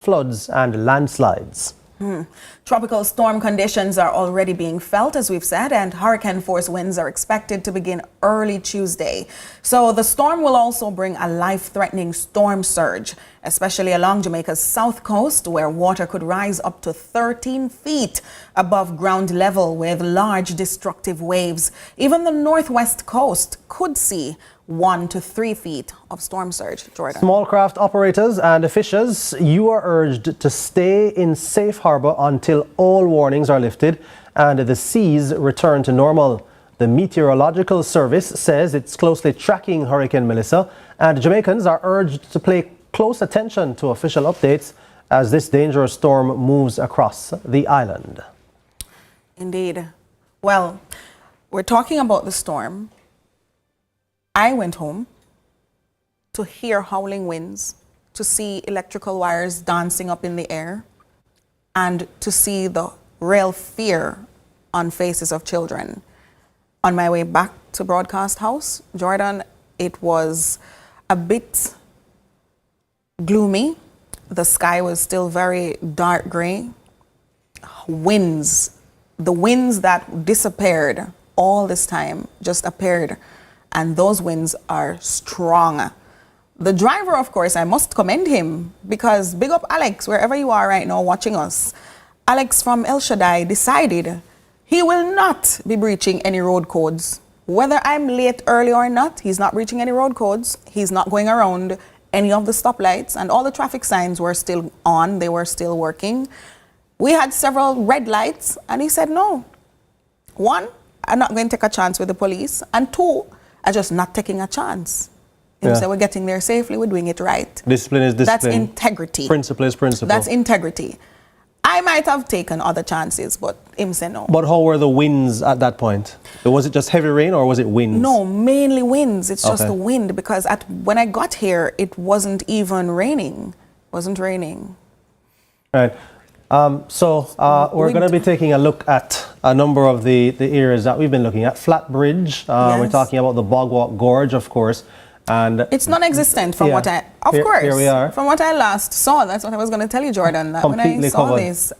floods and landslides. Tropical storm conditions are already being felt, as we've said, and hurricane force winds are expected to begin early Tuesday. So the storm will also bring a life-threatening storm surge, especially along Jamaica's south coast, where water could rise up to 13 feet above ground level with large destructive waves. Even the northwest coast could see 1 to 3 feet of storm surge. Jordan. Small craft operators and fishers, you are urged to stay in safe harbor until all warnings are lifted and the seas return to normal. The Meteorological Service says it's closely tracking Hurricane Melissa, and Jamaicans are urged to pay close attention to official updates as this dangerous storm moves across the island. Indeed. Well, we're talking about the storm. I went home to hear howling winds, to see electrical wires dancing up in the air, and to see the real fear on faces of children. On my way back to Broadcast House, Jordan, it was a bit gloomy. The sky was still very dark gray. Winds, the winds that disappeared all this time just appeared. And those winds are strong. The driver, of course, I must commend him, because big up Alex, wherever you are right now watching us. Alex from El Shaddai decided he will not be breaching any road codes. Whether I'm late, early or not, he's not breaching any road codes. He's not going around any of the stoplights, and all the traffic signs were still on. They were still working. We had several red lights, and he said, no. 1, I'm not going to take a chance with the police. And 2, I'm just not taking a chance. He said, we're getting there safely, we're doing it right. Discipline is discipline. That's integrity. Principle is principle. That's integrity. I might have taken other chances, but him said no. But how were the winds at that point? Was it just heavy rain or was it winds? No, mainly winds. It's just the wind, because when I got here, it wasn't even raining. It wasn't raining. Right. We're going to be taking a look at a number of the areas that we've been looking at. Flat Bridge, we're talking about the Bogwalk Gorge, of course. And it's non-existent from what I, here we are. From what I last saw. That's what I was going to tell you, Jordan, that when I saw this.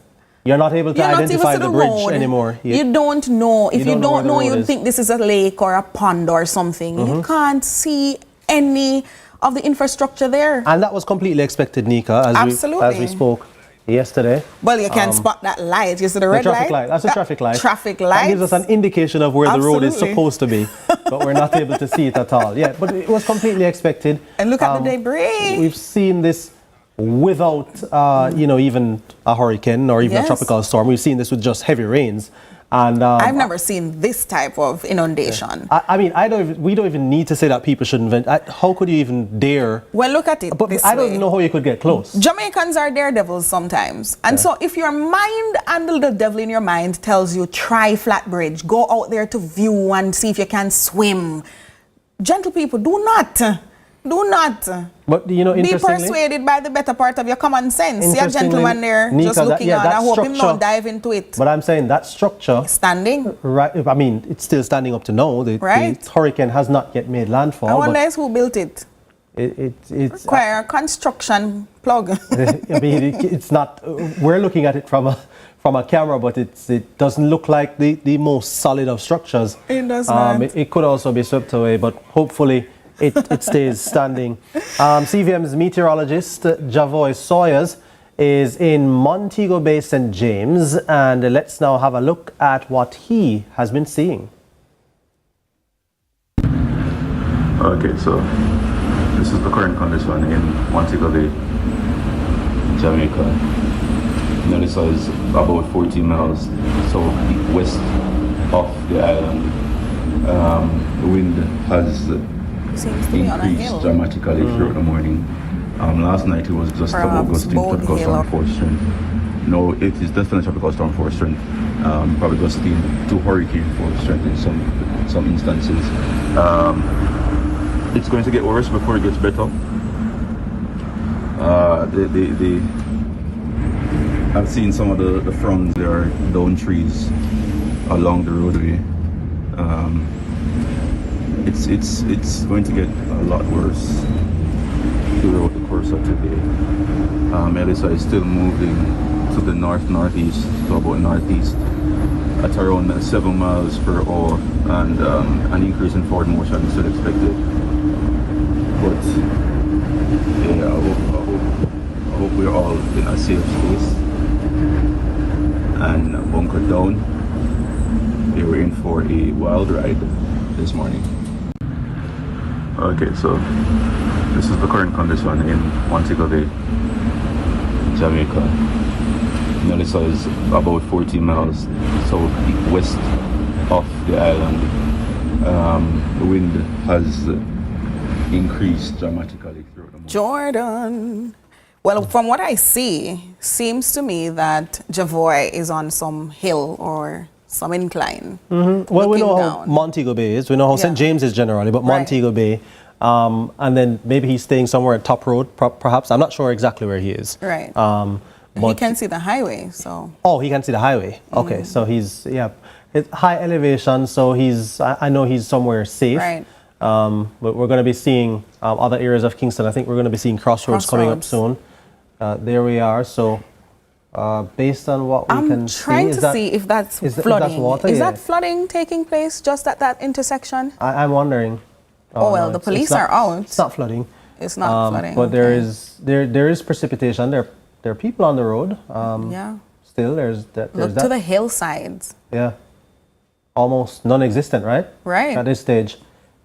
You're not able to identify the bridge anymore. You don't know. If you don't know, you'd think this is a lake or a pond or something. You can't see any of the infrastructure there. And that was completely expected, Nika, as we spoke yesterday. Well, you can spot that light. You see the red traffic light? That's a traffic light. Traffic light. That gives us an indication of where the road is supposed to be, but we're not able to see it at all. Yeah, but it was completely expected. And look at the debris. We've seen this without, even a hurricane or even a tropical storm. We've seen this with just heavy rains. And I've never seen this type of inundation. I mean, we don't even need to say that people shouldn't vent. How could you even dare? Well, look at it. But I don't know how you could get close. Jamaicans are daredevils sometimes. And so if your mind and the devil in your mind tells you, try Flat Bridge, go out there to view and see if you can swim. Gentle people, do not. Do not. But be persuaded by the better part of your common sense. See a gentleman there just looking on. I hope him not dive into it. But I'm saying that structure standing. Right. I mean, it's still standing up to now. The hurricane has not yet made landfall. I wonder who built it. It's require a construction plug. I mean, it's not. We're looking at it from a camera, but it doesn't look like the most solid of structures. It does not. It could also be swept away, but hopefully it stays standing. CVM's meteorologist, Javoy Sawyers, is in Montego Bay, St. James, and let's now have a look at what he has been seeing. Okay, so this is the current condition in Montego Bay, Jamaica. Melissa is about 14 miles southwest of the island. The wind has increased dramatically throughout the morning. Last night it was just about gusting tropical storm force strength. No, it is definitely tropical storm force strength. Probably gusting to hurricane force strength in some instances. It's going to get worse before it gets better. I've seen some of the fronds. There are down trees along the roadway. It's going to get a lot worse throughout the course or so today. Melissa is still moving to the northeast, to about northeast, at around 7 miles per hour, and an increase in forward motion is still expected. But yeah, I hope we're all in a safe space and bunkered down. We were in for a wild ride this morning. Okay, so this is the current condition in Montego Bay, Jamaica. Melissa is about 14 miles southwest of the island. The wind has increased dramatically throughout the morning. Jordan. Well, from what I see, seems to me that Javoy is on some hill or some incline. Well, we know how down. Montego Bay is. We know how St. James is generally, but Right. Montego Bay. And then maybe he's staying somewhere at Top Road, perhaps. I'm not sure exactly where he is. Right. He But can see the highway, so. oh, he can see the highway. Okay, so he's it's high elevation, so I know he's somewhere safe. Right. But we're going to be seeing other areas of Kingston. I think we're going to be seeing Crossroads coming up soon. There we are. So based on what we can see, I'm trying to see if that's flooding. That's water, is that flooding taking place just at that intersection? I'm wondering. Oh, well, no, the it's police not- are out. It's not flooding. It's not flooding. But okay. there is precipitation. There are people on the road. Yeah. Still, there's Look that. to the hillsides. Yeah. Almost non-existent, right? Right. At this stage.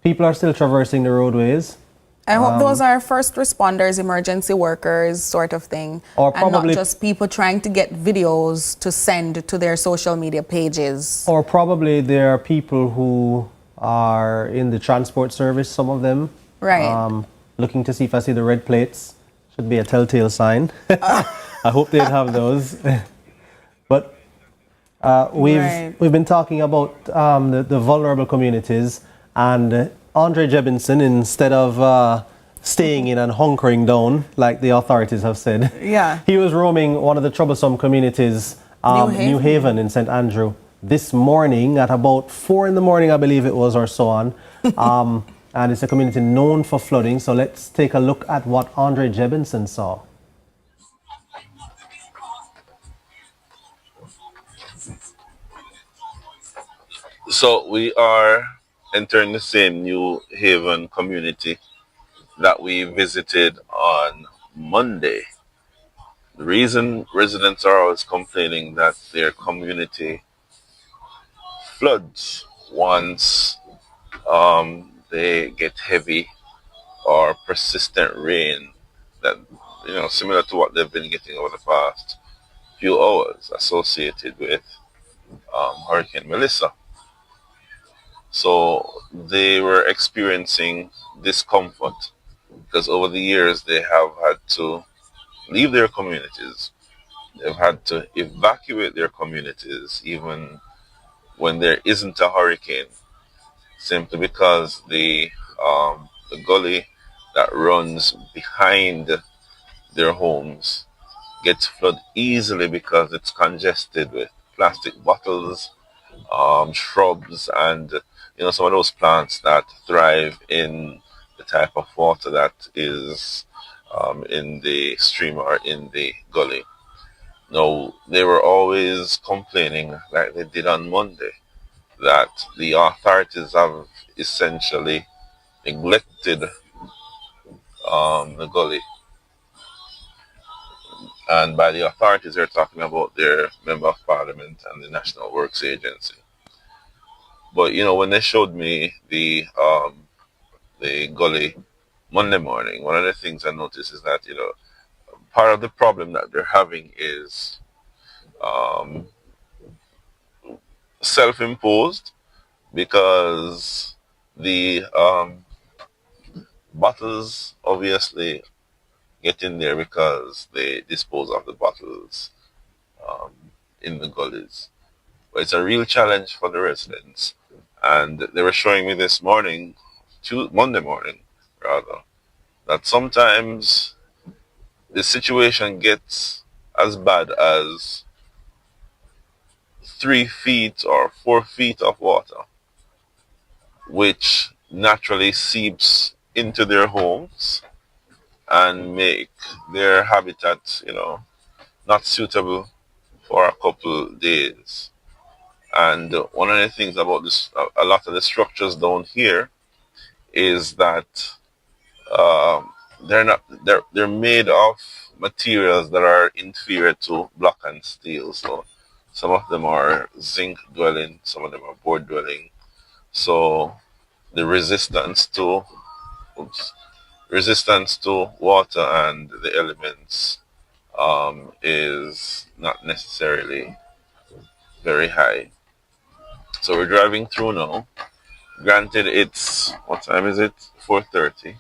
People are still traversing the roadways. I hope those are first responders, emergency workers, sort of thing. Or and not probably- just people trying to get videos to send to their social media pages. Or probably there are people who are in the transport service, some of them. Right. Looking to see if I see the red plates. Should be a telltale sign. I hope they'd have those. But we've been talking about the vulnerable communities, and Andre Jebinson, instead of staying in and hunkering down like the authorities have said, Yeah. he was roaming one of the troublesome communities, New Haven in St. Andrew, this morning at about 4 in the morning, I believe it was, or so on. And it's a community known for flooding. So let's take a look at what Andre Jebinson saw. So we are entering the same New Haven community that we visited on Monday. The reason residents are always complaining that their community floods once they get heavy or persistent rain that, similar to what they've been getting over the past few hours associated with Hurricane Melissa. So they were experiencing discomfort because over the years they have had to leave their communities. They've had to evacuate their communities even when there isn't a hurricane, simply because the gully that runs behind their homes gets flooded easily because it's congested with plastic bottles, shrubs, and some of those plants that thrive in the type of water that is in the stream or in the gully. Now, they were always complaining, like they did on Monday, that the authorities have essentially neglected the gully. And by the authorities, they're talking about their Member of Parliament and the National Works Agency. But, when they showed me the gully Monday morning, one of the things I noticed is that, part of the problem that they're having is self-imposed, because the bottles obviously get in there because they dispose of the bottles in the gullies. But it's a real challenge for the residents. And they were showing me this morning, Monday morning rather, that sometimes the situation gets as bad as 3 feet or 4 feet of water, which naturally seeps into their homes and make their habitat, not suitable for a couple days. And one of the things about this, a lot of the structures down here, is that they're made of materials that are inferior to block and steel. So some of them are zinc dwelling, some of them are board dwelling. So the resistance to water and the elements is not necessarily very high. So we're driving through now. Granted, it's, what time is it? 4:30.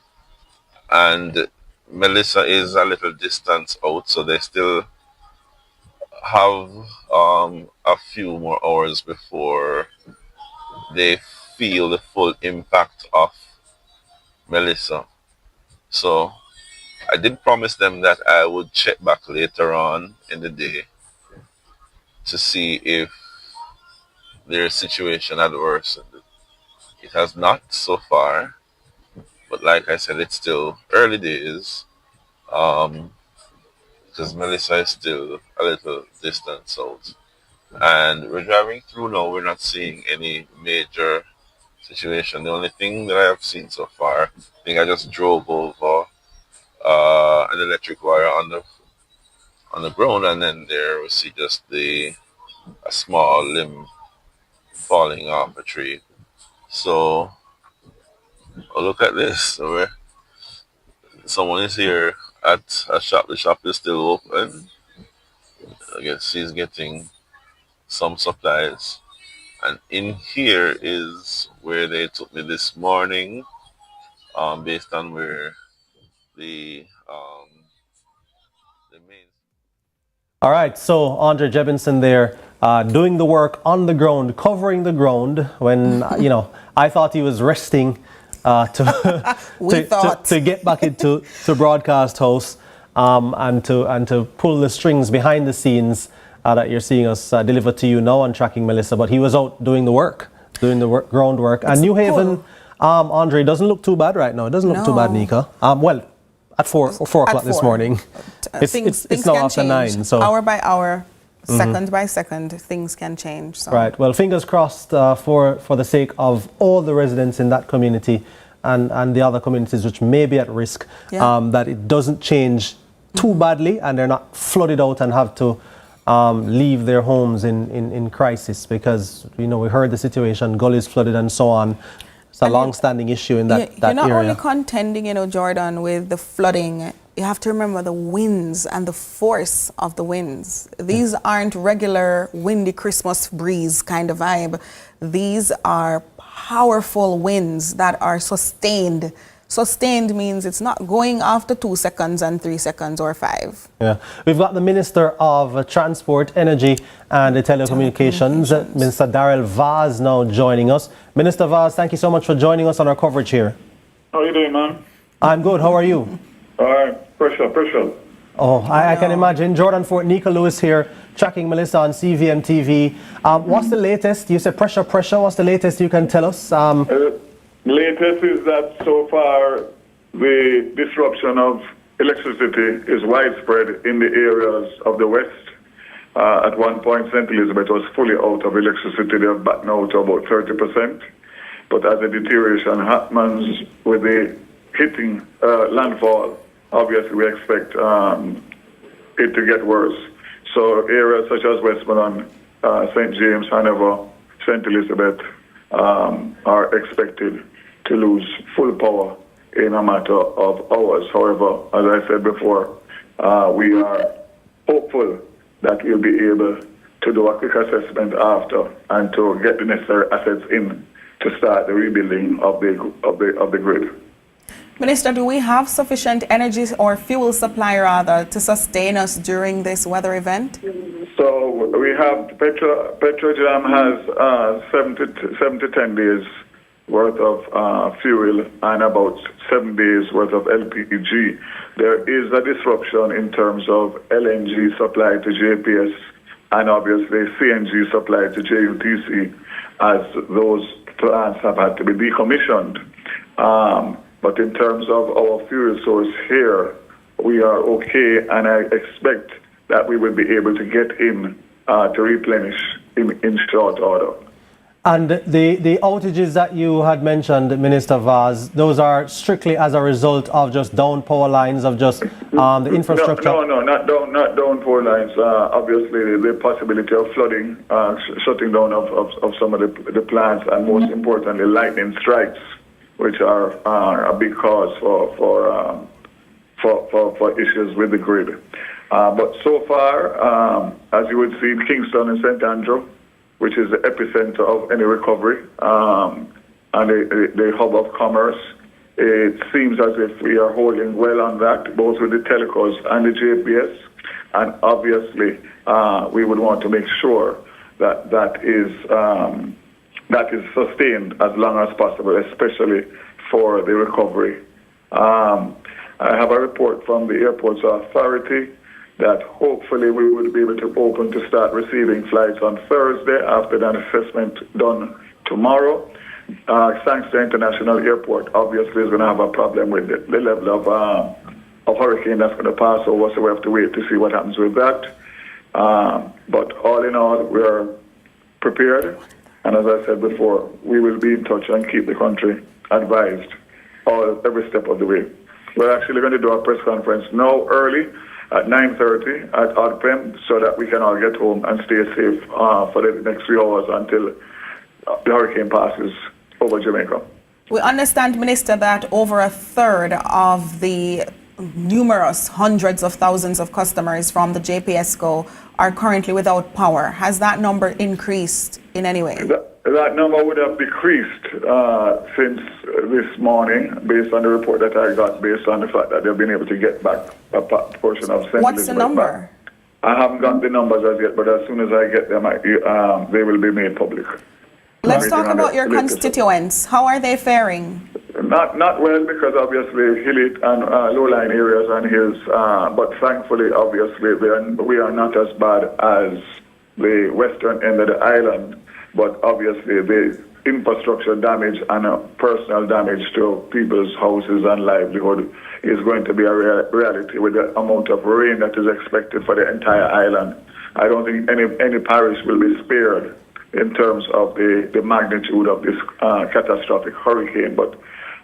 And Melissa is a little distance out, so they still have a few more hours before they feel the full impact of Melissa. So I did promise them that I would check back later on in the day to see if their situation had worsened. It has not so far, but like I said, it's still early days, because Melissa is still a little distance out. And we're driving through now, we're not seeing any major situation. The only thing that I have seen so far, I think I just drove over an electric wire on the ground, and then there we see just a small limb falling off a tree. So look at this. So someone is here at a shop. The shop is still open. I guess he's getting some supplies. And in here is where they took me this morning, based on where the main. All right, so Andre Jebinson there doing the work on the ground, covering the ground when, I thought he was resting to get back into broadcast house and to pull the strings behind the scenes that you're seeing us deliver to you now on Tracking Melissa. But he was out doing the work, groundwork. And New Haven, Andre, doesn't look too bad right now. It doesn't look too bad, Nika. Well, at 4 o'clock this morning. Things it's now after change. 9. So hour by hour, second by second, things can change. So. Right. Well, fingers crossed for the sake of all the residents in that community and the other communities which may be at risk, that it doesn't change too badly and they're not flooded out and have to leave their homes in crisis, because we heard the situation, gullies flooded and so on. It's a long-standing issue in that area. You're not only contending, Jordan, with the flooding. You have to remember the winds and the force of the winds. These aren't regular windy Christmas breeze kind of vibe. These are powerful winds that are sustained. Sustained means it's not going after 2 seconds and 3 seconds or 5. Yeah, we've got the Minister of Transport, Energy and Telecommunications, Minister Darrell Vaz, now joining us. Minister Vaz, thank you so much for joining us on our coverage here. How are you doing, man? I'm good. How are you? All right, pressure. Oh, I can imagine. Jordan Fort, Nika Lewis here, Tracking Melissa on CVM TV. What's the latest? You said pressure. What's the latest you can tell us? Latest is that so far the disruption of electricity is widespread in the areas of the west. At one point, St. Elizabeth was fully out of electricity. They have back now to about 30%. But as the deterioration happens with the hitting landfall, obviously we expect it to get worse. So areas such as Westmoreland, St. James, Hanover, St. Elizabeth are expected to lose full power in a matter of hours. However, as I said before, we are hopeful that we'll be able to do a quick assessment after and to get the necessary assets in to start the rebuilding of the grid. Minister, do we have sufficient energy or fuel supply rather to sustain us during this weather event? So we have Petrojam has 7 to 10 days worth of fuel and about 7 days worth of LPG. There is a disruption in terms of LNG supply to JPS and obviously CNG supply to JUTC as those plants have had to be decommissioned. But in terms of our fuel source here, we are okay, and I expect that we will be able to get in to replenish in short order. And the outages that you had mentioned, Minister Vaz, those are strictly as a result of just down power lines, of just the infrastructure? No, not down power lines. Obviously, the possibility of flooding, shutting down of some of the plants, and most importantly, lightning strikes, which are a big cause for issues with the grid. But so far, as you would see in Kingston and St. Andrew, which is the epicenter of any recovery, and the hub of commerce, it seems as if we are holding well on that, both with the telecos and the JPS. And obviously, we would want to make sure that that is sustained as long as possible, especially for the recovery. I have a report from the Airports Authority that hopefully we will be able to open to start receiving flights on Thursday after that assessment done tomorrow. Thanks to International Airport, obviously is going to have a problem with the level of hurricane that's going to pass over, so we have to wait to see what happens with that. But all in all, we are prepared, and as I said before, we will be in touch and keep the country advised every step of the way. We're actually going to do a press conference now early at 9:30 at ODPEM so that we can all get home and stay safe for the next 3 hours until the hurricane passes over Jamaica. We understand, Minister, that over a third of the numerous hundreds of thousands of customers from the JPSCO are currently without power. Has that number increased in any way? That number would have decreased since this morning, based on the report that I got, based on the fact that they've been able to get back a portion of St. What's the number? Back. I haven't got the numbers as yet, but as soon as I get them, they will be made public. Let's talk about your constituents. How are they faring? Not well, because obviously hilly and low-lying areas and hills, but thankfully, obviously, we are not as bad as the western end of the island. But obviously, the infrastructure damage and personal damage to people's houses and livelihood is going to be a reality with the amount of rain that is expected for the entire island. I don't think any parish will be spared in terms of the magnitude of this catastrophic hurricane. But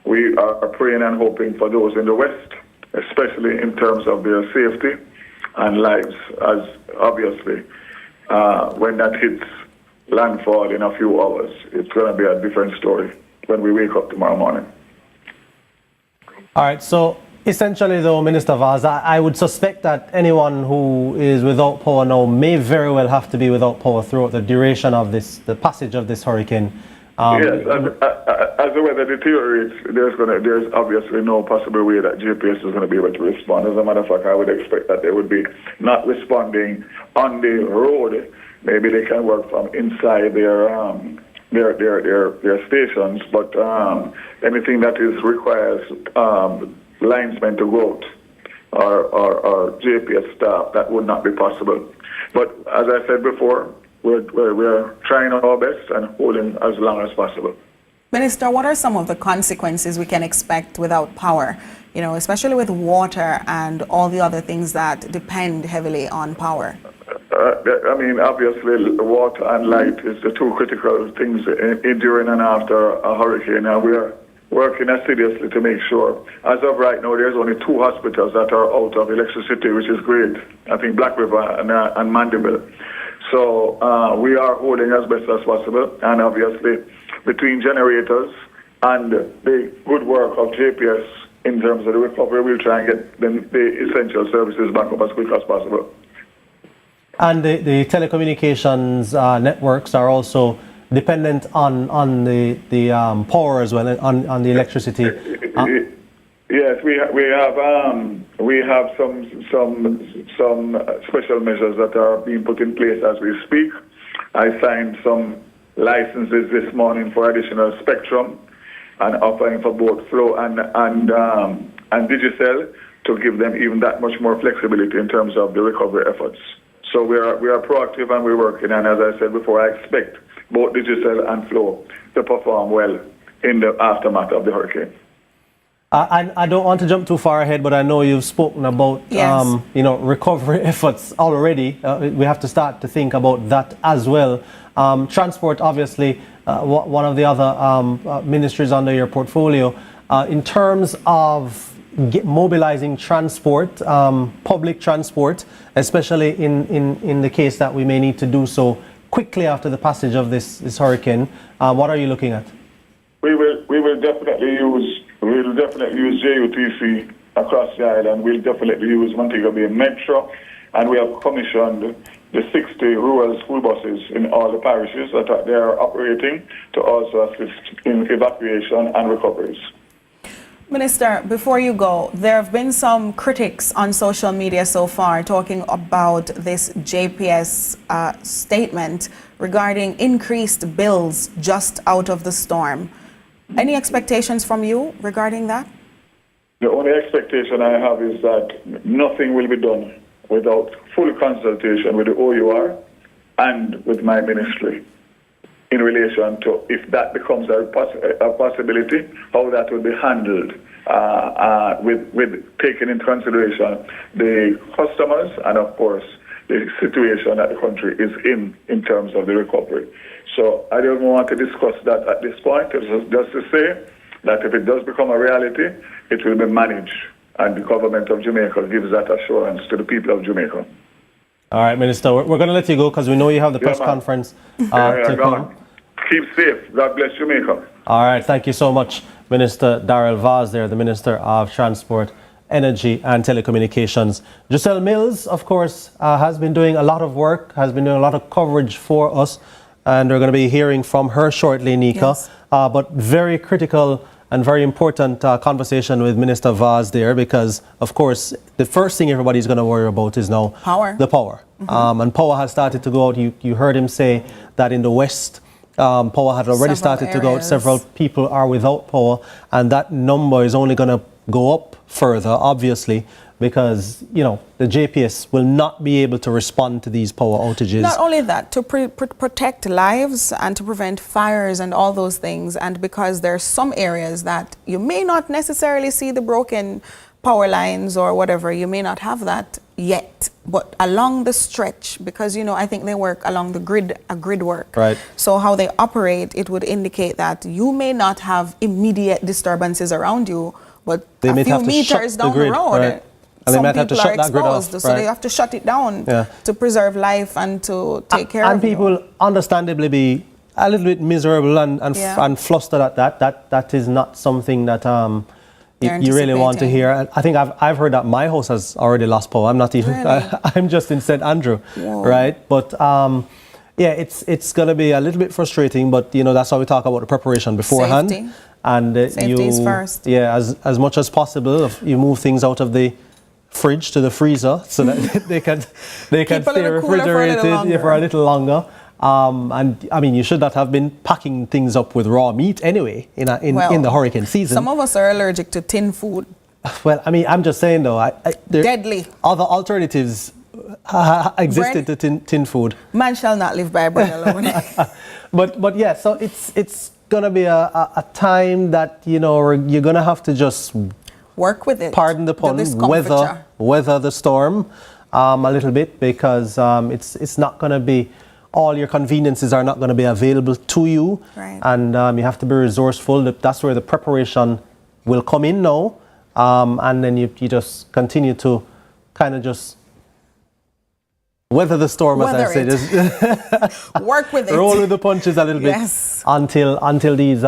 we are praying and hoping for those in the west, especially in terms of their safety and lives, as obviously when that hits landfall in a few hours, it's going to be a different story when we wake up tomorrow morning. All right, so essentially though, Minister Vaz, I would suspect that anyone who is without power now may very well have to be without power throughout the duration of the passage of this hurricane. Yes, as the weather deteriorates, there's obviously no possible way that GPS is going to be able to respond. As a matter of fact, I would expect that they would be not responding on the road. Maybe they can work from inside their stations, but anything that requires linesmen to go out or JPS staff, that would not be possible. But as I said before, we're trying our best and holding as long as possible. Minister, what are some of the consequences we can expect without power? You know, especially with water and all the other things that depend heavily on power. I mean, obviously, water and light is the two critical things during and after a hurricane. And we are working assiduously to make sure. As of right now, there's only 2 hospitals that are out of electricity, which is great. I think Black River and Mandeville. So we are holding as best as possible. And obviously, between generators and the good work of JPS in terms of the recovery, we'll try and get the essential services back up as quick as possible. And the telecommunications networks are also dependent on the power as well, on the electricity. Yes, we have some special measures that are being put in place as we speak. I signed some licenses this morning for additional spectrum and offering for both Flow and Digicel to give them even that much more flexibility in terms of the recovery efforts. So we are proactive and we're working, and as I said before, I expect both Digicel and Flow to perform well in the aftermath of the hurricane. I don't want to jump too far ahead, but I know you've spoken about Yes. recovery efforts already. We have to start to think about that as well. Transport, obviously, one of the other ministries under your portfolio. In terms of mobilizing transport, public transport, especially in the case that we may need to do so quickly after the passage of this hurricane, what are you looking at? We will definitely use JUTC across the island. We'll definitely use Montego Bay Metro, and we have commissioned the 60 rural school buses in all the parishes that they are operating to also assist in evacuation and recoveries. Minister, before you go, there have been some critics on social media so far talking about this JPS statement regarding increased bills just out of the storm. Any expectations from you regarding that? The only expectation I have is that nothing will be done without full consultation with the OUR and with my ministry in relation to if that becomes a possibility, how that will be handled with taking into consideration the customers and, of course, the situation that the country is in terms of the recovery. So I don't want to discuss that at this point. It's just to say that if it does become a reality, it will be managed, and the government of Jamaica gives that assurance to the people of Jamaica. All right, Minister, we're going to let you go because we know you have the press conference to come. Keep safe. God bless Jamaica. All right, thank you so much, Minister Darrell Vaz there, the Minister of Transport, Energy and Telecommunications. Giselle Mills, of course, has been doing a lot of work, has been doing a lot of coverage for us, and we're going to be hearing from her shortly, Nika. Yes. But very critical and very important conversation with Minister Vaz there, because, of course, the first thing everybody's going to worry about is now Power. the power. And power has started to go out. You heard him say that in the West, power had already started to go out. Several people are without power, and that number is only going to go up further, obviously, because, the JPS will not be able to respond to these power outages. Not only that, to protect lives and to prevent fires and all those things, and because there are some areas that you may not necessarily see the broken power lines or whatever, you may not have that yet, but along the stretch, because I think they work along the grid work. Right. So how they operate, it would indicate that you may not have immediate disturbances around you, but They a may few have to shut meters the down grid, the road, right. And they some might have to people are shut that grid off, exposed, so right. they have to shut it down Yeah. to preserve life and to take care of And people understandably be a little bit miserable and flustered at that. That is not something that you really want to hear. I think I've heard that my house has already lost power. I'm not even. Really? I'm just in St. Andrew, Whoa. right? But it's going to be a little bit frustrating. But that's why we talk about the preparation beforehand. Safety. And Safety is first. Yeah, as much as possible, you move things out of the fridge to the freezer so that they can stay refrigerated for a little longer. And I mean, you should not have been packing things up with raw meat anyway in the hurricane season. Some of us are allergic to tin food. Well, I mean, I'm just saying though, there Deadly. other alternatives existed to tin food. Man shall not live by bread alone. But yeah, so it's gonna be a time that you're gonna have to just Work with it. pardon the pun, discomfiture. weather the storm a little bit, because it's not gonna be. All your conveniences are not going to be available to you, Right. and you have to be resourceful. That's where the preparation will come in now, and then you just continue to kind of just weather the storm, as I say. Just Work with it. roll with the punches a little bit Yes. until these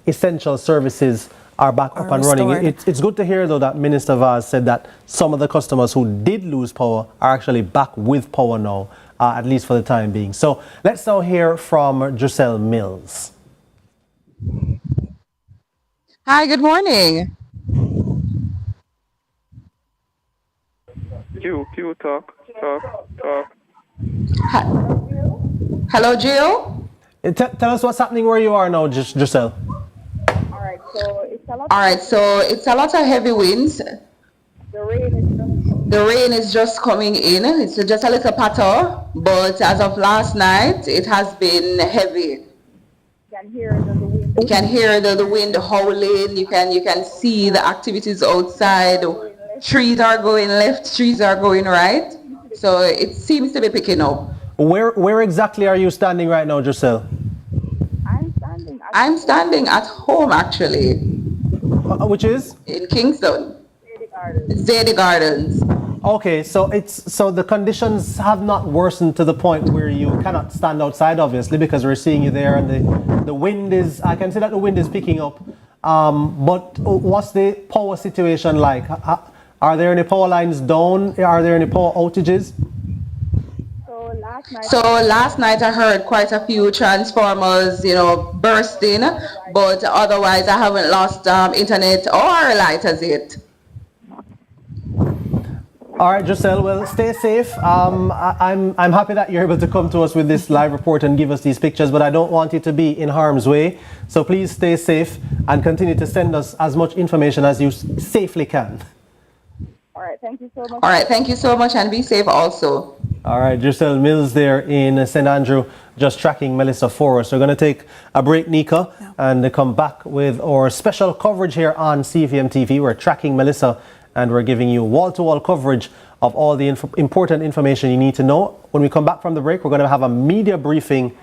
essential services are back up and running. restored. It's good to hear, though, that Minister Vaz said that some of the customers who did lose power are actually back with power now, at least for the time being. So let's now hear from Giselle Mills. Hi, good morning. Q, talk. Hello, Jill. Tell us what's happening where you are now, Giselle. All right, so it's a lot of heavy winds. The rain is just coming in. It's just a little patter, but as of last night, it has been heavy. You can hear the wind howling. You can see the activities outside. Trees are going left, trees are going right. So it seems to be picking up. Where exactly are you standing right now, Giselle? I'm standing at home actually Which is? in Kingston, Zady Gardens. Okay, so the conditions have not worsened to the point where you cannot stand outside, obviously, because we're seeing you there, and the wind is. I can see that the wind is picking up. But what's the power situation like? Are there any power lines down? Are there any power outages? So last night I heard quite a few transformers, bursting, but otherwise I haven't lost internet or light as yet. All right, Giselle. Well, stay safe. I'm happy that you're able to come to us with this live report and give us these pictures, but I don't want you to be in harm's way. So please stay safe and continue to send us as much information as you safely can. All right, thank you so much. All right, thank you so much, and be safe also. All right, Giselle Mills there in St. Andrew, just tracking Melissa for us. We're going to take a break, Nika, and come back with our special coverage here on CVM TV. We're tracking Melissa, and we're giving you wall-to-wall coverage of all the important information you need to know. When we come back from the break, we're going to have a media briefing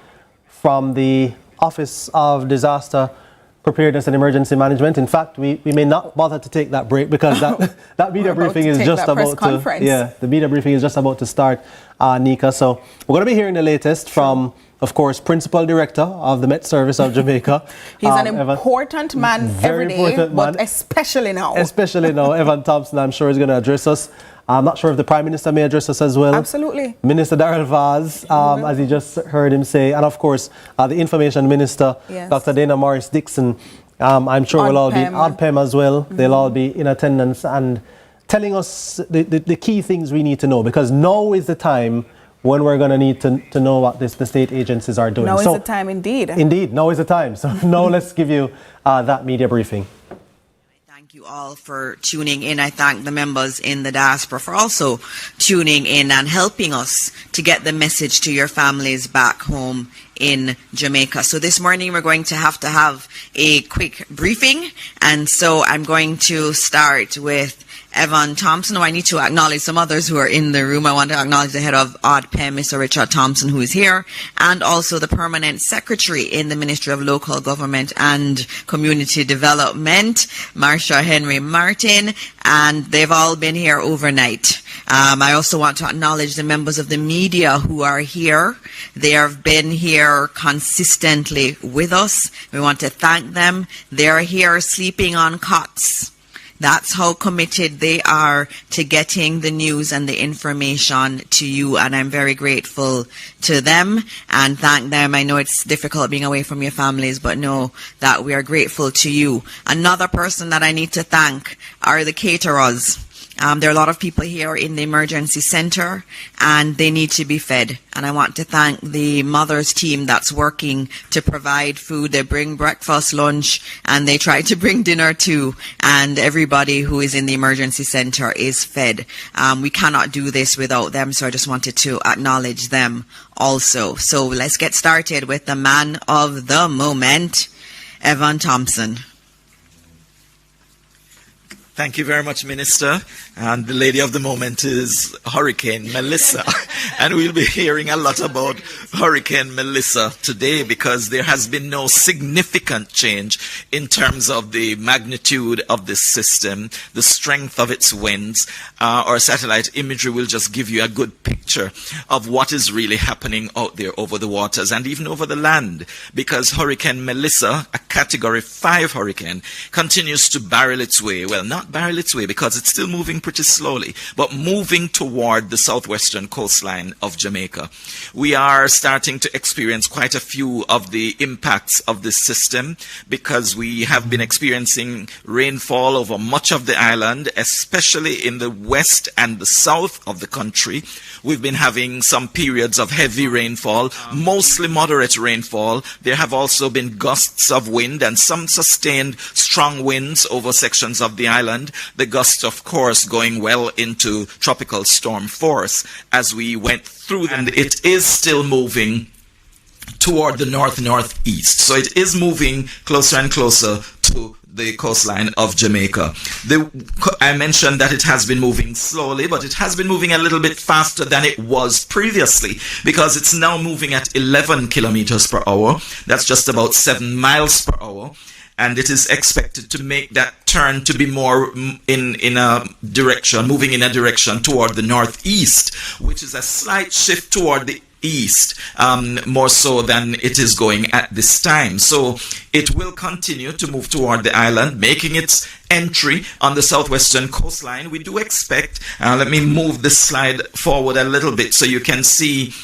from the Office of Disaster Preparedness and Emergency Management. In fact, we may not bother to take that break because that media briefing is just about to, the media briefing is just about to start, Nika. So we're going to be hearing the latest from, of course, Principal Director of the Met Service of Jamaica. He's an important man every day, but especially now. Especially now, Evan Thompson, I'm sure, is going to address us. I'm not sure if the Prime Minister may address us as well. Absolutely. Minister Darrell Vaz, as you just heard him say, and of course, the Information Minister, Dr. Dana Morris Dixon. I'm sure we'll all be, ODPEM as well. They'll all be in attendance and telling us the key things we need to know, because now is the time when we're going to need to know what the state agencies are doing. Now is the time, indeed. Indeed, now is the time. So now let's give you that media briefing. Thank you all for tuning in. I thank the members in the diaspora for also tuning in and helping us to get the message to your families back home in Jamaica. So this morning we're going to have a quick briefing, and so I'm going to start with Evan Thompson. I need to acknowledge some others who are in the room. I want to acknowledge the head of ODPEM, Mr. Richard Thompson, who is here, and also the permanent secretary in the Ministry of Local Government and Community Development, Marsha Henry Martin, and they've all been here overnight. I also want to acknowledge the members of the media who are here. They have been here consistently with us. We want to thank them. They're here sleeping on cots. That's how committed they are to getting the news and the information to you, and I'm very grateful to them and thank them. I know it's difficult being away from your families, but know that we are grateful to you. Another person that I need to thank are the caterers. There are a lot of people here in the emergency center, and they need to be fed. And I want to thank the mothers team that's working to provide food. They bring breakfast, lunch, and they try to bring dinner too. And everybody who is in the emergency center is fed. We cannot do this without them, so I just wanted to acknowledge them also. So let's get started with the man of the moment, Evan Thompson. Thank you very much, Minister. And the lady of the moment is Hurricane Melissa. And we'll be hearing a lot about Hurricane Melissa today because there has been no significant change in terms of the magnitude of this system, the strength of its winds. Our satellite imagery will just give you a good picture of what is really happening out there over the waters and even over the land, because Hurricane Melissa, a Category 5 hurricane, continues to barrel its way. Well, not barrel its way because it's still moving pretty slowly, but moving toward the southwestern coastline of Jamaica. We are starting to experience quite a few of the impacts of this system because we have been experiencing rainfall over much of the island, especially in the west and the south of the country. We've been having some periods of heavy rainfall, mostly moderate rainfall. There have also been gusts of wind and some sustained strong winds over sections of the island. The gusts, of course, going well into tropical storm force as we went through them. It is still moving toward the north-northeast. So it is moving closer and closer to the coastline of Jamaica. I mentioned that it has been moving slowly, but it has been moving a little bit faster than it was previously, because it's now moving at 11 kilometers per hour. That's just about 7 miles per hour. And it is expected to make that turn to be more in a direction, moving in a direction toward the northeast, which is a slight shift toward the east, more so than it is going at this time. So it will continue to move toward the island, making its entry on the southwestern coastline. We do expect, let me move this slide forward a little bit so you can see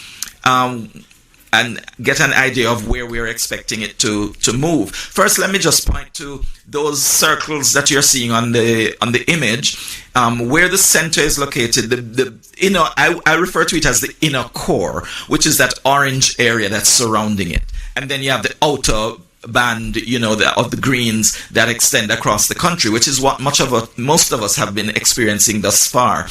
and get an idea of where we're expecting it to move. First, let me just point to those circles that you're seeing on the image, where the center is located. The inner, I refer to it as the inner core, which is that orange area that's surrounding it. And then you have the outer band, of the greens that extend across the country, which is what most of us have been experiencing thus far.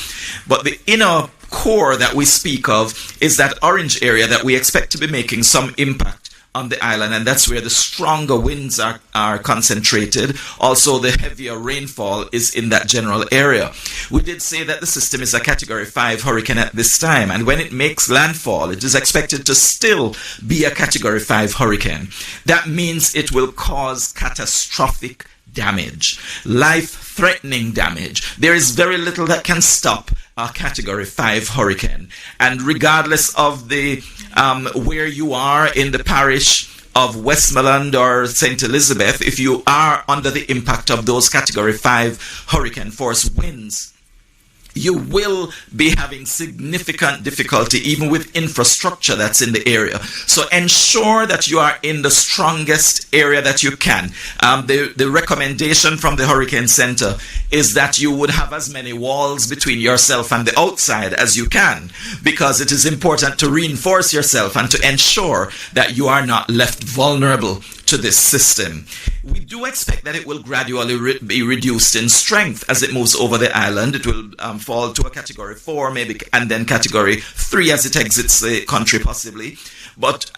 But the inner core that we speak of is that orange area that we expect to be making some impact on the island, and that's where the stronger winds are concentrated. Also, the heavier rainfall is in that general area. We did say that the system is a Category 5 hurricane at this time, and when it makes landfall, it is expected to still be a Category 5 hurricane. That means it will cause catastrophic damage, life-threatening damage. There is very little that can stop a Category 5 hurricane, and regardless of the where you are in the parish of Westmoreland or St. Elizabeth, if you are under the impact of those Category 5 hurricane force winds, you will be having significant difficulty even with infrastructure that's in the area. So ensure that you are in the strongest area that you can. The recommendation from the Hurricane Center is that you would have as many walls between yourself and the outside as you can, because it is important to reinforce yourself and to ensure that you are not left vulnerable to this system. We do expect that it will gradually be reduced in strength as it moves over the island. It will fall to a Category 4 maybe, and then Category 3 as it exits the country possibly. But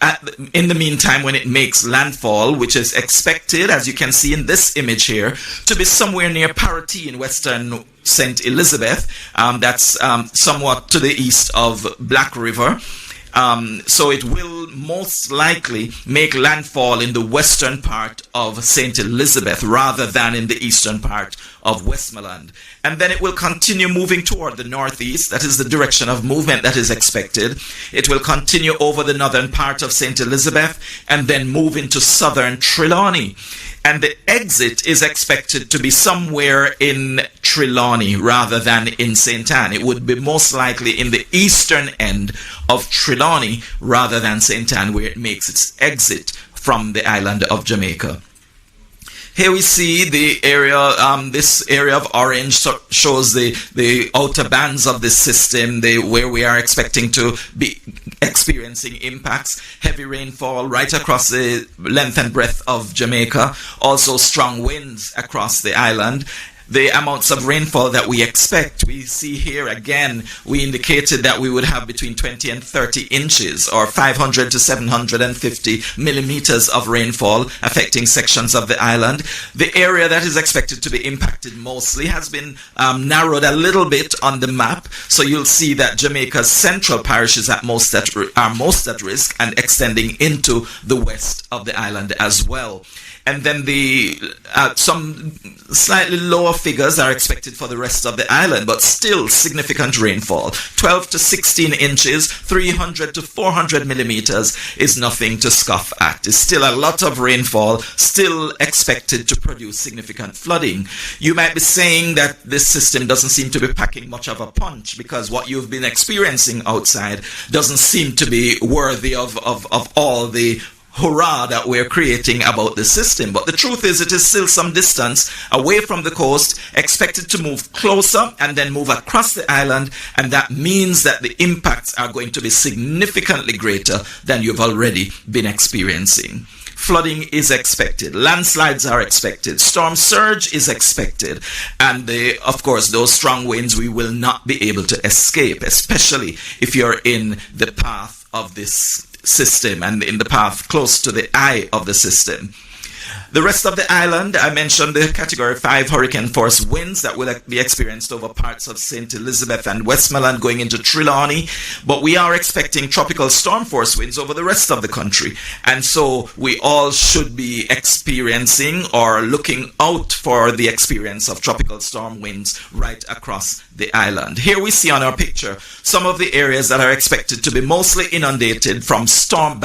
in the meantime, when it makes landfall, which is expected, as you can see in this image here, to be somewhere near parity in western St. Elizabeth, that's somewhat to the east of Black River. So it will most likely make landfall in the western part of St. Elizabeth rather than in the eastern part of Westmoreland. And then it will continue moving toward the northeast. That is the direction of movement that is expected. It will continue over the northern part of St. Elizabeth and then move into southern Trelawney. And the exit is expected to be somewhere in Trelawney rather than in St. Ann. It would be most likely in the eastern end of Trelawney rather than St. Ann, where it makes its exit from the island of Jamaica. Here we see the area, this area of orange shows the outer bands of this system, where we are expecting to be experiencing impacts. Heavy rainfall right across the length and breadth of Jamaica. Also strong winds across the island. The amounts of rainfall that we expect, we see here again, we indicated that we would have between 20 and 30 inches or 500 to 750 millimeters of rainfall affecting sections of the island. The area that is expected to be impacted mostly has been narrowed a little bit on the map. So you'll see that Jamaica's central parishes are most at risk and extending into the west of the island as well. And then some slightly lower figures are expected for the rest of the island, but still significant rainfall. 12 to 16 inches, 300 to 400 millimeters is nothing to scoff at. It's still a lot of rainfall, still expected to produce significant flooding. You might be saying that this system doesn't seem to be packing much of a punch because what you've been experiencing outside doesn't seem to be worthy of all the hurrah that we're creating about the system. But the truth is, it is still some distance away from the coast, expected to move closer and then move across the island, and that means that the impacts are going to be significantly greater than you've already been experiencing. flooding is expected, landslides are expected, storm surge is expected, and of course those strong winds we will not be able to escape, especially if you're in the path of this system and in the path close to the eye of the system. The rest of the island, I mentioned the Category 5 hurricane force winds that will be experienced over parts of St. Elizabeth and Westmoreland going into Trelawney, but we are expecting tropical storm force winds over the rest of the country. And so we all should be experiencing or looking out for the experience of tropical storm winds right across the island. Here we see on our picture some of the areas that are expected to be mostly inundated from storm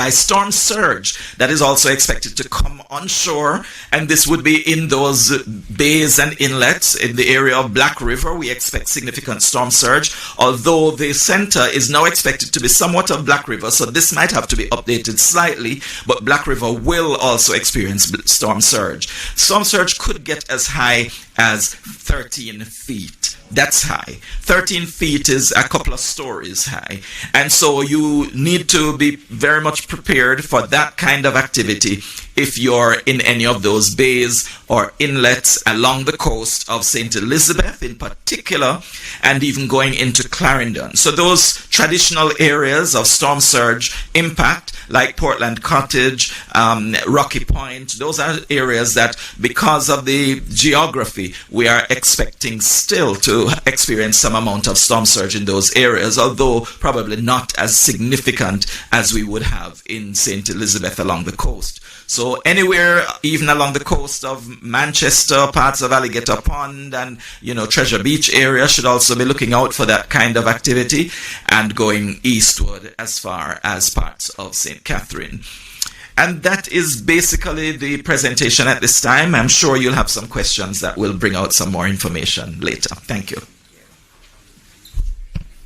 surge that is also expected to come onshore, and this would be in those bays and inlets. In the area of Black River we expect significant storm surge, although the center is now expected to be somewhat of Black River, so this might have to be updated slightly, but Black River will also experience storm surge. Storm surge could get as high as 13 feet. That's high. 13 feet is a couple of stories high. And so you need to be very much prepared for that kind of activity if you're in any of those bays or inlets along the coast of St. Elizabeth in particular, and even going into Clarendon. So those traditional areas of storm surge impact, like Portland Cottage, Rocky Point, those are areas that, because of the geography, we are expecting still to experience some amount of storm surge in those areas, although probably not as significant as we would have in St. Elizabeth along the coast. So anywhere, even along the coast of Manchester, parts of Alligator Pond and, Treasure Beach area should also be looking out for that kind of activity, and going eastward as far as parts of St. Catherine. And that is basically the presentation at this time. I'm sure you'll have some questions that will bring out some more information later. Thank you.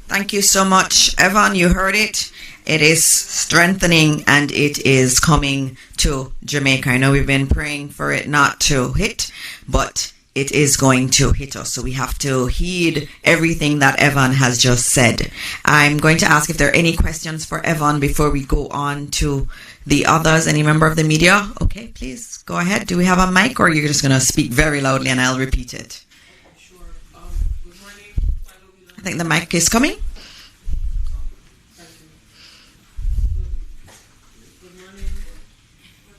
Thank you so much, Evan. You heard it. It is strengthening and it is coming to Jamaica. I know we've been praying for it not to hit, but it is going to hit us. So we have to heed everything that Evan has just said. I'm going to ask if there are any questions for Evan before we go on to the others. Any member of the media? Okay, please go ahead. Do we have a mic, or you're just going to speak very loudly and I'll repeat it? Sure. Good morning. I think the mic is coming. Good morning.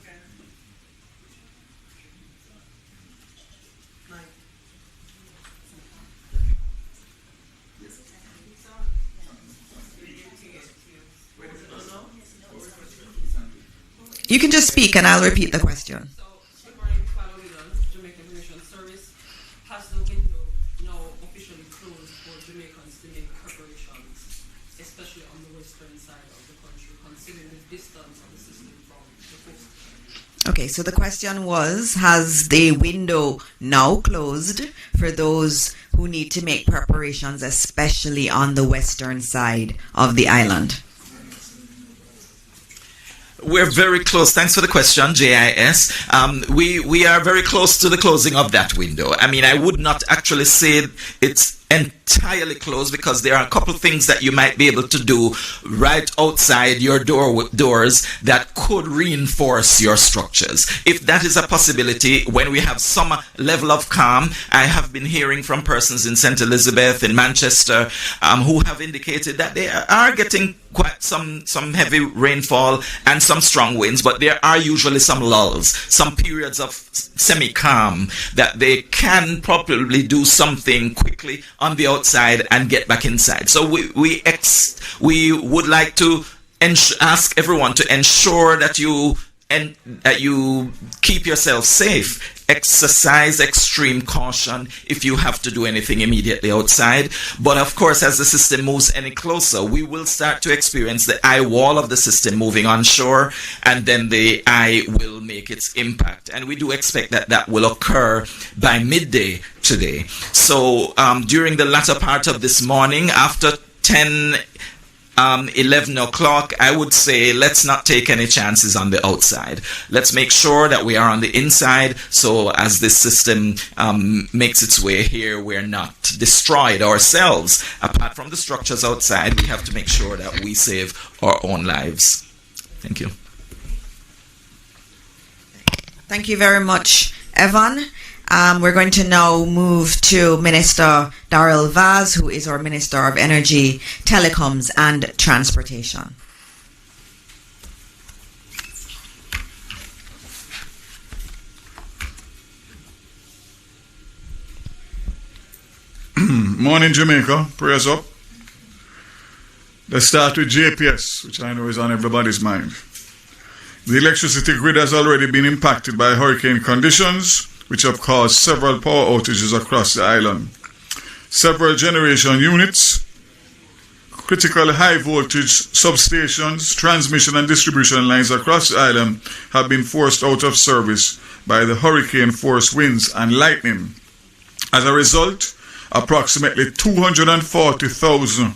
Okay. Mike. You can just speak and I'll repeat the question. So, good morning, Father Whelan, Jamaican Mission Service. Has the window now officially closed for Jamaicans to make preparations, especially on the western side of the country, considering the distance of the system from the coast? Okay, so the question was, has the window now closed for those who need to make preparations, especially on the western side of the island? We're very close. Thanks for the question, JIS. We are very close to the closing of that window. I mean, I would not actually say it's entirely closed, because there are a couple of things that you might be able to do right outside your doors that could reinforce your structures. If that is a possibility, when we have some level of calm, I have been hearing from persons in St. Elizabeth, in Manchester, who have indicated that they are getting quite some heavy rainfall and some strong winds, but there are usually some lulls, some periods of semi-calm that they can probably do something quickly on the outside and get back inside. So we would like to ask everyone to ensure that you keep yourself safe. Exercise extreme caution if you have to do anything immediately outside. But of course, as the system moves any closer, we will start to experience the eye wall of the system moving onshore, and then the eye will make its impact. And we do expect that that will occur by midday today. So during the latter part of this morning, after 11 o'clock, I would say let's not take any chances on the outside. Let's make sure that we are on the inside, so as this system makes its way here, we're not destroyed ourselves. Apart from the structures outside, we have to make sure that we save our own lives. Thank you. Thank you very much, Evan. We're going to now move to Minister Darrell Vaz, who is our Minister of Energy, Telecoms and Transportation. Morning, Jamaica. Prayers up. Let's start with JPS, which I know is on everybody's mind. The electricity grid has already been impacted by hurricane conditions, which have caused several power outages across the island. Several generation units, critical high voltage substations, transmission and distribution lines across the island have been forced out of service by the hurricane force winds and lightning. As a result, approximately 240,000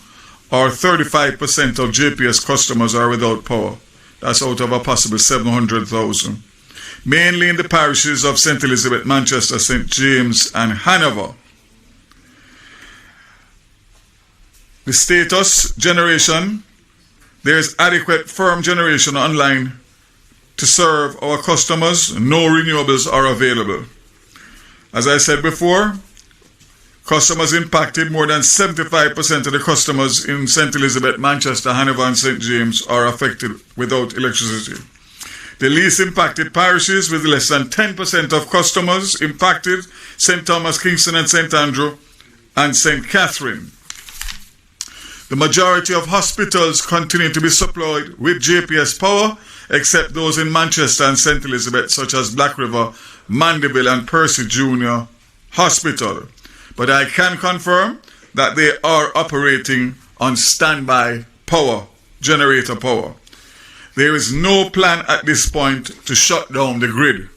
or 35% of JPS customers are without power. That's out of a possible 700,000. Mainly in the parishes of St. Elizabeth, Manchester, St. James and Hanover. The status generation, there is adequate firm generation online to serve our customers. No renewables are available. As I said before, customers impacted, more than 75% of the customers in St. Elizabeth, Manchester, Hanover and St. James are affected without electricity. The least impacted parishes, with less than 10% of customers impacted, St. Thomas, Kingston and St. Andrew and St. Catherine. The majority of hospitals continue to be supplied with JPS power, except those in Manchester and St. Elizabeth, such as Black River, Mandeville and Percy Junior Hospital. But I can confirm that they are operating on standby power, generator power. There is no plan at this point to shut down the grid.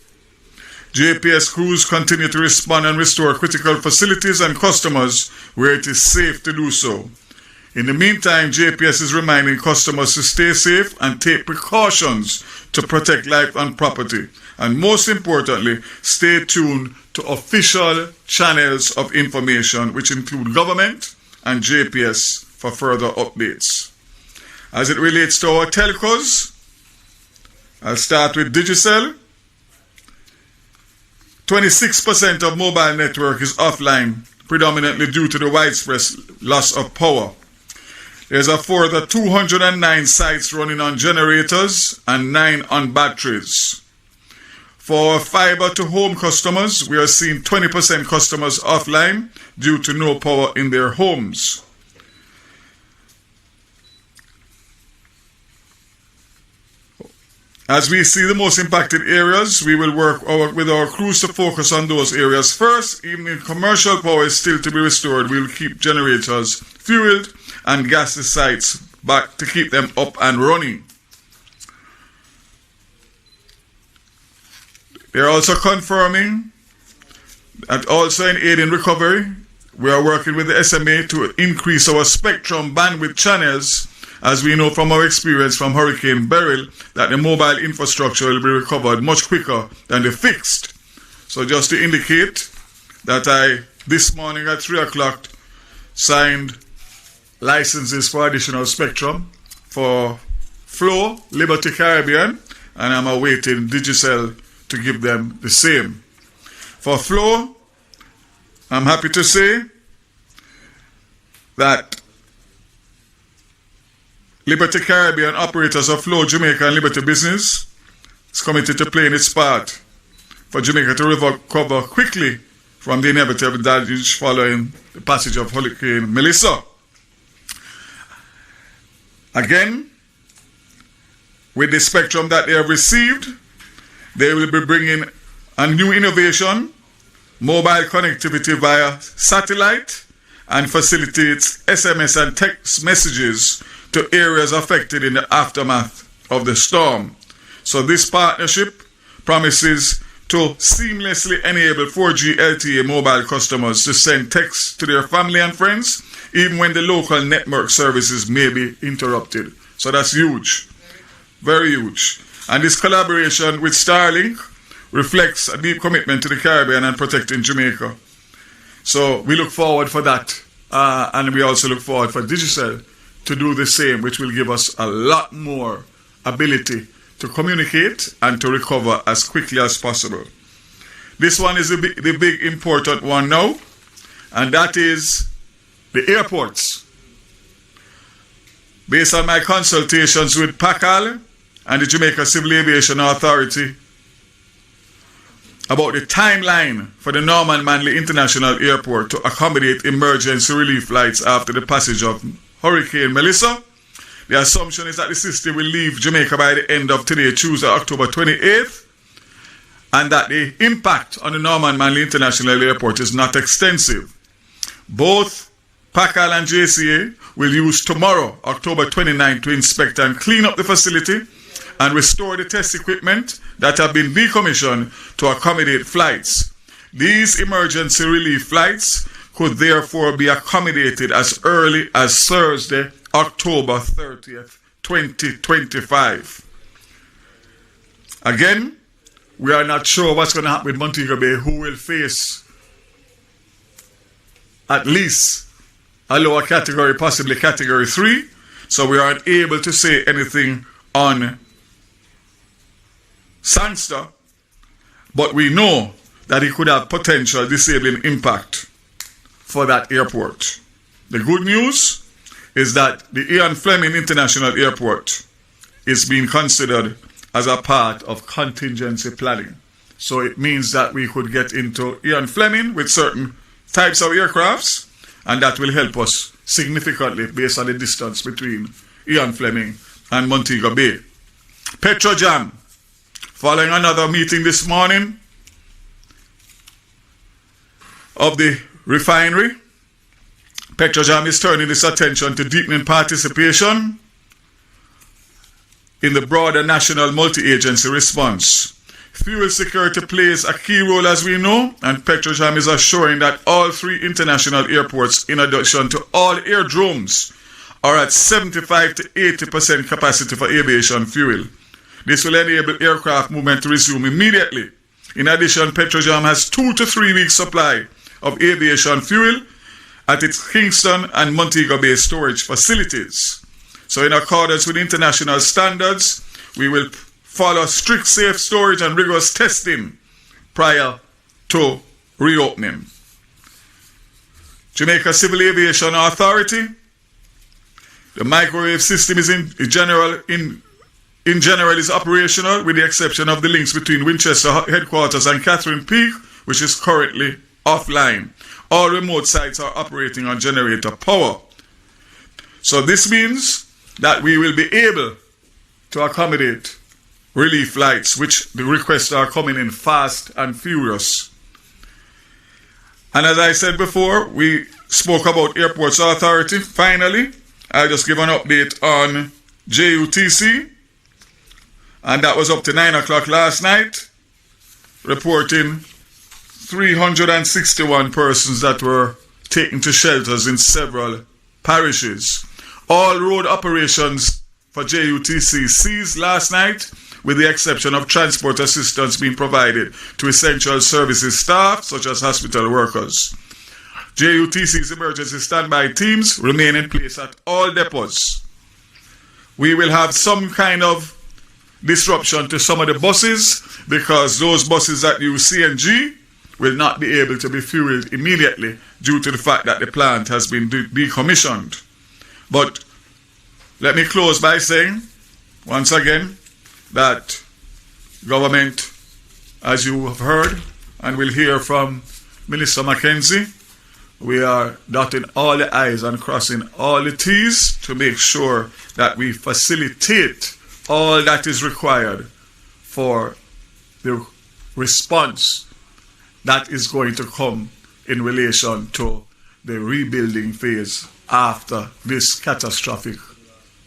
JPS crews continue to respond and restore critical facilities and customers where it is safe to do so. In the meantime, JPS is reminding customers to stay safe and take precautions to protect life and property. And most importantly, stay tuned to official channels of information, which include government and JPS, for further updates. As it relates to our telcos, I'll start with Digicel. 26% of mobile network is offline, predominantly due to the widespread loss of power. There's a further 209 sites running on generators and 9 on batteries. For fiber to home customers, we are seeing 20% customers offline due to no power in their homes. As we see the most impacted areas, we will work with our crews to focus on those areas first. Even if commercial power is still to be restored, we will keep generators fueled and gas the sites back to keep them up and running. They are also confirming that also in aid in recovery, we are working with the SMA to increase our spectrum bandwidth channels, as we know from our experience from Hurricane Beryl that the mobile infrastructure will be recovered much quicker than the fixed. So just to indicate that I, this morning at 3 o'clock, signed licenses for additional spectrum for Flow, Liberty Caribbean, and I'm awaiting Digicel to give them the same. For Flow, I'm happy to say that Liberty Caribbean, operators of Flow Jamaica and Liberty Business, is committed to playing its part for Jamaica to recover quickly from the inevitable damage following the passage of Hurricane Melissa. Again, with the spectrum that they have received, they will be bringing a new innovation, mobile connectivity via satellite, and facilitates SMS and text messages to areas affected in the aftermath of the storm. So this partnership promises to seamlessly enable 4G LTE mobile customers to send texts to their family and friends, even when the local network services may be interrupted. So that's huge, very huge. And this collaboration with Starlink reflects a deep commitment to the Caribbean and protecting Jamaica. So we look forward for that. And we also look forward for Digicel to do the same, which will give us a lot more ability to communicate and to recover as quickly as possible. This one is the big important one now, and that is the airports. Based on my consultations with PACAL and the Jamaica Civil Aviation Authority about the timeline for the Norman Manley International Airport to accommodate emergency relief flights after the passage of Hurricane Melissa, the assumption is that the system will leave Jamaica by the end of today, Tuesday, October 28th, and that the impact on the Norman Manley International Airport is not extensive. Both PACAL and JCA will use tomorrow, October 29th, to inspect and clean up the facility and restore the test equipment that have been decommissioned to accommodate flights. These emergency relief flights could therefore be accommodated as early as Thursday, October 30th, 2025. Again, we are not sure what's going to happen with Montego Bay, who will face at least a lower category, possibly category 3. So we aren't able to say anything on Sangster, but we know that it could have potential disabling impact for that airport. The good news is that the Ian Fleming International Airport is being considered as a part of contingency planning. So it means that we could get into Ian Fleming with certain types of aircrafts, and that will help us significantly based on the distance between Ian Fleming and Montego Bay. Petrojam, following another meeting this morning of the refinery, Petrojam is turning its attention to deepening participation in the broader national multi-agency response. Fuel security plays a key role, as we know, and Petrojam is assuring that all 3 international airports, in addition to all airdromes, are at 75 to 80% capacity for aviation fuel. This will enable aircraft movement to resume immediately. In addition, Petrojam has 2 to 3 weeks supply of aviation fuel at its Kingston and Montego Bay storage facilities. So in accordance with international standards, we will follow strict safe storage and rigorous testing prior to reopening. Jamaica Civil Aviation Authority, the microwave system is in general is operational, with the exception of the links between Winchester headquarters and Catherine Peak, which is currently offline. All remote sites are operating on generator power. So this means that we will be able to accommodate relief flights, which the requests are coming in fast and furious. And as I said before, we spoke about Airports Authority. Finally, I'll just give an update on JUTC. And that was up to 9 o'clock last night, reporting 361 persons that were taken to shelters in several parishes. All road operations for JUTC ceased last night, with the exception of transport assistance being provided to essential services staff, such as hospital workers. JUTC's emergency standby teams remain in place at all depots. We will have some kind of disruption to some of the buses, because those buses that use CNG will not be able to be fueled immediately due to the fact that the plant has been decommissioned. But let me close by saying, once again, that government, as you have heard and will hear from Minister Mackenzie, we are dotting all the I's and crossing all the T's to make sure that we facilitate all that is required for the response that is going to come in relation to the rebuilding phase after this catastrophic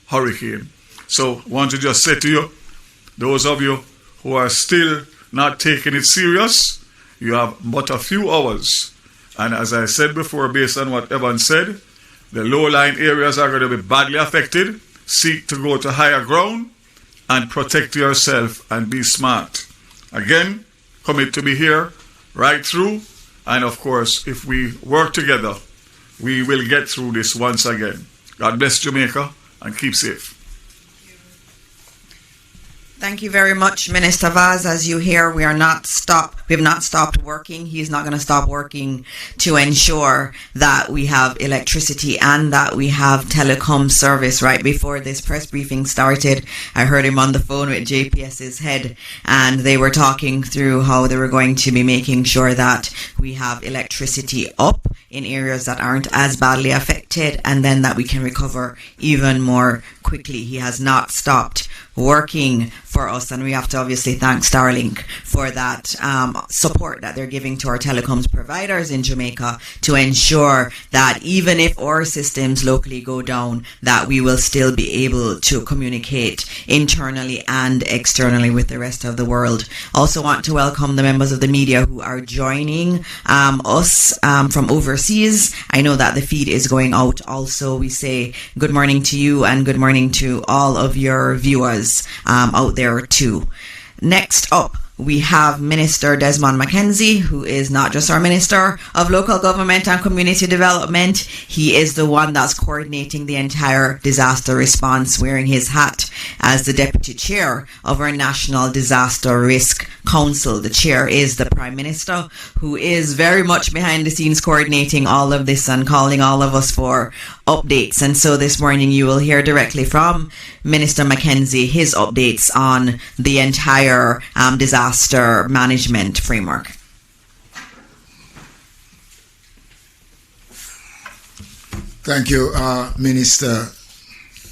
hurricane. So I want to just say to you, those of you who are still not taking it serious, you have but a few hours. And as I said before, based on what Evan said, the low-lying areas are going to be badly affected. Seek to go to higher ground and protect yourself and be smart. Again, commit to be here right through. And of course, if we work together, we will get through this once again. God bless Jamaica and keep safe. Thank you very much, Minister Vaz. As you hear, we have not stopped working. He's not going to stop working to ensure that we have electricity and that we have telecom service. Right before this press briefing started, I heard him on the phone with JPS's head, and they were talking through how they were going to be making sure that we have electricity up in areas that aren't as badly affected, and then that we can recover even more quickly. He has not stopped working for us, and we have to obviously thank Starlink for that support that they're giving to our telecoms providers in Jamaica to ensure that even if our systems locally go down, that we will still be able to communicate internally and externally with the rest of the world. Also want to welcome the members of the media who are joining us from overseas. I know that the feed is going out also. We say good morning to you and good morning to all of your viewers out there too. Next up, we have Minister Desmond McKenzie, who is not just our Minister of Local Government and Community Development. He is the one that's coordinating the entire disaster response, wearing his hat as the Deputy Chair of our National Disaster Risk Council. The chair is the Prime Minister, who is very much behind the scenes coordinating all of this and calling all of us for updates. And so this morning you will hear directly from Minister McKenzie his updates on the entire disaster management framework. Thank you, Minister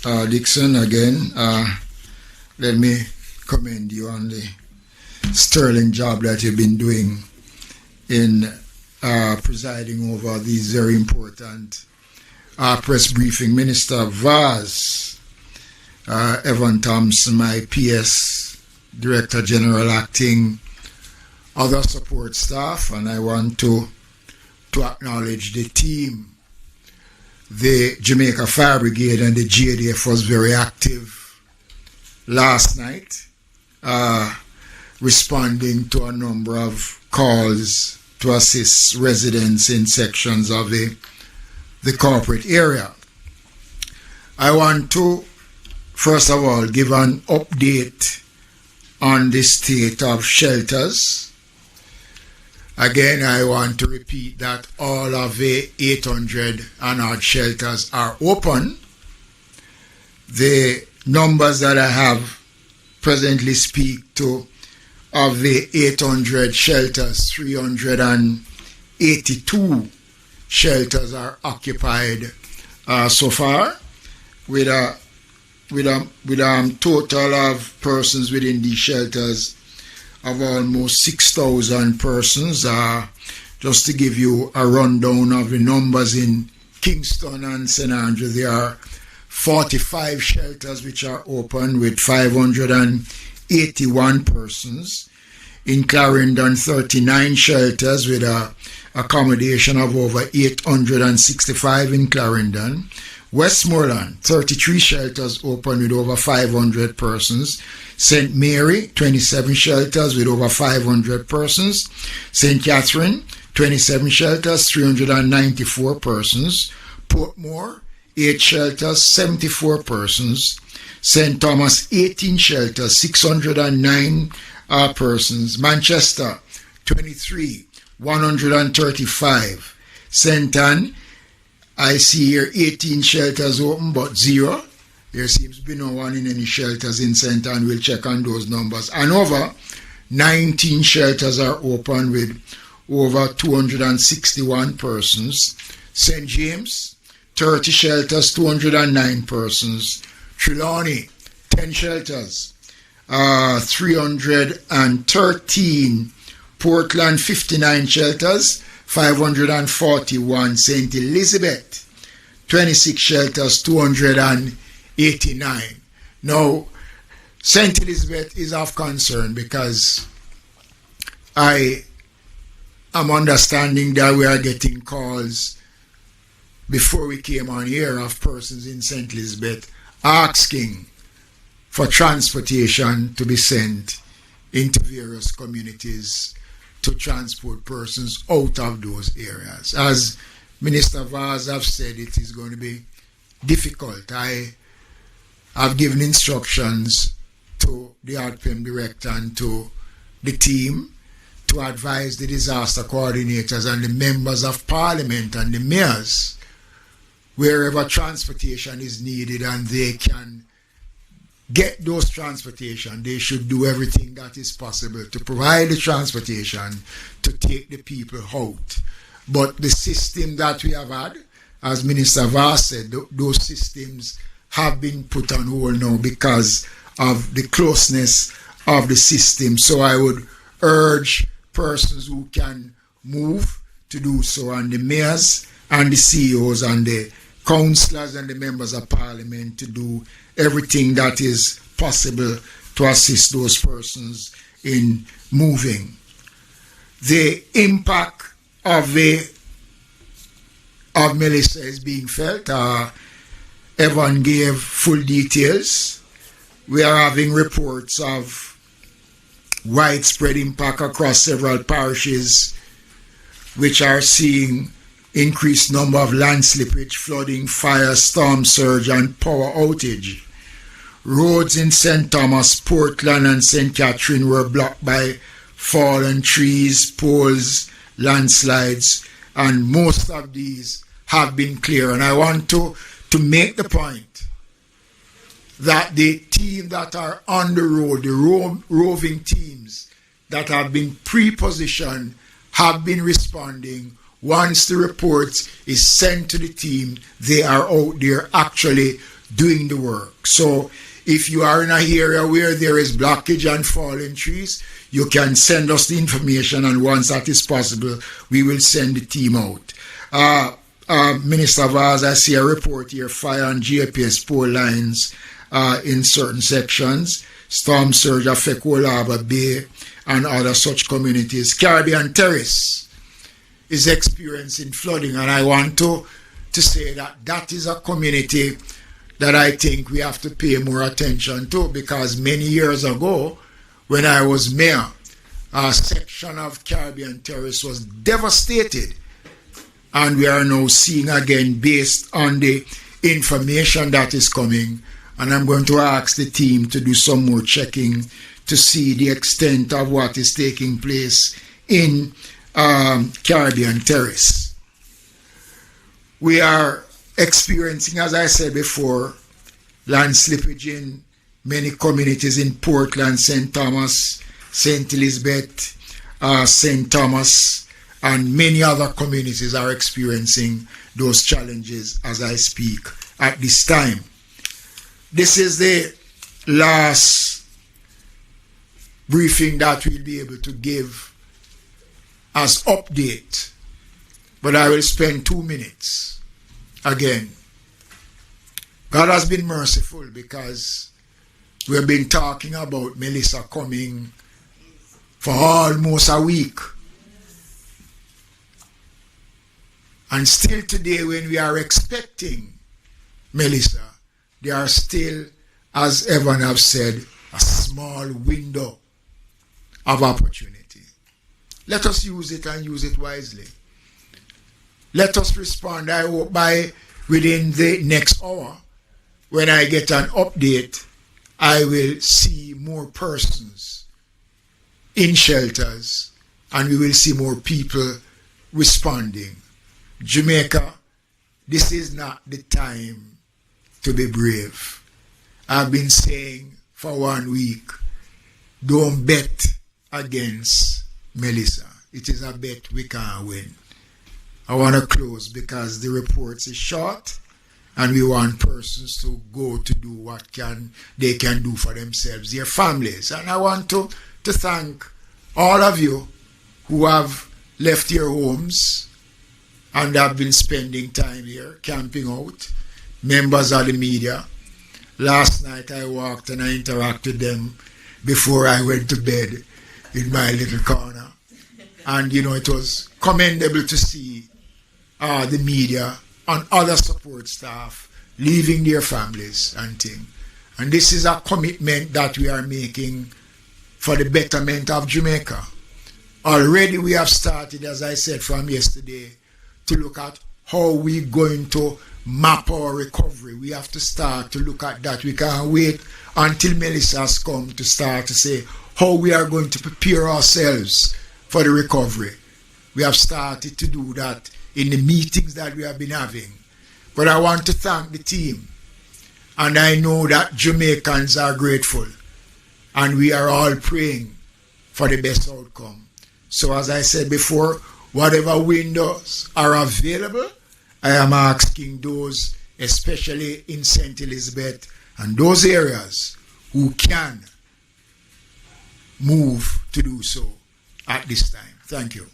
Dixon. Again, let me commend you on the sterling job that you've been doing in presiding over these very important press briefing. Minister Vaz, Evan Thompson, my PS Director General Acting, other support staff, and I want to acknowledge the team. The Jamaica Fire Brigade and the JDF was very active last night, responding to a number of calls to assist residents in sections of the corporate area. I want to, first of all, give an update on the state of shelters. Again, I want to repeat that all of the 800 and odd shelters are open. The numbers that I have presently speak to, of the 800 shelters, 382 shelters are occupied so far, with a total of persons within these shelters of almost 6,000 persons. Just to give you a rundown of the numbers in Kingston and St. Andrew, there are 45 shelters which are open with 581 persons. In Clarendon, 39 shelters with a accommodation of over 865 in Clarendon. Westmoreland, 33 shelters open with over 500 persons. St. Mary, 27 shelters with over 500 persons. St. Catherine, 27 shelters, 394 persons. Portmore, 8 shelters, 74 persons. St. Thomas, 18 shelters, 609 persons. Manchester, 23, 135. St. Anne, I see here 18 shelters open, but 0. There seems to be no one in any shelters in St. Anne. We'll check on those numbers. And over 19 shelters are open with over 261 persons. St. James, 30 shelters, 209 persons. Trelawney, 10 shelters, 313. Portland, 59 shelters, 541. St. Elizabeth, 26 shelters, 289. Now, St. Elizabeth is of concern because I am understanding that we are getting calls before we came on here of persons in St. Elizabeth asking for transportation to be sent into various communities to transport persons out of those areas. As Minister Vaz have said, it is going to be difficult. I have given instructions to the ADPEM director and to the team to advise the disaster coordinators and the members of parliament and the mayors wherever transportation is needed and they can get those transportation, they should do everything that is possible to provide the transportation to take the people out. But the system that we have had, as Minister Vaz said, those systems have been put on hold now because of the closeness of the system. So I would urge persons who can move to do so, and the mayors and the CEOs and the councillors and the members of parliament to do everything that is possible to assist those persons in moving. The impact of Melissa is being felt. Evan gave full details. We are having reports of widespread impact across several parishes which are seeing increased number of land slippage, flooding, fire, storm surge and power outage. Roads in St. Thomas, Portland and St. Catherine were blocked by fallen trees, poles, landslides, and most of these have been clear. And I want to make the point that the team that are on the road, the roving teams that have been pre-positioned, have been responding. Once the report is sent to the team, they are out there actually doing the work. So if you are in an area where there is blockage and fallen trees, you can send us the information, and once that is possible, we will send the team out. Minister Vaz, I see a report here, fire on GPS pole lines in certain sections. Storm surge affect Old Harbour Bay and other such communities. Caribbean Terrace is experiencing flooding, and I want to say that is a community that I think we have to pay more attention to, because many years ago, when I was mayor, a section of Caribbean Terrace was devastated, and we are now seeing again, based on the information that is coming, and I'm going to ask the team to do some more checking to see the extent of what is taking place in Caribbean Terrace. We are experiencing, as I said before, land slippage in many communities in Portland, St. Thomas, St. Elizabeth, St. Thomas, and many other communities are experiencing those challenges as I speak at this time. This is the last briefing that we'll be able to give as update, but I will spend 2 minutes. Again, God has been merciful, because we've been talking about Melissa coming for almost a week. And still today, when we are expecting Melissa, there are still, as Evan have said, a small window of opportunity. Let us use it and use it wisely. Let us respond. I hope by within the next hour, when I get an update, I will see more persons in shelters, and we will see more people responding. Jamaica, this is not the time to be brave. I've been saying for 1 week, don't bet against Melissa. It is a bet we can't win. I want to close because the reports is short, and we want persons to go to do what they can do for themselves, their families. And I want to thank all of you who have left your homes and have been spending time here, camping out, members of the media. Last night I walked and I interacted with them before I went to bed in my little corner. And, it was commendable to see the media and other support staff leaving their families and things. And this is a commitment that we are making for the betterment of Jamaica. Already we have started, as I said from yesterday, to look at how we're going to map our recovery. We have to start to look at that. We can't wait until Melissa's come to start to say how we are going to prepare ourselves for the recovery. We have started to do that in the meetings that we have been having. But I want to thank the team. And I know that Jamaicans are grateful. And we are all praying for the best outcome. So as I said before, whatever windows are available, I am asking those, especially in St. Elizabeth and those areas, who can move to do so at this time. Thank you.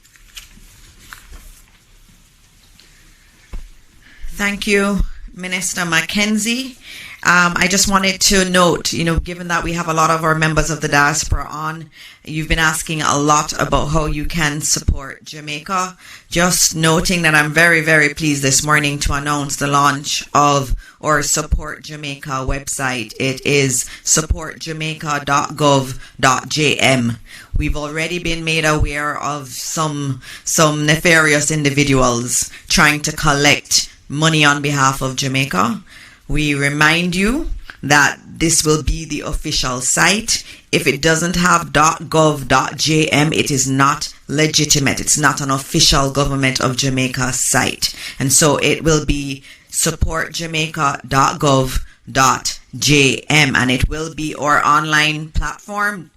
Thank you, Minister Mackenzie. I just wanted to note, given that we have a lot of our members of the diaspora on, you've been asking a lot about how you can support Jamaica. Just noting that I'm very, very pleased this morning to announce the launch of our Support Jamaica website. It is supportjamaica.gov.jm. We've already been made aware of some nefarious individuals trying to collect money on behalf of Jamaica. We remind you that this will be the official site. If it doesn't have .gov.jm, it is not legitimate. It's not an official Government of Jamaica site. And so it will be supportjamaica.gov.jm, and it will be our online platform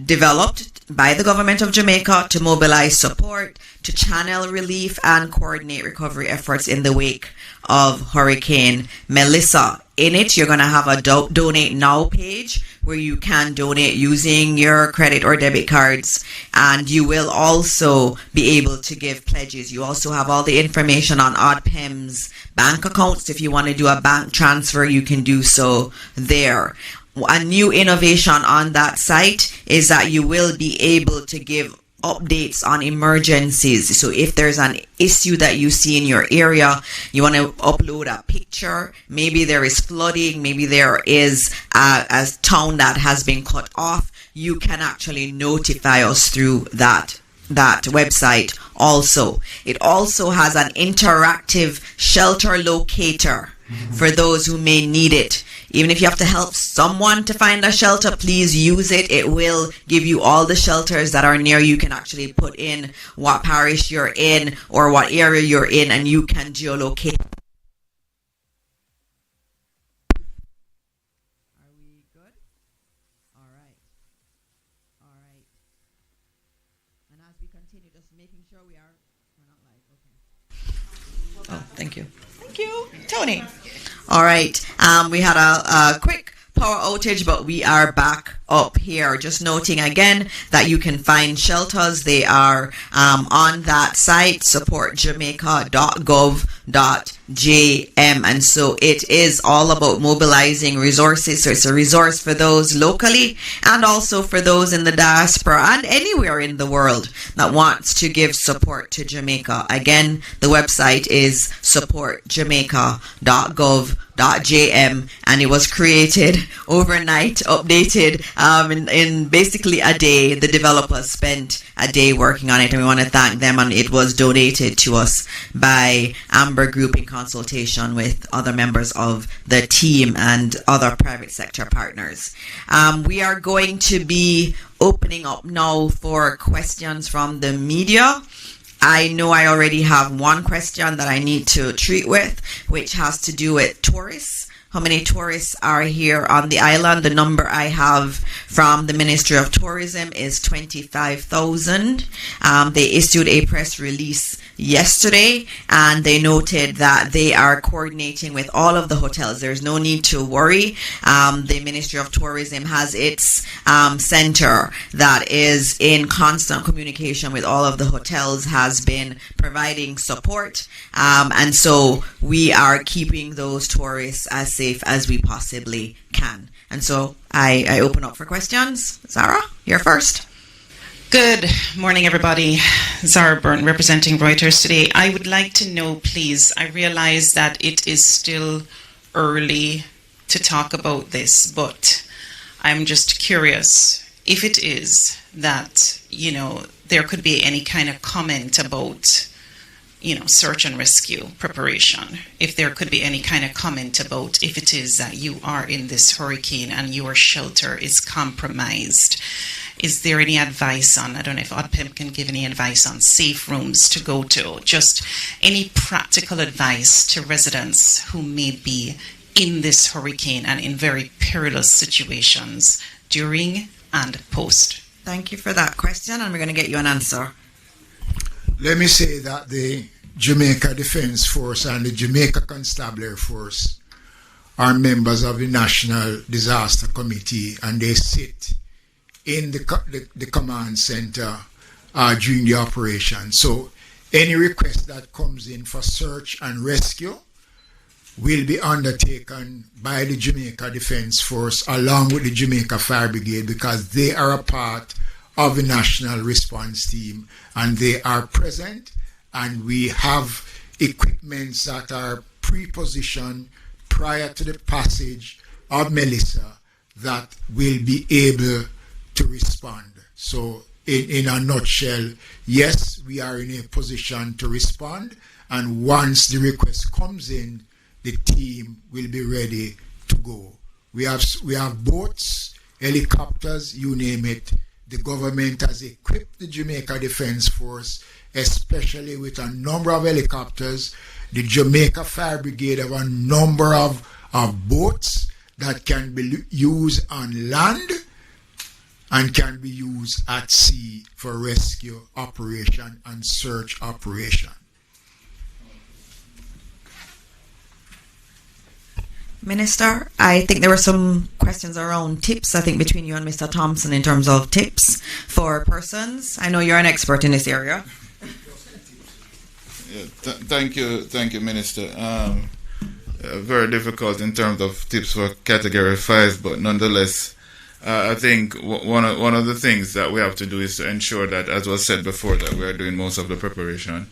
developed by the Government of Jamaica to mobilize support, to channel relief and coordinate recovery efforts in the wake of Hurricane Melissa. In it, you're going to have a donate now page where you can donate using your credit or debit cards, and you will also be able to give pledges. You also have all the information on ODPEM's bank accounts. If you want to do a bank transfer, you can do so there. A new innovation on that site is that you will be able to give updates on emergencies. So if there's an issue that you see in your area, you want to upload a picture, maybe there is flooding, maybe there is a town that has been cut off, you can actually notify us through that website also. It also has an interactive shelter locator for those who may need it. Even if you have to help someone to find a shelter, please use it. It will give you all the shelters that are near you. You can actually put in what parish you're in or what area you're in, and you can geolocate. Are we good? All right. All right. And as we continue, just making sure we're not live. Okay. Oh, thank you. Thank you, Tony. All right. We had a quick power outage, but we are back up here. Just noting again that you can find shelters. They are on that site, supportjamaica.gov.jm. And so it is all about mobilizing resources. So it's a resource for those locally and also for those in the diaspora and anywhere in the world that wants to give support to Jamaica. Again, the website is supportjamaica.gov.jm, and it was created overnight, updated in basically a day. The developers spent a day working on it, and we want to thank them. And it was donated to us by Amber Group in consultation with other members of the team and other private sector partners. We are going to be opening up now for questions from the media. I know I already have one question that I need to treat with, which has to do with tourists. How many tourists are here on the island? The number I have from the Ministry of Tourism is 25,000. They issued a press release yesterday, and they noted that they are coordinating with all of the hotels. There's no need to worry. The Ministry of Tourism has its center that is in constant communication with all of the hotels, has been providing support, and so we are keeping those tourists as safe as we possibly can. And so I open up for questions. Zara, you're first. Good morning, everybody. Zara Burton representing Reuters today. I would like to know, please, I realize that it is still early to talk about this, but I'm just curious if it is that, there could be any kind of comment about search and rescue preparation. If there could be any kind of comment about if it is that you are in this hurricane and your shelter is compromised. Is there any advice on, I don't know if ODPIM can give any advice on safe rooms to go to, just any practical advice to residents who may be in this hurricane and in very perilous situations during and post? Thank you for that question, and we're going to get you an answer. Let me say that the Jamaica Defence Force and the Jamaica Constabulary Force are members of the National Disaster Committee, and they sit in the command center during the operation. So any request that comes in for search and rescue will be undertaken by the Jamaica Defence Force along with the Jamaica Fire Brigade, because they are a part of the National Response Team and they are present, and we have equipments that are pre-positioned prior to the passage of Melissa that will be able to respond. So in a nutshell, yes, we are in a position to respond, and once the request comes in, the team will be ready to go. We have boats, helicopters, you name it. The government has equipped the Jamaica Defence Force, especially with a number of helicopters. The Jamaica Fire Brigade have a number of boats that can be used on land and can be used at sea for rescue operation and search operation. Minister, I think there were some questions around tips, I think, between you and Mr. Thompson in terms of tips for persons. I know you're an expert in this area. Yeah, thank you, Minister. Very difficult in terms of tips for Category 5, but nonetheless, I think one of the things that we have to do is to ensure that, as was said before, that we are doing most of the preparation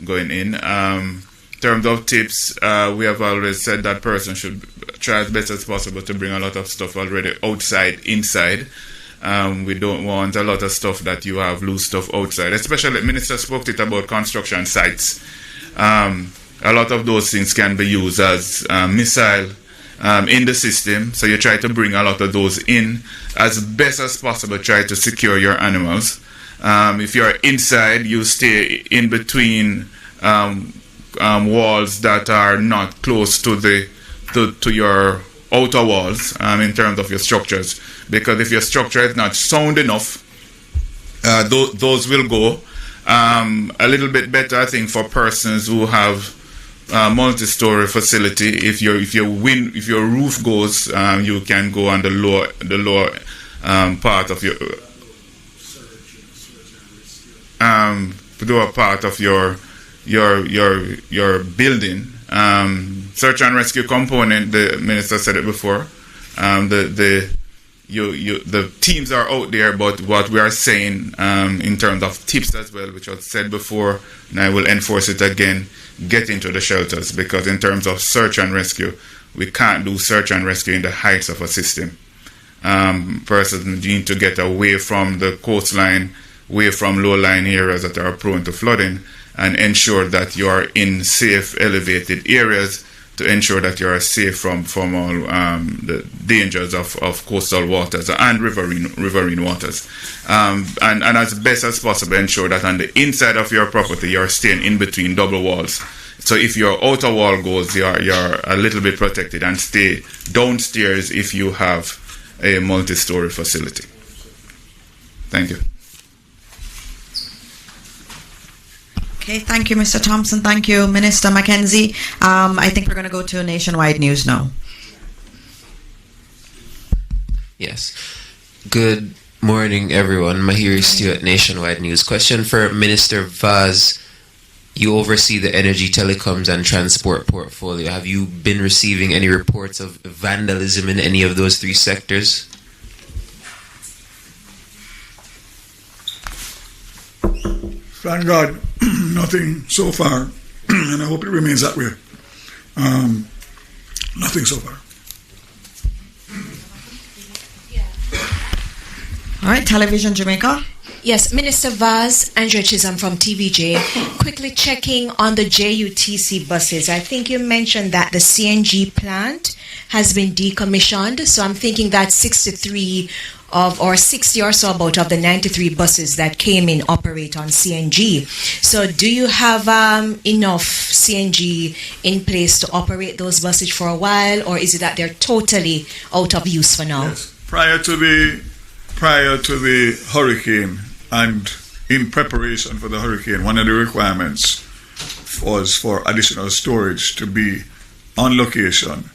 going in. In terms of tips, we have always said that person should try as best as possible to bring a lot of stuff already outside, inside. We don't want a lot of stuff that you have loose stuff outside. Especially, Minister spoke it about construction sites. A lot of those things can be used as missile in the system. So you try to bring a lot of those in as best as possible. Try to secure your animals. If you're inside, you stay in between walls that are not close to your outer walls in terms of your structures, because if your structure is not sound enough, those will go. A little bit better, I think, for persons who have multi-story facility. If your roof goes, you can go on the lower part of your building. Search and rescue component, the minister said it before. The teams are out there, but what we are saying in terms of tips as well, which was said before, and I will enforce it again, get into the shelters, because in terms of search and rescue, we can't do search and rescue in the heights of a system. Persons need to get away from the coastline, away from low-lying areas that are prone to flooding, and ensure that you are in safe, elevated areas to ensure that you are safe from all the dangers of coastal waters and riverine waters. And as best as possible, ensure that on the inside of your property, you're staying in between double walls. So if your outer wall goes, you're a little bit protected, and stay downstairs if you have a multi-story facility. Thank you. Okay, thank you, Mr. Thompson. Thank you, Minister Mackenzie. I think we're going to go to nationwide news now. Yes. Good morning, everyone. Mahiri Stewart, Nationwide News. Question for Minister Vaz. You oversee the energy, telecoms, and transport portfolio. Have you been receiving any reports of vandalism in any of those three sectors? Thank God, nothing so far, and I hope it remains that way. Nothing so far. All right, Television Jamaica. Yes, Minister Vaz, Andrea Chisholm from TVJ. Quickly checking on the JUTC buses. I think you mentioned that the CNG plant has been decommissioned. So I'm thinking that 63 or 60 or so about of the 93 buses that came in operate on CNG. So do you have enough CNG in place to operate those buses for a while, or is it that they're totally out of use for now? Yes. Prior to the hurricane and in preparation for the hurricane, one of the requirements was for additional storage to be on location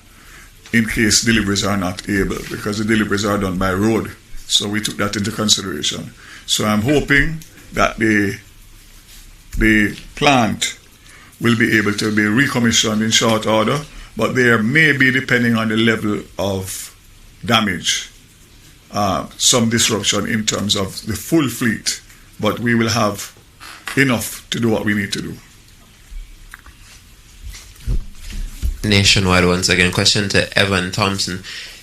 in case deliveries are not able, because the deliveries are done by road. So we took that into consideration. So I'm hoping that the plant will be able to be recommissioned in short order, but there may be, depending on the level of damage, some disruption in terms of the full fleet, but we will have enough to do what we need to do. Nationwide, once again, question to Evan Thompson.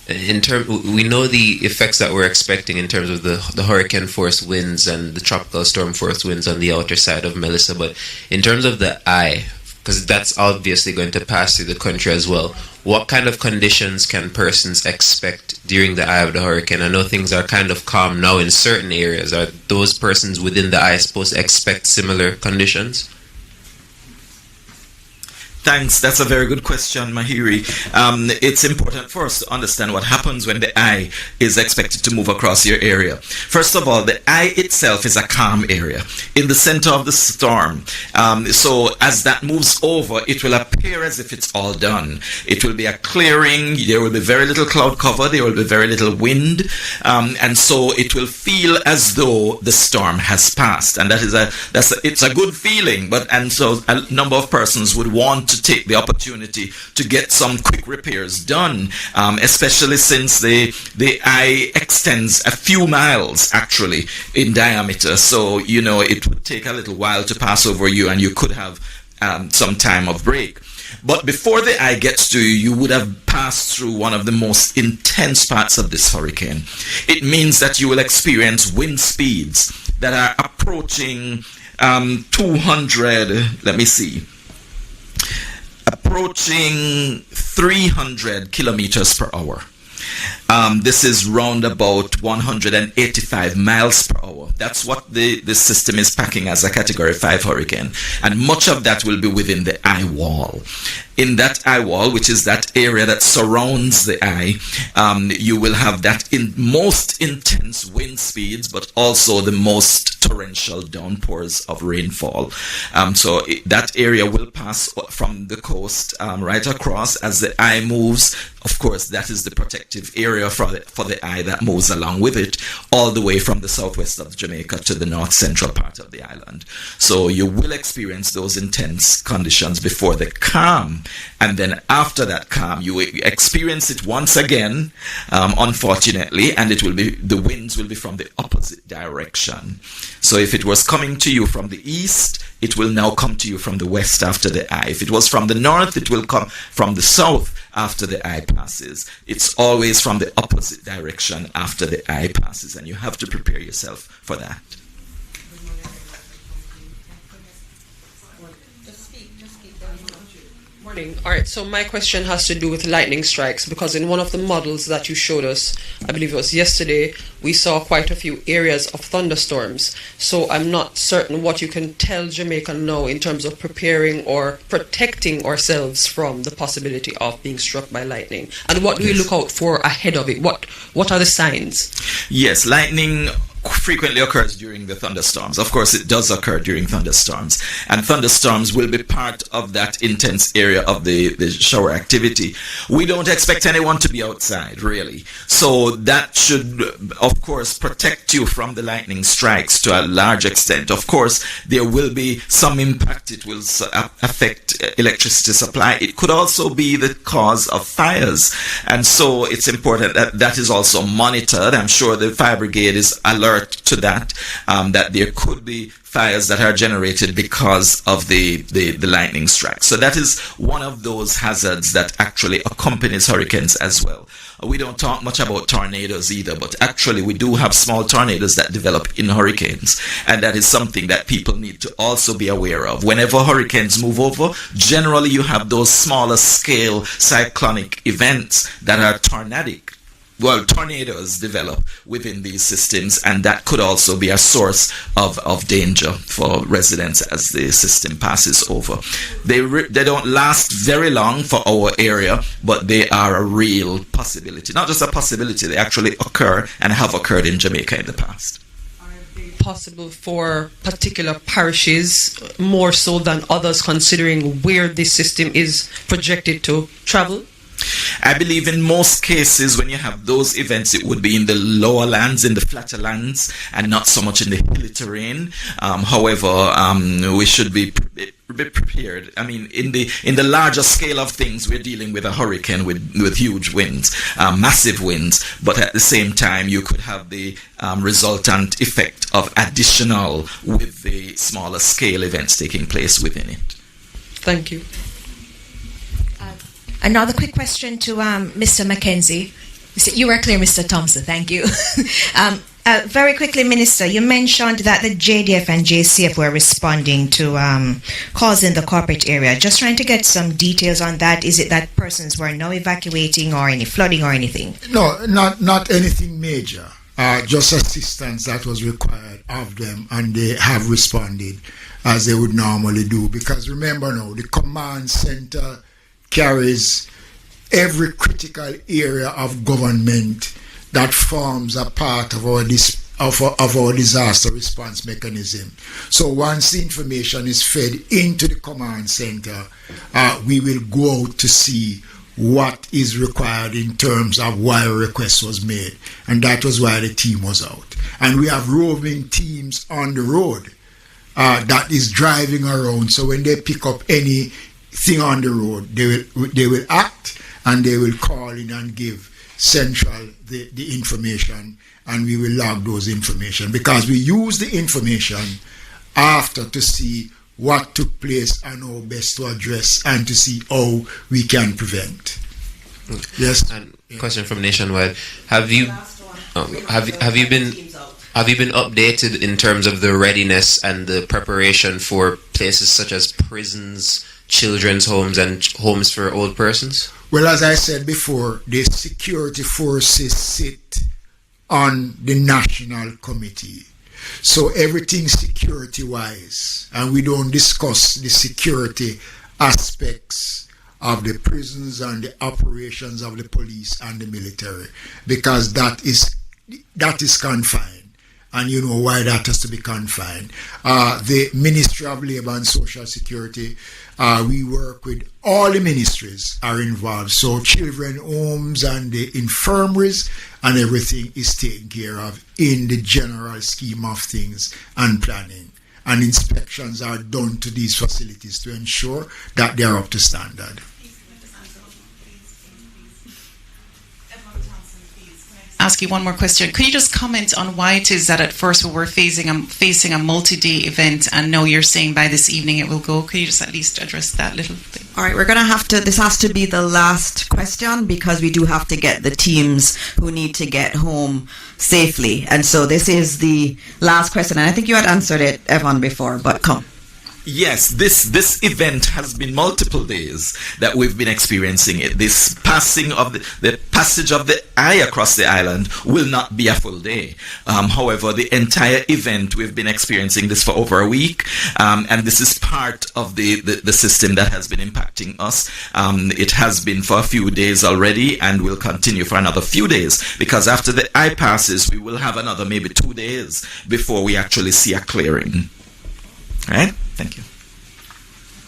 We know the effects that we're expecting in terms of the hurricane force winds and the tropical storm force winds on the outer side of Melissa, but in terms of the eye, because that's obviously going to pass through the country as well, what kind of conditions can persons expect during the eye of the hurricane? I know things are kind of calm now in certain areas. Are those persons within the eye supposed to expect similar conditions? Thanks. That's a very good question, Mahiri. It's important for us to understand what happens when the eye is expected to move across your area. First of all, the eye itself is a calm area in the center of the storm. So as that moves over, it will appear as if it's all done. It will be a clearing. There will be very little cloud cover. There will be very little wind. And so it will feel as though the storm has passed. And it's a good feeling. And so a number of persons would want to take the opportunity to get some quick repairs done, especially since the eye extends a few miles actually in diameter. So, it would take a little while to pass over you, and you could have some time of break. But before the eye gets to you, you would have passed through one of the most intense parts of this hurricane. It means that you will experience wind speeds that are approaching 300 kilometers per hour. This is round about 185 miles per hour. That's what the system is packing as a Category 5 hurricane. And much of that will be within the eye wall. In that eye wall, which is that area that surrounds the eye, you will have that most intense wind speeds, but also the most torrential downpours of rainfall. So that area will pass from the coast right across as the eye moves. Of course, that is the protective area for the eye that moves along with it, all the way from the southwest of Jamaica to the north central part of the island. So you will experience those intense conditions before the calm. And then after that calm, you experience it once again, unfortunately, and the winds will be from the opposite direction. So if it was coming to you from the east, it will now come to you from the west after the eye. If it was from the north, it will come from the south after the eye passes. It's always from the opposite direction after the eye passes, and you have to prepare yourself for that. Morning. All right, so my question has to do with lightning strikes, because in one of the models that you showed us, I believe it was yesterday, we saw quite a few areas of thunderstorms. So I'm not certain what you can tell Jamaica now in terms of preparing or protecting ourselves from the possibility of being struck by lightning. And what do we look out for ahead of it? What are the signs? Yes, lightning frequently occurs during the thunderstorms. Of course, it does occur during thunderstorms, and thunderstorms will be part of that intense area of the shower activity. We don't expect anyone to be outside, really. So that should, of course, protect you from the lightning strikes to a large extent. Of course, there will be some impact. It will affect electricity supply. It could also be the cause of fires. And so it's important that that is also monitored. I'm sure the fire brigade is alert to that, that there could be fires that are generated because of the lightning strike. So that is one of those hazards that actually accompanies hurricanes as well. we don't talk much about tornadoes either, but actually we do have small tornadoes that develop in hurricanes, and that is something that people need to also be aware of. Whenever hurricanes move over, generally you have those smaller scale cyclonic events that are tornadic. Well, tornadoes develop within these systems, and that could also be a source of danger for residents as the system passes over. They don't last very long for our area, but they are a real possibility. Not just a possibility, they actually occur and have occurred in Jamaica in the past. Possible for particular parishes more so than others, considering where this system is projected to travel? I believe in most cases when you have those events, it would be in the lower lands, in the flatter lands, and not so much in the hilly terrain. However, we should be prepared. I mean, in the larger scale of things, we're dealing with a hurricane with huge winds, massive winds, but at the same time, you could have the resultant effect of additional with the smaller scale events taking place within it. Thank you. Another quick question to Mr. Mackenzie. You were clear, Mr. Thompson. Thank you. Very quickly, Minister, you mentioned that the JDF and JCF were responding to calls in the corporate area. Just trying to get some details on that. Is it that persons were now evacuating or any flooding or anything? No, not anything major. Just assistance that was required of them, and they have responded as they would normally do. Because remember now, the command center carries every critical area of government that forms a part of our disaster response mechanism. So once the information is fed into the command center, we will go out to see what is required in terms of why a request was made. And that was why the team was out. And we have roving teams on the road that is driving around. So when they pick up anything on the road, they will act, and they will call in and give central the information, and we will log those information, because we use the information after to see what took place and how best to address and to see how we can prevent. Yes. And question from Nationwide: Have you been updated in terms of the readiness and the preparation for places such as prisons, children's homes, and homes for old persons? Well, as I said before, the security forces sit on the National Committee. So everything security-wise, and we don't discuss the security aspects of the prisons and the operations of the police and the military, because that is confined. And you know why that has to be confined. The Ministry of Labour and Social Security, we work with all the ministries are involved. So children homes and the infirmaries and everything is taken care of in the general scheme of things and planning. And inspections are done to these facilities to ensure that they are up to standard. Ask you one more question. Could you just comment on why it is that at first we were facing a multi-day event, and now you're saying by this evening it will go? Could you just at least address that little thing? All right, we're going to have to, this has to be the last question, because we do have to get the teams who need to get home safely. And so this is the last question. And I think you had answered it, Evan, before, but come. Yes, this event has been multiple days that we've been experiencing it. This passing of the passage of the eye across the island will not be a full day. However, the entire event, we've been experiencing this for over a week, and this is part of the system that has been impacting us. It has been for a few days already, and will continue for another few days, because after the eye passes, we will have another maybe 2 days before we actually see a clearing. All right? Thank you.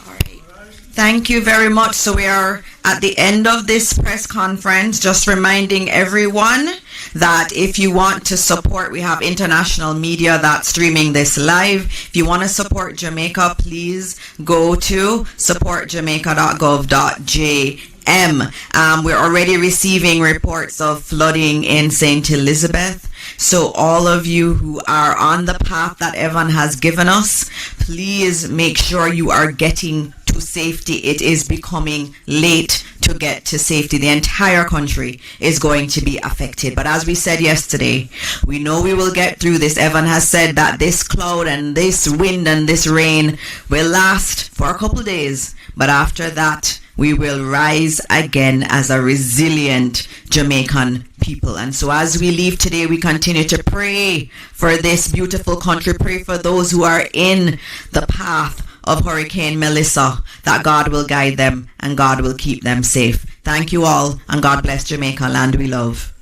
All right. Thank you very much. So we are at the end of this press conference. Just reminding everyone that if you want to support, we have international media that's streaming this live. If you want to support Jamaica, please go to supportjamaica.gov.jm. We're already receiving reports of flooding in St. Elizabeth. So all of you who are on the path that Evan has given us, please make sure you are getting to to safety, it is becoming late to get to safety. The entire country is going to be affected. But as we said yesterday, we know we will get through this. Evan has said that this cloud and this wind and this rain will last for a couple days. But after that, we will rise again as a resilient Jamaican people. And so as we leave today, we continue to pray for this beautiful country, pray for those who are in the path of Hurricane Melissa, that God will guide them and God will keep them safe. Thank you all, and God bless Jamaica, land we love.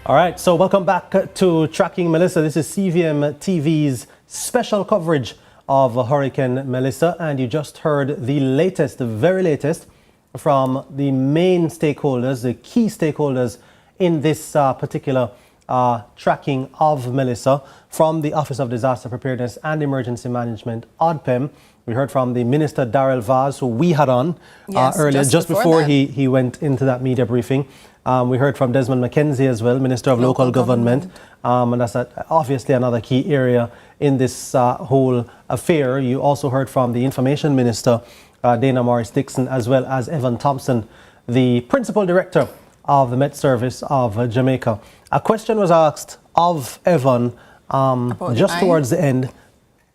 All right, so welcome back to Tracking Melissa. This is CVM TV's special coverage of Hurricane Melissa, and you just heard the latest, the very latest, from the main stakeholders, the key stakeholders in this particular tracking of Melissa from the Office of Disaster Preparedness and Emergency Management, ODPEM. We heard from the Minister Darrell Vaz, who we had on earlier, just before he went into that media briefing. We heard from Desmond McKenzie as well, Minister of Local Government. And that's obviously another key area in this whole affair. You also heard from the Information Minister, Dana Morris Dixon, as well as Evan Thompson, the Principal Director of the Met Service of Jamaica. A question was asked of Evan just towards the end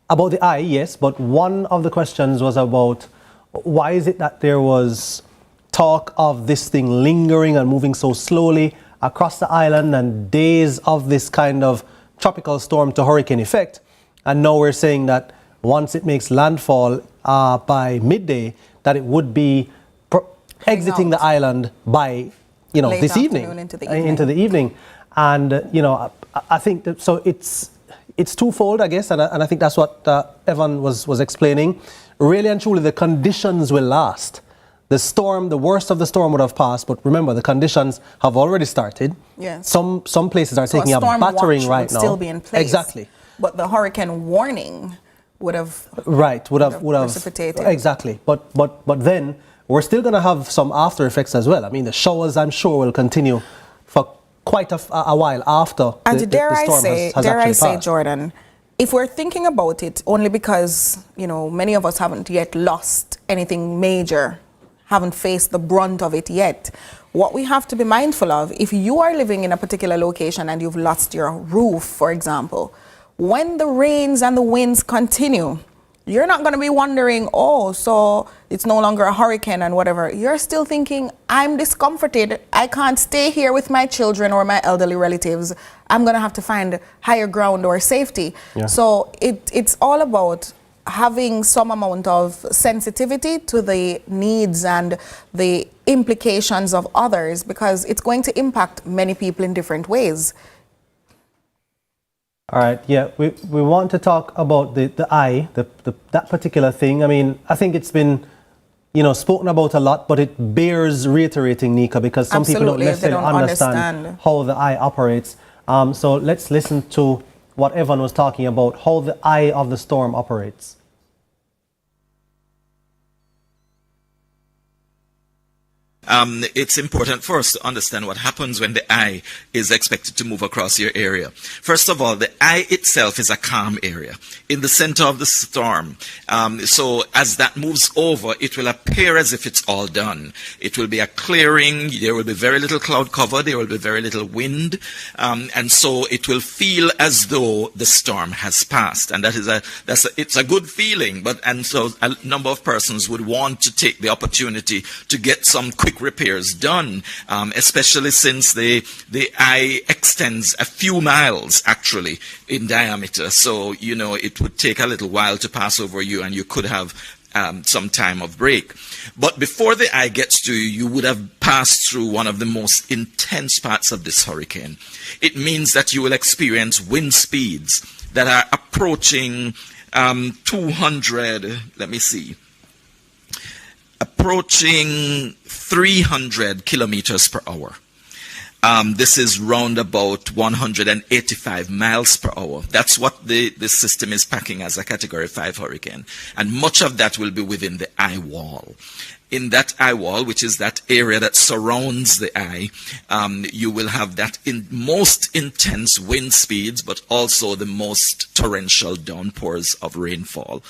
about the eye, yes, but one of the questions was about why is it that there was talk of this thing lingering and moving so slowly across the island and days of this kind of tropical storm to hurricane effect. And now we're saying that once it makes landfall by midday, that it would be exiting the island by, this evening, into the evening. And, I think that, so it's twofold, I guess, and I think that's what Evan was explaining. Really and truly, the conditions will last. The storm, the worst of the storm would have passed, but remember, the conditions have already started. Yes. Some places are taking a battering right now. Still be in place. Exactly. But the hurricane warning would have precipitated. Exactly. But then we're still going to have some after effects as well. I mean, the showers, I'm sure, will continue for quite a while after and the dare storm has I actually say, passed. Jordan, if we're thinking about it only because, you know, many of us haven't yet lost anything major, haven't faced the brunt of it yet, what we have to be mindful of, if you are living in a particular location and you've lost your roof, for example, when the rains and the winds continue, you're not going to be wondering, oh, so it's no longer a hurricane and whatever. You're still thinking, I'm discomforted. I can't stay here with my children or my elderly relatives. I'm going to have to find higher ground or safety. Yeah. So it's all about having some amount of sensitivity to the needs and the implications of others, because it's going to impact many people in different ways. All right, yeah, we want to talk about the eye, that particular thing. I mean, I think it's been, you know, spoken about a lot, but it bears reiterating, Nika, because some people don't necessarily understand how the eye operates. So let's listen to what Evan was talking about, how the eye of the storm operates. It's important for us to understand what happens when the eye is expected to move across your area. First of all, the eye itself is a calm area in the center of the storm. So as that moves over, it will appear as if it's all done. It will be a clearing. There will be very little cloud cover. There will be very little wind. And so it will feel as though the storm has passed. And it's a good feeling. And so a number of persons would want to take the opportunity to get some quick repairs done, especially since the eye extends a few miles actually in diameter. So, you know, it would take a little while to pass over you, and you could have some time of break. But before the eye gets to you, you would have passed through one of the most intense parts of this hurricane. It means that you will experience wind speeds that are approaching 300 kilometers per hour. This is round about 185 miles per hour. That's what the system is packing as a Category 5 hurricane. And much of that will be within the eye wall. In that eye wall, which is that area that surrounds the eye, you will have that most intense wind speeds, but also the most torrential downpours of rainfall.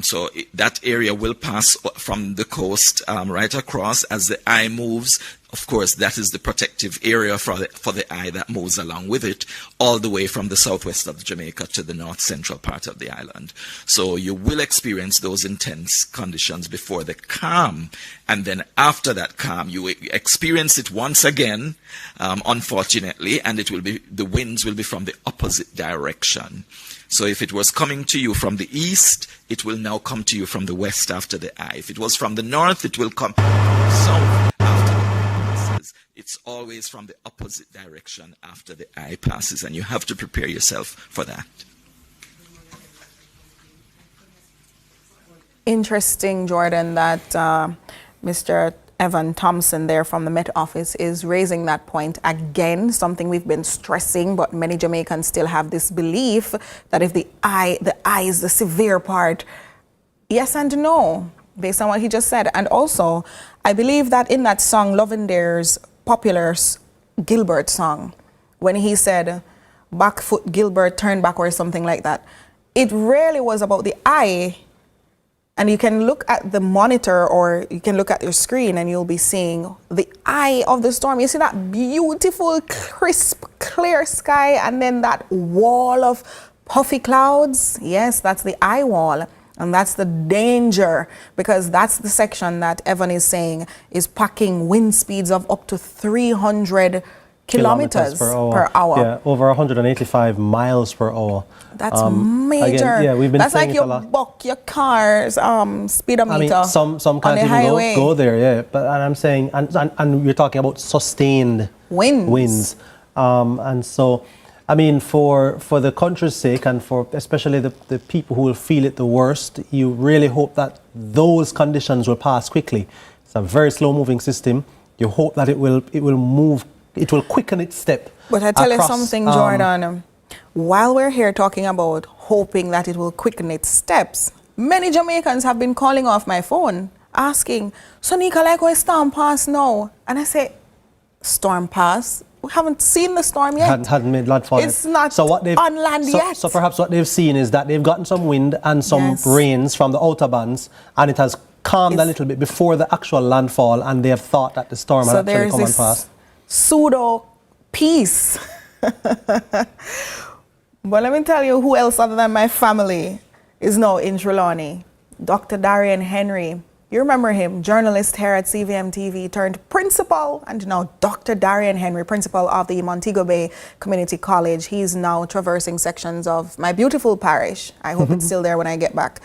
So that area will pass from the coast right across as the eye moves. Of course, that is the protective area for the eye that moves along with it, all the way from the southwest of Jamaica to the north central part of the island. So you will experience those intense conditions before the calm, and then after that calm, you experience it once again, unfortunately, and the winds will be from the opposite direction. So if it was coming to you from the east, it will now come to you from the west after the eye. If it was from the north, it will come south. It's always from the opposite direction after the eye passes, and you have to prepare yourself for that. Interesting, Jordan, that Mr. Evan Thompson there from the Met Office is raising that point again, something we've been stressing, but many Jamaicans still have this belief that if the eye is the severe part. Yes and no, based on what he just said. And also, I believe that in that song, Lovindair's popular Gilbert song, when he said, back foot Gilbert, turn back, or something like that, it really was about the eye. And you can look at the monitor or you can look at your screen and you'll be seeing the eye of the storm. You see that beautiful, crisp, clear sky and then that wall of puffy clouds. Yes, that's the eye wall. And that's the danger, because that's the section that Evan is saying is packing wind speeds of up to 300 kilometers per hour. Yeah, over 185 miles per hour. That's major. Again, yeah, we've been that's saying like it you a lot. buck your car's speedometer. I mean, some can't even go there, yeah. But and I'm saying, and we're talking about sustained winds. And so, I mean, for the country's sake and for especially the people who will feel it the worst, you really hope that those conditions will pass quickly. It's a very slow-moving system. You hope that it will move, it will quicken its step. But I tell you something, Jordan. While we're here talking about hoping that it will quicken its steps. Many Jamaicans have been calling off my phone, asking, so Nika, like when storm pass now? And I say, storm pass? We haven't seen the storm yet. Hadn't made landfall It's not on land yet. So perhaps what they've seen is that they've gotten some wind and some rains from the outer bands, and it has calmed a little bit before the actual landfall, and they have thought that the storm had actually come and passed. Pseudo peace. But let me tell you who else other than my family is now in Trelawney. Dr. Darian Henry. You remember him, journalist here at CVM TV, turned principal, and now Dr. Darian Henry, principal of the Montego Bay Community College. He's now traversing sections of my beautiful parish. I hope it's still there when I get back.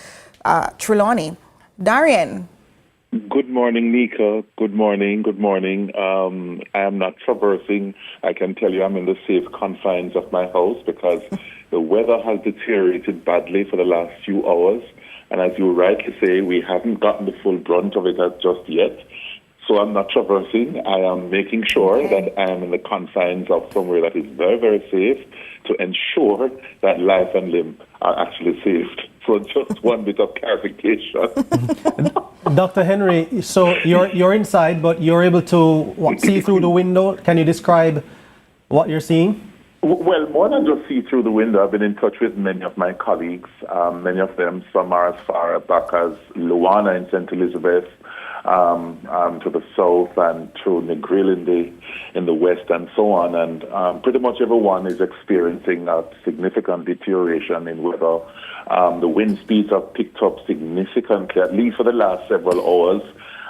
Trelawney. Darian. Good morning, Nika. Good morning. Good morning. I am not traversing. I can tell you I'm in the safe confines of my house because the weather has deteriorated badly for the last few hours. And as you rightly say, we haven't gotten the full brunt of it just yet. So I'm not traversing. I am making sure that I am in the confines of somewhere that is very, very safe to ensure that life and limb are actually saved. So just one bit of clarification. Dr. Henry, so you're inside, but you're able to see through the window. Can you describe what you're seeing? Well, more than just see through the window, I've been in touch with many of my colleagues. Many of them, some are as far back as Luana in St. Elizabeth, to the south, and to Negril in the west, and so on. And pretty much everyone is experiencing a significant deterioration in weather. The wind speeds have picked up significantly, at least for the last several hours.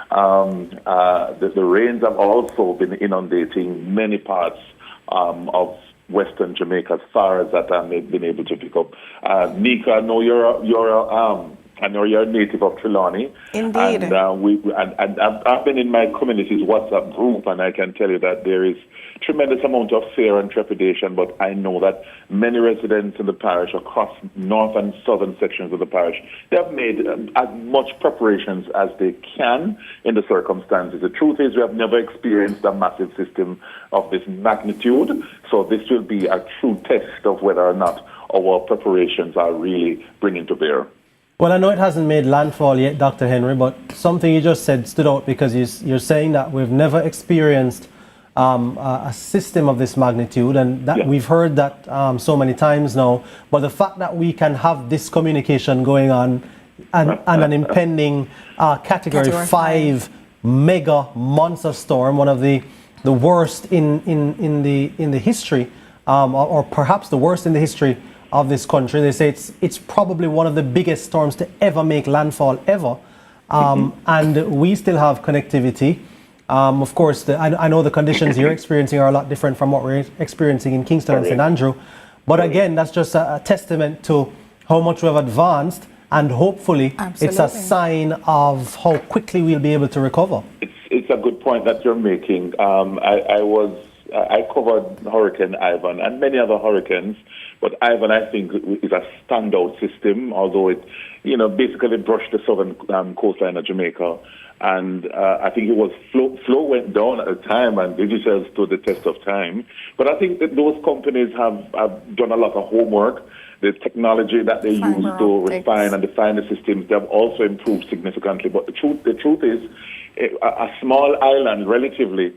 The rains have also been inundating many parts of Western Jamaica, as far as that I've been able to pick up. Nika, I know I know you're a native of Trelawney. Indeed. And I've been in my community's WhatsApp group, and I can tell you that there is tremendous amount of fear and trepidation, but I know that many residents in the parish across north and southern sections of the parish, they have made as much preparations as they can in the circumstances. The truth is we have never experienced a massive system of this magnitude, so this will be a true test of whether or not our preparations are really bringing to bear. Well, I know it hasn't made landfall yet, Dr. Henry, but something you just said stood out because you're saying that we've never experienced a system of this magnitude, and that we've heard that so many times now. But the fact that we can have this communication going on and an impending Category 5 mega monster storm, one of the worst in the history, or perhaps the worst in the history of this country. They say it's probably one of the biggest storms to ever make landfall ever, and we still have connectivity. Of course, I know the conditions you're experiencing are a lot different from what we're experiencing in Kingston and St. Andrew, but again, that's just a testament to how much we've advanced, and hopefully it's a sign of how quickly we'll be able to recover. It's a good point that you're making. I covered Hurricane Ivan and many other hurricanes, but Ivan, I think, is a standout system, although it, basically brushed the southern coastline of Jamaica. And I think it was flow went down at the time, and digital stood the test of time. But I think that those companies have done a lot of homework. The technology that they use to refine and define the systems, they have also improved significantly. But the truth is, a small island, relatively,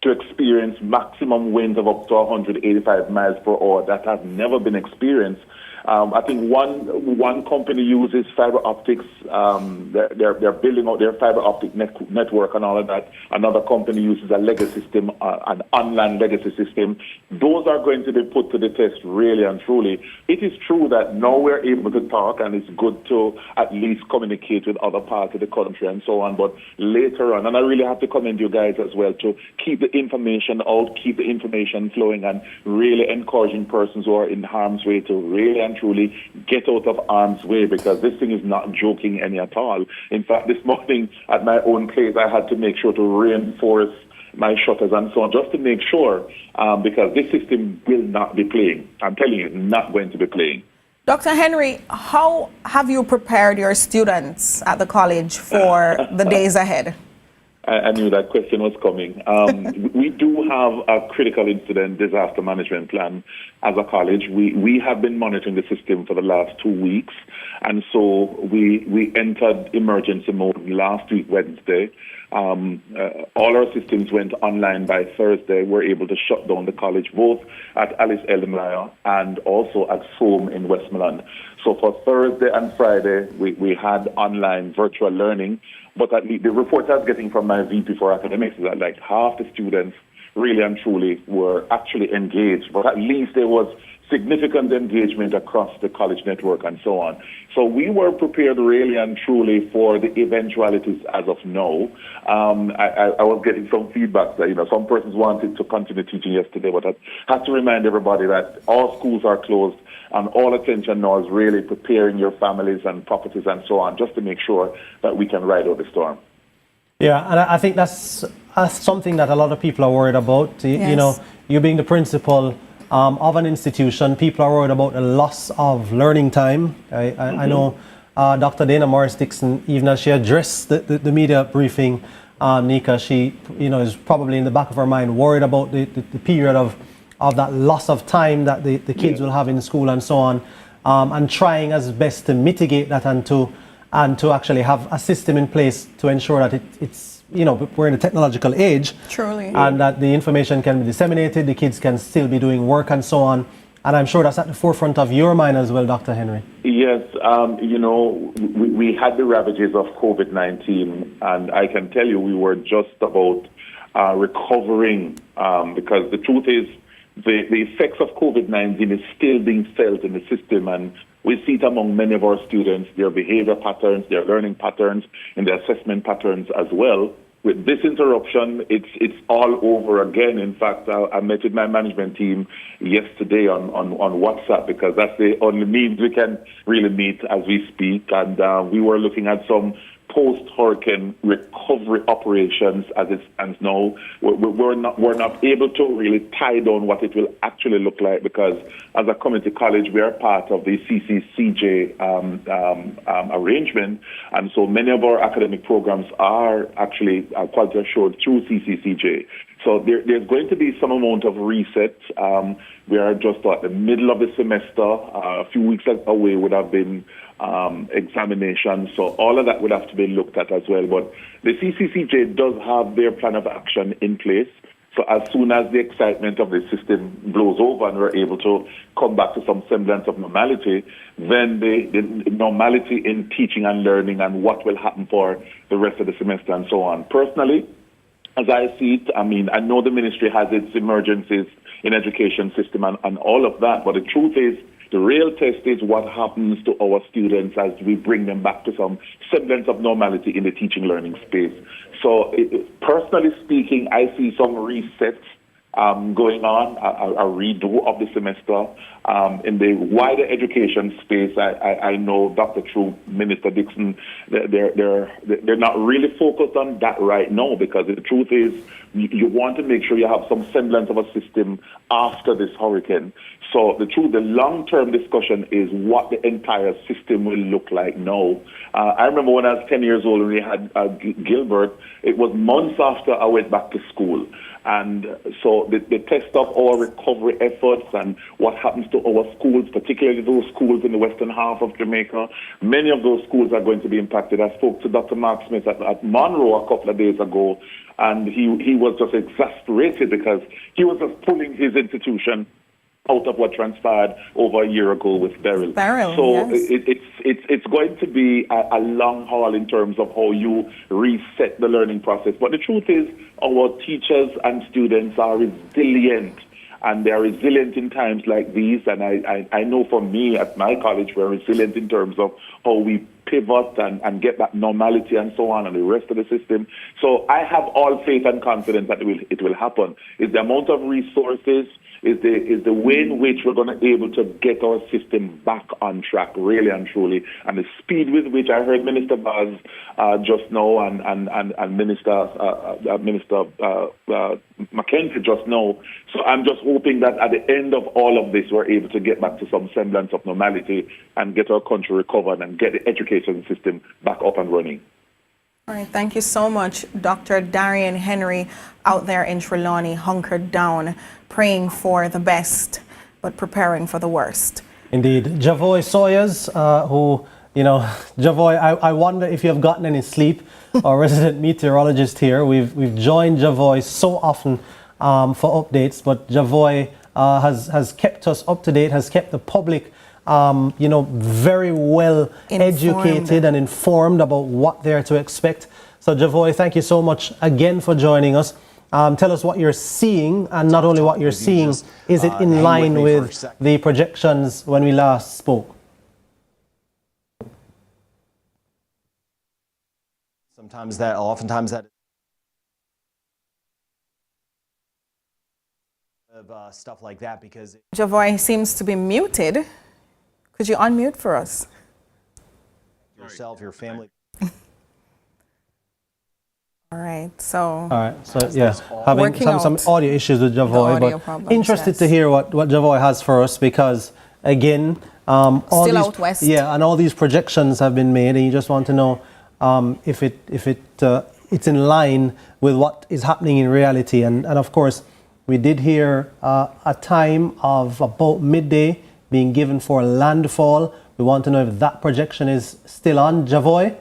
to experience maximum winds of up to 185 miles per hour, that has never been experienced. I think one company uses fiber optics. They're building out their fiber optic network and all of that. Another company uses a legacy system, an online legacy system. Those are going to be put to the test, really and truly. It is true that now we're able to talk, and it's good to at least communicate with other parts of the country and so on. But later on, and I really have to commend you guys as well to keep the information out, keep the information flowing, and really encouraging persons who are in harm's way to really and truly get out of harm's way, because this thing is not joking any at all. In fact, this morning at my own place, I had to make sure to reinforce my shutters and so on, just to make sure, because this system will not be playing. I'm telling you, it's not going to be playing. Dr. Henry, how have you prepared your students at the college for the days ahead? I knew that question was coming. We do have a critical incident disaster management plan as a college. We have been monitoring the system for the last 2 weeks, and so we entered emergency mode last week, Wednesday. All our systems went online by Thursday. We're able to shut down the college, both at Alice Elmire and also at SOAM in Westmoreland. So for Thursday and Friday, we had online virtual learning. But the report I was getting from my VP for academics is that like half the students really and truly were actually engaged, but at least there was significant engagement across the college network and so on. So we were prepared really and truly for the eventualities as of now. I was getting some feedback that, some persons wanted to continue teaching yesterday, but I had to remind everybody that all schools are closed and all attention now is really preparing your families and properties and so on, just to make sure that we can ride out the storm. Yeah, and I think that's something that a lot of people are worried about. Yes. You being the principal of an institution, people are worried about the loss of learning time. I know Dr. Dana Morris-Dixon, even as she addressed the media briefing, Nika, she is probably in the back of her mind worried about the period of that loss of time that the kids will have in school and so on, and trying as best to mitigate that and to actually have a system in place to ensure that it's we're in a technological age. Truly. And that the information can be disseminated, the kids can still be doing work and so on. And I'm sure that's at the forefront of your mind as well, Dr. Henry. Yes, we had the ravages of COVID-19, and I can tell you we were just about recovering, because the truth is the effects of COVID-19 is still being felt in the system, and we see it among many of our students, their behavior patterns, their learning patterns, and their assessment patterns as well. With this interruption, it's all over again. In fact, I met with my management team yesterday on WhatsApp, because that's the only means we can really meet as we speak. And we were looking at some post-hurricane recovery operations as it stands now. We're not able to really tie down what it will actually look like, because as a community college, we are part of the CCCJ arrangement, and so many of our academic programs are actually quality assured through CCCJ. So there's going to be some amount of reset. We are just at the middle of the semester. A few weeks away would have been examination. So all of that would have to be looked at as well. But the CCCJ does have their plan of action in place. So as soon as the excitement of the system blows over and we're able to come back to some semblance of normality, then the normality in teaching and learning and what will happen for the rest of the semester and so on. Personally, as I see it, I know the ministry has its emergencies in education system and all of that, but the truth is, the real test is what happens to our students as we bring them back to some semblance of normality in the teaching learning space. So personally speaking, I see some resets going on, a redo of the semester. In the wider education space, I know Dr. True, Minister Dixon, they're not really focused on that right now, because the truth is you want to make sure you have some semblance of a system after this hurricane. So the long-term discussion is what the entire system will look like now. I remember when I was 10 years old and we had Gilbert, it was months after I went back to school. And so the test of our recovery efforts and what happens to our schools, particularly those schools in the western half of Jamaica, many of those schools are going to be impacted. I spoke to Dr. Mark Smith at Monroe a couple of days ago, and he was just exasperated because he was just pulling his institution out of what transpired over a year ago with Beryl. So yes. It's going to be a long haul in terms of how you reset the learning process. But the truth is, our teachers and students are resilient, and they're resilient in times like these. And I know for me at my college, we're resilient in terms of how we pivot and get that normality and so on, and the rest of the system. So I have all faith and confidence that it will happen. It's the amount of resources, is the way in which we're going to be able to get our system back on track, really and truly, and the speed with which I heard Minister Baz just now and Minister McKenzie just now. So I'm just hoping that at the end of all of this, we're able to get back to some semblance of normality and get our country recovered and get the education system back up and running. All right, thank you so much, Dr. Darian Henry, out there in Trelawney, hunkered down, praying for the best, but preparing for the worst. Indeed. Javoy Sawyers, who, you know, Javoy, I wonder if you have gotten any sleep, our resident meteorologist here. We've joined Javoy so often for updates, but Javoy has kept us up to date, has kept the public you know, very well educated and informed about what they're to expect. So Javoy, thank you so much again for joining us. Tell us what you're seeing, and not only what you're seeing, is it in line with the projections when we last spoke? Oftentimes that stuff like that, because Javoy seems to be muted. Could you unmute for us? Yourself, your family. All right, so yeah, having some audio issues with Javoy, but problems, interested to hear what Javoy has for us, because again, all still these, out west. yeah, and all these projections have been made, and you just want to know if it's in line with what is happening in reality, and of course, we did hear a time of about midday being given for landfall. We want to know if that projection is still on. Javoy?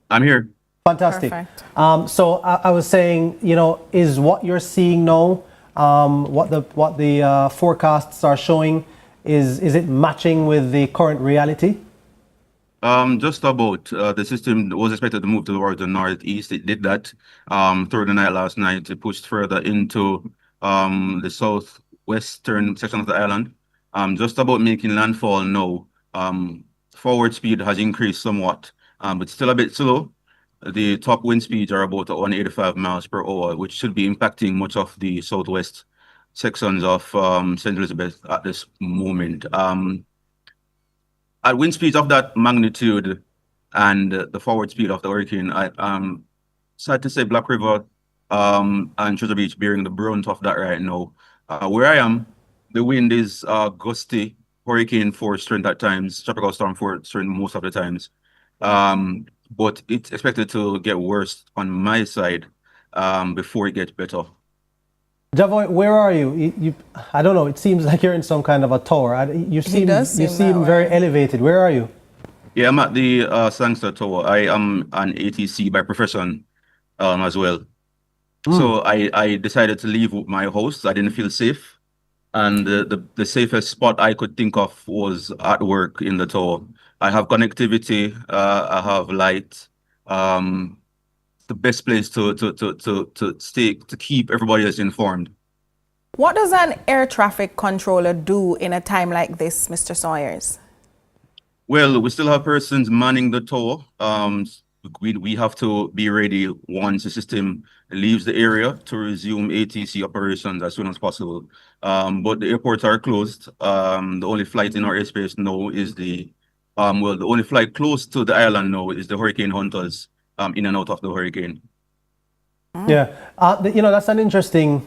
I'm here. Fantastic. So I was saying, you know, is what you're seeing now, what the forecasts are showing, is it matching with the current reality? Just about. The system was expected to move towards the northeast. It did that through the night last night. It pushed further into the southwestern section of the island. Just about making landfall now. Forward speed has increased somewhat, but still a bit slow. The top wind speeds are about 185 miles per hour, which should be impacting much of the southwest sections of St. Elizabeth at this moment. At wind speeds of that magnitude and the forward speed of the hurricane, I'm sad to say Black River and Treasure Beach bearing the brunt of that right now. Where I am, the wind is gusty, hurricane force strength at times, tropical storm force strength most of the times. But it's expected to get worse on my side before it gets better. Javoy, where are you? I don't know. It seems like you're in some kind of a tower. You seem very elevated. Where are you? Yeah, I'm at the Sangster Tower. I am an ATC by profession as well. So I decided to leave with my host. I didn't feel safe. And the safest spot I could think of was at work in the tower. I have connectivity. I have light. The best place to keep everybody else informed. What does an air traffic controller do in a time like this, Mr. Sawyers? Well, we still have persons manning the tower. We have to be ready once the system leaves the area to resume ATC operations as soon as possible. But the airports are closed. The only flight in our airspace now is the only flight close to the island now is the Hurricane Hunters in and out of the hurricane. Yeah, you know, that's an interesting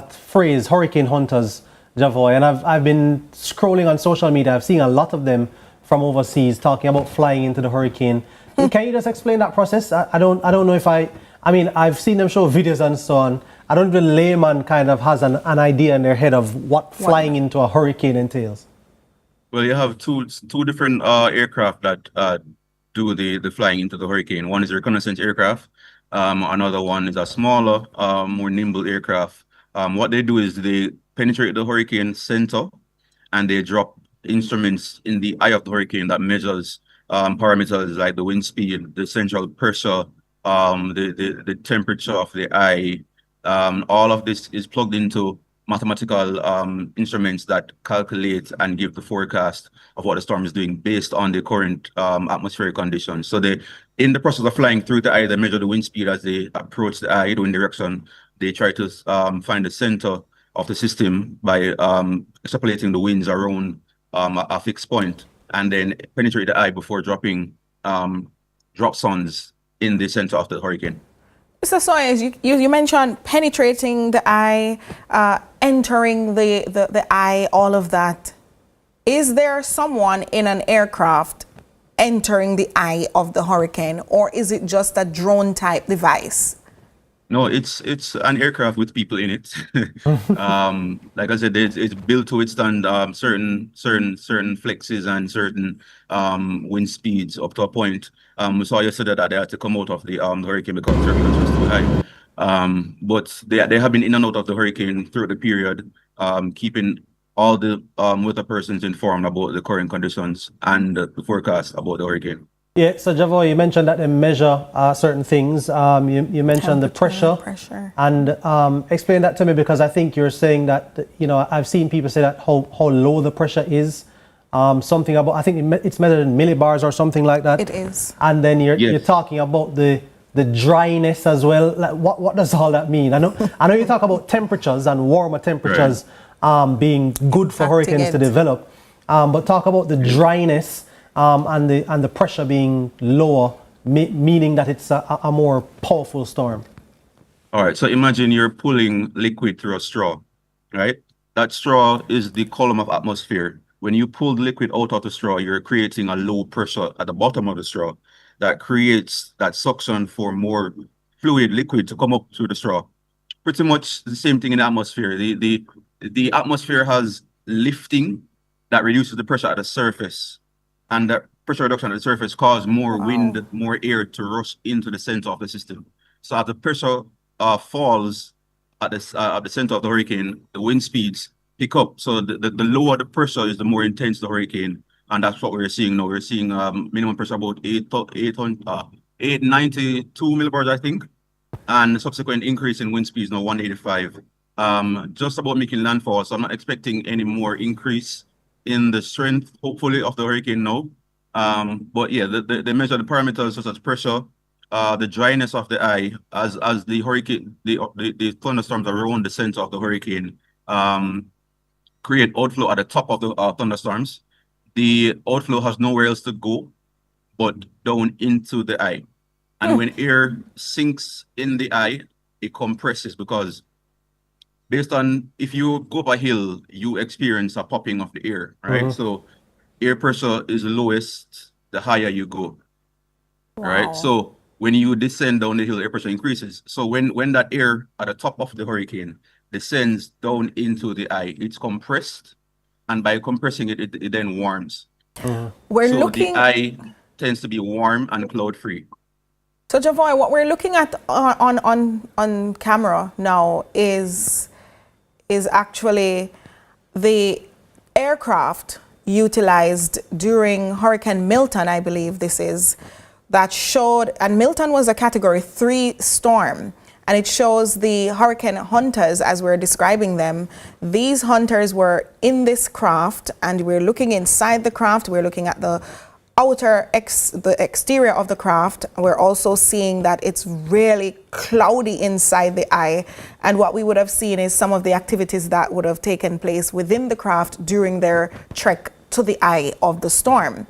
phrase, Hurricane Hunters, Javoy, and I've been scrolling on social media. I've seen a lot of them from overseas talking about flying into the hurricane. Can you just explain that process? I don't know if I mean, I've seen them show videos and so on. I don't know if the layman kind of has an idea in their head of what flying into a hurricane entails. Well, you have two different aircraft that do the flying into the hurricane. One is a reconnaissance aircraft. Another one is a smaller, more nimble aircraft. What they do is they penetrate the hurricane center and they drop instruments in the eye of the hurricane that measures parameters like the wind speed, the central pressure, the temperature of the eye. All of this is plugged into mathematical instruments that calculate and give the forecast of what the storm is doing based on the current atmospheric conditions. So in the process of flying through the eye, they measure the wind speed as they approach the eye, the wind direction. They try to find the center of the system by extrapolating the winds around a fixed point, and then penetrate the eye before dropping drop zones in the center of the hurricane. Mr. Sawyers, you mentioned penetrating the eye, entering the eye, all of that. Is there someone in an aircraft entering the eye of the hurricane, or is it just a drone type device? No, it's an aircraft with people in it. Like I said, it's built to withstand certain flexes and certain wind speeds up to a point. We saw yesterday that they had to come out of the hurricane because turbulence was too high. But they have been in and out of the hurricane through the period, keeping all the weather persons informed about the current conditions and the forecast about the hurricane. Yeah, so Javo, you mentioned that they measure certain things. You mentioned the pressure. And explain that to me, because I think you're saying that, you know, I've seen people say that how low the pressure is. Something about, I think it's measured in millibars or something like that. It is. And then you're talking about the dryness as well. Like, what does all that mean? I know you talk about temperatures and warmer temperatures being good for hurricanes to develop. But talk about the dryness. And the pressure being lower, meaning that it's a more powerful storm. All right, so imagine you're pulling liquid through a straw, right? That straw is the column of atmosphere. When you pull the liquid out of the straw, you're creating a low pressure at the bottom of the straw that creates that suction for more fluid liquid to come up through the straw. Pretty much the same thing in the atmosphere. The atmosphere has lifting that reduces the pressure at the surface. And the pressure reduction at the surface causes more wind, more air to rush into the center of the system. So as the pressure falls at the center of the hurricane, the wind speeds pick up. So the lower the pressure is, the more intense the hurricane. And that's what we're seeing now. We're seeing minimum pressure about 892 millibars, I think. And the subsequent increase in wind speeds now 185. Just about making landfall. So I'm not expecting any more increase in the strength, hopefully, of the hurricane now. But yeah, they measure the parameters such as pressure, the dryness of the eye as the hurricane, the thunderstorms around the center of the hurricane create outflow at the top of the thunderstorms. The outflow has nowhere else to go but down into the eye. And when air sinks in the eye, it compresses, because based on, if you go up a hill, you experience a popping of the air, right? So air pressure is lowest the higher you go, right? So when you descend down the hill, air pressure increases. So when that air at the top of the hurricane descends down into the eye, it's compressed, and by compressing it, it then warms. We're looking. The eye tends to be warm and cloud free. So Javoy, what we're looking at on camera now is actually the aircraft utilized during Hurricane Milton, I believe this is, that showed, and Milton was a Category 3 storm, and it shows the hurricane hunters as we're describing them. These hunters were in this craft, and we're looking inside the craft. We're looking at the the exterior of the craft. We're also seeing that it's really cloudy inside the eye, and what we would have seen is some of the activities that would have taken place within the craft during their trek to the eye of the storm.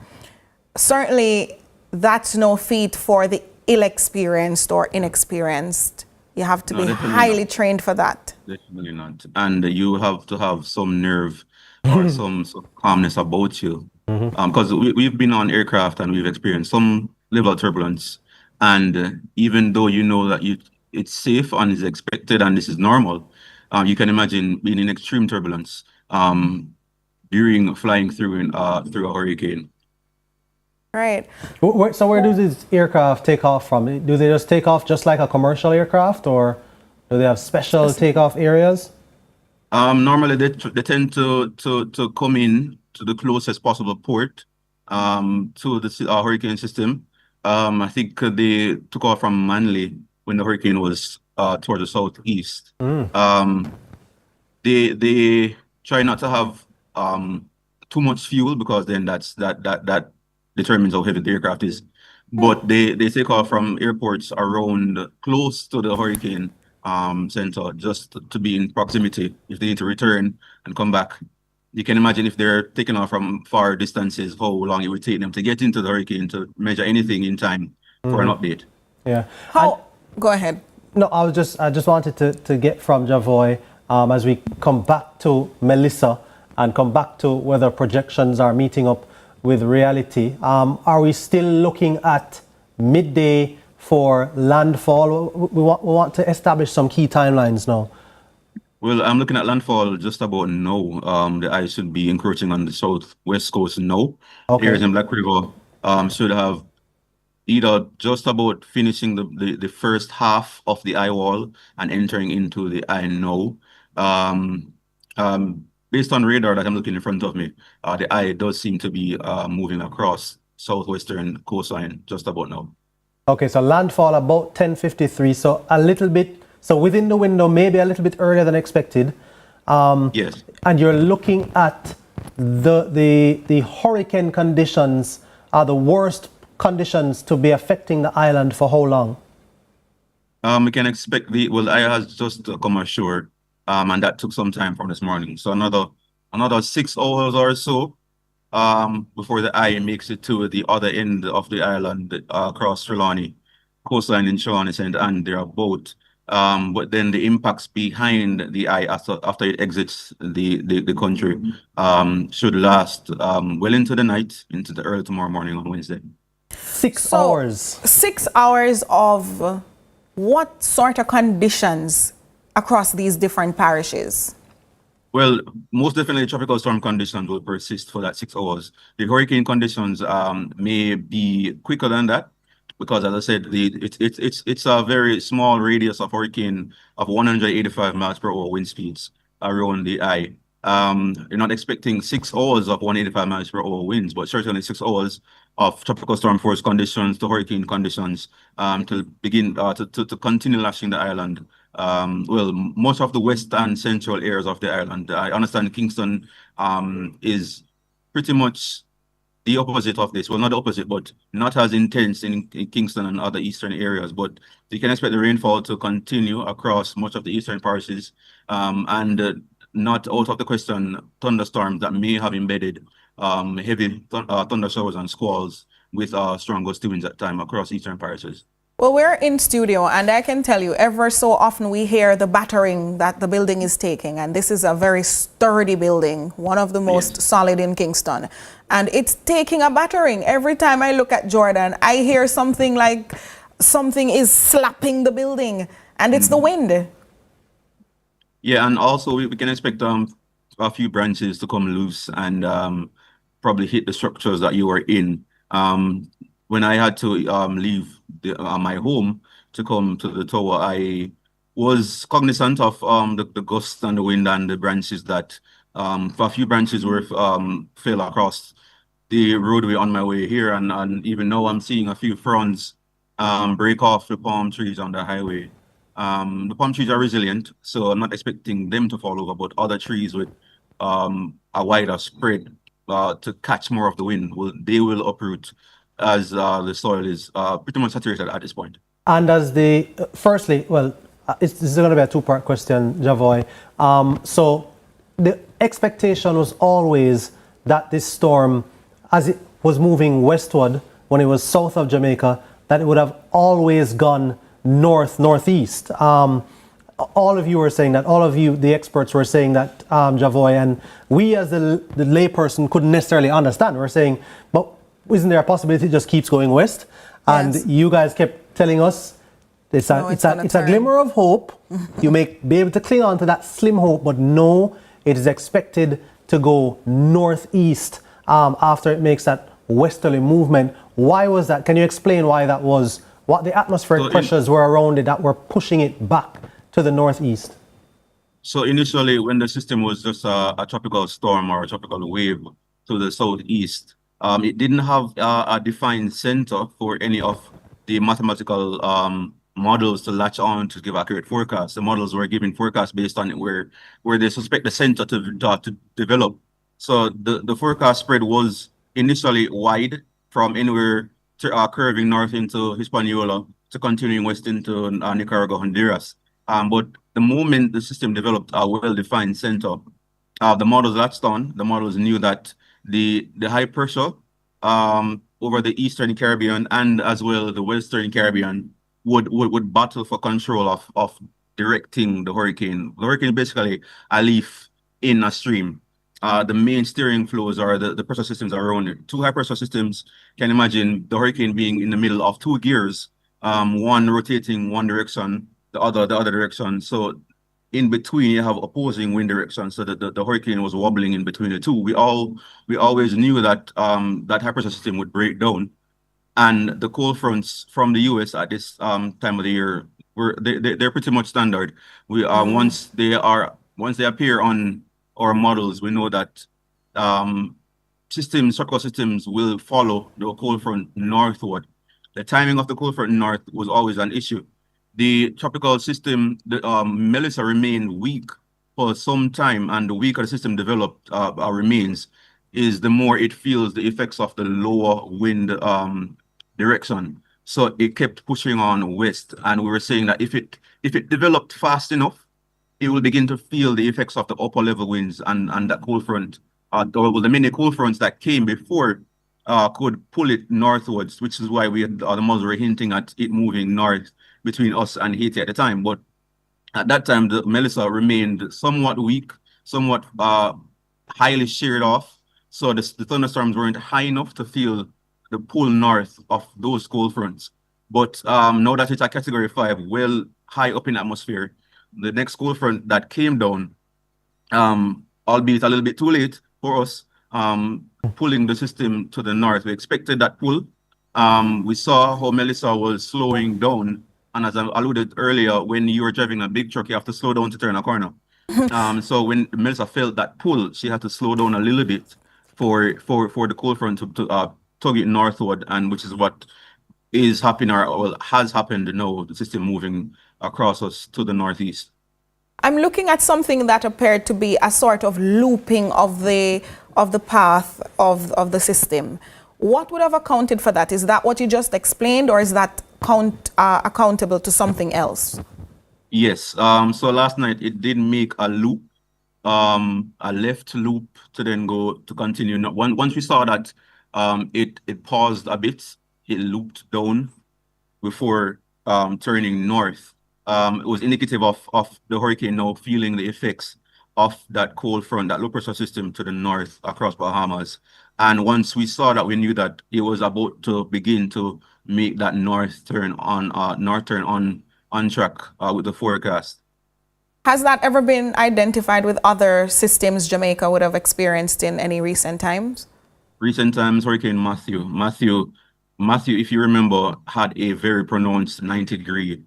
Certainly that's no feat for the ill-experienced or inexperienced. You have to be highly trained for that. Definitely not. And you have to have some nerve or some calmness about you. Because we've been on aircraft and we've experienced some level of turbulence. And even though you know that it's safe and is expected and this is normal, you can imagine being in extreme turbulence during flying through a hurricane. Right. So where do these aircraft take off from? Do they just take off just like a commercial aircraft, or do they have special takeoff areas? Normally they tend to come in to the closest possible port to the hurricane system. I think they took off from Manly when the hurricane was towards the southeast. They try not to have too much fuel, because then that determines how heavy the aircraft is. But they take off from airports around close to the hurricane center, just to be in proximity if they need to return and come back. You can imagine if they're taking off from far distances, how long it would take them to get into the hurricane to measure anything in time for an update. Yeah. Go ahead. No, I just wanted to get from Javoy, as we come back to Melissa and come back to whether projections are meeting up with reality. Are we still looking at midday for landfall? We want to establish some key timelines now. Well, I'm looking at landfall just about now. The ice should be encroaching on the southwest coast now. Okay. Areas in Black River should have either just about finishing the first half of the eye wall and entering into the eye now. Based on radar that I'm looking in front of me, the eye does seem to be moving across southwestern coastline just about now. Okay, so landfall about 10:53, so a little bit, so within the window, maybe a little bit earlier than expected. Yes. And you're looking at the hurricane conditions are the worst conditions to be affecting the island for how long? We can expect the eye has just come ashore, and that took some time from this morning. So another 6 hours or so before the eye makes it to the other end of the island, across Trelawney coastline in Trelawney St. and thereabout. But then the impacts behind the eye after it exits the country should last well into the night, into the early tomorrow morning on Wednesday. 6 hours. 6 hours of what sort of conditions across these different parishes? Well, most definitely tropical storm conditions will persist for that 6 hours. The hurricane conditions may be quicker than that because, as I said, it's a very small radius of hurricane of 185 miles per hour wind speeds around the eye. You're not expecting 6 hours of 185 miles per hour winds, but certainly 6 hours of tropical storm force conditions to hurricane conditions to begin to continue lashing the island. Well, most of the west and central areas of the island. I understand Kingston is pretty much the opposite of this. Well, not the opposite, but not as intense in Kingston and other eastern areas. But you can expect the rainfall to continue across much of the eastern parishes, and not out of the question thunderstorms that may have embedded heavy thunder showers and squalls with strong gusty winds at time across eastern parishes. Well, we're in studio, and I can tell you, ever so often we hear the battering that the building is taking, and this is a very sturdy building, one of the most solid in Kingston, and it's taking a battering. Every time I look at Jordan, I hear something like something is slapping the building, and it's the wind. Yeah, and also we can expect a few branches to come loose and probably hit the structures that you are in. When I had to leave my home to come to the tower, I was cognizant of the gusts and the wind and the branches that a few branches were fell across the roadway on my way here, and even now I'm seeing a few fronds break off the palm trees on the highway. The palm trees are resilient, so I'm not expecting them to fall over, but other trees with a wider spread to catch more of the wind, they will uproot as the soil is pretty much saturated at this point. And as firstly, well, this is going to be a two-part question, Javoy. So the expectation was always that this storm, as it was moving westward when it was south of Jamaica, that it would have always gone northeast. All of you were saying that, all of you, the experts, were saying that, Javoy, and we as the layperson couldn't necessarily understand. We're saying, but isn't there a possibility it just keeps going west? And Yes. you guys kept telling us it's a glimmer of hope. You may be able to cling on to that slim hope, but no, it is expected to go northeast after it makes that westerly movement. Why was that? Can you explain why that was? What the atmospheric pressures were around it that were pushing it back to the northeast? So initially, when the system was just a tropical storm or a tropical wave to the southeast, it didn't have a defined center for any of the mathematical models to latch on to give accurate forecasts. The models were giving forecasts based on where they suspect the center to develop. So the forecast spread was initially wide from anywhere curving north into Hispaniola to continuing west into Nicaragua, Honduras. But the moment the system developed a well-defined center, the models latched on. The models knew that the high pressure over the Eastern Caribbean and as well the Western Caribbean would battle for control of directing the hurricane. The hurricane is basically a leaf in a stream. the main steering flows or the pressure systems around it. Two high pressure systems, can imagine the hurricane being in the middle of two gears, one rotating one direction, the other direction. So in between you have opposing wind directions, so that the hurricane was wobbling in between the two. We always knew that that high pressure system would break down, and the cold fronts from the US at this time of the year they're pretty much standard. We once they appear on our models, we know that tropical systems will follow the cold front northward. The timing of the cold front north was always an issue. The tropical system, the Melissa remained weak for some time, and the weaker the system developed remains, is the more it feels the effects of the lower wind direction. So it kept pushing on west, and we were saying that if it developed fast enough, it will begin to feel the effects of the upper level winds and that cold front, or the many cold fronts that came before could pull it northwards, which is why the models were hinting at it moving north between us and Haiti at the time. But at that time, the Melissa remained somewhat weak, somewhat highly sheared off. So the thunderstorms weren't high enough to feel the pull north of those cold fronts. But now that it's a category 5, well high up in atmosphere, the next cold front that came down, albeit a little bit too late for us, pulling the system to the north. We expected that pull. We saw how Melissa was slowing down. And as I alluded earlier, when you were driving a big truck, you have to slow down to turn a corner. So when Melissa felt that pull, she had to slow down a little bit for the cold front to tug it northward, and which is what is happening, or has happened now, the system moving across us to the northeast. I'm looking at something that appeared to be a sort of looping of the path of the system. What would have accounted for that? Is that what you just explained, or is that accountable to something else? Yes. So last night it did make a loop, a left loop to then go to continue. Once we saw that it paused a bit, it looped down before turning north. It was indicative of the hurricane now feeling the effects of that cold front, that low pressure system to the north across Bahamas. And once we saw that, we knew that it was about to begin to make that north turn on track with the forecast. Has that ever been identified with other systems Jamaica would have experienced in any recent times? Recent times, Hurricane Matthew, if you remember, had a very pronounced 90-degree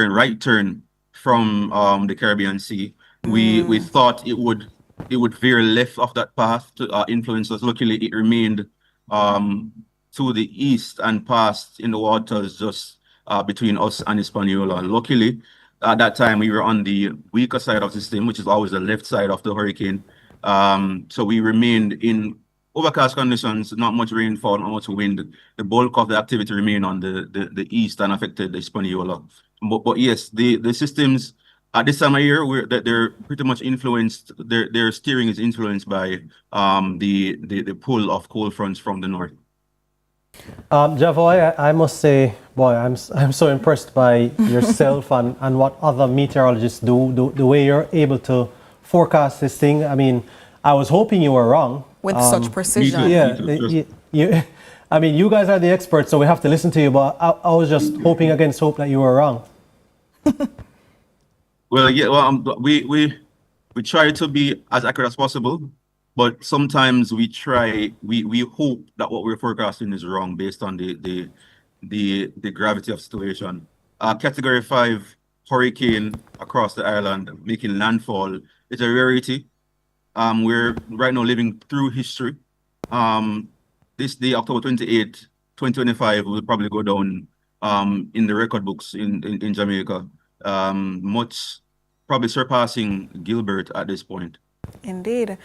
right turn from the Caribbean Sea. We thought it would veer left of that path to influence us. Luckily, it remained to the east and passed in the waters just between us and Hispaniola. Luckily, at that time, we were on the weaker side of the system, which is always the left side of the hurricane. So we remained in overcast conditions, not much rainfall, not much wind. The bulk of the activity remained on the east and affected the Hispaniola. But yes, the systems at this time of year, they're pretty much influenced. Their steering is influenced by the pull of cold fronts from the north. Javoy, I must say, boy, I'm so impressed by yourself and what other meteorologists do, the way you're able to forecast this thing. I mean, I was hoping you were wrong. With such precision. Yeah, I mean, you guys are the experts, so we have to listen to you, but I was just hoping against hope that you were wrong. Well, yeah, we try to be as accurate as possible, but sometimes we hope that what we're forecasting is wrong based on the gravity of situation. Category 5 hurricane across the island making landfall is a rarity. We're right now living through history. This day, October 28, 2025, will probably go down in the record books in Jamaica, much probably surpassing Gilbert at this point. Indeed.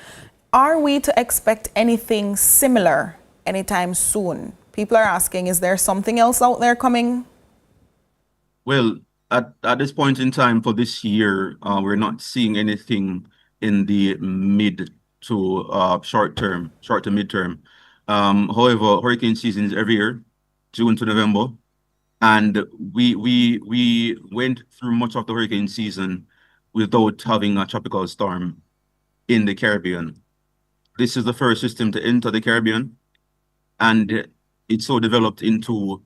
Are we to expect anything similar anytime soon? People are asking, is there something else out there coming? Well, at this point in time for this year, we're not seeing anything in the mid to short to mid-term. However, hurricane season is every year, June to November, and we went through much of the hurricane season without having a tropical storm in the Caribbean. This is the first system to enter the Caribbean, and it's so developed into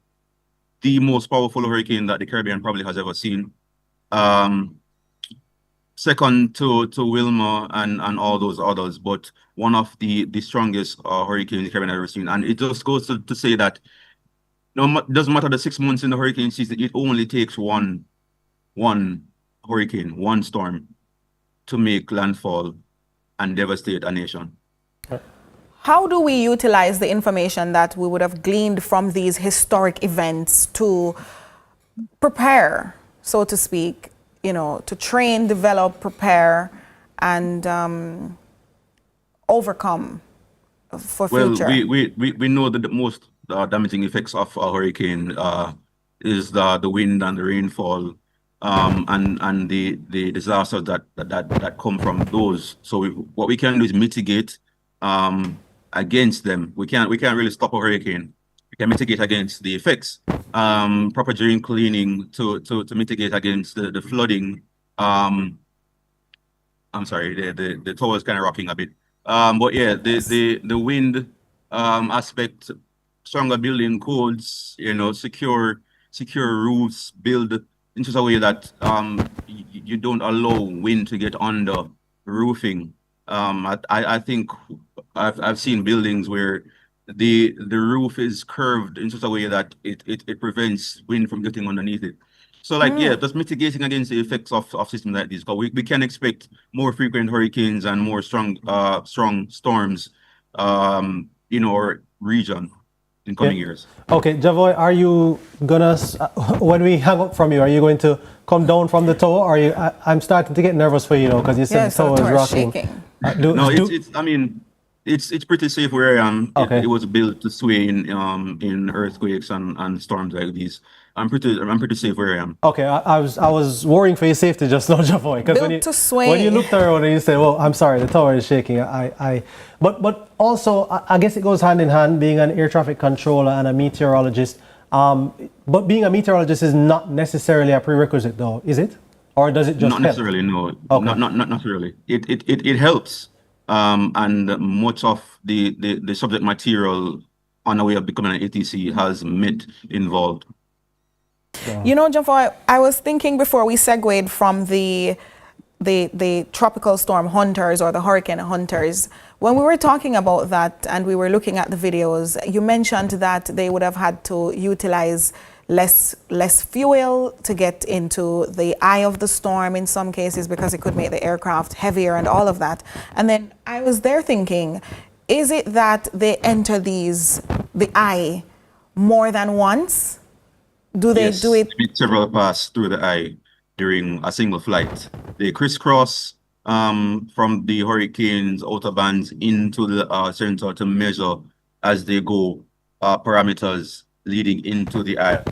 the most powerful hurricane that the Caribbean probably has ever seen. Second to Wilma and all those others, but one of the strongest hurricane the Caribbean has ever seen. And it just goes to say that doesn't matter the 6 months in the hurricane season, it only takes one hurricane, one storm to make landfall and devastate a nation. How do we utilize the information that we would have gleaned from these historic events to prepare, so to speak, to train, develop, prepare, and overcome for future? Well, we know that the most damaging effects of a hurricane is the wind and the rainfall, and the disasters that come from those. So what we can do is mitigate against them. We can't really stop a hurricane. We can mitigate against the effects. Proper drain cleaning to mitigate against the flooding. I'm sorry, the tower is kind of rocking a bit. But yeah, the wind aspect, stronger building codes, secure roofs, build in such a way that you don't allow wind to get under roofing. I think I've seen buildings where the roof is curved in such a way that it prevents wind from getting underneath it. So just mitigating against the effects of systems like this, because we can expect more frequent hurricanes and more strong storms in our region in coming years. Okay, Javoy, are you gonna, when we hang up from you, are you going to come down from the tower? Or I'm starting to get nervous for you, because you said the tower is rocking. It's pretty safe where I am. Okay. It was built to sway in earthquakes and storms like these. I'm pretty safe where I am. Okay, I was worrying for your safety just now, Javoy, because when you looked around and you said, "Well, I'm sorry, the tower is shaking," but also I guess it goes hand in hand, being an air traffic controller and a meteorologist. But being a meteorologist is not necessarily a prerequisite, though, is it? Or does it just not help? Necessarily? No, okay. not necessarily. It helps, and much of the subject material on the way of becoming an ATC has met involved. Javoy, I was thinking before we segued from the tropical storm hunters or the hurricane hunters, when we were talking about that and we were looking at the videos, you mentioned that they would have had to utilize less fuel to get into the eye of the storm in some cases, because it could make the aircraft heavier and all of that. And then I was there thinking, is it that they enter the eye more than once? Do they do it? Several pass through the eye during a single flight. They crisscross from the hurricane's outer bands into the center to measure as they go parameters leading into the eye.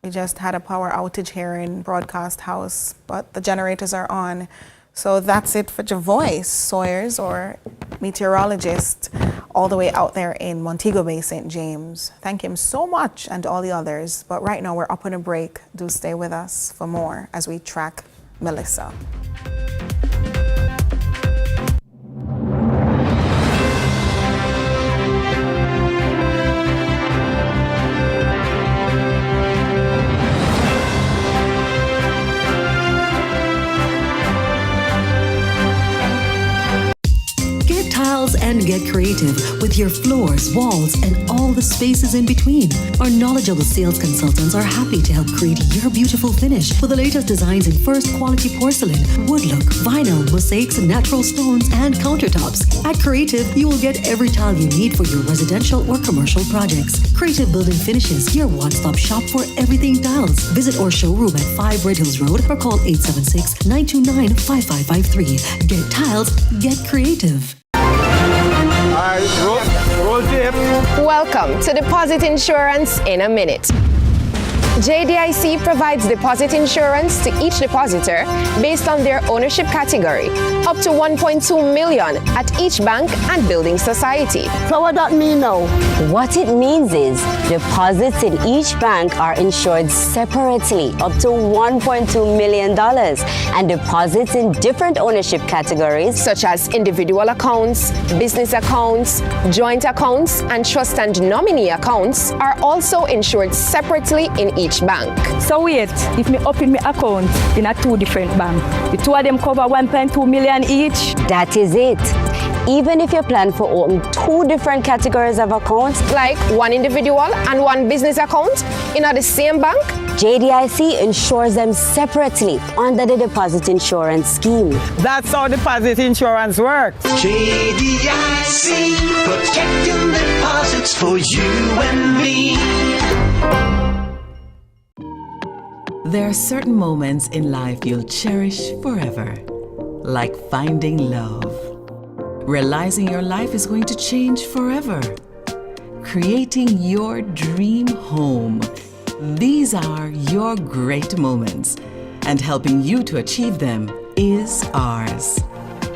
We just had a power outage here in Broadcast House, but the generators are on. So that's it for Javoy Sawyers, or meteorologist, all the way out there in Montego Bay, St. James. Thank him so much, and all the others. But right now we're up on a break. Do stay with us for more as we track Melissa. And get creative with your floors, walls, and all the spaces in between. Our knowledgeable sales consultants are happy to help create your beautiful finish with the latest designs in first quality porcelain, wood look, vinyl, mosaics, natural stones, and countertops. At Creative, you will get every tile you need for your residential or commercial projects. Creative Building Finishes, your one-stop shop for everything tiles. Visit our showroom at 5 Red Hills Road or call 876-929-5553. Get tiles, get creative. Welcome to Deposit Insurance in a Minute. JDIC provides deposit insurance to each depositor based on their ownership category, up to 1.2 million at each bank and building society. So what that mean now? What it means is deposits in each bank are insured separately, up to $1.2 million, and deposits in different ownership categories, such as individual accounts, business accounts, joint accounts, and trust and nominee accounts, are also insured separately in each bank. So wait, if me open my account in a 2 different banks, the 2 of them cover 1.2 million each? That is it. Even if you plan for open 2 different categories of accounts, like 1 individual and 1 business account in the same bank, JDIC insures them separately under the deposit insurance scheme. That's how deposit insurance works. JDIC, protecting deposits for you and me. There are certain moments in life you'll cherish forever, like finding love, realizing your life is going to change forever, creating your dream home. These are your great moments, and helping you to achieve them is ours.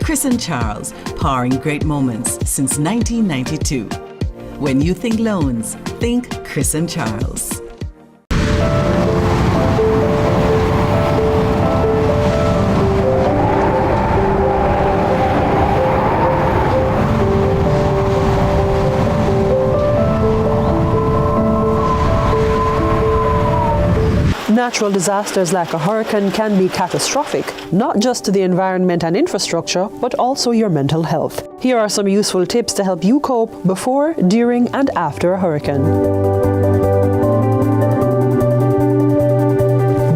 Chris and Charles, powering great moments since 1992. When you think loans, think Chris and Charles. Natural disasters like a hurricane can be catastrophic, not just to the environment and infrastructure, but also your mental health. Here are some useful tips to help you cope before, during, and after a hurricane.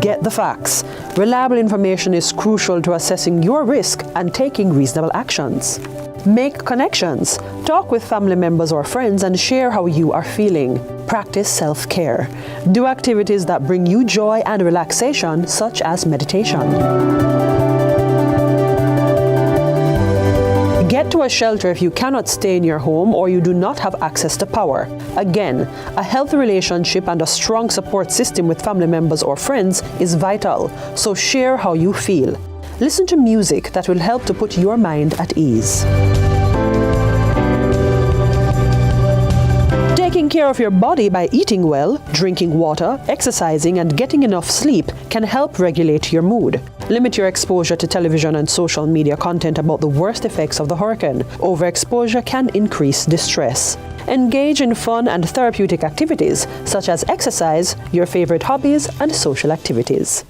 Get the facts. Reliable information is crucial to assessing your risk and taking reasonable actions. Make connections. Talk with family members or friends and share how you are feeling. Practice self-care. Do activities that bring you joy and relaxation, such as meditation. Get to a shelter if you cannot stay in your home or you do not have access to power. Again, a healthy relationship and a strong support system with family members or friends is vital, so share how you feel. Listen to music that will help to put your mind at ease. Taking care of your body by eating well, drinking water, exercising, and getting enough sleep can help regulate your mood. Limit your exposure to television and social media content about the worst effects of the hurricane. Overexposure can increase distress. Engage in fun and therapeutic activities, such as exercise, your favorite hobbies, and social activities.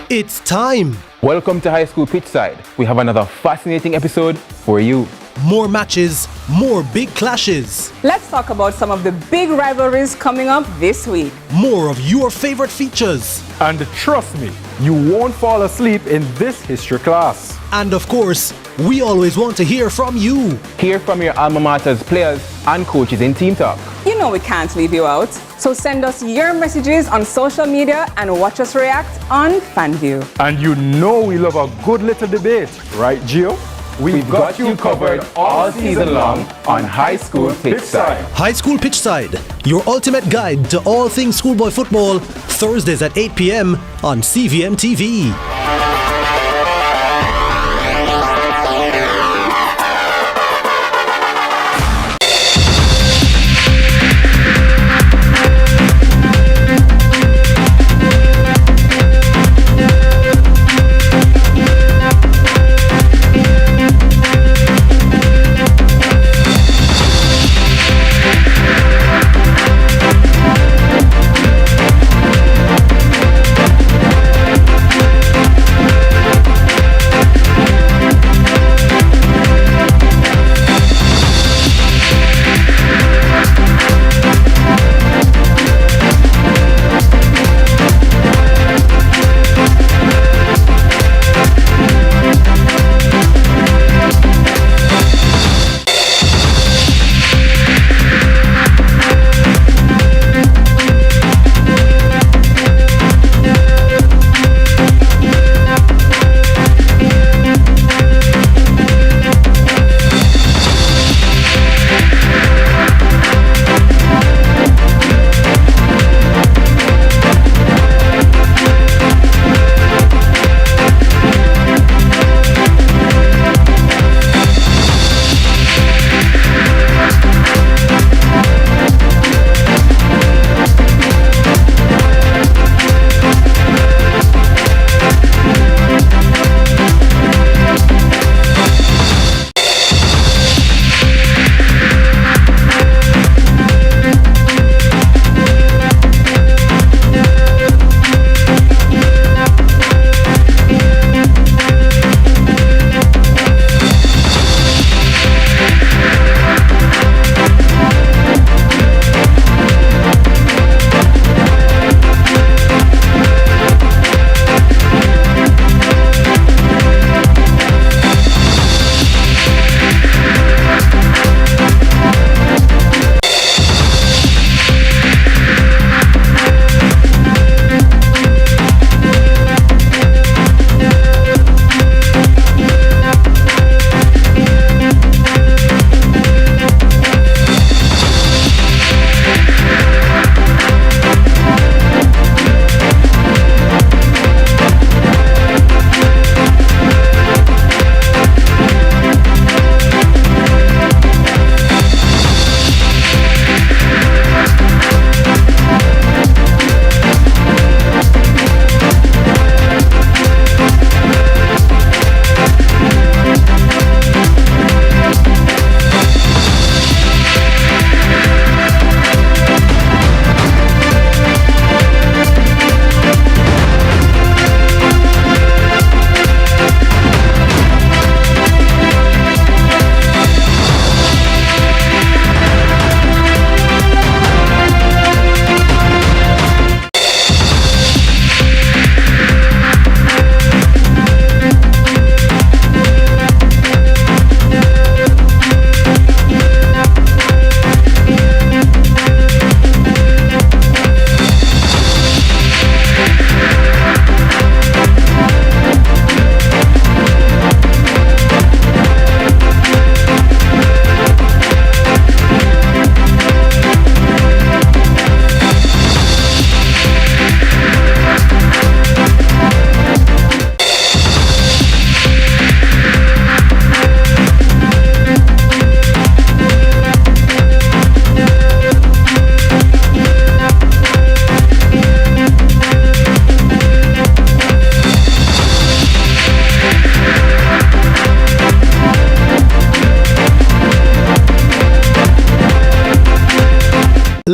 It's time! Welcome to High School Pitchside. We have another fascinating episode for you. More matches, more big clashes. Let's talk about some of the big rivalries coming up this week. More of your favorite features. And trust me, you won't fall asleep in this history class. And of course, we always want to hear from you. Hear from your alma mater's players and coaches in Team Talk. You know we can't leave you out. So send us your messages on social media and watch us react on FanView. And you know we love a good little debate, right, Gio? We've got you covered all season long on High School Pitchside. High School Pitchside, your ultimate guide to all things schoolboy football, Thursdays at 8 p.m. on CVM TV.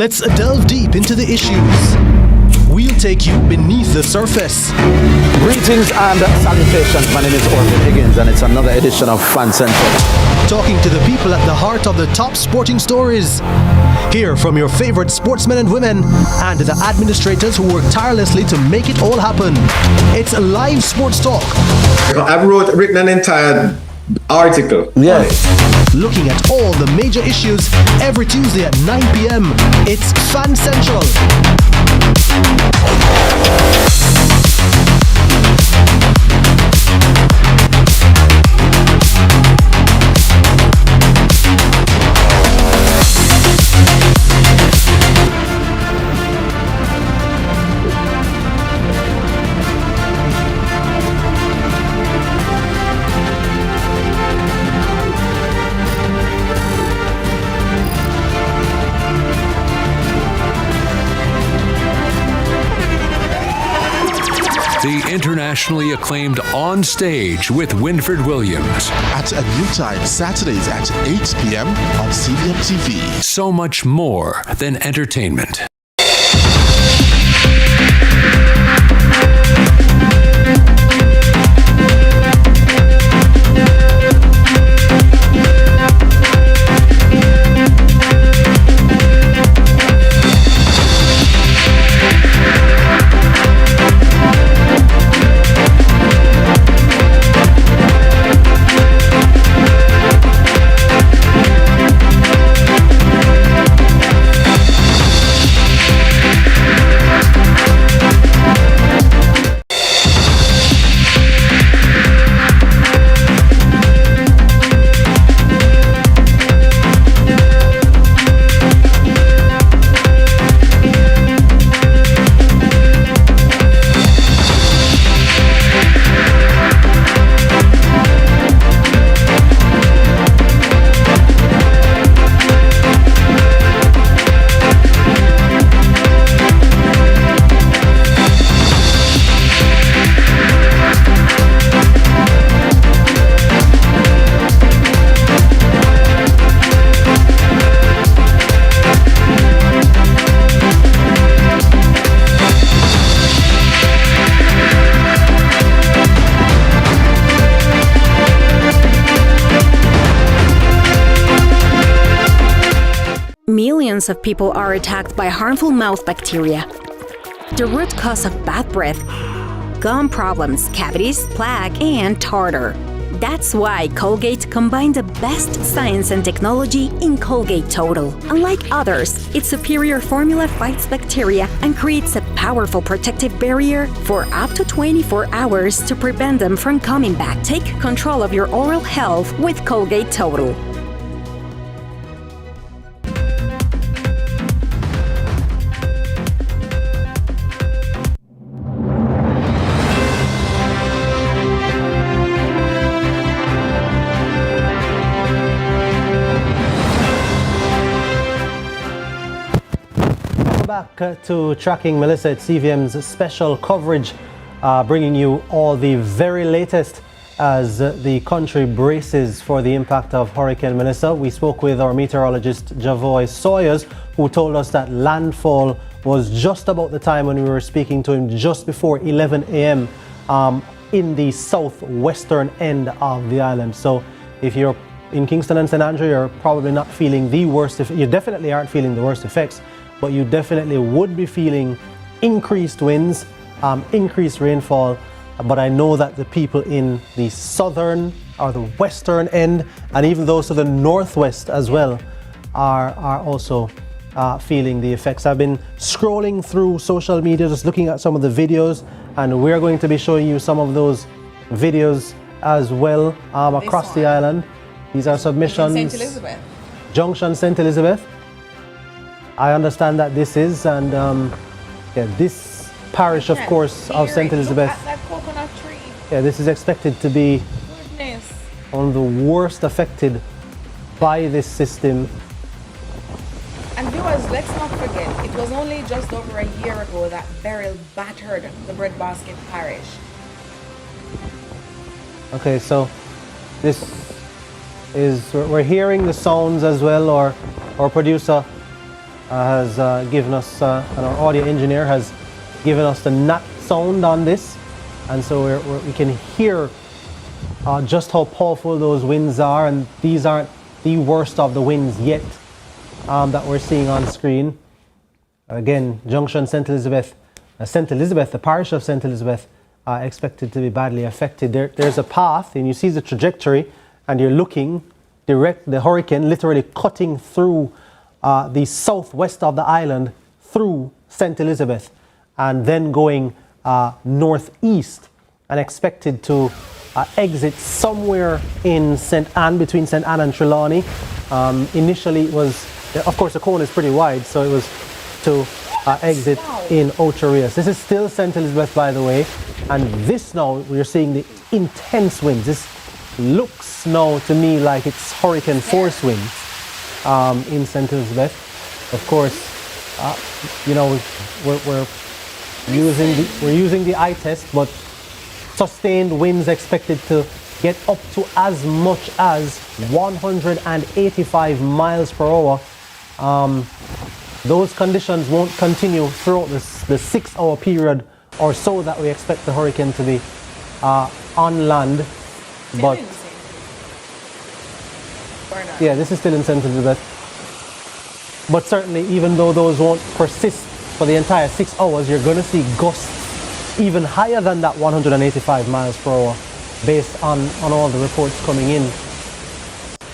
Let's delve deep into the issues. We'll take you beneath the surface. Greetings and salutations. My name is Orville Higgins and it's another edition of Fan Central. Talking to the people at the heart of the top sporting stories. Hear from your favorite sportsmen and women and the administrators who work tirelessly to make it all happen. It's live sports talk. I've written an entire article. Yes. Looking at all the major issues every Tuesday at 9 p.m. It's Fan Central. The internationally acclaimed On Stage with Winford Williams. At a new time, Saturdays at 8 p.m. on CVM TV. So much more than entertainment. Millions of people are attacked by harmful mouth bacteria. The root cause of bad breath, gum problems, cavities, plaque, and tartar. That's why Colgate combined the best science and technology in Colgate Total. Unlike others, its superior formula fights bacteria and creates a powerful protective barrier for up to 24 hours to prevent them from coming back. Take control of your oral health with Colgate Total. Back to Tracking Melissa at CVM's special coverage, bringing you all the very latest as the country braces for the impact of Hurricane Melissa. We spoke with our meteorologist Javoy Sawyers, who told us that landfall was just about the time when we were speaking to him, just before 11 a.m. In the southwestern end of the island. So if you're in Kingston and St. Andrew, you're probably not feeling the worst. You definitely aren't feeling the worst effects, but you definitely would be feeling increased winds, increased rainfall. But I know that the people in the southern or the western end, and even those to the northwest as well, are also feeling the effects. I've been scrolling through social media, just looking at some of the videos, and we're going to be showing you some of those videos as well across the island. These are submissions. St. Elizabeth. Junction St. Elizabeth. I understand that this is, and this parish, of course, of St. Elizabeth. Look at that coconut tree. Yeah, this is expected to be one of the worst affected by this system. And viewers, let's not forget, it was only just over a year ago that Beryl battered the Breadbasket parish. Okay, so this is, we're hearing the sounds as well, or producer has given us, and our audio engineer has given us the nut sound on this, and so we can hear just how powerful those winds are, and these aren't the worst of the winds yet that we're seeing on screen. Again, Junction St. Elizabeth, the parish of St. Elizabeth, expected to be badly affected. There's a path, and you see the trajectory, and you're looking the hurricane literally cutting through the southwest of the island through St. Elizabeth, and then going northeast, and expected to exit somewhere in St. Anne, between St. Anne and Trelawney. Initially it was, of course the cone is pretty wide, so it was to exit in Ocho Rios. This is still St. Elizabeth, by the way, and this now we're seeing the intense winds. This looks now to me like it's hurricane force winds in St. Elizabeth. Of course, you know, we're using the eye test, but sustained winds expected to get up to as much as 185 miles per hour. Those conditions won't continue throughout the 6-hour period or so that we expect the hurricane to be on land. But yeah, this is still in St. Elizabeth. But certainly, even though those won't persist for the entire 6 hours, you're going to see gusts even higher than that 185 miles per hour based on all the reports coming in.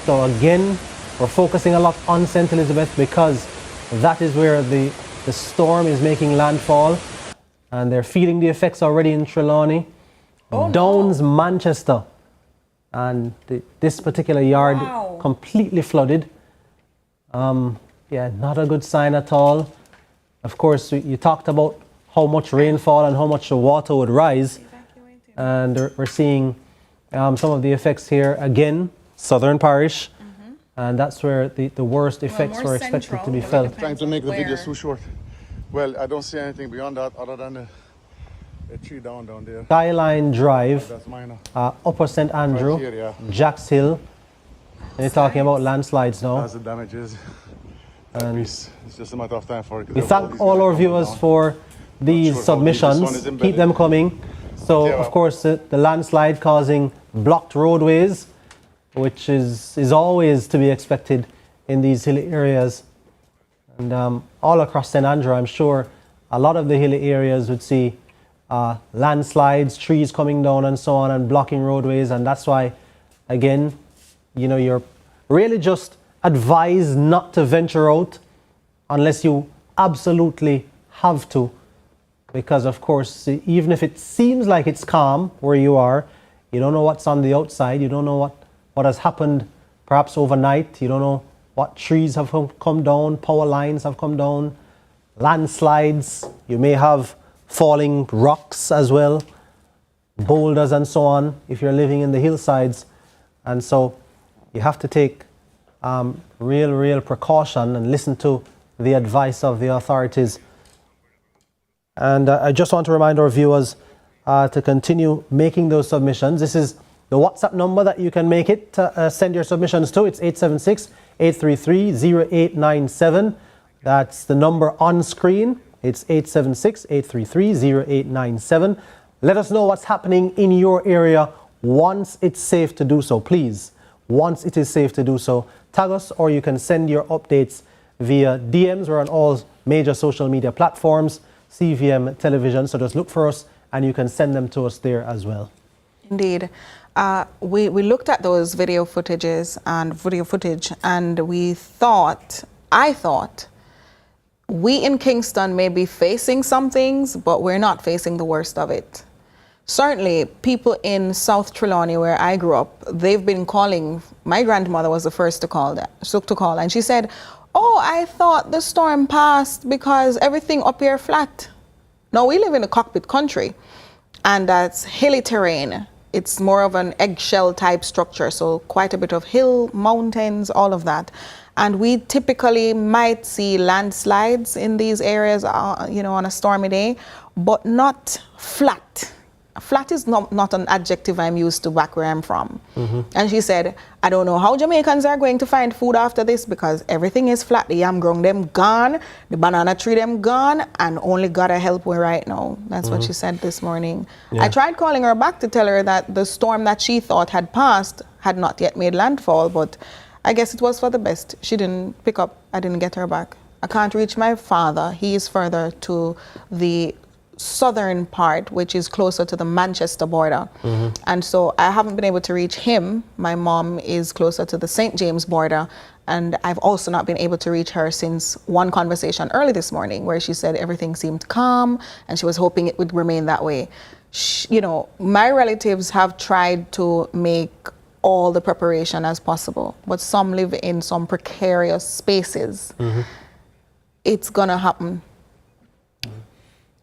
So again, we're focusing a lot on St. Elizabeth because that is where the storm is making landfall, and they're feeling the effects already in Trelawney, Downs, Manchester, and this particular yard completely flooded. Yeah, not a good sign at all. Of course, you talked about how much rainfall and how much the water would rise, and we're seeing some of the effects here again, Southern Parish, and that's where the worst effects were expected to be felt. Trying to make the video too short. Well, I don't see anything beyond that other than a tree down there. Skyline Drive, That's minor. Upper St. Andrew, Right here, yeah. Jacks Hill, and you're talking about landslides now. That's the damages. And it's just a matter of time for it. we thank all our viewers for these submissions. Keep them coming. So, of course, the landslide causing blocked roadways, which is always to be expected in these hilly areas. And all across St. Andrew, I'm sure a lot of the hilly areas would see landslides, trees coming down and so on, and blocking roadways. And that's why, again, you know, you're really just advised not to venture out unless you absolutely have to. Because, of course, even if it seems like it's calm where you are, you don't know what's on the outside. You don't know what has happened perhaps overnight. You don't know what trees have come down, power lines have come down, landslides. You may have falling rocks as well, boulders and so on if you're living in the hillsides. And so you have to take real precaution and listen to the advice of the authorities. And I just want to remind our viewers to continue making those submissions. This is the WhatsApp number that you can make it, send your submissions to. It's 876-833-0897. That's the number on screen. It's 876-833-0897. Let us know what's happening in your area once it's safe to do so, please. Once it is safe to do so, tag us, or you can send your updates via DMs. We're on all major social media platforms, CVM Television, so just look for us and you can send them to us there as well. Indeed. We looked at those video footage and I thought we in Kingston may be facing some things, but we're not facing the worst of it. Certainly, people in South Trelawney, where I grew up, they've been calling. My grandmother was the first to call, and she said, "Oh, I thought the storm passed because everything up here flat." No, we live in a cockpit country, and that's hilly terrain. It's more of an eggshell type structure, so quite a bit of hill, mountains, all of that. And we typically might see landslides in these areas, you know, on a stormy day, but not flat flat is not an adjective I'm used to back where I'm from. Mm-hmm. And she said, I don't know how Jamaicans are going to find food after this because everything is flat. The yam ground them gone, the banana tree them gone, and only gotta help we right now. That's what she said this morning. Yeah. I tried calling her back to tell her that the storm that she thought had passed had not yet made landfall, but I guess it was for the best. She didn't pick up. I didn't get her back. I can't reach my father. He is further to the southern part, which is closer to the Manchester border. Mm-hmm. And so I haven't been able to reach him. My mom is closer to the St. James border. And I've also not been able to reach her since one conversation early this morning where she said everything seemed calm and she was hoping it would remain that way. You know, my relatives have tried to make all the preparation as possible, but some live in some precarious spaces. Mm-hmm. It's gonna happen.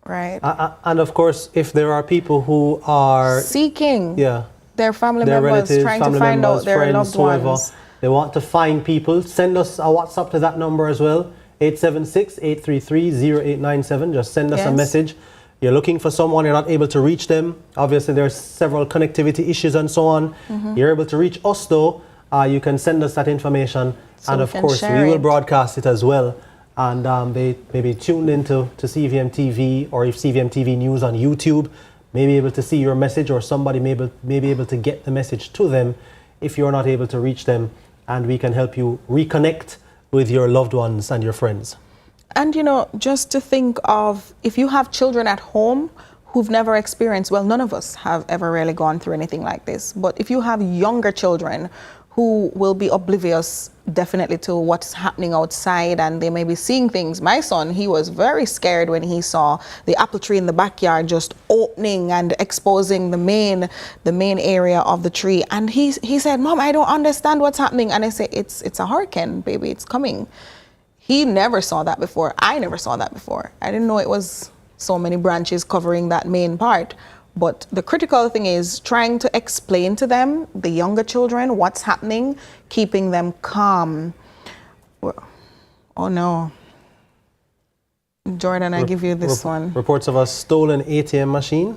Right. And of course, if there are people who are seeking their family their members, relatives, trying to family find members, out their friends, loved whoever, ones. they want to find people, send us a WhatsApp to that number as well, 876-833-0897. Just send us a message. You're looking for someone, you're not able to reach them. Obviously, there's several connectivity issues and so on. Mm-hmm. You're able to reach us though. You can send us that information, So and we of can course, share we will it. broadcast it as well. And they may be tuned into CVM TV, or if CVM TV News on YouTube, may be able to see your message, or somebody may be able to get the message to them if you're not able to reach them, and we can help you reconnect with your loved ones and your friends. And you know, just to think of, if you have children at home who've never experienced, well, none of us have ever really gone through anything like this, but if you have younger children who will be oblivious definitely to what's happening outside, and they may be seeing things. My son, he was very scared when he saw the apple tree in the backyard just opening and exposing the main area of the tree. And he said, Mom, I don't understand what's happening. And I say, it's a hurricane, baby, it's coming. He never saw that before. I never saw that before. I didn't know it was so many branches covering that main part. But the critical thing is trying to explain to them, the younger children, what's happening, keeping them calm. Oh no. Jordan, I give you this one. Reports of a stolen ATM machine.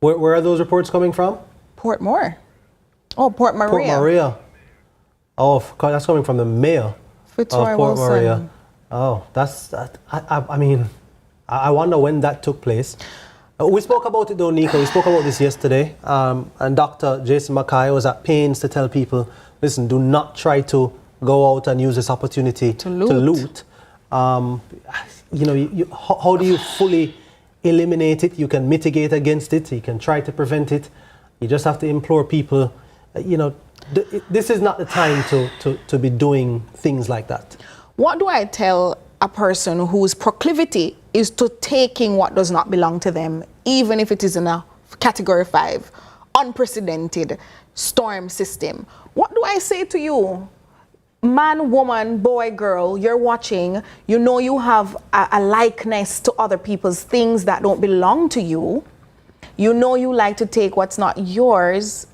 Where are those reports coming from? Portmore. Oh, Port Maria. Port Maria. Oh, that's coming from the mayor of Port Maria. Oh, I mean, I wonder when that took place. We spoke about it though, Nika. We spoke about this yesterday. And Dr. Jason Mackay was at pains to tell people, listen, do not try to go out and use this opportunity to loot. How do you fully eliminate it? You can mitigate against it. You can try to prevent it. You just have to implore people, this is not the time to be doing things like that. What do I tell a person whose proclivity is to taking what does not belong to them, even if it is in a category 5, unprecedented storm system? What do I say to you? Man, woman, boy, girl, you're watching, you know you have a likeness to other people's things that don't belong to you. You know you like to take what's not yours.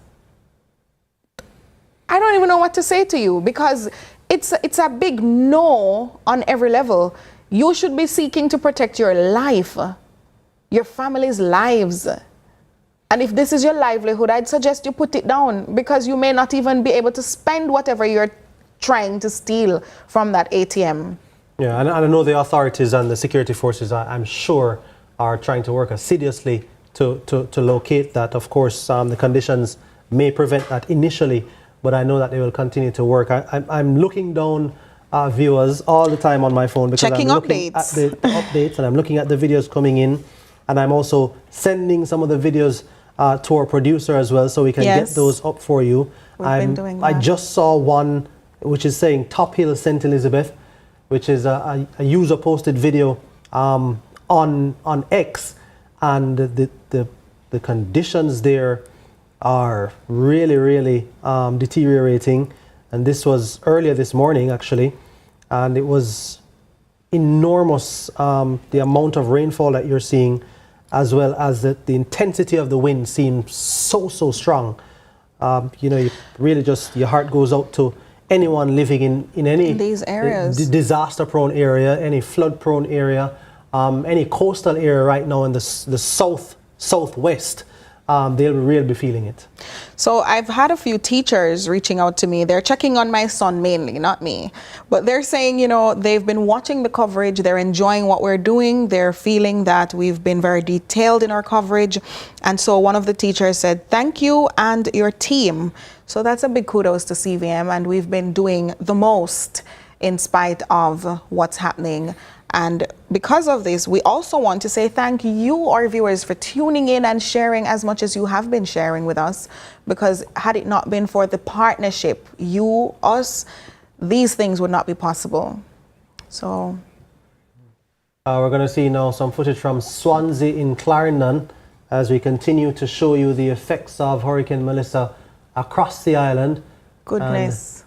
I don't even know what to say to you, because it's a big no on every level. You should be seeking to protect your life, your family's lives. And if this is your livelihood, I'd suggest you put it down, because you may not even be able to spend whatever you're trying to steal from that ATM. Yeah, and I know the authorities and the security forces, I'm sure, are trying to work assiduously to locate that. Of course, the conditions may prevent that initially, but I know that they will continue to work. I'm looking down viewers all the time on my phone, because Checking I'm looking updates. at the updates, and I'm looking at the videos coming in, and I'm also sending some of the videos to our producer as well, so we can get those up for you. We've been doing that. I just saw one which is saying Top Hill St. Elizabeth, which is a user posted video on X, and the conditions there are really deteriorating. And this was earlier this morning actually, and it was enormous, the amount of rainfall that you're seeing, as well as the intensity of the wind seems so strong. You really just, your heart goes out to anyone living in any these areas, disaster prone area, any flood prone area, any coastal area right now in the southwest, they'll really be feeling it. So I've had a few teachers reaching out to me. They're checking on my son mainly, not me. But they're saying, you know, they've been watching the coverage. They're enjoying what we're doing. They're feeling that we've been very detailed in our coverage. And so one of the teachers said, thank you and your team. So that's a big kudos to CVM. And we've been doing the most in spite of what's happening. And because of this, we also want to say thank you, our viewers, for tuning in and sharing as much as you have been sharing with us. Because had it not been for the partnership, you, us, these things would not be possible. So we're going to see now some footage from Swansea in Clarendon as we continue to show you the effects of Hurricane Melissa across the island. Goodness.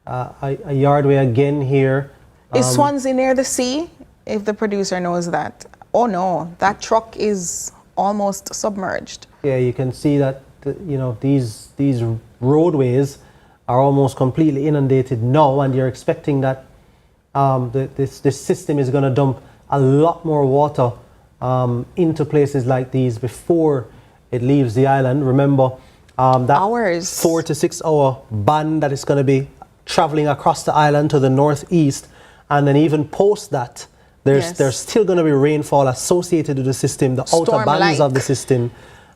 And, a yardway again here. Is Swansea near the sea? If the producer knows that. Oh no, that truck is almost submerged. Yeah, you can see that you know these roadways are almost completely inundated now, and you're expecting that this system is going to dump a lot more water into places like these before it leaves the island. Remember that 4 to 6 hour band that is going to be traveling across the island to the northeast, and then even post that there's still going to be rainfall associated with the system, the outer bands of the system,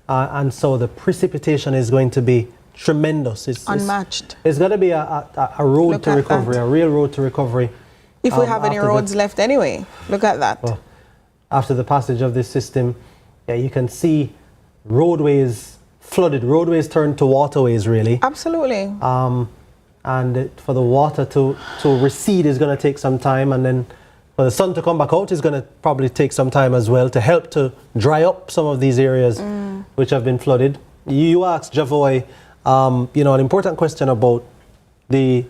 and so the precipitation is going to be tremendous. It's unmatched. It's going to be a road to recovery, a real road to recovery. If we have any roads left anyway, look at that. Well, after the passage of this system, yeah, you can see roadways flooded, roadways turned to waterways, really. Absolutely. And for the water to recede is going to take some time, and then for the sun to come back out is going to probably take some time as well to help to dry up some of these areas which have been flooded. You asked Javoy, you know, an important question about the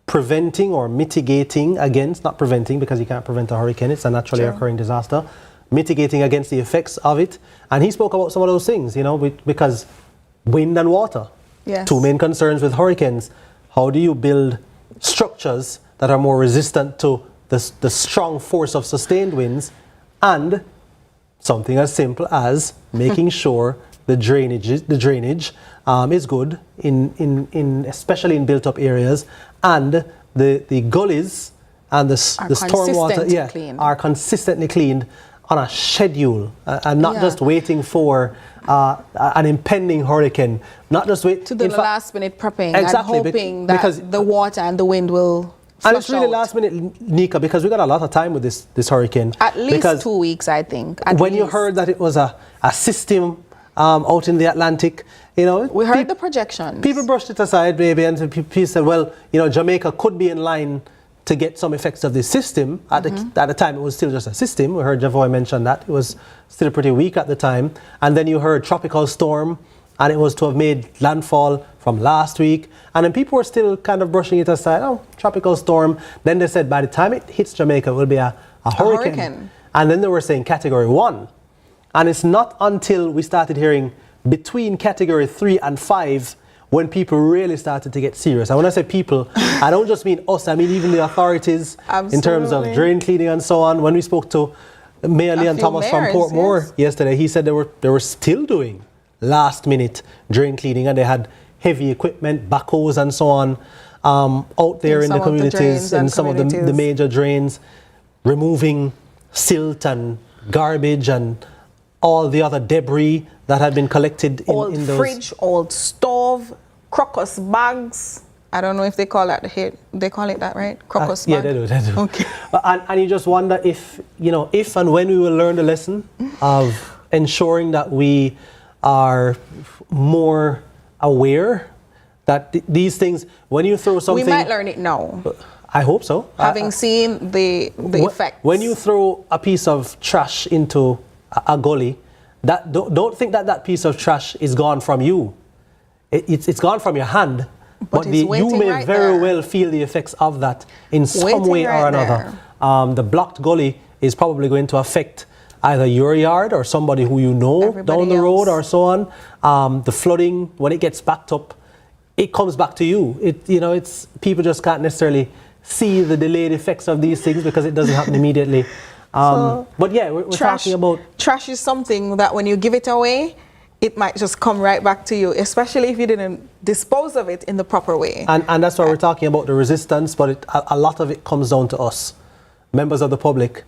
preventing or mitigating against, not preventing because you can't prevent a hurricane, it's a naturally occurring disaster, mitigating against the effects of it. And he spoke about some of those things, you know, because wind and water, two main concerns with hurricanes. How do you build structures that are more resistant to the strong force of sustained winds, and something as simple as making sure the drainage is good in especially in built up areas, and the gullies and the stormwater are consistently cleaned on a schedule, and not just waiting for an impending hurricane, not just wait to the last minute prepping and hoping that the water and the wind will and it's really last minute, Nika, because we got a lot of time with this hurricane. At least 2 weeks, I think. When you heard that it was a system out in the Atlantic, you know, we heard the projections. People brushed it aside, baby, and people said, well, you know, Jamaica could be in line to get some effects of this system. At the time, it was still just a system. We heard Javoy mention that. It was still pretty weak at the time. And then you heard tropical storm, and it was to have made landfall from last week. And then people were still kind of brushing it aside. Oh, tropical storm. Then they said by the time it hits Jamaica, it will be a hurricane. And then they were saying category 1. And it's not until we started hearing between category 3 and 5 when people really started to get serious. And when I say people, I don't just mean us, I mean even the authorities in terms of drain cleaning and so on. When we spoke to Mayor Leon Thomas from Portmore yesterday, he said they were still doing last minute drain cleaning, and they had heavy equipment, backhoes and so on out there in the communities, in some of the major drains, removing silt and garbage and all the other debris that had been collected in those. Old fridge, old stove, crocus bags. I don't know if they call that here. They call it that, right? Crocus bag. Yeah, they do. Okay. And you just wonder if and when we will learn the lesson of ensuring that we are more aware that these things, when you throw something... We might learn it now. I hope so. Having seen the effects. When you throw a piece of trash into a gully, don't think that piece of trash is gone from you. It's gone from your hand, but you may very well feel the effects of that in some way or another. The blocked gully is probably going to affect either your yard or somebody who you know down the road or so on. The flooding, when it gets backed up, it comes back to you. It's people just can't necessarily see the delayed effects of these things because it doesn't happen immediately. But yeah, we're talking about... Trash is something that when you give it away, it might just come right back to you, especially if you didn't dispose of it in the proper way. And that's why we're talking about the resistance, but a lot of it comes down to us, members of the public.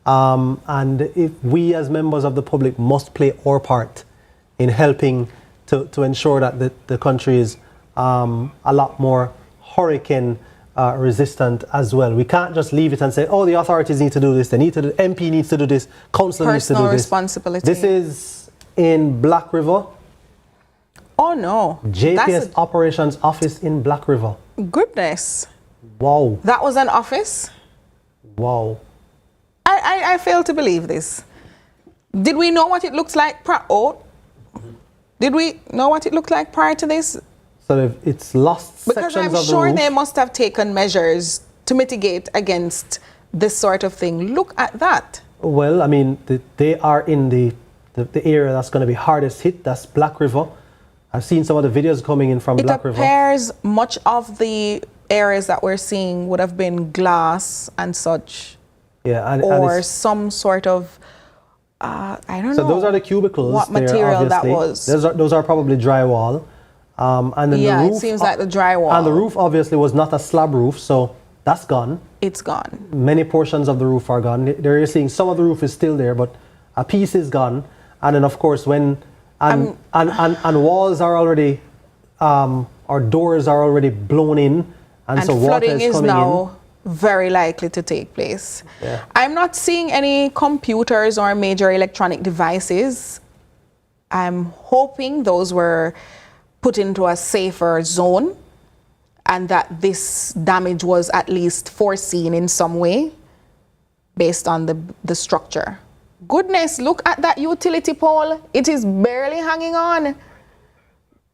And if we as members of the public must play our part in helping to ensure that the country is a lot more hurricane resistant as well. We can't just leave it and say, oh, the authorities need to do this, MP needs to do this, council needs to do this. Personal responsibility. This is in Black River. Oh no. JPS Operations Office in Black River. Goodness. Wow. That was an office? Wow. I fail to believe this. Did we know what it looks like? Did we know what it looked like prior to this? So it's lost because sections of the roof. I'm sure they must have taken measures to mitigate against this sort of thing. Look at that. Well, I mean, they are in the area that's going to be hardest hit. That's Black River. I've seen some of the videos coming in from Black River. It appears much of the areas that we're seeing would have been glass and such. Yeah, or some sort of, I don't know. So those are the cubicles. What material that was. Those are probably drywall. And then yeah, the roof, it seems like the drywall. And the roof obviously was not a slab roof, so that's gone. It's gone. Many portions of the roof are gone. They're seeing some of the roof is still there, but a piece is gone. And then of course when and walls are already or doors are already blown in, and so water flooding is coming now in. Very likely to take place. Yeah. I'm not seeing any computers or major electronic devices. I'm hoping those were put into a safer zone and that this damage was at least foreseen in some way based on the structure. Goodness, look at that utility pole. It is barely hanging on.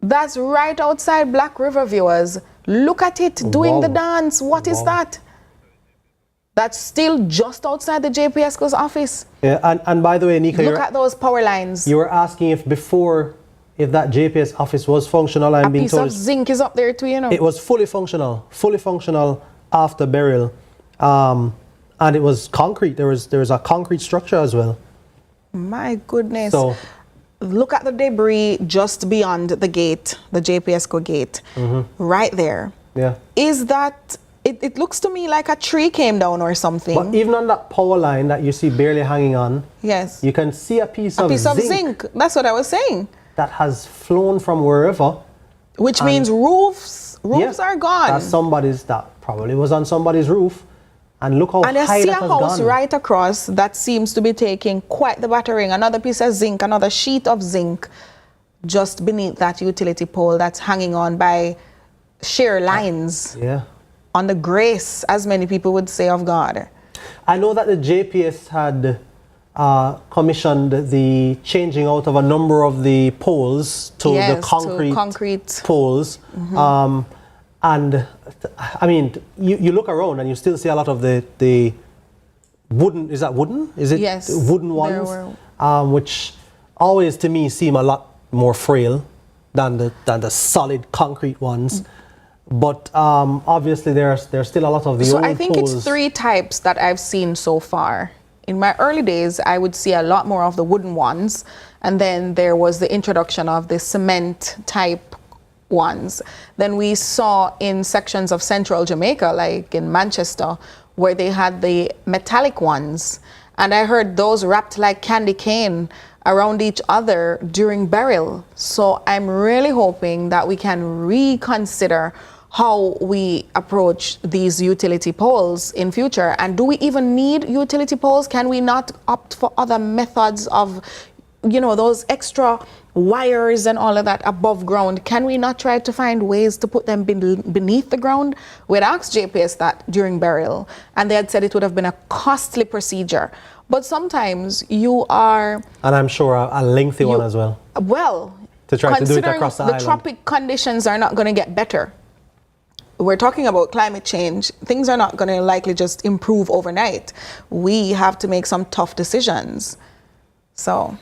That's right outside Black River, viewers. Look at it doing the dance. What is that? That's still just outside the JPSCO's office. Yeah, and by the way, Nika, look at those power lines. You were asking if that JPS office was functional. I'm being told a piece of zinc is up there too, you know. It was fully functional after burial, and it was concrete. There was a concrete structure as well. My goodness. So, look at the debris just beyond the gate, the JPSCO gate, right there. Yeah. Is that? It looks to me like a tree came down or something. But even on that power line that you see barely hanging on, yes, you can see a piece of zinc. That's what I was saying. That has flown from wherever. Which means roofs are gone. That probably was on somebody's roof. And look how high that has gone. And I see a house right across that seems to be taking quite the battering. Another piece of zinc, another sheet of zinc just beneath that utility pole that's hanging on by sheer lines. Yeah. On the grace, as many people would say, of God. I know that the JPS had commissioned the changing out of a number of the poles to the concrete poles. And I mean, you look around and you still see a lot of the wooden, is that wooden? Is it wooden ones? Which always to me seem a lot more frail than the solid concrete ones. But obviously there's still a lot of the old poles. So I think it's 3 types that I've seen so far. In my early days, I would see a lot more of the wooden ones. And then there was the introduction of the cement type ones. Then we saw in sections of central Jamaica, like in Manchester, where they had the metallic ones. And I heard those wrapped like candy cane around each other during burial. So I'm really hoping that we can reconsider how we approach these utility poles in future. And do we even need utility poles? Can we not opt for other methods of, those extra wires and all of that above ground? Can we not try to find ways to put them beneath the ground? We had asked JPS that during burial, and they had said it would have been a costly procedure. But sometimes you are... And I'm sure a lengthy one as well. Well, to try to do it across the island. The tropic conditions are not going to get better. We're talking about climate change. Things are not going to likely just improve overnight. We have to make some tough decisions. So...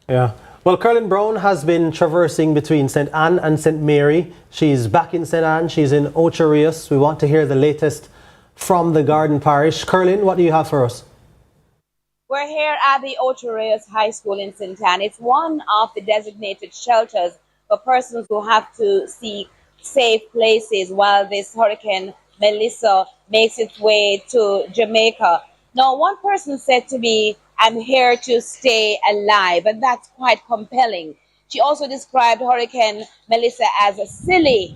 Yeah. Well, Curlin Brown has been traversing between St. Anne and St. Mary. She's back in St. Anne. She's in Ocho Rios. We want to hear the latest from the Garden Parish. Curlin, what do you have for us? We're here at the Ocho Rios High School in St. Anne. It's one of the designated shelters for persons who have to seek safe places while this Hurricane Melissa makes its way to Jamaica. Now, one person said to me, "I'm here to stay alive," and that's quite compelling. She also described Hurricane Melissa as a silly,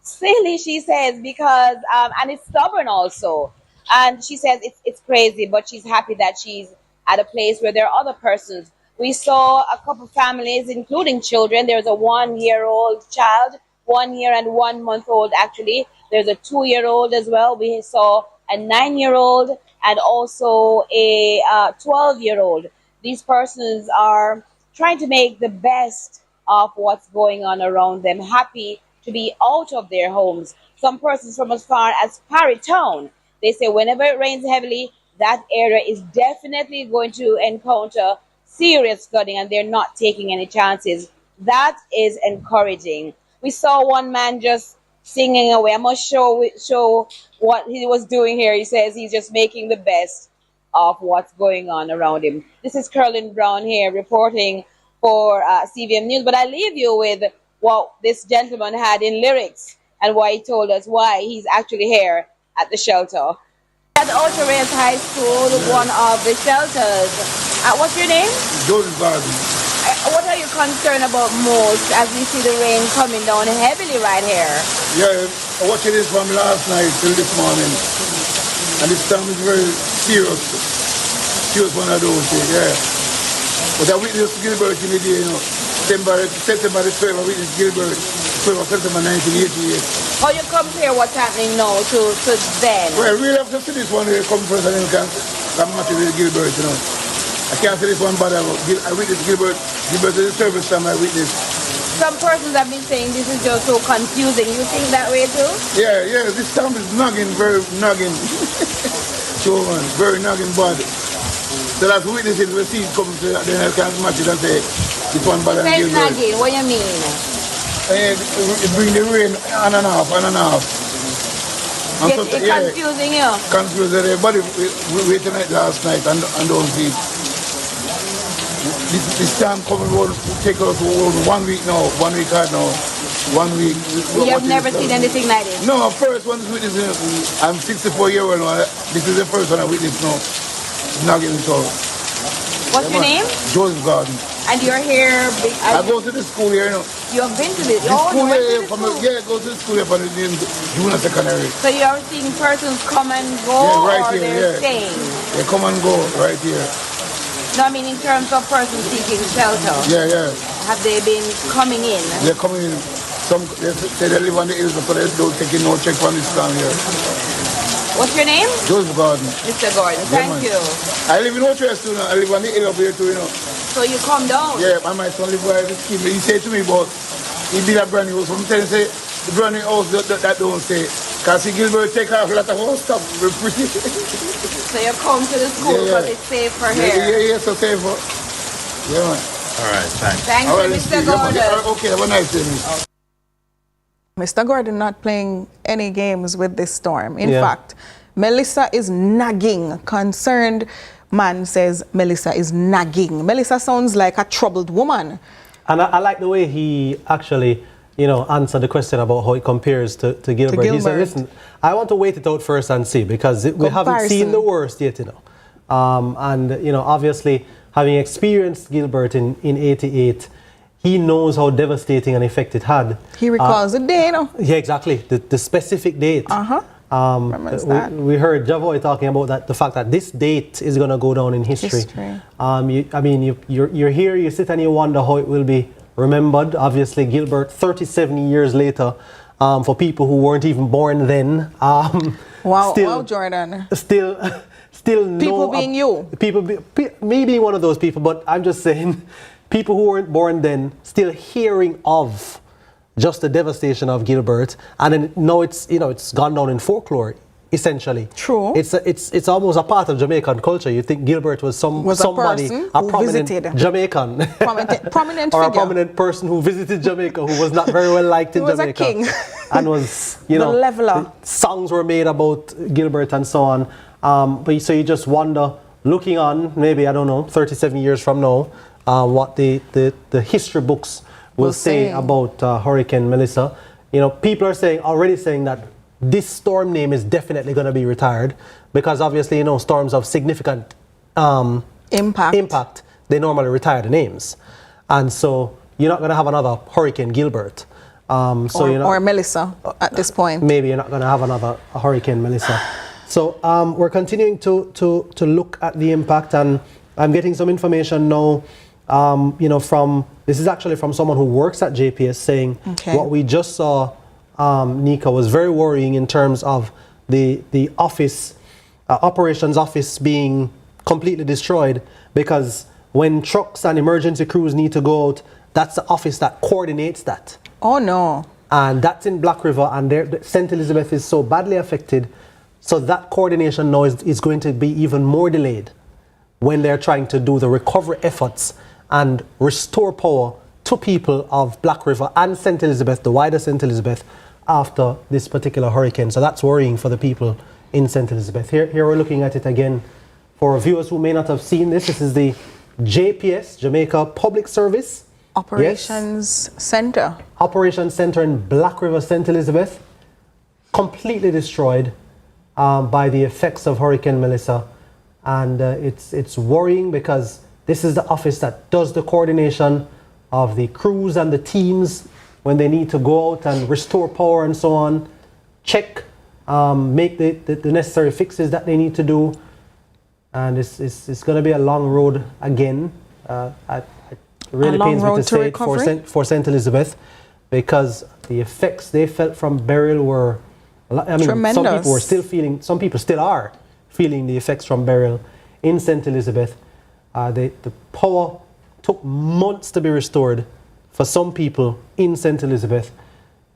she says, because, and it's stubborn also. And she says it's crazy, but she's happy that she's at a place where there are other persons. We saw a couple families, including children. There's a 1-year-old child, 1 year and 1 month old actually. There's a 2-year-old as well. We saw a 9-year-old and also a 12-year-old. These persons are trying to make the best of what's going on around them, happy to be out of their homes. Some persons from as far as Parry Town, they say whenever it rains heavily, that area is definitely going to encounter serious flooding, and they're not taking any chances. That is encouraging. We saw one man just singing away. I must show what he was doing here. He says he's just making the best of what's going on around him. This is Curlin Brown here reporting for CVM News, but I leave you with what this gentleman had in lyrics and why he told us why he's actually here at the shelter. At the Ocho Rios High School, one of the shelters. What's your name? Joseph Garden. What are you concerned about most as we see the rain coming down heavily right here? Yeah, I watched this from last night till this morning. And this time is very serious. Serious one of those things, yeah. But I witnessed Gilbert in the day, you know. September the 12th, I witnessed Gilbert, 12th of September 1988. How you compare what's happening now to then? Well, we have to see this one here come first and then we can match it with Gilbert, you know. I can't say this one bad about I witnessed Gilbert. Gilbert is the service time I witnessed. Some persons have been saying this is just so confusing. You think that way too? Yeah, this time is nagging, very nagging. So, very nagging bad. So that's witnesses we see it come to, then I can match it and say, this one bad and Gilbert. Nagging, what do you mean? It bring the rain on and off, on and off. And yes, it's confusing you? Confusing everybody. We waited last night and don't see it. This time coming will take us 1 week now, 1 week hard now, 1 week. You have never seen anything like this? No, first one is witnessing. I'm 64 years old now. This is the first one I witnessed now. Not getting so. What's your name? Joseph Garden. And you're here? I go to the school here, you know. You have been to this? School here, go to the school here for the junior secondary. So you're seeing persons come and go, right or here, they're staying? They come and go right here. No, I mean in terms of persons seeking shelter. Yeah. Have they been coming in? They're coming in. Some they say they live on the hills, so they don't take no check from this town here. What's your name? Joseph Gordon. Mr. Gordon, thank you. I live in Ocho too now. I live on the hill up here too, you know. So you come down? Yeah, and my son live where the scheme. He said to me, but he did a brand new house. So I'm telling you, say, the brand new house that don't stay. Because he Gilbert take off a lot of house stuff. We're pretty. So you come to the school because it's safe for here? Yeah, so safe for. Yeah, man. All right, thanks. Thank you, Mr. Gordon. Okay, have a nice day, miss. Mr. Gordon not playing any games with this storm. In Yeah. fact, Melissa is nagging. Concerned man says Melissa is nagging. Melissa sounds like a troubled woman. And I like the way he actually, answered the question about how it compares to Gilbert. He said, listen, I want to wait it out first and see, because we haven't seen the worst yet, obviously, having experienced Gilbert in 88, he knows how devastating an effect it had. He recalls the day, Yeah, exactly. The specific date. We heard Javoy talking about that, the fact that this date is going to go down in history. You're here, you sit and you wonder how it will be remembered. Obviously, Gilbert, 37 years later, for people who weren't even born then. Wow, Jordan. Still people being you. Me being one of those people, but I'm just saying, people who weren't born then still hearing of just the devastation of Gilbert, and then now it's gone down in folklore, essentially. True. It's almost a part of Jamaican culture. You think Gilbert was somebody, a prominent Jamaican, prominent or figure. a prominent person who visited Jamaica who was not very well liked in Jamaica. He was a king. And was, the leveler. Songs were made about Gilbert and so on. But so you just wonder looking on, maybe, I don't know, 37 years from now, what the history books will say about Hurricane Melissa. You know, people are already saying that this storm name is definitely going to be retired because obviously, you know, storms of significant impact, they normally retire the names. And so you're not going to have another Hurricane Gilbert. Or Melissa at this point. Maybe you're not going to have another Hurricane Melissa. So we're continuing to look at the impact, and I'm getting some information now, you know, this is actually from someone who works at JPS saying what we just saw, Nika, was very worrying in terms of the office, operations office being completely destroyed, because when trucks and emergency crews need to go out, that's the office that coordinates that. Oh no. And that's in Black River, and St. Elizabeth is so badly affected, so that coordination now is going to be even more delayed when they're trying to do the recovery efforts and restore power to people of Black River and St. Elizabeth, the wider St. Elizabeth, after this particular hurricane. So that's worrying for the people in St. Elizabeth. Here we're looking at it again. For viewers who may not have seen this, this is the JPS, Jamaica Public Service Operations Center. Operations Center in Black River, St. Elizabeth, completely destroyed by the effects of Hurricane Melissa. And it's worrying because this is the office that does the coordination of the crews and the teams when they need to go out and restore power and so on, check, make the necessary fixes that they need to do. And it's going to be a long road again. It really pains me to say it for St. Elizabeth, because the effects they felt from Beryl were, I mean, tremendous. Some people were still feeling, some people still are feeling the effects from Beryl in St. Elizabeth. The power took months to be restored for some people in St. Elizabeth,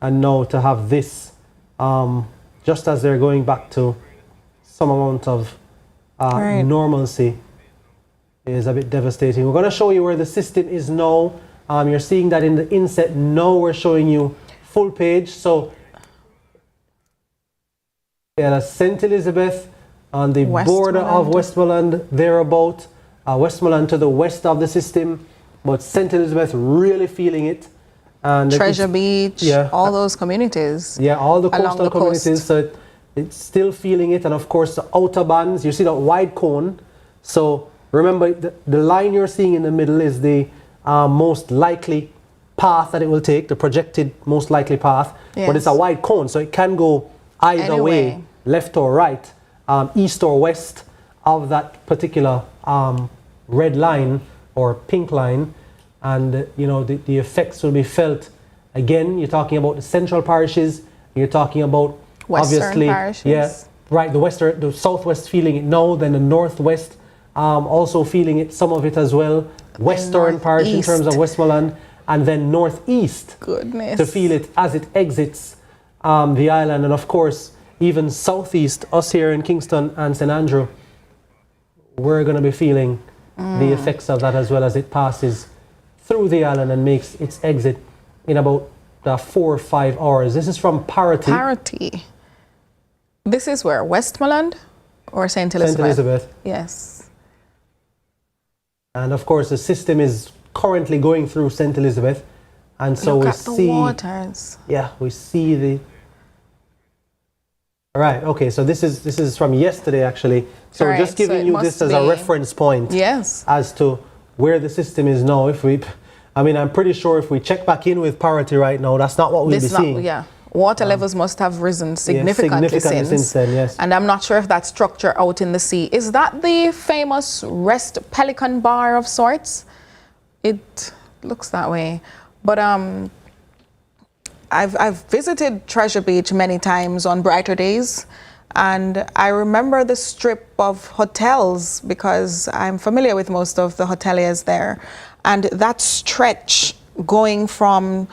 and now to have this, just as they're going back to some amount of normalcy, is a bit devastating. We're going to show you where the system is now. You're seeing that in the inset. Now we're showing you full page. So yeah, that's St. Elizabeth on the border of Westmoreland, thereabout. Westmoreland to the west of the system, but St. Elizabeth really feeling it. And Treasure Beach, all those communities. Yeah, all the coastal communities. So it's still feeling it. And of course, the outer bands, you see that wide cone. So remember, the line you're seeing in the middle is the most likely path that it will take, the projected most likely path. Yes. But it's a wide cone, so it can go either way, left or right, east or west of that particular red line or pink line. And you know, the effects will be felt. Again, you're talking about the central parishes, you're talking about Western obviously parishes. the southwest feeling it now, then the northwest also feeling it, some of it as well, western parish in terms of Westmoreland, and then northeast to feel it as it exits the island. And of course, even southeast, us here in Kingston and St. Andrew, we're going to be feeling the effects of that as well as it passes through the island and makes its exit in about 4 or 5 hours. This is from Parity. Parity. This is where? Westmoreland or St. Elizabeth? St. Elizabeth. Yes. And of course, the system is currently going through St. Elizabeth. And so Look we at see... the waters. Yeah, we see the... All right, okay, so this is from yesterday, actually. So we're just giving you this as a reference point. Yes. As to where the system is now. I'm pretty sure if we check back in with Parity right now, that's not what we'll be seeing. Yeah. Water levels must have risen significantly since then, yes. And I'm not sure if that structure out in the sea, is that the famous Rest Pelican Bar of sorts? It looks that way. But I've visited Treasure Beach many times on brighter days, and I remember the strip of hotels because I'm familiar with most of the hoteliers there, and that stretch going from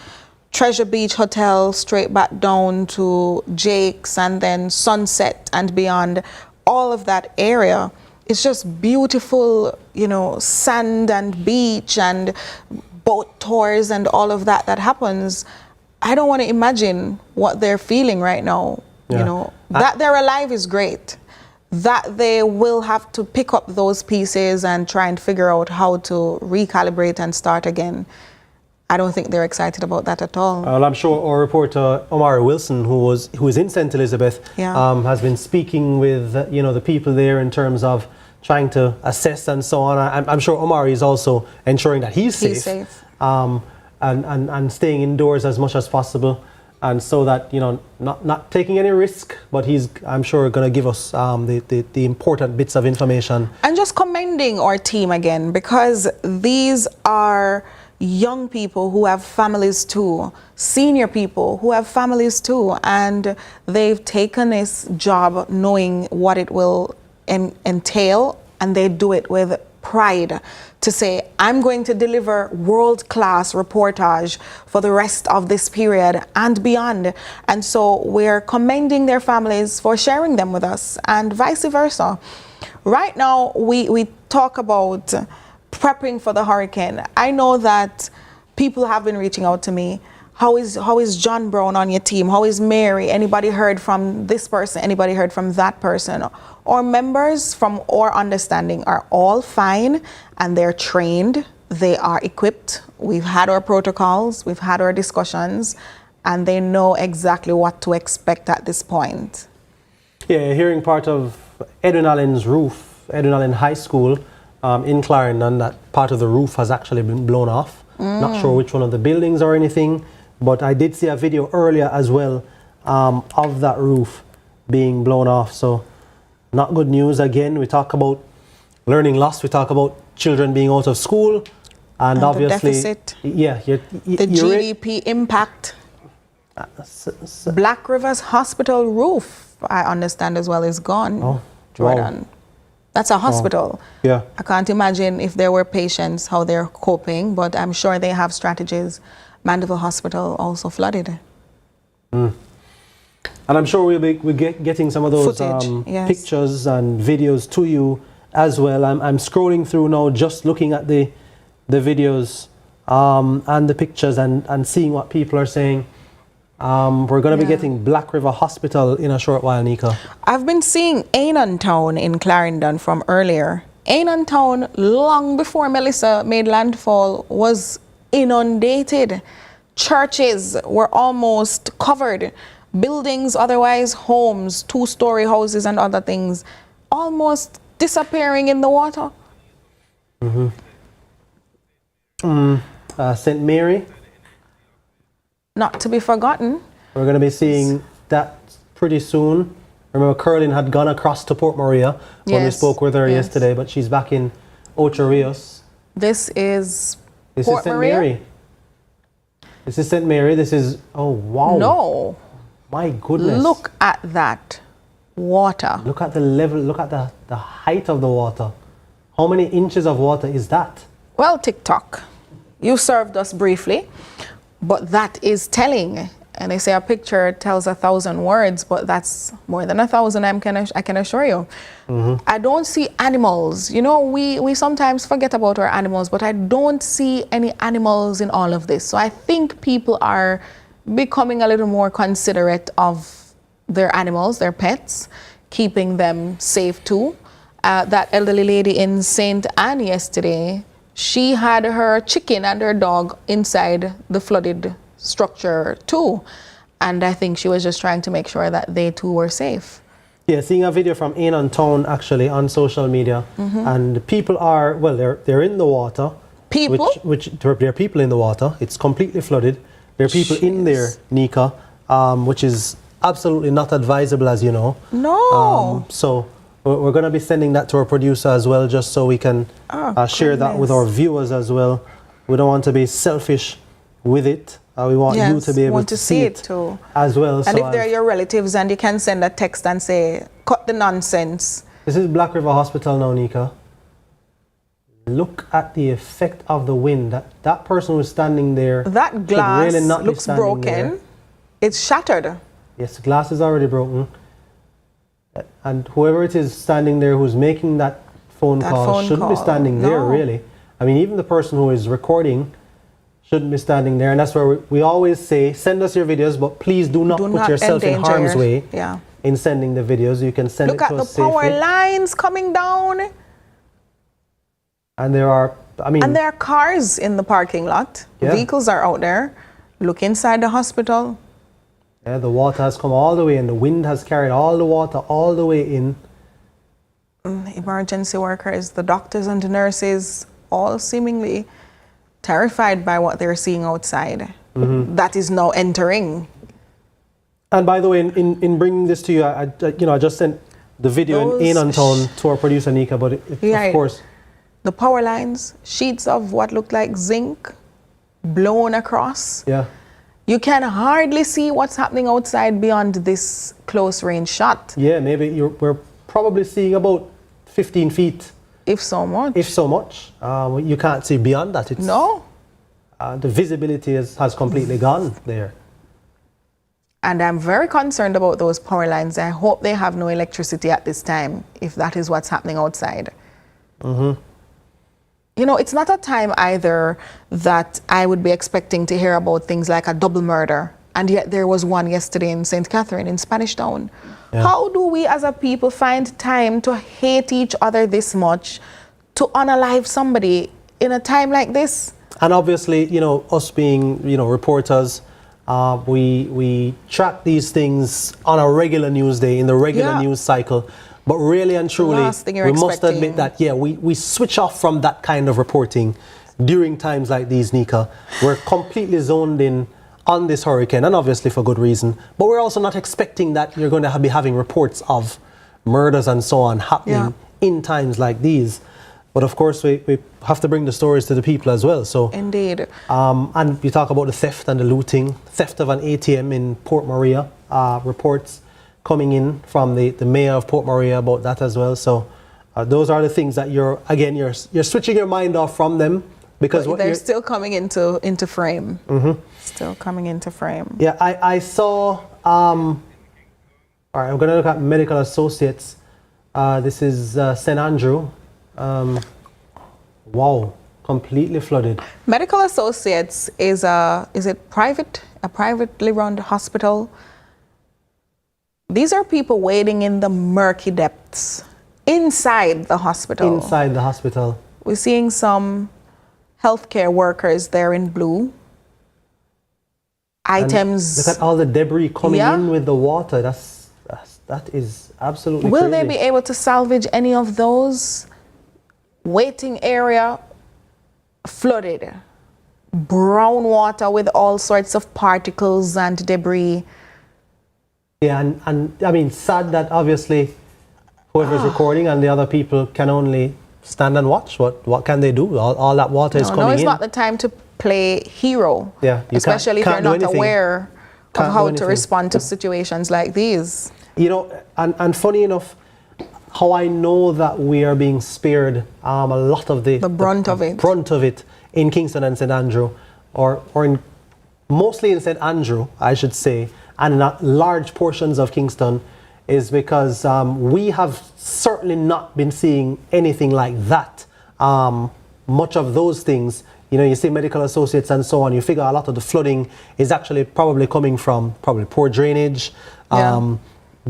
Treasure Beach Hotel straight back down to Jake's and then Sunset and beyond, all of that area is just beautiful, you know, sand and beach and boat tours and all of that happens. I don't want to imagine what they're feeling right now. You know, that they're alive is great. that they will have to pick up those pieces and try and figure out how to recalibrate and start again. I don't think they're excited about that at all. Well, I'm sure our reporter Omari Wilson, who is in St. Elizabeth, has been speaking with the people there in terms of trying to assess and so on. I'm sure Omari is also ensuring that he's safe. And staying indoors as much as possible, and so that not taking any risk, but he's, I'm sure, going to give us the important bits of information. And just commending our team again, because these are young people who have families too, senior people who have families too, and they've taken this job knowing what it will entail, and they do it with pride to say, I'm going to deliver world-class reportage for the rest of this period and beyond. And so we're commending their families for sharing them with us, and vice versa. Right now, we talk about prepping for the hurricane. I know that people have been reaching out to me. How is John Brown on your team? How is Mary? Anybody heard from this person? Anybody heard from that person? Our members, from our understanding, are all fine, and they're trained. They are equipped. We've had our protocols. We've had our discussions, and they know exactly what to expect at this point. Yeah, hearing part of Edwin Allen's roof, Edwin Allen High School in Clarendon, that part of the roof has actually been blown off. Not sure which one of the buildings or anything, but I did see a video earlier as well of that roof being blown off. So not good news. Again, we talk about learning loss. We talk about children being out of school, and obviously, the deficit, the GDP impact. Black River's hospital roof, I understand as well, is gone. Oh, Jordan. Wow. That's a hospital. Yeah. I can't imagine if there were patients how they're coping, but I'm sure they have strategies. Mandeville Hospital also flooded. And I'm sure we'll be getting some of those pictures and videos to you as well. I'm scrolling through now, just looking at the videos and the pictures and seeing what people are saying. We're going to be getting Black River Hospital in a short while, Nika. I've been seeing Ainon Town in Clarendon from earlier. Ainon Town, long before Melissa made landfall, was inundated. Churches were almost covered. Buildings, otherwise homes, two-story houses and other things, almost disappearing in the water. St. Mary. Not to be forgotten. We're going to be seeing that pretty soon. Remember, Curlin had gone across to Port Maria when we spoke with her yesterday, but she's back in Ocho Rios. This is St. Mary. This is St. Mary. This is, oh, wow. No. My goodness. Look at that water. Look at the level, look at the height of the water. How many inches of water is that? Well, TikTok, you served us briefly, but that is telling. And they say a picture tells 1,000 words, but that's more than 1,000, I can assure you. I don't see animals. You know, we sometimes forget about our animals, but I don't see any animals in all of this. So I think people are becoming a little more considerate of their animals, their pets, keeping them safe too. That elderly lady in St. Anne yesterday, she had her chicken and her dog inside the flooded structure too, and I think she was just trying to make sure that they too were safe. Yeah, seeing a video from Ainon Town actually on social media, and people are, well, they're in the water. People? There are people in the water. It's completely flooded. There are people in there, Nika, which is absolutely not advisable, as you know. No. So we're going to be sending that to our producer as well, just so we can share that with our viewers as well. We don't want to be selfish with it. We want you to be able to see it too as well. And if they're your relatives, and you can send a text and say, cut the nonsense. This is Black River Hospital now, Nika. Look at the effect of the wind. That person who's standing there. That glass really not looks broken. There. It's shattered. Yes, the glass is already broken. And whoever it is standing there who's making that phone call shouldn't be standing there, really. I mean, even the person who is recording shouldn't be standing there. And that's where we always say, send us your videos, but please do not put yourself in harm's way in sending the videos. You can send Look it at to the us power safely. lines coming down. And there are, And there are cars in the parking lot. Yeah. Vehicles are out there. Look inside the hospital. Yeah, the water has come all the way in. The wind has carried all the water all the way in. Emergency workers, the doctors and the nurses, all seemingly terrified by what they're seeing outside. That is now entering. And by the way, in bringing this to you, I just sent the video in Anton to our producer Nika, but of course, the power lines, sheets of what looked like zinc blown across. Yeah. You can hardly see what's happening outside beyond this close range shot. Yeah, maybe we're probably seeing about 15 feet. If so much. If so much. You can't see beyond that. No. The visibility has completely gone there. And I'm very concerned about those power lines. I hope they have no electricity at this time, if that is what's happening outside. You know, it's not a time either that I would be expecting to hear about things like a double murder. And yet there was one yesterday in St. Catherine in Spanish Town. Yeah. How do we as a people find time to hate each other this much, to unalive somebody in a time like this? And obviously, you know, us being, you know, reporters, we track these things on a regular news day, in the regular news cycle. But really and truly, we must admit that, we switch off from that kind of reporting during times like these, Nika. We're completely zoned in on this hurricane, and obviously for good reason. But we're also not expecting that you're going to be having reports of murders and so on happening in times like these. But of course, we have to bring the stories to the people as well. So indeed. And you talk about the theft and the looting, theft of an ATM in Port Maria, reports coming in from the mayor of Port Maria about that as well. So those are the things that you're switching your mind off from them, because they're still coming into frame. Still coming into frame. Yeah, I saw. All right, I'm going to look at Medical Associates. This is St. Andrew. Wow, completely flooded. Medical Associates is a privately run hospital. These are people waiting in the murky depths inside the hospital. Inside the hospital. We're seeing some healthcare workers there in blue. Items. And look at all the debris coming in with the water. That is absolutely Will crazy. they be able to salvage any of those? Waiting area flooded. Brown water with all sorts of particles and debris. Yeah, and I mean, sad that obviously whoever's recording and the other people can only stand and watch. What can they do? All that water is coming in. No, it's not the time to play hero. Yeah, especially if you're not aware of how to respond to situations like these. You know, and funny enough, how I know that we are being spared a lot of the brunt of it in Kingston and St. Andrew, or mostly in St. Andrew, I should say, and in large portions of Kingston, is because we have certainly not been seeing anything like that. Much of those things, you know, you see Medical Associates and so on, you figure a lot of the flooding is actually probably coming from poor drainage,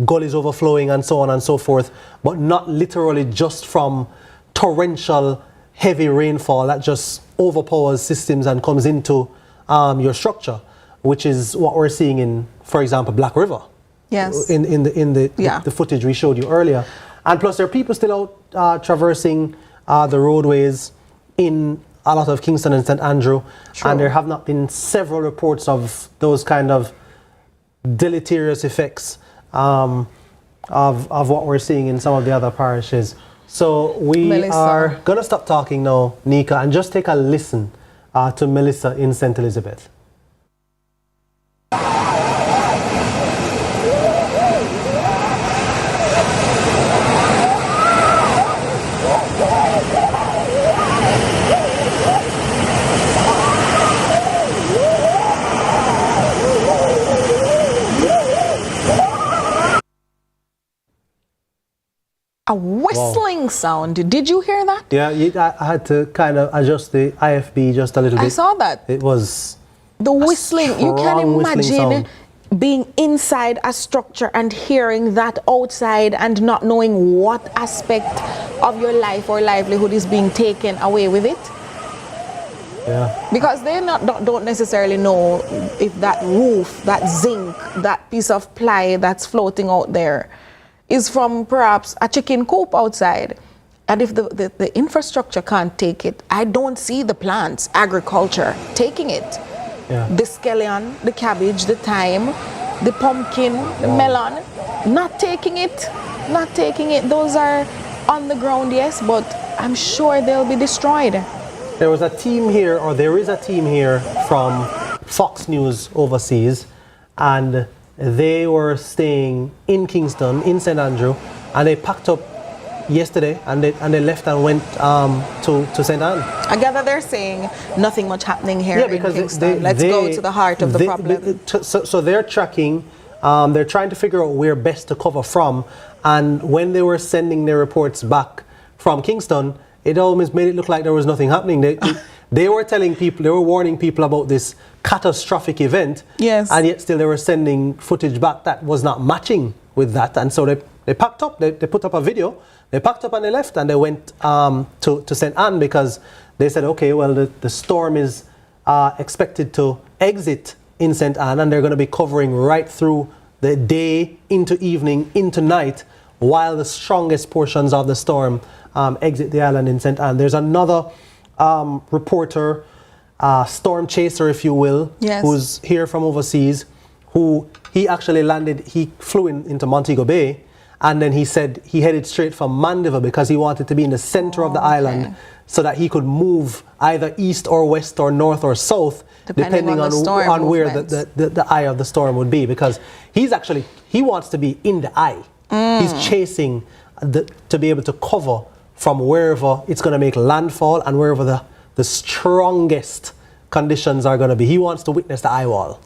gullies overflowing and so on and so forth, but not literally just from torrential heavy rainfall that just overpowers systems and comes into your structure, which is what we're seeing in, for example, Black River. Yes. In the footage we showed you earlier. And plus there are people still out traversing the roadways in a lot of Kingston and St. Andrew. True. And there have not been several reports of those kind of deleterious effects of what we're seeing in some of the other parishes. So we are going to stop talking now, Nika, and just take a listen to Melissa in St. Elizabeth. A whistling sound. Did you hear that? Yeah, I had to kind of adjust the IFB just a little bit. I saw that. It was the whistling. You can imagine being inside a structure and hearing that outside and not knowing what aspect of your life or livelihood is being taken away with it. Yeah. Because they don't necessarily know if that roof, that zinc, that piece of ply that's floating out there is from perhaps a chicken coop outside. And if the infrastructure can't take it, I don't see the plants, agriculture, taking it. Yeah. The scallion, the cabbage, the thyme, the pumpkin, the melon, not taking it. Those are on the ground, yes, but I'm sure they'll be destroyed. There was a team here, or there is a team here from Fox News overseas, and they were staying in Kingston, in St. Andrew, and they packed up yesterday and they left and went to St. Anne. I gather they're saying nothing much happening here in Kingston. Let's go to the heart of the problem. So they're tracking, they're trying to figure out where best to cover from, and when they were sending their reports back from Kingston, it almost made it look like there was nothing happening. They were telling people, they were warning people about this catastrophic event, yes, and yet still they were sending footage back that was not matching with that, and so they packed up, they put up a video, they packed up and they left, and they went to St. Anne because they said, okay, well, the storm is expected to exit in St. Anne, and they're going to be covering right through the day, into evening, into night, while the strongest portions of the storm exit the island in St. Anne. There's another reporter, storm chaser, if you will, yes, who's here from overseas, who he actually landed, he flew into Montego Bay, and then he said he headed straight from Mandeville because he wanted to be in the center of the island so that he could move either east or west or north or south, depending on where the eye of the storm would be, because he wants to be in the eye. He's chasing to be able to cover from wherever it's going to make landfall and wherever the strongest conditions are going to be. He wants to witness the eye wall.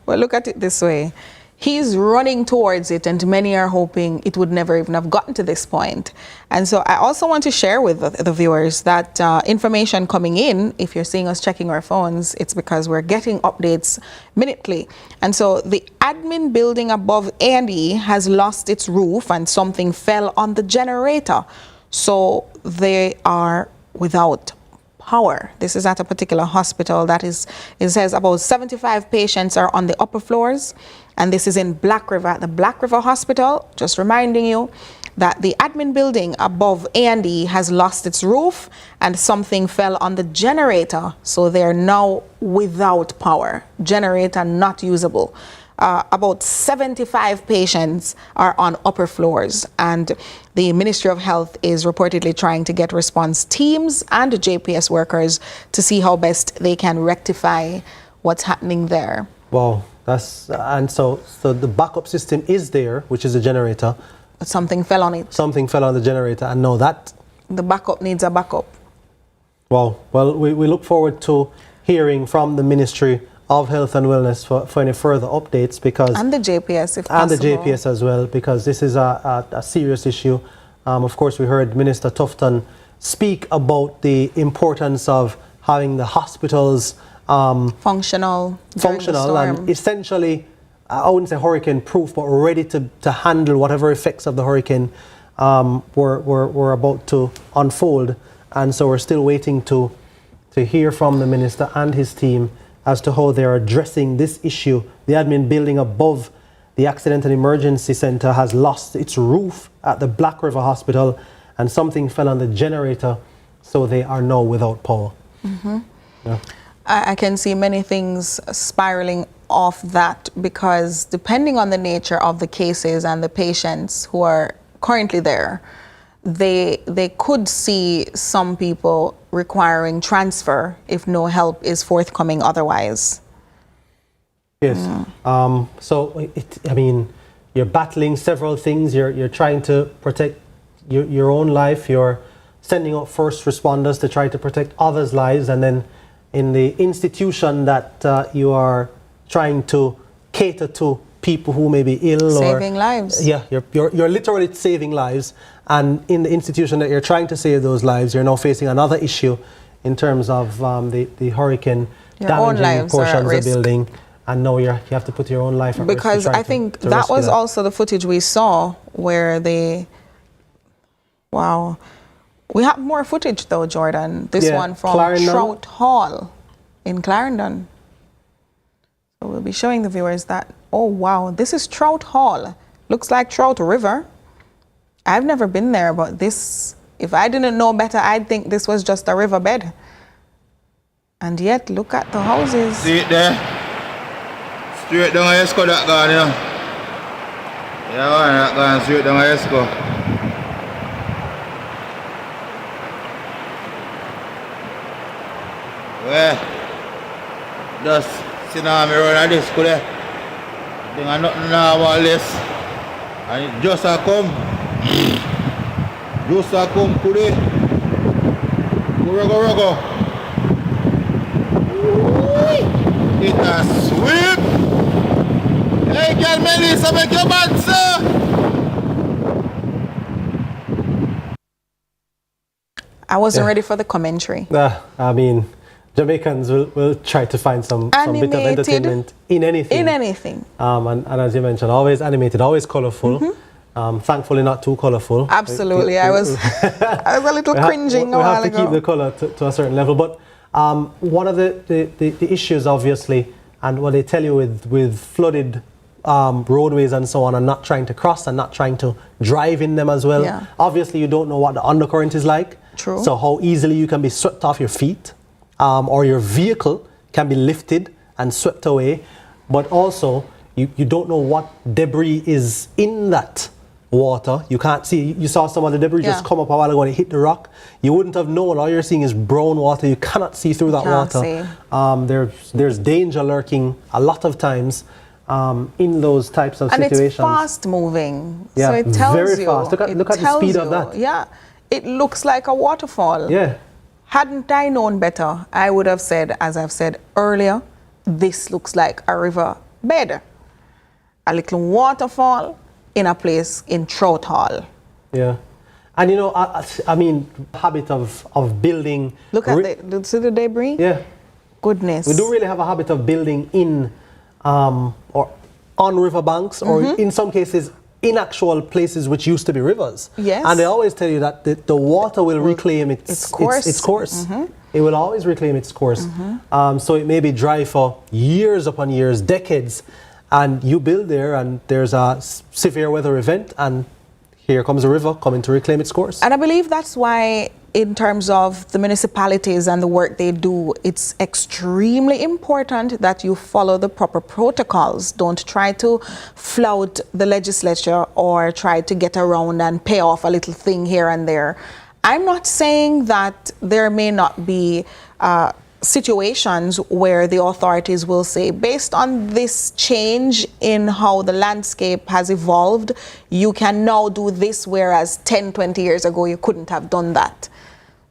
Well, look at it this way. He's running towards it, and many are hoping it would never even have gotten to this point. And so I also want to share with the viewers that information coming in, if you're seeing us checking our phones, it's because we're getting updates minutely. And so the admin building above A&E has lost its roof and something fell on the generator. So they are without power. This is at a particular hospital that is, it says about 75 patients are on the upper floors, and this is in Black River, at the Black River Hospital. Just reminding you that the admin building above A&E has lost its roof and something fell on the generator, so they're now without power. Generator not usable. About 75 patients are on upper floors, and the Ministry of Health is reportedly trying to get response teams and JPS workers to see how best they can rectify what's happening there. Wow, and so the backup system is there, which is a generator. But something fell on it. Something fell on the generator, and no, that the backup needs a backup. Wow. Well, we look forward to hearing from the Ministry of Health and Wellness for any further updates, because and the JPS, if possible. And the JPS as well, because this is a serious issue. Of course, we heard Minister Tufton speak about the importance of having the hospitals functional and essentially, I wouldn't say hurricane proof, but ready to handle whatever effects of the hurricane were about to unfold. And so we're still waiting to hear from the minister and his team as to how they are addressing this issue. The admin building above the Accident and Emergency Center has lost its roof at the Black River Hospital, and something fell on the generator, so they are now without power. Mm-hmm. Yeah. I can see many things spiraling off that, because depending on the nature of the cases and the patients who are currently there, they could see some people requiring transfer if no help is forthcoming otherwise. Yes. So, I mean, you're battling several things. You're trying to protect your own life. You're sending out first responders to try to protect others' lives. And then in the institution that you are trying to cater to people who may be ill, saving lives. Yeah, you're literally saving lives. And in the institution that you're trying to save those lives, you're now facing another issue in terms of the hurricane damaging portions of the building. and now you have to put your own life at risk. Because I think that was also the footage we saw where they, wow. We have more footage though, Jordan. This one from Clarendon. Trout Hall in Clarendon. So we'll be showing the viewers that, oh wow, this is Trout Hall. Looks like Trout River. I've never been there, but this, if I didn't know better, I'd think this was just a riverbed. And yet, look at the houses. See it there? Straight down Esco that gone, you know. Yeah, man, that gone straight down Esco. Well, just see now me run at this, could I? Think I nothing now about this. And it just a come. Just a come, could it? Go. It a sweep. Hey, girl Melissa, make your bad, sir. I wasn't ready for the commentary. I mean, Jamaicans will try to find some bit of entertainment in anything. In anything. And as you mentioned, always animated, always colorful. Thankfully, not too colorful. Absolutely. I was a little cringing a while ago. We have to keep the color to a certain level. But one of the issues, obviously, and what they tell you with flooded roadways and so on, and not trying to cross and not trying to drive in them as well. Yeah. Obviously, you don't know what the undercurrent is like. True. So how easily you can be swept off your feet, or your vehicle can be lifted and swept away. But also, you don't know what debris is in that water. You can't see. You saw some of the debris just come up a while ago and it hit the rock. You wouldn't have known. All you're seeing is brown water. You cannot see through that water. There's danger lurking a lot of times in those types of situations. And it's fast moving. Yeah, so it tells very you. fast. Look at the speed of that. Yeah, it looks like a waterfall. Yeah. Hadn't I known better, I would have said, as I've said earlier, this looks like a river bed. A little waterfall in a place in Trout Hall. Yeah. And you know, I mean, habit of building. Look at see the debris? Yeah. Goodness. We do really have a habit of building in or on riverbanks, or in some cases in actual places which used to be rivers. Yes. And they always tell you that the water will reclaim its course. It will always reclaim its course. So it may be dry for years upon years, decades, and you build there and there's a severe weather event and here comes a river coming to reclaim its course. And I believe that's why, in terms of the municipalities and the work they do, it's extremely important that you follow the proper protocols. Don't try to flout the legislature or try to get around and pay off a little thing here and there. I'm not saying that there may not be situations where the authorities will say, based on this change in how the landscape has evolved, you can now do this, whereas 10, 20 years ago you couldn't have done that.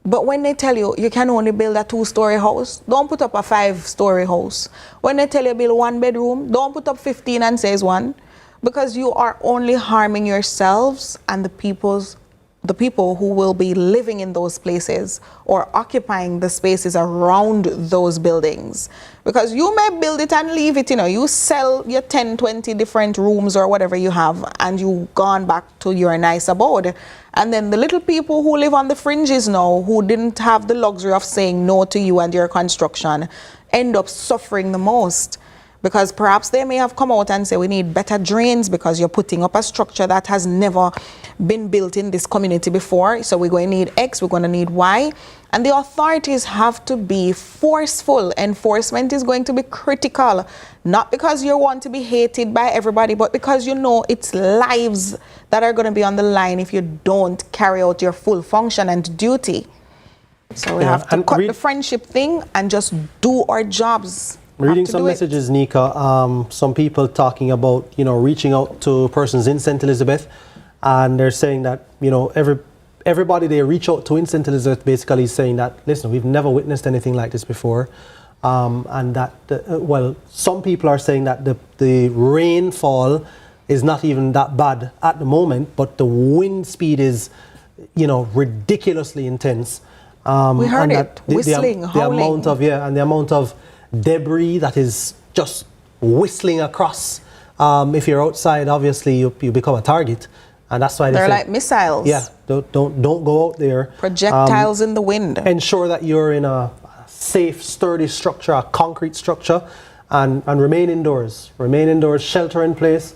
But when they tell you you can only build a 2-story house, don't put up a 5-story house. When they tell you build 1 bedroom, don't put up 15 and say it's 1, because you are only harming yourselves and the people who will be living in those places or occupying the spaces around those buildings. Because you may build it and leave it, you sell your 10, 20 different rooms or whatever you have, and you've gone back to your nice abode. And then the little people who live on the fringes now, who didn't have the luxury of saying no to you and your construction, end up suffering the most. Because perhaps they may have come out and say, we need better drains because you're putting up a structure that has never been built in this community before. So we're going to need X, we're going to need Y. And the authorities have to be forceful. Enforcement is going to be critical. Not because you want to be hated by everybody, but because it's lives that are going to be on the line if you don't carry out your full function and duty. So we have to cut the friendship thing and just do our jobs. Reading some messages, Nika, some people talking about, reaching out to persons in St. Elizabeth, and they're saying that, everybody they reach out to in St. Elizabeth basically is saying that, listen, we've never witnessed anything like this before, and that, some people are saying that the rainfall is not even that bad at the moment, but the wind speed is, ridiculously intense. We heard it, whistling, howling. The amount of debris that is just whistling across. If you're outside, obviously you become a target, and that's why they're say, like missiles. Yeah, don't go out there. Projectiles in the wind. Ensure that you're in a safe, sturdy structure, a concrete structure, and remain indoors. Remain indoors, shelter in place.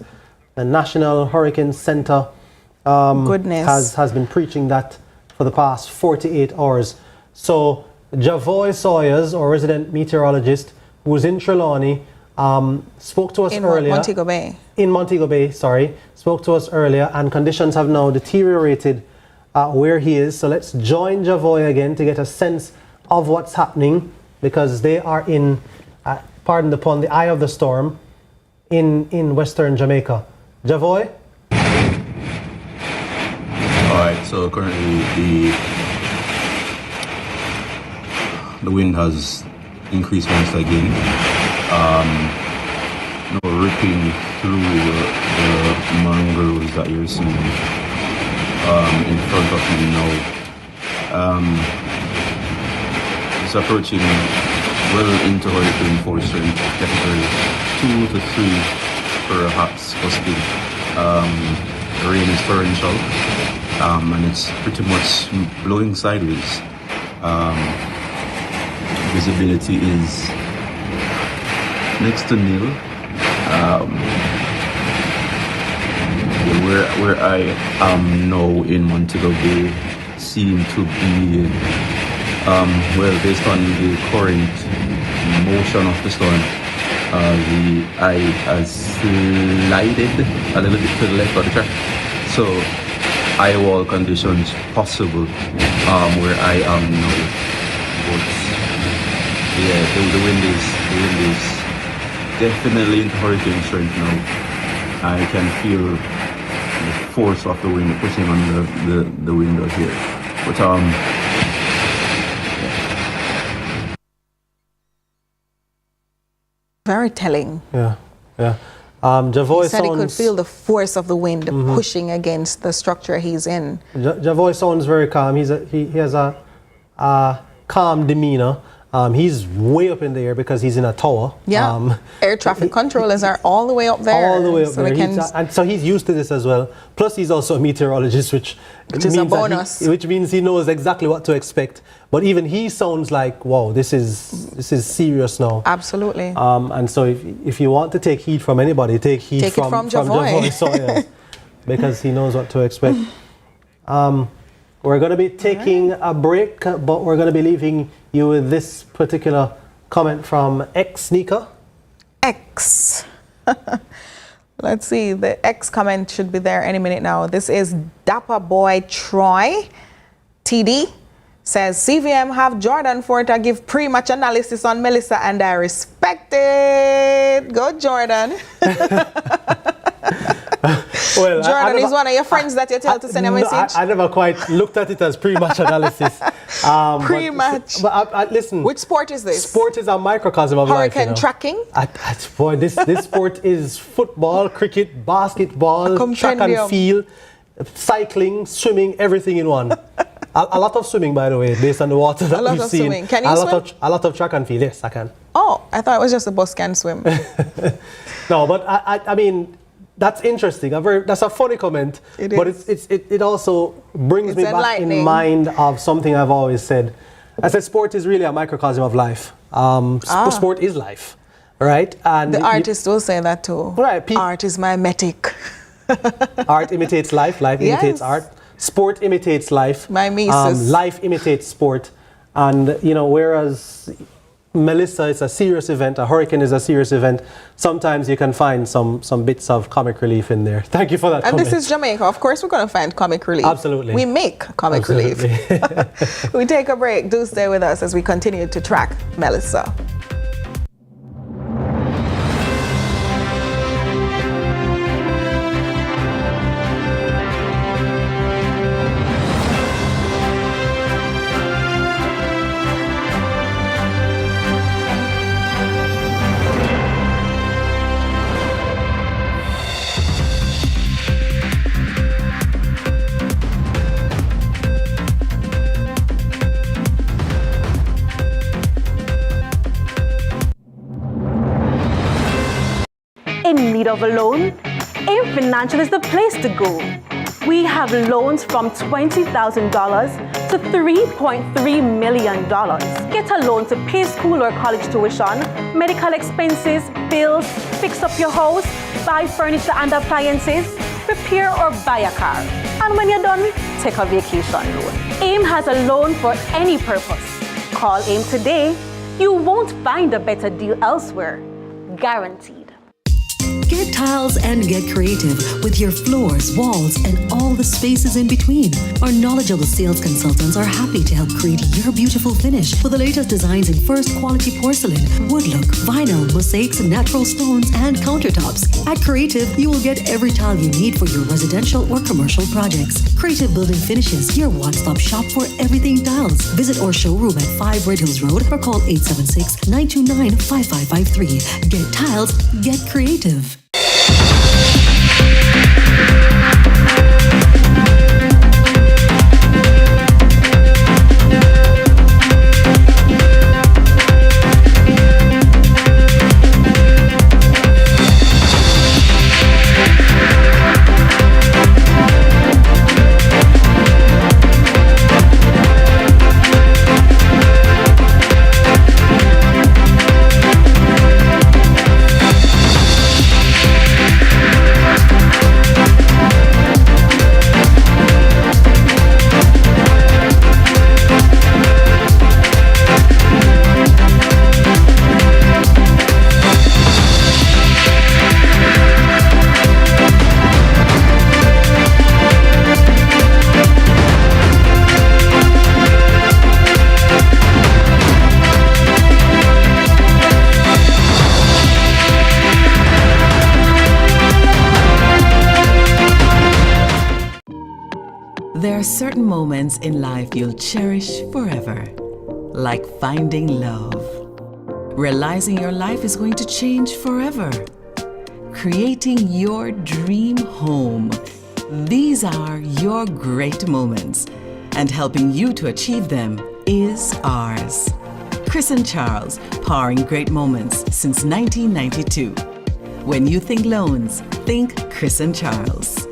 The National Hurricane Center has been preaching that for the past 48 hours. So Javoy Sawyers, our resident meteorologist, who's in Trelawney, spoke to us earlier. Montego Bay. In Montego Bay, sorry. Spoke to us earlier, and conditions have now deteriorated where he is. So let's join Javoy again to get a sense of what's happening, because they are in, pardon the pun, the eye of the storm in western Jamaica. Javoy? Alright, so currently the wind has increased once again. Ripping through the mangroves that you're seeing in front of me now. It's approaching well into hurricane force strength, category 2 to 3, perhaps gusting. Rain is torrential, and it's pretty much blowing sideways. Visibility is next to nil. Where I am now in Montego Bay seem to be based on the current motion of the storm, the eye has slided a little bit to the left of the track, so eye wall conditions possible where I am now. But yeah, the wind is definitely into hurricane strength now. I can feel the force of the wind pushing on the window here. But very telling. Yeah. Javoy said he could feel the force of the wind pushing against the structure he's in. Javoy sounds very calm. He has a calm demeanor. He's way up in the air because he's in a tower. Yeah. Air traffic controllers are all the way up there. All the way up there. And so he's used to this as well. Plus, he's also a meteorologist, which is a bonus. Which means he knows exactly what to expect. But even he sounds like, wow, this is serious now. Absolutely. And so if you want to take heed from anybody, take heed from Javoy Sawyers, because he knows what to expect. We're going to be taking a break, but we're going to be leaving you with this particular comment from X Sneaker. X. Let's see, the X comment should be there any minute now. This is Dapper Boy Troy. TD says, CVM have Jordan for to give pre-match analysis on Melissa, and I respect it. Go Jordan. Well, Jordan is one of your friends that you tell to send a message? I never quite looked at it as pre-match analysis. Pre-match? But listen. Which sport is this? Sport is a microcosm of life. Hurricane tracking? Boy, this sport is football, cricket, basketball, track and field, cycling, swimming, everything in one. A lot of swimming, by the way, based on the water that we've seen. Swimming. Can you swim? A lot of track and field, yes, I can. Oh, I thought it was just the bus can swim. No, but I mean, that's interesting. That's a funny comment. It but is. it also brings me back in mind of something I've always said. I said sport is really a microcosm of life. Sport is life, right? And the artist will say that too. Right. Art is mimetic. Art imitates life. Life imitates art. Sport imitates life. Mimesis. Life imitates sport. And, whereas Melissa is a serious event, a hurricane is a serious event, sometimes you can find some bits of comic relief in there. Thank you for that comment. This is Jamaica. Of course, we're going to find comic relief. Absolutely. We make comic relief. We take a break. Do stay with us as we continue to track Melissa. in need of a loan? AIM Financial is the place to go. We have loans from $20,000 to $3.3 million. Get a loan to pay school or college tuition, medical expenses, bills, fix up your house, buy furniture and appliances, repair or buy a car. And when you're done, take a vacation loan. AIM has a loan for any purpose. Call AIM today. You won't find a better deal elsewhere. Guaranteed. Get tiles and get creative with your floors, walls, and all the spaces in between. Our knowledgeable sales consultants are happy to help create your beautiful finish with the latest designs in first quality porcelain, wood look, vinyl, mosaics, natural stones, and countertops. At Creative, you will get every tile you need for your residential or commercial projects. Creative Building Finishes, your one-stop shop for everything tiles. Visit our showroom at 5 Red Hills Road or call 876-929-5553. Get tiles, get creative. There are certain moments in life you'll cherish forever, like finding love, realizing your life is going to change forever, creating your dream home. These are your great moments, and helping you to achieve them is ours. Chris and Charles, powering great moments since 1992. When you think loans, think Chris and Charles.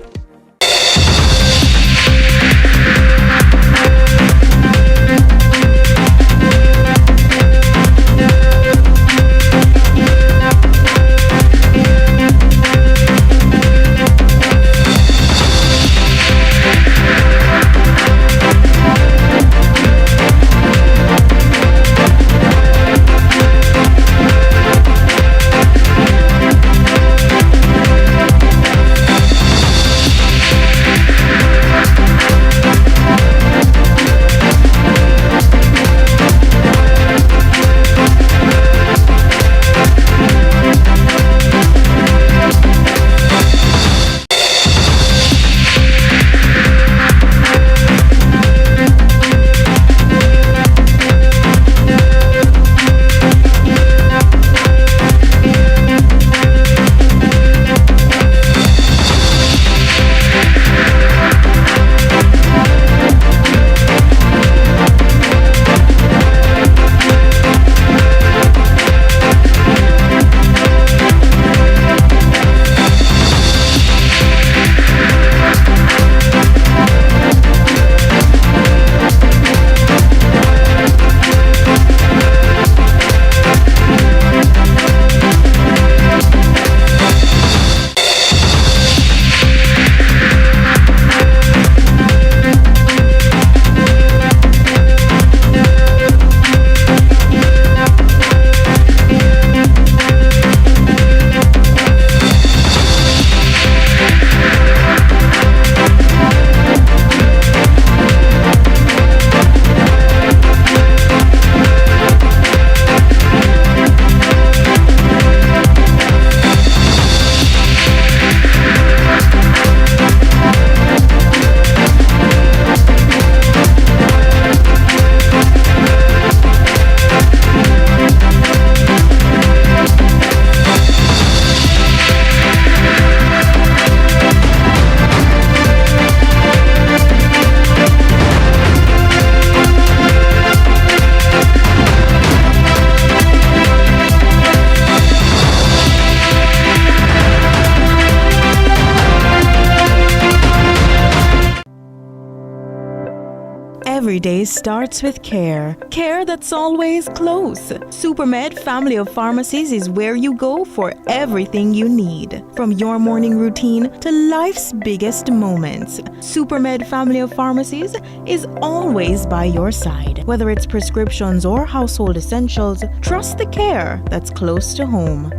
Every day starts with care. Care that's always close. Supermed family of pharmacies is where you go for everything you need. From your morning routine to life's biggest moments. Supermed family of pharmacies is always by your side. Whether it's prescriptions or household essentials, trust the care that's close to home.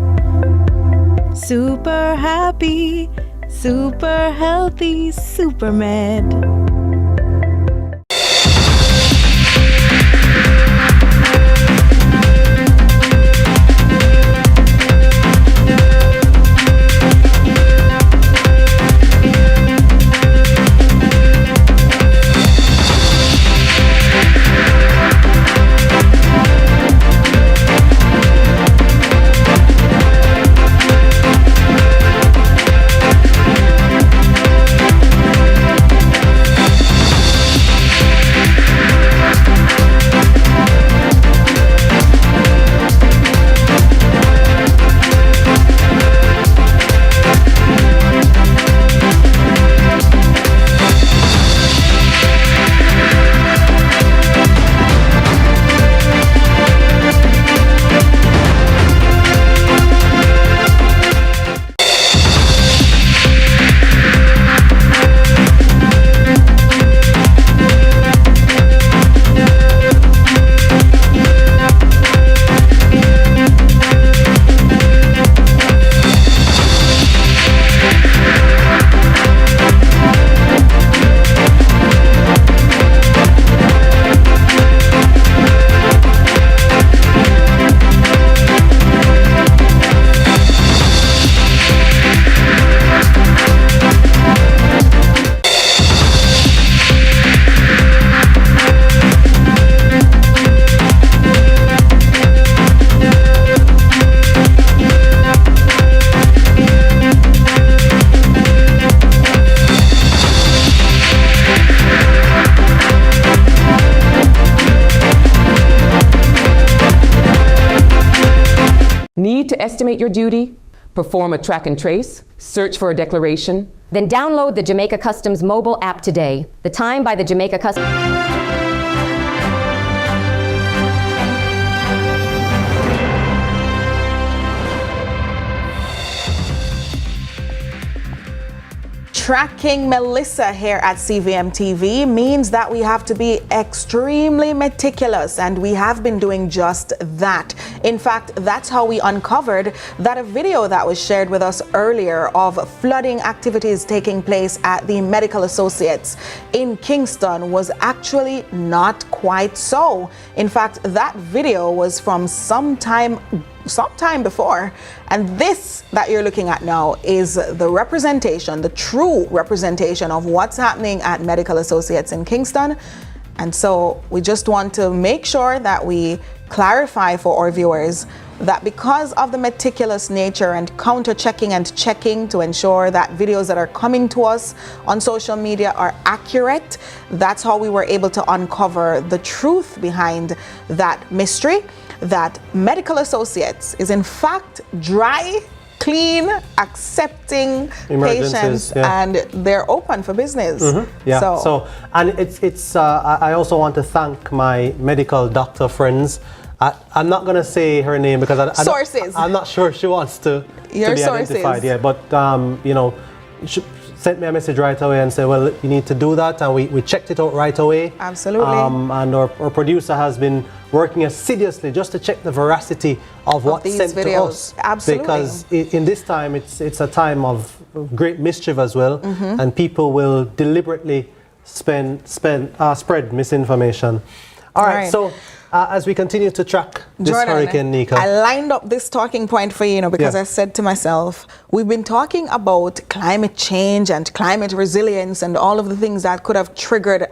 Super happy, super healthy, Supermed. Need to estimate your duty? Perform a track and trace? Search for a declaration? Then download the Jamaica Customs mobile app today. The Time by the Jamaica Customs. Tracking Melissa here at CVM TV means that we have to be extremely meticulous, and we have been doing just that. In fact, that's how we uncovered that a video that was shared with us earlier of flooding activities taking place at the Medical Associates in Kingston was actually not quite so. In fact, that video was from sometime before, and this that you're looking at now is the representation, the true representation of what's happening at Medical Associates in Kingston. And so we just want to make sure that we clarify for our viewers that because of the meticulous nature and counter-checking and checking to ensure that videos that are coming to us on social media are accurate, that's how we were able to uncover the truth behind that mystery, that Medical Associates is in fact dry, clean, accepting patients, and they're open for business. Yeah. So and it's I also want to thank my medical doctor friends. I'm not going to say her name because I'm not sure she wants to be identified. Yeah, but you know, she sent me a message right away and said, well, you need to do that, and we checked it out right away. Absolutely. And our producer has been working assiduously just to check the veracity of what's sent to us. Absolutely. Because in this time, it's a time of great mischief as well, and people will deliberately spread misinformation. All right. So as we continue to track this Jordan, hurricane, Nika, I lined up this talking point for you, because I said to myself, we've been talking about climate change and climate resilience and all of the things that could have triggered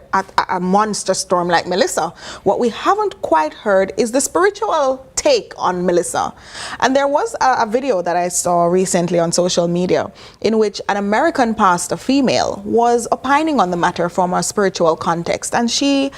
a monster storm like Melissa. What we haven't quite heard is the spiritual take on Melissa. And there was a video that I saw recently on social media in which an American pastor, female, was opining on the matter from a spiritual context. And she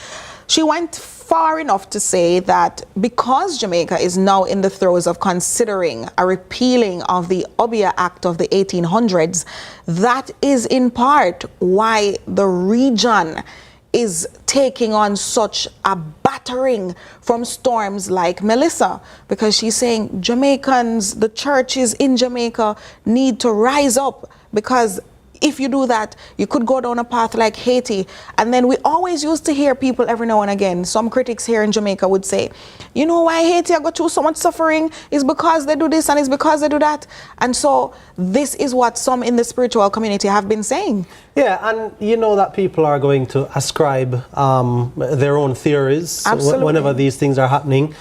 went far enough to say that because Jamaica is now in the throes of considering a repealing of the Obia Act of the 1800s, that is in part why the region is taking on such a battering from storms like Melissa, because she's saying Jamaicans, the churches in Jamaica need to rise up, because if you do that, you could go down a path like Haiti. And then we always used to hear people every now and again, some critics here in Jamaica would say, you know why Haiti got through so much suffering is because they do this and it's because they do that. And so this is what some in the spiritual community have been saying. Yeah, and you know that people are going to ascribe their own theories whenever these things are happening.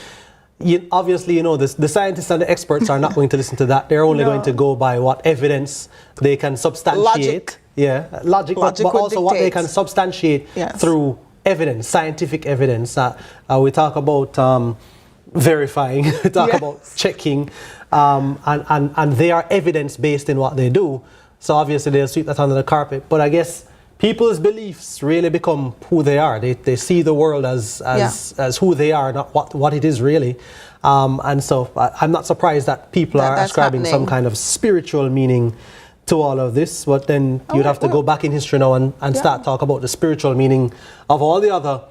Obviously, you know, the scientists and the experts are not going to listen to that. They're only going to go by what evidence they can substantiate. Logic. Yeah, logic but also what they can substantiate through evidence, scientific evidence. We talk about verifying, we talk about checking, and they are evidence-based in what they do. So obviously they'll sweep that under the carpet. But I guess people's beliefs really become who they are. They see the world as who they are, not what it is really. And so I'm not surprised that people are ascribing some kind of spiritual meaning to all of this. But then you'd have to go back in history now and start talk about the spiritual meaning of all the other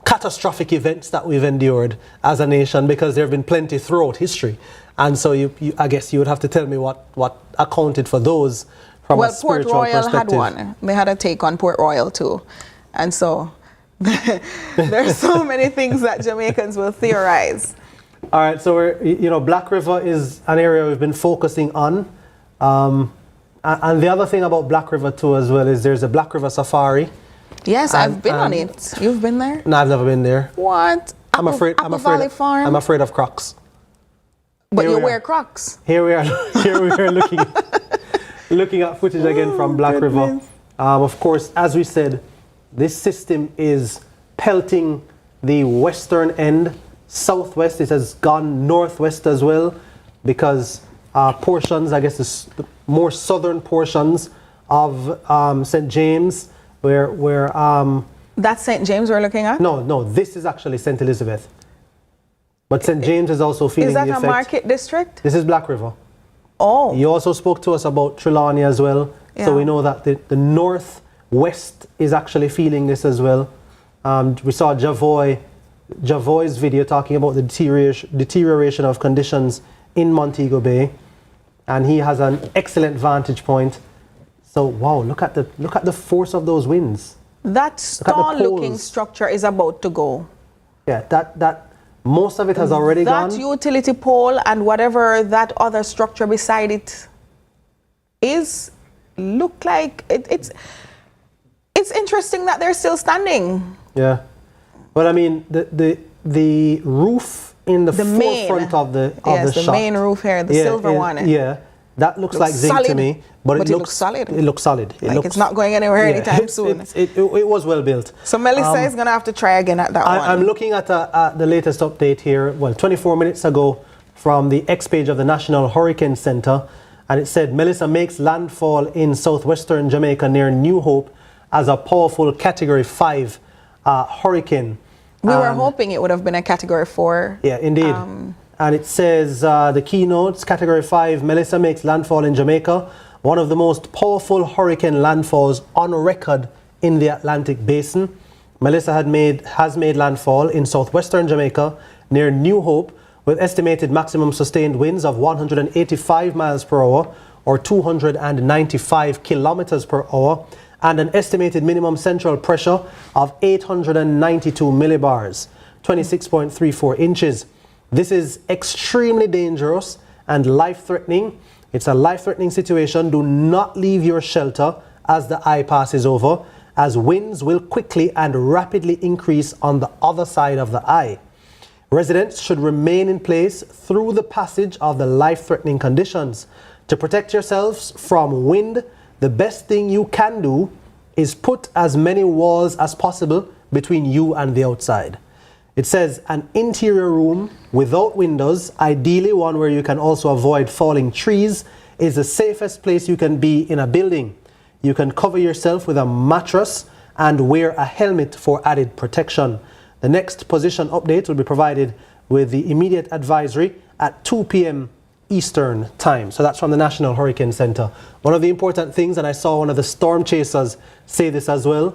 catastrophic events that we've endured as a nation, because there have been plenty throughout history. And so I guess you would have to tell me what accounted for those. Well, Port Royal had one. They had a take on Port Royal too. And so there's so many things that Jamaicans will theorize. All right, so Black River is an area we've been focusing on. And the other thing about Black River too as well is there's a Black River Safari. Yes, I've been on it. You've been there? No, I've never been there. What? I'm afraid Farm? I'm afraid of Crocs. But you wear Crocs. Here we are looking at footage again from Black River. Of course, as we said, this system is pelting the western end, southwest. It has gone northwest as well, because portions, I guess the more southern portions of St. James, where that's St. James we're looking at? No, this is actually St. Elizabeth. But St. James is also feeling the effect. Is that a market district? This is Black River. Oh. You also spoke to us about Trelawney as well. Yeah. So we know that the northwest is actually feeling this as well. We saw Javoy's video talking about the deterioration of conditions in Montego Bay, and he has an excellent vantage point. So wow, look at the force of those winds. That star-looking structure is about to go. Yeah, that most of it has already gone. That utility pole and whatever that other structure beside it is, look like it's interesting that they're still standing. Yeah, but I mean the roof in the forefront of the shot. The main roof here, the silver one. Yeah, that looks like zinc to me, but it looks solid. It looks solid. It's not going anywhere anytime soon. It was well built. So Melissa is going to have to try again at that one. I'm looking at the latest update here. Well, 24 minutes ago from the X page of the National Hurricane Center, and it said Melissa makes landfall in southwestern Jamaica near New Hope as a powerful Category 5 hurricane. We were hoping it would have been a Category 4. Yeah, indeed. And it says the keynotes, Category 5, Melissa makes landfall in Jamaica, one of the most powerful hurricane landfalls on record in the Atlantic Basin. Melissa has made landfall in southwestern Jamaica near New Hope with estimated maximum sustained winds of 185 miles per hour or 295 kilometers per hour, and an estimated minimum central pressure of 892 millibars, 26.34 inches. This is extremely dangerous and life-threatening. It's a life-threatening situation. Do not leave your shelter as the eye passes over, as winds will quickly and rapidly increase on the other side of the eye. Residents should remain in place through the passage of the life-threatening conditions. To protect yourselves from wind, the best thing you can do is put as many walls as possible between you and the outside. It says an interior room without windows, ideally one where you can also avoid falling trees, is the safest place you can be in a building. You can cover yourself with a mattress and wear a helmet for added protection. The next position update will be provided with the immediate advisory at 2 p.m. Eastern Time. So that's from the National Hurricane Center. One of the important things, and I saw one of the storm chasers say this as well,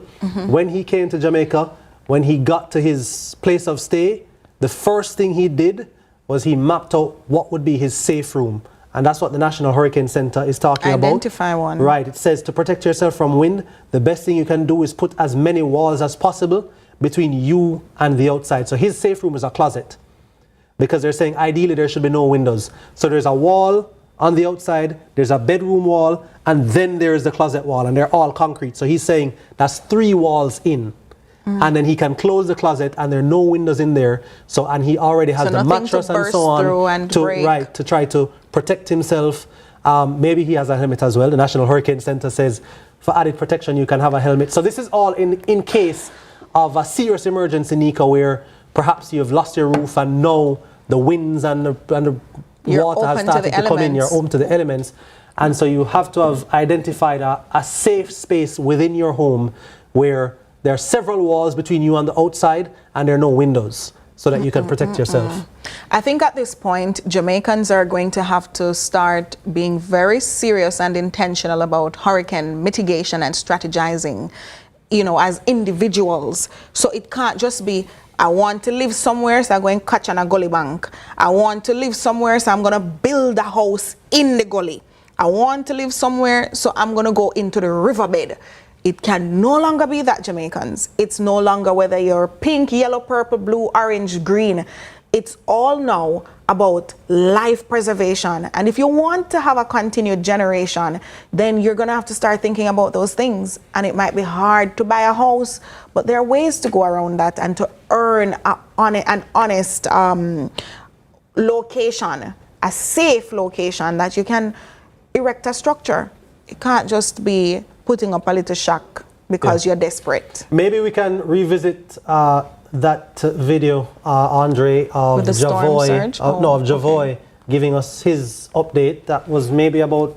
when he came to Jamaica, when he got to his place of stay, the first thing he did was he mapped out what would be his safe room. And that's what the National Hurricane Center is talking about. Identify one. Right. It says to protect yourself from wind, the best thing you can do is put as many walls as possible between you and the outside. So his safe room is a closet, because they're saying ideally there should be no windows. So there's a wall on the outside, there's a bedroom wall, and then there's the closet wall, and they're all concrete. So he's saying that's 3 walls in. And then he can close the closet and there are no windows in there. So, and he already has the mattress and so on to try to protect himself. Maybe he has a helmet as well. The National Hurricane Center says for added protection you can have a helmet. So this is all in case of a serious emergency, Nika, where perhaps you've lost your roof and now the winds and the water has started to come in. You're open to the elements. And so you have to have identified a safe space within your home where there are several walls between you and the outside and there are no windows, so that you can protect yourself. I think at this point, Jamaicans are going to have to start being very serious and intentional about hurricane mitigation and strategizing, you know, as individuals. So it can't just be, I want to live somewhere, so I'm going to catch on a gully bank. I want to live somewhere, so I'm going to build a house in the gully. I want to live somewhere, so I'm going to go into the riverbed. It can no longer be that, Jamaicans. It's no longer whether you're pink, yellow, purple, blue, orange, green. It's all now about life preservation. And if you want to have a continued generation, then you're going to have to start thinking about those things. And it might be hard to buy a house, but there are ways to go around that and to earn an honest location, a safe location that you can erect a structure. It can't just be putting up a little shack because you're desperate. Maybe we can revisit that video, Andre, of Javoy, of Javoy giving us his update. That was maybe about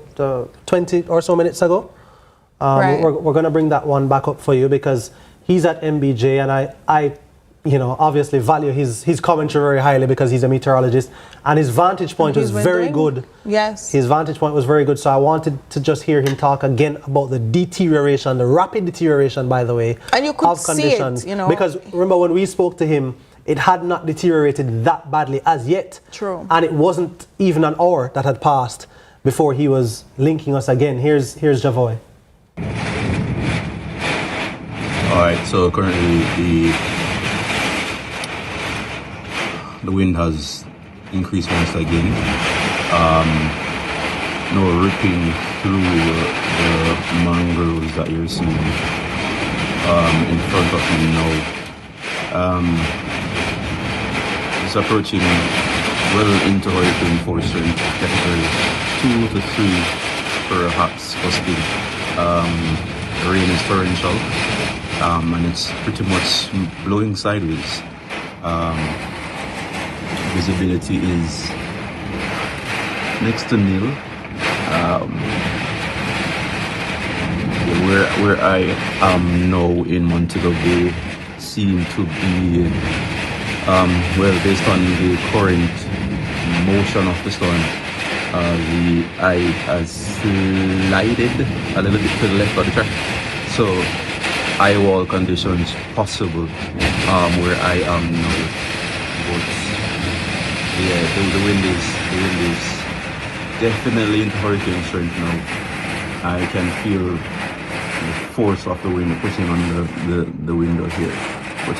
20 or so minutes ago. We're going to bring that one back up for you because he's at MBJ, and I you know, obviously value his commentary very highly because he's a meteorologist, and his vantage point was very good. Yes. His vantage point was very good, so I wanted to just hear him talk again about the deterioration, the rapid deterioration, by the way, and you could of conditions. See it, you know. Because remember when we spoke to him, it had not deteriorated that badly as yet. True. And it wasn't even an hour that had passed before he was linking us again. Here's Javoy. All right, so currently the wind has increased once again. Now ripping through the mangroves that you're seeing in front of me now. It's approaching well into hurricane force strength, category 2 to 3, perhaps gusting. The rain is torrential, and it's pretty much blowing sideways. Visibility is next to nil. Where I am now in Montego Bay seem to be, well, based on the current motion of the storm, the eye has slided a little bit to the left of the track. So eye wall conditions possible where I am now. But yeah, the wind is definitely into hurricane strength now. I can feel the force of the wind pushing on the window here. But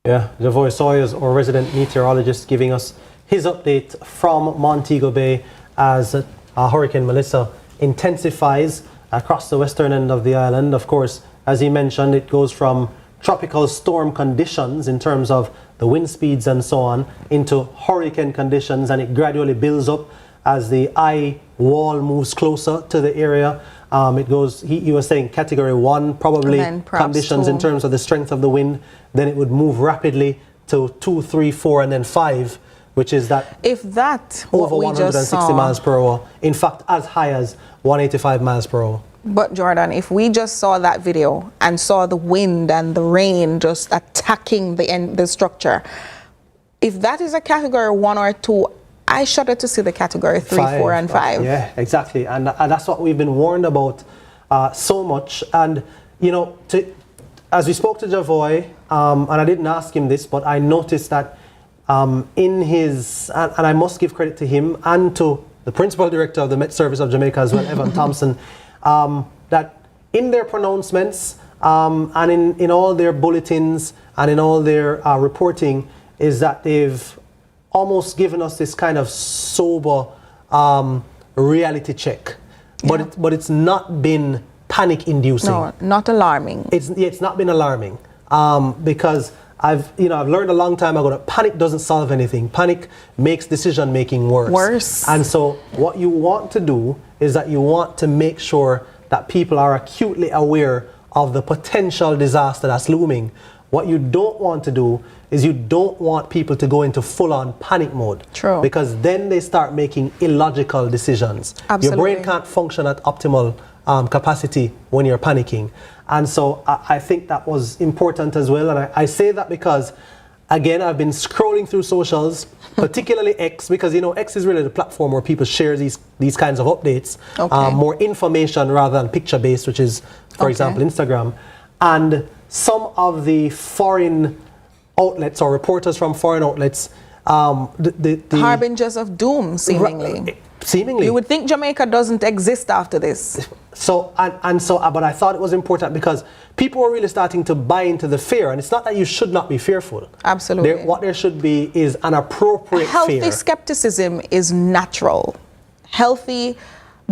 yeah, Javoy Sawyers, our resident meteorologist, giving us his update from Montego Bay as Hurricane Melissa intensifies across the western end of the island. Of course, as he mentioned, it goes from tropical storm conditions in terms of the wind speeds and so on into hurricane conditions, and it gradually builds up as the eye wall moves closer to the area. It goes, he was saying category 1 probably conditions 2. In terms of the strength of the wind. Then it would move rapidly to 2, 3, 4 and then 5, which is that if that over 160 miles per hour. In fact, as high as 185 miles per hour. But Jordan, if we just saw that video and saw the wind and the rain just attacking the structure, if that is a category 1 or 2, I shudder to see the category 3, 4, and 5. Yeah, exactly. And that's what we've been warned about so much. And, you know, as we spoke to Javoy, and I didn't ask him this, but I noticed that in his, and I must give credit to him and to the principal director of the Met Service of Jamaica as well, Evan Thompson, that in their pronouncements and in all their bulletins and in all their reporting is that they've almost given us this kind of sober reality check. Yeah. But it's not been panic inducing. No, not alarming. It's not been alarming because I've learned a long time ago that panic doesn't solve anything. Panic makes decision making worse. And so what you want to do is that you want to make sure that people are acutely aware of the potential disaster that's looming. What you don't want to do is you don't want people to go into full-on panic mode. True. Because then they start making illogical decisions. Absolutely. Your brain can't function at optimal capacity when you're panicking. And so I think that was important as well. And I say that because, again, I've been scrolling through socials, particularly X, because, you know, X is really the platform where people share these kinds of updates, more information rather than picture-based, which is, for example, Instagram. And some of the foreign outlets or reporters from foreign outlets, the harbingers of doom, seemingly. Seemingly. You would think Jamaica doesn't exist after this. So, but I thought it was important because people were really starting to buy into the fear. And it's not that you should not be fearful. Absolutely. What there should be is an appropriate healthy fear. skepticism is natural. Healthy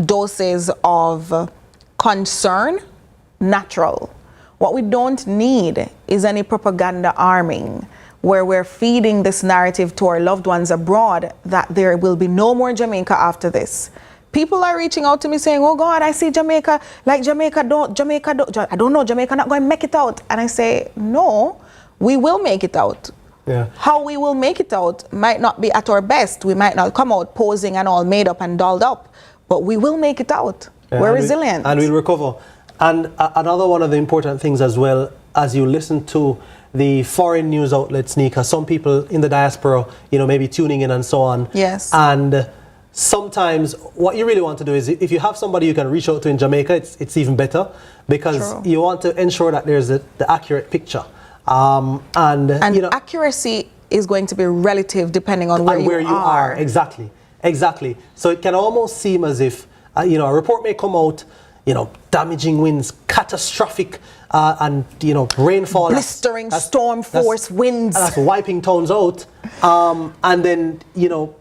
doses of concern, natural. What we don't need is any propaganda arming where we're feeding this narrative to our loved ones abroad that there will be no more Jamaica after this. People are reaching out to me saying, oh God, I see Jamaica, like Jamaica don't, I don't know, Jamaica not going to make it out. And I say, no, we will make it out. Yeah. How we will make it out might not be at our best. We might not come out posing and all made up and dolled up, but we will make it out. Yeah, we're resilient. And we'll recover. And another one of the important things as well, as you listen to the foreign news outlets, Nika, some people in the diaspora, you know, maybe tuning in and so on. Yes. And sometimes what you really want to do is if you have somebody you can reach out to in Jamaica, it's even better because you want to ensure that there's the accurate picture. And you know, accuracy is going to be relative depending on where you are. Exactly. So it can almost seem as if, you know, a report may come out, you know, damaging winds, catastrophic, and, you know, rainfall. Blistering storm force winds. That's wiping towns out. And then, you know,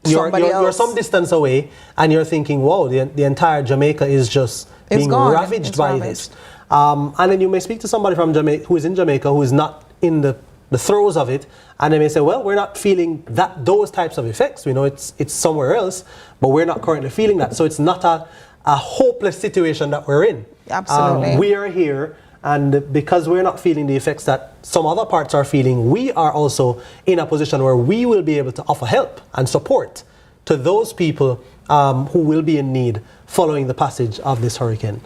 you're some distance away and you're thinking, wow, the entire Jamaica is just being ravaged by this. And then you may speak to somebody from Jamaica who is in Jamaica who is not in the throes of it, and they may say, well, we're not feeling those types of effects. We know it's somewhere else, but we're not currently feeling that. So it's not a hopeless situation that we're in. Absolutely. We are here, and because we're not feeling the effects that some other parts are feeling, we are also in a position where we will be able to offer help and support to those people who will be in need following the passage of this hurricane.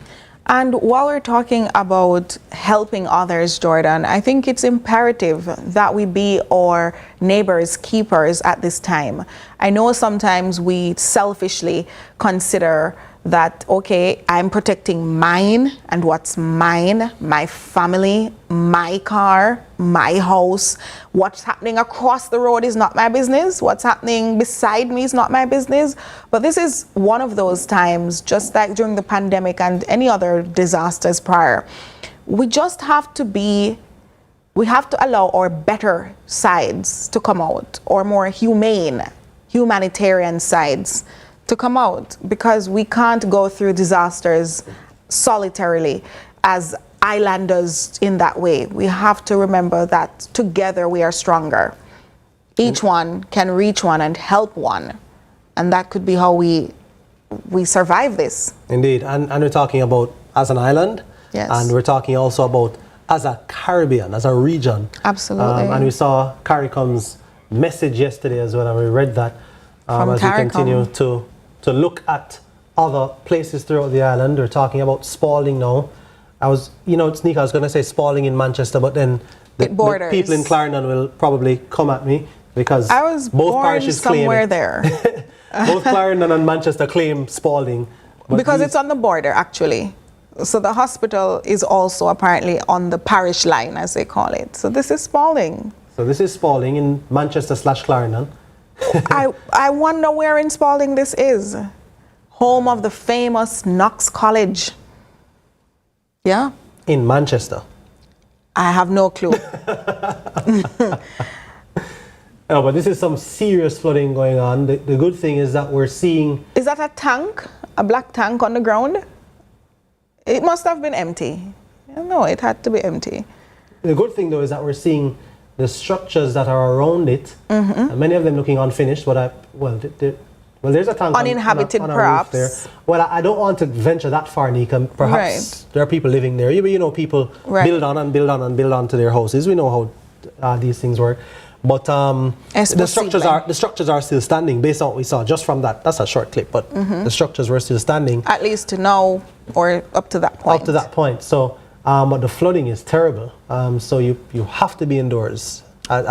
And while we're talking about helping others, Jordan, I think it's imperative that we be our neighbors' keepers at this time. I know sometimes we selfishly consider that, okay, I'm protecting mine and what's mine, my family, my car, my house. What's happening across the road is not my business. What's happening beside me is not my business. But this is one of those times, just like during the pandemic and any other disasters prior. We just have to we have to allow our better sides to come out, or more humanitarian sides to come out, because we can't go through disasters solitarily as islanders in that way. We have to remember that together we are stronger. Each one can reach one and help one, and that could be how we survive this. Indeed, and we're talking about as an island, yes, and we're talking also about as a Caribbean, as a region. Absolutely. And we saw CARICOM's message yesterday as well, and we read that as we continue to look at other places throughout the island. We're talking about Spalding now. Sneaker, I was going to say Spalding in Manchester, but then the people in Clarendon will probably come at me because I was both born parishes somewhere claim there. Both Clarendon and Manchester claim Spalding. Because it's on the border, actually. So the hospital is also apparently on the parish line, as they call it. So this is Spalding. So this is Spalding in Manchester/Clarendon. I wonder where in Spalding this is. Home of the famous Knox College. Yeah? In Manchester. I have no clue. Oh, but this is some serious flooding going on. The good thing is that we're seeing... Is that a tank? A black tank on the ground? It must have been empty. No, it had to be empty. The good thing, though, is that we're seeing the structures that are around it, many of them looking unfinished, but there's a tank uninhabited, on a perhaps. roof there. Well, I don't want to venture that far, Nika. Perhaps there are people living there. People build on and build on and build on to their houses. We know how these things work. But the structures are still standing based on what we saw just from that. That's a short clip, but the structures were still standing. At least to now, or up to that point. Up to that point. So, but the flooding is terrible. So you have to be indoors. As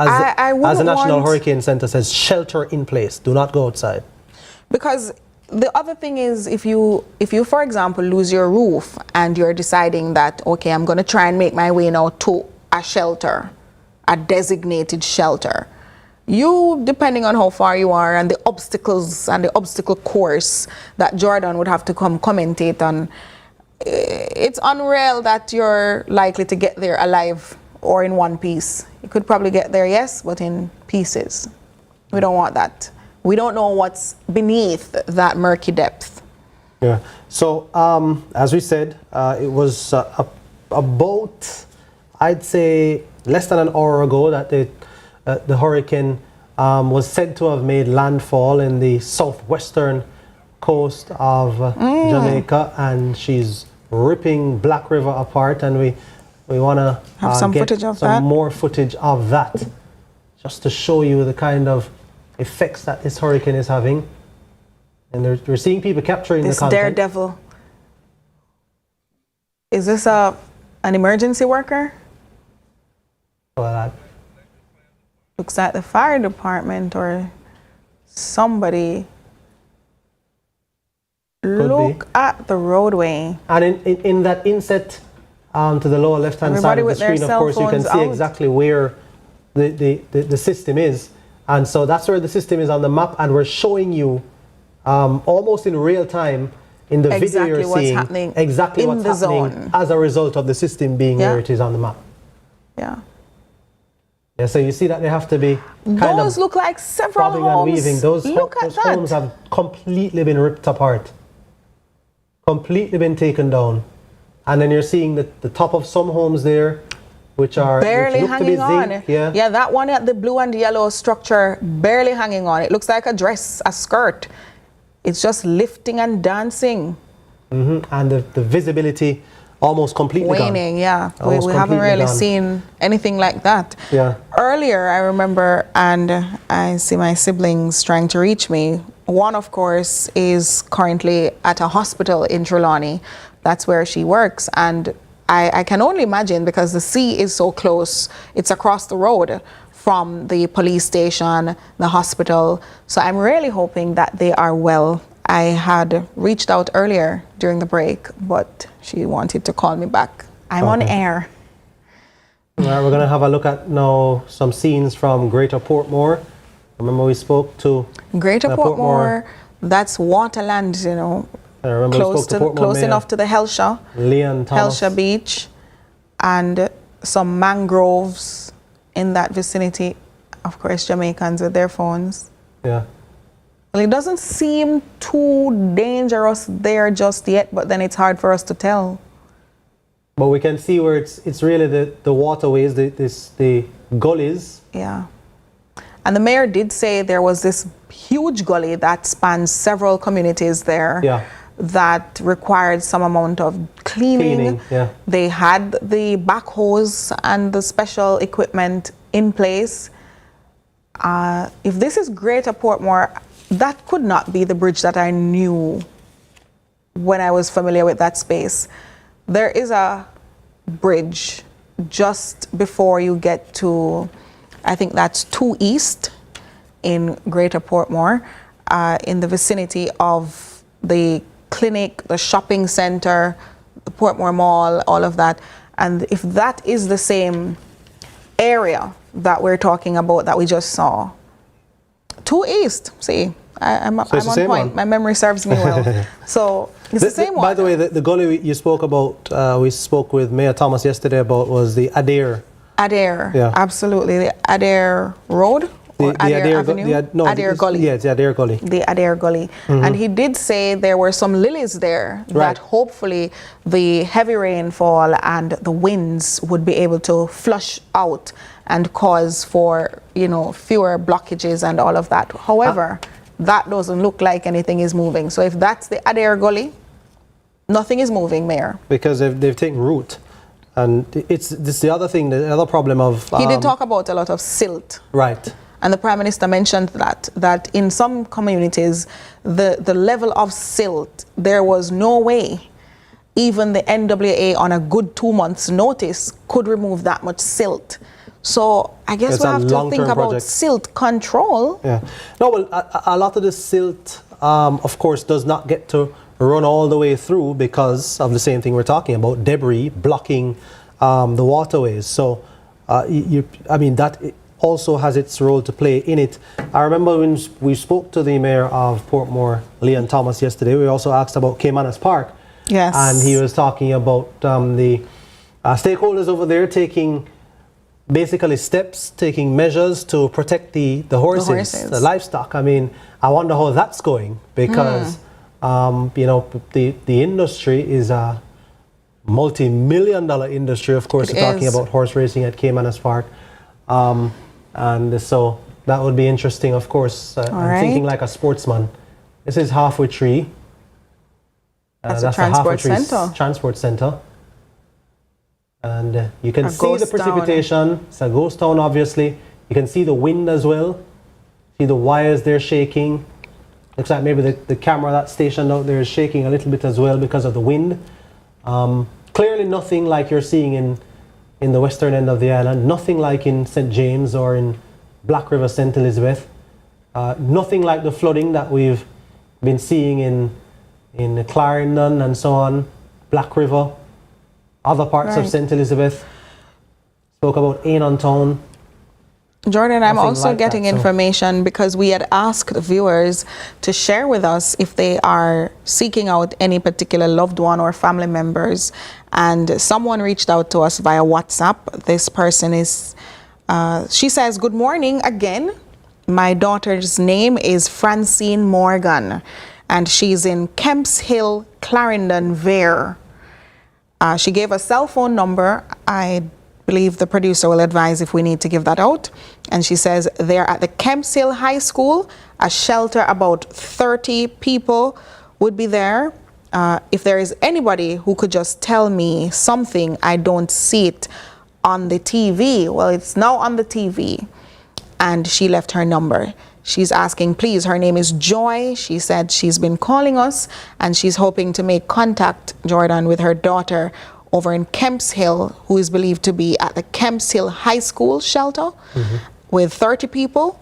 the National Hurricane Center says, shelter in place. Do not go outside. Because the other thing is, if you, for example, lose your roof and you're deciding that, okay, I'm going to try and make my way now to a shelter, a designated shelter. You, depending on how far you are and the obstacles and the obstacle course that Jordan would have to come commentate on, it's unreal that you're likely to get there alive or in one piece. You could probably get there, yes, but in pieces. We don't want that. We don't know what's beneath that murky depth. Yeah. So, as we said, it was about, I'd say, less than an hour ago that the hurricane was said to have made landfall in the southwestern coast of Jamaica, and she's ripping Black River apart, and we want to get some more footage of that, just to show you the kind of effects that this hurricane is having. And we're seeing people capturing this the content. daredevil. Is this an emergency worker? Well, looks like the fire department or somebody. Look at the roadway. And in that inset to the lower left-hand side of the screen, of course, you can see exactly where the system is. And so that's where the system is on the map, and we're showing you almost in real time in the video you're seeing exactly what's happening as a result of the system being where it is on the map. Yeah. Yeah, so you see that they have to be kind those of look like several bobbing homes. and weaving. Those homes have completely been ripped apart, completely been taken down. And then you're seeing the top of some homes there, which are barely which look hanging to be zinc. on. Yeah, that one at the blue and yellow structure, barely hanging on. It looks like a dress, a skirt. It's just lifting and dancing. And the visibility almost completely waning, gone. Yeah. We haven't really seen anything like that. Yeah. Earlier, I remember, and I see my siblings trying to reach me. One, of course, is currently at a hospital in Trelawney. That's where she works. And I can only imagine, because the sea is so close, it's across the road from the police station, the hospital. So I'm really hoping that they are well. I had reached out earlier during the break, but she wanted to call me back. I'm on air. All right, we're going to have a look at now some scenes from Greater Portmore. Remember we spoke to Greater Portmore, that's waterland, you know, close enough to the Helsha, Helsha Beach, and some mangroves in that vicinity. Of course, Jamaicans with their phones. Yeah. Well, it doesn't seem too dangerous there just yet, but then it's hard for us to tell. But we can see where it's really the waterways, the gullies. Yeah. And the mayor did say there was this huge gully that spans several communities there that required some amount of cleaning. Yeah. They had the backhoes and the special equipment in place. If this is Greater Portmore, that could not be the bridge that I knew when I was familiar with that space. There is a bridge just before you get to, I think that's 2 East in Greater Portmore, in the vicinity of the clinic, the shopping center, the Portmore Mall, all of that. And if that is the same area that we're talking about that we just saw, 2 East, see, I'm on point. One. My memory serves me well. So it's the same one. By the way, the gully you spoke about, we spoke with Mayor Thomas yesterday about, was the Adair. Adair, yeah. Absolutely. The Adair Road? Or Adair Avenue? Adair Gully. Yeah, it's the Adair Gully. The Adair Gully. And he did say there were some lilies there that hopefully the heavy rainfall and the winds would be able to flush out and cause for, you know, fewer blockages and all of that. However, that doesn't look like anything is moving. So if that's the Adair Gully, nothing is moving, Mayor. Because they've taken root. And it's the other thing, the other problem of... he did talk about a lot of silt. Right. And the Prime Minister mentioned that in some communities, the level of silt, there was no way even the NWA on a good 2 months notice could remove that much silt. So I guess we have to think about silt control. Yeah. No, well, a lot of the silt, of course, does not get to run all the way through because of the same thing we're talking about, debris blocking the waterways. So, I mean, that also has its role to play in it. I remember when we spoke to the mayor of Portmore, Leon Thomas, yesterday, we also asked about Caymanas Park. Yes. And he was talking about the stakeholders over there taking basically steps, taking measures to protect the horses, the livestock. I mean, I wonder how that's going because, you know, the industry is a multi-million-dollar industry. Of course, we're talking about horse racing at Caymanas Park. And so that would be interesting, of course. I'm thinking like a sportsman. This is Halfway Tree. That's a transport center. Transport center. And you can see the precipitation. It's a ghost town, obviously. You can see the wind as well. See the wires there shaking. Looks like maybe the camera that's stationed out there is shaking a little bit as well because of the wind. Clearly nothing like you're seeing in the western end of the island. Nothing like in St. James or in Black River, St. Elizabeth. Nothing like the flooding that we've been seeing in Clarendon and so on, Black River, other parts of St. Elizabeth. Spoke about Ainon Town. Jordan, I'm also getting information because we had asked viewers to share with us if they are seeking out any particular loved one or family members. And someone reached out to us via WhatsApp. This person is, she says, good morning again. My daughter's name is Francine Morgan, and she's in Kemps Hill, Clarendon, Vere. She gave a cell phone number. I believe the producer will advise if we need to give that out. And she says they're at the Kemps Hill High School, a shelter, about 30 people would be there. If there is anybody who could just tell me something, I don't see it on the TV. Well, it's now on the TV. And she left her number. She's asking, please, her name is Joy. She said she's been calling us and she's hoping to make contact, Jordan, with her daughter over in Kemps Hill, who is believed to be at the Kemps Hill High School shelter with 30 people.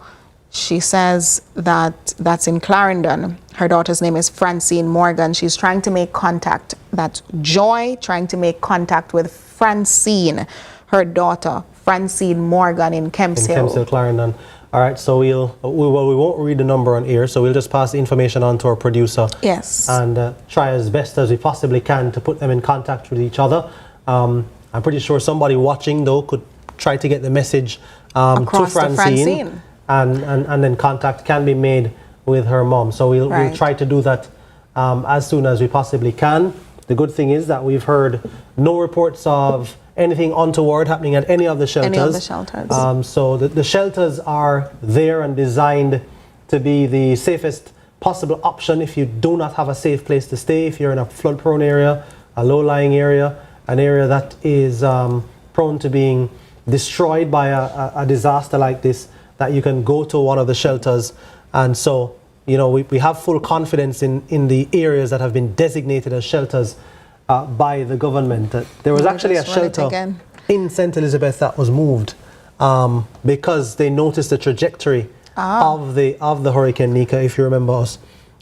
She says that that's in Clarendon. Her daughter's name is Francine Morgan. She's trying to make contact. That's Joy trying to make contact with Francine, her daughter, Francine Morgan in Kemps Hill. In Kemps Hill, Clarendon. All right, so we won't read the number on air, so we'll just pass the information on to our producer. Yes. And try as best as we possibly can to put them in contact with each other. I'm pretty sure somebody watching, though, could try to get the message to Francine. And then contact can be made with her mom. So we'll try to do that as soon as we possibly can. The good thing is that we've heard no reports of anything untoward happening at any of the shelters. Any of the shelters. So the shelters are there and designed to be the safest possible option if you do not have a safe place to stay, if you're in a flood-prone area, a low-lying area, an area that is prone to being destroyed by a disaster like this, that you can go to one of the shelters. And so we have full confidence in the areas that have been designated as shelters by the government. There was actually a shelter in St. Elizabeth that was moved because they noticed the trajectory of the Hurricane Nika, if you remember us.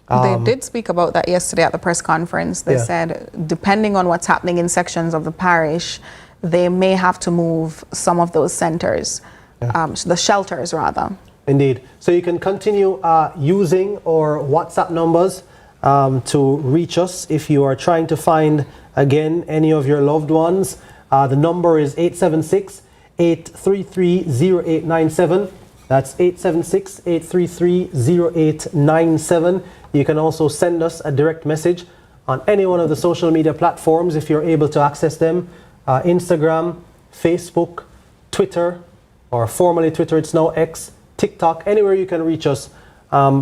They did speak about that yesterday at the press conference. They said, depending on what's happening in sections of the parish, they may have to move some of those centers, the shelters rather. Indeed. So you can continue using our WhatsApp numbers to reach us if you are trying to find, again, any of your loved ones. The number is 876-833-0897. That's 876-833-0897. You can also send us a direct message on any one of the social media platforms if you're able to access them. Instagram, Facebook, Twitter, or formerly Twitter, it's now X, TikTok, anywhere you can reach us.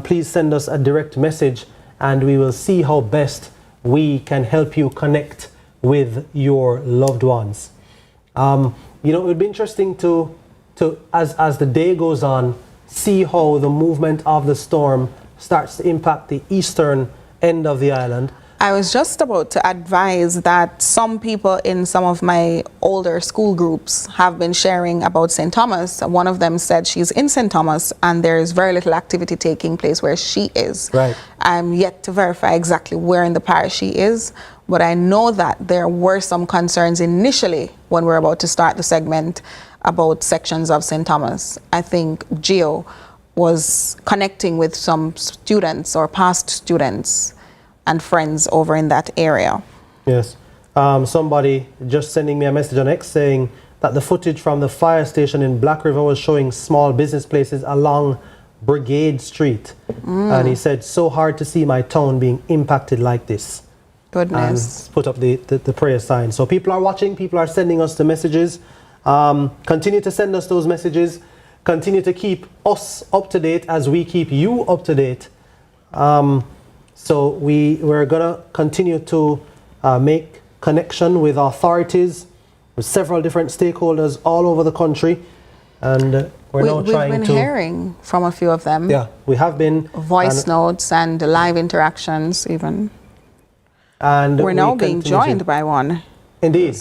Please send us a direct message and we will see how best we can help you connect with your loved ones. It would be interesting to as the day goes on, see how the movement of the storm starts to impact the eastern end of the island. I was just about to advise that some people in some of my older school groups have been sharing about St. Thomas. One of them said she's in St. Thomas and there's very little activity taking place where she is. Right. I'm yet to verify exactly where in the parish she is, but I know that there were some concerns initially when we were about to start the segment about sections of St. Thomas. I think Gio was connecting with some students or past students and friends over in that area. Yes. Somebody just sending me a message on X saying that the footage from the fire station in Black River was showing small business places along Brigade Street. And he said, so hard to see my town being impacted like this. Goodness. And put up the prayer sign. So people are watching, people are sending us the messages. Continue to send us those messages. Continue to keep us up to date as we keep you up to date. So we're going to continue to make connection with authorities, with several different stakeholders all over the country. And we've been hearing from a few of them. Yeah, we have been. Voice notes and live interactions even. And we're now being joined by one. Indeed.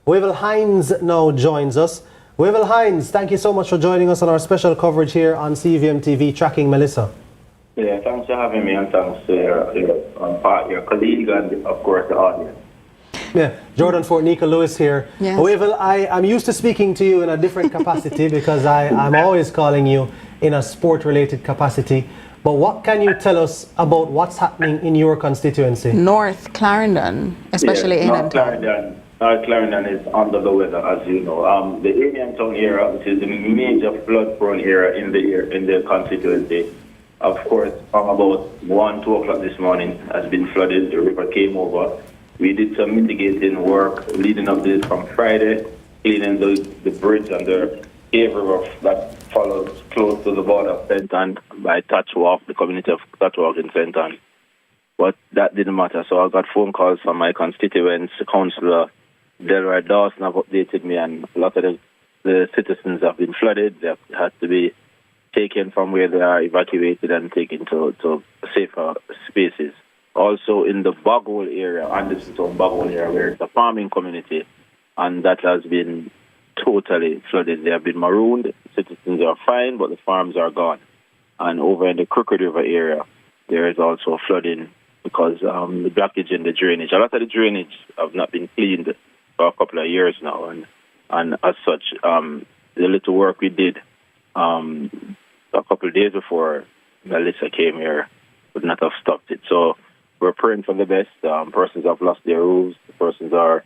Wavell Hines now joins us. Wavell Hines, thank you so much for joining us on our special coverage here on CVM TV, Tracking Melissa. Yeah, thanks for having me and thanks to your colleague and, of course, the audience. Yeah, Jordan Fort Nika Lewis here. Yes. Wavell, I'm used to speaking to you in a different capacity because I'm always calling you in a sport-related capacity. But what can you tell us about what's happening in your constituency? North Clarendon, especially in North Clarendon is under the weather, as you know. The Indian Town area, which is the major flood-prone area in the constituency, of course, from about 1, 2 o'clock this morning has been flooded. The river came over. We did some mitigating work leading up to this from Friday, cleaning the bridge and the Cave River that follows close to the border of St. Ann by Touchwalk, the community of Touchwalk in St. Ann. But that didn't matter. So I got phone calls from my constituents. Councillor Delroy Dawson have updated me, and a lot of the citizens have been flooded. They have had to be taken from where they are evacuated and taken to safer spaces. Also in the Boghole area, Anderson Town Boghole area, where it's a farming community, and that has been totally flooded. They have been marooned. Citizens are fine, but the farms are gone. And over in the Crooked River area, there is also flooding because the blockage in the drainage. A lot of the drainage have not been cleaned for a couple of years now, and as such, the little work we did a couple of days before Melissa came here would not have stopped it. So we're praying for the best. Persons have lost their roofs. Persons have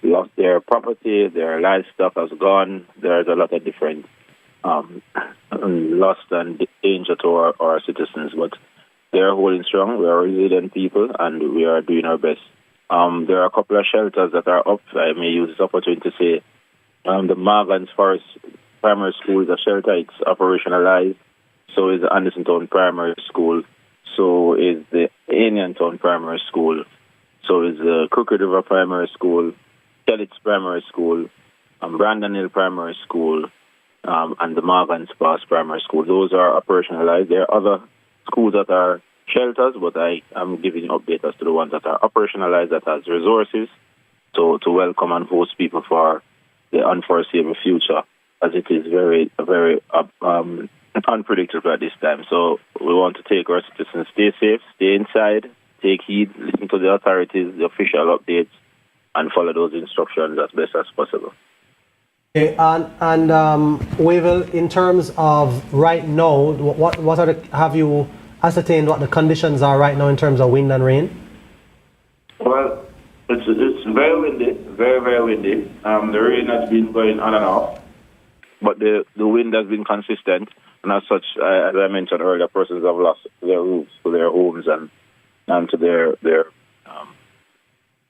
lost their property. Their livestock has gone. There's a lot of different loss and danger to our citizens, but they are holding strong. We are resilient people, and we are doing our best. There are a couple of shelters that are up. I may use this opportunity to say the Margans Forest Primary School is a shelter. It's operationalized. So is the Anderson Town Primary School. So is the Indian Town Primary School. So is the Crooked River Primary School, Kellits Primary School, Brandon Hill Primary School, and the Margans Pass Primary School. Those are operationalized. There are other schools that are shelters, but I am giving updates as to the ones that are operationalized, that has resources to welcome and host people for the unforeseeable future, as it is very unpredictable at this time. So we want to take our citizens, stay safe, stay inside, take heed, listen to the authorities, the official updates, and follow those instructions as best as possible. Okay, we will, in terms of right now, what are have you ascertained what the conditions are right now in terms of wind and rain? Well, it's very windy, very windy. The rain has been going on and off, but the wind has been consistent. And as such, as I mentioned earlier, persons have lost their roofs to their homes and to their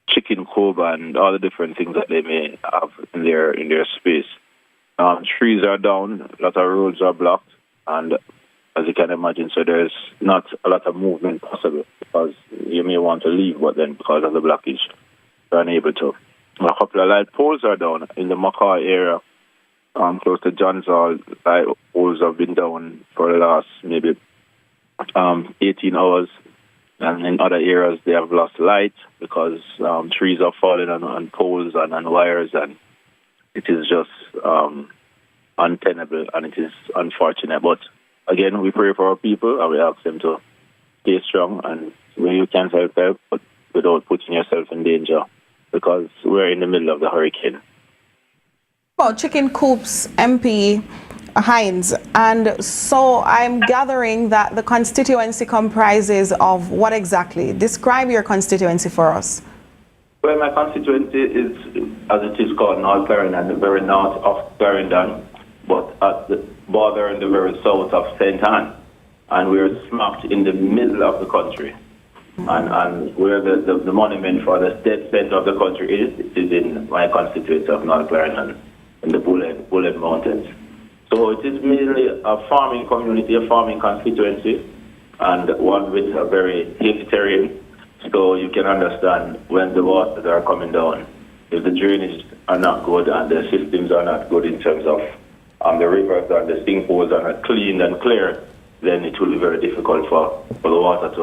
chicken coop and all the different things that they may have in their space. Trees are down, a lot of roads are blocked, and as you can imagine, so there's not a lot of movement possible because you may want to leave, but then because of the blockage, you're unable to. A couple of light poles are down in the Macaw area. Close to John's Hall, light poles have been down for the last maybe 18 hours. And in other areas, they have lost light because trees are falling on poles and on wires, and it is just untenable, and it is unfortunate. But again, we pray for our people, and we ask them to stay strong, and where you can help, but without putting yourself in danger, because we're in the middle of the hurricane. Well, chicken coops, MP Hines, and so I'm gathering that the constituency comprises of what exactly? Describe your constituency for us. Well, my constituency is, as it is called, North Clarendon, the very north of Clarendon, but at the border in the very south of St. Anne. And we're smacked in the middle of the country. And where the monument for the dead center of the country is in my constituency of North Clarendon, in the Bullet Mountains. So it is mainly a farming community, a farming constituency, and one with a very hilly terrain. So you can understand when the waters are coming down, if the drainage are not good and the systems are not good in terms of the rivers and the sinkholes are not clean and clear, then it will be very difficult for the water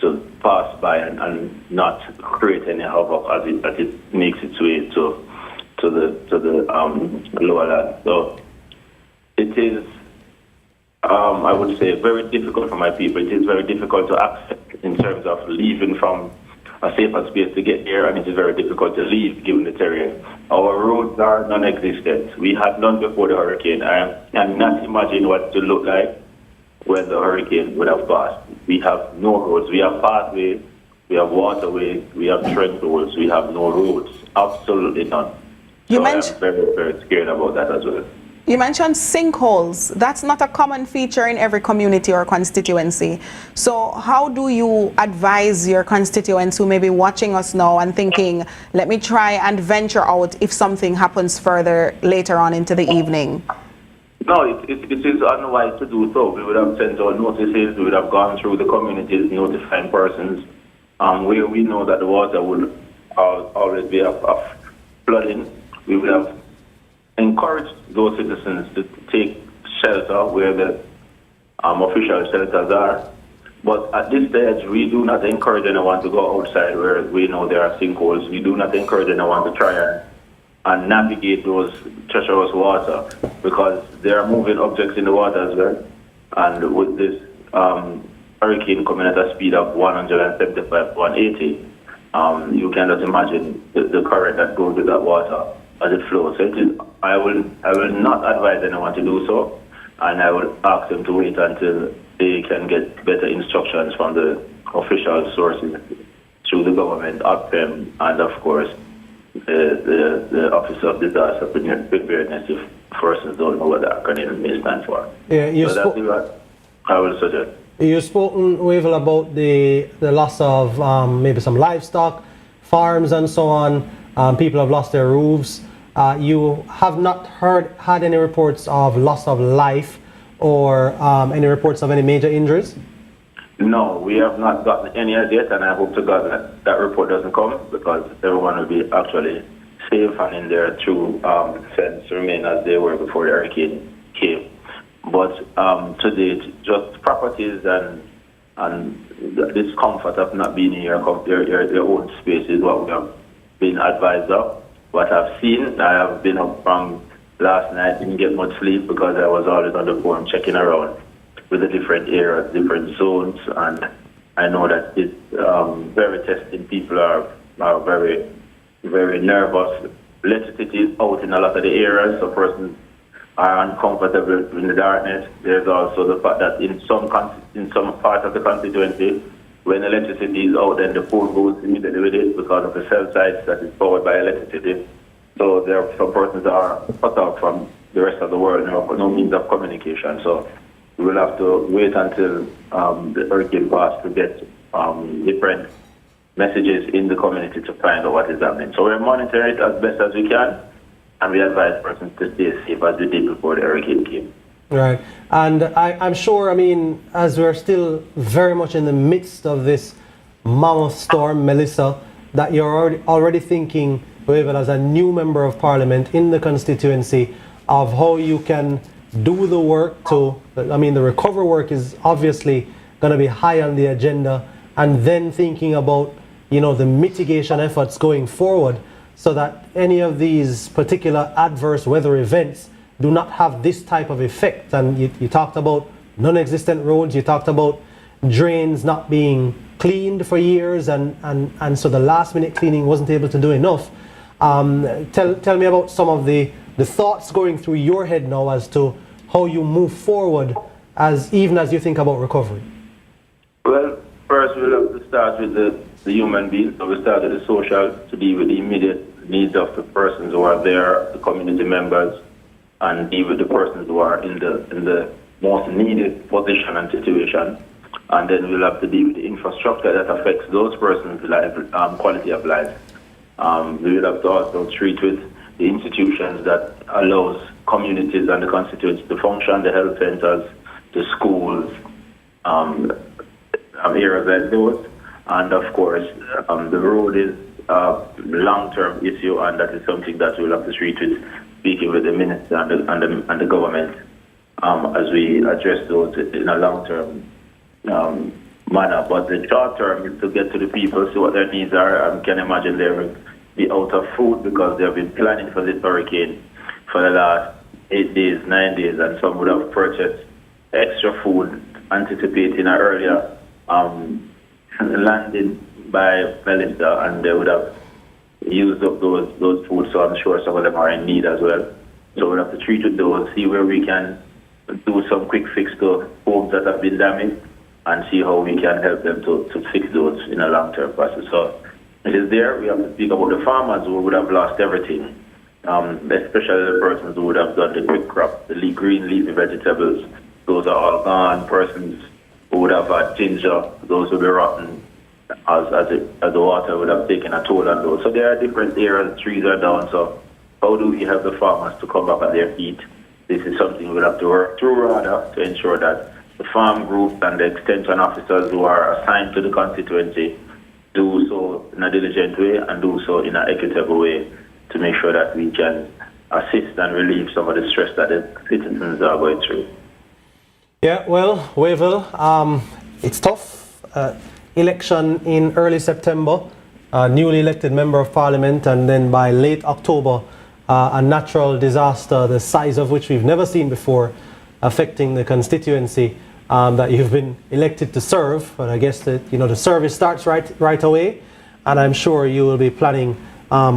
to pass by and not create any havoc as it makes its way to the lower land. So it is, I would say, very difficult for my people. It is very difficult to accept in terms of leaving from a safer space to get here, and it is very difficult to leave given the terrain. Our roads are non-existent. We had none before the hurricane. I cannot imagine what it would look like when the hurricane would have passed. We have no roads. We have pathways, we have waterways, we have trench roads. We have no roads. Absolutely none. So I'm very, very scared about that as well. You mentioned sinkholes. That's not a common feature in every community or constituency. So how do you advise your constituents who may be watching us now and thinking, let me try and venture out if something happens further later on into the evening? No, it is unwise to do so. We would have sent out notices. We would have gone through the communities, notifying persons where we know that the water would always be of flooding. We would have encourage those citizens to take shelter where the official shelters are. But at this stage, we do not encourage anyone to go outside where we know there are sinkholes. We do not encourage anyone to try and navigate those treacherous water because there are moving objects in the water as well. And with this hurricane coming at a speed of 175, 180, you cannot imagine the current that goes with that water as it flows. So I will not advise anyone to do so, and I will ask them to wait until they can get better instructions from the official sources through the government, OPM, and of course the Office of Disaster Preparedness if persons don't know what the acronym may stand for. Yeah, so that's what I will suggest. You've spoken, Wavell, about the loss of maybe some livestock, farms and so on. People have lost their roofs. You have not had any reports of loss of life or any reports of any major injuries? No, we have not gotten any as yet, and I hope to God that report doesn't come because everyone will be actually safe and in their true sense remain as they were before the hurricane came. But But to date, just properties and the discomfort of not being in your own space is what we have been advised of. What I've seen, I have been up from last night, didn't get much sleep because I was always on the phone checking around with the different areas, different zones, and I know that it's very testing. People are very, very nervous. Electricity is out in a lot of the areas, so persons are uncomfortable in the darkness. There's also the fact that in some part of the constituency, when electricity is out, then the phone goes immediately with it because of the cell sites that is powered by electricity. So there are some persons that are cut off from the rest of the world, no means of communication. So we will have to wait until the hurricane passes to get different messages in the community to find out what is happening. So we're monitoring it as best as we can, and we advise persons to stay safe as we did before the hurricane came. Right. And I'm sure, I mean, as we're still very much in the midst of this mammoth storm, Melissa, that you're already thinking, well, as a new member of parliament in the constituency, of how you can do the work to, I mean, the recovery work is obviously going to be high on the agenda, and then thinking about, you know, the mitigation efforts going forward so that any of these particular adverse weather events do not have this type of effect. And you talked about non-existent roads, you talked about drains not being cleaned for years, and so the last minute cleaning wasn't able to do enough. Tell me about some of the thoughts going through your head now as to how you move forward even as you think about recovery. Well, first we'll have to start with the human being. So we start with the social to deal with the immediate needs of the persons who are there, the community members, and deal with the persons who are in the most needed position and situation. And then we'll have to deal with the infrastructure that affects those persons' life, quality of life. We will have to also treat with the institutions that allows communities and the constituents to function, the health centers, the schools, areas like those. And of course, the road is a long-term issue, and that is something that we'll have to treat with speaking with the minister and the government as we address those in a long-term manner. But the short term is to get to the people, see what their needs are. I can imagine they will be out of food because they have been planning for this hurricane for the last 8 days, 9 days, and some would have purchased extra food anticipating an earlier landing by Melissa, and they would have used up those foods. So I'm sure some of them are in need as well. So we'll have to treat with those, see where we can do some quick fix to homes that have been damaged, and see how we can help them to fix those in a long-term process. So it is there. We have to speak about the farmers who would have lost everything, especially the persons who would have done the quick crop, the green leafy vegetables. Those are all gone. Persons who would have had ginger, those would be rotten as the water would have taken a toll on those. So there are different areas, trees are down. So how do we help the farmers to come back on their feet? This is something we'll have to work through rather to ensure that the farm groups and the extension officers who are assigned to the constituency do so in a diligent way and do so in an equitable way to make sure that we can assist and relieve some of the stress that the citizens are going through. Yeah, well, Wavell, it's tough. Election in early September, newly elected member of parliament, and then by late October, a natural disaster the size of which we've never seen before affecting the constituency that you've been elected to serve. But I guess that, you know, the service starts right away, and I'm sure you will be planning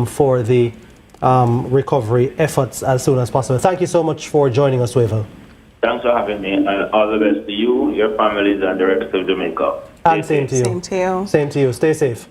for the recovery efforts as soon as possible. Thank you so much for joining us, Wavell. Thanks for having me, and all the best to you, your families, and the rest of Jamaica. And same to you. Same to you. Same to you. Stay safe.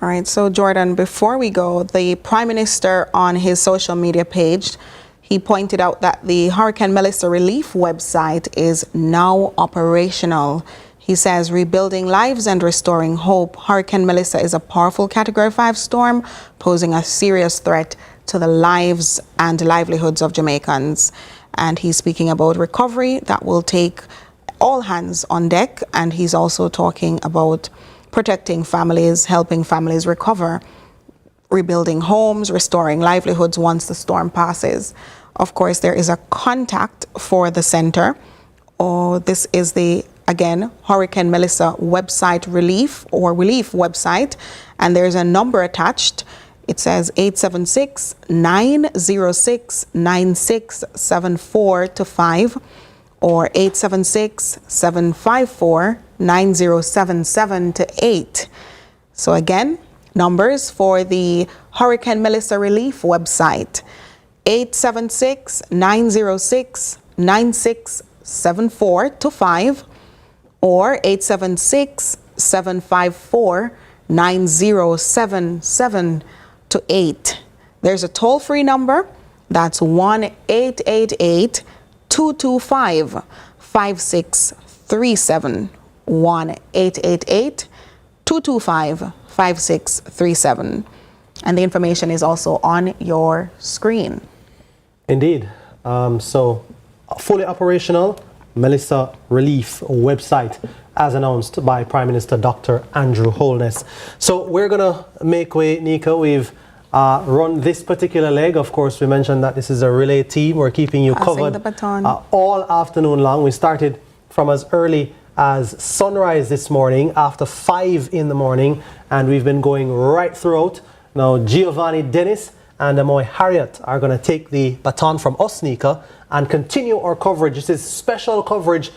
All right, so Jordan, before we go, the Prime Minister on his social media page, he pointed out that the Hurricane Melissa Relief website is now operational. He says, rebuilding lives and restoring hope. Hurricane Melissa is a powerful Category 5 storm, posing a serious threat to the lives and livelihoods of Jamaicans. And he's speaking about recovery that will take all hands on deck. And he's also talking about protecting families, helping families recover, rebuilding homes, restoring livelihoods once the storm passes. Of course, there is a contact for the center. This is the, again, Hurricane Melissa website relief website, and there's a number attached. It says 876-906-9674 to 5 or 876-754-9077 to 8. So again, numbers for the Hurricane Melissa relief website: 876-906-9674 to 5 or 876-754-9077 to 8. There's a toll-free number. That's 1-888-225-5637. 1-888-225-5637. And the information is also on your screen. Indeed. So, fully operational Melissa Relief website, as announced by Prime Minister Dr. Andrew Holness. So we're going to make way, Nika. We've run this particular leg. Of course, we mentioned that this is a relay team. We're keeping you covered the baton. All afternoon long. We started from as early as sunrise this morning, after 5 in the morning, and we've been going right throughout. Now, Giovanni Dennis and Amoy Harriet are going to take the baton from us, Nika, and continue our coverage. This is special coverage.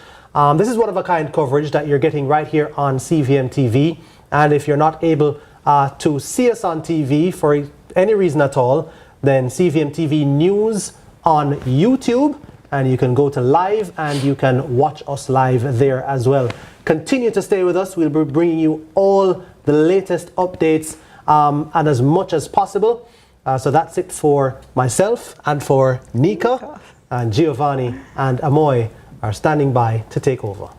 This is one-of-a-kind coverage that you're getting right here on CVM TV. And if you're not able to see us on TV for any reason at all, then CVM TV News on YouTube, and you can go to live and you can watch us live there as well. Continue to stay with us. We'll be bringing you all the latest updates and as much as possible. So that's it for myself and for Nika. And Giovanni and Amoy are standing by to take over.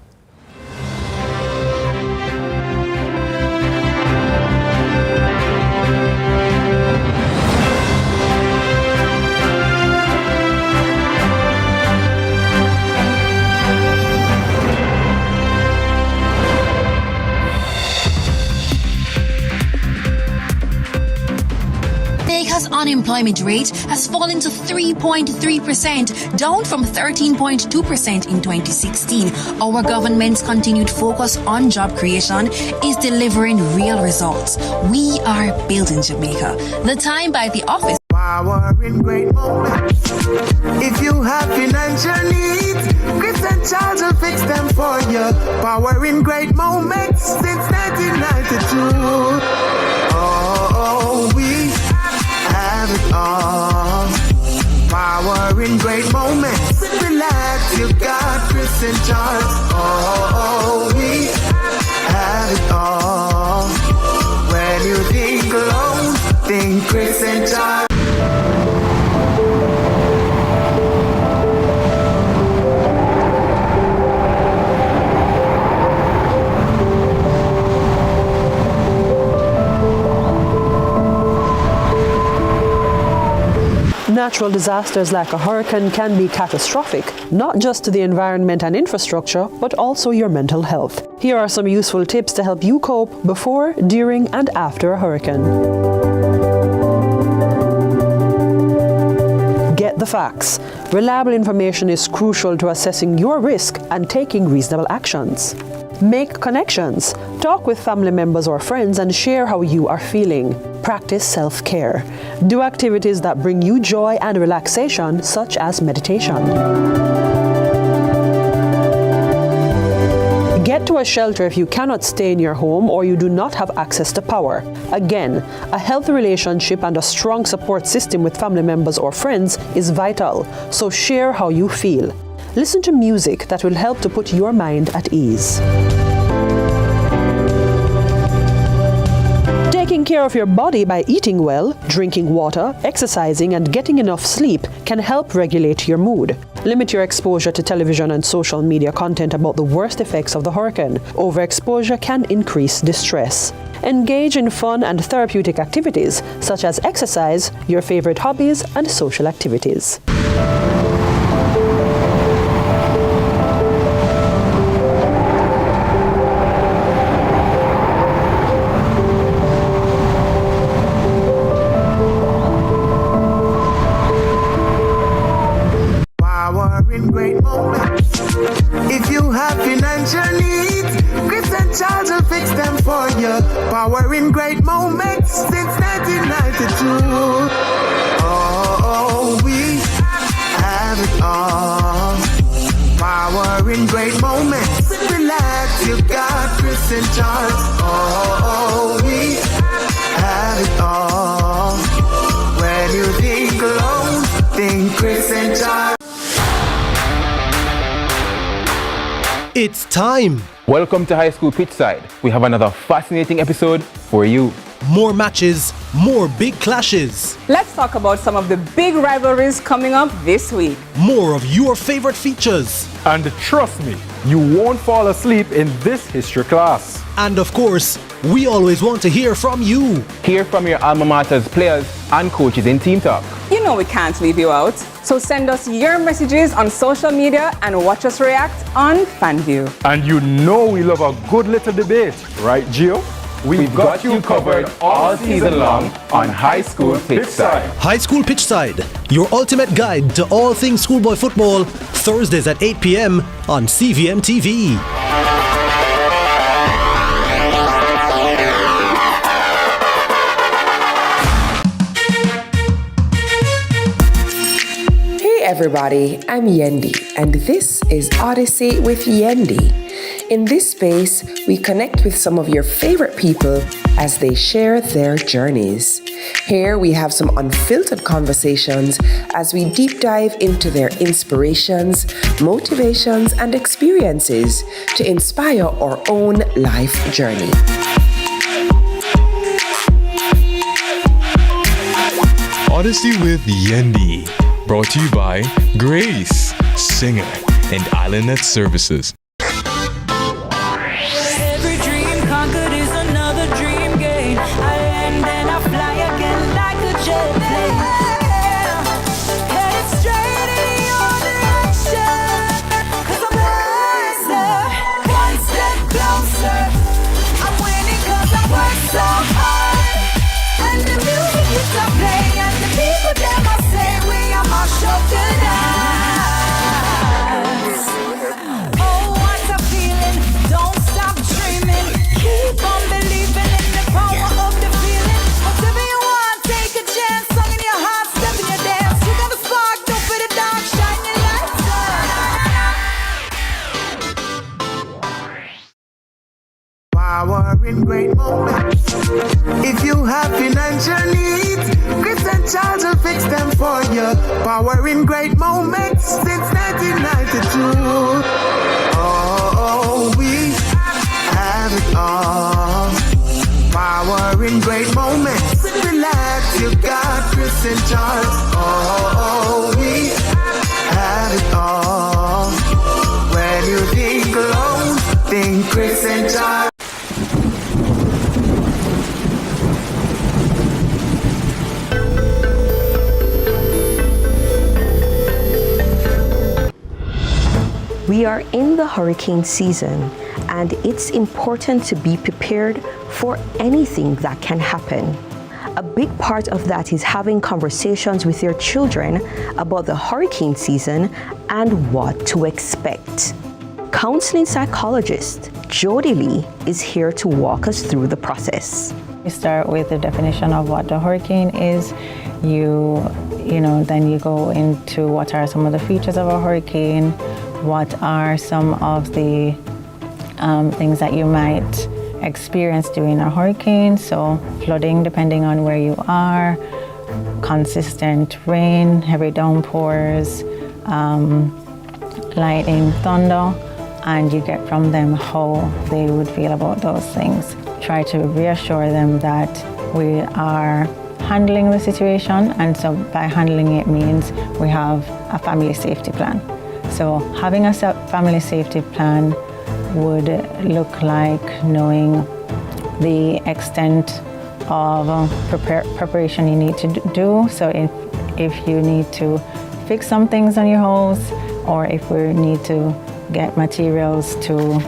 Jamaica's unemployment rate has fallen to 3.3%, down from 13.2% in 2016. Our government's continued focus on job creation is delivering real results. We are building Jamaica. The Time by The Office. Power in great moments. If you have financial needs, Chris and Charles will fix them for you. Power in great moments since 1992. Oh, we have it all. Power in great moments. Relax, you got Chris and Charles. Oh, we have it all. When you think loans, think Chris and Charles. Natural disasters like a hurricane can be catastrophic, not just to the environment and infrastructure, but also your mental health. Here are some useful tips to help you cope before, during, and after a hurricane. Get the facts. Reliable information is crucial to assessing your risk and taking reasonable actions. Make connections. Talk with family members or friends and share how you are feeling. Practice self-care. Do activities that bring you joy and relaxation, such as meditation. Get to a shelter if you cannot stay in your home or you do not have access to power. Again, a healthy relationship and a strong support system with family members or friends is vital, so share how you feel. Listen to music that will help to put your mind at ease. Taking care of your body by eating well, drinking water, exercising, and getting enough sleep can help regulate your mood. Limit your exposure to television and social media content about the worst effects of the hurricane. Overexposure can increase distress. Engage in fun and therapeutic activities, such as exercise, your favorite hobbies, and social activities. financial needs, Chris and Charles will fix them for you. Powering great moments since 1992. Oh, we have it all. Powering great moments. Relax, you got Chris and Charles. Oh, we have it all. When you think alone, think Chris and Charles. It's time. Welcome to High School Pitchside. We have another fascinating episode for you. More matches, more big clashes. Let's talk about some of the big rivalries coming up this week. More of your favorite features. And trust me, you won't fall asleep in this history class. And of course, we always want to hear from you. Hear from your alma mater's players and coaches in Team Talk. You know we can't leave you out. So send us your messages on social media and watch us react on FanView. And you know we love a good little debate, right, Gio? We've got you covered all season long on High School Pitchside. High School Pitchside, your ultimate guide to all things schoolboy football, Thursdays at 8 p.m. on CVM TV. Hey everybody, I'm Yendi, and this is Odyssey with Yendi. In this space, we connect with some of your favorite people as they share their journeys. Here we have some unfiltered conversations as we deep dive into their inspirations, motivations, and experiences to inspire our own life journey. Odyssey with Yendi, brought to you by Grace, Singer, and IslandNet Services. Every dream conquered is another dream gained. I land and I fly again like a jet plane. Headed straight in your direction. 'Cause I'm wiser, one step closer. I'm winning 'cause I work so hard. And the music is a play, and the people that I say we are my show tonight. Oh, what a feeling! Don't stop dreaming. Keep on believing in the power of the feeling. Whatever you want, take a chance. Song in your heart, step in your dance. You got a spark, don't put it down. Shine your lights on. Powering great moments. If you have financial needs, Chris and Charles will fix them for you. Powering great moments since 1992. Oh, we have it all. Powering great moments. Relax, you got Chris and Charles. Oh, we have it all. When you think alone, think Chris and Charles. We are in the hurricane season, and it's important to be prepared for anything that can happen. A big part of that is having conversations with your children about the hurricane season and what to expect. Counseling psychologist Jody Lee is here to walk us through the process. We start with the definition of what the hurricane is. Then you go into what are some of the features of a hurricane, what are some of the things that you might experience during a hurricane. So flooding, depending on where you are, consistent rain, heavy downpours, lightning, thunder, and you get from them how they would feel about those things. Try to reassure them that we are handling the situation, and so by handling it means we have a family safety plan. So having a family safety plan would look like knowing the extent of preparation you need to do. So if you need to fix some things on your house, or if we need to get materials to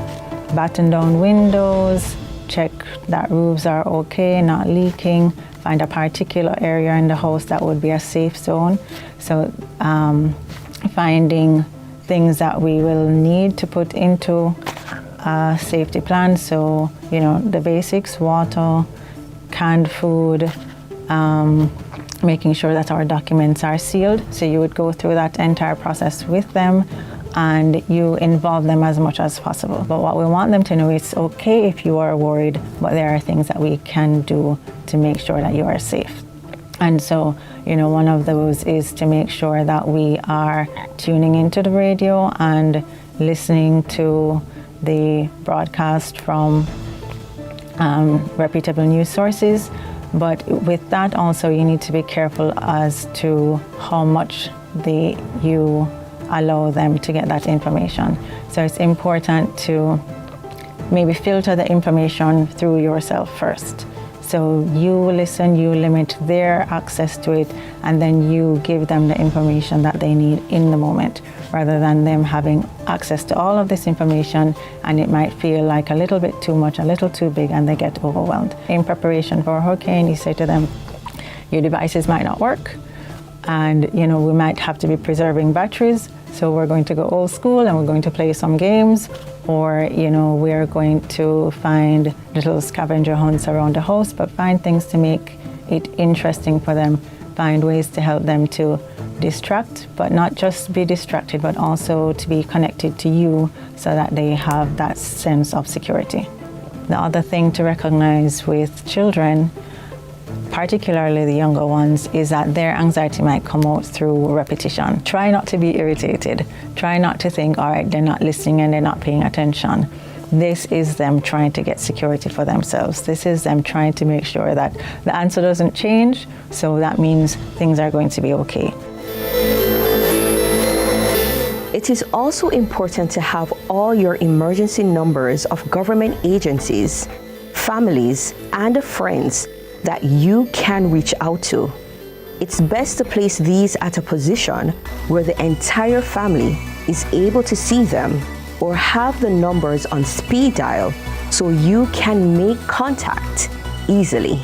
batten down windows, check that roofs are okay, not leaking, find a particular area in the house that would be a safe zone. So finding things that we will need to put into a safety plan. So, the basics, water, canned food, making sure that our documents are sealed. So you would go through that entire process with them and you involve them as much as possible. But what we want them to know, it's okay if you are worried, but there are things that we can do to make sure that you are safe. And so, one of those is to make sure that we are tuning into the radio and listening to the broadcast from reputable news sources. But with that also, you need to be careful as to how much you allow them to get that information. So it's important to maybe filter the information through yourself first. So you listen, you limit their access to it, and then you give them the information that they need in the moment, rather than them having access to all of this information, and it might feel like a little bit too much, a little too big, and they get overwhelmed. In preparation for a hurricane, you say to them, your devices might not work, and we might have to be preserving batteries, so we're going to go old school and we're going to play some games, or we're going to find little scavenger hunts around the house, but find things to make it interesting for them, find ways to help them to distract, but not just be distracted, but also to be connected to you so that they have that sense of security. The other thing to recognize with children, particularly the younger ones, is that their anxiety might come out through repetition. Try not to be irritated. Try not to think, all right, they're not listening and they're not paying attention. This is them trying to get security for themselves. This is them trying to make sure that the answer doesn't change, so that means things are going to be okay. It is also important to have all your emergency numbers of government agencies, families, and friends that you can reach out to. It's best to place these at a position where the entire family is able to see them, or have the numbers on speed dial so you can make contact easily.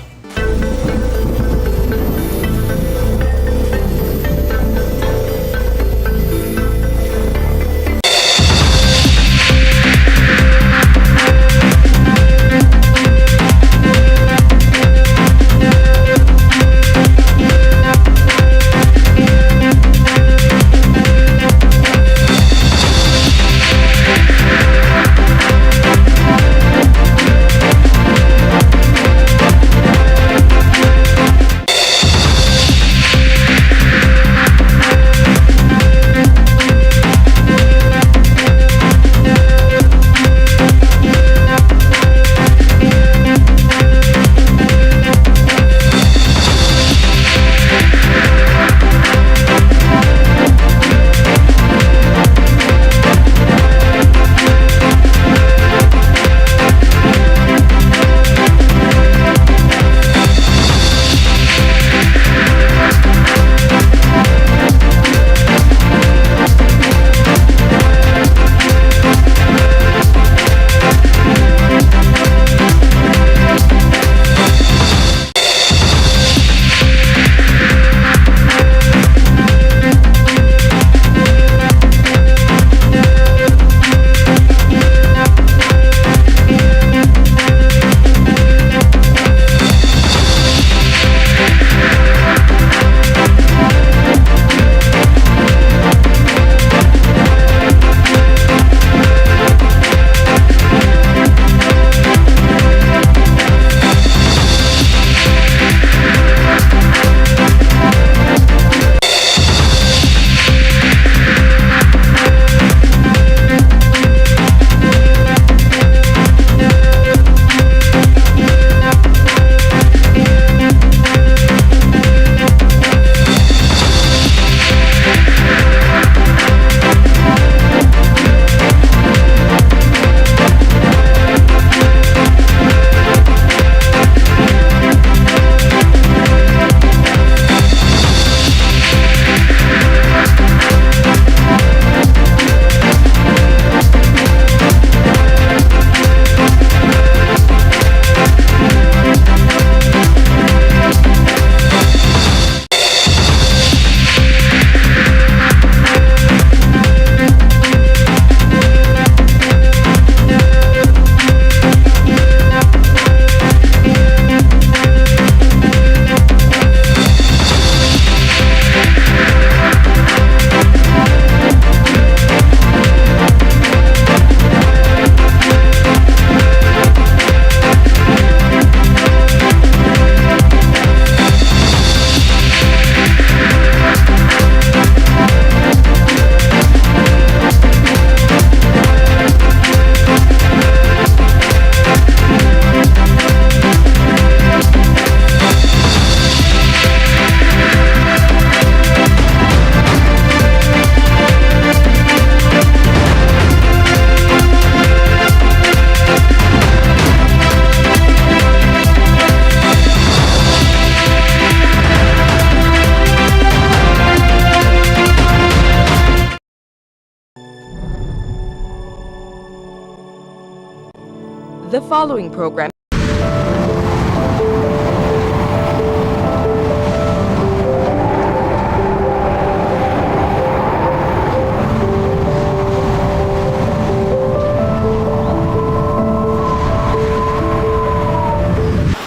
The following program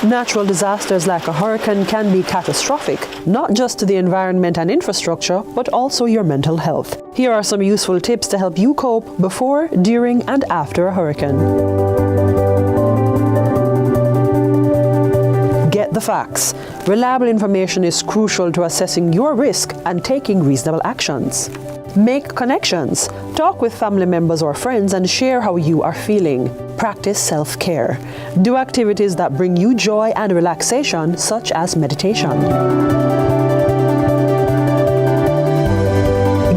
Natural disasters like a hurricane can be catastrophic, not just to the environment and infrastructure, but also your mental health. Here are some useful tips to help you cope before, during, and after a hurricane. Get the facts. Reliable information is crucial to assessing your risk and taking reasonable actions. Make connections. Talk with family members or friends and share how you are feeling. Practice self-care. Do activities that bring you joy and relaxation, such as meditation.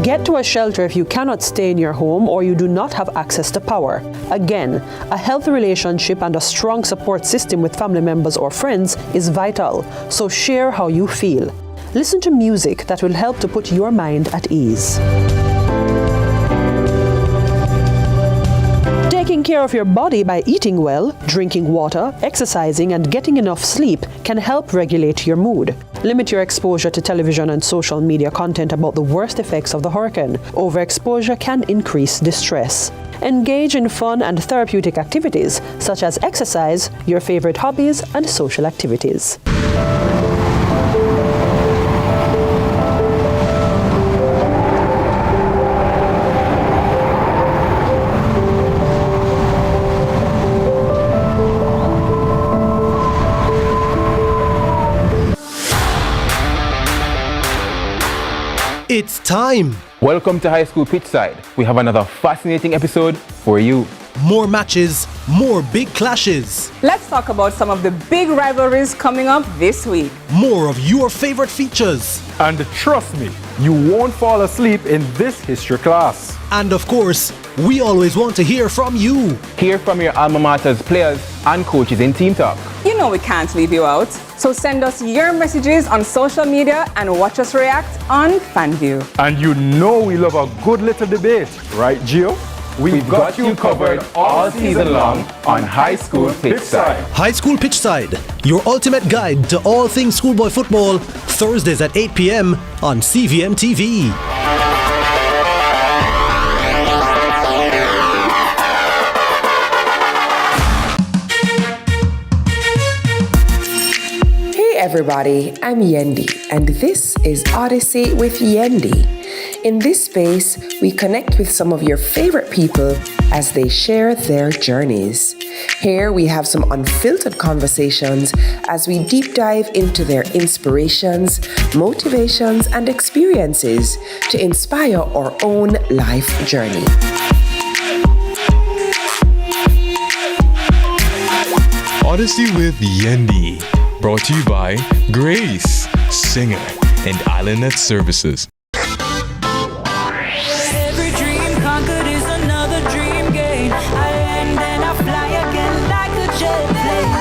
Get to a shelter if you cannot stay in your home or you do not have access to power. Again, a healthy relationship and a strong support system with family members or friends is vital, so share how you feel. Listen to music that will help to put your mind at ease. Taking care of your body by eating well, drinking water, exercising, and getting enough sleep can help regulate your mood. Limit your exposure to television and social media content about the worst effects of the hurricane. Overexposure can increase distress. Engage in fun and therapeutic activities, such as exercise, your favorite hobbies, and social activities. It's time! Welcome to High School Pitchside. We have another fascinating episode for you. More matches, more big clashes. Let's talk about some of the big rivalries coming up this week. More of your favorite features. And trust me, you won't fall asleep in this history class. And of course, we always want to hear from you. Hear from your alma mater's players and coaches in Team Talk. You know we can't leave you out. So send us your messages on social media and watch us react on FanView. And you know we love a good little debate, right, Gio? We've got you covered all season long on High School Pitchside. High School Pitchside, your ultimate guide to all things schoolboy football, Thursdays at 8 p.m. on CVM TV. Everybody, I'm Yendi, and this is Odyssey with Yendi. In this space, we connect with some of your favorite people as they share their journeys. Here we have some unfiltered conversations as we deep dive into their inspirations, motivations, and experiences to inspire our own life journey. Odyssey with Yendi. Brought to you by Grace, Singer, and Islandnet Services. Every dream conquered is another dream gained. I land and I fly again like a jet plane.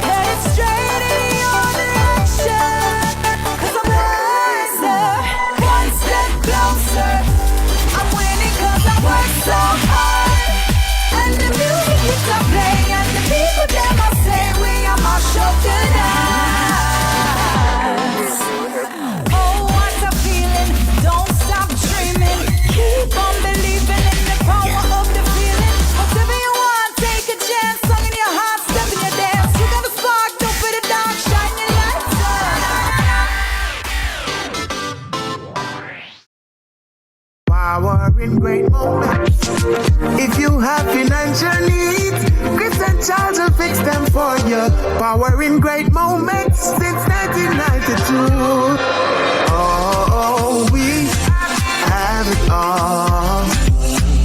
Headed straight in your direction, 'cause I'm wiser, one step closer. I'm winning 'cause I work so hard. And the music keeps on playing, and the people them I say we are my show tonight. Oh, what a feeling! Don't stop dreaming. Keep on believing in the power of the feeling. Whatever you want, take a chance. Song in your heart, step in your dance. You got a spark, don't put it down. Shine your lights on. Power in great moments. If you have financial needs, Chris and Charles will fix them for you. Power in great moments since 1992. Oh, we have it all.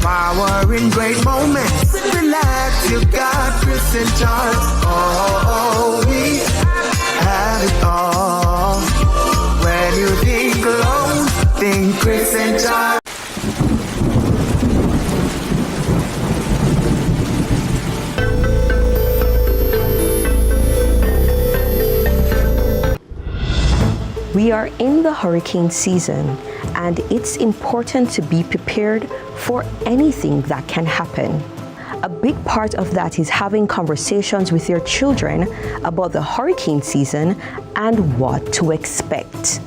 Power in great moments. Relax, you got Chris and Charles. Oh, we have it all. When you think alone, think Chris and Charles. We are in the hurricane season, and it's important to be prepared for anything that can happen. A big part of that is having conversations with your children about the hurricane season and what to expect.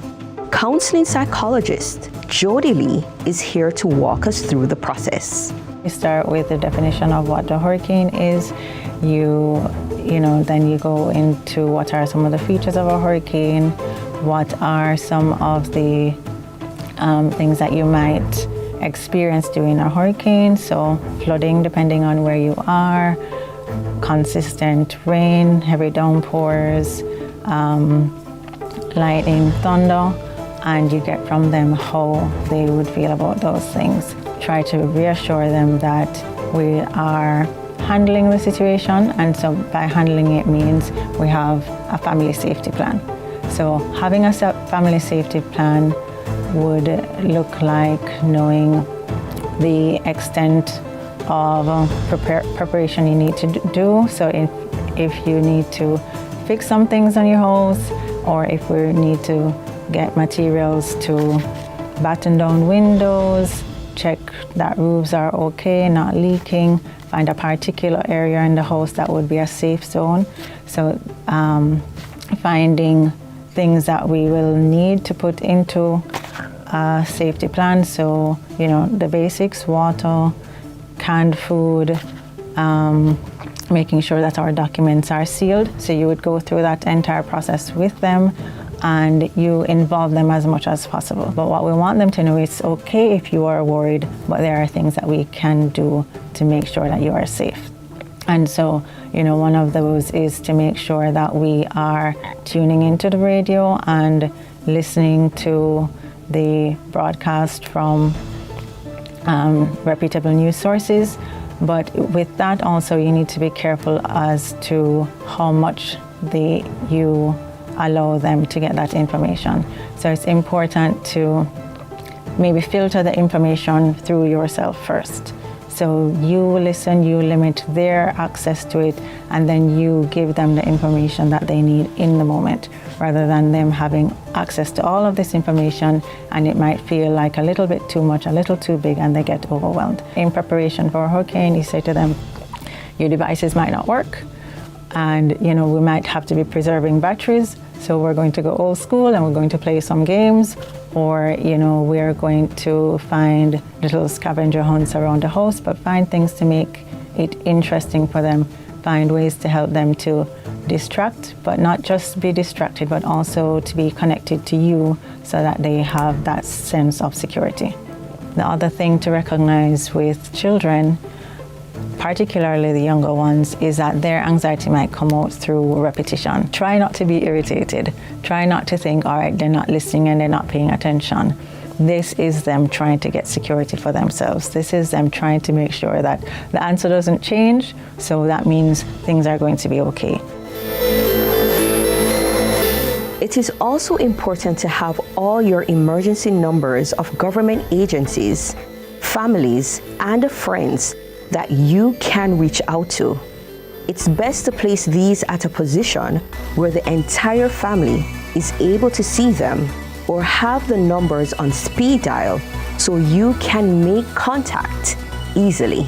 Counseling psychologist Jody Lee is here to walk us through the process. You start with the definition of what the hurricane is. Then you go into what are some of the features of a hurricane, what are some of the things that you might experience during a hurricane. So flooding, depending on where you are, consistent rain, heavy downpours, lightning, thunder, and you get from them how they would feel about those things. Try to reassure them that we are handling the situation, and so by handling it means we have a family safety plan. So having a family safety plan would look like knowing the extent of preparation you need to do. So if you need to fix some things on your house, or if we need to get materials to batten down windows, check that roofs are okay, not leaking, find a particular area in the house that would be a safe zone. So finding things that we will need to put into a safety plan. So, the basics, water, canned food, making sure that our documents are sealed. So you would go through that entire process with them, and you involve them as much as possible. But what we want them to know is okay if you are worried, but there are things that we can do to make sure that you are safe. And so, one of those is to make sure that we are tuning into the radio and listening to the broadcast from reputable news sources. But with that also, you need to be careful as to how much you allow them to get that information. So it's important to maybe filter the information through yourself first. So you listen, you limit their access to it, and then you give them the information that they need in the moment, rather than them having access to all of this information, and it might feel like a little bit too much, a little too big, and they get overwhelmed. In preparation for a hurricane, you say to them, your devices might not work, and we might have to be preserving batteries, so we're going to go old school and we're going to play some games, or we're going to find little scavenger hunts around the house, but find things to make it interesting for them. Find ways to help them to distract, but not just be distracted, but also to be connected to you so that they have that sense of security. The other thing to recognize with children, particularly the younger ones, is that their anxiety might come out through repetition. Try not to be irritated. Try not to think, all right, they're not listening and they're not paying attention. This is them trying to get security for themselves. This is them trying to make sure that the answer doesn't change, so that means things are going to be okay. It is also important to have all your emergency numbers of government agencies, families, and friends that you can reach out to. It's best to place these at a position where the entire family is able to see them, or have the numbers on speed dial so you can make contact easily.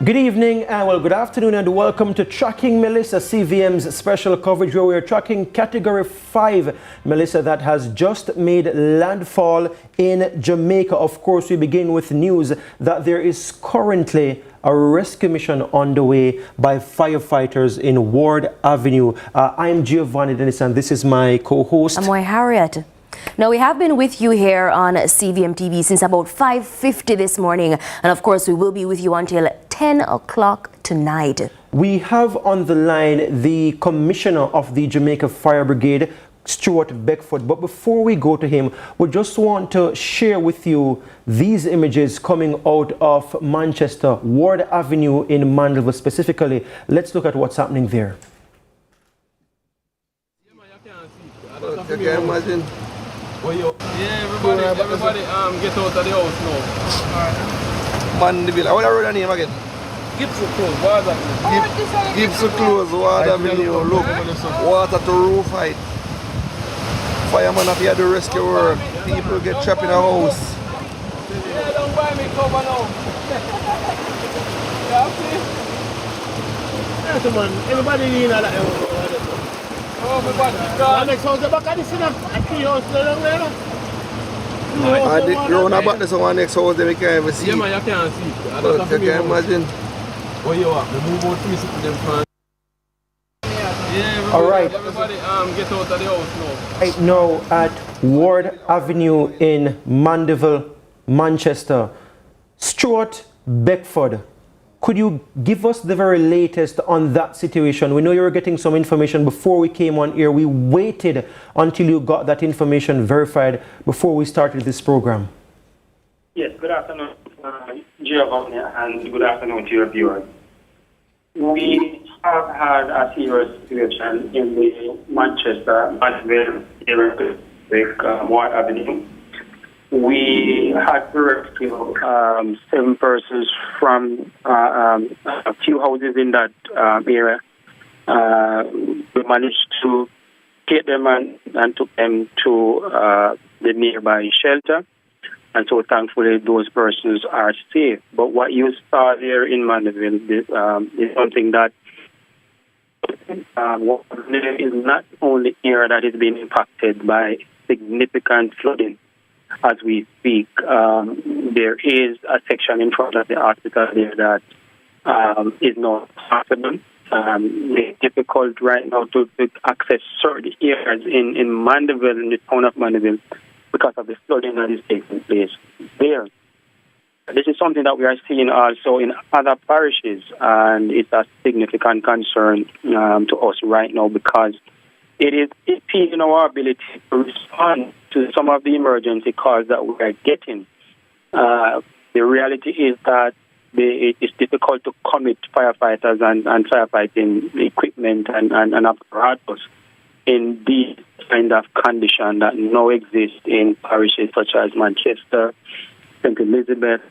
Good evening and well, good afternoon and welcome to Tracking Melissa, CVM's special coverage where we are tracking Category 5 Melissa that has just made landfall in Jamaica. Of course, we begin with news that there is currently a rescue mission underway by firefighters in Ward Avenue. I'm Giovanni Dennis and this is my co-host. I'm Harriet. Now, we have been with you here on CVM TV since about 5:50 this morning, and of course we will be with you until 10 o'clock tonight. We have on the line the Commissioner of the Jamaica Fire Brigade, Stuart Beckford, but before we go to him, we just want to share with you these images coming out of Manchester, Ward Avenue in Mandeville specifically. Let's look at what's happening there. You can imagine. Yeah, everybody get out of the house now. Mandeville. What are the name again? Gibson Close, Ward Avenue. Gibson Close, Ward Avenue. Look, water to roof height. Fireman up here to rescue work. People get trapped in a house. Yeah, don't buy me cover now. Yeah, see? Yes, man. Everybody in that. Oh, everybody. The next house, the back of the cinema. A tree house down there. And the ground about this one next house, they can't even see. Yeah, man, you can't see. You can imagine. Oh, you are. We move out 360 them fans. Yeah, all right. Everybody get out of the house now. Right now at Ward Avenue in Mandeville, Manchester. Stuart Beckford, could you give us the very latest on that situation? We know you were getting some information before we came on air. We waited until you got that information verified before we started this program. Yes, good afternoon, Giovanni, and good afternoon to your viewers. We have had a serious situation in the Manchester area with Ward Avenue. We had to rescue 7 persons from a few houses in that area. We managed to get them and took them to the nearby shelter. And so thankfully those persons are safe. But what you saw there in Mandeville is something that is not only area that is being impacted by significant flooding. As we speak, there is a section in front of the hospital there that is not possible. It's difficult right now to access certain areas in Mandeville, in the town of Mandeville, because of the flooding that is taking place there. This is something that we are seeing also in other parishes, and it's a significant concern to us right now because it is impeding our ability to respond to some of the emergency calls that we are getting. The reality is that it is difficult to commit firefighters and firefighting equipment and apparatus in these kind of condition that now exist in parishes such as Manchester, St. Elizabeth.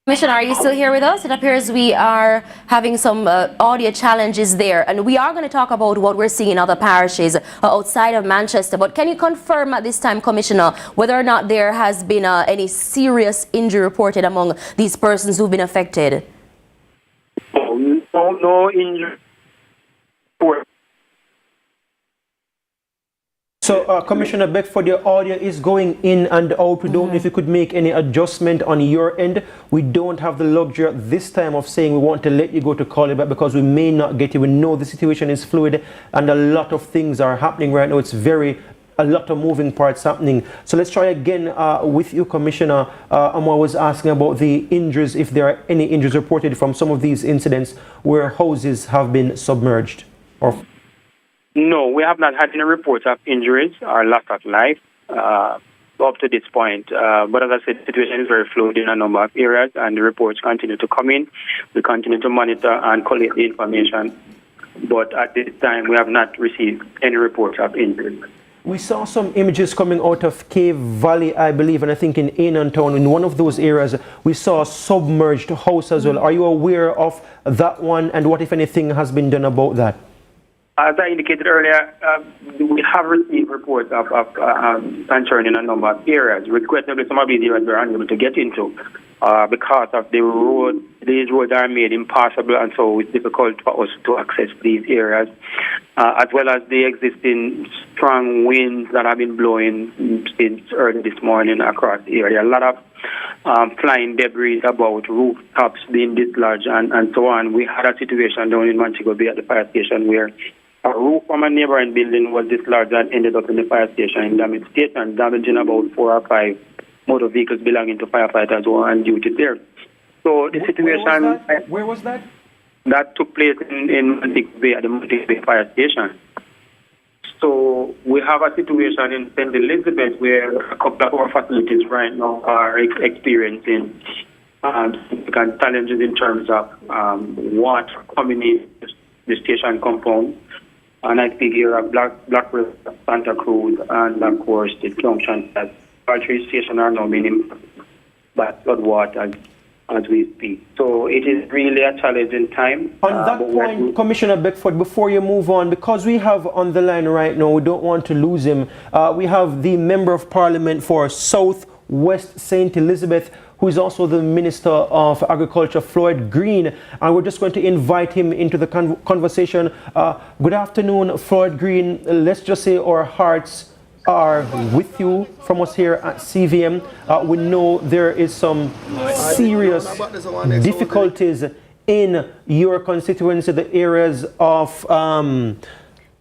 Commissioner, are you still here with us? It appears we are having some audio challenges there, and we are going to talk about what we're seeing in other parishes outside of Manchester. But can you confirm at this time, Commissioner, whether or not there has been any serious injury reported among these persons who've been affected? No injury. So, Commissioner Beckford, your audio is going in and out. We don't know if you could make any adjustment on your end. We don't have the luxury at this time of saying we want to let you go to call you back because we may not get you. We know the situation is fluid and a lot of things are happening right now. It's a lot of moving parts happening. So let's try again with you, Commissioner. I was asking about the injuries, if there are any injuries reported from some of these incidents where houses have been submerged. No, we have not had any reports of injuries or loss of life up to this point. But as I said, the situation is very fluid in a number of areas, and the reports continue to come in. We continue to monitor and collect the information. But at this time, we have not received any reports of injuries. We saw some images coming out of Cave Valley, I believe, and I think in Annan Town, in one of those areas, we saw a submerged house as well. Are you aware of that one, and what, if anything, has been done about that? As I indicated earlier, we have received reports of concerning a number of areas. Regrettably, some of these areas we're unable to get into because of the road. These roads are made impassable, and so it's difficult for us to access these areas, as well as the existing strong winds that have been blowing since early this morning across the area. A lot of flying debris about, rooftops being dislodged, and so on. We had a situation down in Montego Bay at the fire station where a roof from a neighboring building was dislodged and ended up in the fire station in damaged state and damaging about 4 or 5 motor vehicles belonging to firefighters who are on duty there. So the situation... Where was that? That took place in Montego Bay at the Montego Bay fire station. So we have a situation in St. Elizabeth where a couple of our facilities right now are experiencing significant challenges in terms of water coming in the station compound. And I think here at Black River, Santa Cruz, and of course the junction that our three stations are now being impacted by flood water as we speak. So it is really a challenging time. On that point, Commissioner Beckford, before you move on, because we have on the line right now, we don't want to lose him, we have the Member of Parliament for South West St. Elizabeth, who is also the Minister of Agriculture, Floyd Green, and we're just going to invite him into the conversation. Good afternoon, Floyd Green. Let's just say our hearts are with you from us here at CVM. We know there is some serious difficulties in your constituency, the areas of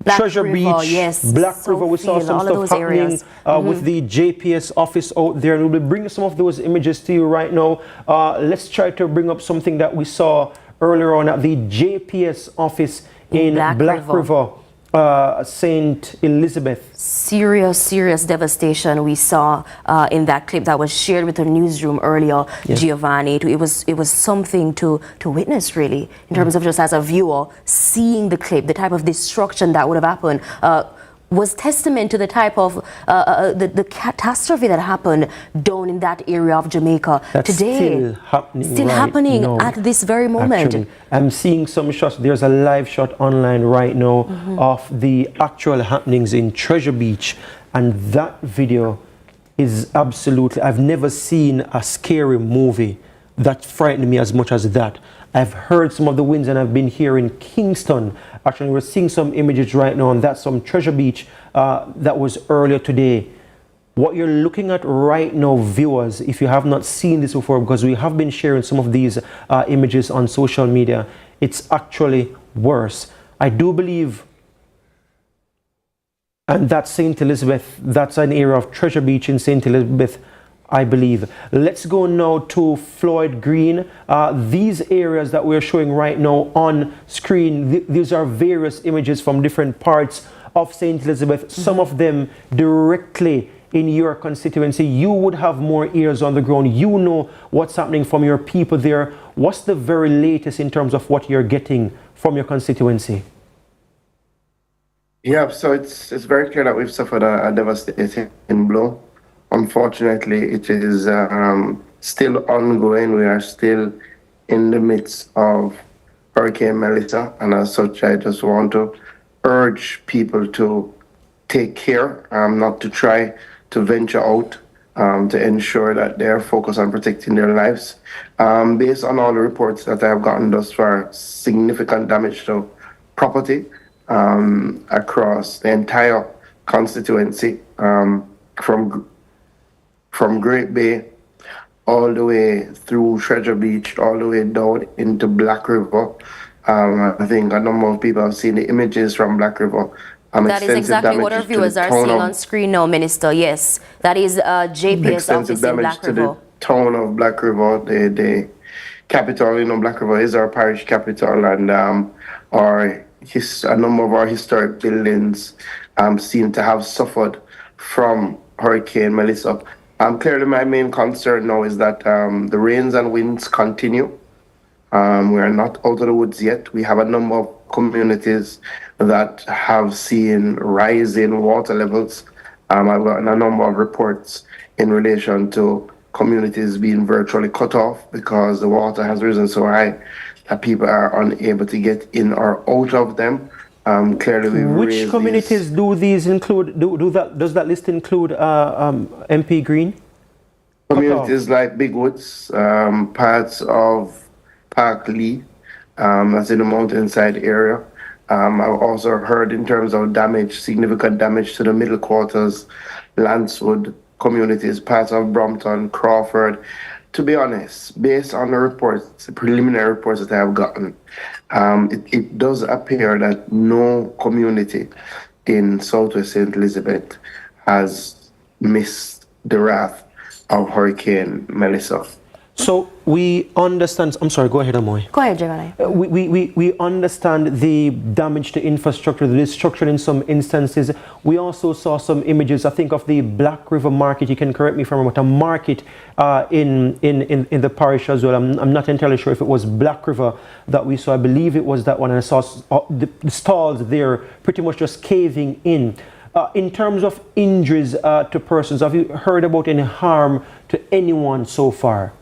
Treasure Beach, yes, Black River. We saw some stuff happening with the JPS office out there, and we'll be bringing some of those images to you right now. Let's try to bring up something that we saw earlier on at the JPS office in Black River. St. Elizabeth. Serious devastation we saw in that clip that was shared with the newsroom earlier, Giovanni. It was something to witness, really, in terms of just as a viewer, seeing the clip, the type of destruction that would have happened. Was testament to the type of the catastrophe that happened down in that area of Jamaica. That's today. Still happening now, at this very moment. Actually, I'm seeing some shots. There's a live shot online right now of the actual happenings in Treasure Beach, and that video is absolutely... I've never seen a scary movie that frightened me as much as that. I've heard some of the winds, and I've been here in Kingston. Actually, we're seeing some images right now, and that's from Treasure Beach that was earlier today. What you're looking at right now, viewers, if you have not seen this before, because we have been sharing some of these images on social media, it's actually worse. I do believe, and that's St. Elizabeth, that's an area of Treasure Beach in St. Elizabeth, I believe. Let's go now to Floyd Green. These areas that we're showing right now on screen, these are various images from different parts of St. Elizabeth, some of them directly in your constituency. You would have more ears on the ground. You know what's happening from your people there. What's the very latest in terms of what you're getting from your constituency? Yeah, so it's very clear that we've suffered a devastating blow. Unfortunately, it is still ongoing. We are still in the midst of Hurricane Melissa, and as such, I just want to urge people to take care, not to try to venture out, to ensure that they are focused on protecting their lives. Based on all the reports that I have gotten thus far, significant damage to property across the entire constituency, from Great Bay all the way through Treasure Beach, all the way down into Black River. I think a number of people have seen the images from Black River. That is exactly what our viewers are seeing on screen now, Minister. Yes, that is JPS office in Black River. The town of Black River, the capital, you know, Black River is our parish capital, and a number of our historic buildings seem to have suffered from Hurricane Melissa. Clearly, my main concern now is that the rains and winds continue. We are not out of the woods yet. We have a number of communities that have seen rising water levels. I've gotten a number of reports in relation to communities being virtually cut off because the water has risen so high that people are unable to get in or out of them. Clearly, we've Which raised communities do these include? Does that list include MP Green? communities like Big Woods, parts of Park Lee, that's in the mountainside area. I've also heard in terms of damage, significant damage to the middle quarters, Lancewood communities, parts of Brompton, Crawford. To be honest, based on the reports, the preliminary reports that I have gotten, it does appear that no community in Southwest St. Elizabeth has missed the wrath of Hurricane Melissa. So we understand. I'm sorry. Go ahead, Amoy. Go ahead, Giovanni. We understand the damage to infrastructure, the destruction in some instances. We also saw some images. I think of the Black River Market. You can correct me if I'm wrong, but a market in the parish as well. I'm not entirely sure if it was Black River that we saw. I believe it was that one. And I saw the stalls there pretty much just caving in. In terms of injuries to persons, have you heard about any harm to anyone so far?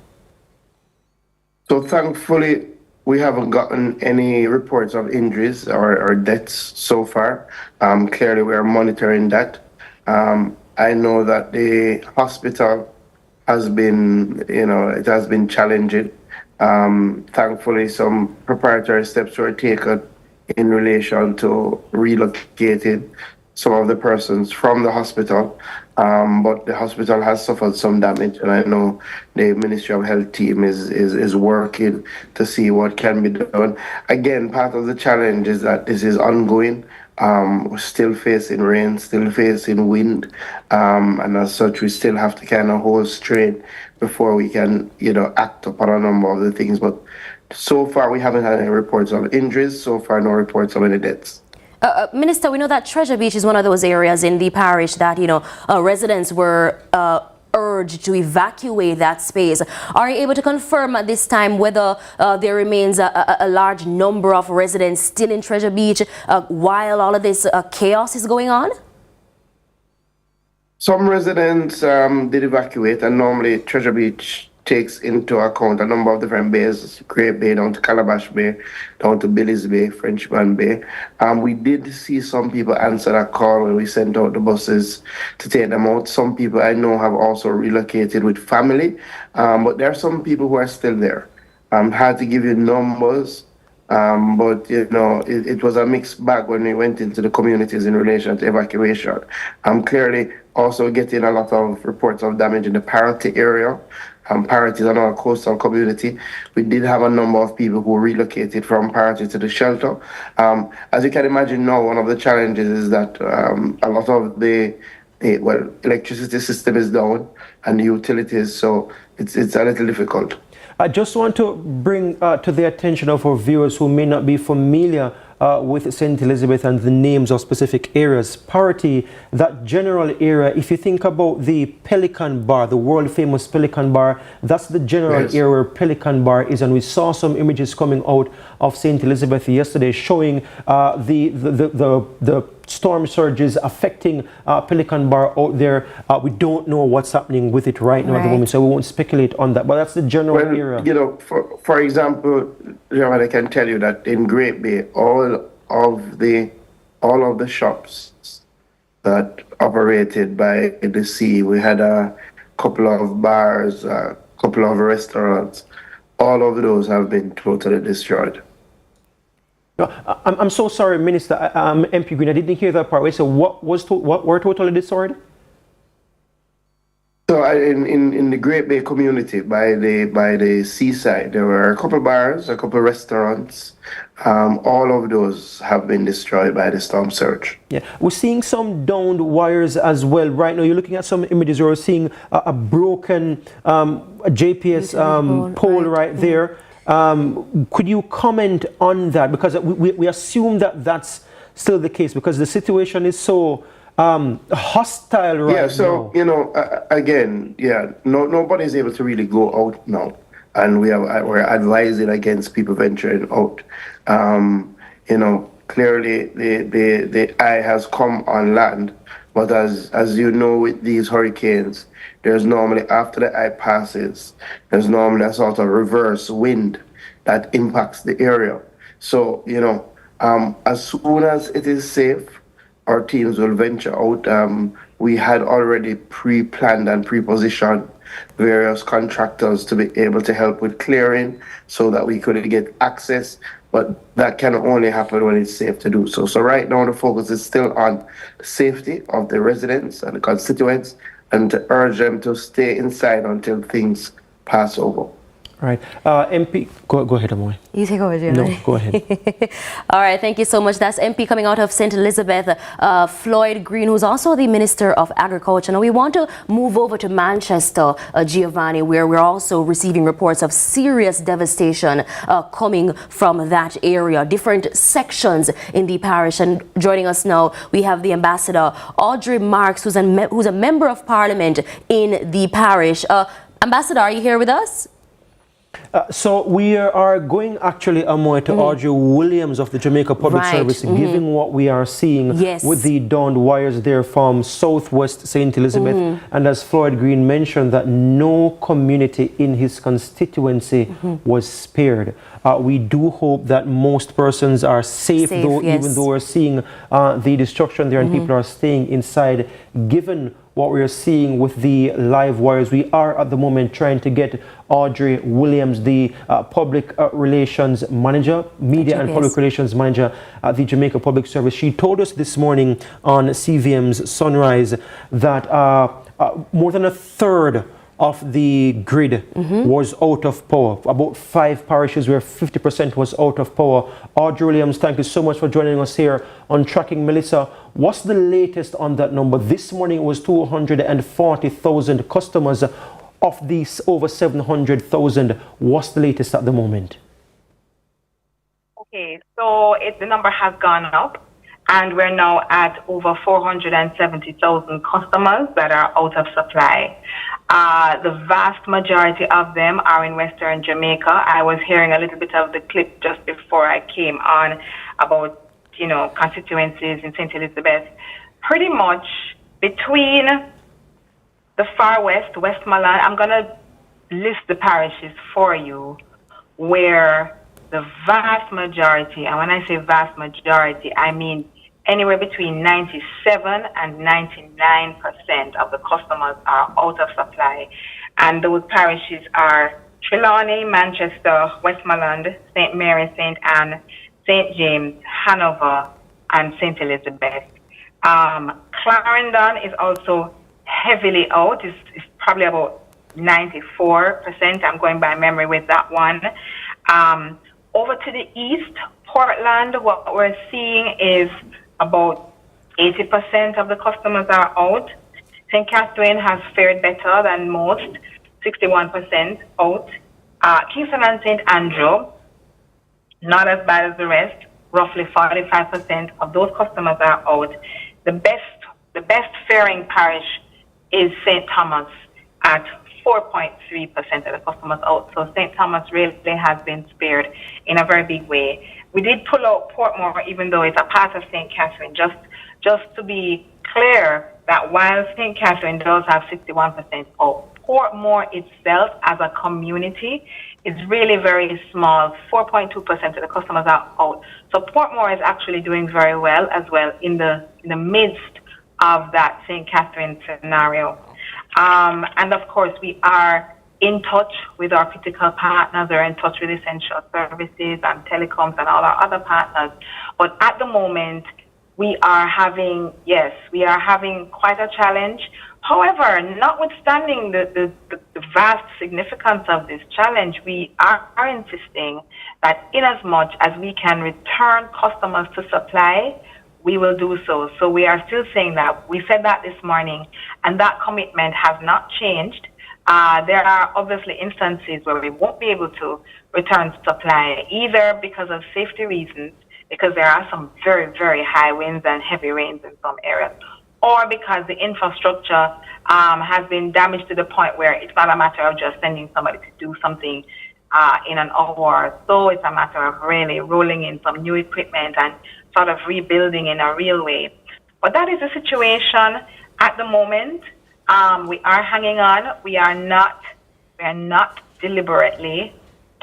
So thankfully, we haven't gotten any reports of injuries or deaths so far. Clearly, we are monitoring that. I know that the hospital has been, it has been challenging. Thankfully, some preparatory steps were taken in relation to relocating some of the persons from the hospital, but the hospital has suffered some damage, and I know the Ministry of Health team is working to see what can be done. Again, part of the challenge is that this is ongoing. We're still facing rain, still facing wind, and as such, we still have to kind of hold straight before we can, act upon a number of the things. But so far, we haven't had any reports of injuries. So far, no reports of any deaths. Minister, we know that Treasure Beach is one of those areas in the parish that, residents were urged to evacuate that space. Are you able to confirm at this time whether there remains a large number of residents still in Treasure Beach while all of this chaos is going on? Some residents did evacuate, and normally Treasure Beach takes into account a number of different bays, Great Bay down to Calabash Bay, down to Billy's Bay, Frenchman Bay. We did see some people answer that call when we sent out the buses to take them out. Some people I know have also relocated with family, but there are some people who are still there. Hard to give you numbers, but it was a mixed bag when we went into the communities in relation to evacuation. Clearly also getting a lot of reports of damage in the Parity area. Parity is another coastal community. We did have a number of people who relocated from Parity to the shelter. As you can imagine now, one of the challenges is that a lot of the electricity system is down and the utilities, so it's a little difficult. I just want to bring to the attention of our viewers who may not be familiar with St. Elizabeth and the names of specific areas. Parity, that general area, if you think about the Pelican Bar, the world famous Pelican Bar, that's the general area where Pelican Bar is. And we saw some images coming out of St. Elizabeth yesterday showing the storm surges affecting Pelican Bar out there. We don't know what's happening with it right now at the moment, so we won't speculate on that. But that's the general area. For example, I can tell you that in Great Bay, all of the shops that operated by the sea, we had a couple of bars, a couple of restaurants. All of those have been totally destroyed. I'm so sorry, Minister. MP Green, I didn't hear that part. So what were totally destroyed? So in the Great Bay community, by the seaside, there were a couple bars, a couple restaurants. All of those have been destroyed by the storm surge. Yeah, we're seeing some downed wires as well. Right now, you're looking at some images where we're seeing a broken JPS pole right there. Could you comment on that? Because we assume that that's still the case because the situation is so hostile right now. Yeah, so, again, nobody's able to really go out now. And we're advising against people venturing out. Clearly the eye has come on land, but as you know, with these hurricanes, there's normally, after the eye passes, there's normally a sort of reverse wind that impacts the area. So, As soon as it is safe, our teams will venture out. We had already pre-planned and pre-positioned various contractors to be able to help with clearing so that we could get access, but that can only happen when it's safe to do so. So right now the focus is still on the safety of the residents and the constituents and to urge them to stay inside until things pass over. Right. MP, go ahead, Amoy. You take over, Jim. No, go ahead. All right, thank you so much. That's MP coming out of St. Elizabeth, Floyd Green, who's also the Minister of Agriculture. Now, we want to move over to Manchester, Giovanni, where we're also receiving reports of serious devastation coming from that area, different sections in the parish. And joining us now, we have the Ambassador Audrey Marks, who's a Member of Parliament in the parish. Ambassador, are you here with us? So we are going actually, Amoy, to Audrey Williams of the Jamaica Public Service, given what we are seeing with the downed wires there from Southwest St. Elizabeth. And as Floyd Green mentioned, that no community in his constituency was spared. We do hope that most persons are safe though, even though we're seeing the destruction there and people are staying inside, given what we are seeing with the live wires. We are at the moment trying to get Audrey Williams, the public relations manager, media and public relations manager at the Jamaica Public Service. She told us this morning on CVM's Sunrise that more than a third of the grid was out of power. About 5 parishes where 50% was out of power. Audrey Williams, thank you so much for joining us here on Tracking Melissa. What's the latest on that number? This morning it was 240,000 customers. Of these over 700,000, what's the latest at the moment? Okay, so the number has gone up, and we're now at over 470,000 customers that are out of supply. The vast majority of them are in Western Jamaica. I was hearing a little bit of the clip just before I came on about, you know, constituencies in St. Elizabeth. Pretty much between the far west, Westmoreland, I'm going to list the parishes for you where the vast majority, and when I say vast majority, I mean anywhere between 97 and 99% of the customers are out of supply. And those parishes are Trelawney, Manchester, Westmoreland, St. Mary, St. Anne, St. James, Hanover, and St. Elizabeth. Clarendon is also heavily out. It's probably about 94%. I'm going by memory with that one. Over to the east, Portland, what we're seeing is about 80% of the customers are out. St. Catherine has fared better than most, 61% out. Kingston and St. Andrew, not as bad as the rest, roughly 45% of those customers are out. The best faring parish is St. Thomas at 4.3% of the customers out. So St. Thomas really has been spared in a very big way. We did pull out Portmore, even though it's a part of St. Catherine, just to be clear that while St. Catherine does have 61% out, Portmore itself as a community is really very small. 4.2% of the customers are out. So Portmore is actually doing very well as well in the midst of that St. Catherine scenario. And of course, we are in touch with our critical partners. We're in touch with essential services and telecoms and all our other partners. But at the moment, we are having quite a challenge. However, notwithstanding the vast significance of this challenge, we are insisting that in as much as we can return customers to supply, we will do so. So we are still saying that. We said that this morning, and that commitment has not changed. There are obviously instances where we won't be able to return supply, either because of safety reasons, because there are some very, very high winds and heavy rains in some areas, or because the infrastructure has been damaged to the point where it's not a matter of just sending somebody to do something in an hour or so. It's a matter of really rolling in some new equipment and sort of rebuilding in a real way. But that is the situation at the moment. We are hanging on. We are not deliberately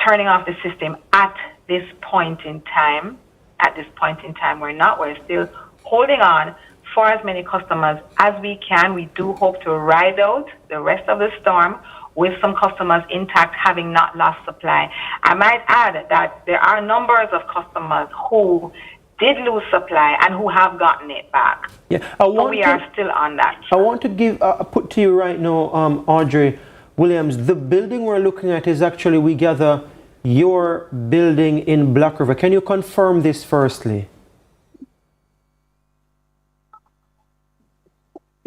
turning off the system at this point in time. at this point in time. We're not. We're still holding on for as many customers as we can. We do hope to ride out the rest of the storm with some customers intact, having not lost supply. I might add that there are numbers of customers who did lose supply and who have gotten it back. Yeah, so we are still on that. I want to give put to you right now, Audrey Williams, the building we're looking at is actually, we gather, your building in Black River. Can you confirm this firstly?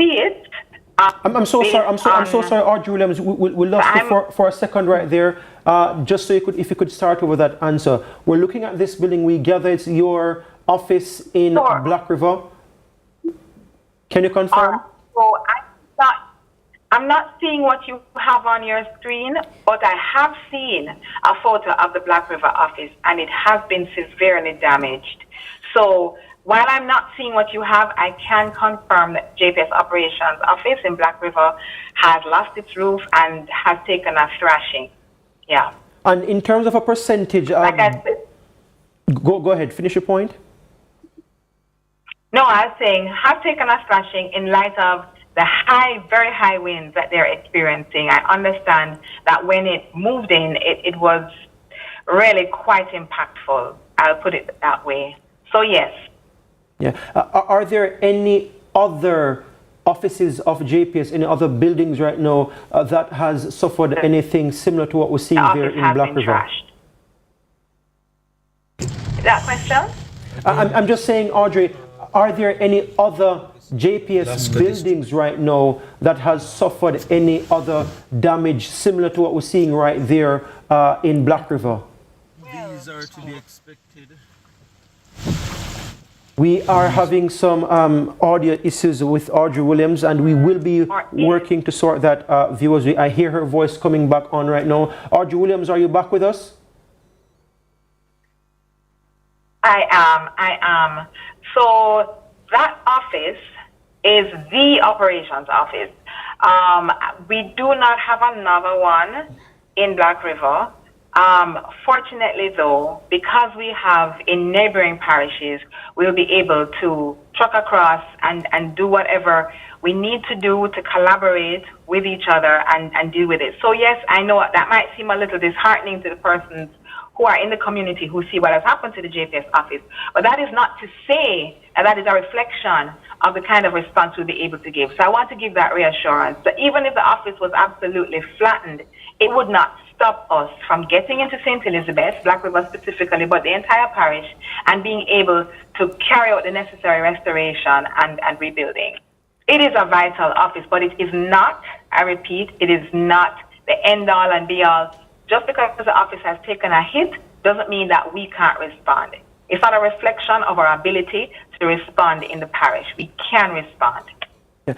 It. I'm so sorry. I'm so sorry, Audrey Williams. We lost you for a second right there. Just so if you could start over that answer. We're looking at this building. We gather it's your office in Black River. Can you confirm? So I'm not seeing what you have on your screen, but I have seen a photo of the Black River office, and it has been severely damaged. So while I'm not seeing what you have, I can confirm that JPS Operations Office in Black River has lost its roof and has taken a thrashing. Yeah. And in terms of a percentage, like I said, go ahead, finish your point. No, I was saying have taken a thrashing in light of the very high winds that they're experiencing. I understand that when it moved in, it was really quite impactful. I'll put it that way. So yes. Yeah. Are there any other offices of JPS, any other buildings right now that has suffered anything similar to what we're seeing there in Black River? Trashed. Is that a question? I'm just saying, Audrey, are there any other JPS buildings right now that has suffered any other damage similar to what we're seeing right there in Black River? These are to be expected. We are having some audio issues with Audrey Williams, and we will be working to sort that, viewers. I hear her voice coming back on right now. Audrey Williams, are you back with us? I am. So that office is the operations office. We do not have another one in Black River. Fortunately, though, because we have in neighboring parishes, we'll be able to truck across and do whatever we need to do to collaborate with each other and deal with it. So yes, I know that might seem a little disheartening to the persons who are in the community who see what has happened to the JPS office, but that is not to say that is a reflection of the kind of response we'll be able to give. So I want to give that reassurance that even if the office was absolutely flattened, it would not stop us from getting into St. Elizabeth, Black River specifically, but the entire parish, and being able to carry out the necessary restoration and rebuilding. It is a vital office, but it is not, I repeat, it is not the end-all and be-all. Just because the office has taken a hit doesn't mean that we can't respond. It's not a reflection of our ability to respond in the parish. We can respond. Yeah.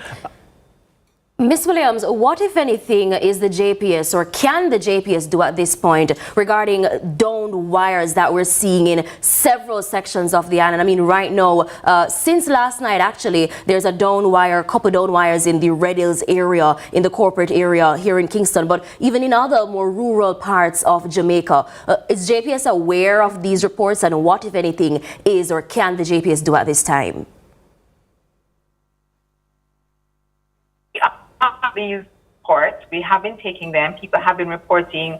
Ms. Williams, what, if anything, is the JPS or can the JPS do at this point regarding downed wires that we're seeing in several sections of the island? I mean, right now, since last night, actually, there's a downed wire, couple downed wires in the Red Hills area, in the corporate area here in Kingston, but even in other more rural parts of Jamaica. Is JPS aware of these reports, and what, if anything, is or can the JPS do at this time? These reports, we have been taking them. People have been reporting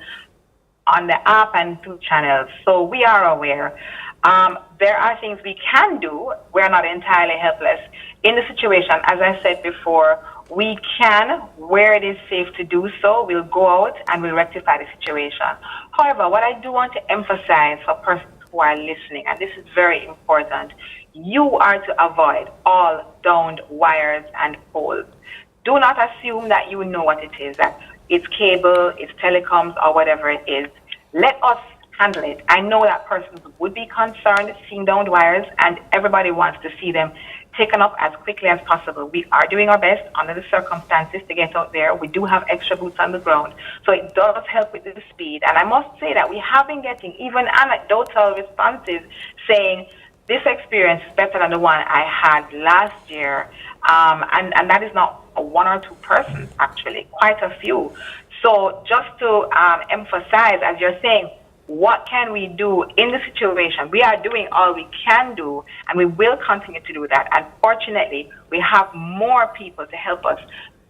on the app and through channels, so we are aware. There are things we can do. We're not entirely helpless in the situation. As I said before, we can, where it is safe to do so, we'll go out and we'll rectify the situation. However, what I do want to emphasize for persons who are listening, and this is very important, you are to avoid all downed wires and poles. Do not assume that you know what it is, that it's cable, it's telecoms, or whatever it is. Let us handle it. I know that persons would be concerned seeing downed wires, and everybody wants to see them taken up as quickly as possible. We are doing our best under the circumstances to get out there. We do have extra boots on the ground, so it does help with the speed. And I must say that we have been getting even anecdotal responses saying, this experience is better than the one I had last year. And that is not one or two persons, actually, quite a few. So just to emphasize, as you're saying, what can we do in the situation? We are doing all we can do, and we will continue to do that. Unfortunately, we have more people to help us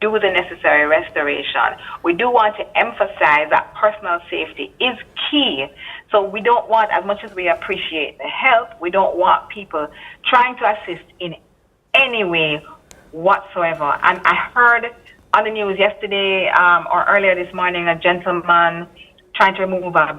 do the necessary restoration. We do want to emphasize that personal safety is key. So we don't want, as much as we appreciate the help, we don't want people trying to assist in any way whatsoever. And I heard on the news yesterday or earlier this morning, a gentleman trying to remove a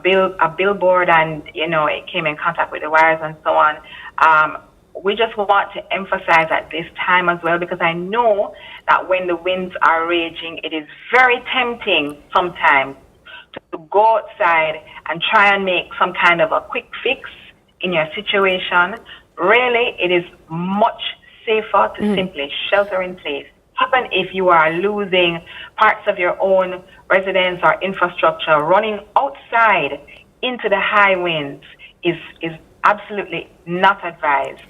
billboard, and it came in contact with the wires and so on. We just want to emphasize at this time as well, because I know that when the winds are raging, it is very tempting sometimes to go outside and try and make some kind of a quick fix in your situation. Really, it is much safer to simply shelter in place. Even if you are losing parts of your own residence or infrastructure, running outside into the high winds is absolutely not advised.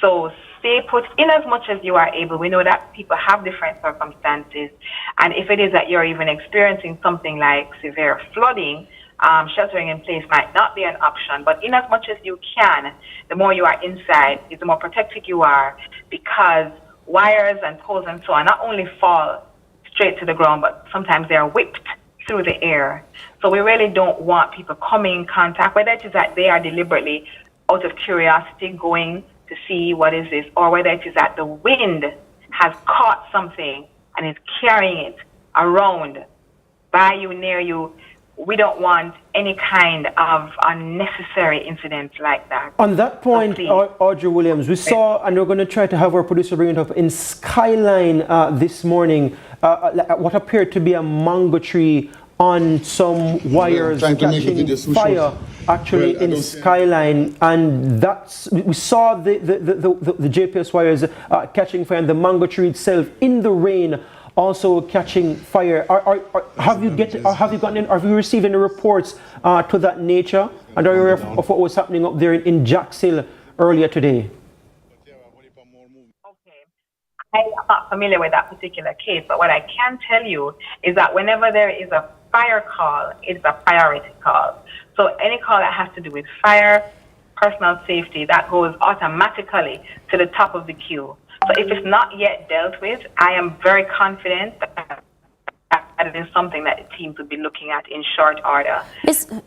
So stay put in as much as you are able. We know that people have different circumstances, and if it is that you're even experiencing something like severe flooding, sheltering in place might not be an option. But in as much as you can, the more you are inside, the more protected you are, because wires and poles and so on not only fall straight to the ground, but sometimes they are whipped through the air. So we really don't want people coming in contact, whether it is that they are deliberately out of curiosity going to see what is this, or whether it is that the wind has caught something and is carrying it around by you, near you. We don't want any kind of unnecessary incidents like that. On that point, So Audrey Williams, we saw, and we're going to try to have our producer bring it up, in Skyline this morning, what appeared to be a mango tree on some wires catching fire, actually, in Skyline, and that's, we saw the JPS wires catching fire, and the mango tree itself in the rain also catching fire. Have you received any reports to that nature? And are you aware of what was happening up there in Jackshill earlier today? I'm not familiar with that particular case, but what I can tell you is that whenever there is a fire call, it's a priority call. So any call that has to do with fire, personal safety, that goes automatically to the top of the queue. So if it's not yet dealt with, I am very confident that it is something that the teams will be looking at in short order.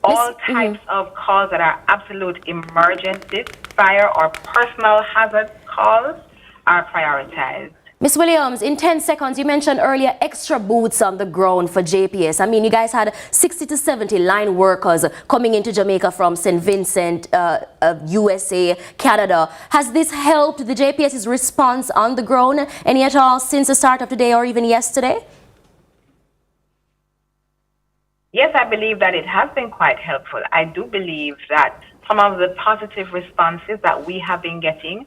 All types of calls that are absolute emergencies, fire or personal hazard calls, are prioritized. Ms. Williams, in 10 seconds, you mentioned earlier extra boots on the ground for JPS. I mean, you guys had 60 to 70 line workers coming into Jamaica from St. Vincent, USA, Canada. Has this helped the JPS's response on the ground any at all since the start of the day or even yesterday? Yes, I believe that it has been quite helpful. I do believe that some of the positive responses that we have been getting,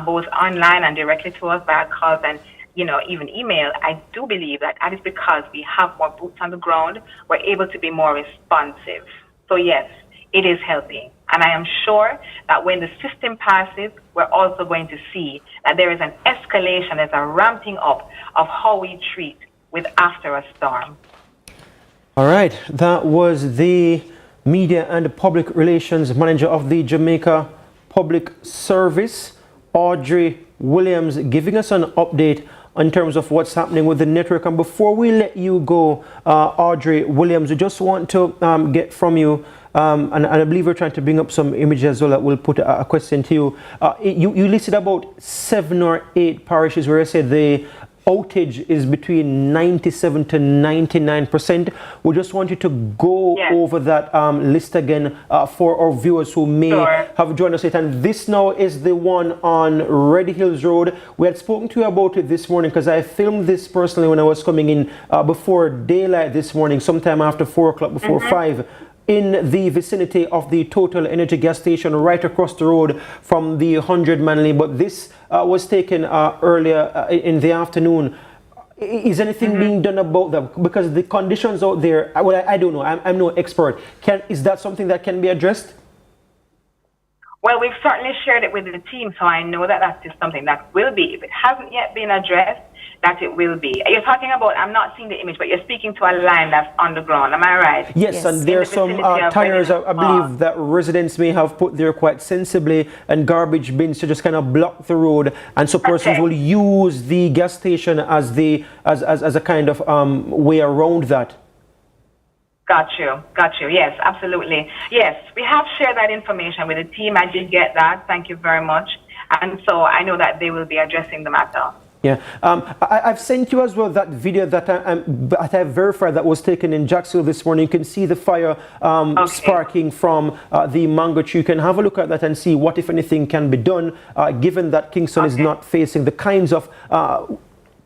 both online and directly to us via calls and even email, I do believe that is because we have more boots on the ground. We're able to be more responsive. So yes, it is helping. And I am sure that when the system passes, we're also going to see that there is an escalation, there's a ramping up of how we treat with after a storm. All right, that was the Media and Public Relations Manager of the Jamaica Public Service, Audrey Williams, giving us an update in terms of what's happening with the network. And before we let you go, Audrey Williams, we just want to get from you, and I believe we're trying to bring up some images as well that we'll put a question to you. You listed about 7 or 8 parishes where I said the outage is between 97 to 99%. We just want you to go over that list again for our viewers who may have joined us late. And this now is the one on Red Hills Road. We had spoken to you about it this morning because I filmed this personally when I was coming in before daylight this morning, sometime after 4 o'clock, before 5. In the vicinity of the Total Energy gas station right across the road from the 100-man lane. But this was taken earlier in the afternoon. Is anything being done about that? Because the conditions out there, well, I don't know. I'm no expert. Is that something that can be addressed? Well, we've certainly shared it with the team, so I know that that is something that will be, if it hasn't yet been addressed, that it will be. You're talking about, I'm not seeing the image, but you're speaking to a line that's on the ground. Am I right? Yes, and there are some tires, I believe, that residents may have put there quite sensibly, and garbage bins to just kind of block the road, and so persons will use the gas station as a kind of way around that. Got you. Yes, absolutely. Yes, we have shared that information with the team. I did get that. Thank you very much. And so I know that they will be addressing the matter. Yeah, I've sent you as well that video that I verified that was taken in Jacksonville this morning. You can see the fire sparking from the mango tree. You can have a look at that and see what, if anything, can be done, given that Kingston is not facing the kinds of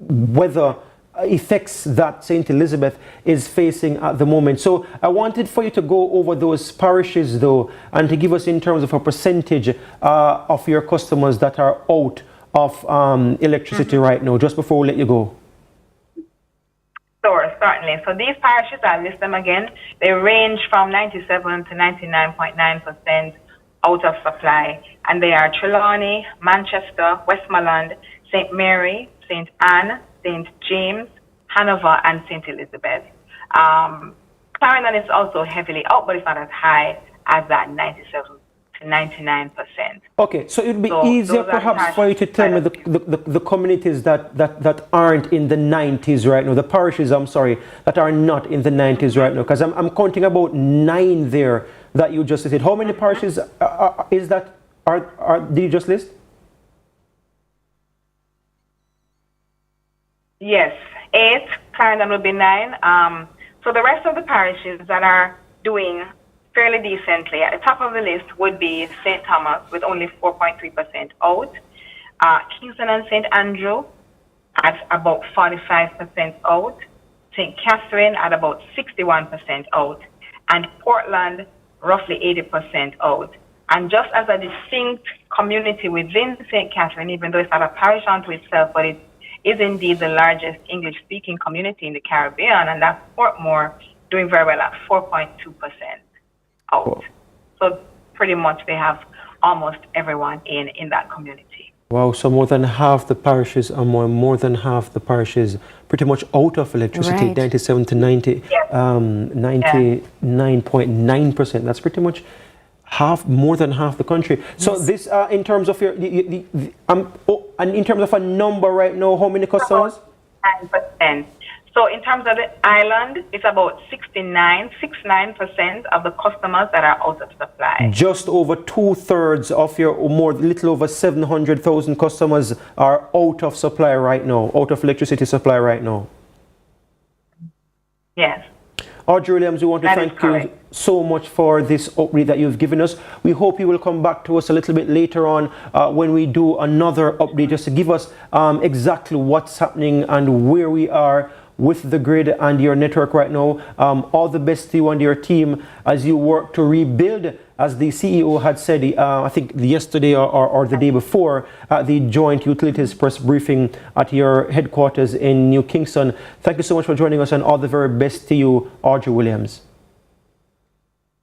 weather effects that St. Elizabeth is facing at the moment. So I wanted for you to go over those parishes, though, and to give us in terms of a percentage of your customers that are out of electricity right now, just before we let you go. Sure, certainly. So these parishes, I'll list them again. They range from 97 to 99.9% out of supply. And they are Trelawney, Manchester, Westmoreland, St. Mary, St. Anne, St. James, Hanover, and St. Elizabeth. Clarendon is also heavily out, but it's not as high as that 97 to 99%. Okay, so it would be easier perhaps for you to tell me the communities that aren't in the 90s right now, the parishes, I'm sorry, that are not in the 90s right now, because I'm counting about 9 there that you just said. How many parishes is that? Did you just list? Yes, 8. Clarendon will be 9. So the rest of the parishes that are doing fairly decently, at the top of the list would be St. Thomas with only 4.3% out. Kingston and St. Andrew at about 45% out. St. Catherine at about 61% out. And Portland roughly 80% out. And just as a distinct community within St. Catherine, even though it's not a parish unto itself, but it is indeed the largest English-speaking community in the Caribbean, and that's Portmore doing very well at 4.2% out. Wow. So pretty much they have almost everyone in that community. Wow, so more than half the parishes are more than half the parishes pretty much out of electricity, right. 97 to 90, 99.9%. That's pretty much more than half the country. Yes. So this, in terms of your, and in terms of a number right now, how many customers? 9%. So in terms of the island, it's about 69% of the customers that are out of supply. Just over 2/3 of your, little over 700,000 customers are out of supply right now, out of electricity supply right now. Yes. Audrey Williams, we want to thank you so much for this update that you've given us. We hope you will come back to us a little bit later on when we do another update, just to give us exactly what's happening and where we are with the grid and your network right now. All the best to you and your team as you work to rebuild, as the CEO had said, I think yesterday or the day before, the joint utilities press briefing at your headquarters in New Kingston. Thank you so much for joining us, and all the very best to you, Audrey Williams.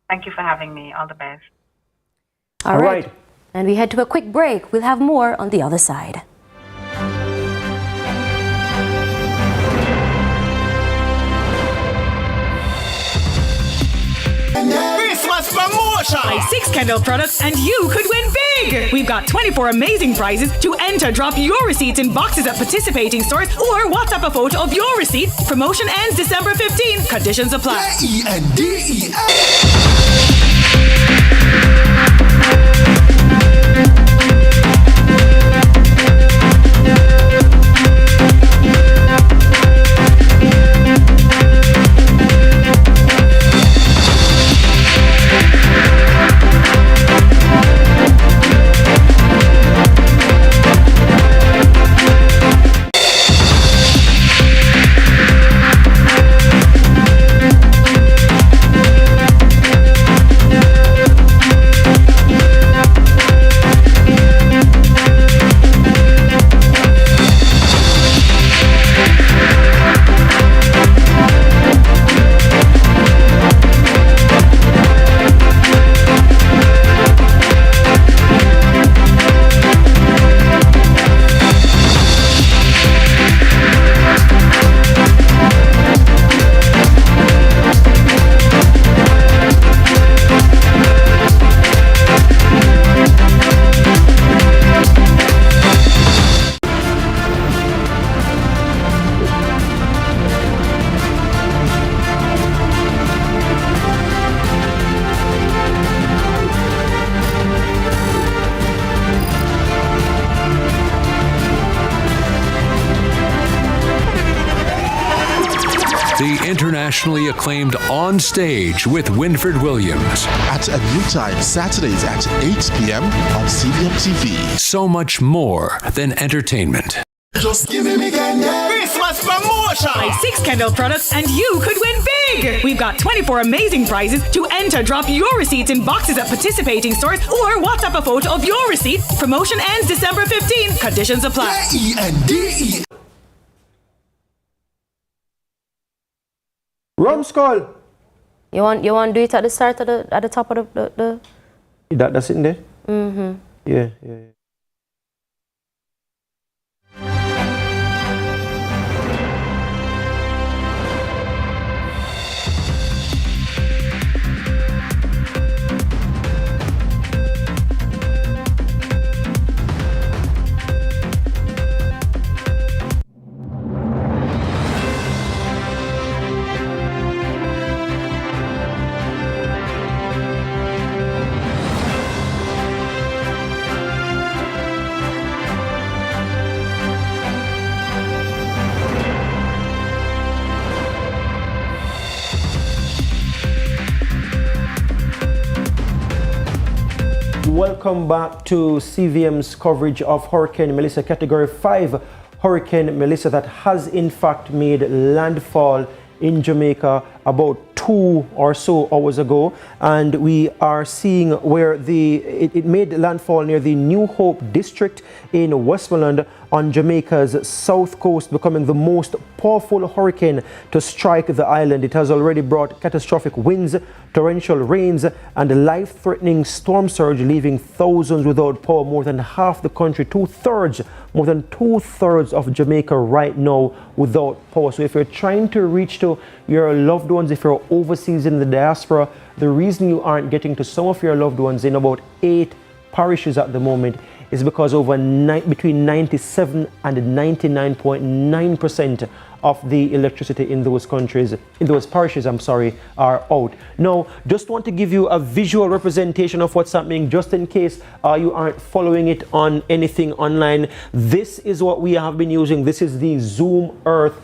Thank you for having me. All the best. All right. And we head to a quick break. We'll have more on the other side. Christmas promotion! Buy 6 Kendall products and you could win big! We've got 24 amazing prizes to enter. Drop your receipts in boxes at participating stores or WhatsApp a photo of your receipt. Promotion ends December 15. Conditions apply. the internationally acclaimed On Stage with Winford Williams. At a new time, Saturdays at 8 p.m. on CVM TV. So much more than entertainment. Just give me Christmas promotion! Buy 6 Kendall products and you could win big! We've got 24 amazing prizes. To enter, drop your receipts in boxes at participating stores or WhatsApp a photo of your receipt. Promotion ends December 15. Conditions apply. E-N-D-E. Rum skull. You want to do it at the start of at the top of the That's in there? Mm-hmm. Yeah. Welcome back to CVM's coverage of Hurricane Melissa, Category 5 Hurricane Melissa that has in fact made landfall in Jamaica about 2 or so hours ago, and we are seeing where it made landfall near the New Hope district in Westmoreland on Jamaica's south coast, becoming the most powerful hurricane to strike the island. It has already brought catastrophic winds, torrential rains, and life-threatening storm surge, leaving thousands without power. More than half the country, more than two-thirds of Jamaica right now without power. So if you're trying to reach to your loved ones, if you're overseas in the diaspora, the reason you aren't getting to some of your loved ones in about 8 parishes at the moment is because between 97 and 99.9% of the electricity in those parishes, are out. Now, just want to give you a visual representation of what's happening, just in case you aren't following it on anything online. This is what we have been using. This is the Zoom Earth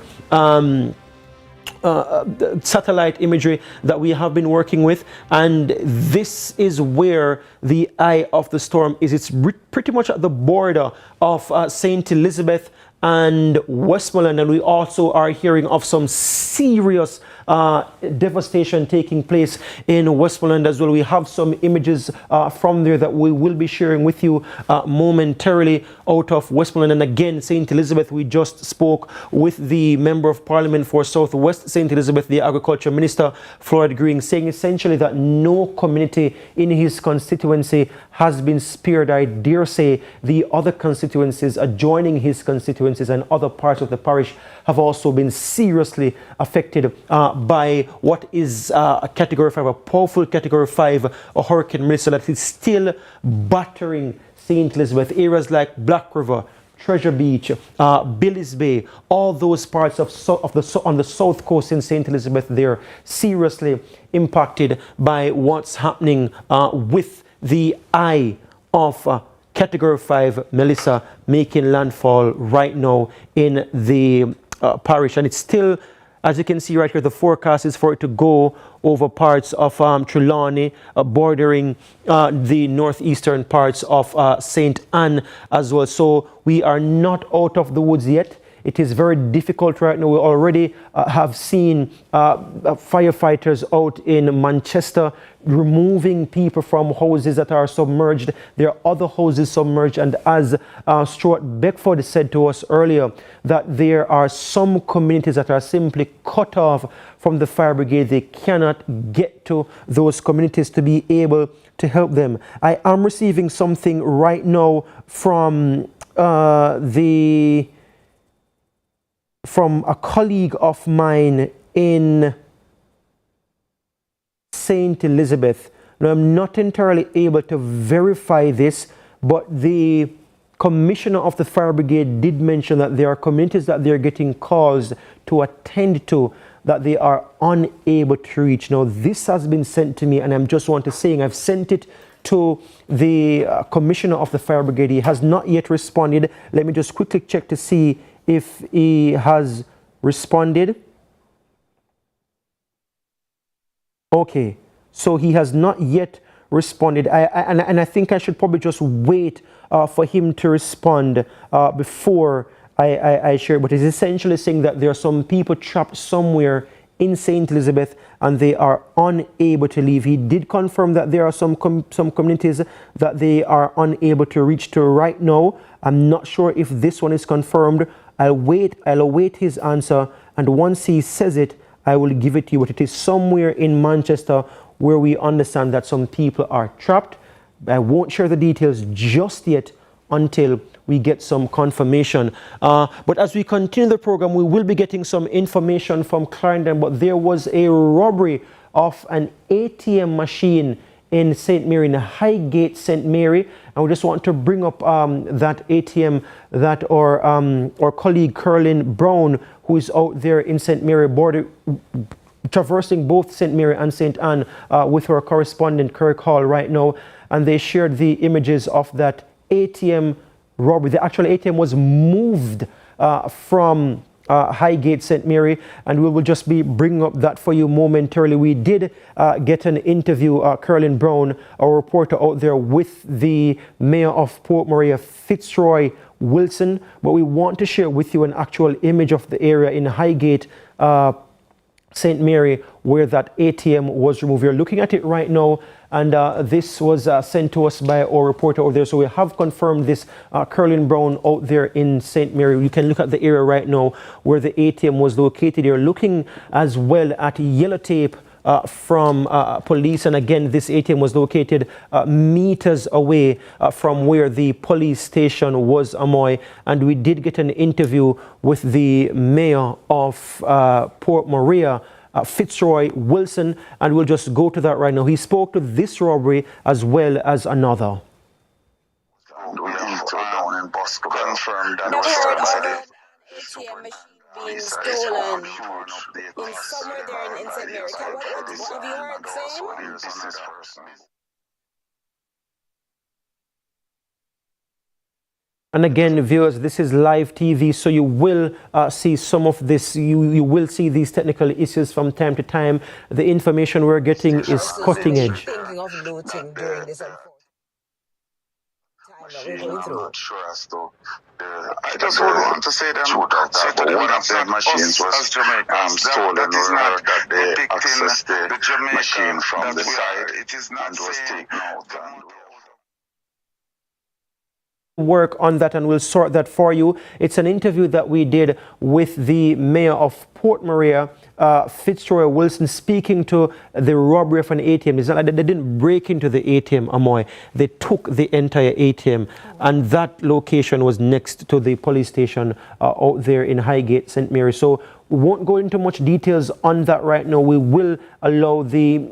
satellite imagery that we have been working with, and this is where the eye of the storm is. It's pretty much at the border of St. Elizabeth and Westmoreland, and we also are hearing of some serious devastation taking place in Westmoreland as well. We have some images from there that we will be sharing with you momentarily out of Westmoreland. And again, St. Elizabeth, we just spoke with the Member of Parliament for Southwest St. Elizabeth, the Agriculture Minister, Floyd Green, saying essentially that no community in his constituency has been spared. I dare say the other constituencies adjoining his constituencies and other parts of the parish have also been seriously affected by what is a Category 5, a powerful Category 5 Hurricane Melissa that is still battering St. Elizabeth. Areas like Black River, Treasure Beach, Billy's Bay, all those parts on the south coast in St. Elizabeth, they're seriously impacted by what's happening with the eye of Category 5 Melissa making landfall right now in the parish. And it's still, as you can see right here, the forecast is for it to go over parts of Trelawney, bordering the northeastern parts of St. Anne as well. So we are not out of the woods yet. It is very difficult right now. We already have seen firefighters out in Manchester removing people from houses that are submerged. There are other houses submerged, and as Stuart Beckford said to us earlier, that there are some communities that are simply cut off from the fire brigade. They cannot get to those communities to be able to help them. I am receiving something right now from a colleague of mine in St. Elizabeth. Now, I'm not entirely able to verify this, but the commissioner of the fire brigade did mention that there are communities that they're getting calls to attend to that they are unable to reach. Now, this has been sent to me, and I'm just want to say I've sent it to the commissioner of the fire brigade. He has not yet responded. Let me just quickly check to see if he has responded. Okay, so he has not yet responded. I think I should probably just wait for him to respond before I share. But he's essentially saying that there are some people trapped somewhere in St. Elizabeth and they are unable to leave. He did confirm that there are some communities that they are unable to reach to right now. I'm not sure if this one is confirmed. I'll await his answer, and once he says it, I will give it to you. But it is somewhere in Manchester where we understand that some people are trapped. I won't share the details just yet until we get some confirmation. But as we continue the program, we will be getting some information from Clarendon. But there was a robbery of an ATM machine in St. Mary, in Highgate, St. Mary. And we just want to bring up that ATM that our colleague Curlin Brown, who is out there in St. Mary border, traversing both St. Mary and St. Anne with our correspondent Kirk Hall right now. And they shared the images of that ATM robbery. The actual ATM was moved from Highgate, St. Mary, and we will just be bringing up that for you momentarily. We did get an interview, Curlin Brown, our reporter out there, with the Mayor of Port Maria, Fitzroy Wilson, but we want to share with you an actual image of the area in Highgate, St. Mary, where that ATM was removed. We're looking at it right now, and this was sent to us by our reporter over there. So we have confirmed this, Curlin Brown out there in St. Mary. You can look at the area right now where the ATM was located. You're looking as well at yellow tape from police, and again this ATM was located meters away from where the police station was, Amoy. And we did get an interview with the mayor of Port Maria, Fitzroy Wilson, and we'll just go to that right now. He spoke to this robbery as well as another. We have down in Bosco confirmed that ATM machine being stolen in somewhere there in St. Mary. What have you heard, Sam? And again, viewers, this is live TV, so you will see some of this. You will see these technical issues from time to time. The information we're getting is cutting edge. Thinking of looting during this time that we're going through. I just would want to say them, one of the machines was stolen. Remember that they accessed the machine from the side and was taken out. Work on that, and we'll sort that for you. It's an interview that we did with the mayor of Port Maria, Fitzroy Wilson, speaking to the robbery of an ATM. It's not like they didn't break into the ATM, Amoy. They took the entire ATM, and that location was next to the police station out there in Highgate, St. Mary. So we won't go into much details on that right now. We will allow the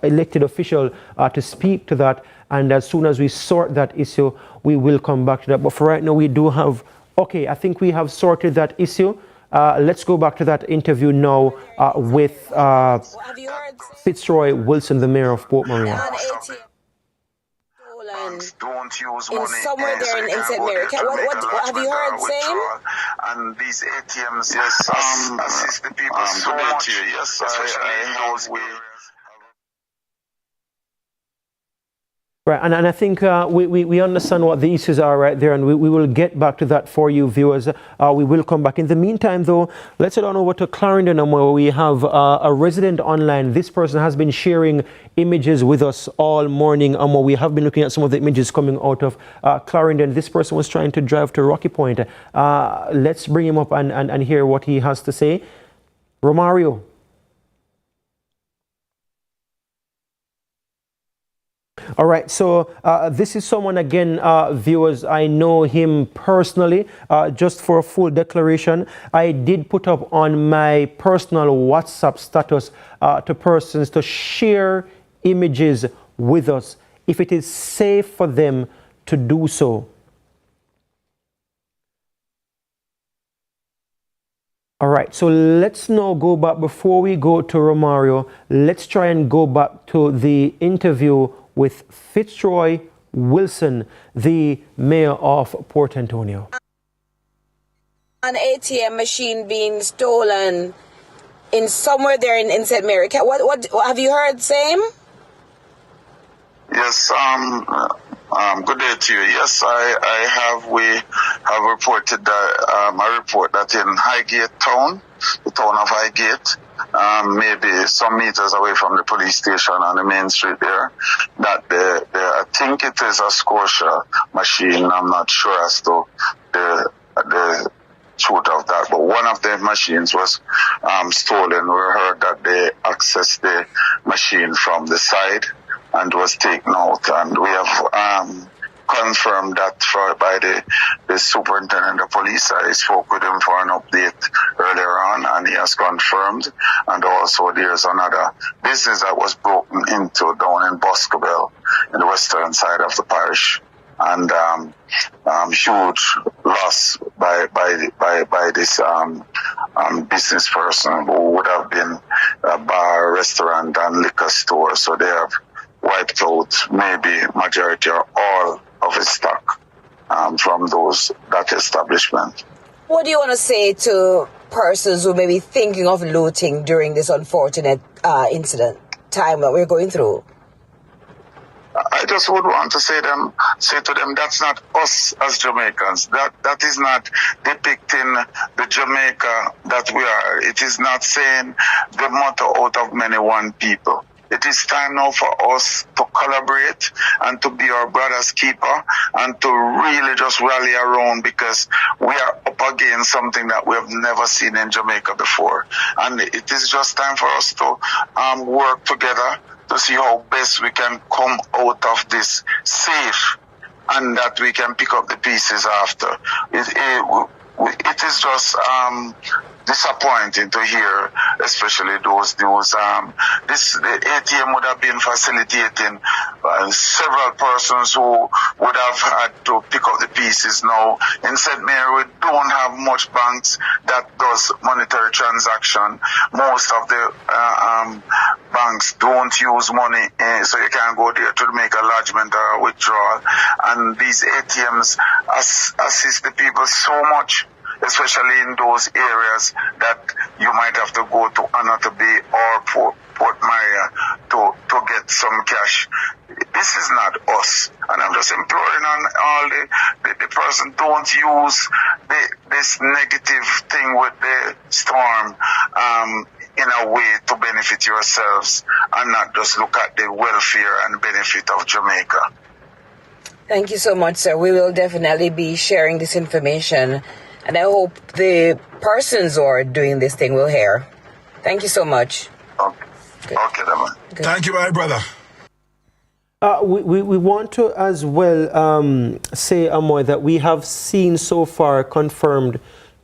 elected official to speak to that, and as soon as we sort that issue, we will come back to that. But for right now, we do have, okay, I think we have sorted that issue. Let's go back to that interview now with Fitzroy Wilson, the mayor of Port Maria. Don't use money in somewhere there in St. Mary. What have you heard, Sam? And these ATMs, yes, assist the people so much, yes, especially in those ways. Right, and I think we understand what the issues are right there, and we will get back to that for you, viewers. We will come back. In the meantime, though, let's head on over to Clarendon, where we have a resident online. This person has been sharing images with us all morning, and we have been looking at some of the images coming out of Clarendon. This person was trying to drive to Rocky Point. Let's bring him up and hear what he has to say. Romario. All right, so this is someone, again, viewers, I know him personally. Just for a full declaration, I did put up on my personal WhatsApp status to persons to share images with us if it is safe for them to do so. All right, so let's now go back, before we go to Romario, let's try and go back to the interview with Fitzroy Wilson, the mayor of Port Antonio. An ATM machine being stolen in somewhere there in St. Mary. What have you heard? Same? Yes, good day to you. Yes, we have reported that, a report that in Highgate town, the town of Highgate, maybe some meters away from the police station on the main street there, that I think it is a Scotia machine. I'm not sure as to the truth of that, but one of the machines was stolen. We heard that they accessed the machine from the side and was taken out, and we have confirmed that by the superintendent of police. I spoke with him for an update earlier on, and he has confirmed. And also there's another business that was broken into down in Boscobel in the western side of the parish, and huge loss by this business person who would have been a bar, restaurant, and liquor store. So they have wiped out maybe majority or all of his stock from that establishment. What do you want to say to persons who may be thinking of looting during this unfortunate incident time that we're going through? I just would want to say to them, that's not us as Jamaicans. That is not depicting the Jamaica that we are. It is not saying the motto out of many one people. It is time now for us to collaborate and to be our brother's keeper and to really just rally around, because we are up against something that we have never seen in Jamaica before. And it is just time for us to work together to see how best we can come out of this safe, and that we can pick up the pieces after. It is just disappointing to hear, especially those news. The ATM would have been facilitating several persons who would have had to pick up the pieces. Now, in St. Mary, we don't have much banks that does monetary transaction. Most of the banks don't use money, so you can't go there to make a lodgement or a withdrawal. And these ATMs assist the people so much, especially in those areas that you might have to go to Anata Bay or Port Maria to get some cash. This is not us. And I'm just imploring on all the person, don't use this negative thing with the storm in a way to benefit yourselves, and not just look at the welfare and benefit of Jamaica. Thank you so much, sir. We will definitely be sharing this information, and I hope the persons who are doing this thing will hear. Thank you so much. Okay, then. Thank you, my brother. We want to as well say, Amoy, that we have seen so far confirmed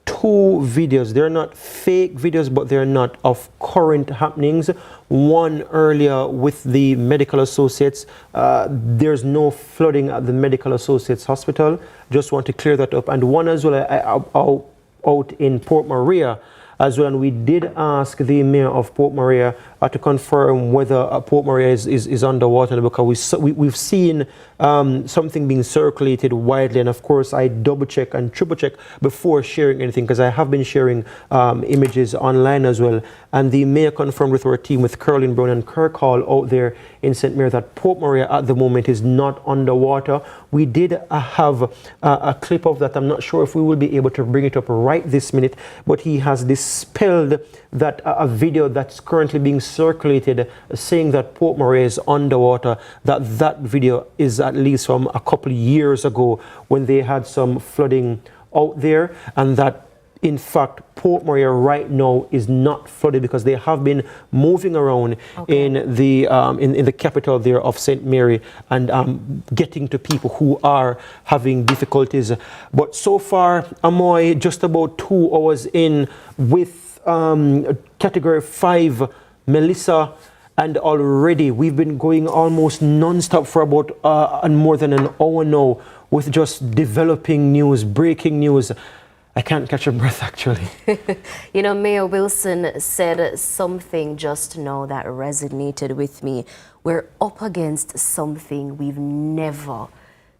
2 videos. They're not fake videos, but they're not of current happenings. One earlier with the medical associates. There's no flooding at the medical associates hospital. Just want to clear that up. And one as well out in Port Maria as well. And we did ask the mayor of Port Maria to confirm whether Port Maria is underwater, because we've seen something being circulated widely, and of course I double check and triple check before sharing anything, because I have been sharing images online as well. And the mayor confirmed with our team, with Caroline Brown and Kirk Hall out there in St. Mary, that Port Maria at the moment is not underwater. We did have a clip of that. I'm not sure if we will be able to bring it up right this minute, but he has dispelled that a video that's currently being circulated saying that Port Maria is underwater, that video is at least from a couple of years ago when they had some flooding out there, and that in fact Port Maria right now is not flooded, because they have been moving around in the capital there of St. Mary and getting to people who are having difficulties. But so far, Amoy, just about 2 hours in with category 5 Melissa, and already we've been going almost non-stop for about more than an hour now with just developing news, breaking news. I can't catch a breath, actually. You know, Mayor Wilson said something just now that resonated with me. We're up against something we've never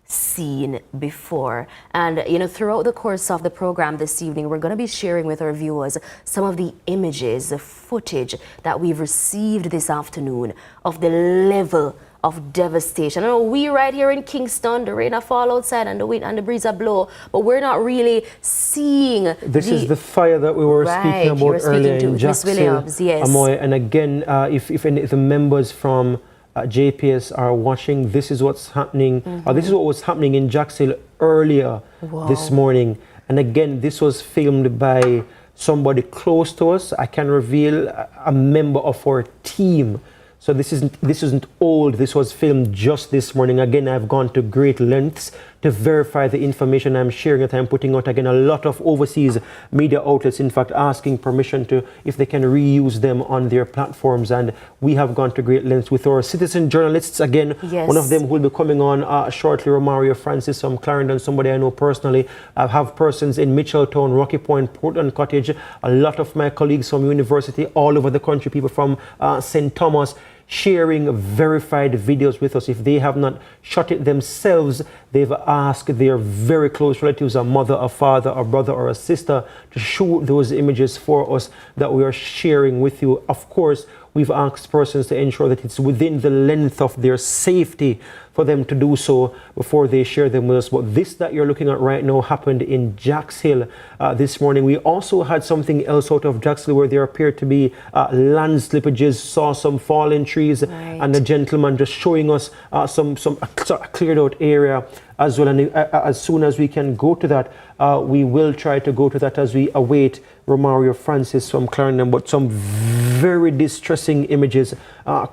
seen before. And throughout the course of the program this evening, we're going to be sharing with our viewers some of the images, the footage that we've received this afternoon of the level of devastation. I know we right here in Kingston, the rain a fall outside and the wind and the breeze a blow, but we're not really seeing. This is the fire that we were speaking about earlier in Jackson. Yes. And again, if any of the members from JPS are watching, this is what's happening. This is what was happening in Jackson earlier this morning. And again, this was filmed by somebody close to us. I can reveal a member of our team. So this isn't old. This was filmed just this morning. Again, I've gone to great lengths to verify the information I'm sharing that I'm putting out. Again, a lot of overseas media outlets, in fact, asking permission to, if they can reuse them on their platforms. And we have gone to great lengths with our citizen journalists. Again, one of them who will be coming on shortly, Romario Francis from Clarendon, somebody I know personally. I have persons in Mitchelltown, Rocky Point, Portland Cottage, a lot of my colleagues from university all over the country, people from St. Thomas, sharing verified videos with us. If they have not shot it themselves, they've asked their very close relatives, a mother, a father, a brother, or a sister, to shoot those images for us that we are sharing with you. Of course, we've asked persons to ensure that it's within the length of their safety for them to do so before they share them with us. But this that you're looking at right now happened in Jacks Hill this morning. We also had something else out of Jacks Hill where there appeared to be land slippages, saw some fallen trees, and a gentleman just showing us some cleared out area as well. And as soon as we can go to that, we will try to go to that as we await Romario Francis from Clarendon. But some very distressing images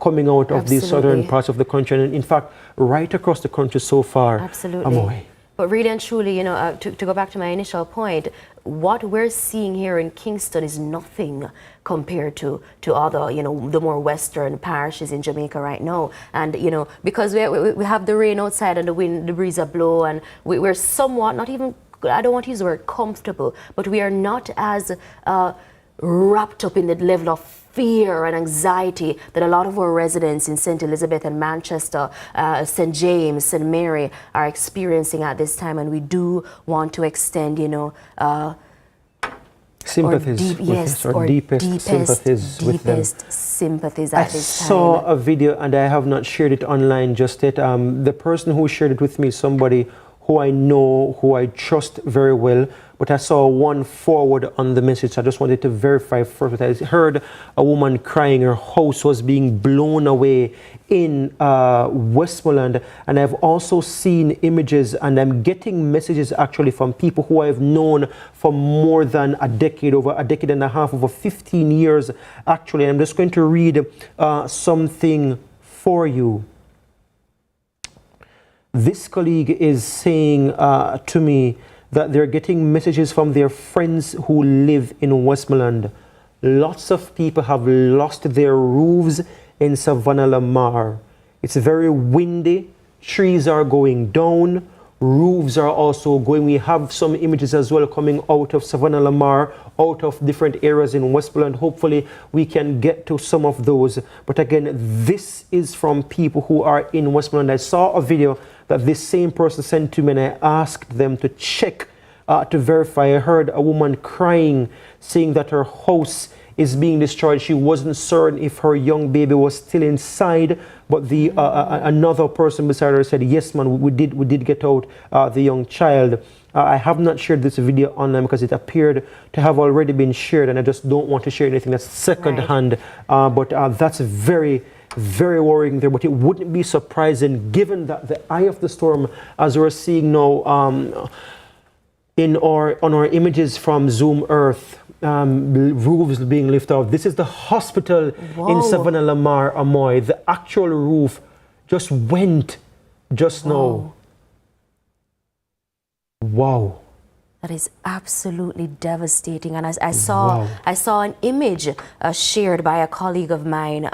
coming out of the southern parts of the country, and in fact right across the country so far. Absolutely. But really and truly, to go back to my initial point, what we're seeing here in Kingston is nothing compared to other, the more western parishes in Jamaica right now. And, because we have the rain outside and the wind, the breeze a blow, and we're somewhat, not even, I don't want to use the word comfortable, but we are not as wrapped up in the level of fear and anxiety that a lot of our residents in St. Elizabeth and Manchester, St. James, St. Mary are experiencing at this time. And we do want to extend, sympathies our deepest sympathies with them. Sympathies at this time. I saw a video, and I have not shared it online just yet. The person who shared it with me is somebody who I know, who I trust very well, but I saw one forward on the message. I just wanted to verify first. I heard a woman crying. Her house was being blown away in Westmoreland, and I've also seen images, and I'm getting messages actually from people who I've known for more than a decade, over a decade and a half, over 15 years actually. I'm just going to read something for you. This colleague is saying to me that they're getting messages from their friends who live in Westmoreland. Lots of people have lost their roofs in Savannah Lamar. It's very windy, trees are going down, roofs are also going. We have some images as well coming out of Savannah Lamar, out of different areas in Westmoreland. Hopefully we can get to some of those. But again, this is from people who are in Westmoreland. I saw a video that this same person sent to me, and I asked them to check to verify. I heard a woman crying, saying that her house is being destroyed. She wasn't certain if her young baby was still inside, but the another person beside her said, yes, man, we did get out the young child. I have not shared this video online because it appeared to have already been shared, and I just don't want to share anything that's second hand. But that's very worrying there. But it wouldn't be surprising, given that the eye of the storm, as we're seeing now on our images from Zoom Earth, roofs being lifted off. This is the hospital in Savannah Lamar, Amoy. The actual roof just went just now. Wow. That is absolutely devastating. And as I saw an image shared by a colleague of mine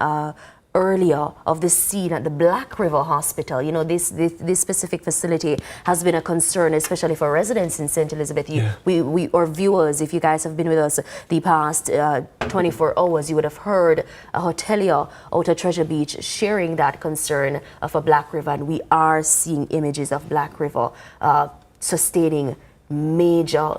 earlier of the scene at the Black River Hospital. You know, this specific facility has been a concern, especially for residents in St. Elizabeth. We or viewers, if you guys have been with us the past 24 hours, you would have heard a hotelier out at Treasure Beach sharing that concern of a Black River, and we are seeing images of Black River sustaining major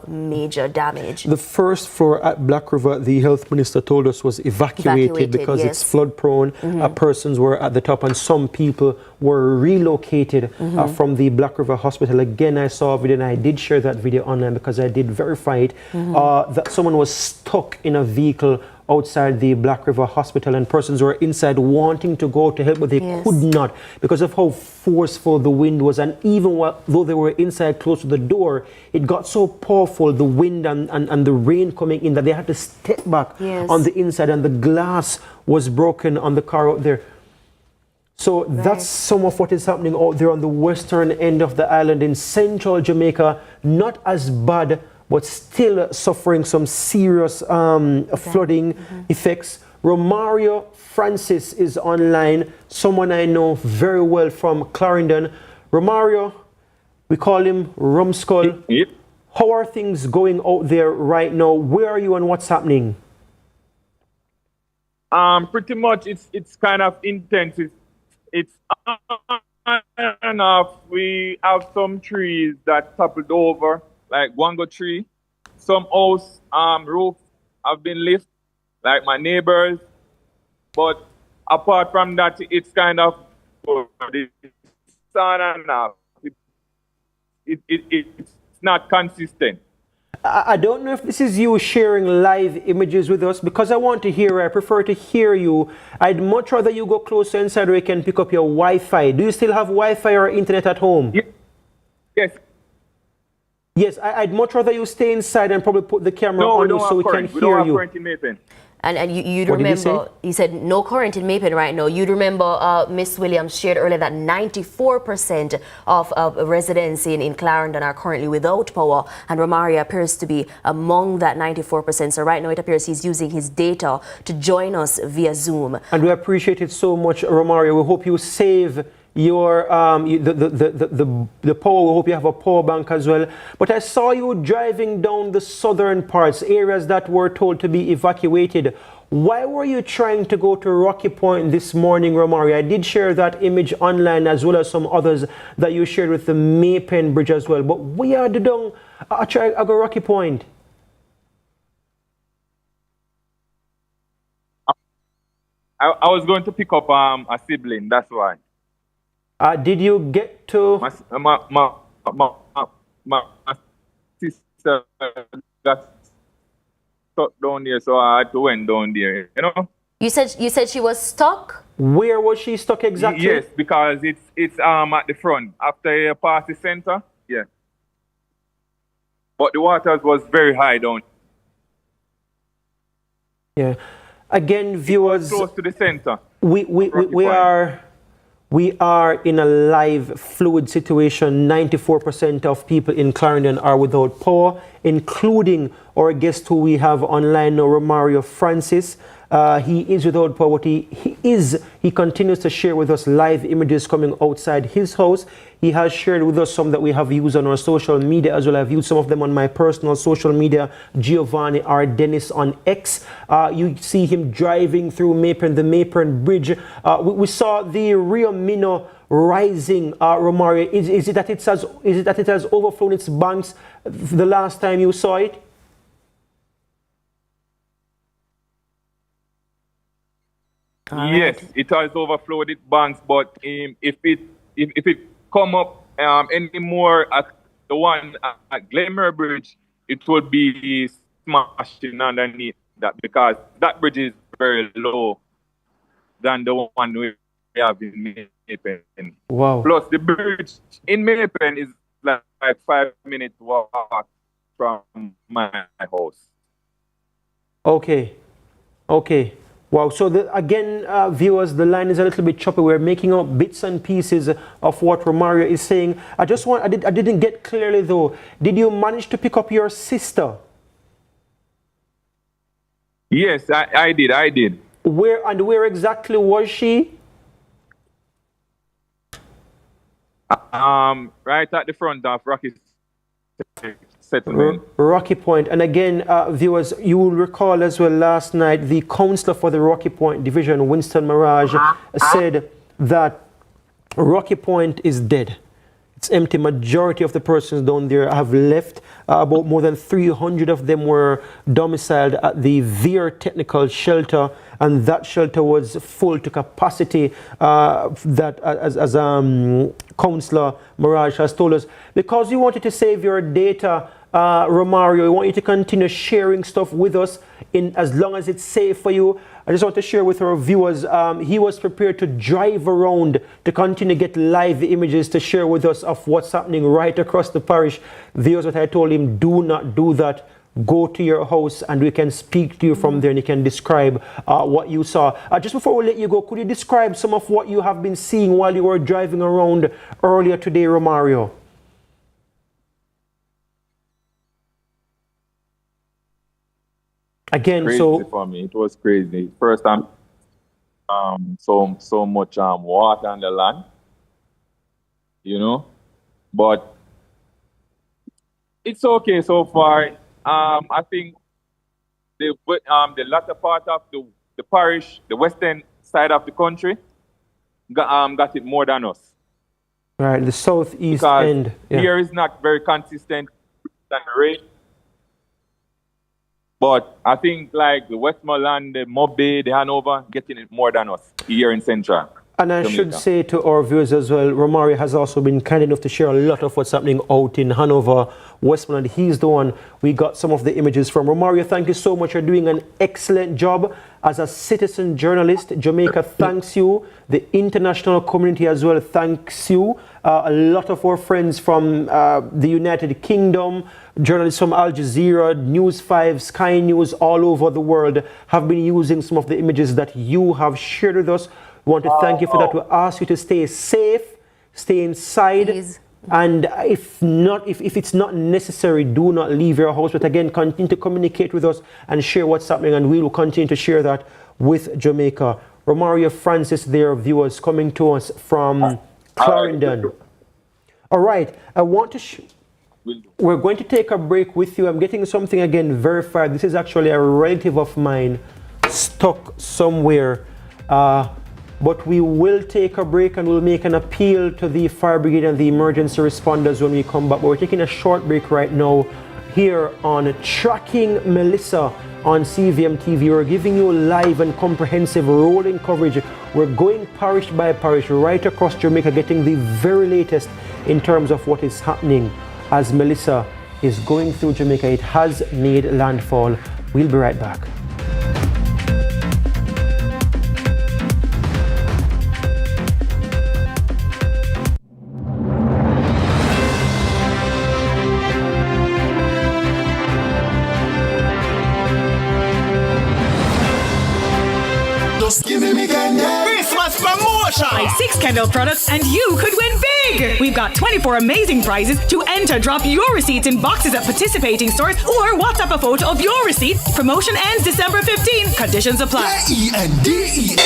damage. The first floor at Black River, the health minister told us, was evacuated because it's flood prone. Persons were at the top, and some people were relocated from the Black River Hospital. Again, I saw a video, and I did share that video online because I did verify it, that someone was stuck in a vehicle outside the Black River Hospital, and persons were inside wanting to go to help, but they could not because of how forceful the wind was. And even though they were inside close to the door, it got so powerful, the wind and the rain coming in, that they had to step back on the inside, and the glass was broken on the car out there. So that's some of what is happening out there on the western end of the island. In central Jamaica, not as bad, but still suffering some serious flooding effects. Romario Francis is online, someone I know very well from Clarendon. Romario, we call him Rumskull. How are things going out there right now? Where are you and what's happening? Pretty much it's kind of intense. It's on and off. We have some trees that toppled over, like guango tree. Some house roof have been lifted, like my neighbors. But apart from that, it's kind of it's on and off. It's not consistent. I don't know if this is you sharing live images with us, because I want to hear, I prefer to hear you. I'd much rather you go closer inside where you can pick up your Wi-Fi. Do you still have Wi-Fi or internet at home? Yes. Yes, I'd much rather you stay inside and probably put the camera on you so we can hear you. And you'd remember, you said no current in Mapen right now. You'd remember Miss Williams shared earlier that 94% of residents in Clarendon are currently without power, and Romario appears to be among that 94%. So right now it appears he's using his data to join us via Zoom. And we appreciate it so much, Romario. We hope you save your the power. We hope you have a power bank as well. But I saw you driving down the southern parts, areas that were told to be evacuated. Why were you trying to go to Rocky Point this morning, Romario? I did share that image online, as well as some others that you shared with the Maypen Bridge as well. But we are down I go Rocky Point. I was going to pick up a sibling, that's why. Did you get to... My sister got stuck down there, so I had to went down there, you know? You said she was stuck? Where was she stuck exactly? Yes, because it's at the front, after you pass the center, yeah. But the waters was very high down. Yeah. Again, viewers... Close to the center. We are in a live, fluid situation. 94% of people in Clarendon are without power, including our guest who we have online now, Romario Francis. He is without power, but he continues to share with us live images coming outside his house. He has shared with us some that we have used on our social media as well. I've used some of them on my personal social media, Giovanni R. Dennis on X. You see him driving through Maypen, the Maypen Bridge. We saw the Rio Minho rising, Romario. Is it that it has overflown its banks the last time you saw it? Yes, it has overflowed its banks, but if it come up anymore at the one at Glenmere Bridge, it would be smashing underneath that, because that bridge is very low than the one we have in Maypen. Wow. Plus the bridge in Maypen is like 5-minute walk from my house. Okay. Wow, so again, viewers, the line is a little bit choppy. We're making out bits and pieces of what Romario is saying. I didn't get clearly though. Did you manage to pick up your sister? Yes, I did. Where exactly was she? Right at the front of Rocky Settlement. Rocky Point. And again, viewers, you will recall as well last night, the councillor for the Rocky Point division, Winston Mirage, said that Rocky Point is dead. It's empty. Majority of the persons down there have left. About more than 300 of them were domiciled at the Veer Technical Shelter, and that shelter was full to capacity. That, as Councillor Mirage has told us, because you wanted to save your data, Romario, we want you to continue sharing stuff with us in as long as it's safe for you. I just want to share with our viewers, he was prepared to drive around to continue to get live images to share with us of what's happening right across the parish. Viewers, what I told him, do not do that. Go to your house and we can speak to you from there and you can describe what you saw. Just before we let you go, could you describe some of what you have been seeing while you were driving around earlier today, Romario? Again, crazy so for me, it was crazy. First time, so much water on the land, you know, but it's okay so far. I think the latter part of the parish, the western side of the country, got it more than us. Right, the southeast because end. Yeah. Here is not very consistent than the rain. But I think like the Westmoreland, the Mobay, the Hanover, getting it more than us here in Central. And I should say to our viewers as well, Romario has also been kind enough to share a lot of what's happening out in Hanover, Westmoreland. He's the one we got some of the images from. Romario, thank you so much. You're doing an excellent job as a citizen journalist. Jamaica thanks you. The international community as well thanks you. A lot of our friends from the United Kingdom, journalists from Al Jazeera, News 5, Sky News, all over the world have been using some of the images that you have shared with us. We want to thank you for that. We ask you to stay safe, stay inside, please. And if it's not necessary, do not leave your house. But again, continue to communicate with us and share what's happening, and we will continue to share that with Jamaica. Romario Francis, their viewers coming to us from Clarendon. All right, I want to. We're going to take a break with you. I'm getting something again verified. This is actually a relative of mine stuck somewhere. But we will take a break and we'll make an appeal to the fire brigade and the emergency responders when we come back. But we're taking a short break right now here on Tracking Melissa on CVM TV. We're giving you live and comprehensive rolling coverage. We're going parish by parish right across Jamaica, getting the very latest in terms of what is happening as Melissa is going through Jamaica. It has made landfall. We'll be right back. Christmas promotion! Buy 6 Kendall products and you could win big! We've got 24 amazing prizes to enter. Drop your receipts in boxes at participating stores or WhatsApp a photo of your receipt. Promotion ends December 15. Conditions apply. E-N-D-E.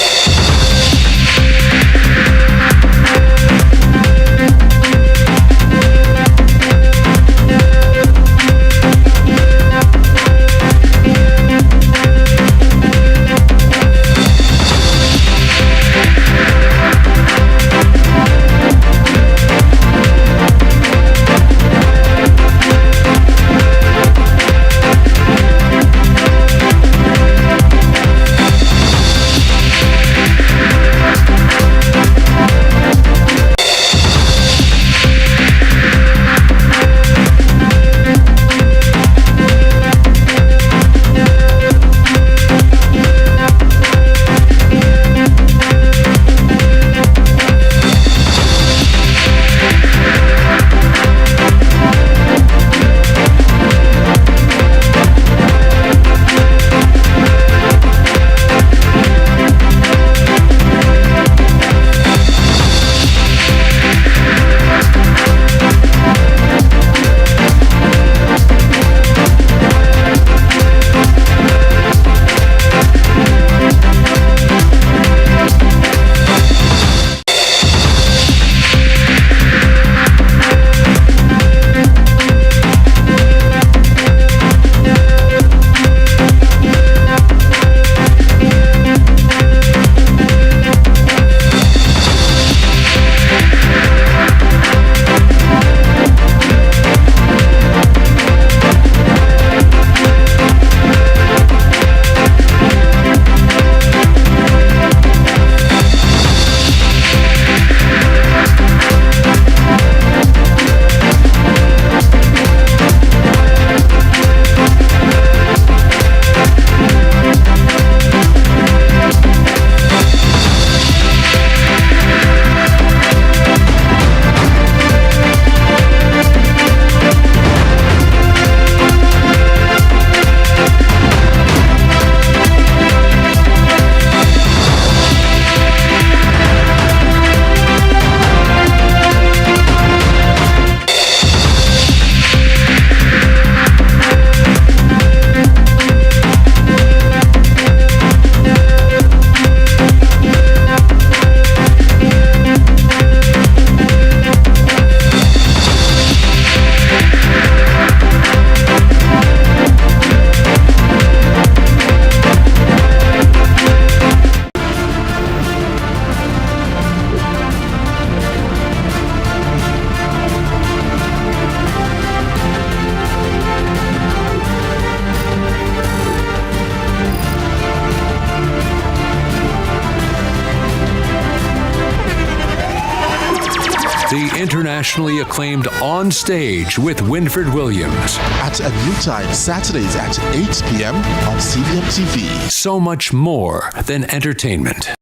the internationally acclaimed On Stage with Winfred Williams. At a new time, Saturdays at 8 p.m. on CVM TV. So much more than entertainment.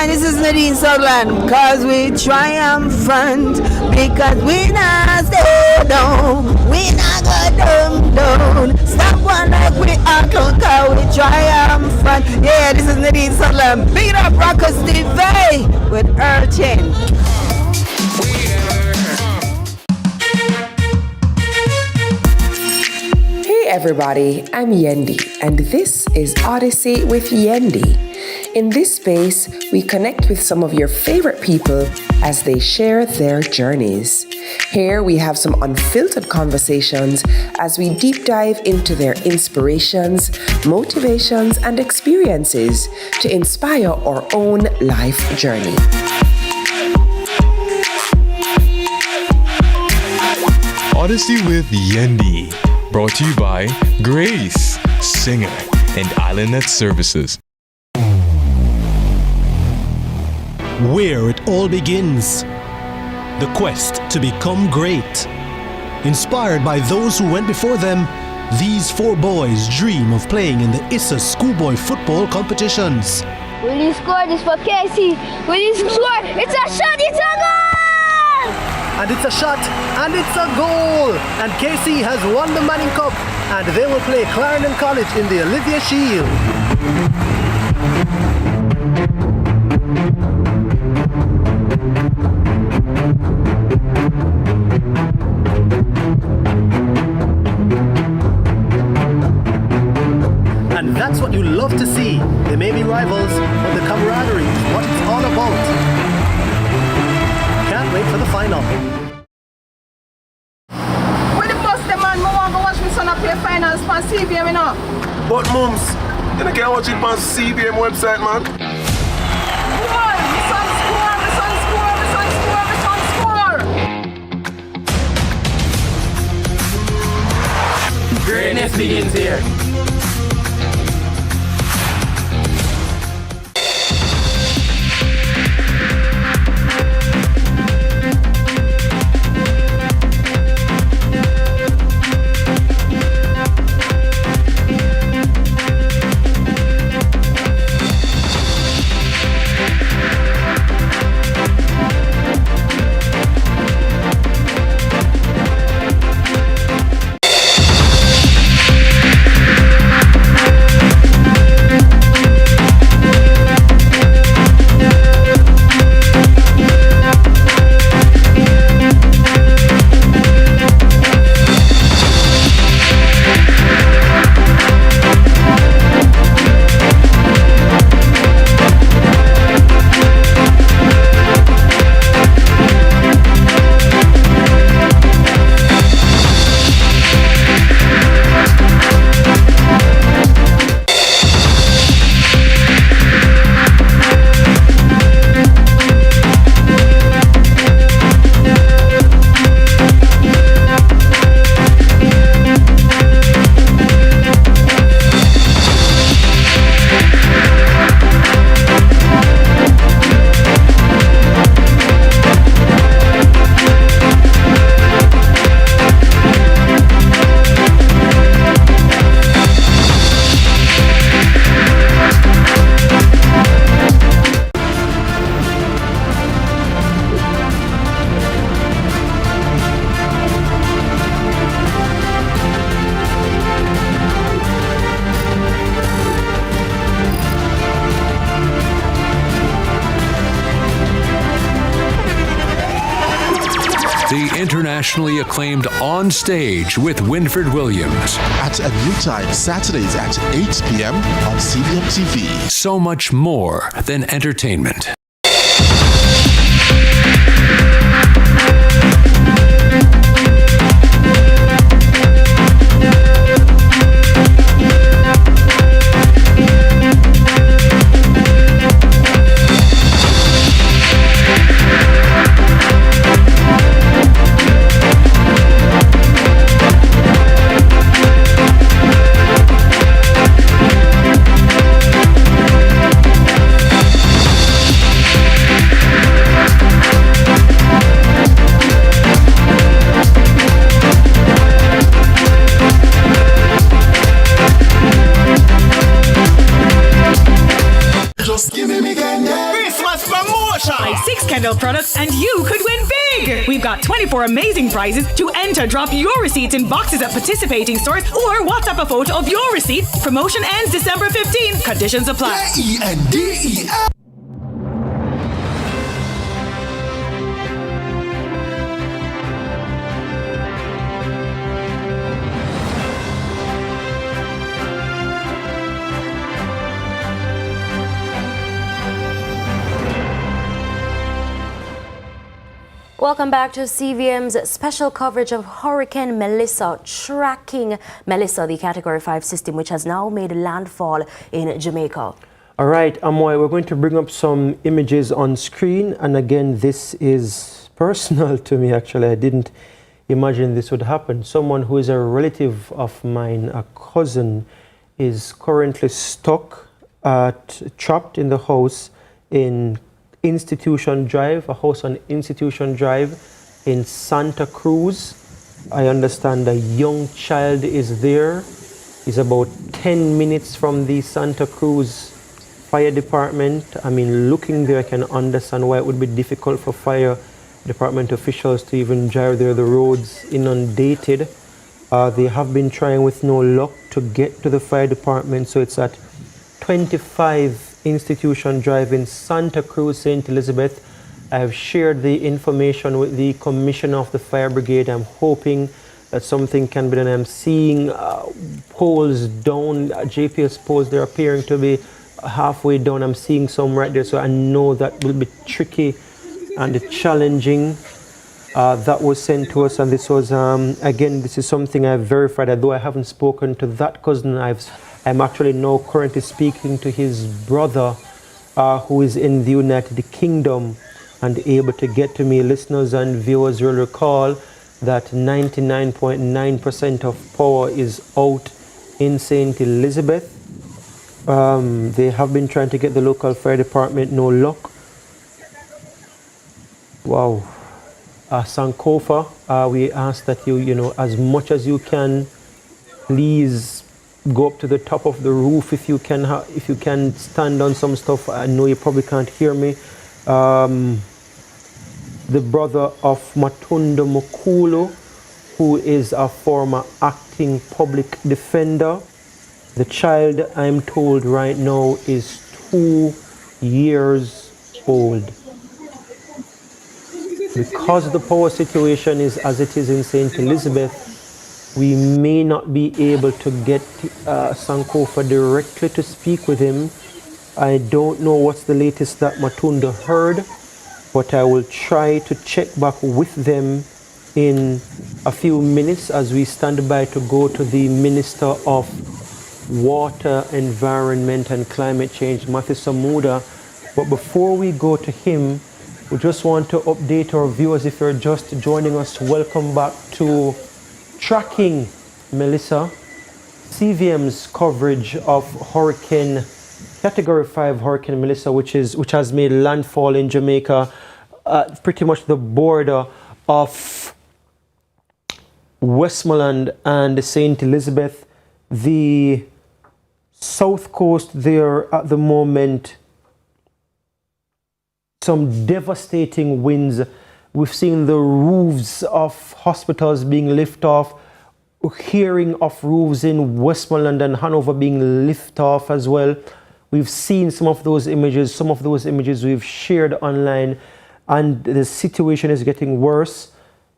This is Nadine Sutherland, cause we triumphant, because we not stay down, we not go down. Stop one like we are, cause we triumphant. Yeah, this is Nadine Sutherland. Big it up, Rockers TV with Urchin. Hey everybody, I'm Yendi, and this is Odyssey with Yendi. In this space, we connect with some of your favorite people as they share their journeys. Here we have some unfiltered conversations as we deep dive into their inspirations, motivations, and experiences to inspire our own life journey. Odyssey with Yendi, brought to you by Grace, Singer, and IslandNet Services. Where it all begins. The quest to become great. Inspired by those who went before them, these four boys dream of playing in the ISSA schoolboy football competitions. Will you score this for Casey? Will you score? It's a shot, it's a goal! And it's a shot, and it's a goal! And Casey has won the Manning Cup, and they will play Clarendon College in the Olivia Shield. And that's what you love to see. They may be rivals, but the camaraderie is what it's all about. Can't wait for the final. When the bus the man, I want to watch my son up play finals on CVM, you know. But mums, you can't watch it on CVM website, man. Boy, my son score, my son score, my son score, my son score. Greatness begins here. the internationally acclaimed On Stage with Winfred Williams. At a new time, Saturdays at 8 p.m. on CVM TV. So much more than entertainment. Buy 6 Kendall products and you could win big! We've got 24 amazing prizes to enter. Drop your receipts in boxes at participating stores or WhatsApp a photo of your receipt. Promotion ends December 15. Conditions apply. K-E-N-D-E-L. Welcome back to CVM's special coverage of Hurricane Melissa, tracking Melissa, the Category 5 system, which has now made landfall in Jamaica. All right, Amoy, we're going to bring up some images on screen. And again, this is personal to me, actually. I didn't imagine this would happen. Someone who is a relative of mine, a cousin, is currently stuck, trapped in the house in Institution Drive, a house on Institution Drive in Santa Cruz. I understand a young child is there. He's about 10 minutes from the Santa Cruz Fire Department. I mean, looking there, I can understand why it would be difficult for fire department officials to even drive there. The roads inundated. They have been trying with no luck to get to the fire department, so it's at 25 Institution Drive in Santa Cruz, St. Elizabeth. I have shared the information with the Commissioner of the Fire Brigade. I'm hoping that something can be done. I'm seeing poles down, JPS poles, they're appearing to be halfway down. I'm seeing some right there, so I know that will be tricky and challenging. That was sent to us, and this was, again, this is something I've verified, although I haven't spoken to that cousin. I'm actually now currently speaking to his brother who is in the United Kingdom and able to get to me. Listeners and viewers will recall that 99.9% of power is out in St. Elizabeth. They have been trying to get the local fire department, no luck. Wow. Sankofa, we ask that you, as much as you can, please go up to the top of the roof if you can stand on some stuff. I know you probably can't hear me. The brother of Matunda Mokulu, who is a former acting public defender. The child, I'm told right now, is 2 years old. Because the power situation is as it is in St. Elizabeth, we may not be able to get Sankofa directly to speak with him. I don't know what's the latest that Matunda heard, but I will try to check back with them in a few minutes as we stand by to go to the Minister of Water, Environment and Climate Change, Matthew Samuda. But before we go to him, we just want to update our viewers. If you're just joining us, welcome back to Tracking Melissa, CVM's coverage of Hurricane Category 5 Hurricane Melissa, which has made landfall in Jamaica, pretty much the border of Westmoreland and St. Elizabeth. The south coast there at the moment, some devastating winds. We've seen the roofs of hospitals being lifted off, hearing of roofs in Westmoreland and Hanover being lifted off as well. We've seen some of those images we've shared online, and the situation is getting worse.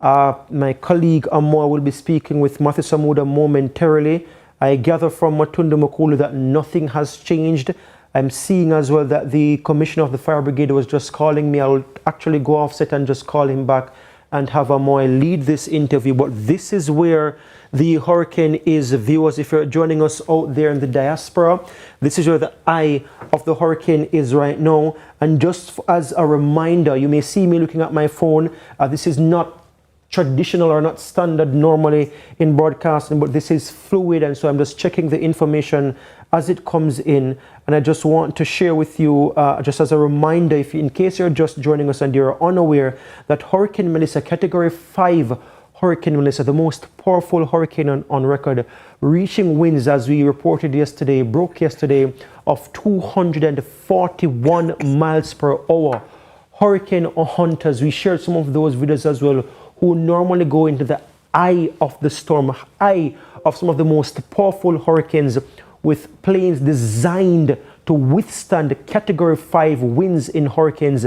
My colleague Amoa will be speaking with Matthew Samuda momentarily. I gather from Matunda Makulu that nothing has changed. I'm seeing as well that the commissioner of the fire brigade was just calling me. I'll actually go offset and just call him back and have Amoy lead this interview. But this is where the hurricane is, viewers. If you're joining us out there in the diaspora, this is where the eye of the hurricane is right now. And just as a reminder, you may see me looking at my phone. This is not traditional or not standard normally in broadcasting, but this is fluid, and so I'm just checking the information as it comes in. And I just want to share with you, just as a reminder, if in case you're just joining us and you're unaware, that Hurricane Melissa, Category 5 Hurricane Melissa, the most powerful hurricane on record, reaching winds, as we reported yesterday, broke yesterday, of 241 miles per hour. Hurricane hunters, we shared some of those videos as well, who normally go into the eye of the storm, eye of some of the most powerful hurricanes, with planes designed to withstand Category 5 winds in hurricanes,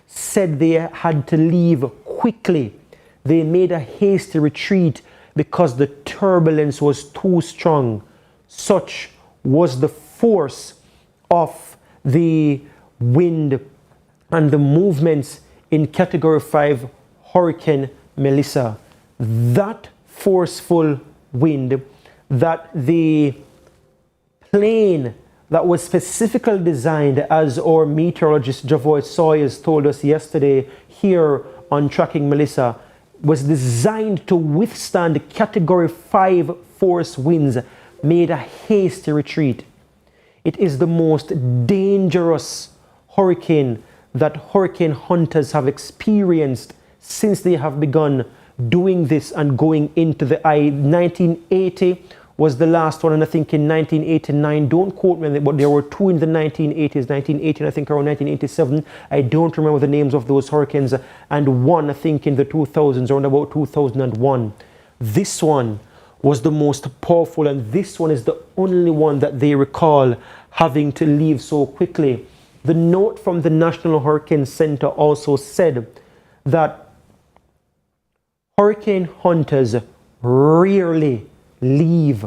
said they had to leave quickly. They made a hasty retreat because the turbulence was too strong. Such was the force of the wind and the movements in Category 5 Hurricane Melissa. That forceful wind, that the plane that was specifically designed, as our meteorologist Javoy Sawyers told us yesterday here on Tracking Melissa, was designed to withstand Category 5 force winds, made a hasty retreat. It is the most dangerous hurricane that hurricane hunters have experienced since they have begun doing this and going into the eye. 1980 was the last one, and I think in 1989, don't quote me, but there were two in the 1980s, 1980 I think around 1987. I don't remember the names of those hurricanes, and one I think in the 2000s, around about 2001. This one was the most powerful, and this one is the only one that they recall having to leave so quickly. The note from the National Hurricane Center also said that hurricane hunters rarely leave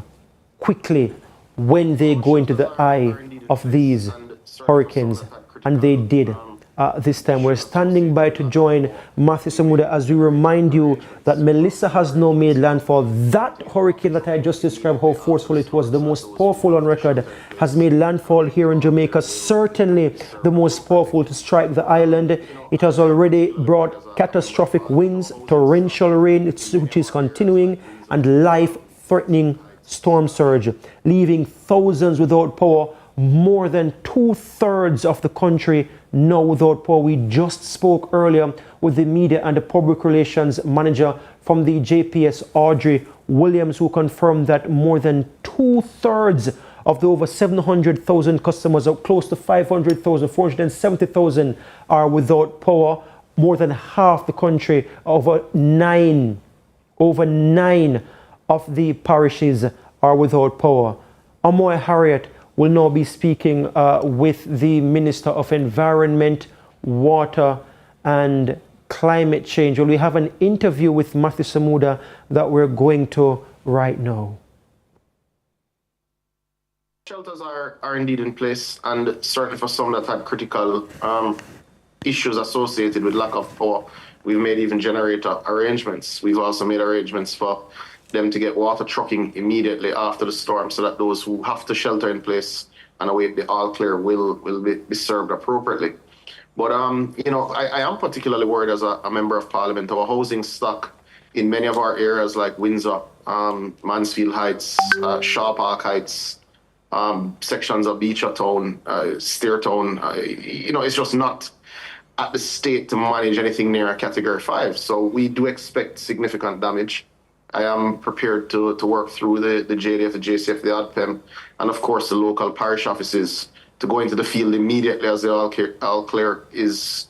quickly when they go into the eye of these hurricanes, and they did this time. We're standing by to join Matthew Samuda as we remind you that Melissa has now made landfall. That hurricane that I just described, how forceful it was, the most powerful on record, has made landfall here in Jamaica, certainly the most powerful to strike the island. It has already brought catastrophic winds, torrential rain, which is continuing, and life-threatening storm surge, leaving thousands without power. More than 2/3 of the country now without power. We just spoke earlier with the media and the public relations manager from the JPS, Audrey Williams, who confirmed that more than 2/3 of the over 700,000 customers, or close to 500,000, 470,000, are without power. More than half the country, over nine of the parishes are without power. Amoy Harriet will now be speaking with the Minister of Environment, Water and Climate Change. Well, we have an interview with Matthew Samuda that we're going to right now. Shelters are indeed in place, and certainly for some that had critical issues associated with lack of power, we've made even generator arrangements. We've also made arrangements for them to get water trucking immediately after the storm, so that those who have to shelter in place and await the all clear will be served appropriately. But I am particularly worried as a member of Parliament. Our housing stock in many of our areas like Windsor, Mansfield Heights, Shaw Park Heights, sections of Beecher Town, Steertown, it's just not at the state to manage anything near a Category 5. So we do expect significant damage. I am prepared to work through the JDF, the JCF, the ODPEM, and of course the local parish offices to go into the field immediately as the all clear is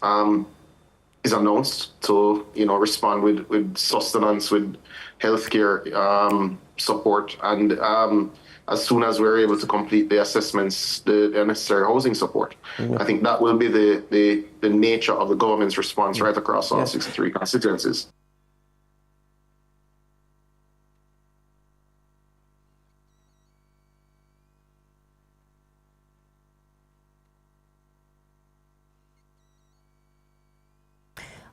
announced to respond with sustenance, with healthcare support, and as soon as we're able to complete the assessments, the necessary housing support. I think that will be the nature of the government's response right across all 63 constituencies.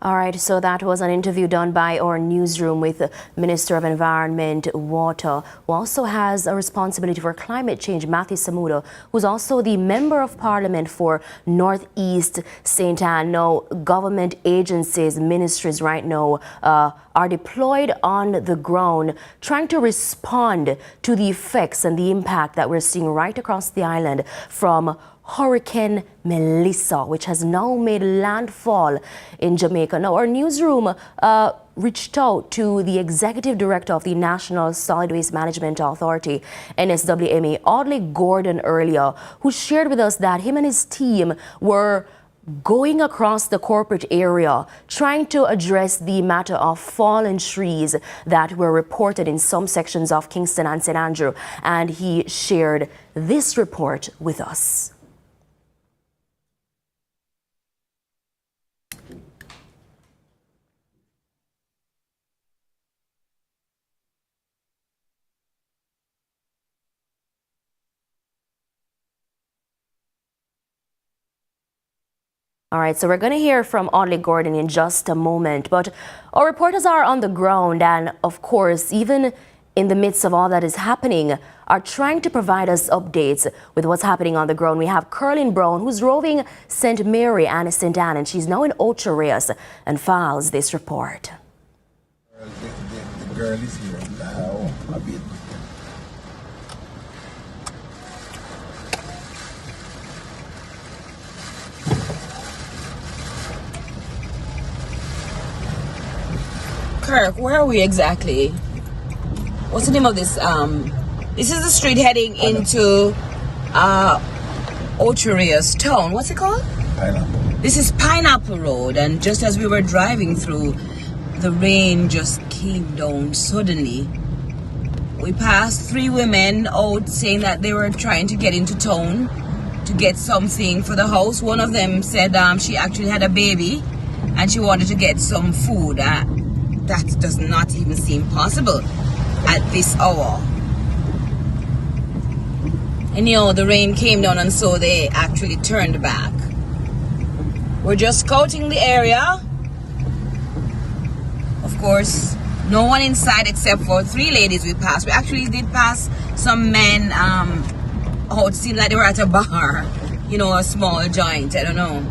All right, so that was an interview done by our newsroom with the Minister of Environment, Water, who also has a responsibility for climate change, Matthew Samuda, who's also the Member of Parliament for Northeast St. Anne. Now, government agencies, ministries right now are deployed on the ground trying to respond to the effects and the impact that we're seeing right across the island from Hurricane Melissa, which has now made landfall in Jamaica. Now, our newsroom reached out to the Executive Director of the National Solid Waste Management Authority, NSWMA, Audley Gordon, earlier, who shared with us that him and his team were going across the corporate area, trying to address the matter of fallen trees that were reported in some sections of Kingston and St. Andrew. And he shared this report with us. All right, so we're going to hear from Audley Gordon in just a moment, but our reporters are on the ground and, of course, even in the midst of all that is happening, are trying to provide us updates with what's happening on the ground. We have Curlin Brown, who's roving St. Mary and St. Anne, and she's now in Ocho Rios and files this report. The girl is here now, a bit. Kirk, where are we exactly? What's the name of this? This is the street heading into Ocho Rios town. What's it called? Pineapple. This is Pineapple Road, and just as we were driving through, the rain just came down suddenly. We passed 3 women out saying that they were trying to get into town to get something for the house. One of them said she actually had a baby and she wanted to get some food. That does not even seem possible at this hour. And the rain came down, and so they actually turned back. We're just scouting the area. Of course, no one inside except for 3 ladies we passed. We actually did pass some men. It seemed like they were at a bar, a small joint. I don't know.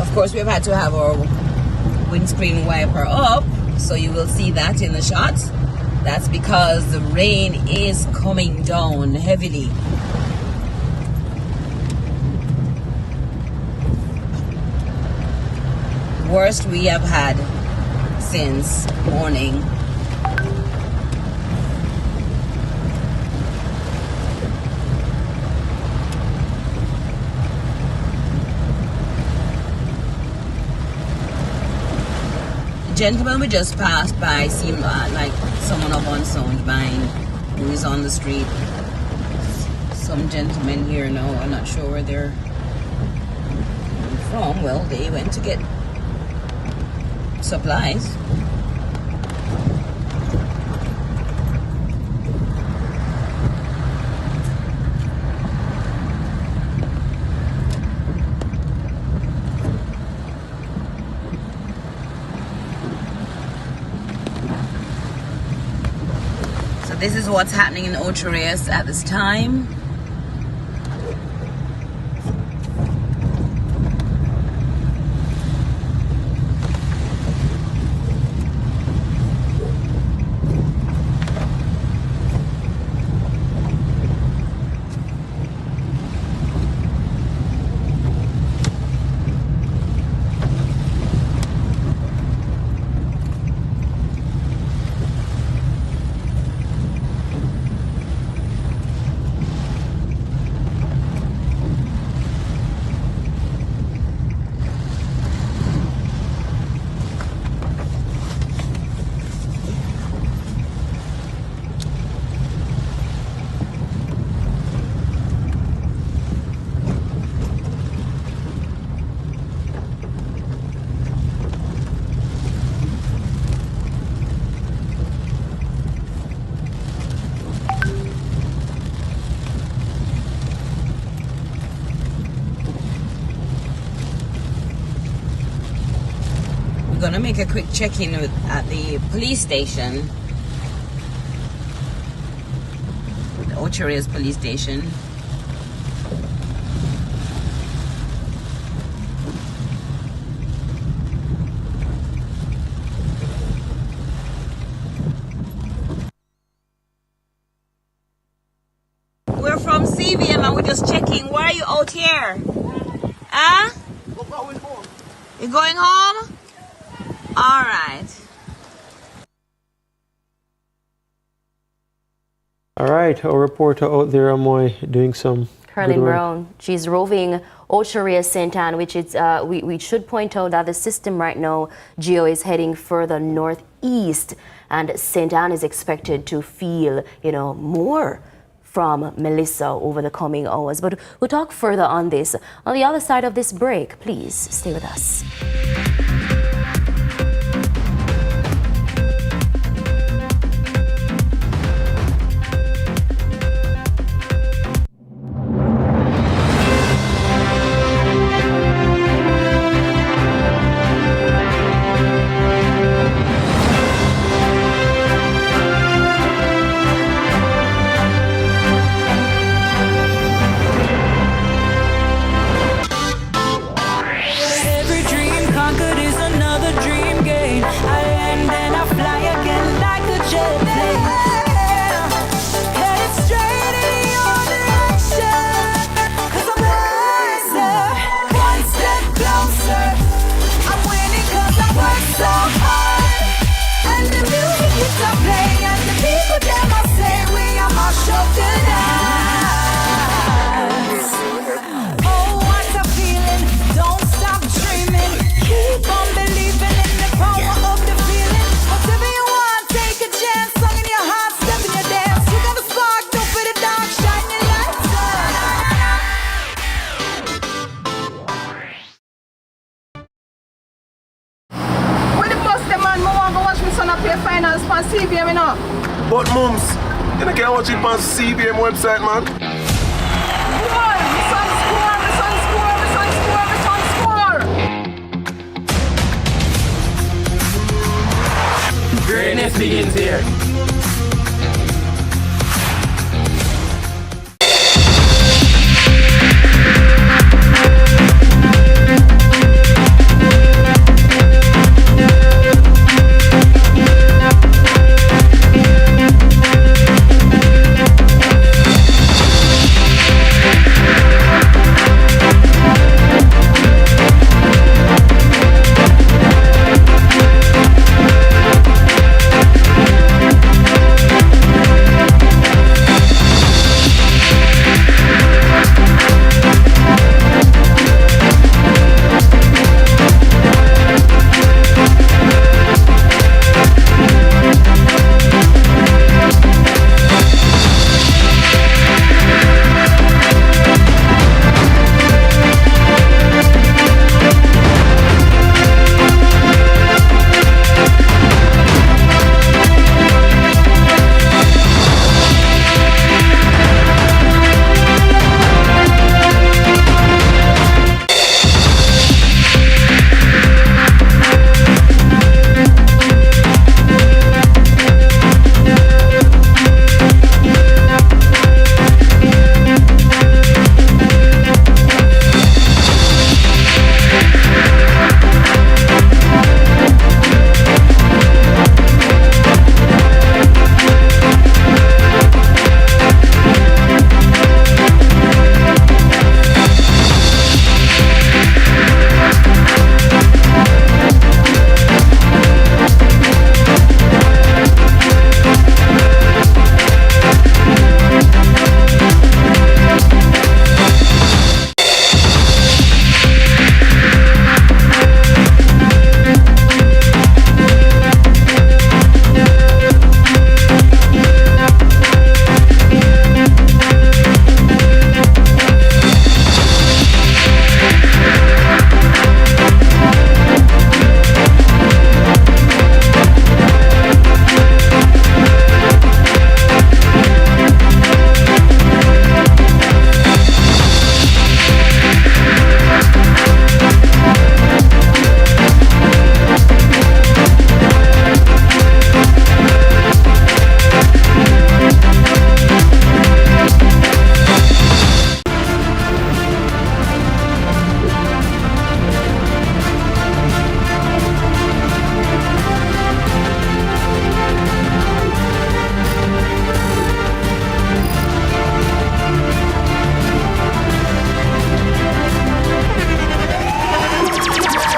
Of course, we've had to have our windscreen wiper up, so you will see that in the shot. That's because the rain is coming down heavily. Worst we have had since morning. Gentleman we just passed by seemed like someone of unsound mind who is on the street. Some gentlemen here now, I'm not sure where they're from. Well, they went to get supplies. This is what's happening in Ocho Rios at this time. gonna make a quick check-in at the police station. Ochorea's police station. We're from CVM and we're just checking. Why are you out here? Huh? You're going home? All right. All right, our reporter out there, Amoy, doing some Carlin Brown, she's roving Ochorea St. Anne, which is, we should point out that the system right now, Geo, is heading further northeast, and St. Anne is expected to feel, more from Melissa over the coming hours. But we'll talk further on this on the other side of this break. Please stay with us. CVM, But mums, you can't watch it on CVM website, man. Greatness begins here.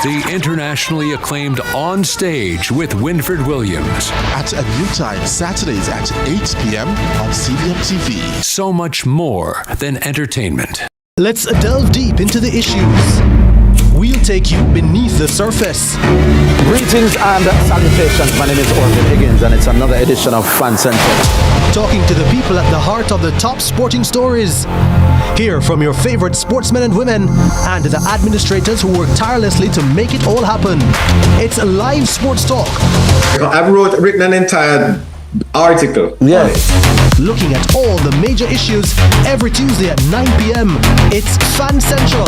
the internationally acclaimed On Stage with Winfred Williams. At a new time, Saturdays at 8 p.m. on CVM TV. So much more than entertainment. Let's delve deep into the issues. We'll take you beneath the surface. Greetings and salutations. My name is Orville Higgins and it's another edition of Fan Central. Talking to the people at the heart of the top sporting stories. Hear from your favorite sportsmen and women and the administrators who work tirelessly to make it all happen. It's a live sports talk. I've written an entire article. Yes. Looking at all the major issues every Tuesday at 9 p.m. It's Fan Central.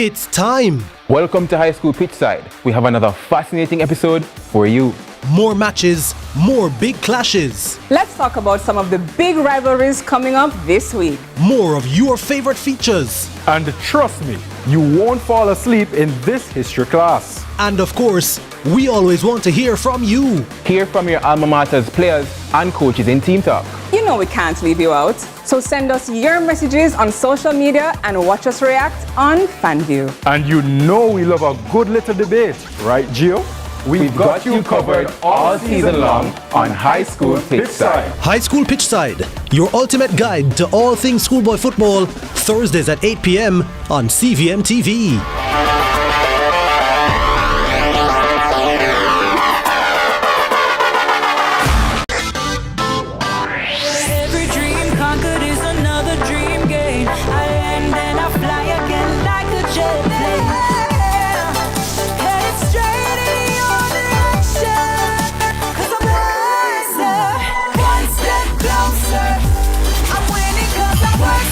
It's time. Welcome to High School Pitchside. We have another fascinating episode for you. More matches, more big clashes. Let's talk about some of the big rivalries coming up this week. More of your favorite features. And trust me, you won't fall asleep in this history class. And of course, we always want to hear from you. Hear from your alma mater's players and coaches in Team Talk. You know we can't leave you out. So send us your messages on social media and watch us react on FanView. And you know we love a good little debate, right, Gio? We've got you covered all season long on High School Pitchside. High School Pitchside, your ultimate guide to all things schoolboy football, Thursdays at 8 p.m. on CVM TV.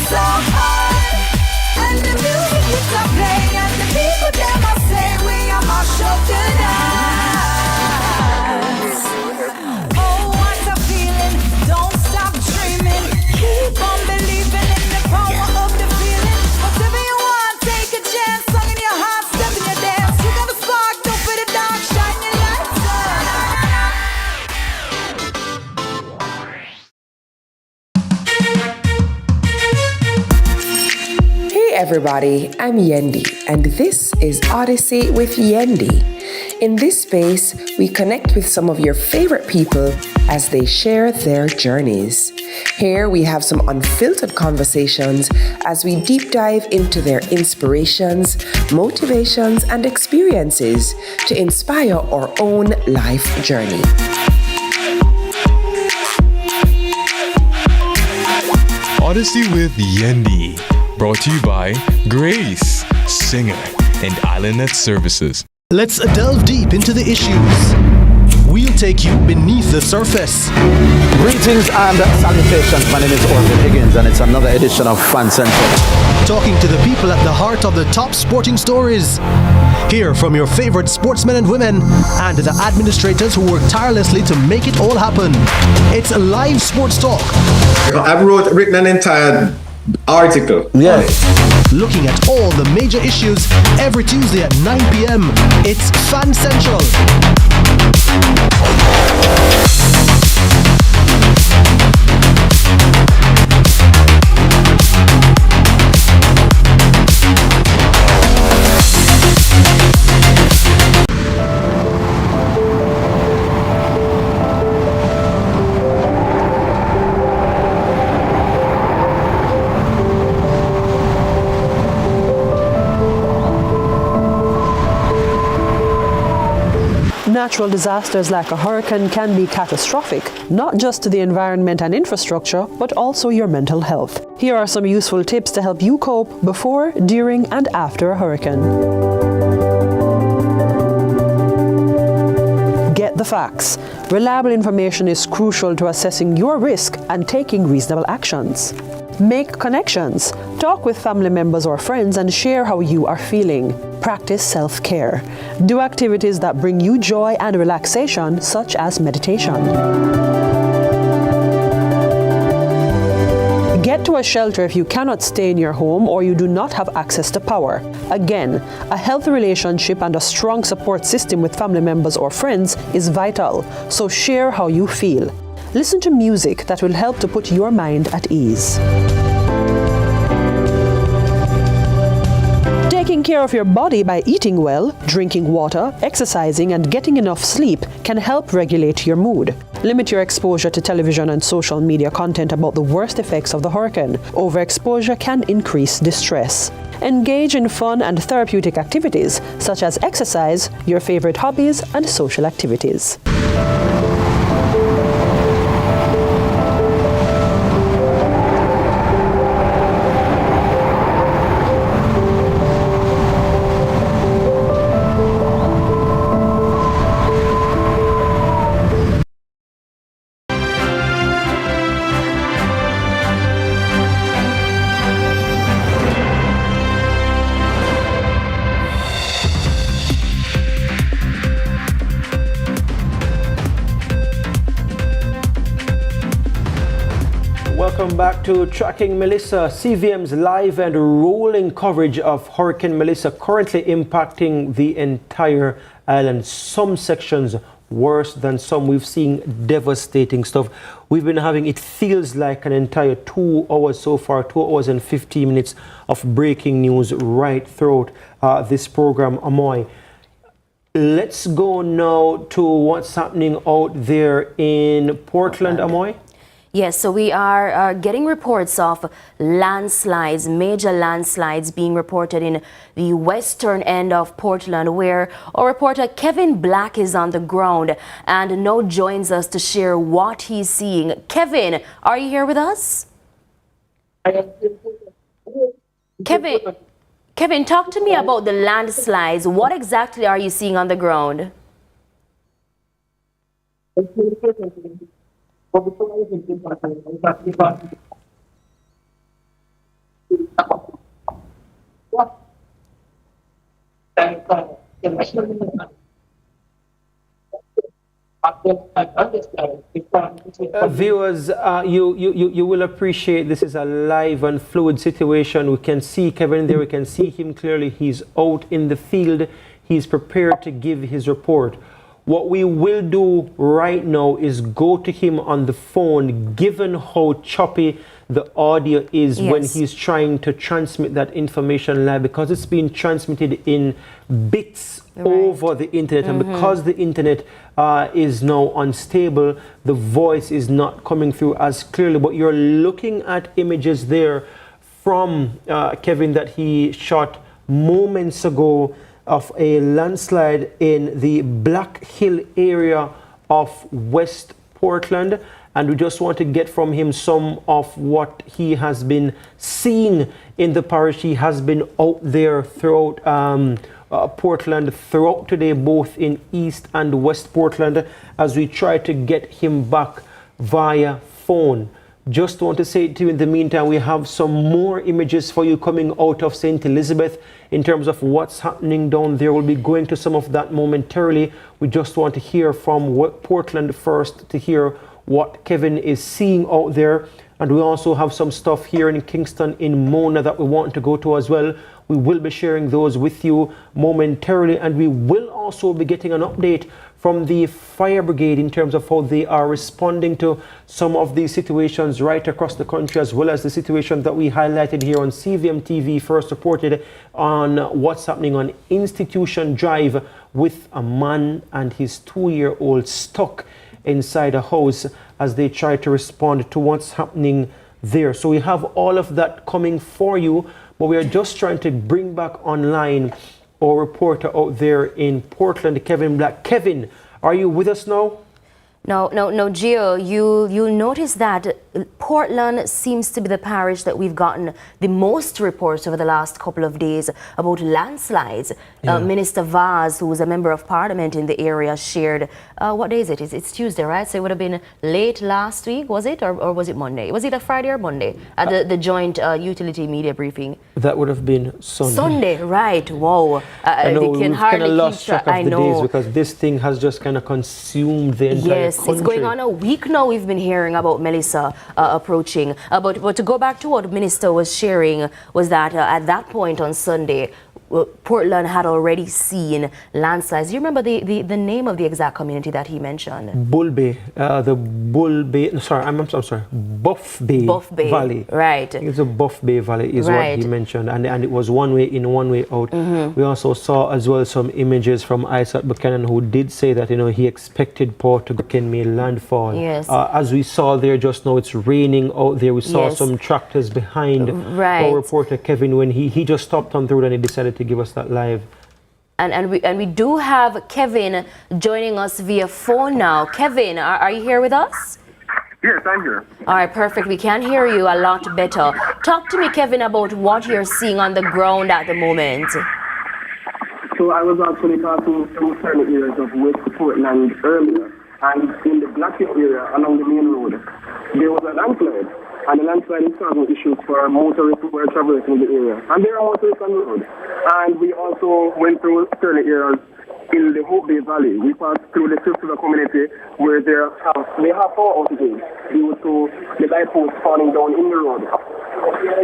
So hard, and the music keeps on playing, and the people everybody, I'm Yendi, and this is Odyssey with Yendi. In this space, we connect with some of your favorite people as they share their journeys. Here we have some unfiltered conversations as we deep dive into their inspirations, motivations, and experiences to inspire our own life journey. Odyssey with Yendi. Brought to you by Grace, Singer, and Islandnet Services. Let's delve deep into the issues. We'll take you beneath the surface. Greetings and salutations. My name is Orville Higgins, and it's another edition of Fan Central. Talking to the people at the heart of the top sporting stories. Hear from your favorite sportsmen and women and the administrators who work tirelessly to make it all happen. It's live sports talk. I've written an entire article. Yeah. Looking at all the major issues every Tuesday at 9 p.m. It's Fan Central. Natural disasters like a hurricane can be catastrophic, not just to the environment and infrastructure, but also your mental health. Here are some useful tips to help you cope before, during, and after a hurricane. Get the facts. Reliable information is crucial to assessing your risk and taking reasonable actions. Make connections. Talk with family members or friends and share how you are feeling. Practice self-care. Do activities that bring you joy and relaxation, such as meditation. Get to a shelter if you cannot stay in your home or you do not have access to power. Again, a healthy relationship and a strong support system with family members or friends is vital, so share how you feel. Listen to music that will help to put your mind at ease. Taking care of your body by eating well, drinking water, exercising, and getting enough sleep can help regulate your mood. Limit your exposure to television and social media content about the worst effects of the hurricane. Overexposure can increase distress. Engage in fun and therapeutic activities, such as exercise, your favorite hobbies, and social activities. Welcome back to Tracking Melissa, CVM's live and rolling coverage of Hurricane Melissa currently impacting the entire island. Some sections worse than some. We've seen devastating stuff. We've been having, it feels like an entire 2 hours so far, 2 hours and 15 minutes of breaking news right throughout this program, Amoy. Let's go now to what's happening out there in Portland, Amoy. Yes, so we are getting reports of landslides, major landslides being reported in the western end of Portland, where our reporter Kevin Black is on the ground and now joins us to share what he's seeing. Kevin, are you here with us? Kevin, talk to me about the landslides. What exactly are you seeing on the ground? Viewers, you will appreciate this is a live and fluid situation. We can see Kevin there, we can see him clearly. He's out in the field. He's prepared to give his report. What we will do right now is go to him on the phone, given how choppy the audio is when Yes. he's trying to transmit that information live, because it's being transmitted in bits over the internet, and because the internet is now unstable, the voice is not coming through as clearly. But you're looking at images there from Kevin that he shot moments ago of a landslide in the Black Hill area of West Portland, and we just want to get from him some of what he has been seeing in the parish. He has been out there throughout Portland throughout today, both in East and West Portland, as we try to get him back via phone. Just want to say to you, in the meantime, we have some more images for you coming out of St. Elizabeth in terms of what's happening down there. We'll be going to some of that momentarily. We just want to hear from Portland first to hear what Kevin is seeing out there. And we also have some stuff here in Kingston, in Mona, that we want to go to as well. We will be sharing those with you momentarily, and we will also be getting an update from the fire brigade in terms of how they are responding to some of these situations right across the country, as well as the situation that we highlighted here on CVM TV, first reported on what's happening on Institution Drive with a man and his 2-year-old stuck inside a house as they try to respond to what's happening there. So we have all of that coming for you, but we are just trying to bring back online our reporter out there in Portland, Kevin Black. Kevin, are you with us now? No, Gio, you notice that Portland seems to be the parish that we've gotten the most reports over the last couple of days about landslides. Minister Vaz, who was a member of parliament in the area, shared, what day is it? It's Tuesday, right? So it would have been late last week, was it? Or was it Monday? Was it a Friday or Monday? At the joint utility media briefing? That would have been Sunday. Sunday, right. Wow. I know, they can we've kind hardly of lost keep track. track of I the know. days, because this thing has just kind of consumed the entire Yes, country. it's going on a week now. We've been hearing about Melissa approaching. But to go back to what Minister was sharing, was that at that point on Sunday, Portland had already seen landslides. Do you remember the name of the exact community that he mentioned? Bull Bay, the Bull Bay, sorry, I'm sorry, Buff Bay Valley. Right. It's the Buff Bay Valley is Right. what he mentioned, and it was one way in, one way out. We also saw as well some images from Isaac Buchanan, who did say that, he expected Port to make landfall. Yes. As we saw there just now, it's raining out there. We saw some tractors behind our reporter Kevin when he just stopped on the road and he decided to give us that live. And we do have Kevin joining us via phone now. Kevin, are you here with us? Yes, I'm here. All right, perfect. We can hear you a lot better. Talk to me, Kevin, about what you're seeing on the ground at the moment. So I was actually passing through certain areas of West Portland earlier, and in the Black Hill area along the main road, there was a landslide. And the landslide is causing issues for motorists who are traversing the area. And there are motorists on the road. And we also went through certain areas in the Hope Bay Valley. We passed through the Silver community where they have power outages due to the light posts falling down in the road.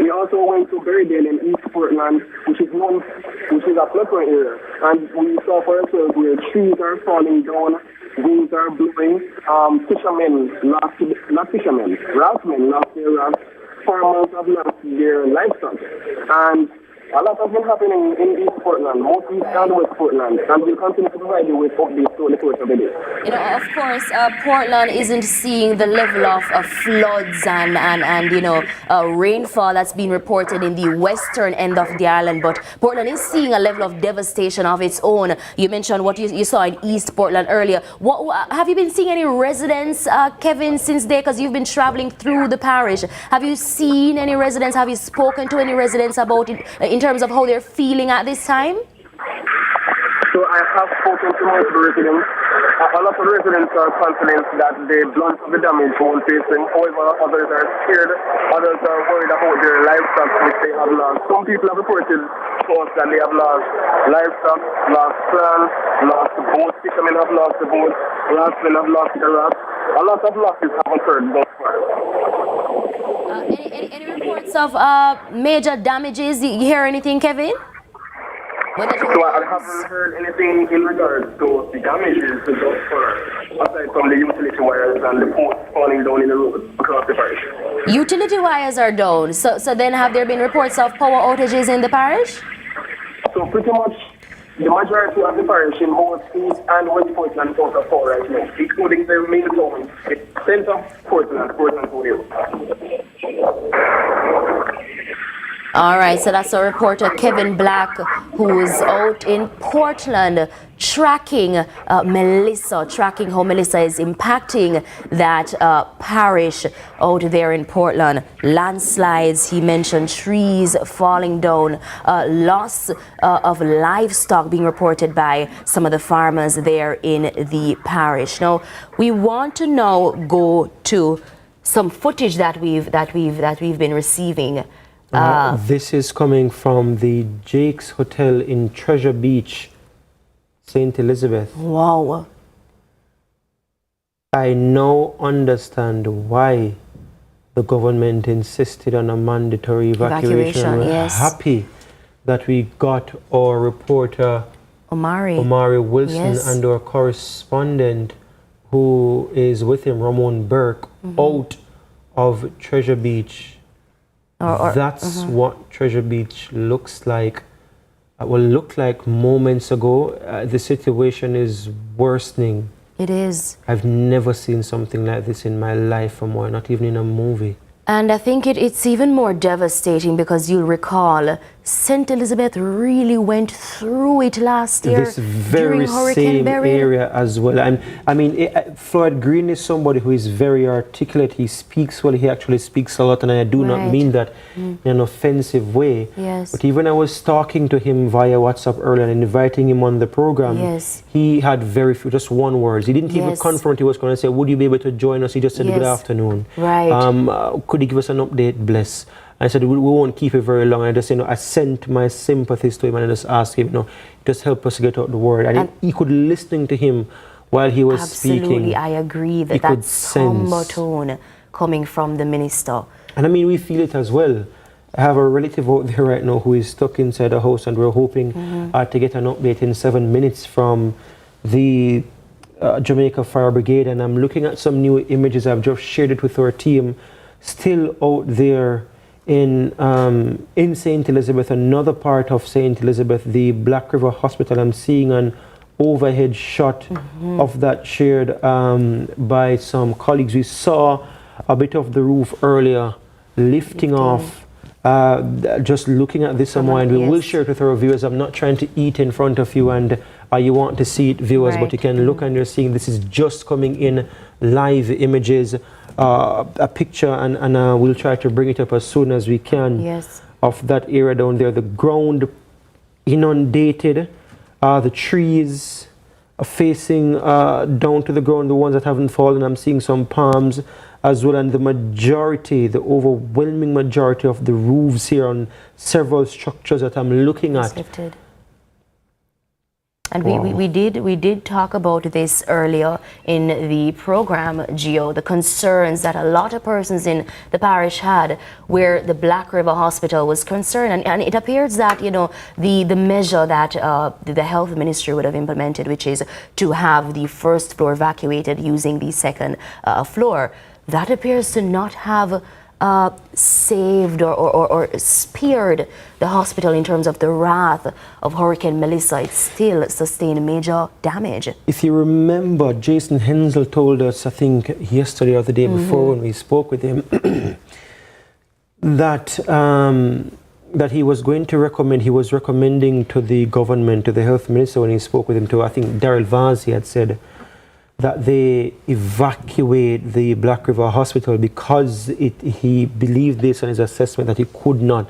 We also went to Berrydale in East Portland, which is a floodplain area. And we saw for ourselves where trees are falling down, winds are blowing, raftsmen lost their rafts, farmers have lost their livestock. And a lot has been happening in East Portland, most East and West Portland, and we'll continue to provide you with updates through the course of the day. Of course, Portland isn't seeing the level of floods and rainfall that's been reported in the western end of the island, but Portland is seeing a level of devastation of its own. You mentioned what you saw in East Portland earlier. What have you been seeing any residents, Kevin, since there? Because you've been traveling through the parish. Have you seen any residents? Have you spoken to any residents about it in terms of how they're feeling at this time? So I have spoken to multiple residents. A lot of residents are confident that the brunt of the damage won't face them. However, others are scared. Others are worried about their livestock, which they have lost. Some people have reported to us that they have lost livestock, lost plants, lost boats. Fishermen have lost the boats. Raftsmen have lost the rafts. A lot of losses have occurred thus far. Any reports of major damages? You hear anything, Kevin? So I haven't heard anything in regards to the damages thus far, aside from the utility wires and the posts falling down in the road across the parish. Utility wires are down. So then have there been reports of power outages in the parish? So pretty much the majority of the parish in both East and West Portland South of power right now, including the main town, the center of Portland Williams. All right, so that's our reporter Kevin Black, who is out in Portland tracking Melissa, tracking how Melissa is impacting that parish out there in Portland. Landslides, he mentioned trees falling down, loss of livestock being reported by some of the farmers there in the parish. Now, we want to now go to some footage that we've been receiving. This is coming from the Jake's Hotel in Treasure Beach, St. Elizabeth. Wow. I now understand why the government insisted on a mandatory evacuation. We're yes. happy that we got our reporter Omari Wilson yes. and our correspondent who is with him, Ramon Burke, out of Treasure Beach. That's what Treasure Beach looks like. Looked like moments ago. The situation is worsening. It is. I've never seen something like this in my life or more, not even in a movie. And I think it's even more devastating because you'll recall St. Elizabeth really went through it last year This very during Hurricane same Beryl. area as well. And I mean, Floyd Green is somebody who is very articulate. He speaks well. He actually speaks a lot, and I do not mean that in an offensive way. Yes. But even I was talking to him via WhatsApp earlier and inviting him on the program. Yes. He had very few, just one word. He didn't even confront. He was going to say, "Would you be able to join us?" He just said, "Good afternoon." Right. Could you give us an update, bless? I said, we won't keep it very long. I just, I sent my sympathies to him and I just asked him, just help us get out the word. And he could listening to him while he was speaking. Absolutely, I agree that that's somber tone coming from the minister. And I mean, we feel it as well. I have a relative out there right now who is stuck inside a house, and we're hoping to get an update in 7 minutes from the Jamaica Fire Brigade. And I'm looking at some new images. I've just shared it with our team. Still out there in St. Elizabeth, another part of St. Elizabeth, the Black River Hospital. I'm seeing an overhead shot of that shared by some colleagues. We saw a bit of the roof earlier lifting off. Just looking at this and we will share it with our viewers. I'm not trying to eat in front of you and you want to see it, viewers, but you can look and you're seeing this is just coming in live images. A picture and we'll try to bring it up as soon as we can of that area down there. The ground inundated, the trees are facing down to the ground, the ones that haven't fallen. I'm seeing some palms as well, and the majority, the overwhelming majority of the roofs here on several structures that I'm looking at. Lifted. And we did talk about this earlier in the program, Gio, the concerns that a lot of persons in the parish had where the Black River Hospital was concerned. And it appears that, the measure that the health ministry would have implemented, which is to have the first floor evacuated using the second floor, that appears to not have saved or spared the hospital in terms of the wrath of Hurricane Melissa. It still sustained major damage. If you remember, Jason Hensel told us, I think yesterday or the day before when we spoke with him, that that he was going to recommend, he was recommending to the government, to the health minister when he spoke with him, to I think Daryl Vaz, he had said, that they evacuate the Black River Hospital because he believed based on his assessment that he could not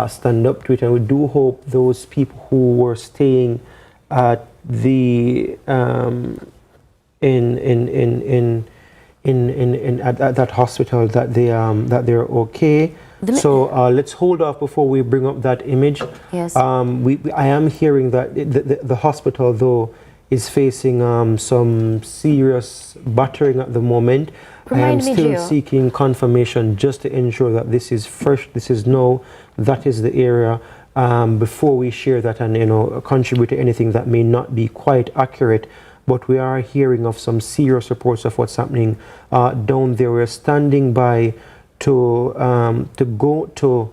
stand up to it. And we do hope those people who were staying at the at that hospital that they're okay. So let's hold off before we bring up that image. Yes. I am hearing that the hospital though is facing some serious battering at the moment. I am still seeking confirmation just to ensure that this is fresh, this is no, that is the area, before we share that and contribute to anything that may not be quite accurate. But we are hearing of some serious reports of what's happening down there. We're standing by to go to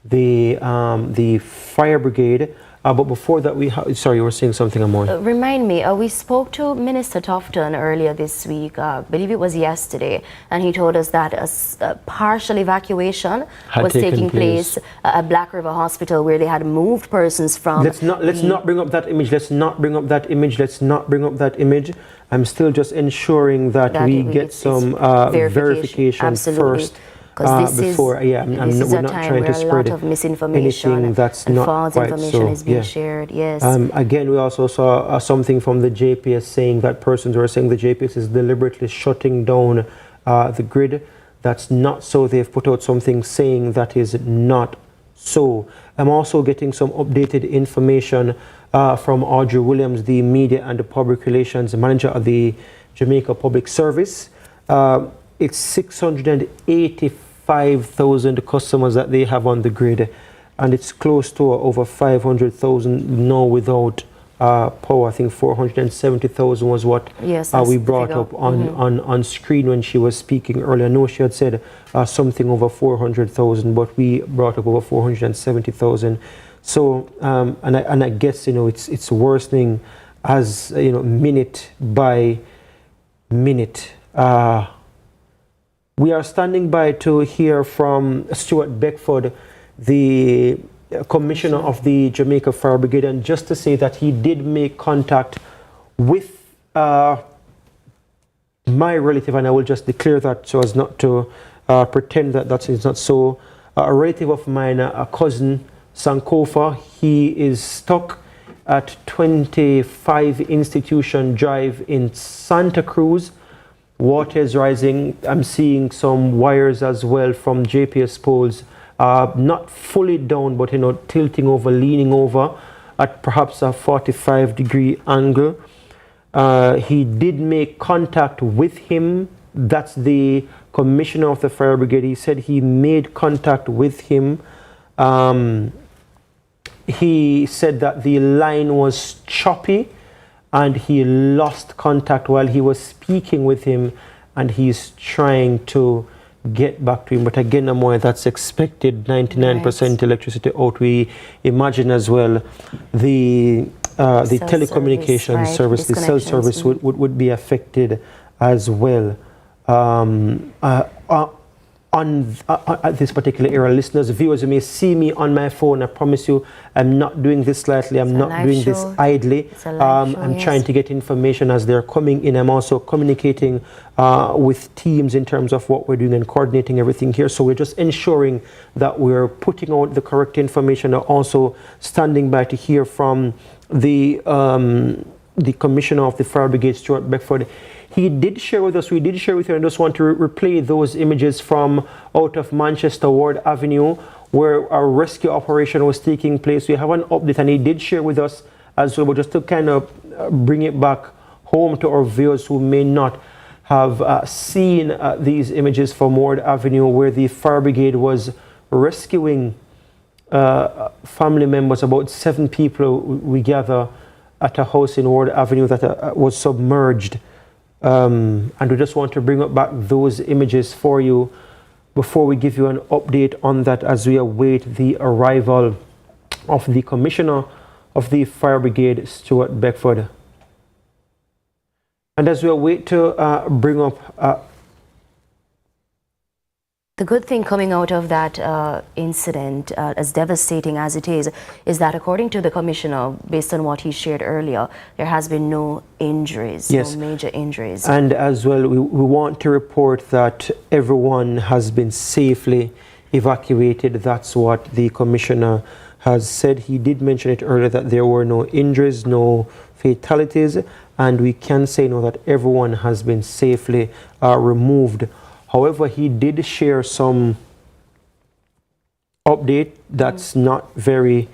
the fire brigade. But before that, sorry, you were saying something, Amor. Remind me, we spoke to Minister Tufton earlier this week, I believe it was yesterday, and he told us that a partial evacuation was taking place at Black River Hospital, where they had moved persons from. Let's not bring up that image. Let's not bring up that image. Let's not bring up that image. I'm still just ensuring that we get some verification first. Because this before, is a time where a lot of misinformation that's and not false information is being shared. Yes. Again, we also saw something from the JPS saying that persons were saying the JPS is deliberately shutting down the grid. That's not so. They've put out something saying that is not so. I'm also getting some updated information from Audrey Williams, the media and the public relations manager of the Jamaica Public Service. It's 685,000 customers that they have on the grid, and it's close to over 500,000 now without power. I think 470,000 was what we brought up on screen when she was speaking earlier. I know she had said something over 400,000, but we brought up over 470,000. So, and I guess it's worsening as minute by minute. We are standing by to hear from Stuart Beckford, the commissioner of the Jamaica Fire Brigade, and just to say that he did make contact with my relative, and I will just declare that so as not to pretend that that is not so. A relative of mine, a cousin, Sankofa, he is stuck at 25 Institution Drive in Santa Cruz. Water is rising. I'm seeing some wires as well from JPS poles, not fully down, but tilting over, leaning over at perhaps a 45-degree angle. He did make contact with him. That's the commissioner of the fire brigade. He said he made contact with him. He said that the line was choppy, and he lost contact while he was speaking with him, and he's trying to get back to him. But again, that's expected. 99% electricity out. We imagine as well the telecommunications service, the cell service would be affected as well. At this particular era, listeners, viewers, you may see me on my phone. I promise you, I'm not doing this lightly. I'm not doing this idly. I'm trying to get information as they're coming in. I'm also communicating with teams in terms of what we're doing and coordinating everything here. So we're just ensuring that we're putting out the correct information, and also standing by to hear from the commissioner of the fire brigade, Stuart Beckford. He did share with us, we did share with you, and I just want to replay those images from out of Manchester Ward Avenue, where our rescue operation was taking place. We have an update, and he did share with us as well, but just to kind of bring it back home to our viewers who may not have seen these images from Ward Avenue, where the fire brigade was rescuing family members. About 7 people we gather at a house in Ward Avenue that was submerged. And we just want to bring up back those images for you before we give you an update on that as we await the arrival of the commissioner of the fire brigade, Stuart Beckford. And as we await to bring up the good thing coming out of that incident, as devastating as it is that according to the commissioner, based on what he shared earlier, there has been no injuries, no major injuries. And as well, we want to report that everyone has been safely evacuated. That's what the commissioner has said. He did mention it earlier that there were no injuries, no fatalities, and we can say now that everyone has been safely removed. However, he did share some update that's not very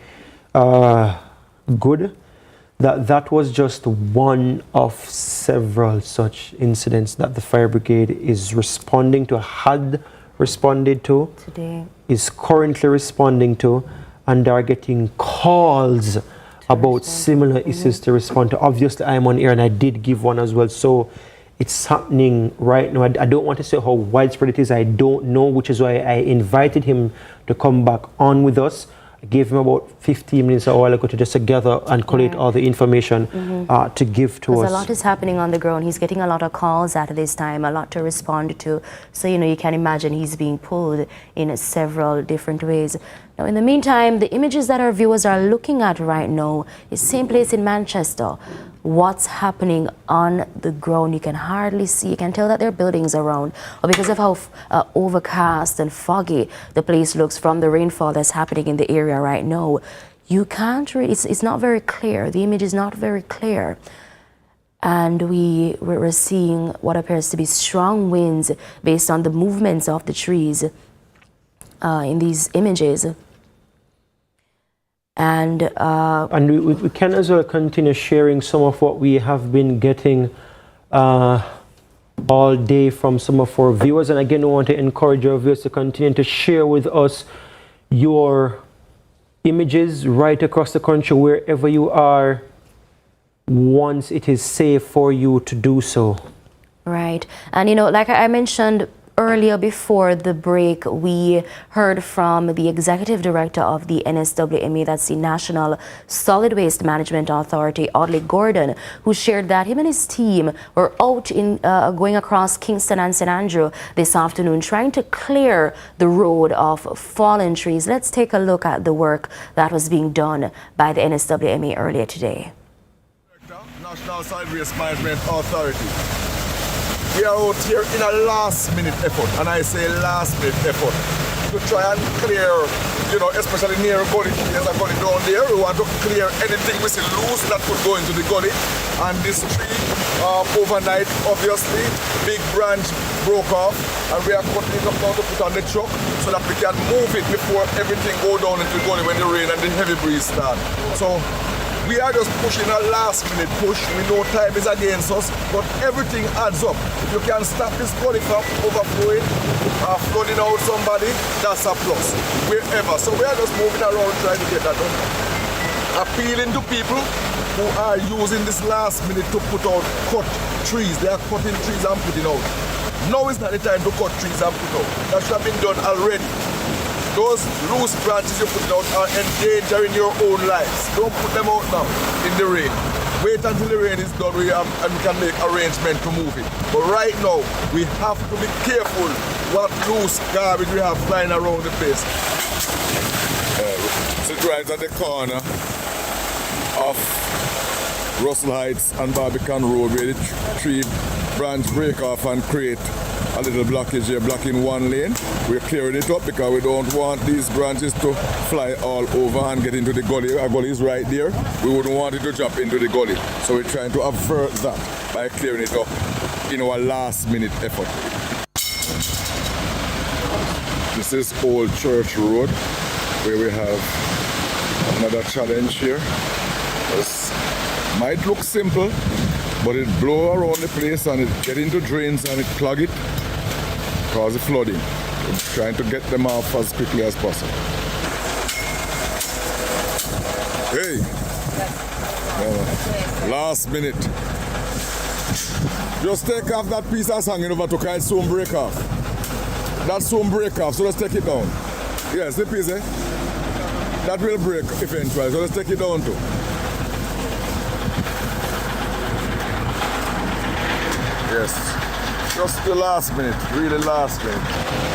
good. That was just one of several such incidents that the fire brigade is responding to, had responded to, today, is currently responding to, and are getting calls about similar issues to respond to. Obviously, I'm on air, and I did give one as well. So It's happening right now. I don't want to say how widespread it is. I don't know, which is why I invited him to come back on with us. I gave him about 15 minutes a while ago to just gather and collate all the information to give to us. A lot is happening on the ground. He's getting a lot of calls at this time, a lot to respond to. So, you know, you can imagine he's being pulled in several different ways. Now, in the meantime, the images that our viewers are looking at right now is same place in Manchester. What's happening on the ground, you can hardly see. You can tell that there are buildings around, or because of how overcast and foggy the place looks from the rainfall that's happening in the area right now. You can't really, it's not very clear. The image is not very clear. And we're seeing what appears to be strong winds based on the movements of the trees in these images. And we can as well continue sharing some of what we have been getting all day from some of our viewers. And again, we want to encourage our viewers to continue to share with us your images right across the country, wherever you are, once it is safe for you to do so. Right. And, you know, like I mentioned earlier before the break, we heard from the executive director of the NSWMA, that's the National Solid Waste Management Authority, Audley Gordon, who shared that him and his team were out in going across Kingston and St. Andrew this afternoon, trying to clear the road of fallen trees. Let's take a look at the work that was being done by the NSWMA earlier today. National Solid Waste Management Authority. We are out here in a last-minute effort, and I say last-minute effort, to try and clear, you know, especially near gully, there's a gully down there. We want to clear anything we see loose that could go into the gully. And this tree, overnight, obviously, big branch broke off, and we are cutting it up now to put on the truck so that we can move it before everything go down into the gully when the rain and the heavy breeze start. So we are just pushing a last-minute push. We know time is against us, but everything adds up. If you can stop this gully from overflowing, flooding out somebody, that's a plus, wherever. So we are just moving around trying to get that done. Appealing to people who are using this last minute to put out cut trees. They are cutting trees and putting out. Now is not the time to cut trees and put out. That should have been done already. Those loose branches you put out are endangering your own lives. Don't put them out now in the rain. Wait until the rain is done and we can make arrangements to move it. But right now, we have to be careful what loose garbage we have flying around the place. Sit right at the corner of Russell Heights and Barbican Road, where the tree branch break off and create a little blockage here, blocking one lane. We're clearing it up because we don't want these branches to fly all over and get into the gully. Our gully is right there. We wouldn't want it to drop into the gully. So we're trying to avert that by clearing it up in our last minute effort. This is Old Church Road, where we have another challenge here. This might look simple, but it blow around the place and it get into drains and it clog it, cause the flooding. We're trying to get them off as quickly as possible. Hey, last minute. Just take off that piece that's hanging over to kite soon break off. That soon break off, so let's take it down. Yes, the piece, that will break eventually, so let's take it down too. Yes, just the last minute, really last minute.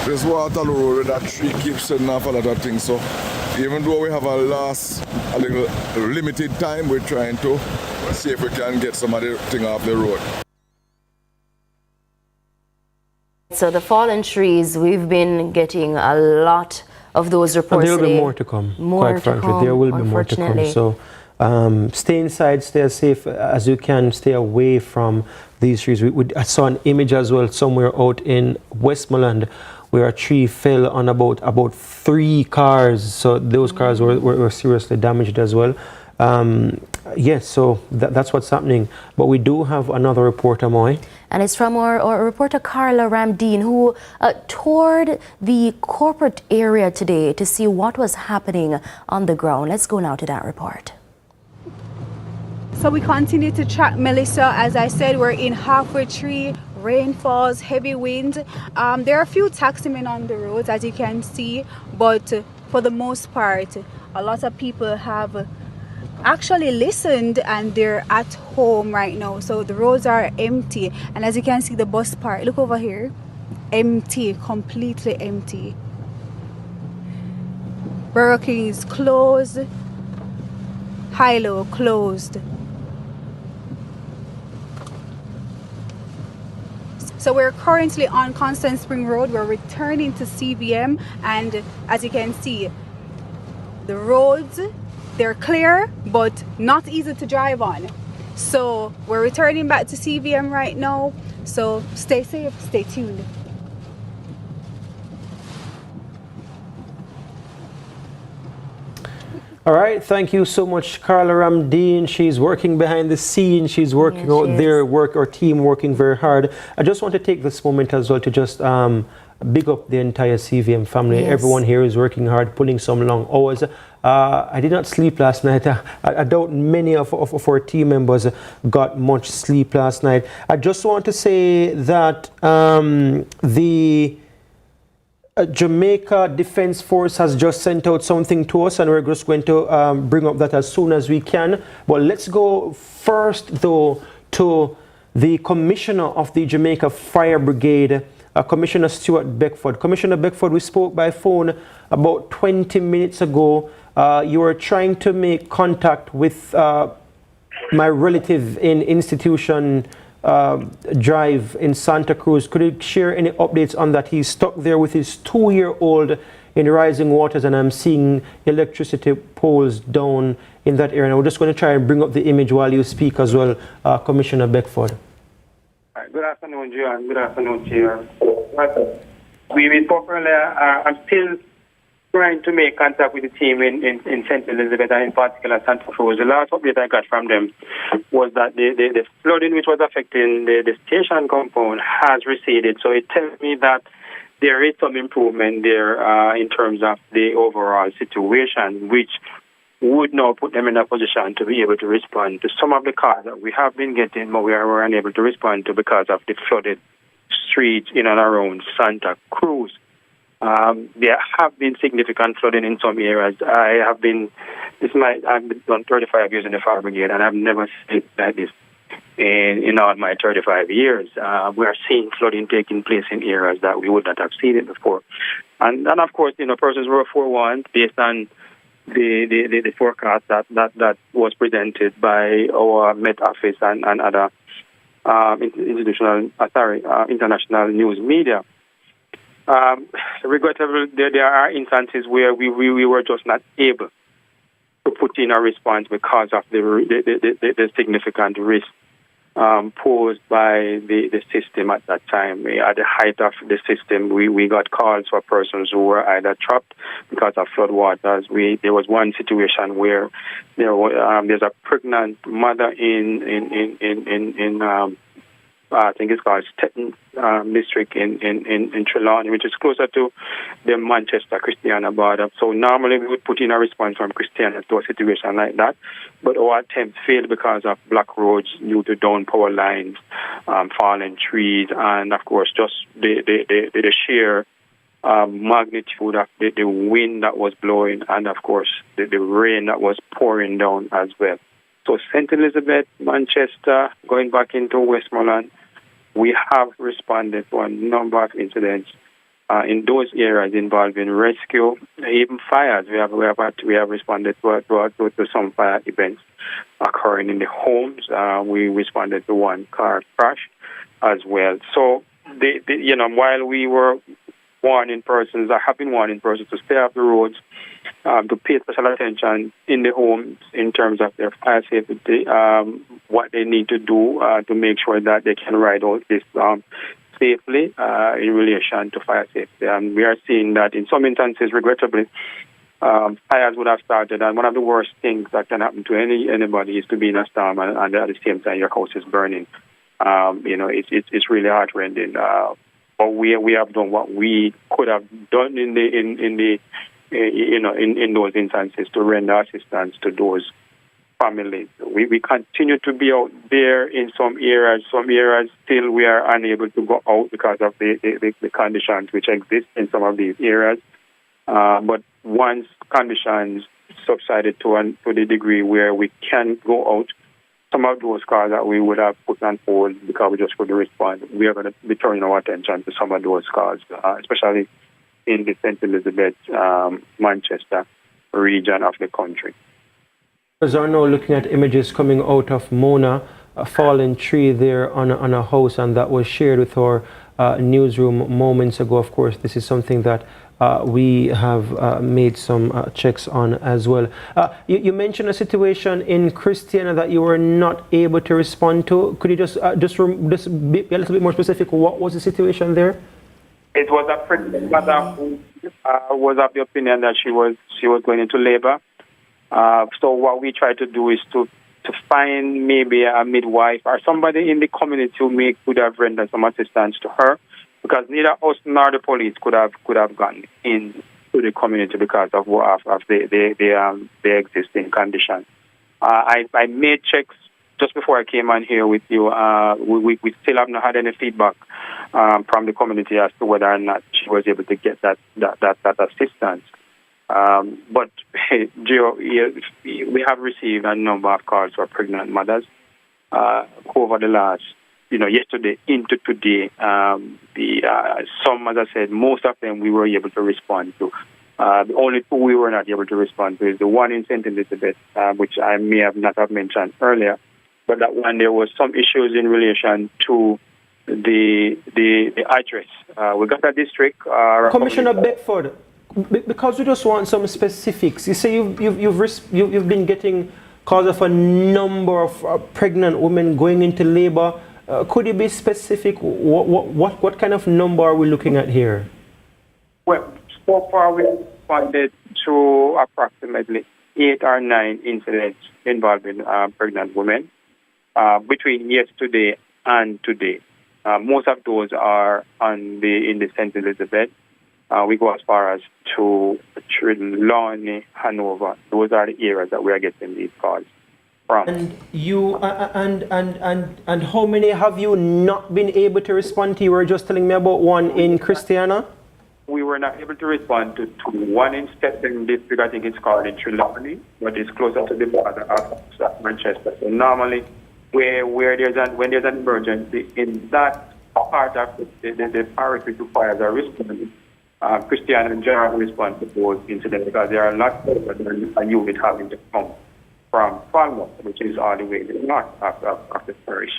This Waterloo Road, that tree keeps setting off a lot of things, so even though we have a little limited time, we're trying to see if we can get some of the thing off the road. So the fallen trees, we've been getting a lot of those reports. And there will today. be more to come, more quite frankly. There will be more to come. So stay inside, stay as safe as you can, stay away from these trees. I saw an image as well somewhere out in Westmoreland where a tree fell on about 3 cars. So those cars were seriously damaged as well. Yes, so that's what's happening. But we do have another reporter, Moy. And it's from our reporter Carla Ramdeen, who toured the corporate area today to see what was happening on the ground. Let's go now to that report. So we continue to track Melissa. As I said, we're in halfway tree. Rain falls, heavy wind. There are a few taximen on the roads, as you can see, but for the most part, a lot of people have actually listened and they're at home right now. So the roads are empty, and as you can see, the bus park, look over here, empty, completely empty. Burger King is closed. Hilo closed. So we're currently on Constant Spring Road. We're returning to CVM, and as you can see, the roads, they're clear but not easy to drive on. So we're returning back to CVM right now. So stay safe, stay tuned. All right, thank you so much, Carla Ramdeen. She's working behind the scenes. She's working out there, our team working very hard. I just want to take this moment as well to just big up the entire CVM family. Yes. Everyone here is working hard, pulling some long hours. I did not sleep last night. I doubt many of our team members got much sleep last night. I just want to say that the Jamaica Defense Force has just sent out something to us, and we're just going to bring up that as soon as we can. But let's go first, though, to the Commissioner of the Jamaica Fire Brigade, Commissioner Stuart Beckford. Commissioner Beckford, we spoke by phone about 20 minutes ago. You were trying to make contact with my relative in Institution Drive in Santa Cruz. Could you share any updates on that? He's stuck there with his 2-year-old in rising waters, and I'm seeing electricity poles down in that area. And we're just going to try and bring up the image while you speak as well, Commissioner Beckford. Good afternoon, Joe, and good afternoon to you. We spoke earlier. I'm still trying to make contact with the team in St. Elizabeth, and in particular Santa Cruz. The last update I got from them was that the flooding which was affecting the station compound has receded. So it tells me that there is some improvement there in terms of the overall situation, which would now put them in a position to be able to respond to some of the calls that we have been getting, but we were unable to respond to because of the flooded streets in and around Santa Cruz. There have been significant flooding in some areas. I've been done 35 years in the fire brigade, and I've never seen it like this in all my 35 years. We are seeing flooding taking place in areas that we would not have seen it before. And of course, persons were forewarned based on the forecast that was presented by our Met Office and other international news media. Regrettably, there are instances where we were just not able to put in a response because of the significant risk posed by the system at that time. At the height of the system, we got calls for persons who were either trapped because of floodwaters. There was one situation where there's a pregnant mother in I think it's called Stetton district in Trelawney, which is closer to the Manchester-Christiana border. So normally we would put in a response from Christiana to a situation like that, but our attempt failed because of block roads due to down power lines, fallen trees, and of course just the sheer magnitude of the wind that was blowing, and of course the rain that was pouring down as well. So St. Elizabeth, Manchester, going back into Westmoreland, we have responded to a number of incidents in those areas involving rescue, even fires. We have responded to some fire events occurring in the homes. We responded to one car crash as well. So, while we were warning persons, I have been warning persons to stay off the roads, to pay special attention in the homes in terms of their fire safety, what they need to do to make sure that they can ride out this safely in relation to fire safety. And we are seeing that in some instances, regrettably, fires would have started. And one of the worst things that can happen to anybody is to be in a storm and at the same time your house is burning. It's really heartrending. But we have done what we could have done in those instances to render assistance to those families. We continue to be out there in some areas. Some areas still we are unable to go out because of the conditions which exist in some of these areas. But once conditions subsided to the degree where we can go out, some of those cars that we would have put on hold because we just couldn't respond, we are going to be turning our attention to some of those cars, especially in the St. Elizabeth, Manchester region of the country. We are now looking at images coming out of Mona, a fallen tree there on a house, and that was shared with our newsroom moments ago. Of course, this is something that we have made some checks on as well. You mentioned a situation in Christiana that you were not able to respond to. Could you just be a little bit more specific? What was the situation there? It was a pregnant mother who was of the opinion that she was going into labor. So what we try to do is to find maybe a midwife or somebody in the community who could have rendered some assistance to her, because neither us nor the police could have gone into the community because of the existing conditions. I made checks just before I came on here with you. We still have not had any feedback from the community as to whether or not she was able to get that assistance. But Gio, we have received a number of calls for pregnant mothers over the last, yesterday into today. Some, as I said, most of them we were able to respond to. The only two we were not able to respond to is the one in St. Elizabeth, which I may have not have mentioned earlier. But that one, there was some issues in relation to the address. We got a district. Commissioner Bedford, because we just want some specifics. You say you've been getting calls of a number of pregnant women going into labor. Could you be specific? What kind of number are we looking at here? Well, so far we responded to approximately 8 or 9 incidents involving pregnant women between yesterday and today. Most of those are in the St. Elizabeth. We go as far as to Trelawney, Hanover. Those are the areas that we are getting these calls from. And you and how many have you not been able to respond to? You were just telling me about one in Christiana. We were not able to respond to one in Stephen District. I think it's called in Trelawney, but it's closer to the border of Manchester. So normally, when there's an emergency in that part of the parish which requires a response, Christian in general respond to those incidents because there are a lot closer than a unit having to come from Falmouth, which is all the way to the north of the parish.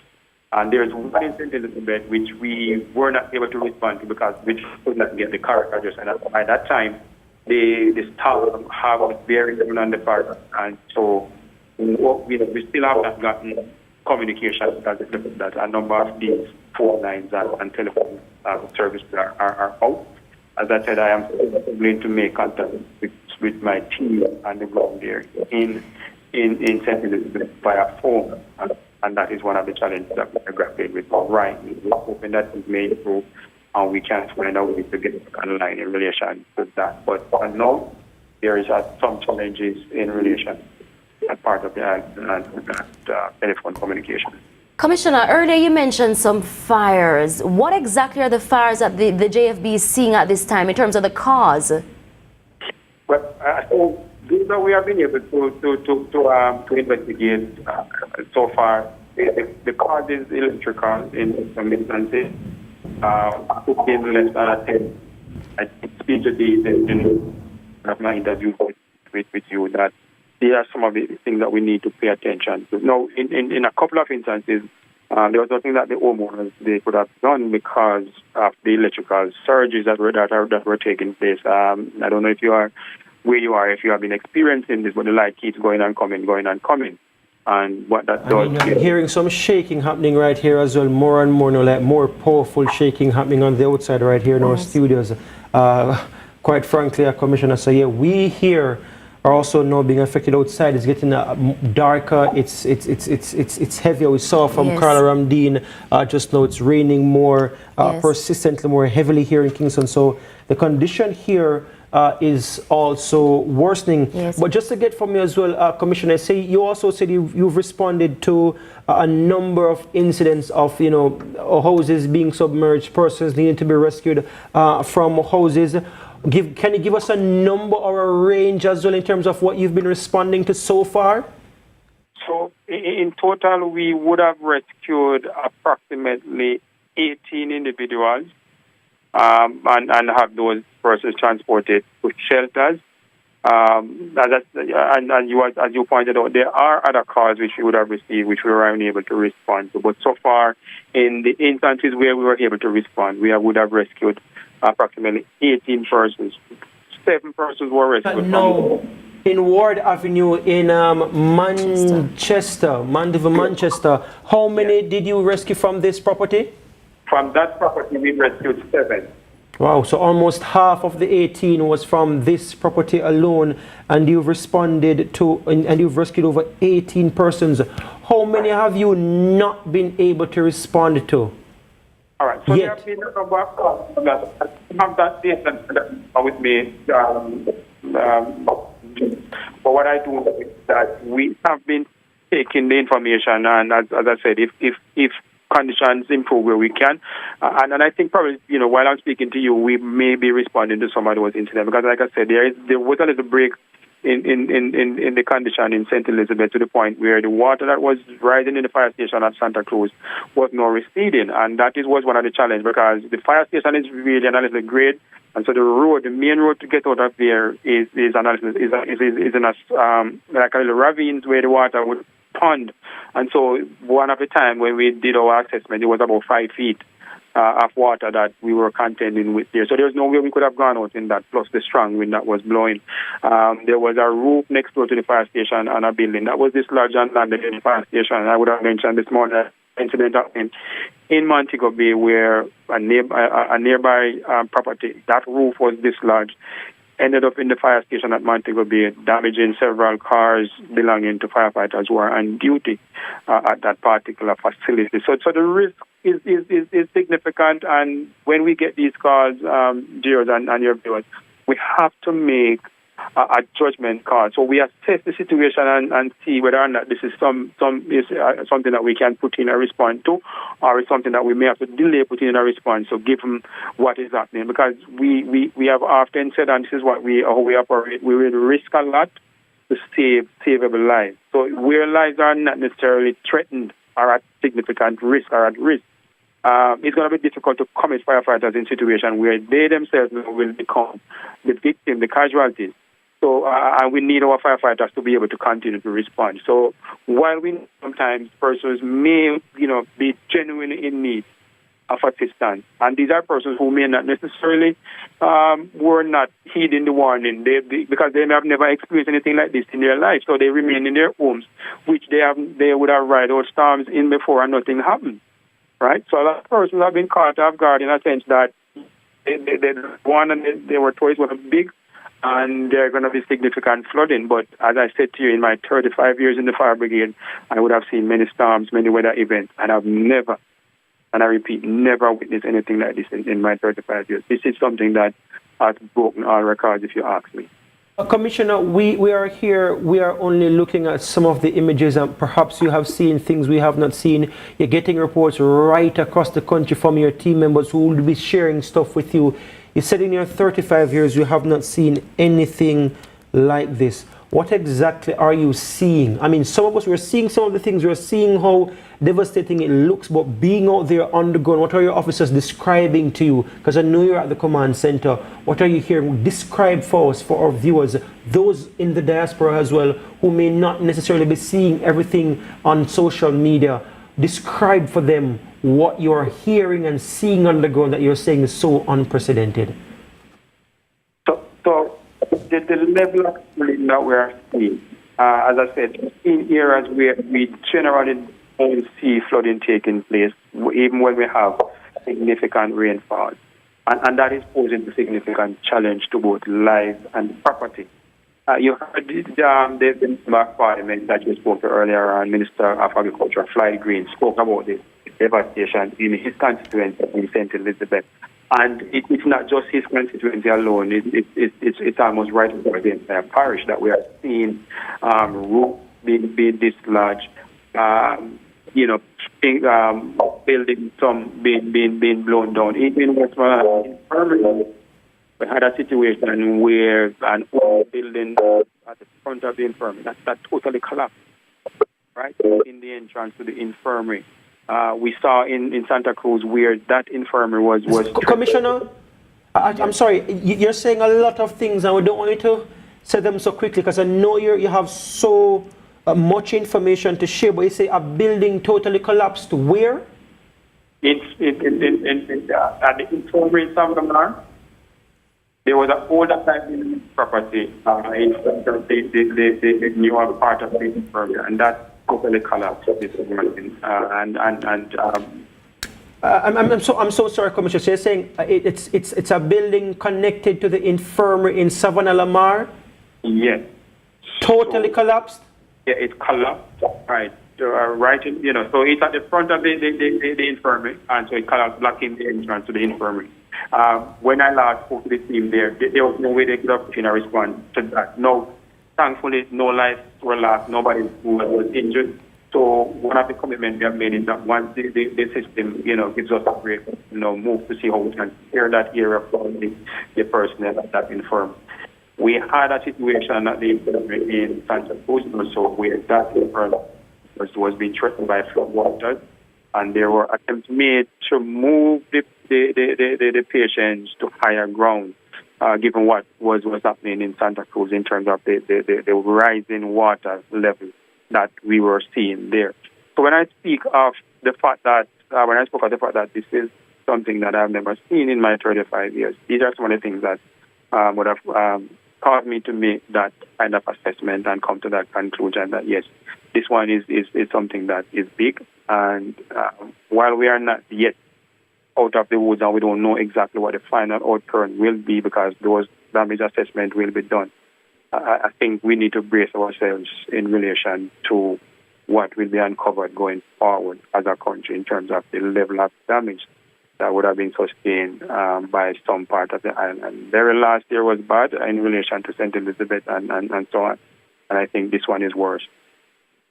And there's one incident in Elizabeth which we were not able to respond to because we could not get the correct address. And by that time, the staff have bearing down on the part, and so we still have not gotten communication that a number of these phone lines and telephone services are out. As I said, I am going to make contact with my team on the ground there in St. Elizabeth via phone, and that is one of the challenges that we are grappling with. Right, we're hoping that it may improve, and we can find a way to get online in relation to that. But for now, there is some challenges in relation as part of that telephone communication. Commissioner, earlier you mentioned some fires. What exactly are the fires that the JFB is seeing at this time in terms of the cause? Well, so these that we have been able to investigate so far. The cause is electrical in some instances. In less than I speak to the my interview with you that there are some of the things that we need to pay attention to. Now, in a couple of instances, there was nothing that the homeowners they could have done because of the electrical surges that were taking place. I don't know if you are where you are, if you have been experiencing this, but the light keeps going and coming. And what that does... I'm hearing some shaking happening right here as well, more and more, more powerful shaking happening on the outside right here in our studios. Quite frankly, Commissioner, so yeah, we here are also now being affected outside. It's getting darker. It's heavier. We saw from Carla Ramdeen just now. It's raining more persistently, more heavily here in Kingston. So the condition here is also worsening. Yes. But just to get from you as well, Commissioner, say you also said you've responded to a number of incidents of houses being submerged, persons needing to be rescued from houses. Can you give us a number or a range as well in terms of what you've been responding to so far? So in total, we would have rescued approximately 18 individuals and have those persons transported to shelters. As you pointed out, there are other calls which we would have received which we were unable to respond to. But so far, in the instances where we were able to respond, would have rescued approximately 18 persons. 7 persons were rescued. In Ward Avenue in Manchester, how many did you rescue from this property? From that property, we rescued 7. Wow, so almost half of the 18 was from this property alone, and you've responded to, and you've rescued over 18 persons. How many have you not been able to respond to? All right, so there have been a number of calls that have that data with me. But what I do is that we have been taking the information, and as I said, if conditions improve where we can, and I think probably while I'm speaking to you, we may be responding to some of those incidents because, like I said, there was a little break in the condition in St. Elizabeth to the point where the water that was rising in the fire station at Santa Cruz was now receding, and that was one of the challenges because the fire station is really an little grade. And so the main road to get out of there is in a like a little ravines where the water would pond. And so one of the time when we did our assessment, it was about 5 feet of water that we were contending with there. So there was no way we could have gone out in that, plus the strong wind that was blowing. There was a roof next door to the fire station and a building that was dislodged and landed in the fire station. And I would have mentioned this morning incident happened in Montego Bay where a nearby property, that roof was dislodged, ended up in the fire station at Montego Bay, damaging several cars belonging to firefighters who are on duty at that particular facility. So the risk is significant, and when we get these calls, George and your viewers, we have to make a judgment call. So we assess the situation and see whether or not this is something that we can put in a response to, or it's something that we may have to delay putting in a response. So given what is happening, because we have often said, and this is how we operate, we will risk a lot to save savable lives. So where lives are not necessarily threatened or at significant risk or at risk, it's going to be difficult to commit firefighters in situations where they themselves will become the victim, the casualties. So we need our firefighters to be able to continue to respond. So while we sometimes persons may, be genuinely in need of assistance, and these are persons who may not necessarily were not heeding the warning, because they may have never experienced anything like this in their life, so they remain in their homes, which they would have ride out storms in before and nothing happened, right? So a lot of persons have been caught off guard in a sense that they were told it was big, and there are going to be significant flooding. But as I said to you, in my 35 years in the fire brigade, I would have seen many storms, many weather events, and I've never, and I repeat, never witnessed anything like this in my 35 years. This is something that has broken all records, if you ask me. Commissioner, we are here, we are only looking at some of the images, and perhaps you have seen things we have not seen. You're getting reports right across the country from your team members who will be sharing stuff with you. You said in your 35 years you have not seen anything like this. What exactly are you seeing? I mean, some of us, we're seeing some of the things, we're seeing how devastating it looks, but being out there on the ground, what are your officers describing to you? Because I know you're at the command center. What are you hearing? Describe for us, for our viewers, those in the diaspora as well, who may not necessarily be seeing everything on social media. Describe for them what you're hearing and seeing on the ground that you're saying is so unprecedented. So the level of flooding that we are seeing, as I said, in areas where we generally don't see flooding taking place, even when we have significant rainfall. And that is posing a significant challenge to both lives and property. You heard the member of parliament that you spoke to earlier, and Minister of Agriculture, Floyd Green, spoke about the devastation in his constituency in St. Elizabeth And it's not just his constituency alone. It's almost right over the entire parish that we are seeing roofs being dislodged, buildings some being blown down. Even Westmoreland Infirmary, we had a situation where an old building at the front of the infirmary that totally collapsed, right in the entrance to the infirmary. We saw in Santa Cruz where that infirmary was. Commissioner, I'm sorry, you're saying a lot of things, and we don't want you to say them so quickly because I know you have so much information to share. But you say a building totally collapsed. Where? It's at the infirmary in Savannah. There was an older type of property in the newer part of the infirmary, and that totally collapsed this morning. I'm so sorry, Commissioner. So you're saying it's a building connected to the infirmary in Savannah Lamar? Yes. Totally collapsed? Yeah, it collapsed. Right. Right. So it's at the front of the infirmary, and so it collapsed, blocking the entrance to the infirmary. When I last spoke to the team there was no way they could have put in a response to that. No, thankfully, no lives were lost. Nobody was injured. So one of the commitments we have made is that once the system, gives us a break, move to see how we can clear that area from the personnel at that infirmary. We had a situation at the infirmary in Santa Cruz also where that infirmary was being threatened by flood waters, and there were attempts made to move the patients to higher ground, given what was happening in Santa Cruz in terms of the rising water level that we were seeing there. So when I speak of the fact that, this is something that I've never seen in my 35 years, these are some of the things that would have caused me to make that kind of assessment and come to that conclusion that, yes, this one is something that is big. And while we are not yet out of the woods and we don't know exactly what the final outcome will be because those damage assessment will be done, I think we need to brace ourselves in relation to what will be uncovered going forward as a country in terms of the level of damage that would have been sustained by some part of the island. Very last year was bad in relation to St. Elizabeth and so on. And I think this one is worse.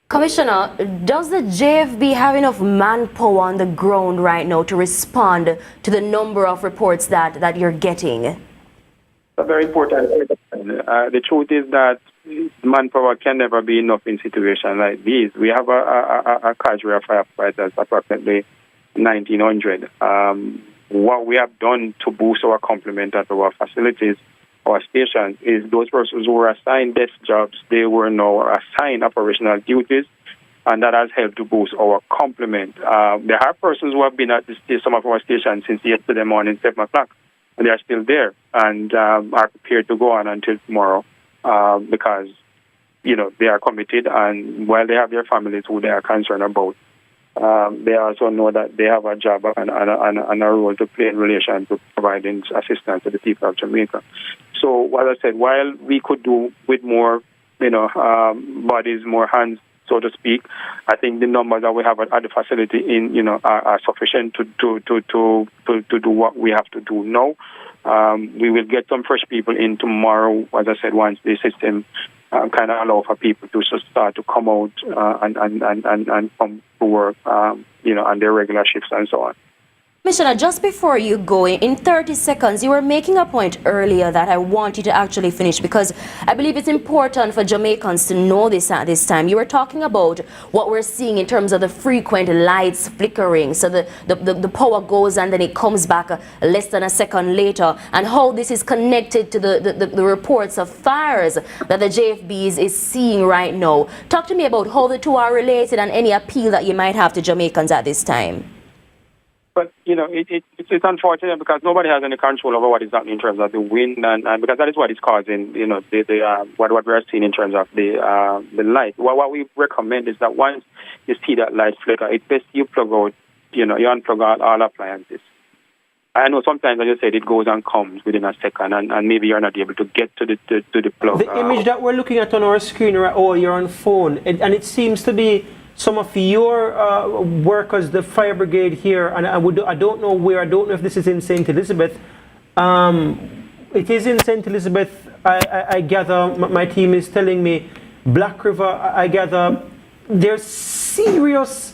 Commissioner, does the JFB have enough manpower on the ground right now to respond to the number of reports that you're getting? That's very important. The truth is that manpower can never be enough in situations like these. We have a cadre of firefighters, approximately 1,900. What we have done to boost our complement at our facilities, our stations, is those persons who were assigned desk jobs, they were now assigned operational duties, and that has helped to boost our complement. There are persons who have been at some of our stations since yesterday morning, 7 o'clock, and they are still there and are prepared to go on until tomorrow because, they are committed, and while they have their families who they are concerned about, they also know that they have a job and a role to play in relation to providing assistance to the people of Jamaica. So, as I said, while we could do with more, bodies, more hands, so to speak, I think the numbers that we have at the facility are sufficient to do what we have to do now. We will get some fresh people in tomorrow, as I said, once the system kind of allow for people to start to come out and come to work, on their regular shifts and so on. Commissioner, just before you go, in 30 seconds, you were making a point earlier that I want you to actually finish because I believe it's important for Jamaicans to know this at this time. You were talking about what we're seeing in terms of the frequent lights flickering. So the power goes and then it comes back less than a second later, and how this is connected to the reports of fires that the JFB is seeing right now. Talk to me about how the two are related and any appeal that you might have to Jamaicans at this time. But, it's unfortunate because nobody has any control over what is happening in terms of the wind, and because that is what is causing, what we are seeing in terms of the light. What we recommend is that once you see that light flicker, it's best you plug out, you unplug all appliances. I know sometimes, as you said, it goes and comes within a second, and maybe you're not able to get to the plug. The image that we're looking at on our screen, or you're on phone, and it seems to be some of your workers, the fire brigade here, and I don't know where, I don't know if this is in St. Elizabeth. It is in St. Elizabeth, I gather, my team is telling me, Black River, I gather, there's serious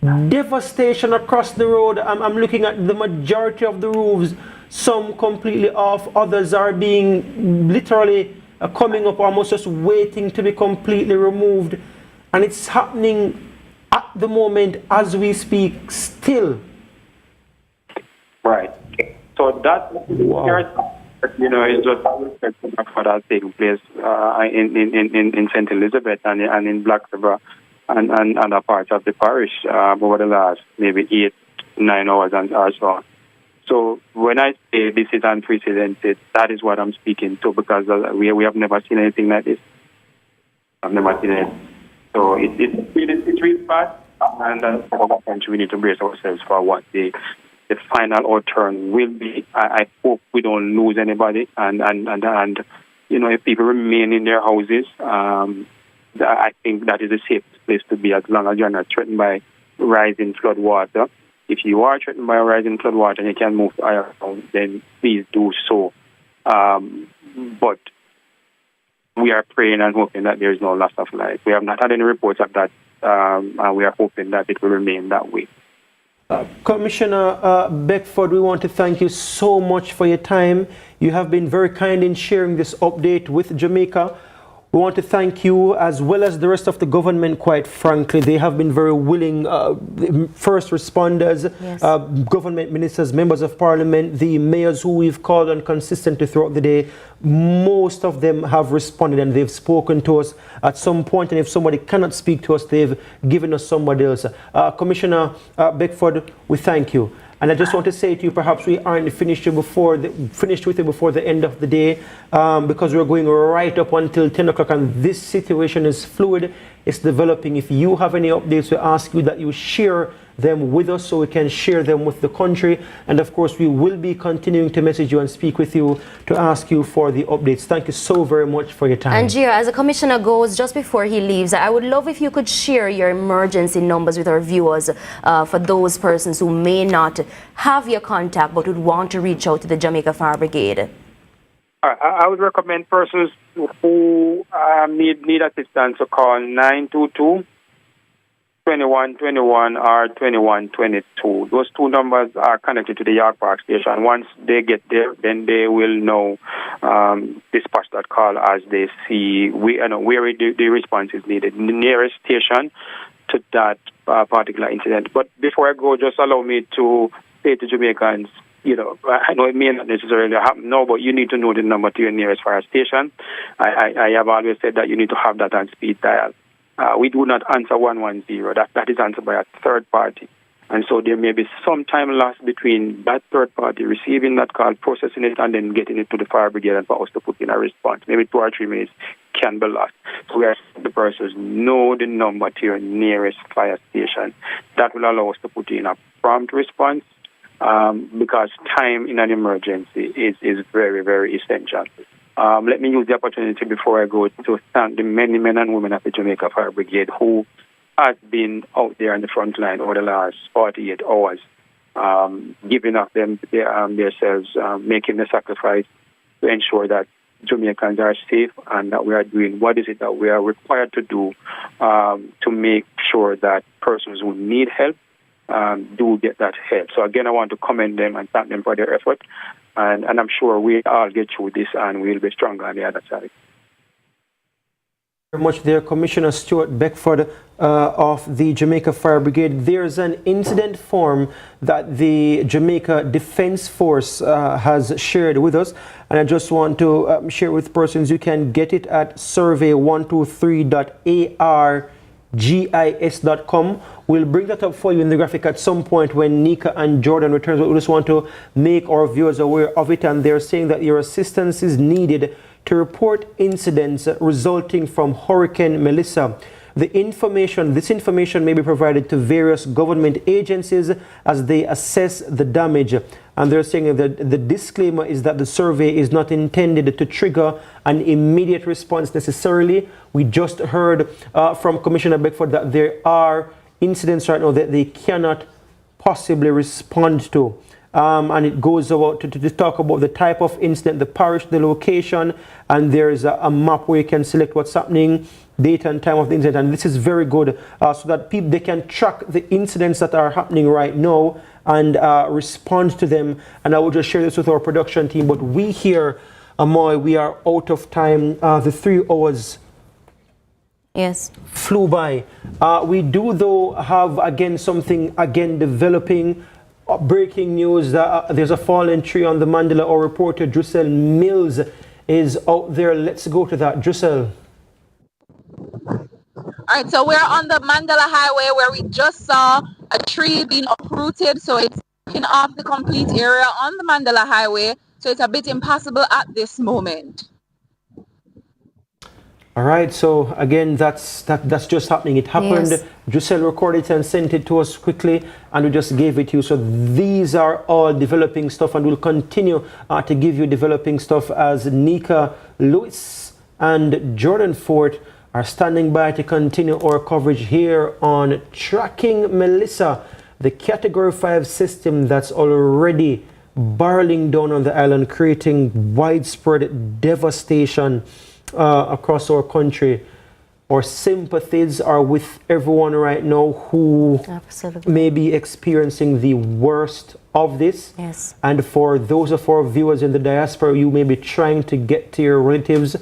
devastation across the road. I'm looking at the majority of the roofs, some completely off, others are being literally coming up, almost just waiting to be completely removed. And it's happening at the moment as we speak still. Right. So that, you know, is just what has taken place in St. Elizabeth and in Black River and other parts of the parish over the last maybe 8-9 hours and or so. So when I say this is unprecedented, that is what I'm speaking to, because we have never seen anything like this. I've never seen it. So it's really bad, and we need to brace ourselves for what the final outturn will be. I hope we don't lose anybody, and you know, if people remain in their houses, I think that is the safest place to be, as long as you're not threatened by rising flood water. If you are threatened by rising flood water and you can move to higher ground, then please do so. But we are praying and hoping that there is no loss of life. We have not had any reports of that, and we are hoping that it will remain that way. Commissioner Beckford, we want to thank you so much for your time. You have been very kind in sharing this update with Jamaica. We want to thank you, as well as the rest of the government, quite frankly. They have been very willing, first responders, yes, government ministers, members of parliament, the mayors who we've called on consistently throughout the day. Most of them have responded and they've spoken to us at some point, and if somebody cannot speak to us, they've given us somebody else. Commissioner Beckford, we thank you. And I just want to say to you, perhaps we aren't finished with it before the end of the day, because we're going right up until 10 o'clock, and this situation is fluid, it's developing. If you have any updates, we ask you that you share them with us so we can share them with the country. And of course, we will be continuing to message you and speak with you to ask you for the updates. Thank you so very much for your time. And Gia, as the commissioner goes, just before he leaves, I would love if you could share your emergency numbers with our viewers for those persons who may not have your contact but would want to reach out to the Jamaica Fire Brigade. I would recommend persons who need assistance to call 922 2121 or 2122. Those two numbers are connected to the York Park station. Once they get there, then they will know dispatch that call as they see where the response is needed. The nearest station to that particular incident. But before I go, just allow me to say to Jamaicans, you know, I know it may not necessarily happen now, but you need to know the number to your nearest fire station. I have always said that you need to have that on speed dial. We do not answer 110. That is answered by a third party. And so there may be some time lost between that third party receiving that call, processing it, and then getting it to the fire brigade and for us to put in a response. Maybe 2 or 3 minutes can be lost. So we ask the persons know the number to your nearest fire station. That will allow us to put in a prompt response, because time in an emergency is very, very essential. Let me use the opportunity before I go to thank the many men and women of the Jamaica Fire Brigade who has been out there on the front line over the last 48 hours, giving up themselves, making the sacrifice to ensure that Jamaicans are safe and that we are doing what is it that we are required to do to make sure that persons who need help do get that help. So again, I want to commend them and thank them for their effort. And I'm sure we all get through this and we'll be stronger on the other side. Very much there, Commissioner Stuart Beckford of the Jamaica Fire Brigade. There's an incident form that the Jamaica Defense Force has shared with us, and I just want to share with persons. You can get it at survey123.argis.com. We'll bring that up for you in the graphic at some point when Nika and Jordan returns, but we just want to make our viewers aware of it, and they're saying that your assistance is needed to report incidents resulting from Hurricane Melissa. this information may be provided to various government agencies as they assess the damage. And they're saying that the disclaimer is that the survey is not intended to trigger an immediate response necessarily. We just heard from Commissioner Beckford that there are incidents right now that they cannot possibly respond to. And it goes about to talk about the type of incident, the parish, the location, and there's a map where you can select what's happening, date and time of the incident. And this is very good so that people, they can track the incidents that are happening right now and respond to them. And I will just share this with our production team. But we here, Amoy, we are out of time. The 3 hours flew by. We do, though, have again something developing. Breaking news, there's a fallen tree on the Mandela. Our reporter Drusel Mills is out there. Let's go to that. Drusel. All right, so we're on the Mandela Highway where we just saw a tree being uprooted. So it's blocking off the complete area on the Mandela Highway. So it's a bit impossible at this moment. All right, so again, that's just happening. It happened. Yes. Drusel recorded it and sent it to us quickly, and we just gave it to you. So these are all developing stuff, and we'll continue to give you developing stuff as Nika Lewis and Jordan Fort are standing by to continue our coverage here on Tracking Melissa, the Category 5 system that's already barreling down on the island, creating widespread devastation across our country. Our sympathies are with everyone right now who may be experiencing the worst of this. Yes. And for those of our viewers in the diaspora, you may be trying to get to your relatives.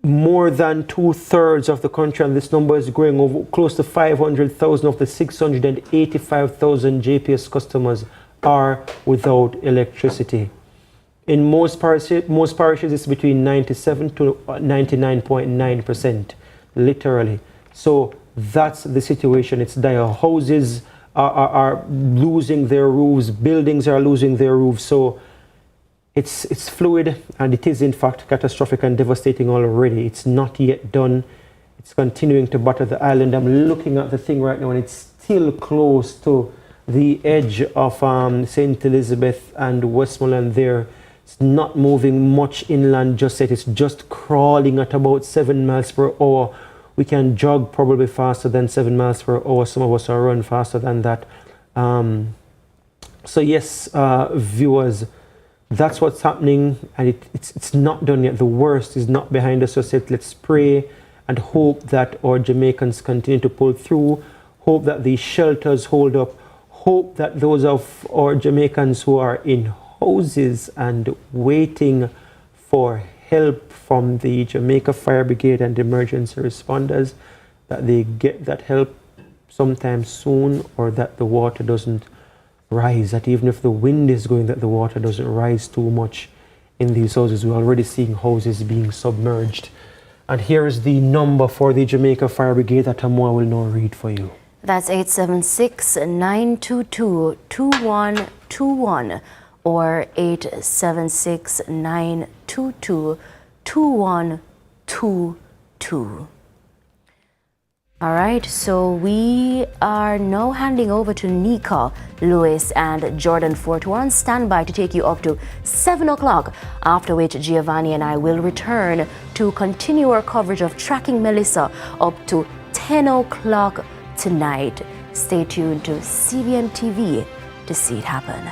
More than 2/3 of the country, and this number is growing, over close to 500,000 of the 685,000 JPS customers are without electricity. In most parishes, it's between 97 to 99.9%, literally. So that's the situation. It's dire. Houses are losing their roofs, buildings are losing their roofs. So it's fluid, and it is in fact catastrophic and devastating already. It's not yet done. It's continuing to batter the island. I'm looking at the thing right now, and it's still close to the edge of St. Elizabeth and Westmoreland there. It's not moving much inland just yet. It's just crawling at about 7 miles per hour. We can jog probably faster than 7 miles per hour. Some of us are run faster than that. So yes, viewers, that's what's happening, and it's not done yet. The worst is not behind us just yet. Let's pray and hope that our Jamaicans continue to pull through. Hope that the shelters hold up. Hope that those of our Jamaicans who are in houses and waiting for help from the Jamaica Fire Brigade and emergency responders, that they get that help sometime soon, or that the water doesn't rise, that even if the wind is going, that the water doesn't rise too much in these houses. We're already seeing houses being submerged. And here is the number for the Jamaica Fire Brigade that Amoa will now read for you. That's 876-922-2121 or 876-922-2122. All right, so we are now handing over to Nika Lewis and Jordan Fort, who are on standby to take you up to 7 o'clock, after which Giovanni and I will return to continue our coverage of Tracking Melissa up to 10 o'clock tonight. Stay tuned to CVM TV to see it happen.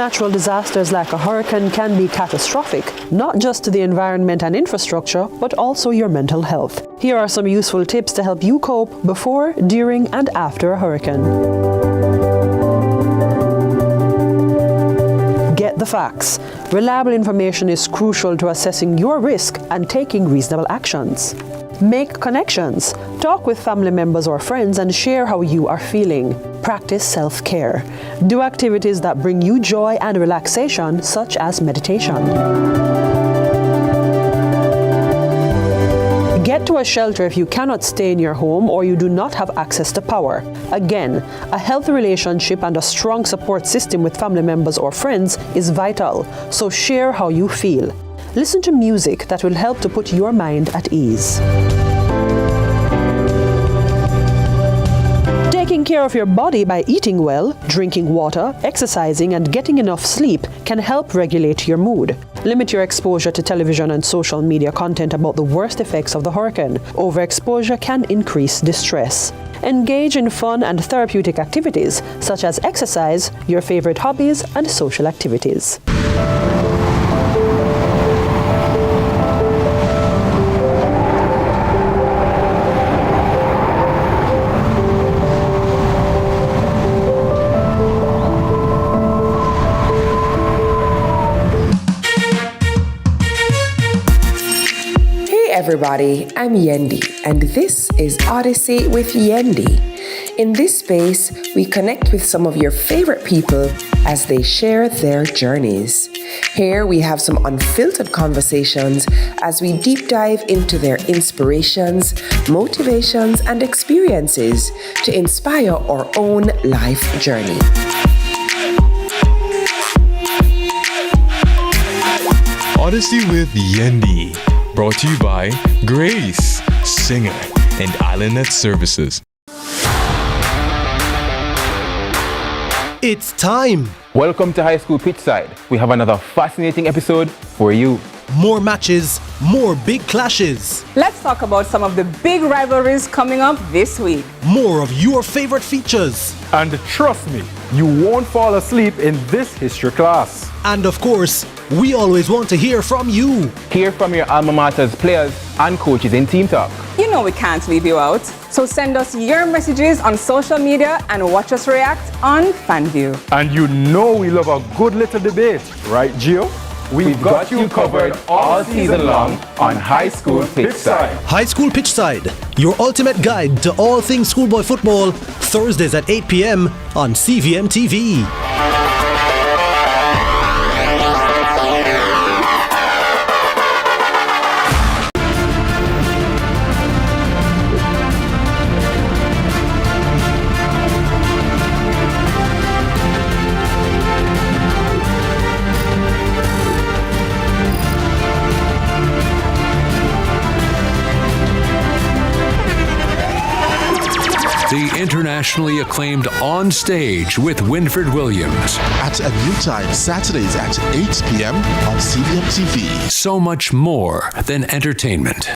Natural disasters like a hurricane can be catastrophic, not just to the environment and infrastructure, but also your mental health. Here are some useful tips to help you cope before, during, and after a hurricane. Get the facts. Reliable information is crucial to assessing your risk and taking reasonable actions. Make connections. Talk with family members or friends and share how you are feeling. Practice self-care. Do activities that bring you joy and relaxation, such as meditation. Get to a shelter if you cannot stay in your home or you do not have access to power. Again, a healthy relationship and a strong support system with family members or friends is vital, so share how you feel. Listen to music that will help to put your mind at ease. Taking care of your body by eating well, drinking water, exercising, and getting enough sleep can help regulate your mood. Limit your exposure to television and social media content about the worst effects of the hurricane. Overexposure can increase distress. Engage in fun and therapeutic activities, such as exercise, your favorite hobbies, and social activities. Everybody, I'm Yendi, and this is Odyssey with Yendi. In this space, we connect with some of your favorite people as they share their journeys. Here we have some unfiltered conversations as we deep dive into their inspirations, motivations, and experiences to inspire our own life journey. Odyssey with Yendi. Brought to you by Grace, Singer, and IslandNet Services. It's time! Welcome to High School Pitchside. We have another fascinating episode for you. More matches, more big clashes. Let's talk about some of the big rivalries coming up this week. More of your favorite features. And trust me, you won't fall asleep in this history class. And of course, we always want to hear from you. Hear from your alma mater's players and coaches in Team Talk. You know we can't leave you out. So send us your messages on social media and watch us react on FanView. And you know we love a good little debate, right, Gio? We've got you covered all season long on High School Pitchside. High School Pitchside, your ultimate guide to all things schoolboy football, Thursdays at 8 p.m. on CVM TV. The internationally acclaimed On Stage with Winfred Williams. At a new time, Saturdays at 8 p.m. on CVM TV. So much more than entertainment.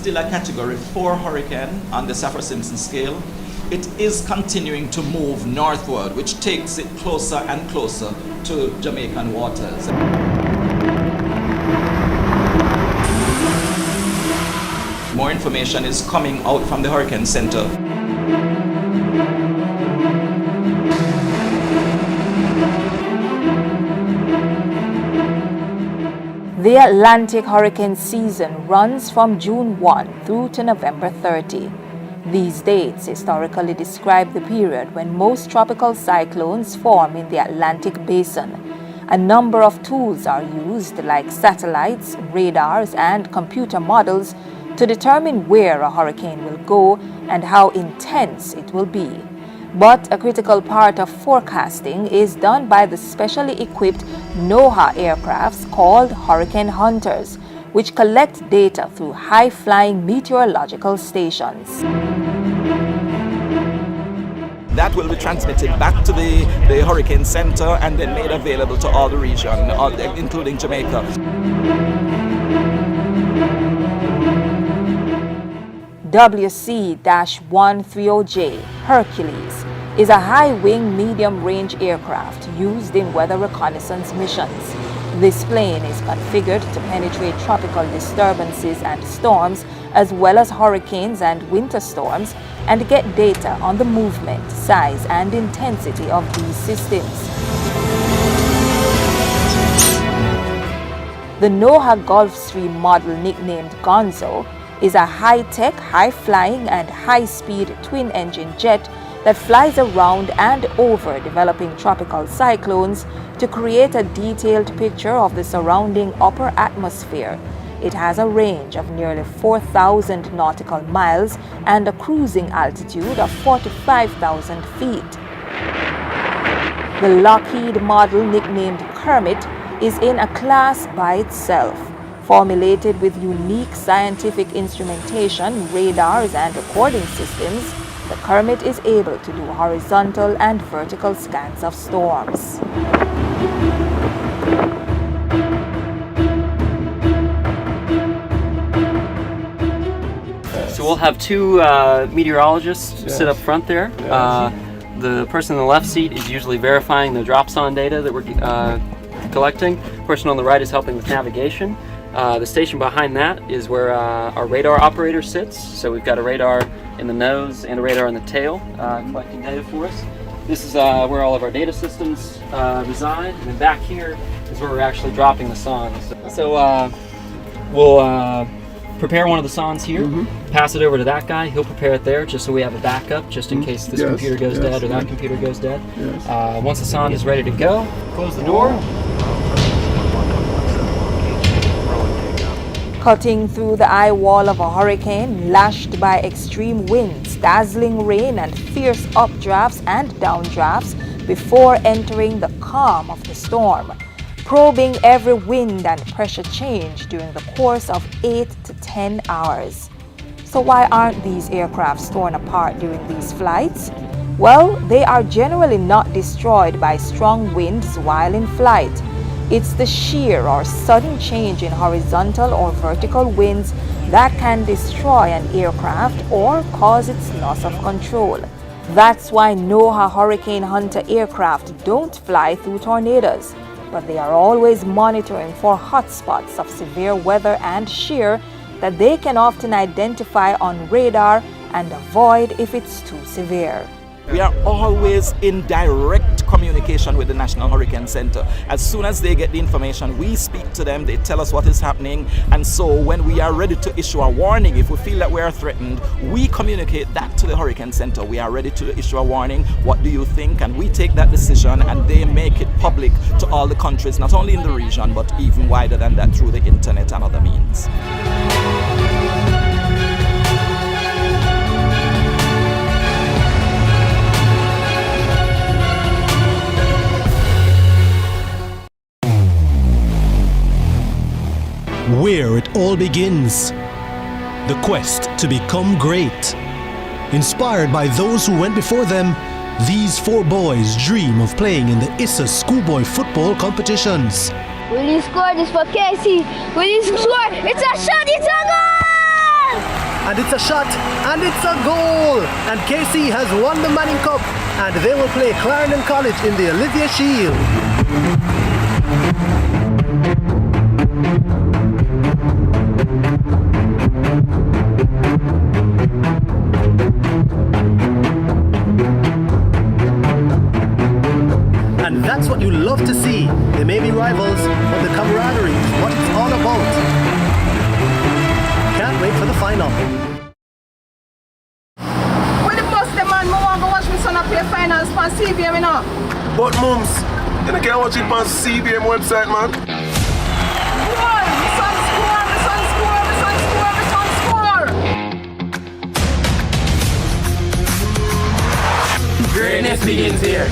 still a Category 4 hurricane on the Saffir-Simpson scale, it is continuing to move northward, which takes it closer and closer to Jamaican waters. More information is coming out from the Hurricane Center. The Atlantic hurricane season runs from June 1 through to November 30. These dates historically describe the period when most tropical cyclones form in the Atlantic basin. A number of tools are used, like satellites, radars, and computer models, to determine where a hurricane will go and how intense it will be. But a critical part of forecasting is done by the specially equipped NOAA aircrafts called Hurricane Hunters, which collect data through high-flying meteorological stations. That will be transmitted back to the Hurricane Center and then made available to all the region, including Jamaica. WC-130J Hercules is a high-wing, medium-range aircraft used in weather reconnaissance missions. This plane is configured to penetrate tropical disturbances and storms, as well as hurricanes and winter storms, and get data on the movement, size, and intensity of these systems. The NOAA Gulfstream model, nicknamed Gonzo, is a high-tech, high-flying, and high-speed twin-engine jet that flies around and over developing tropical cyclones to create a detailed picture of the surrounding upper atmosphere. It has a range of nearly 4,000 nautical miles and a cruising altitude of 45,000 feet. The Lockheed model, nicknamed Kermit, is in a class by itself. Formulated with unique scientific instrumentation, radars, and recording systems, the Kermit is able to do horizontal and vertical scans of storms. So we'll have two meteorologists sit up front there. The person in the left seat is usually verifying the dropson data that we're collecting. The person on the right is helping with navigation. The station behind that is where our radar operator sits. So we've got a radar in the nose and a radar in the tail collecting data for us. This is where all of our data systems reside. And then back here is where we're actually dropping the songs. So we'll prepare one of the songs here, pass it over to that guy. He'll prepare it there just so we have a backup just in case this computer goes dead or that computer goes dead. Once the song is ready to go, close the door. Cutting through the eye wall of a hurricane, lashed by extreme winds, dazzling rain, and fierce updrafts and downdrafts before entering the calm of the storm, probing every wind and pressure change during the course of 8 to 10 hours. So why aren't these aircrafts torn apart during these flights? Well, they are generally not destroyed by strong winds while in flight. It's the sheer or sudden change in horizontal or vertical winds that can destroy an aircraft or cause its loss of control. That's why NOAA Hurricane Hunter aircraft don't fly through tornadoes, but they are always monitoring for hotspots of severe weather and shear that they can often identify on radar and avoid if it's too severe. We are always in direct communication with the National Hurricane Center. As soon as they get the information, we speak to them, they tell us what is happening, and so when we are ready to issue a warning, if we feel that we are threatened, we communicate that to the Hurricane Center. We are ready to issue a warning, what do you think? And we take that decision and they make it public to all the countries, not only in the region, but even wider than that through the internet and other means. Where it all begins. The quest to become great. Inspired by those who went before them, these four boys dream of playing in the ISSA schoolboy football competitions. Will you score this for Casey? Will you score? It's a shot! It's a goal! and it's a shot, and it's a goal. And KC has won the Manning Cup, and they will play Clarendon College in the Olivia Shield. And that's what you love to see. They may be rivals, but the camaraderie is what it's all about. Can't wait for the final. When the bus the man, I want to watch my son play finals for CVM, you know. But mums, you can't watch it on CVM website, man. Score! My son score! My son score! My son score! My son score! Greatness begins here.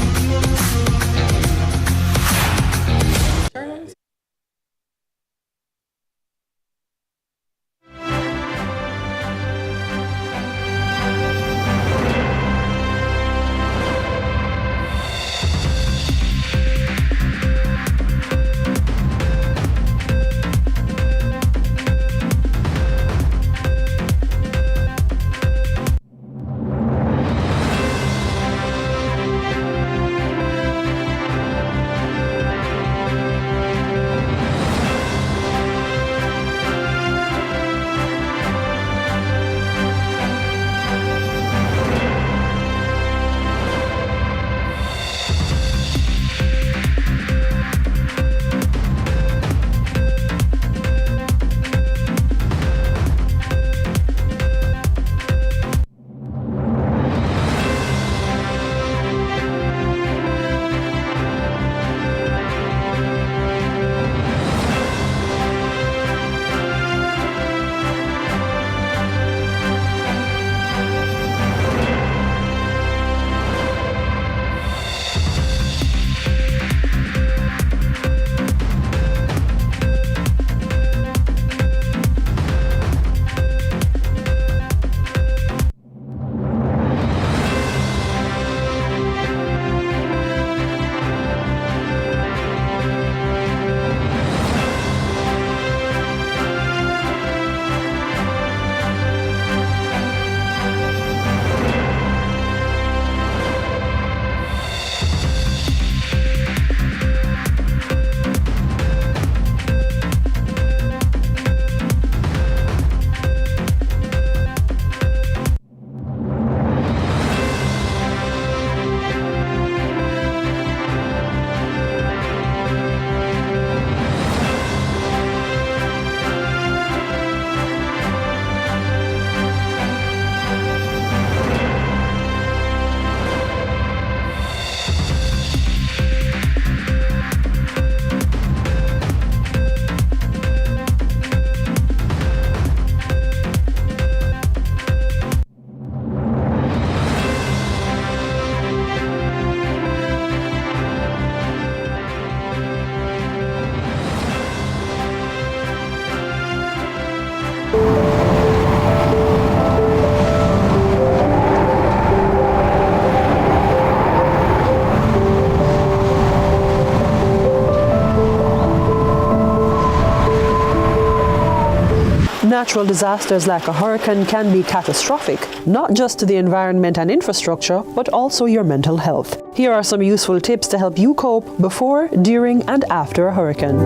Natural disasters like a hurricane can be catastrophic, not just to the environment and infrastructure, but also your mental health. Here are some useful tips to help you cope before, during, and after a hurricane.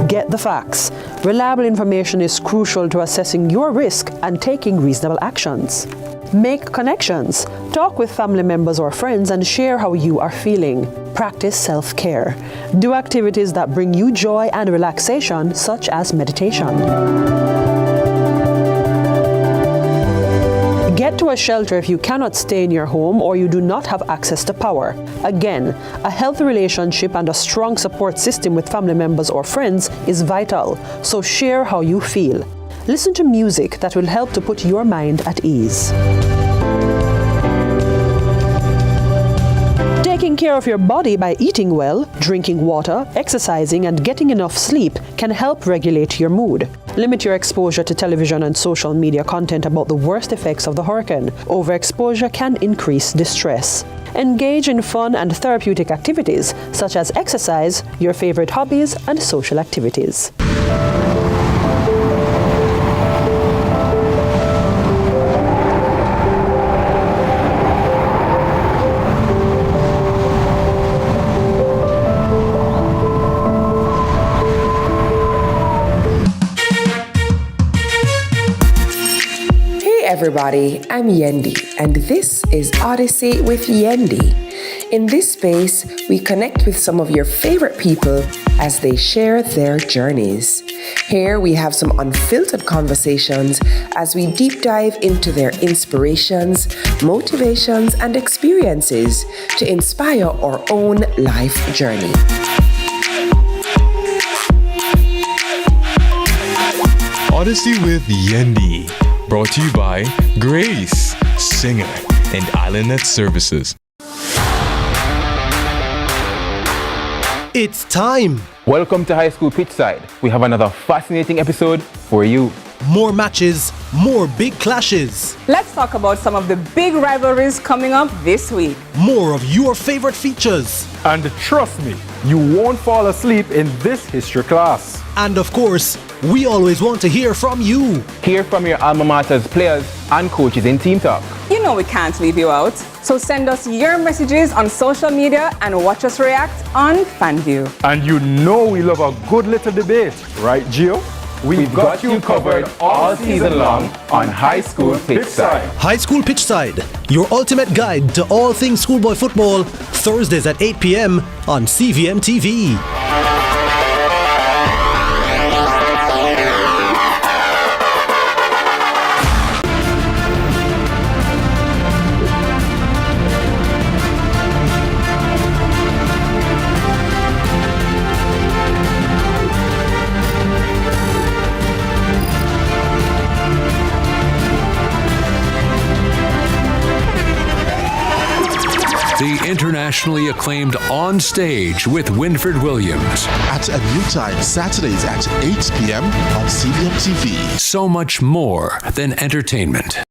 Get the facts. Reliable information is crucial to assessing your risk and taking reasonable actions. Make connections. Talk with family members or friends and share how you are feeling. Practice self-care. Do activities that bring you joy and relaxation, such as meditation. Get to a shelter if you cannot stay in your home or you do not have access to power. Again, a healthy relationship and a strong support system with family members or friends is vital, so share how you feel. Listen to music that will help to put your mind at ease. Taking care of your body by eating well, drinking water, exercising, and getting enough sleep can help regulate your mood. Limit your exposure to television and social media content about the worst effects of the hurricane. Overexposure can increase distress. Engage in fun and therapeutic activities such as exercise, your favorite hobbies, and social activities. everybody, I'm Yendi, and this is Odyssey with Yendi. In this space, we connect with some of your favorite people as they share their journeys. Here we have some unfiltered conversations as we deep dive into their inspirations, motivations, and experiences to inspire our own life journey. Odyssey with Yendi. Brought to you by Grace, Singer, and IslandNet Services. It's time. Welcome to High School Pitchside. We have another fascinating episode for you. More matches, more big clashes. Let's talk about some of the big rivalries coming up this week. More of your favorite features. And trust me, you won't fall asleep in this history class. And of course, we always want to hear from you. Hear from your alma mater's players and coaches in Team Talk. You know we can't leave you out. So send us your messages on social media and watch us react on FanView. And you know we love a good little debate, right, Gio? We've got you covered all season long on High School Pitchside. High School Pitchside, your ultimate guide to all things schoolboy football, Thursdays at 8 p.m. on CVM TV. The internationally acclaimed On Stage with Winfred Williams. At a new time, Saturdays at 8 p.m. on CVM TV. So much more than entertainment.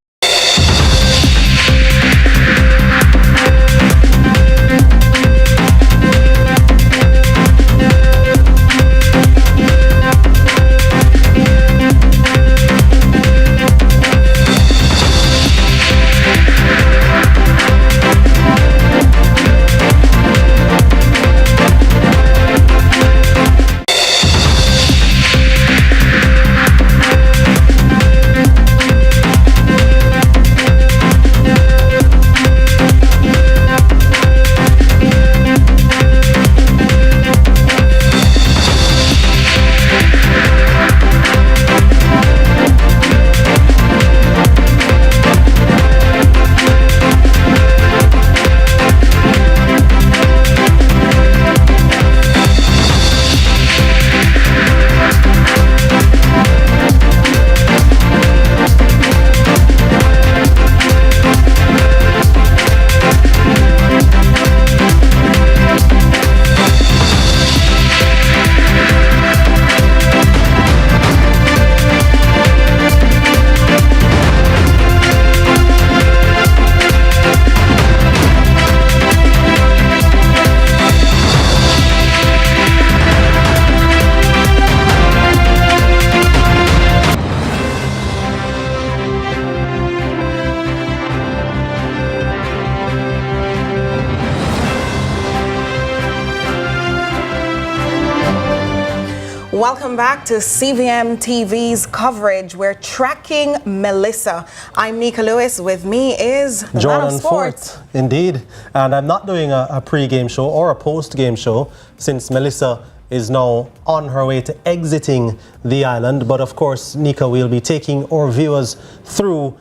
Welcome back to CVM TV's coverage. We're tracking Melissa. I'm Nika Lewis. With me is the Jordan man of sports. Fort, indeed. And I'm not doing a pre-game show or a post-game show since Melissa is now on her way to exiting the island. But of course, Nika will be taking our viewers through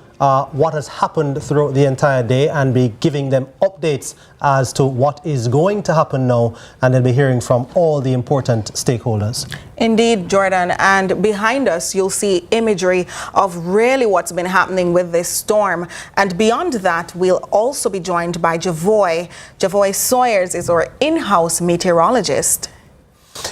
what has happened throughout the entire day and be giving them updates as to what is going to happen now, and they'll be hearing from all the important stakeholders. Indeed, Jordan, and behind us you'll see imagery of really what's been happening with this storm. And beyond that, we'll also be joined by Javoy. Javoy Sawyers is our in-house meteorologist.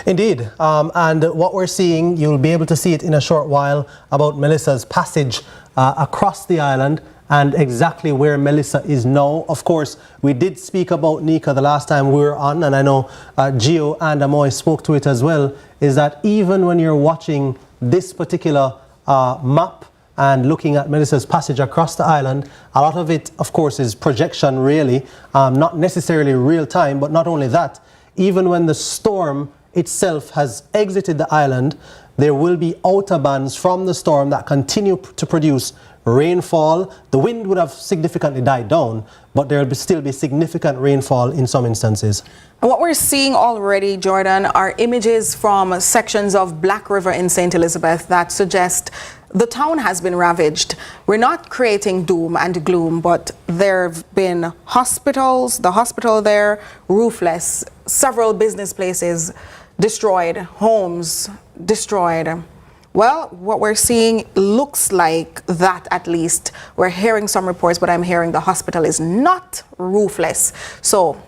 Indeed, and what we're seeing, you'll be able to see it in a short while, about Melissa's passage across the island and exactly where Melissa is now. Of course, we did speak about Nika the last time we were on, and I know Gio and Amoy spoke to it as well, is that even when you're watching this particular map and looking at Melissa's passage across the island, a lot of it, of course, is projection really, not necessarily real time, but not only that, even when the storm itself has exited the island, there will be outer bands from the storm that continue to produce rainfall. The wind would have significantly died down, but there will still be significant rainfall in some instances. And what we're seeing already, Jordan, are images from sections of Black River in St. Elizabeth that suggest the town has been ravaged. We're not creating doom and gloom, but there have been hospitals, the hospital there, roofless, several business places destroyed, homes destroyed. Well, what we're seeing looks like that, at least. We're hearing some reports, but I'm hearing the hospital is not roofless. So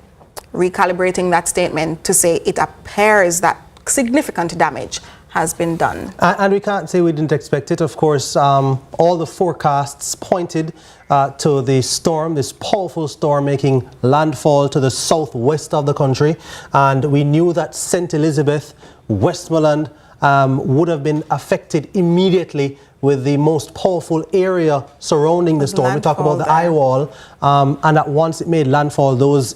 recalibrating that statement to say it appears that significant damage has been done. And we can't say we didn't expect it. Of course, all the forecasts pointed to the storm, this powerful storm making landfall to the southwest of the country. And we knew that St. Elizabeth, Westmoreland would have been affected immediately with the most powerful area surrounding the storm. We talk about the eye wall, and that once it made landfall, those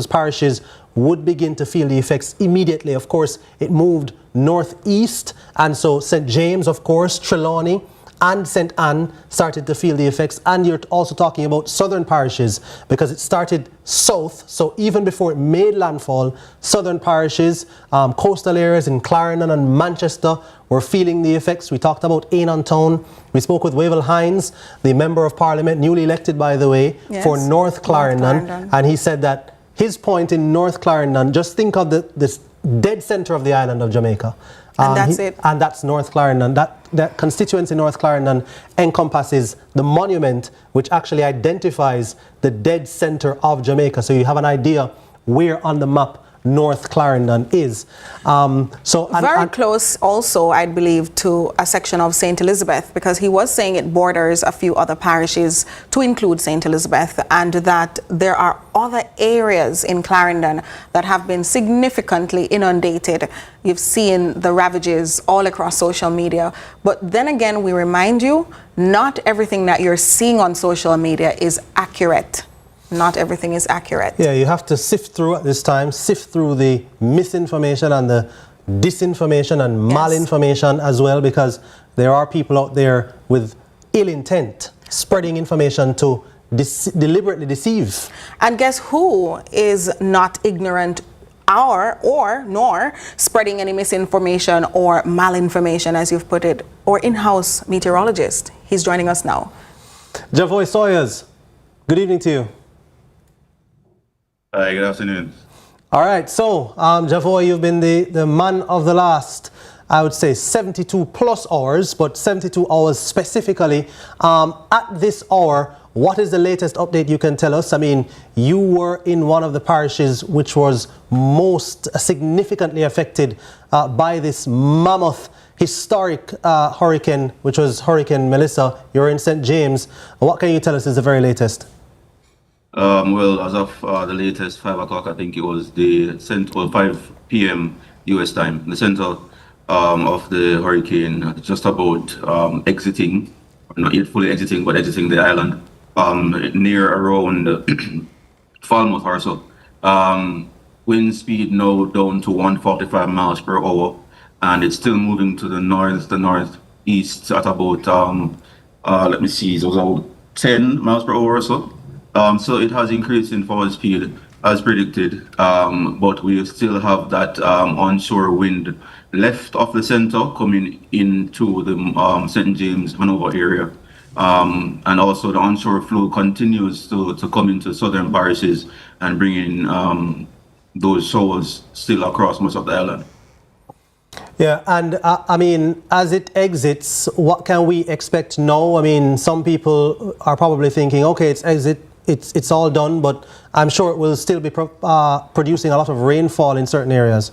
parishes would begin to feel the effects immediately. Of course, it moved northeast, and so St. James, of course, Trelawney, and St. Anne started to feel the effects. And you're also talking about southern parishes because it started south. So even before it made landfall, southern parishes, coastal areas in Clarendon and Manchester were feeling the effects. We talked about Ainon Town. We spoke with Wavell Hines, the Member of Parliament, newly elected, by the way, for North Clarendon. And he said that his point in North Clarendon, just think of this dead center of the island of Jamaica. And that's it. And that's North Clarendon. That constituency North Clarendon encompasses the monument which actually identifies the dead center of Jamaica. So you have an idea where on the map North Clarendon is. Very close also, I believe, to a section of St. Elizabeth, because he was saying it borders a few other parishes to include St. Elizabeth, and that there are other areas in Clarendon that have been significantly inundated. You've seen the ravages all across social media. But then again, we remind you, not everything that you're seeing on social media is accurate. Not everything is accurate. Yeah, you have to sift through at this time, sift through the misinformation and the disinformation and malinformation as well, because there are people out there with ill intent spreading information to deliberately deceive. And guess who is not ignorant nor spreading any misinformation or malinformation, as you've put it? Our in-house meteorologist. He's joining us now. Javoy Sawyers, good evening to you. Hi, good afternoon. All right, so Javoy, you've been the man of the last, I would say, 72 plus hours, but 72 hours specifically. At this hour, what is the latest update you can tell us? I mean, you were in one of the parishes which was most significantly affected by this mammoth historic hurricane, which was Hurricane Melissa. You're in St. James. What can you tell us is the very latest? Well, as of the latest 5 o'clock, I think it was the 5 p.m. U.S. time, the center of the hurricane just about exiting, not yet fully exiting, but exiting the island, near around Falmouth or so. Wind speed now down to 145 miles per hour, and it's still moving to the northeast at about, let me see, it was about 10 miles per hour or so. So it has increased in forward speed as predicted, but we still have that onshore wind left of the center coming into the St. James Hanover area. And also the onshore flow continues to come into southern parishes and bring in those showers still across most of the island. Yeah, and I mean, as it exits, what can we expect now? I mean, some people are probably thinking, okay, it's all done, but I'm sure it will still be producing a lot of rainfall in certain areas.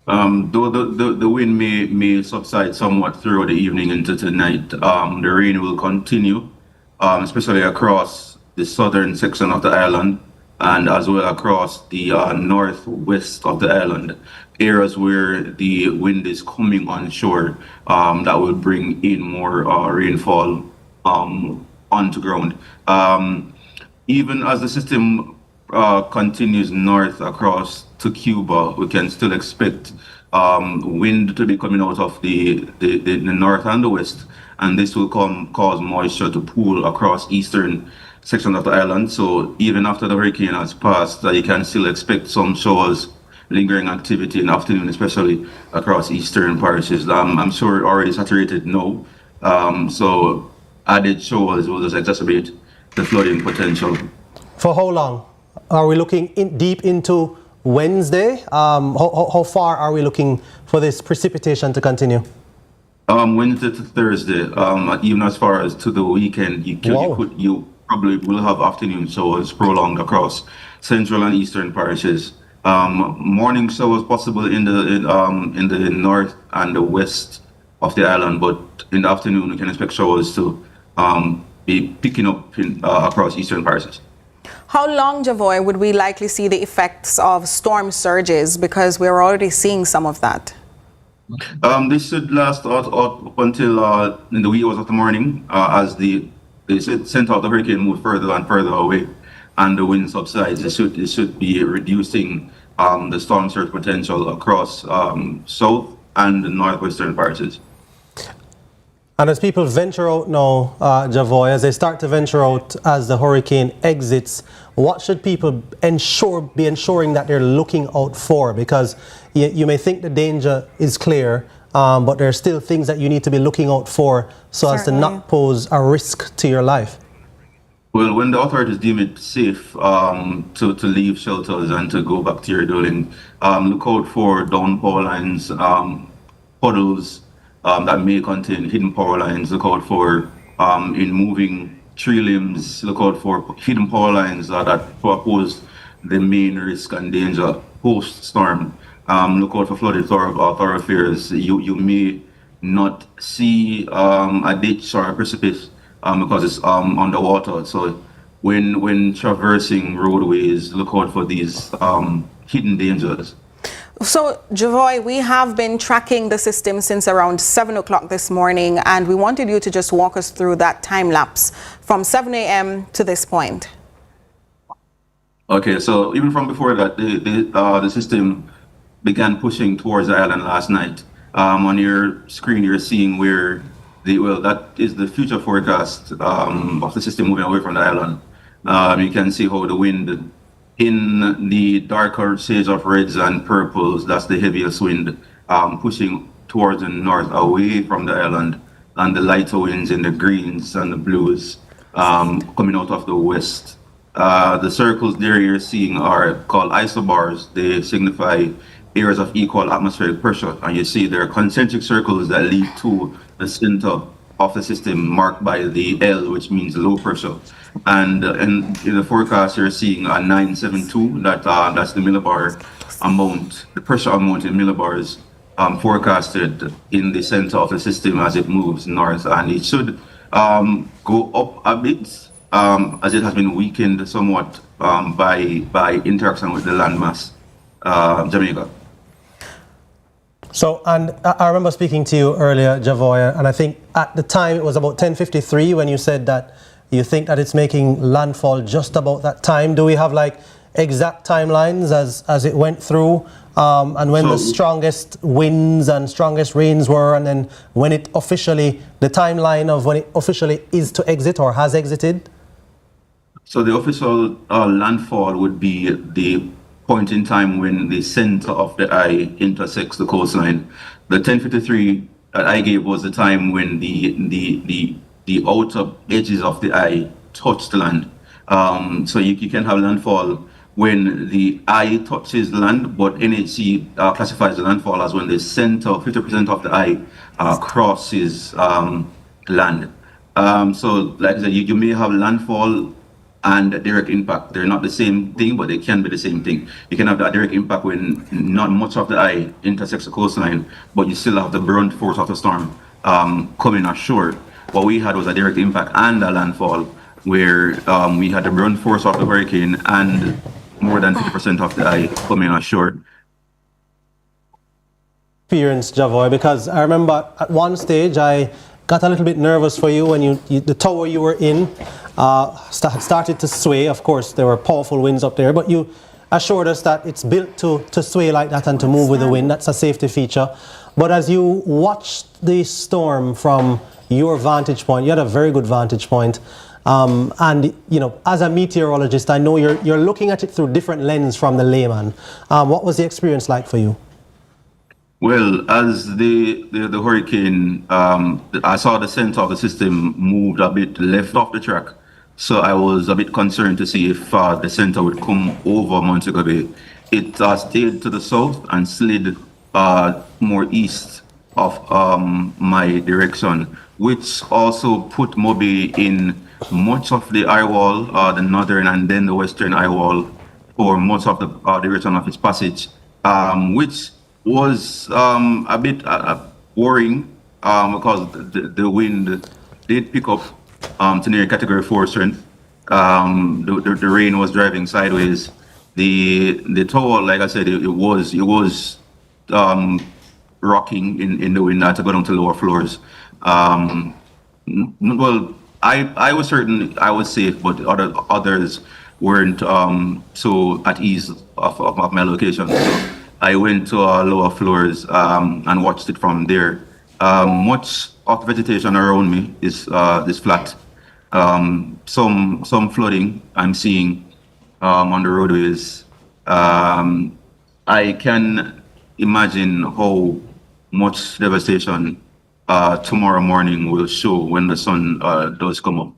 Though the wind may subside somewhat throughout the evening into tonight, the rain will continue, especially across the southern section of the island and as well across the northwest of the island, areas where the wind is coming onshore, that will bring in more rainfall onto ground. Even as the system continues north across to Cuba, we can still expect wind to be coming out of the north and the west, and this will cause moisture to pool across eastern sections of the island. So even after the hurricane has passed, you can still expect some showers, lingering activity in the afternoon, especially across eastern parishes. I'm sure already saturated now, so added showers will just exacerbate the flooding potential. For how long? Are we looking deep into Wednesday? How far are we looking for this precipitation to continue? Wednesday to Thursday, even as far as to the weekend, you probably will have afternoon showers prolonged across central and eastern parishes. Morning showers possible in the north and the west of the island, but in the afternoon we can expect showers to be picking up across eastern parishes. How long, Javoy, would we likely see the effects of storm surges, because we're already seeing some of that? This should last up until in the wee hours of the morning, as the center of the hurricane moves further and further away, and the wind subsides. It should be reducing the storm surge potential across south and northwestern parishes. And as people venture out now, Javoy, as they start to venture out as the hurricane exits, what should people be ensuring that they're looking out for? Because you may think the danger is clear, but there are still things that you need to be looking out for so as to not pose a risk to your life. Well, when the authorities deem it safe to leave shelters and to go back to your dwelling, look out for down power lines, puddles that may contain hidden power lines. Look out for in moving tree limbs. Look out for hidden power lines that pose the main risk and danger post-storm. Look out for flooded thoroughfares. You may not see a ditch or a precipice because it's underwater. So when traversing roadways, look out for these hidden dangers. So, Javoy, we have been tracking the system since around 7 o'clock this morning, and we wanted you to just walk us through that time lapse from 7 a.m. to this point. Okay, so even from before that, the system began pushing towards the island last night. On your screen, you're seeing where that is the future forecast of the system moving away from the island. You can see how the wind in the darker shades of reds and purples, that's the heaviest wind, pushing towards the north away from the island, and the lighter winds in the greens and the blues coming out of the west. The circles there you're seeing are called isobars. They signify areas of equal atmospheric pressure, and you see there are concentric circles that lead to the center of the system marked by the L, which means low pressure. And in the forecast, you're seeing a 972. That's the millibar amount, the pressure amount in millibars forecasted in the center of the system as it moves north, and it should go up a bit as it has been weakened somewhat by interaction with the landmass, Jamaica. So, and I remember speaking to you earlier, Javoy, and I think at the time it was about 10:53 when you said that you think that it's making landfall just about that time. Do we have like exact timelines as it went through, and when the strongest winds and strongest rains were, and then when it officially, the timeline of when it officially is to exit or has exited? So the official landfall would be the point in time when the center of the eye intersects the coastline. The 10:53 that I gave was the time when the outer edges of the eye touch the land. So you can have landfall when the eye touches land, but NHC classifies the landfall as when the center, 50% of the eye crosses land. So like I said, you may have landfall and direct impact. They're not the same thing, but they can be the same thing. You can have that direct impact when not much of the eye intersects the coastline, but you still have the brunt force of the storm coming ashore. What we had was a direct impact and a landfall, where we had the brunt force of the hurricane and more than 50% of the eye coming ashore. Experience, Javoy, because I remember at one stage I got a little bit nervous for you when the tower you were in started to sway. Of course, there were powerful winds up there, but assured us that it's built to sway like that and to move with the wind. That's a safety feature. But as you watched the storm from your vantage point, you had a very good vantage point. And, you know, as a meteorologist, I know you're looking at it through different lenses from the layman. What was the experience like for you? Well, as the hurricane, I saw the center of the system moved a bit left off the track. So I was a bit concerned to see if the center would come over Montego Bay. It stayed to the south and slid more east of my direction, which also put Moby in much of the eye wall, the northern and then the western eye wall for most of the direction of its passage, which was a bit worrying because the wind did pick up to near Category 4 strength. The rain was driving sideways. The tower, like I said, it was rocking in the wind. I had to go down to lower floors. Well, I was certain I was safe, but others weren't so at ease of my location. So I went to lower floors and watched it from there. Much of the vegetation around me is flat. Some flooding I'm seeing on the roadways. I can imagine how much devastation tomorrow morning will show when the sun does come up.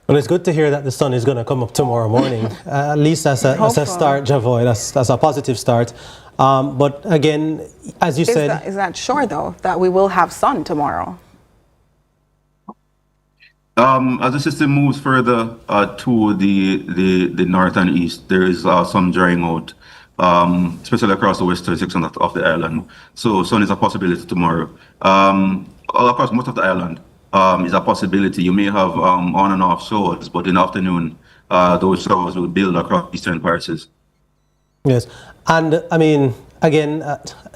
Well, it's good to hear that the sun is going to come up tomorrow morning. At least that's a start, Javoy. That's a positive start. But again, as you said... Is that sure, though, that we will have sun tomorrow? As the system moves further to the north and east, there is some drying out, especially across the western section of the island. So sun is a possibility tomorrow. All across most of the island is a possibility. You may have on and off showers, but in the afternoon, those showers will build across eastern parishes. Yes, and I mean, again,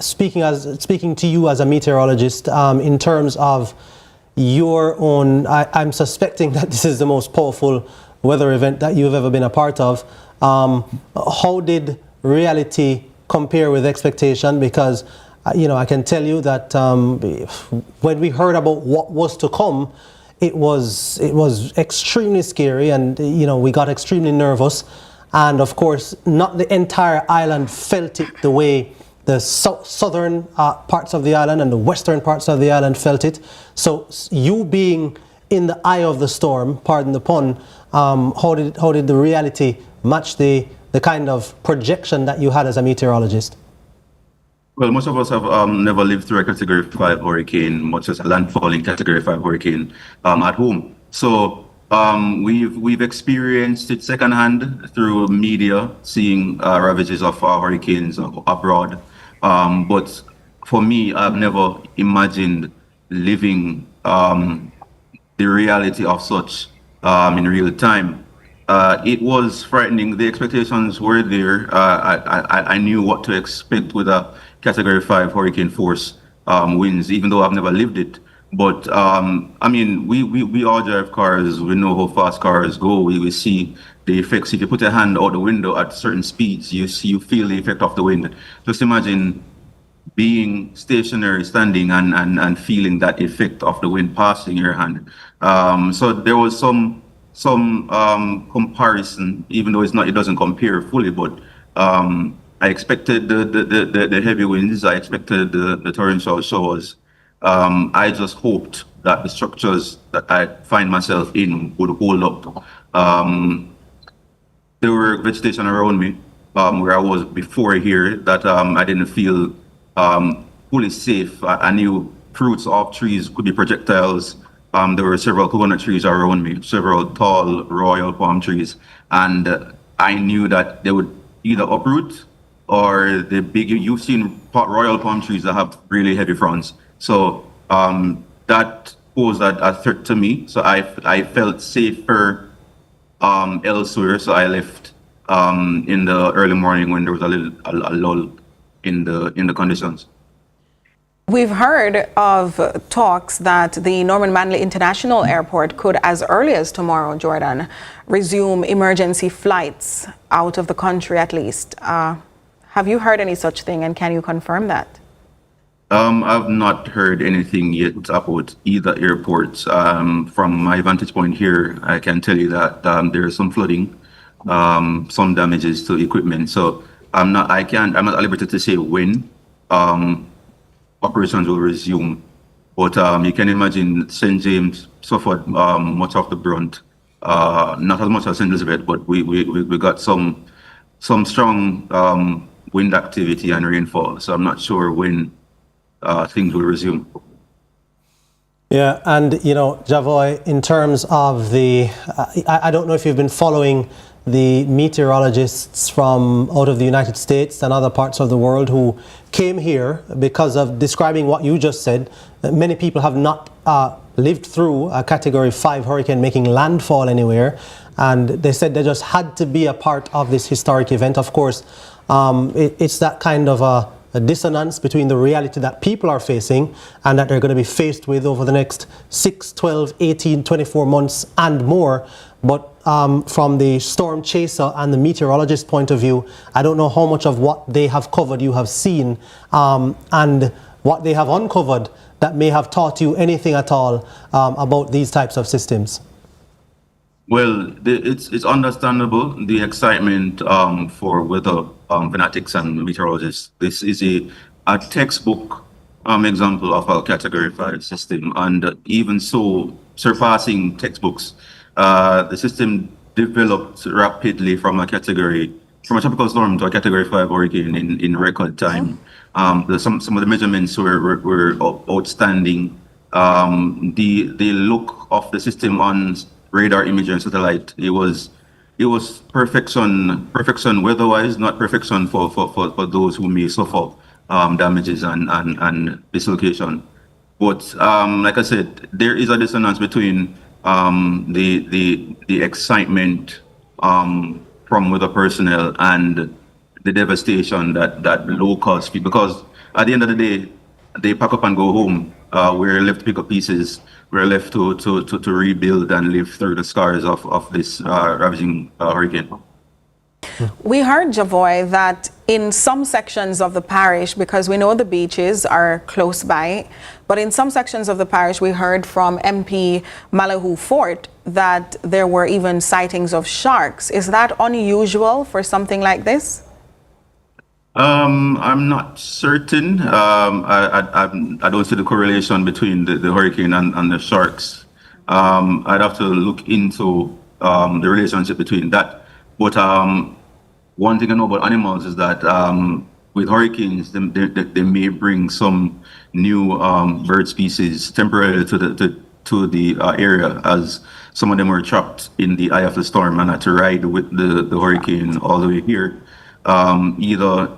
speaking to you as a meteorologist, in terms of your own, I'm suspecting that this is the most powerful weather event that you've ever been a part of. How did reality compare with expectation? Because you know, I can tell you that when we heard about what was to come, it was extremely scary, and you know, we got extremely nervous. And of course, not the entire island felt it the way the southern parts of the island and the western parts of the island felt it. So you being in the eye of the storm, pardon the pun, how did the reality match the kind of projection that you had as a meteorologist? Well, most of us have never lived through a Category 5 hurricane, much as a landfalling Category 5 hurricane at home. So we've experienced it secondhand through media, seeing ravages of hurricanes abroad. But for me, I've never imagined living the reality of such in real time. It was frightening. The expectations were there. I knew what to expect with a Category 5 hurricane force winds, even though I've never lived it. But I mean, we all drive cars. We know how fast cars go. We see the effects. If you put a hand out the window at certain speeds, you feel the effect of the wind. Just imagine being stationary, standing, and feeling that effect of the wind passing your hand. So there was some comparison, even though it doesn't compare fully. But I expected the heavy winds. I expected the torrential showers. I just hoped that the structures that I find myself in would hold up. There were vegetation around me where I was before here that I didn't feel fully safe. I knew fruits off trees could be projectiles. There were several coconut trees around me, several tall royal palm trees, and I knew that they would either uproot or the big, you've seen royal palm trees that have really heavy fronds. So that posed a threat to me. So I felt safer elsewhere. So I left in the early morning when there was a lull in the conditions. We've heard of talks that the Norman Manley International Airport could, as early as tomorrow, Jordan, resume emergency flights out of the country at least. Have you heard any such thing, and can you confirm that? I've not heard anything yet about either airports. From my vantage point here, I can tell you that there is some flooding, some damages to equipment. So I'm not at liberty to say when operations will resume. But you can imagine St. James suffered much of the brunt. Not as much as St. Elizabeth, but we got some strong wind activity and rainfall. So I'm not sure when things will resume. Yeah, and Javoy, in terms of the, I don't know if you've been following the meteorologists from out of the United States and other parts of the world who came here because of describing what you just said. Many people have not lived through a Category 5 hurricane making landfall anywhere, and they said they just had to be a part of this historic event. Of course, it's that kind of a dissonance between the reality that people are facing and that they're going to be faced with over the next 6, 12, 18, 24 months and more. But from the storm chaser and the meteorologist point of view, I don't know how much of what they have covered you have seen and what they have uncovered that may have taught you anything at all about these types of systems. Well, it's understandable, the excitement for weather fanatics and meteorologists. This is a textbook example of a Category 5 system, and even so, surpassing textbooks. The system developed rapidly from a tropical storm to a Category 5 hurricane in record time. Some of the measurements were outstanding. The look of the system on radar imaging and satellite, it was perfection weather-wise, not perfection for those who may suffer damages and dislocation. But like I said, there is a dissonance between the excitement from weather personnel and the devastation that locals feel, because at the end of the day, they pack up and go home. We're left to pick up pieces. We're left to rebuild and live through the scars of this ravaging hurricane. We heard, Javoy, that in some sections of the parish, because we know the beaches are close by, but in some sections of the parish, we heard from MP Malahoo Fort that there were even sightings of sharks. Is that unusual for something like this? I'm not certain. I don't see the correlation between the hurricane and the sharks. I'd have to look into the relationship between that. But one thing I know about animals is that with hurricanes, they may bring some new bird species temporarily to the area, as some of them were trapped in the eye of the storm and had to ride with the hurricane all the way here. Either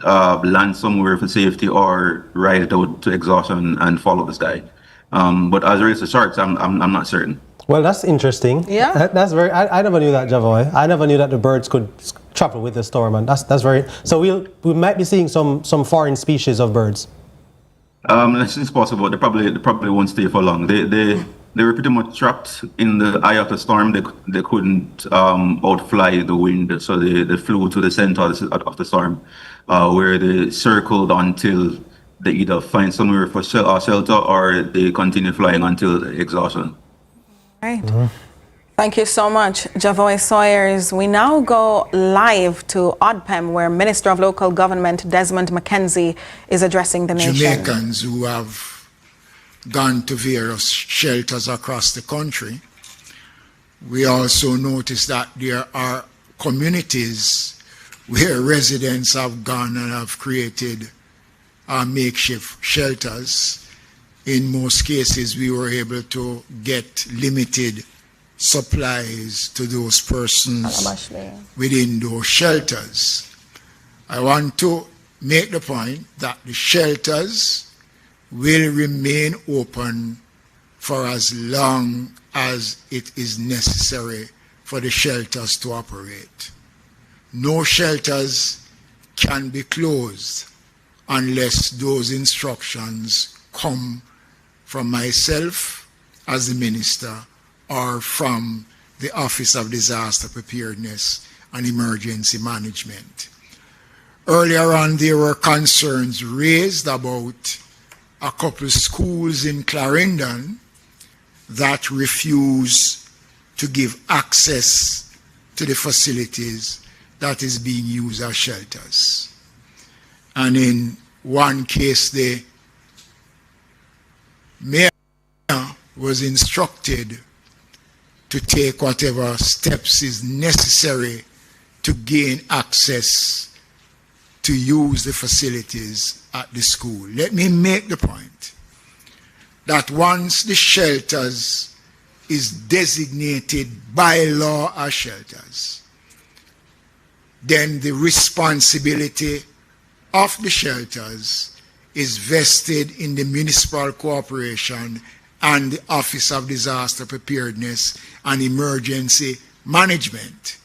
land somewhere for safety or ride it out to exhaustion and follow the sky. But as it relates to sharks, I'm not certain. Well, that's interesting. Yeah. That's very. I never knew that, Javoy. I never knew that the birds could travel with the storm, and that's very. So we might be seeing some foreign species of birds. It's possible. They probably won't stay for long. They were pretty much trapped in the eye of the storm. They couldn't outfly the wind, so they flew to the center of the storm, where they circled until they either find somewhere for shelter or they continue flying until exhaustion. Right. Thank you so much, Javoy Sawyers. We now go live to Odpem, where Minister of Local Government Desmond McKenzie is addressing the nation. Jamaicans who have gone to various shelters across the country. We also notice that there are communities where residents have gone and have created makeshift shelters. In most cases, we were able to get limited supplies to those persons within those shelters. I want to make the point that the shelters will remain open for as long as it is necessary for the shelters to operate. No shelters can be closed unless those instructions come from myself as the minister or from the Office of Disaster Preparedness and Emergency Management. Earlier on, there were concerns raised about a couple of schools in Clarendon that refuse to give access to the facilities that is being used as shelters. And in one case, the mayor was instructed to take whatever steps is necessary to gain access to use the facilities at the school. Let me make the point that once the shelters is designated by law as shelters, then the responsibility of the shelters is vested in the municipal corporation and the Office of Disaster Preparedness and Emergency Management.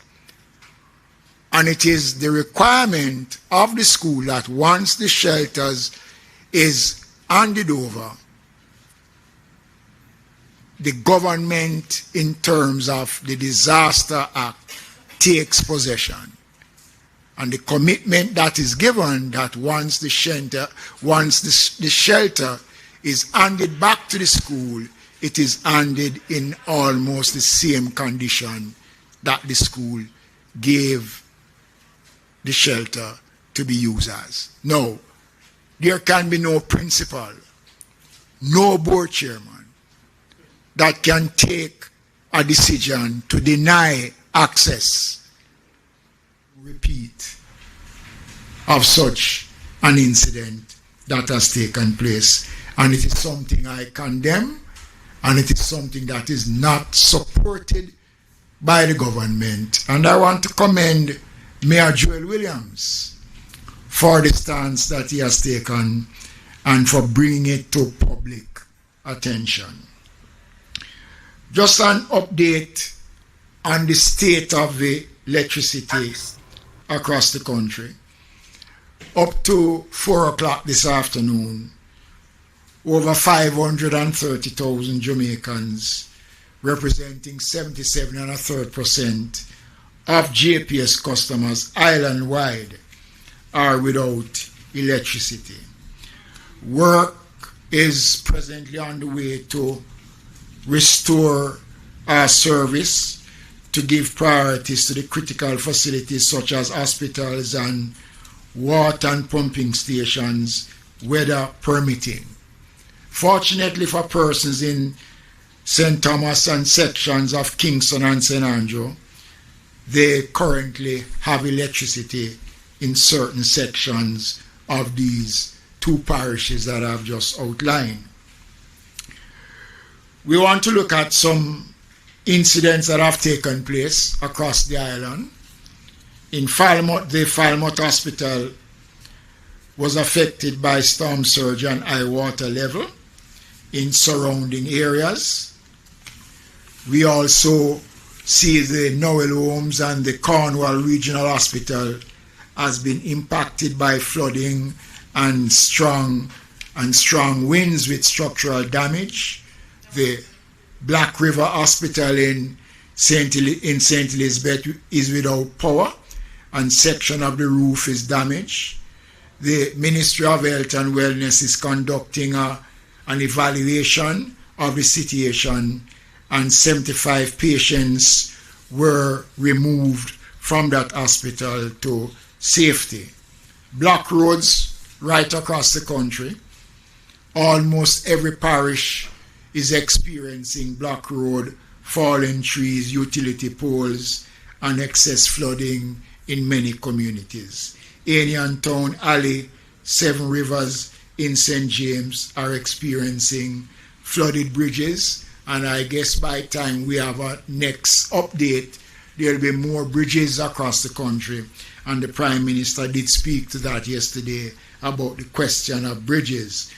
And it is the requirement of the school that once the shelters is handed over, the government, in terms of the Disaster Act, takes possession. And the commitment that is given that once the shelter is handed back to the school, it is handed in almost the same condition that the school gave the shelter to be used as. No, there can be no principal, no board chairman that can take a decision to deny access, repeat, of such an incident that has taken place. And it is something I condemn, and it is something that is not supported by the government. And I want to commend Mayor Joel Williams for the stance that he has taken and for bringing it to public attention. Just an update on the state of the electricity across the country. Up to 4 o'clock this afternoon, over 530,000 Jamaicans, representing 77.33% of JPS customers island-wide, are without electricity. Work is presently underway to restore our service, to give priorities to the critical facilities such as hospitals and water and pumping stations, weather permitting. Fortunately for persons in St. Thomas and sections of Kingston and St. Andrew, they currently have electricity in certain sections of these two parishes that I've just outlined. We want to look at some incidents that have taken place across the island. In Falmouth, the Falmouth Hospital was affected by storm surge and high water level in surrounding areas. We also see the Nowell Homes and the Cornwall Regional Hospital has been impacted by flooding and strong winds with structural damage. The Black River Hospital in St. Elizabeth is without power and section of the roof is damaged. The Ministry of Health and Wellness is conducting an evaluation of the situation, and 75 patients were removed from that hospital to safety. Block roads right across the country. Almost every parish is experiencing block road, fallen trees, utility poles, and excess flooding in many communities. Anian Town, Alley, Seven Rivers in St. James are experiencing flooded bridges, and I guess by the time we have a next update, there will be more bridges across the country. And the Prime Minister did speak to that yesterday about the question of bridges.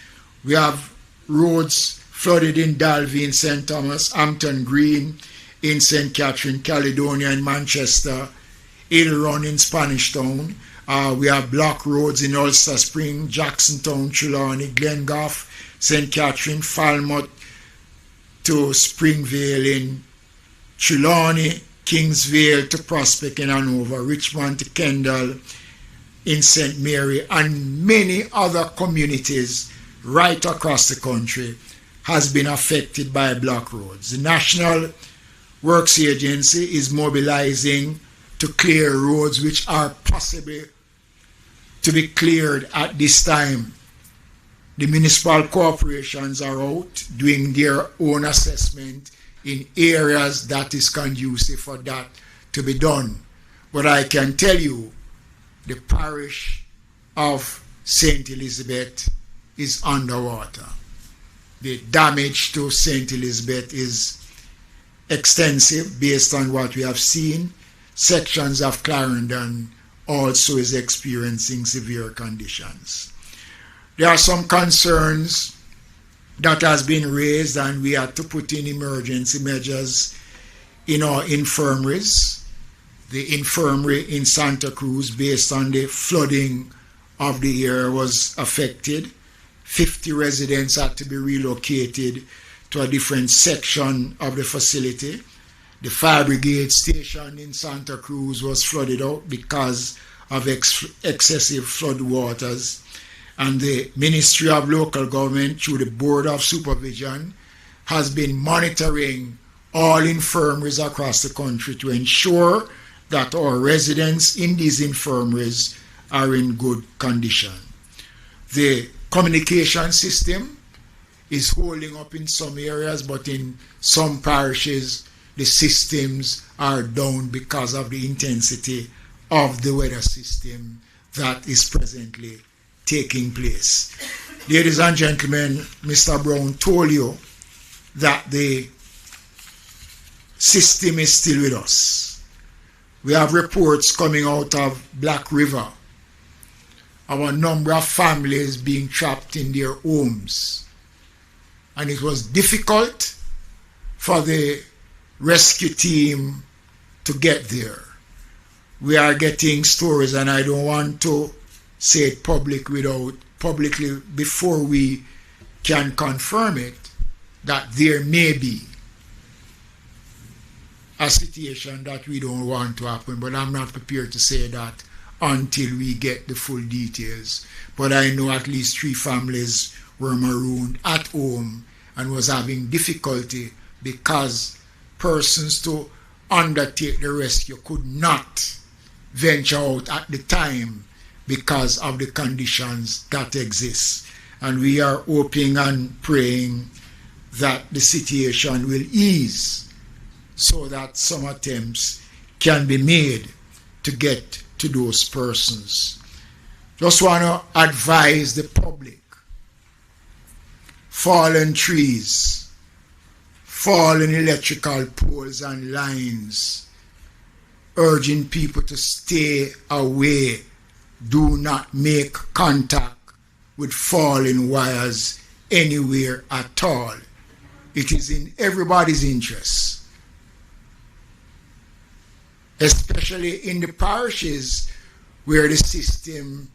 We have roads flooded in Dalby in St. Thomas, Hampton Green in St. Catherine, Caledonia in Manchester, Hill Run in Spanish Town, We have block roads in Ulster Spring, Jacksontown, Trelawney, Glengoff, St. Catherine, Falmouth to Springvale in Trelawney, Kingsvale to Prospect in Hanover, Richmond to Kendall in St. Mary, and many other communities right across the country has been affected by block roads. The National Works Agency is mobilizing to clear roads which are possible to be cleared at this time. The municipal corporations are out doing their own assessment in areas that is conducive for that to be done. But I can tell you, the parish of St. Elizabeth is underwater. The damage to St. Elizabeth is extensive based on what we have seen. Sections of Clarendon also is experiencing severe conditions. There are some concerns that has been raised, and we had to put in emergency measures in our infirmaries. The infirmary in Santa Cruz, based on the flooding of the area, was affected. 50 residents had to be relocated to a different section of the facility. The fire brigade station in Santa Cruz was flooded out because of excessive flood waters. And the Ministry of Local Government, through the Board of Supervision, has been monitoring all infirmaries across the country to ensure that our residents in these infirmaries are in good condition. The communication system is holding up in some areas, but in some parishes the systems are down because of the intensity of the weather system that is presently taking place. Ladies and gentlemen, Mr. Brown told you that the system is still with us. We have reports coming out of Black River of a number of families being trapped in their homes. And it was difficult for the rescue team to get there. We are getting stories, and I don't want to say it publicly before we can confirm it, that there may be a situation that we don't want to happen, but I'm not prepared to say that until we get the full details. But I know at least 3 families were marooned at home and was having difficulty because persons to undertake the rescue could not venture out at the time because of the conditions that exist. And we are hoping and praying that the situation will ease so that some attempts can be made to get to those persons. Just want to advise the public: fallen trees, fallen electrical poles and lines, urging people to stay away. Do not make contact with fallen wires anywhere at all. It is in everybody's interest, especially in the parishes where the system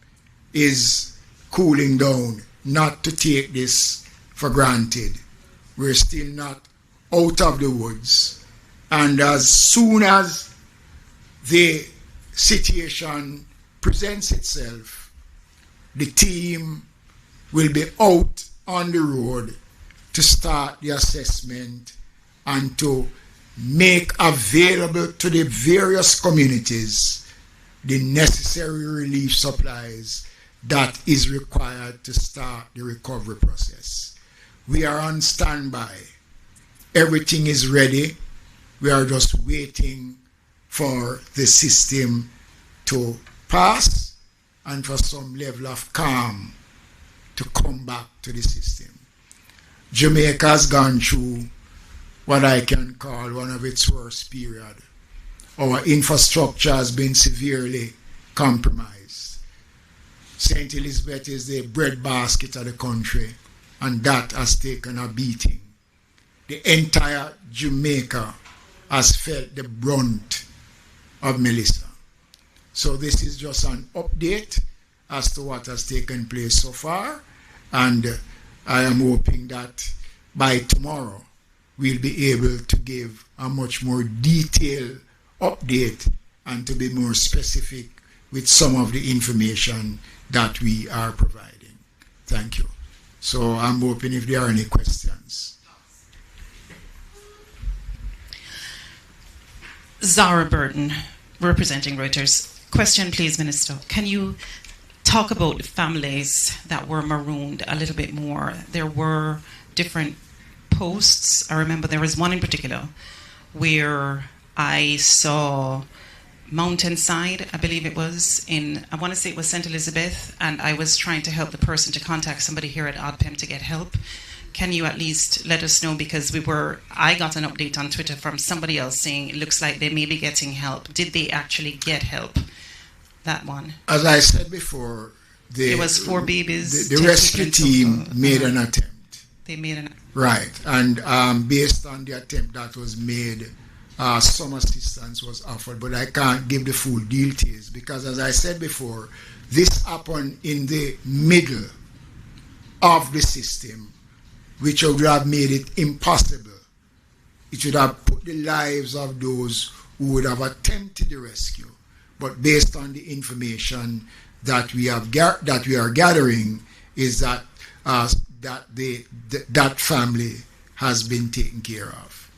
is cooling down, not to take this for granted. We're still not out of the woods. And as soon as the situation presents itself, the team will be out on the road to start the assessment and to make available to the various communities the necessary relief supplies that is required to start the recovery process. We are on standby. Everything is ready. We are just waiting for the system to pass and for some level of calm to come back to the system. Jamaica has gone through what I can call one of its worst period. Our infrastructure has been severely compromised. St. Elizabeth is the breadbasket of the country, and that has taken a beating. The entire Jamaica has felt the brunt of Melissa. So this is just an update as to what has taken place so far, and I am hoping that by tomorrow we'll be able to give a much more detailed update and to be more specific with some of the information that we are providing. Thank you. So I'm hoping if there are any questions. Zara Burton, representing Reuters. Question, please, Minister. Can you talk about the families that were marooned a little bit more? There were different posts. I remember there was one in particular where I saw Mountainside, I believe it was, I want to say it was St. Elizabeth, and I was trying to help the person to contact somebody here at ODPEM to get help. Can you at least let us know, because I got an update on Twitter from somebody else saying it looks like they may be getting help. Did they actually get help? That one. As I said before, there was 4 babies. The rescue team made an attempt. They made an attempt. Right, and based on the attempt that was made, some assistance was offered, but I can't give the full details because, as I said before, this happened in the middle of the system, which would have made it impossible. It would have put the lives of those who would have attempted the rescue. But based on the information that we are gathering, is that that family has been taken care of.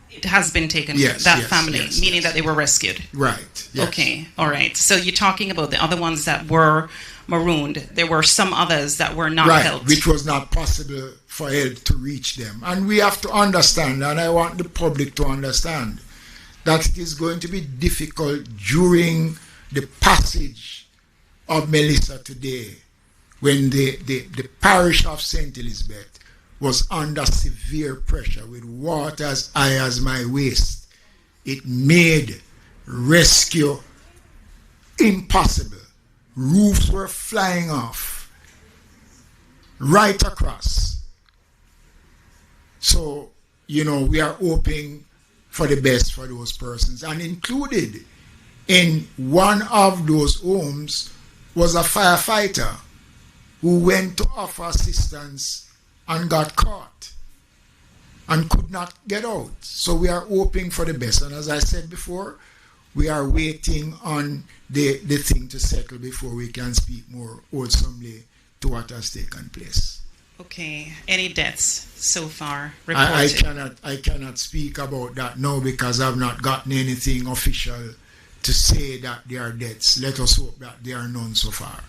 It has been taken. Yes, that yes, family, yes, meaning that they were rescued. Right. Yes. Okay. All right. So you're talking about the other ones that were marooned. There were some others that were not helped. Which was not possible for help to reach them. And we have to understand, and I want the public to understand, that it is going to be difficult during the passage of Melissa today, when the parish of St. Elizabeth was under severe pressure with water as high as my waist. It made rescue impossible. Roofs were flying off right across. So, we are hoping for the best for those persons. And included in one of those homes was a firefighter who went to offer assistance and got caught and could not get out. So we are hoping for the best. And as I said before, we are waiting on the thing to settle before we can speak more wholesomely to what has taken place. Okay. Any deaths so far reported? I cannot speak about that now because I've not gotten anything official to say that there are deaths. Let us hope that there are none so far.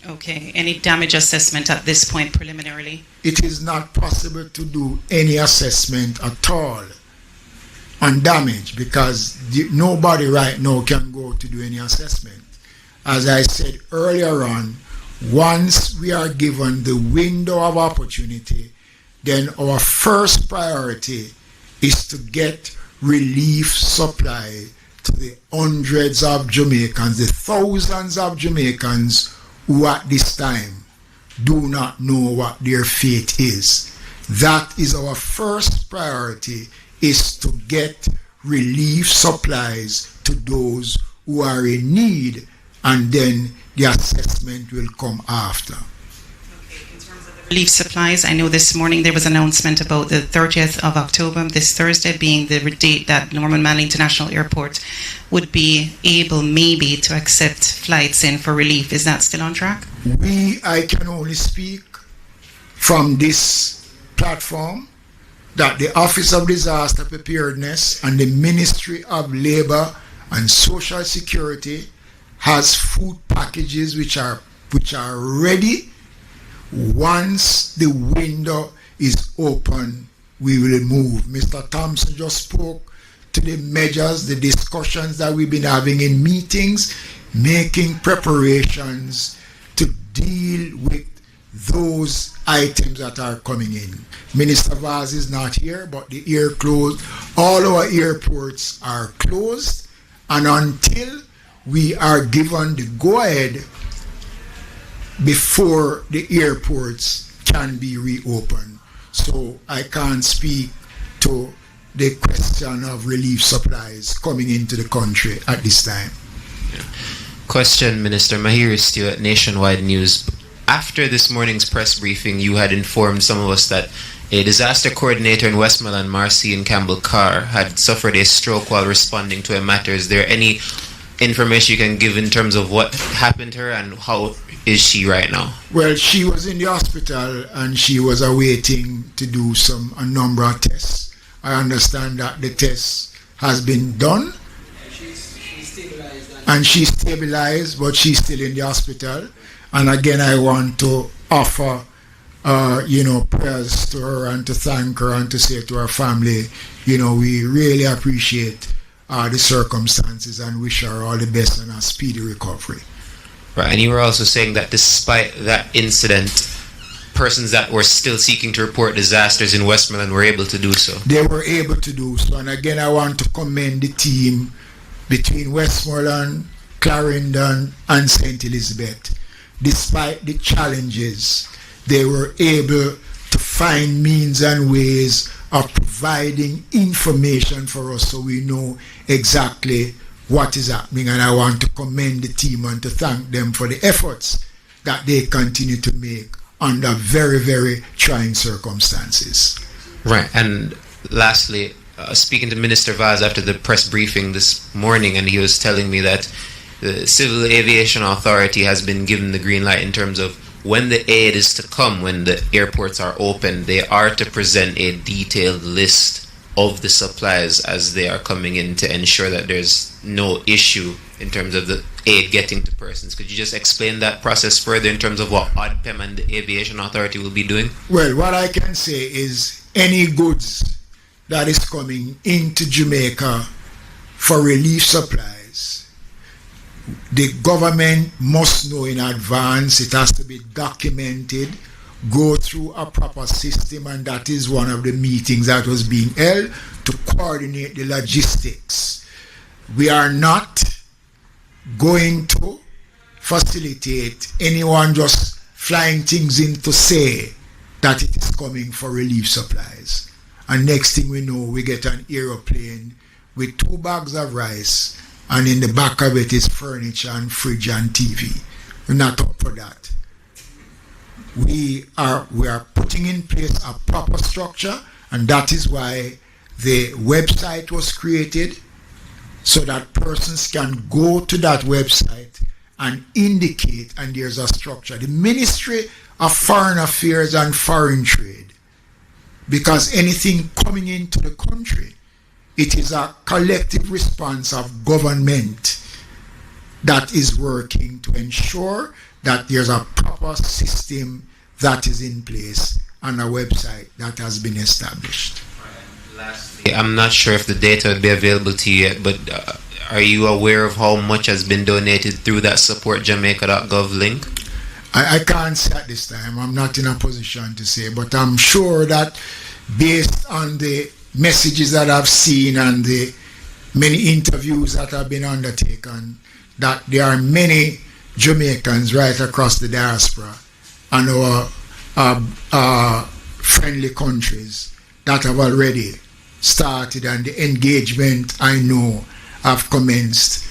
Okay. Any damage assessment at this point preliminarily? It is not possible to do any assessment at all on damage because nobody right now can go to do any assessment. As I said earlier on, once we are given the window of opportunity, then our first priority is to get relief supply to the hundreds of Jamaicans, the thousands of Jamaicans who at this time do not know what their fate is. That is our first priority, is to get relief supplies to those who are in need, and then the assessment will come after. Relief supplies. I know this morning there was an announcement about the 30th of October, this Thursday, being the date that Norman Manley International Airport would be able maybe to accept flights in for relief. Is that still on track? I can only speak from this platform that the Office of Disaster Preparedness and the Ministry of Labor and Social Security has food packages which are ready. Once the window is open, we will move. Mr. Thompson just spoke to the measures, the discussions that we've been having in meetings, making preparations to deal with those items that are coming in. Minister Vaz is not here, but the air closed. All our airports are closed, and until we are given the go-ahead before the airports can be reopened. So I can't speak to the question of relief supplies coming into the country at this time. Yeah. Question, Minister. Mahir Stewart, Nationwide News. After this morning's press briefing, you had informed some of us that a disaster coordinator in Westmoreland, Marcy and Campbell Carr, had suffered a stroke while responding to a matter. Is there any information you can give in terms of what happened to her and how is she right now? Well, she was in the hospital and she was awaiting to do a number of tests. I understand that the test has been done. And she's stabilized, but she's still in the hospital. And again, I want to offer, prayers to her and to thank her and to say to her family, we really appreciate the circumstances and wish her all the best and a speedy recovery. Right, and you were also saying that despite that incident, persons that were still seeking to report disasters in Westmoreland were able to do so. They were able to do so. And again, I want to commend the team between Westmoreland, Clarendon, and St. Elizabeth. Despite the challenges, they were able to find means and ways of providing information for us so we know exactly what is happening. And I want to commend the team and to thank them for the efforts that they continue to make under very, very trying circumstances. Right, and lastly, speaking to Minister Vaz after the press briefing this morning, and he was telling me that the Civil Aviation Authority has been given the green light in terms of when the aid is to come, when the airports are open, they are to present a detailed list of the supplies as they are coming in to ensure that there's no issue in terms of the aid getting to persons. Could you just explain that process further in terms of what ODPEM and the Aviation Authority will be doing? Well, what I can say is any goods that is coming into Jamaica for relief supplies, the government must know in advance. It has to be documented, go through a proper system, and that is one of the meetings that was being held to coordinate the logistics. We are not going to facilitate anyone just flying things in to say that it is coming for relief supplies. And next thing we know, we get an aeroplane with 2 bags of rice, and in the back of it is furniture and fridge and TV. We're not up for that. We are putting in place a proper structure, and that is why the website was created, so that persons can go to that website and indicate, and there's a structure. The Ministry of Foreign Affairs and Foreign Trade, because anything coming into the country, it is a collective response of government that is working to ensure that there's a proper system that is in place and a website that has been established. Lastly, I'm not sure if the data would be available to you yet, but are you aware of how much has been donated through that supportjamaica.gov link? I can't say at this time. I'm not in a position to say, but I'm sure that based on the messages that I've seen and the many interviews that have been undertaken, that there are many Jamaicans right across the diaspora and our friendly countries that have already started, and the engagement I know have commenced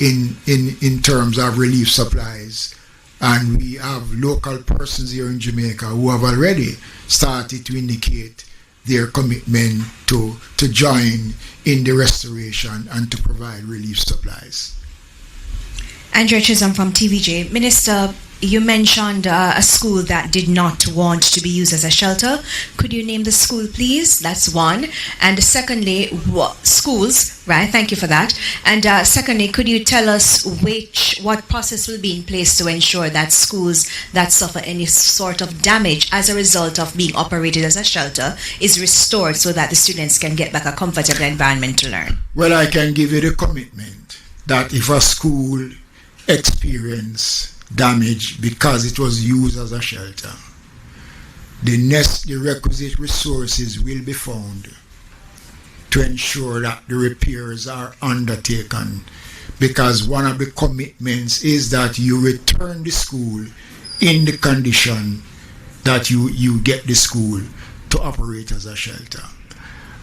in terms of relief supplies. And we have local persons here in Jamaica who have already started to indicate their commitment to join in the restoration and to provide relief supplies. Andrea Chisholm from TVJ. Minister, you mentioned a school that did not want to be used as a shelter. Could you name the school, please? That's one. And secondly, schools, right? Thank you for that. And secondly, could you tell us what process will be in place to ensure that schools that suffer any sort of damage as a result of being operated as a shelter is restored so that the students can get back a comfortable environment to learn? Well, I can give you the commitment that if a school experience damage because it was used as a shelter, the requisite resources will be found to ensure that the repairs are undertaken, because one of the commitments is that you return the school in the condition that you get the school to operate as a shelter.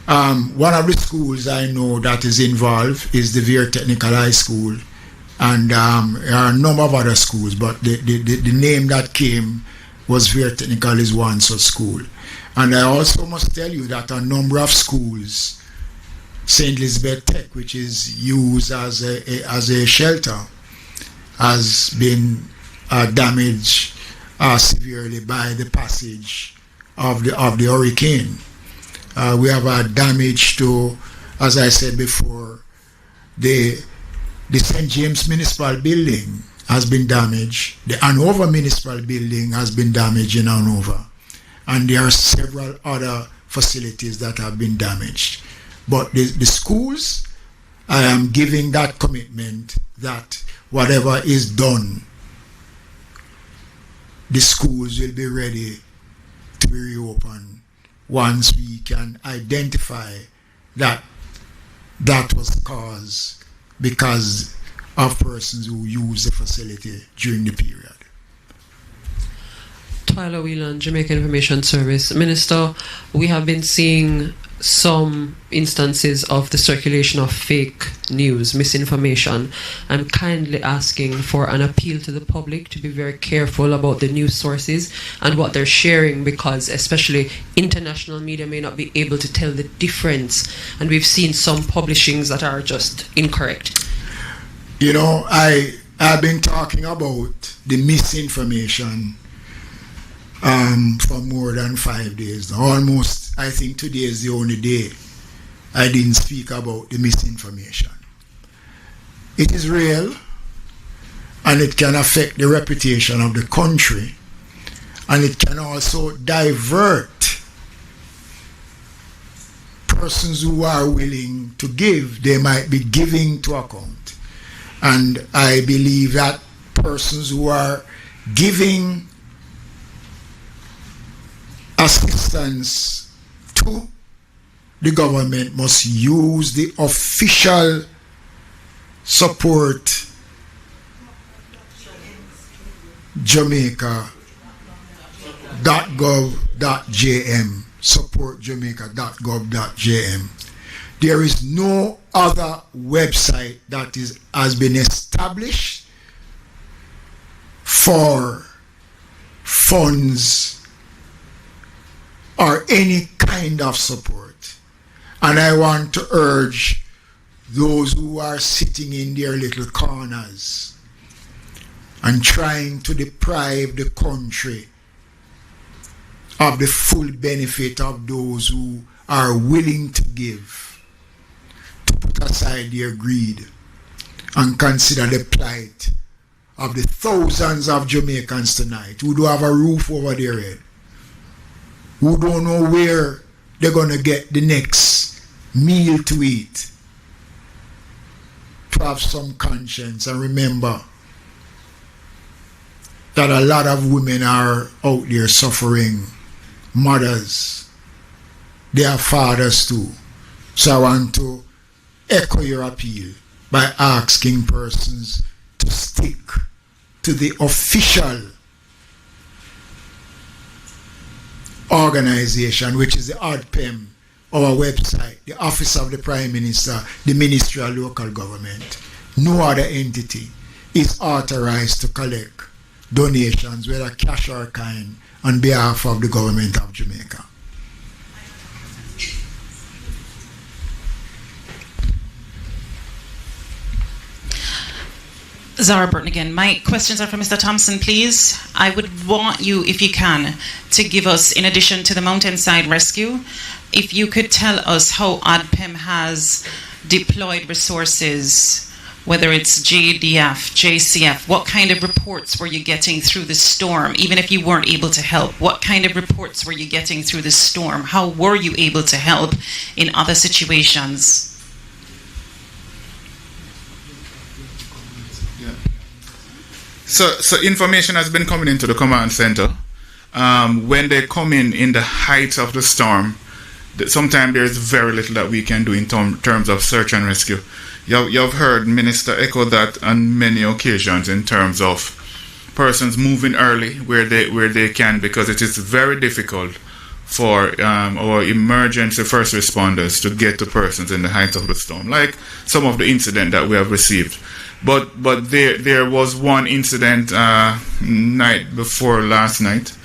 One of the schools I know that is involved is the Veer Technical High School And there are a number of other schools, but the name that came was Vere Technical is one such school. And I also must tell you that a number of schools, St. Elizabeth Tech, which is used as a shelter, has been damaged severely by the passage of the hurricane. We have a damage to, as I said before, the St. James Municipal Building has been damaged. The Hanover Municipal Building has been damaged in Hanover. And there are several other facilities that have been damaged. But the schools, I am giving that commitment that whatever is done, the schools will be ready to be reopened once we can identify that that was caused because of persons who use the facility during the period. Tyler Whelan, Jamaica Information Service. Minister, we have been seeing some instances of the circulation of fake news, misinformation. I'm kindly asking for an appeal to the public to be very careful about the news sources and what they're sharing, because especially international media may not be able to tell the difference, and we've seen some publishings that are just incorrect. You know, I've been talking about the misinformation for more than 5 days now. Almost, I think today is the only day I didn't speak about the misinformation. It is real, and it can affect the reputation of the country, and it can also divert persons who are willing to give. They might be giving to account. And I believe that persons who are giving assistance to the government must use the official support Jamaica.gov.jm, support Jamaica.gov.jm. There is no other website that has been established for funds or any kind of support. And I want to urge those who are sitting in their little corners and trying to deprive the country of the full benefit of those who are willing to give, to put aside their greed and consider the plight of the thousands of Jamaicans tonight who don't have a roof over their head, who don't know where they're going to get the next meal to eat. To have some conscience and remember that a lot of women are out there suffering, mothers, they are fathers too. So I want to echo your appeal by asking persons to stick to the official organization, which is the ODPEM, our website, the Office of the Prime Minister, the Ministry of Local Government. No other entity is authorized to collect donations, whether cash or kind, on behalf of the government of Jamaica. Zara Burton again. My questions are for Mr. Thompson, please. I would want you, if you can, to give us, in addition to the Mountainside Rescue, if you could tell us how ODPEM has deployed resources, whether it's JDF, JCF, what kind of reports were you getting through the storm, even if you weren't able to help? What kind of reports were you getting through the storm? How were you able to help in other situations? So information has been coming into the command center. When they come in the height of the storm, sometimes there's very little that we can do in terms of search and rescue. You've heard Minister echo that on many occasions in terms of persons moving early where they can, because it is very difficult for our emergency first responders to get to persons in the height of the storm, like some of the incident that we have received. But there was one incident night before last night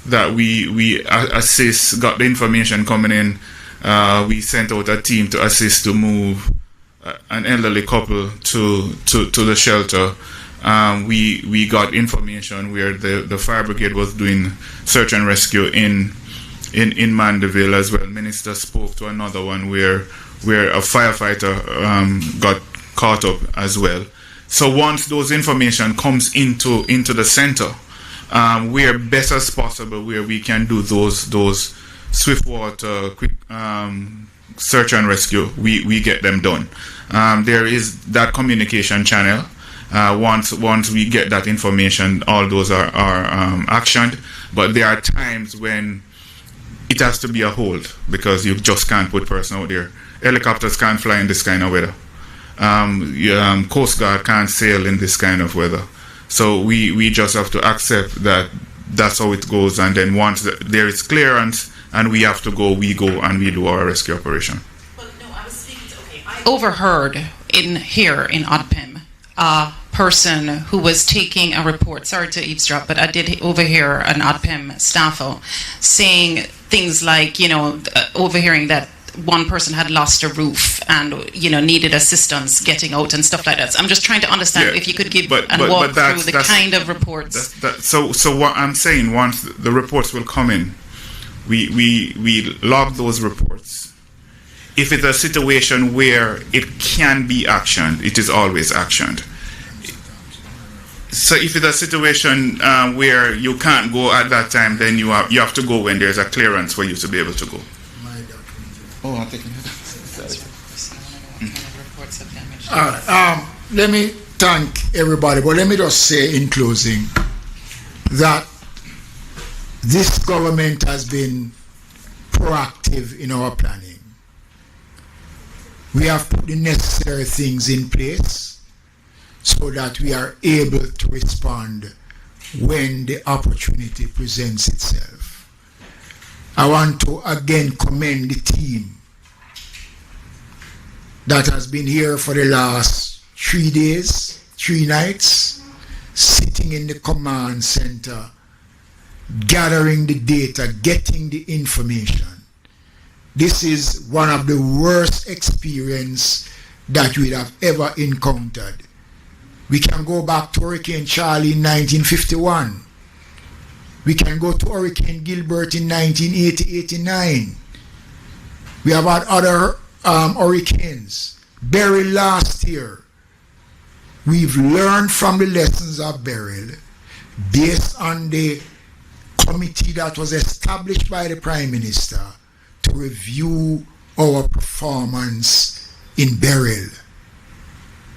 that we got the information coming in. We sent out a team to assist to move an elderly couple to the shelter. We got information where the fire brigade was doing search and rescue in Mandeville as well. Minister spoke to another one where a firefighter got caught up as well. So once those information comes into the center, where best as possible, where we can do those swift water quick search and rescue, we get them done. There is that communication channel. Once we get that information, all those are actioned. But there are times when it has to be a hold because you just can't put person out there. Helicopters can't fly in this kind of weather. Coast Guard can't sail in this kind of weather. So we just have to accept that that's how it goes. And then once there is clearance and we have to go, we go and we do our rescue operation. Well, no, I was speaking to, I overheard here in Odpim a person who was taking a report. Sorry to eavesdrop, but I did overhear an Odpim staffer saying things like, overhearing that one person had lost a roof and needed assistance getting out and stuff like that. So I'm just trying to understand if you could give walk through the kind of reports. So what I'm saying, once the reports will come in, we log those reports. If it's a situation where it can be actioned, it is always actioned. So if it's a situation where you can't go at that time, then you have to go when there's a clearance for you to be able to go. Oh, I'm thinking. All right. Let me thank everybody, but let me just say in closing that this government has been proactive in our planning. We have put the necessary things in place so that we are able to respond when the opportunity presents itself. I want to again commend the team that has been here for the last 3 days, 3 nights, sitting in the command center, gathering the data, getting the information. This is one of the worst experiences that we have ever encountered. We can go back to Hurricane Charlie in 1951. We can go to Hurricane Gilbert in 1980-89. We have had other hurricanes. Beryl last year. We've learned from the lessons of Beryl based on the committee that was established by the Prime Minister to review our performance in Beryl.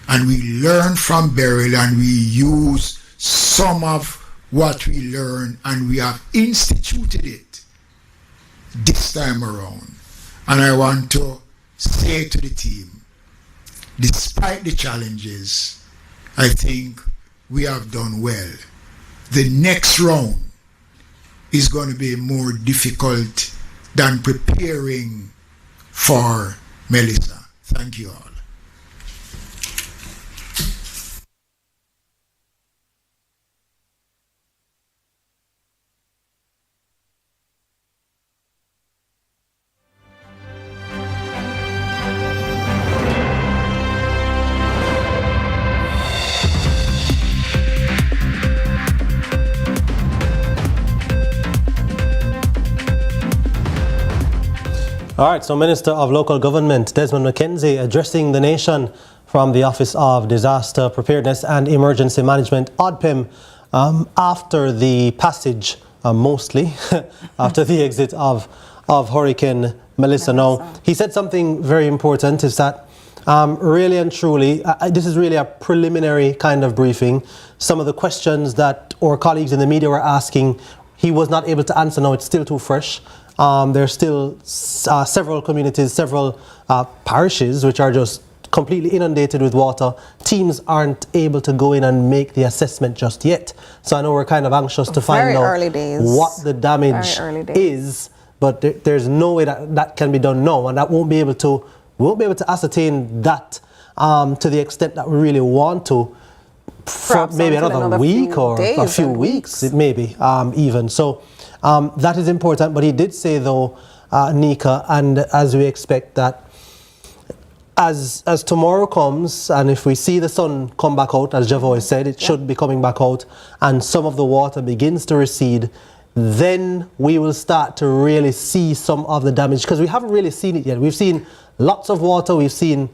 And we learn from Beryl and we use some of what we learned and we have instituted it this time around. And I want to say to the team, despite the challenges, I think we have done well. The next round is going to be more difficult than preparing for Melissa. Thank you all. All right, so Minister of Local Government Desmond McKenzie addressing the nation from the Office of Disaster Preparedness and Emergency Management, ODPIM, after the passage, mostly, after the exit of Hurricane Melissa. Now, he said something very important, is that really and truly, this is really a preliminary kind of briefing. Some of the questions that our colleagues in the media were asking, he was not able to answer. Now it's still too fresh. There's still several communities, several parishes which are just completely inundated with water. Teams aren't able to go in and make the assessment just yet. So I know we're kind of anxious to find out what the damage is but there's no way that can be done now, and that we won't be able to ascertain that to the extent that we really want to for maybe another week or a few weeks, it may be even. So that is important. But he did say, though, Nika, and as we expect that as tomorrow comes, and if we see the sun come back out, as Javoy said, it should be coming back out, and some of the water begins to recede, then we will start to really see some of the damage, because we haven't really seen it yet. We've seen lots of water, we've seen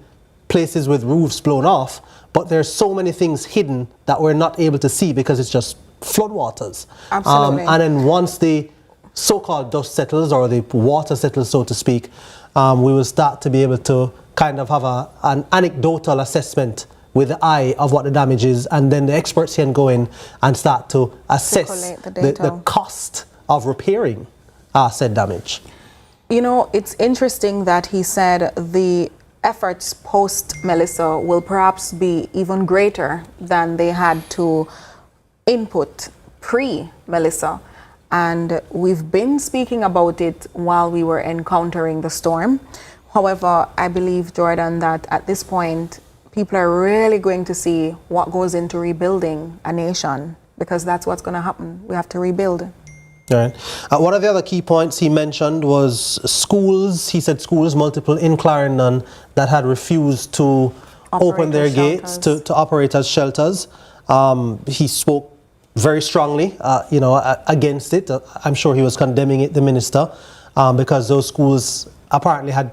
places with roofs blown off, but there's so many things hidden that we're not able to see because it's just floodwaters. Absolutely. And then once the so-called dust settles, or the water settles, so to speak, we will start to be able to kind of have an anecdotal assessment with the eye of what the damage is, and then the experts can go in and start to assess the cost of repairing said damage. You know, it's interesting that he said the efforts post-Melissa will perhaps be even greater than they had to input pre-Melissa. And we've been speaking about it while we were encountering the storm. However, I believe, Jordan, that at this point, people are really going to see what goes into rebuilding a nation, because that's what's going to happen. We have to rebuild. All right. One of the other key points he mentioned was schools. He said schools, multiple in Clarendon, that had refused to open their gates to operate as shelters. He spoke very strongly, against it. I'm sure he was condemning it, the minister, because those schools apparently had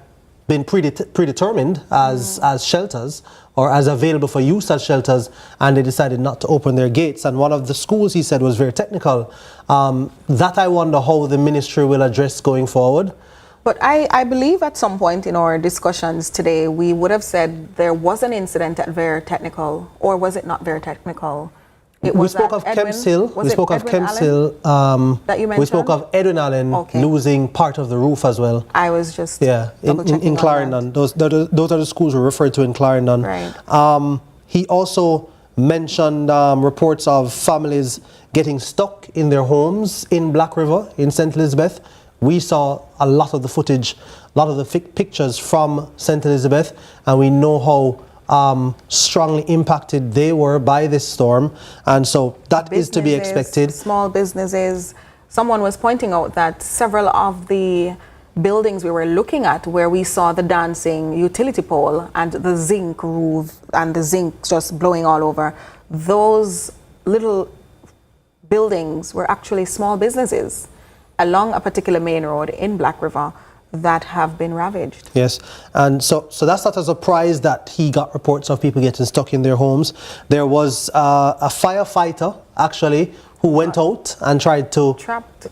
been predetermined as shelters, or as available for use as shelters, and they decided not to open their gates. And one of the schools, he said, was very technical. That I wonder how the ministry will address going forward. But I believe at some point in our discussions today, we would have said there was an incident at Very Technical, or was it not Very Technical? We spoke of Kemps Hill. We spoke of Kemps Hill. We spoke of Edwin Allen losing part of the roof as well. I was just in Clarendon. Those are the schools we referred to in Clarendon. Right. He also mentioned reports of families getting stuck in their homes in Black River, in St. Elizabeth. We saw a lot of the footage, a lot of the pictures from St. Elizabeth, and we know how strongly impacted they were by this storm, and so that is to be expected. Small businesses. Someone was pointing out that several of the buildings we were looking at, where we saw the dancing utility pole and the zinc roof and the zinc just blowing all over, those little buildings were actually small businesses along a particular main road in Black River that have been ravaged. Yes, and so that's not a surprise that he got reports of people getting stuck in their homes. There was a firefighter, actually, who went out and tried to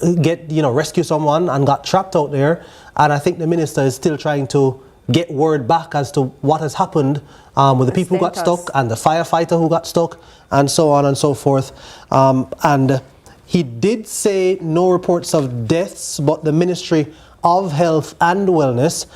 rescue someone and got trapped out there. And I think the minister is still trying to get word back as to what has happened with the people who got stuck and the firefighter who got stuck, and so on and so forth. And he did say no reports of deaths, but the Ministry of Health and Wellness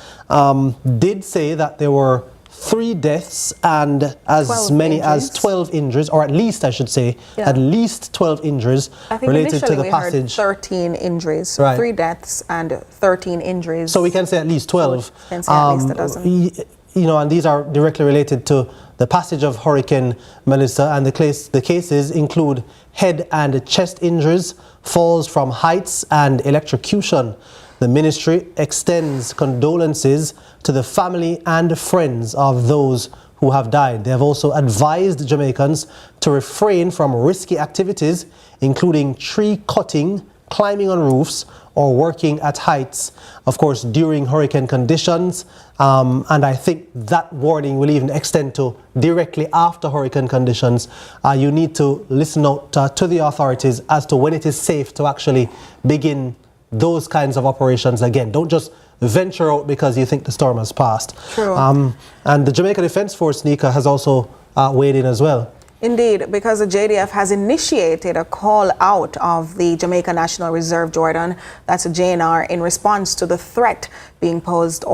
did say that there were 3 deaths and as many as 12 injuries, or at least I should say, at least 12 injuries related to the passage. Heard 13 injuries, so right. 3 deaths and 13 injuries. So we can say at least 12. We can say at least a dozen. And these are directly related to the passage of Hurricane Melissa, and the cases include head and chest injuries, falls from heights, and electrocution. The ministry extends condolences to the family and friends of those who have died. They have also advised Jamaicans to refrain from risky activities, including tree cutting, climbing on roofs, or working at heights, of course, during hurricane conditions. And I think that warning will even extend to directly after hurricane conditions. You need to listen out to the authorities as to when it is safe to actually begin those kinds of operations again. Don't just venture out because you think the storm has passed. True. And the Jamaica Defence Force, Nika, has also weighed in as well. Indeed, because the JDF has initiated a call out of the Jamaica National Reserve, Jordan, that's a JNR, in response to the threat being posed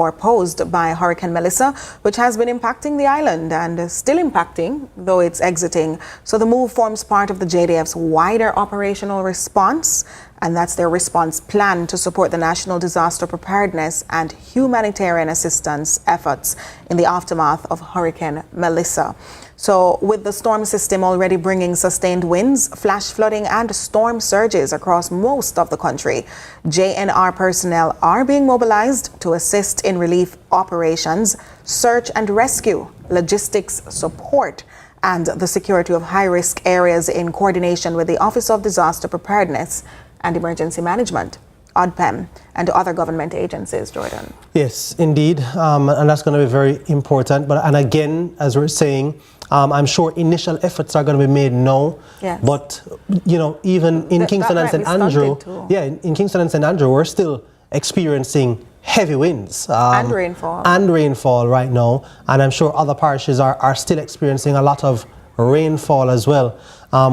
by Hurricane Melissa, which has been impacting the island and still impacting, though it's exiting. So the move forms part of the JDF's wider operational response, and that's their response plan to support the national disaster preparedness and humanitarian assistance efforts in the aftermath of Hurricane Melissa. So with the storm system already bringing sustained winds, flash flooding and storm surges across most of the country, JNR personnel are being mobilized to assist in relief operations, search and rescue, logistics support, and the security of high-risk areas in coordination with the Office of Disaster Preparedness and Emergency Management, ODPEM, and other government agencies, Jordan. Yes, indeed, and that's going to be very important. And again, as we're saying, I'm sure initial efforts are going to be made now. Yes. But, even in Kingston and St. Andrew, in Kingston and St. Andrew, we're still experiencing heavy winds. And rainfall. And rainfall right now. And I'm sure other parishes are still experiencing a lot of rainfall as well.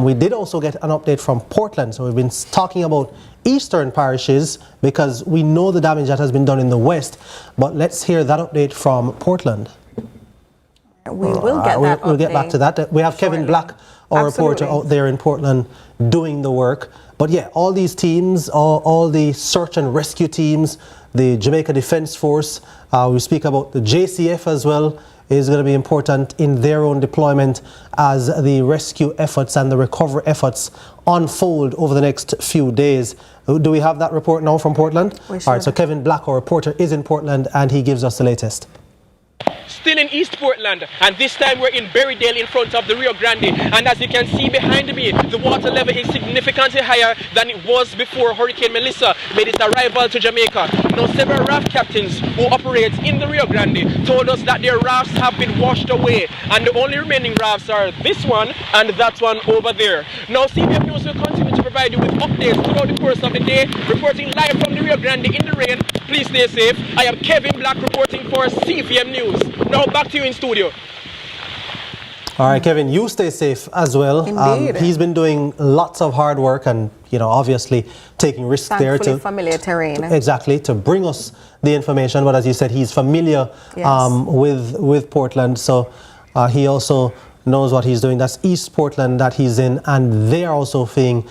We did also get an update from Portland. So we've been talking about eastern parishes because we know the damage that has been done in the west. But let's hear that update from Portland. We will get that We'll get back to that. We have shortly. Kevin Black, our reporter out there in Portland, doing the work. But yeah, all these teams, all the search and rescue teams, the Jamaica Defence Force, we speak about the JCF as well, is going to be important in their own deployment as the rescue efforts and the recovery efforts unfold over the next few days. Do we have that report now from Portland? We should. All right, so Kevin Black, our reporter, is in Portland and he gives us the latest. Still in East Portland, and this time we're in Berrydale in front of the Rio Grande, and as you can see behind me, the water level is significantly higher than it was before Hurricane Melissa made its arrival to Jamaica. Now several raft captains who operate in the Rio Grande told us that their rafts have been washed away, and the only remaining rafts are this one and that one over there. Now CVM News will continue to provide you with updates throughout the course of the day, reporting live from the Rio Grande in the rain. Please stay safe. I am Kevin Black reporting for CVM News. Now back to you in studio. All right, Kevin, you stay safe as well. Indeed. He's been doing lots of hard work and, obviously taking risks there Thankfully familiar terrain. Exactly, to bring us the information. But as you said, he's familiar with Portland. So he also knows what he's doing. That's East Portland that he's in, and they're also feeling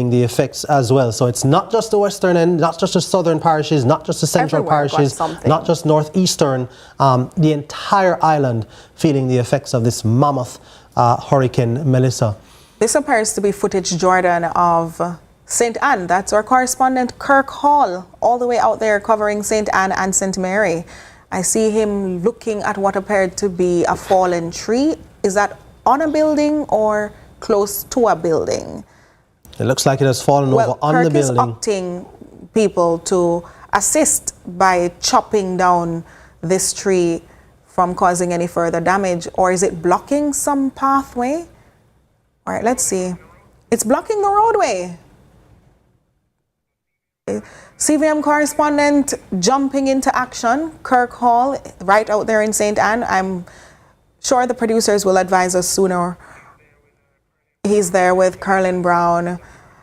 the effects as well. So it's not just the western end, not just the southern parishes, not just the central parishes, not just northeastern, the entire island feeling the effects of this mammoth Hurricane Melissa. This appears to be footage, Jordan, of St. Anne. That's our correspondent Kirk Hall, all the way out there covering St. Anne and St. Mary. I see him looking at what appeared to be a fallen tree. Is that on a building or close to a building? It looks like it has fallen over on the building. Kirk is opting people to assist by chopping down this tree from causing any further damage, or is it blocking some pathway? All right, let's see. It's blocking the roadway. CVM correspondent jumping into action, Kirk Hall, right out there in St. Anne. I'm sure the producers will advise us sooner. He's there with Carlin Brown.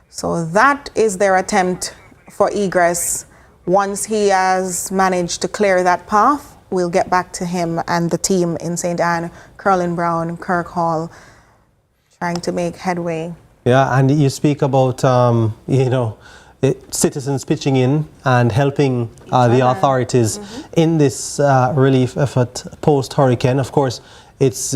So that is their attempt for egress. Once he has managed to clear that path, we'll get back to him and the team in St. Anne, Carlin Brown, Kirk Hall, trying to make headway. Yeah, and you speak about, citizens pitching in and helping the authorities in this relief effort post-hurricane. Of course, it's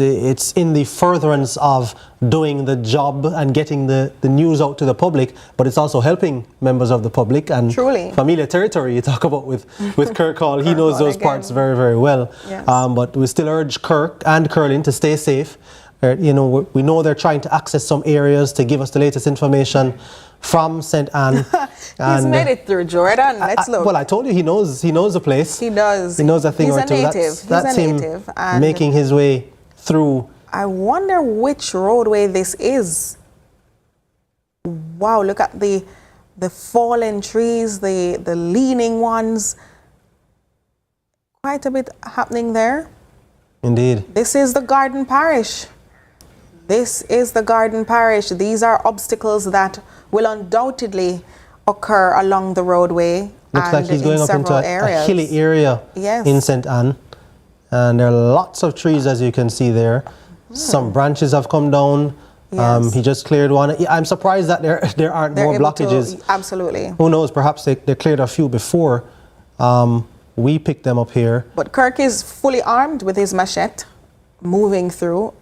in the furtherance of doing the job and getting the news out to the public, but it's also helping members of the public. And truly familiar territory you talk about with Kirk Hall. He knows those parts very, very well. Yes. But we still urge Kirk and Curlin to stay safe. We know they're trying to access some areas to give us the latest information from St. Anne. He's made it through, Jordan. Let's look. Well, I told you he knows the place. He does. He knows a thing or two. That's him making his way through. I wonder which roadway this is. Wow, look at the fallen trees, the leaning ones. Quite a bit happening there. Indeed. This is the Garden Parish. This is the Garden Parish. These are obstacles that will undoubtedly occur along the roadway. Looks like he's going up into a hilly area in St. Anne. And there are lots of trees, as you can see there. Some branches have come down. Yes. He just cleared one. I'm surprised that there aren't They're more able blockages. to, absolutely. Who knows? Perhaps they cleared a few before we picked them up here. But Kirk is fully armed with his machete, moving through.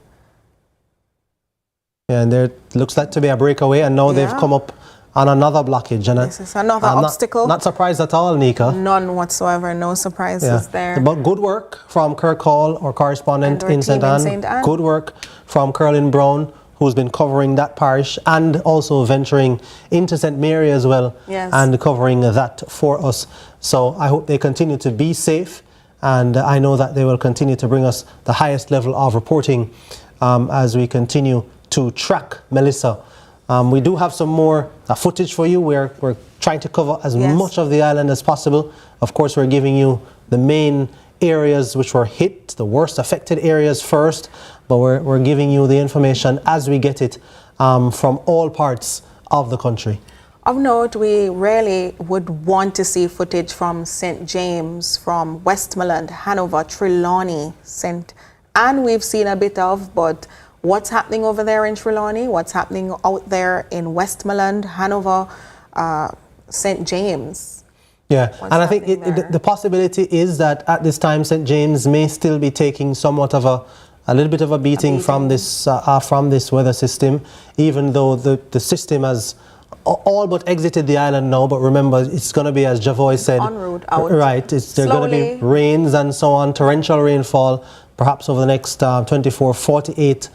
Yeah, and there looks like to be a breakaway, and now they've come up on another blockage. And This is another obstacle. Not surprised at all, Nika. None whatsoever. No surprises there. But good work from Kirk Hall, our correspondent in St. Anne. Good work from Carolyn Brown, who's been covering that parish and also venturing into St. Mary as well, and covering that for us. So I hope they continue to be safe, and I know that they will continue to bring us the highest level of reporting as we continue to track Melissa. We do have some more footage for you. We're trying to cover as much of the island as possible. Of course, we're giving you the main areas which were hit, the worst affected areas first, but we're giving you the information as we get it from all parts of the country. Of note, we really would want to see footage from St. James, from Westmoreland, Hanover, Trelawney, St. Anne we've seen a bit of, but what's happening over there in Trelawney, what's happening out there in Westmoreland, Hanover, St. James. Yeah, and I think the possibility is that at this time St. James may still be taking somewhat of a little bit of a beating from this weather system, even though the system has all but exited the island now. But remember, it's going to be, as Javoy said, en route out. Right, there are going to be rains and so on, torrential rainfall, perhaps over the next 24, 48,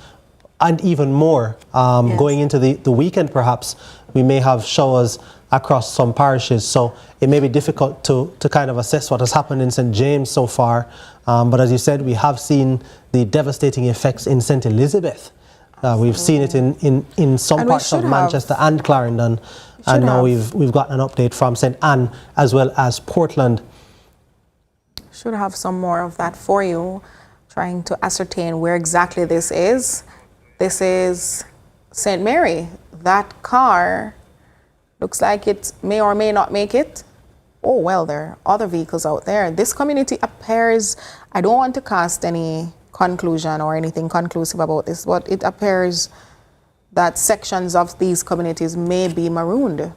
and even more going into the weekend. Perhaps we may have showers across some parishes, so it may be difficult to kind of assess what has happened in St. James so far. But as you said, we have seen the devastating effects in St. Elizabeth. We've seen it in some parts of Manchester and Clarendon, and now we've gotten an update from St. Anne as well as Portland. Should have some more of that for you, trying to ascertain where exactly this is. This is St. Mary. That car looks like it may or may not make it. Oh, well, there are other vehicles out there. This community appears, I don't want to cast any conclusion or anything conclusive about this, but it appears that sections of these communities may be marooned.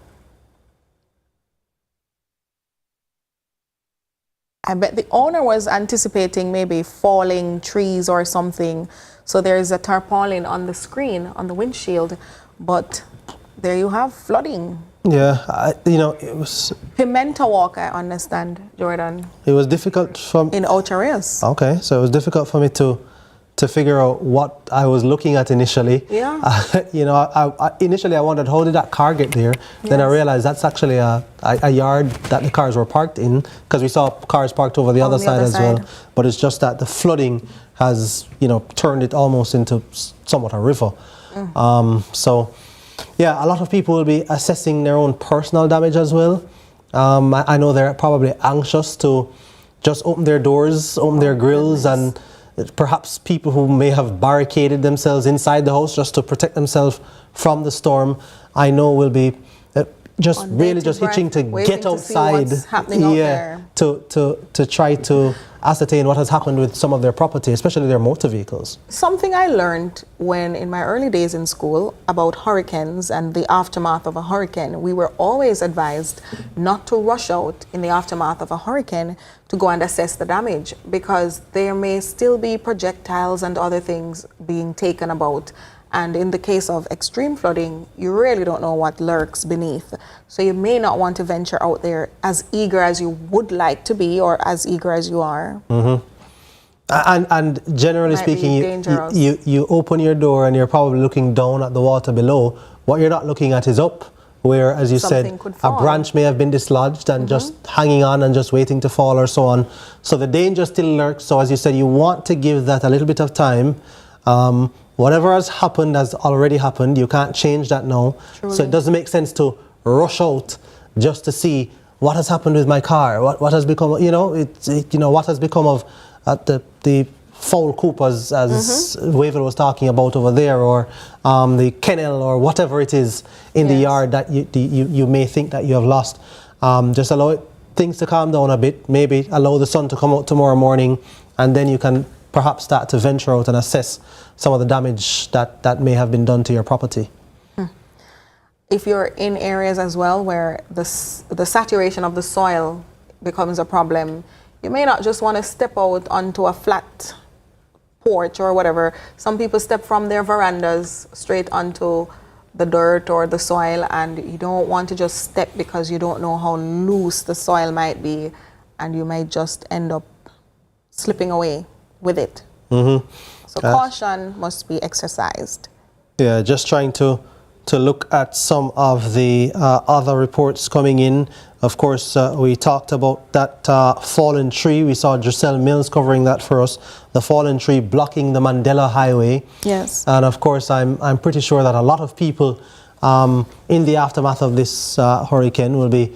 I bet the owner was anticipating maybe falling trees or something. So there is a tarpaulin on the screen, on the windshield, but there you have flooding. Yeah, it was... Pimento Walk, I understand, Jordan. It was difficult for... In Ocho Rios. Okay, so it was difficult for me to figure out what I was looking at initially. Yeah. Initially I wondered, how did that car get there? Then I realized that's actually a yard that the cars were parked in, because we saw cars parked over the other side as well. But it's just that the flooding has, turned it almost into somewhat a river. So, yeah, a lot of people will be assessing their own personal damage as well. I know they're probably anxious to just open their doors, open their grills, and perhaps people who may have barricaded themselves inside the house just to protect themselves from the storm, I know will be just itching to get outside, to try to ascertain what has happened with some of their property, especially their motor vehicles. Something I learned when in my early days in school about hurricanes and the aftermath of a hurricane, we were always advised not to rush out in the aftermath of a hurricane to go and assess the damage, because there may still be projectiles and other things being taken about. And in the case of extreme flooding, you really don't know what lurks beneath. So you may not want to venture out there as eager as you would like to be, or as eager as you are. And generally speaking, you open your door and you're probably looking down at the water below. What you're not looking at is up, where, as you said, a branch may have been dislodged and just hanging on and just waiting to fall or so on. So the danger still lurks. So as you said, you want to give that a little bit of time. Whatever has happened has already happened. You can't change that now. Truly. So it doesn't make sense to rush out just to see what has happened with my car. What has become, what has become of the fowl coop, as Wavell was talking about over there, or the kennel, or whatever it is in the yard that you may think that you have lost. Just allow things to calm down a bit. Maybe allow the sun to come out tomorrow morning, and then you can perhaps start to venture out and assess some of the damage that may have been done to your property. If you're in areas as well where the saturation of the soil becomes a problem, you may not just want to step out onto a flat porch or whatever. Some people step from their verandas straight onto the dirt or the soil, and you don't want to just step because you don't know how loose the soil might be, and you might just end up slipping away with it. Mm-hmm. So caution must be exercised. Yeah, just trying to look at some of the other reports coming in. Of course, we talked about that fallen tree. We saw Giselle Mills covering that for us. The fallen tree blocking the Mandela Highway. Yes. And of course, I'm pretty sure that a lot of people in the aftermath of this hurricane will be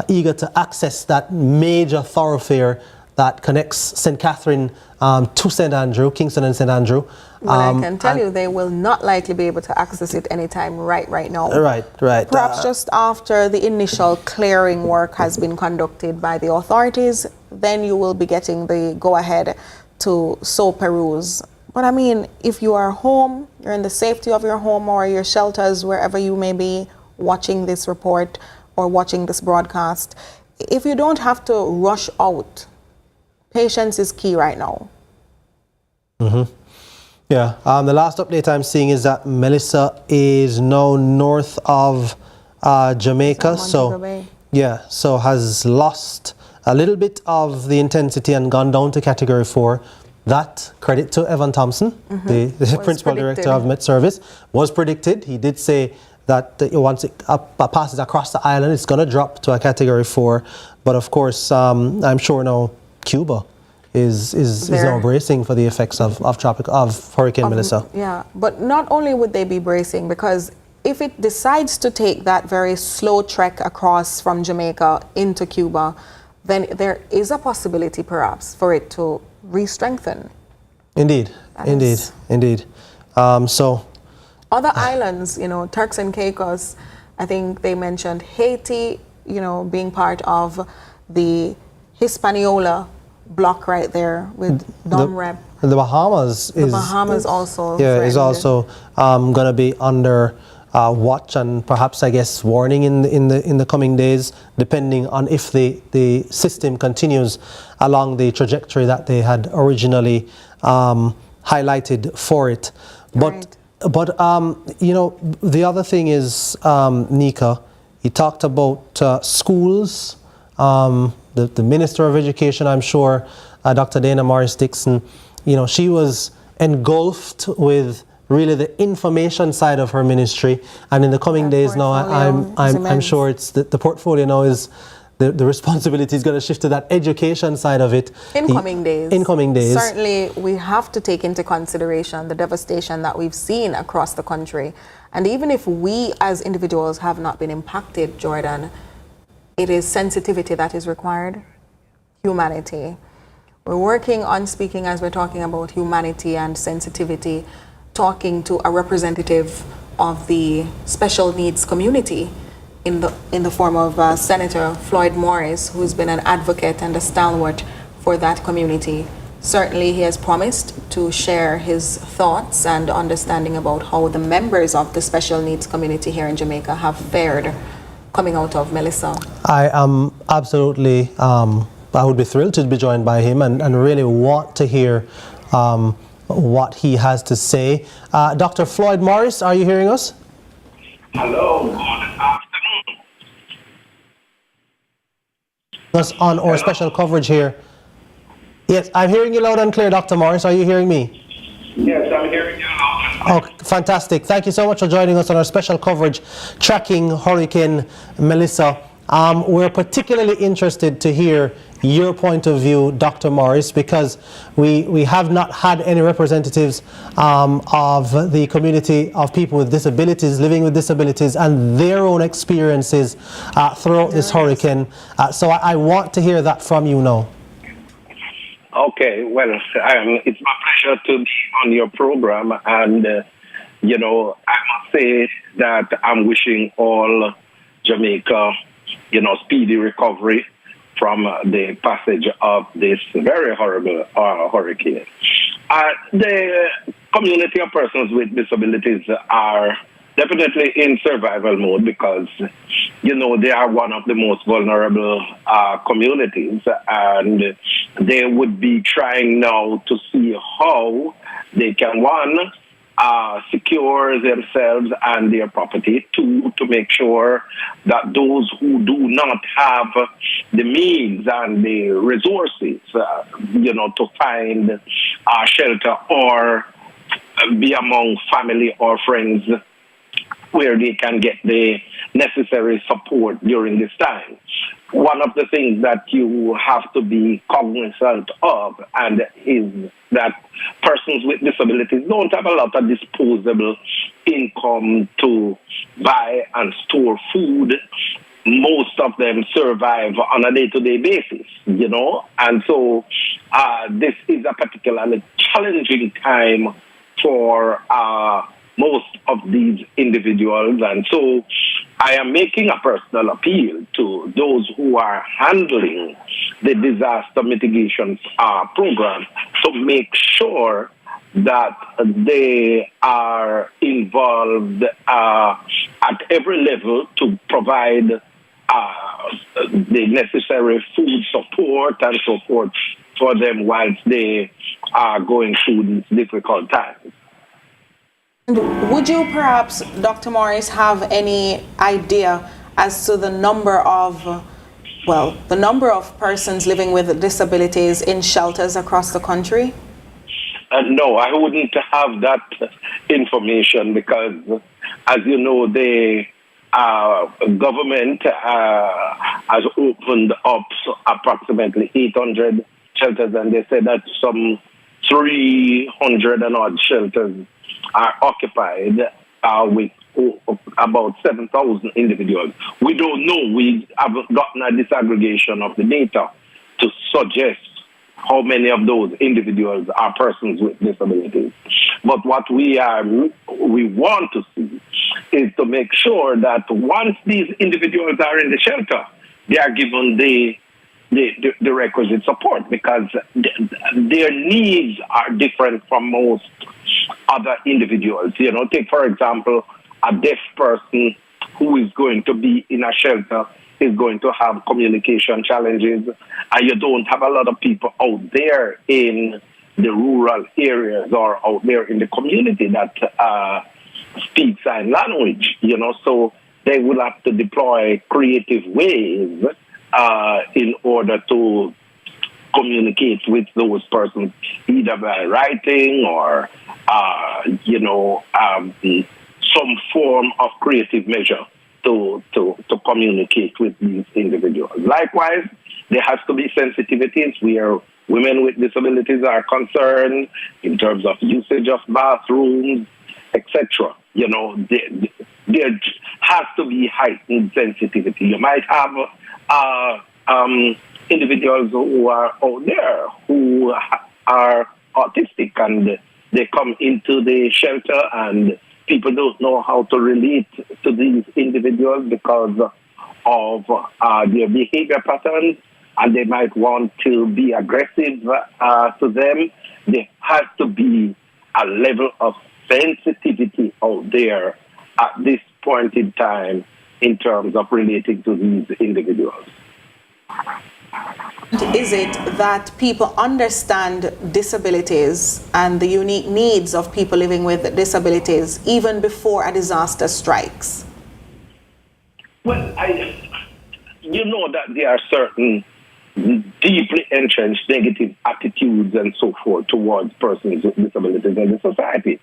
eager to access that major thoroughfare that connects St. Catherine to St. Andrew, Kingston and St. Andrew. Well, I can tell you they will not likely be able to access it anytime right now. Right. Perhaps just after the initial clearing work has been conducted by the authorities, then you will be getting the go-ahead to sow peruse. But I mean, if you are home, you're in the safety of your home or your shelters, wherever you may be watching this report or watching this broadcast, if you don't have to rush out, patience is key right now. Mm-hmm. Yeah, the last update I'm seeing is that Melissa is now north of Jamaica, so has lost a little bit of the intensity and gone down to Category 4. That, credit to Evan Thompson, the Principal Director of Met Service, was predicted. He did say that once it passes across the island, it's going to drop to a Category 4. But of course, I'm sure now Cuba is now bracing for the effects of Hurricane Melissa. Yeah, but not only would they be bracing, because if it decides to take that very slow trek across from Jamaica into Cuba, then there is a possibility perhaps for it to re-strengthen. Indeed. So other islands, Turks and Caicos, I think they mentioned Haiti, being part of the Hispaniola block right there with Dom Rep. The Bahamas also is also going to be under watch and perhaps warning in the coming days, depending on if the system continues along the trajectory that they had originally highlighted for it. But the other thing is, Nika, he talked about schools. The Minister of Education, I'm sure, Dr. Dana Morris-Dixon, she was engulfed with really the information side of her ministry, and in the coming days now, I'm sure it's the portfolio now is the responsibility is going to shift to that education side of it. In coming days. Certainly, we have to take into consideration the devastation that we've seen across the country, and even if we as individuals have not been impacted, Jordan, it is sensitivity that is required, humanity. We're working on speaking, as we're talking about humanity and sensitivity, talking to a representative of the special needs community in the form of Senator Floyd Morris, who's been an advocate and a stalwart for that community. Certainly he has promised to share his thoughts and understanding about how the members of the special needs community here in Jamaica have fared coming out of Melissa. I am absolutely, I would be thrilled to be joined by him and really want to hear what he has to say. Dr. Floyd Morris, are you hearing us? Hello, good afternoon. Us on our special coverage here. Yes, I'm hearing you loud and clear, Dr. Morris. Are you hearing me? Yes, I'm hearing you loud. Oh, fantastic. Thank you so much for joining us on our special coverage tracking Hurricane Melissa. We're particularly interested to hear your point of view, Dr. Morris, because we have not had any representatives of the community of people with disabilities, living with disabilities, and their own experiences throughout this hurricane. So I want to hear that from you now. Okay, well, it's my pleasure to be on your program, and I must say that I'm wishing all Jamaica, speedy recovery from the passage of this very horrible hurricane. The community of persons with disabilities are definitely in survival mode because, they are one of the most vulnerable communities, and they would be trying now to see how they can, one, secure themselves and their property, two, to make sure that those who do not have the means and the resources, to find shelter or be among family or friends where they can get the necessary support during this time. One of the things that you have to be cognizant of and is that persons with disabilities don't have a lot of disposable income to buy and store food. Most of them survive on a day-to-day basis, and so this is a particularly challenging time for most of these individuals. And so I am making a personal appeal to those who are handling the disaster mitigation program to make sure that they are involved at every level to provide the necessary food support and so forth for them whilst they are going through these difficult times. Would you perhaps, Dr. Morris, have any idea as to the number of persons living with disabilities in shelters across the country? No, I wouldn't have that information because, as you know, the government has opened up approximately 800 shelters, and they said that some 300 and odd shelters are occupied with about 7,000 individuals. We don't know. We haven't gotten a disaggregation of the data to suggest how many of those individuals are persons with disabilities. But what we want to see is to make sure that once these individuals are in the shelter, they are given the requisite support, because their needs are different from most other individuals. Take, for example, a deaf person who is going to be in a shelter is going to have communication challenges, and you don't have a lot of people out there in the rural areas or out there in the community that speak sign language, so they will have to deploy creative ways in order to communicate with those persons, either by writing or, some form of creative measure to communicate with these individuals. Likewise, there has to be sensitivities where women with disabilities are concerned in terms of usage of bathrooms, etc. There has to be heightened sensitivity. You might have individuals who are out there who are autistic, and they come into the shelter and people don't know how to relate to these individuals because of their behavior patterns, and they might want to be aggressive to them. There has to be a level of sensitivity out there at this point in time in terms of relating to these individuals. Is it that people understand disabilities and the unique needs of people living with disabilities even before a disaster strikes? Well, you know that there are certain deeply entrenched negative attitudes and so forth towards persons with disabilities in the society.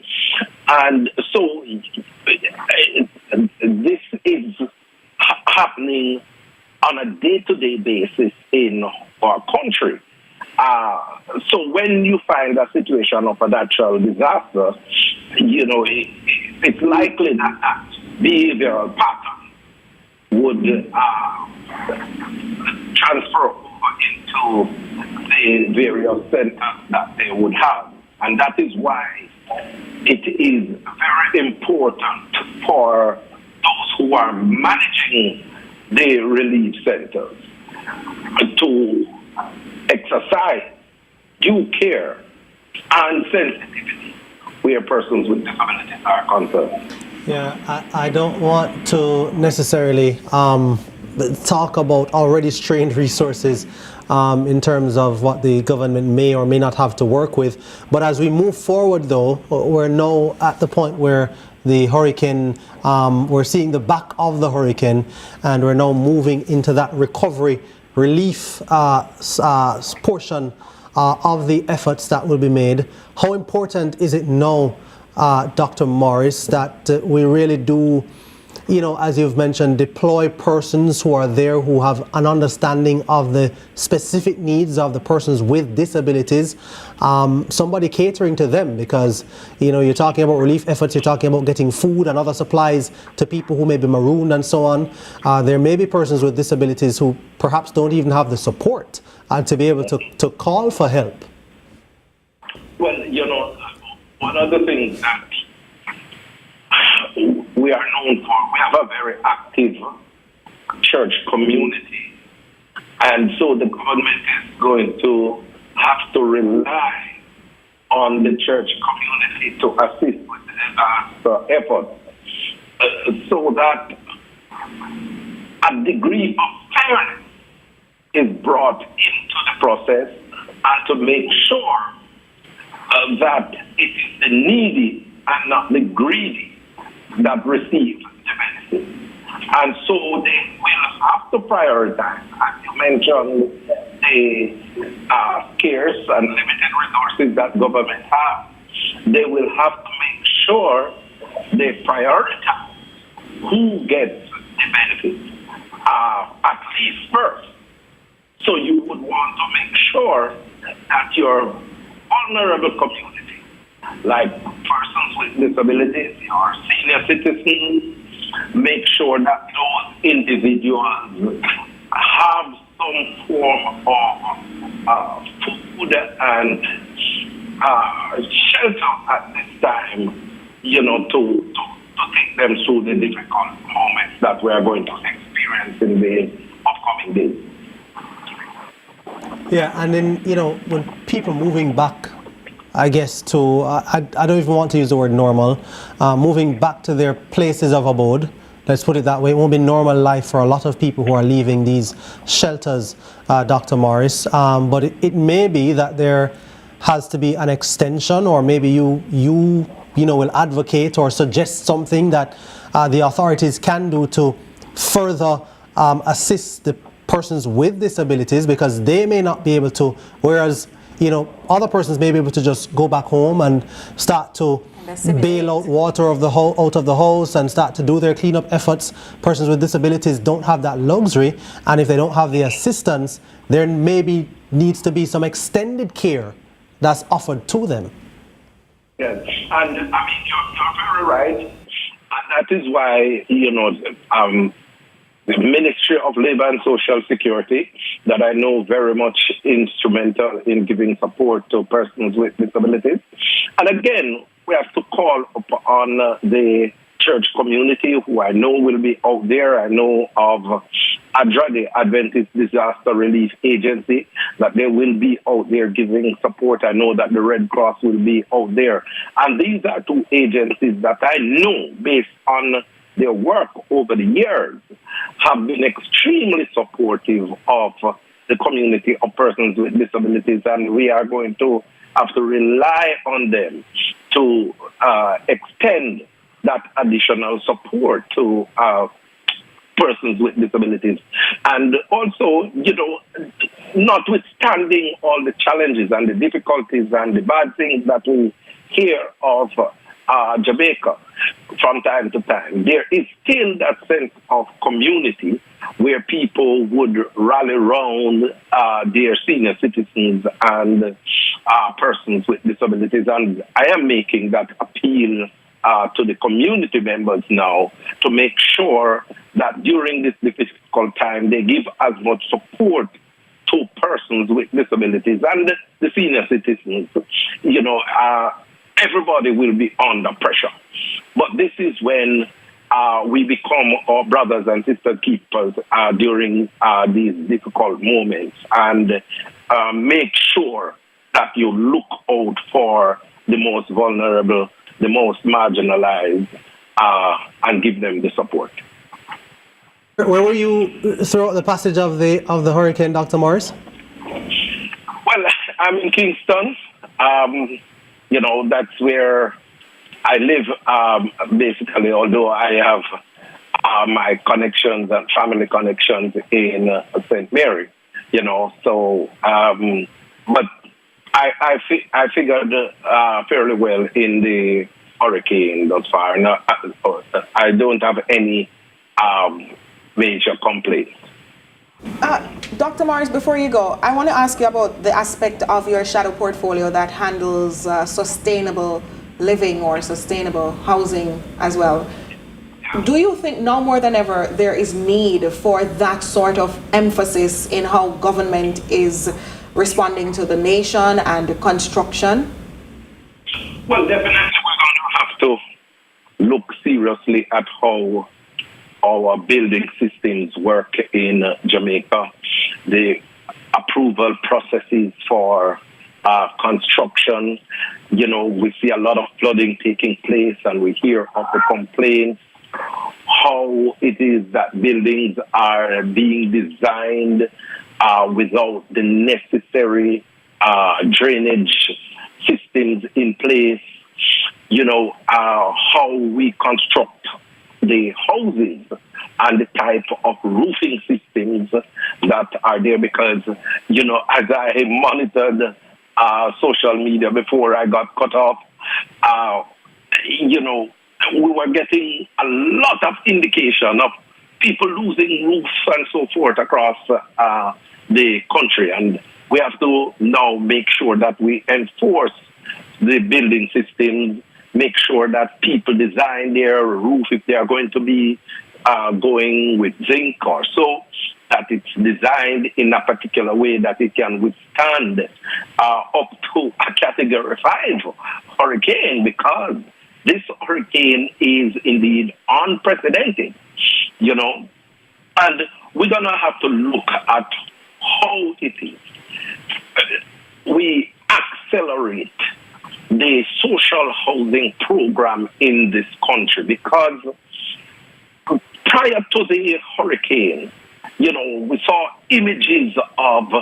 And so this is happening on a day-to-day basis in our country. So when you find a situation of a natural disaster, it's likely that that behavioral pattern would transfer over into the various centers that they would have. And that is why it is very important for those who are managing the relief centers to exercise due care and sensitivity where persons with disabilities are concerned. Yeah, I don't want to necessarily talk about already strained resources in terms of what the government may or may not have to work with. But as we move forward, though, we're now at the point where the hurricane, we're seeing the back of the hurricane, and we're now moving into that recovery relief portion of the efforts that will be made. How important is it now, Dr. Morris, that we really do, as you've mentioned, deploy persons who are there who have an understanding of the specific needs of the persons with disabilities, somebody catering to them, because, you're talking about relief efforts, you're talking about getting food and other supplies to people who may be marooned and so on. There may be persons with disabilities who perhaps don't even have the support to be able to call for help. Well, one of the things that we are known for, we have a very active church community. And so the government is going to have to rely on the church community to assist with the disaster efforts so that a degree of fairness is brought into the process and to make sure that it is the needy and not the greedy that receive the benefit. And so they will have to prioritize, as you mentioned, the scarce and limited resources that government have. They will have to make sure they prioritize who gets the benefit at least first. So you would want to make sure that your vulnerable community, like persons with disabilities, your senior citizens, make sure that those individuals have some form of food and shelter at this time, to take them through the difficult moments that we are going to experience in the upcoming days. Yeah, and then, when people moving back, I guess, to, I don't even want to use the word normal, moving back to their places of abode, let's put it that way. It won't be normal life for a lot of people who are leaving these shelters, Dr. Morris, but it may be that there has to be an extension, or maybe you will advocate or suggest something that the authorities can do to further assist the persons with disabilities, because they may not be able to, whereas other persons may be able to just go back home and start to bail out water out of the house and start to do their cleanup efforts. Persons with disabilities don't have that luxury, and if they don't have the assistance, there maybe needs to be some extended care that's offered to them. Yes, and I mean, you're very right, and that is why the Ministry of Labor and Social Security, that I know very much instrumental in giving support to persons with disabilities. And again, we have to call upon the church community, who I know will be out there. I know of ADRA, the Adventist Disaster Relief Agency, that they will be out there giving support. I know that the Red Cross will be out there. And these are two agencies that I know, based on their work over the years, have been extremely supportive of the community of persons with disabilities, and we are going to have to rely on them to extend that additional support to persons with disabilities. And also, notwithstanding all the challenges and the difficulties and the bad things that we hear of Jamaica from time to time, there is still that sense of community where people would rally around their senior citizens and persons with disabilities. And I am making that appeal to the community members now to make sure that during this difficult time they give as much support to persons with disabilities and the senior citizens. Everybody will be under pressure. But this is when we become our brothers and sister keepers during these difficult moments, and make sure that you look out for the most vulnerable, the most marginalized, and give them the support. Where were you throughout the passage of the hurricane, Dr. Morris? Well, I'm in Kingston. You know, that's where I live, basically, although I have my connections and family connections in St. Mary, you know. So, but I figured fairly well in the hurricane thus far. No, I don't have any major complaints. Dr. Morris, before you go, I want to ask you about the aspect of your shadow portfolio that handles sustainable living or sustainable housing as well. Do you think now more than ever there is need for that sort of emphasis in how government is responding to the nation and construction? Well, definitely we're going to have to look seriously at how our building systems work in Jamaica, the approval processes for construction. You know, we see a lot of flooding taking place and we hear of the complaints, how it is that buildings are being designed without the necessary drainage systems in place, you know, how we construct the houses and the type of roofing systems that are there, because, you know, as I monitored social media before I got cut off, you know, we were getting a lot of indication of people losing roofs and so forth across the country. And we have to now make sure that we enforce the building systems, make sure that people design their roof, if they are going to be going with zinc or so, that it's designed in a particular way that it can withstand up to a Category 5 hurricane, because this hurricane is indeed unprecedented, you know. And we're going to have to look at how it is we accelerate the social housing program in this country, because prior to the hurricane, you know, we saw images of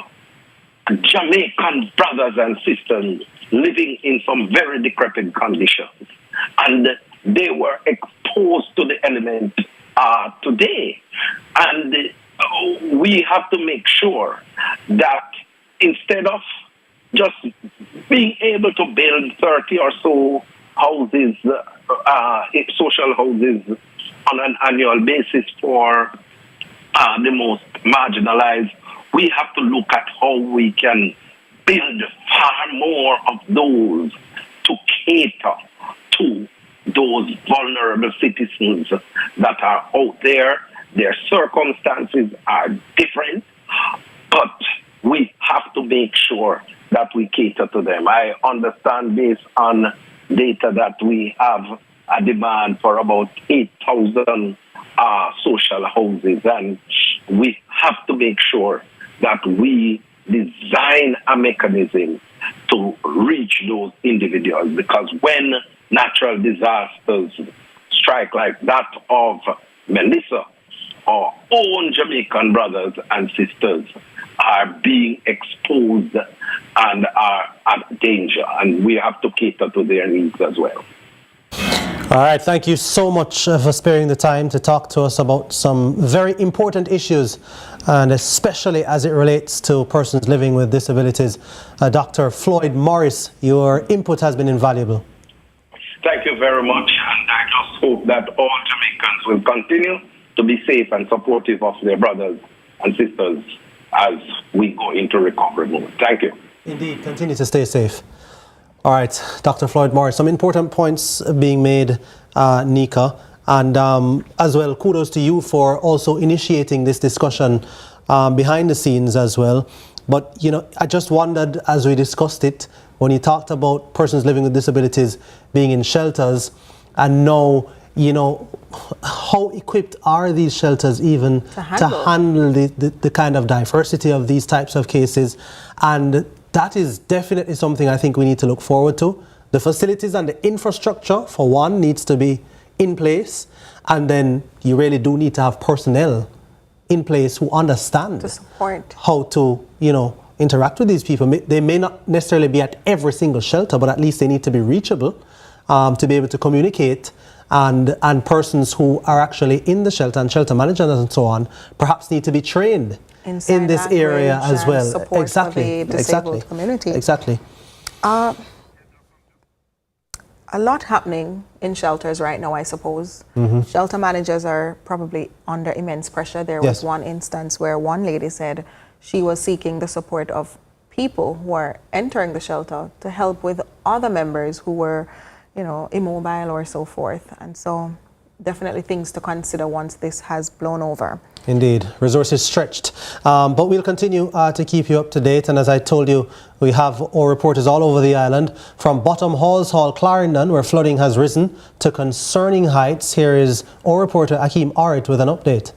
Jamaican brothers and sisters living in some very decrepit conditions, and they were exposed to the element today. And we have to make sure that instead of just being able to build 30 or so houses, social houses on an annual basis for the most marginalized, we have to look at how we can build far more of those to cater to those vulnerable citizens that are out there. Their circumstances are different, but we have to make sure that we cater to them. I understand, based on data, that we have a demand for about 8,000 social houses, and we have to make sure that we design a mechanism to reach those individuals, because when natural disasters strike like that of Melissa, our own Jamaican brothers and sisters are being exposed and are at danger, and we have to cater to their needs as well. All right, thank you so much for sparing the time to talk to us about some very important issues, and especially as it relates to persons living with disabilities. Dr. Floyd Morris, your input has been invaluable. Thank you very much, and I just hope that all Jamaicans will continue to be safe and supportive of their brothers and sisters as we go into recovery mode. Thank you. Indeed, continue to stay safe. All right, Dr. Floyd Morris, some important points being made, Nika, and as well, kudos to you for also initiating this discussion behind the scenes as well. But, you know, I just wondered, as we discussed it, when you talked about persons living with disabilities being in shelters, and now, you know, how equipped are these shelters even to handle the kind of diversity of these types of cases? And that is definitely something I think we need to look forward to. The facilities and the infrastructure, for one, needs to be in place, and then you really do need to have personnel in place who understand to support how to, interact with these people. They may not necessarily be at every single shelter, but at least they need to be reachable to be able to communicate. And persons who are actually in the shelter and shelter managers and so on, perhaps need to be trained in this area as well. Exactly. The disabled community. Exactly. A lot happening in shelters right now, I suppose. Shelter managers are probably under immense pressure. There was one instance where one lady said she was seeking the support of people who are entering the shelter to help with other members who were, immobile or so forth. And so definitely things to consider once this has blown over. Indeed, resources stretched. But we'll continue to keep you up to date. And as I told you, we have our reporters all over the island, from Bottom Halls Hall, Clarendon, where flooding has risen, to concerning heights. Here is our reporter Akeem Arit with an update.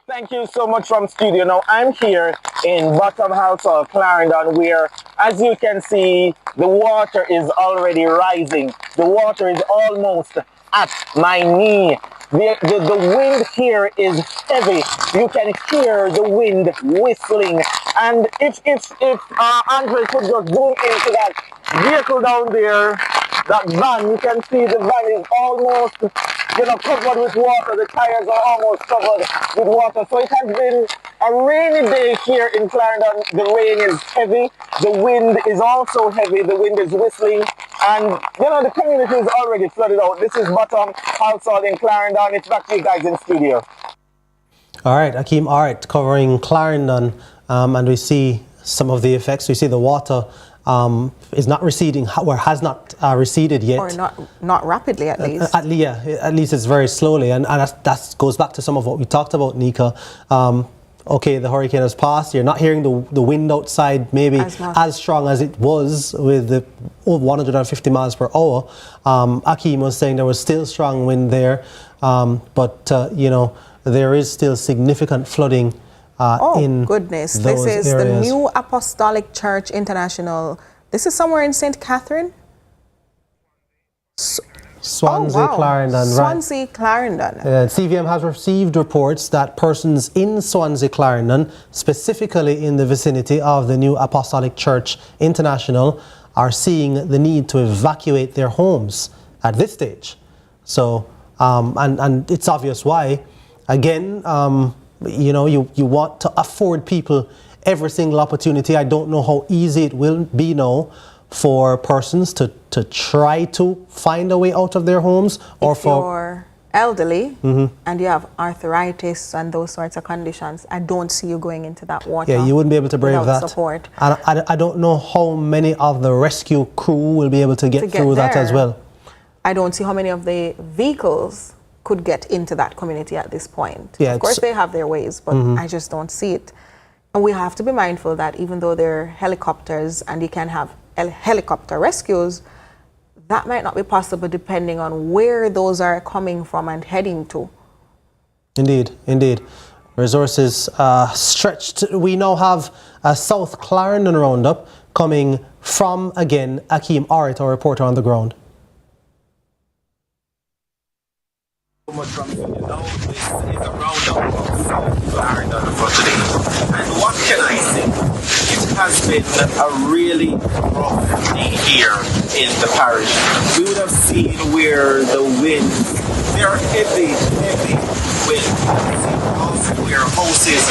Thank you so much from studio. Now I'm here in Bottom House of Clarendon, where, as you can see, the water is already rising. The water is almost at my knee. The wind here is heavy. You can hear the wind whistling. And if Andre could just zoom into that vehicle down there, that van, you can see the van is almost, covered with water. The tires are almost covered with water. So it has been a rainy day here in Clarendon. The rain is heavy. The wind is also heavy. The wind is whistling. And, the community is already flooded out. This is Bottom House Hall in Clarendon. It's back to you guys in studio. All right, Akeem Arit covering Clarendon. And we see some of the effects. We see the water is not receding, or has not receded yet. Or not rapidly, at least. At least it's very slowly. And that goes back to some of what we talked about, Nika. Okay, the hurricane has passed. You're not hearing the wind outside maybe as strong as it was with the 150 miles per hour. Akeem was saying there was still strong wind there. But there is still significant flooding in goodness. those This is areas. the New Apostolic Church International. This is somewhere in St. Catherine? Swansea, Clarendon, Swansea, Clarendon. CVM has received reports that persons in Swansea, Clarendon, specifically in the vicinity of the New Apostolic Church International, are seeing the need to evacuate their homes at this stage. So, and it's obvious why. Again, you want to afford people every single opportunity. I don't know how easy it will be now for persons to try to find a way out of their homes, or if you're elderly and you have arthritis and those sorts of conditions, I don't see you going into that water. Yeah, you wouldn't be able to brave that. Support. I don't know how many of the rescue crew will be able to get through that as well. I don't see how many of the vehicles could get into that community at this point. Yeah, of course, they have their ways, but I just don't see it. And we have to be mindful that even though there are helicopters and you can have helicopter rescues, that might not be possible depending on where those are coming from and heading to. Indeed. Resources stretched. We now have a South Clarendon roundup coming from, again, Akeem Arit, our reporter on the ground. So much from you know, this is a roundup of South Clarendon for today. And what can I say? It has been a really rough day here in the parish. We would have seen where the winds, they are heavy winds. Also where houses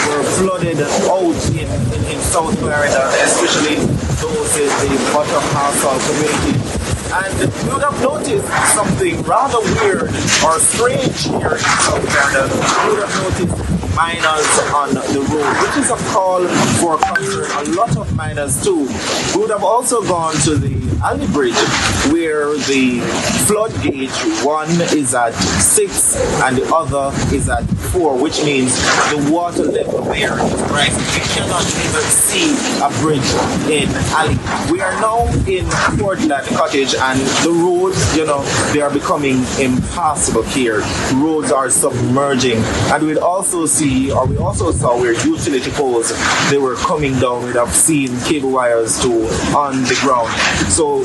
were flooded out in South Clarendon, especially those in the Bottom House community. And you would have noticed something rather weird or strange here in South Clarendon. You would have noticed miners on the road, which is a call for concern. A lot of miners too. We would have also gone to the Ali Bridge, where the flood gauge one is at 6 and the other is at 4, which means the water level there is rising. We cannot even see a bridge in Ali. We are now in Portland Cottage, and the roads, they are becoming impassable here. Roads are submerging, and we also saw where utility poles, they were coming down. We'd have seen cable wires too on the ground. So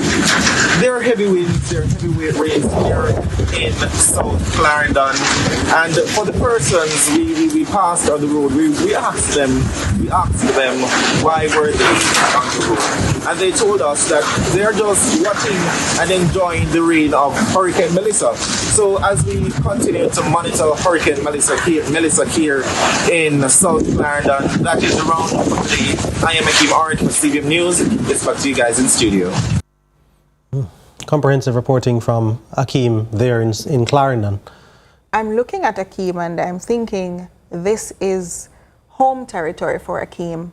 there are heavy winds, there are heavy rains here in South Clarendon, and for the persons we passed on the road, we asked them why were they on the road, and they told us that they're just watching and enjoying the rain of Hurricane Melissa. So as we continue to monitor Hurricane Melissa here in South Clarendon, that is the roundup for today. I am Akeem Orange for CVM News. It's back to you guys in studio. Comprehensive reporting from Akeem there in Clarendon. I'm looking at Akeem and I'm thinking this is home territory for Akeem.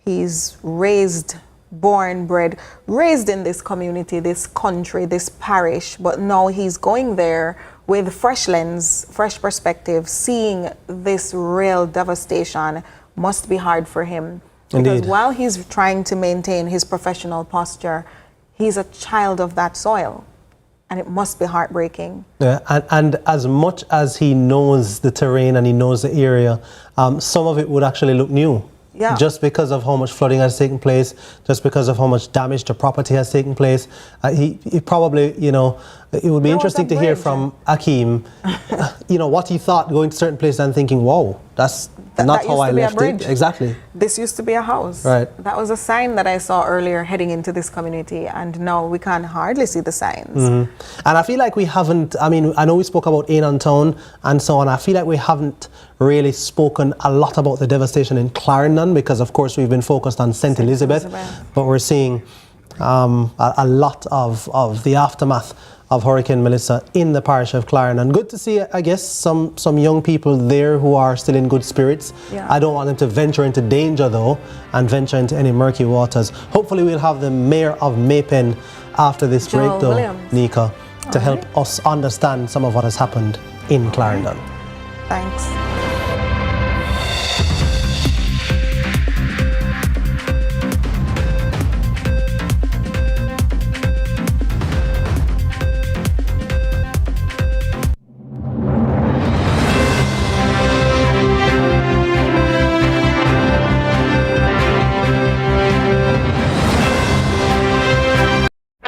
He's raised, born, bred, raised in this community, this country, this parish, but now he's going there with fresh lens, fresh perspective, seeing this real devastation must be hard for him. Because Indeed. While he's trying to maintain his professional posture, he's a child of that soil, and it must be heartbreaking. Yeah, and as much as he knows the terrain and he knows the area, some of it would actually look new. Yeah. Just because of how much flooding has taken place, just because of how much damage to property has taken place. He probably, it would be interesting to hear from Akeem, what he thought going to certain places and thinking, wow, that's not how I left it. Exactly. This used to be a house. Right. That was a sign that I saw earlier heading into this community, and now we can hardly see the signs. Mm-hmm. And I feel like we haven't, I know we spoke about Ainan Town and so on. I feel like we haven't really spoken a lot about the devastation in Clarendon because, of course, we've been focused on St. Elizabeth, but we're seeing a lot of the aftermath of Hurricane Melissa in the parish of Clarendon. Good to see, I guess, some young people there who are still in good spirits. Yeah. I don't want them to venture into danger, though, and venture into any murky waters. Hopefully we'll have the Mayor of Maypen after this break, though, Williams. Nika, to help us understand some of what has happened in Clarendon. Thanks.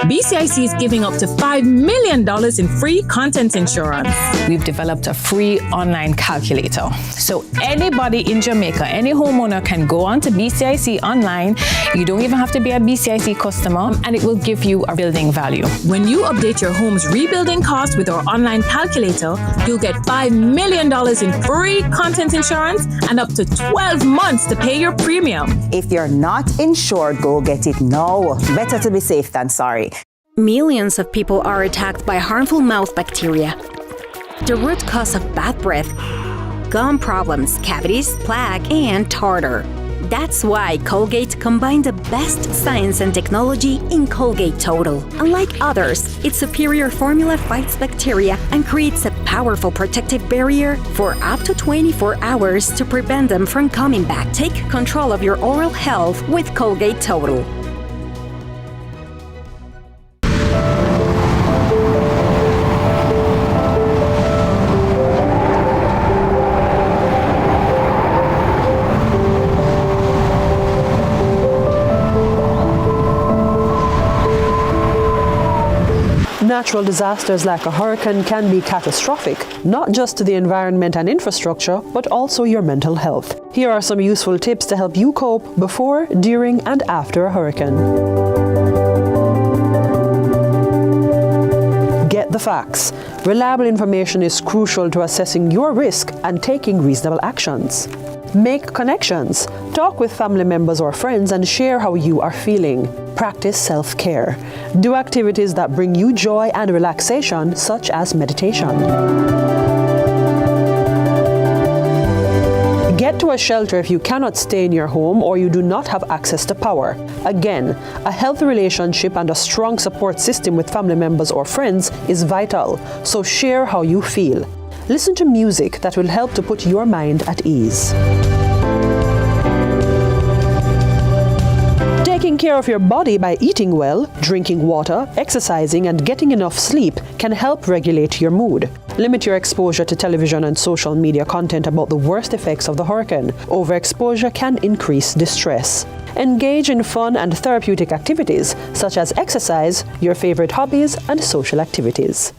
BCIC is giving up to $5 million in free content insurance. We've developed a free online calculator. So anybody in Jamaica, any homeowner can go on to BCIC online. You don't even have to be a BCIC customer, and it will give you a building value. When you update your home's rebuilding cost with our online calculator, you'll get $5 million in free content insurance and up to 12 months to pay your premium. If you're not insured, go get it now. Better to be safe than sorry. Millions of people are attacked by harmful mouth bacteria. The root cause of bad breath, gum problems, cavities, plaque, and tartar. That's why Colgate combined the best science and technology in Colgate Total. Unlike others, its superior formula fights bacteria and creates a powerful protective barrier for up to 24 hours to prevent them from coming back. Take control of your oral health with Colgate Total. Natural disasters like a hurricane can be catastrophic, not just to the environment and infrastructure, but also your mental health. Here are some useful tips to help you cope before, during, and after a hurricane. Get the facts. Reliable information is crucial to assessing your risk and taking reasonable actions. Make connections. Talk with family members or friends and share how you are feeling. Practice self-care. Do activities that bring you joy and relaxation, such as meditation. Get to a shelter if you cannot stay in your home or you do not have access to power. Again, a healthy relationship and a strong support system with family members or friends is vital, so share how you feel. Listen to music that will help to put your mind at ease. Taking care of your body by eating well, drinking water, exercising, and getting enough sleep can help regulate your mood. Limit your exposure to television and social media content about the worst effects of the hurricane. Overexposure can increase distress. Engage in fun and therapeutic activities, such as exercise, your favorite hobbies, and social activities.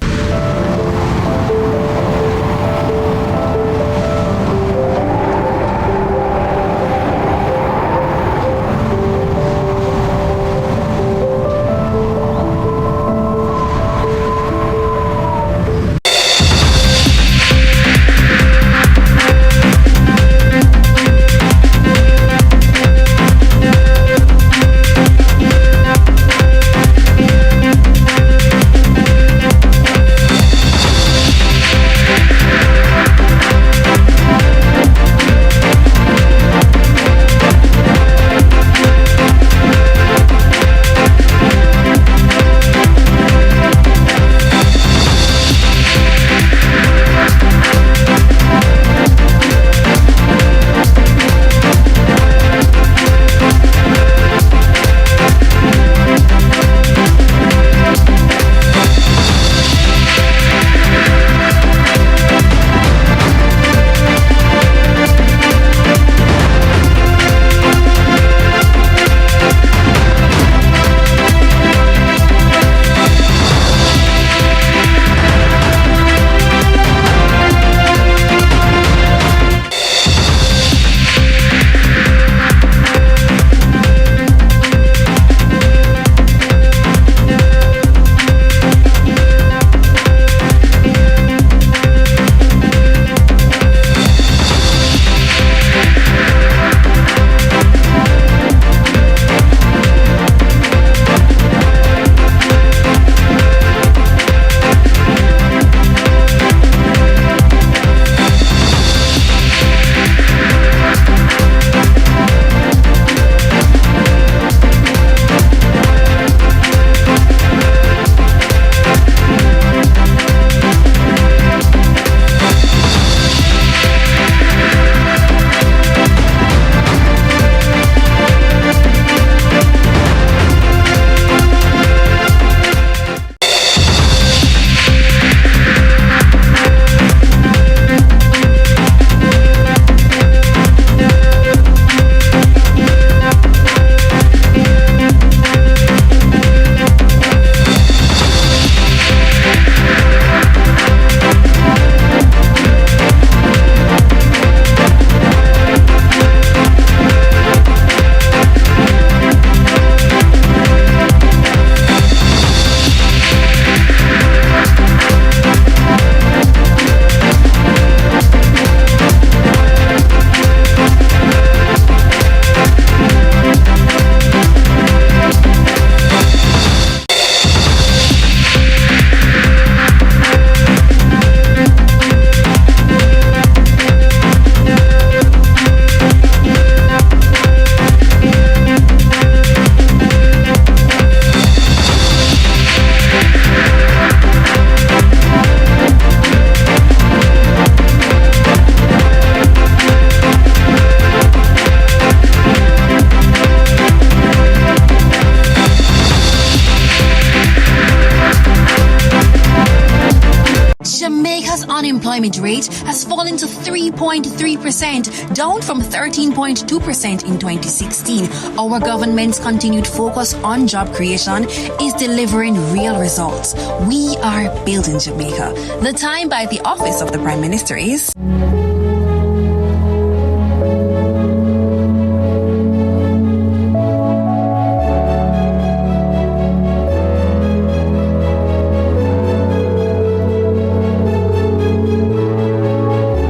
Jamaica's unemployment rate has fallen to 3.3%, down from 13.2% in 2016. Our government's continued focus on job creation is delivering real results. We are building Jamaica. The time by the Office of the Prime Minister is...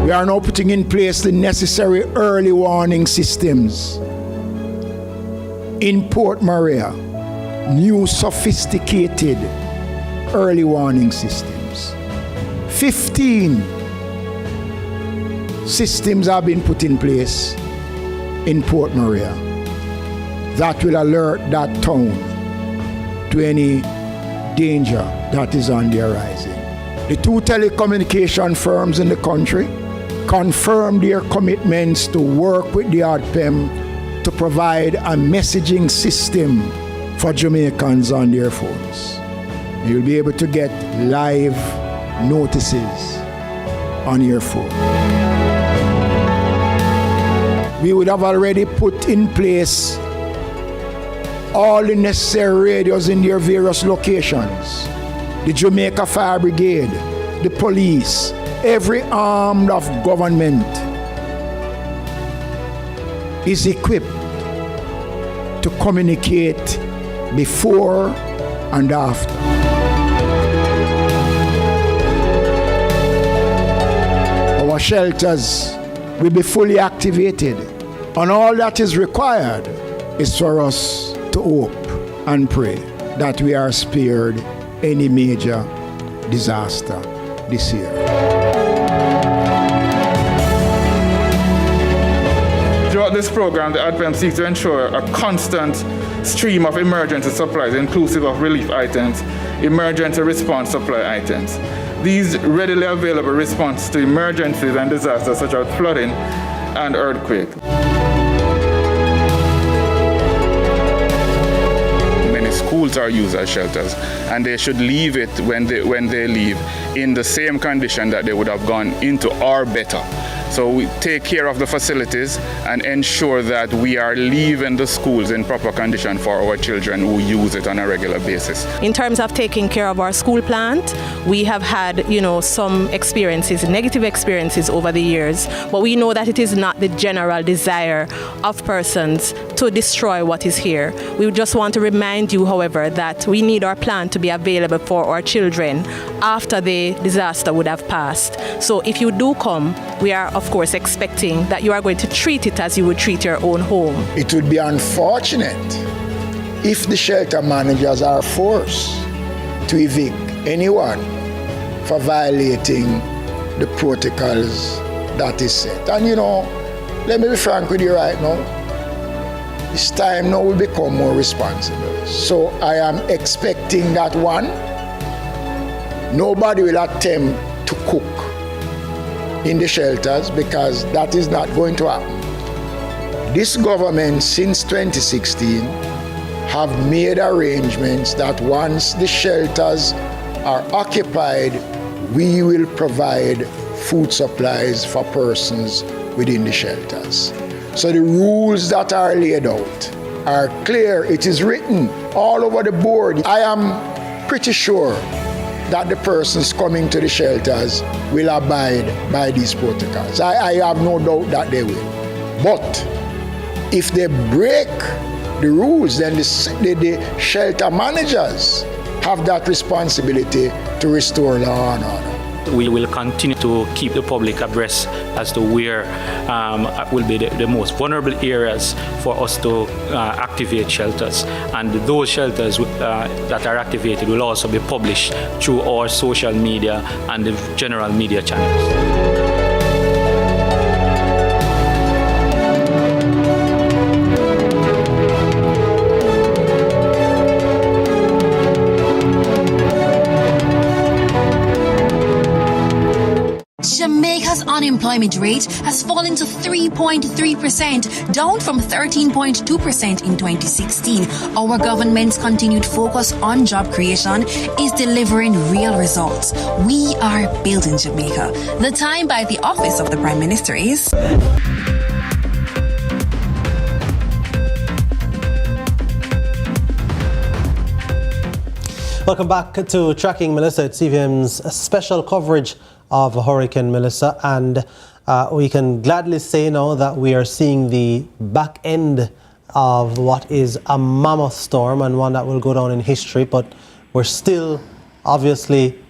We are now putting in place the necessary early warning systems. In Port Maria, new sophisticated early warning systems. 15 systems have been put in place in Port Maria that will alert that town to any danger that is on the horizon. The two telecommunication firms in the country confirmed their commitments to work with the ADPEM to provide a messaging system for Jamaicans on their phones. You'll be able to get live notices on your phone. We would have already put in place all the necessary radios in their various locations. The Jamaica Fire Brigade, the police, every arm of government is equipped to communicate before and after. Our shelters will be fully activated, and all that is required is for us to hope and pray that we are spared any major disaster this year. Throughout this program, the ADPEM seeks to ensure a constant stream of emergency supplies, inclusive of relief items, emergency response supply items. These readily available response to emergencies and disasters such as flooding and earthquake. Schools are used as shelters, and they should leave it when they leave in the same condition that they would have gone into or better. So we take care of the facilities and ensure that we are leaving the schools in proper condition for our children who use it on a regular basis. In terms of taking care of our school plant, we have had, some experiences, negative experiences over the years, but we know that it is not the general desire of persons to destroy what is here. We just want to remind you, however, that we need our plant to be available for our children after the disaster would have passed. So if you do come, we are of course expecting that you are going to treat it as you would treat your own home. It would be unfortunate if the shelter managers are forced to evict anyone for violating the protocols that is set. And let me be frank with you right now, it's time now we become more responsible. So I am expecting that nobody will attempt to cook in the shelters, because that is not going to happen. This government since 2016 have made arrangements that once the shelters are occupied, we will provide food supplies for persons within the shelters. So the rules that are laid out are clear. It is written all over the board. I am pretty sure that the persons coming to the shelters will abide by these protocols. I have no doubt that they will. But if they break the rules, then the shelter managers have that responsibility to restore law and order. We will continue to keep the public abreast as to where will be the most vulnerable areas for us to activate shelters. And those shelters that are activated will also be published through our social media and the general media channels. Jamaica's unemployment rate has fallen to 3.3%, down from 13.2% in 2016. Our government's continued focus on job creation is delivering real results. We are building Jamaica. The time by the Office of the Prime Minister is... Welcome back to Tracking Melissa. It's CVM's special coverage of Hurricane Melissa, and we can gladly say now that we are seeing the back end of what is a mammoth storm, and one that will go down in history, but we're still obviously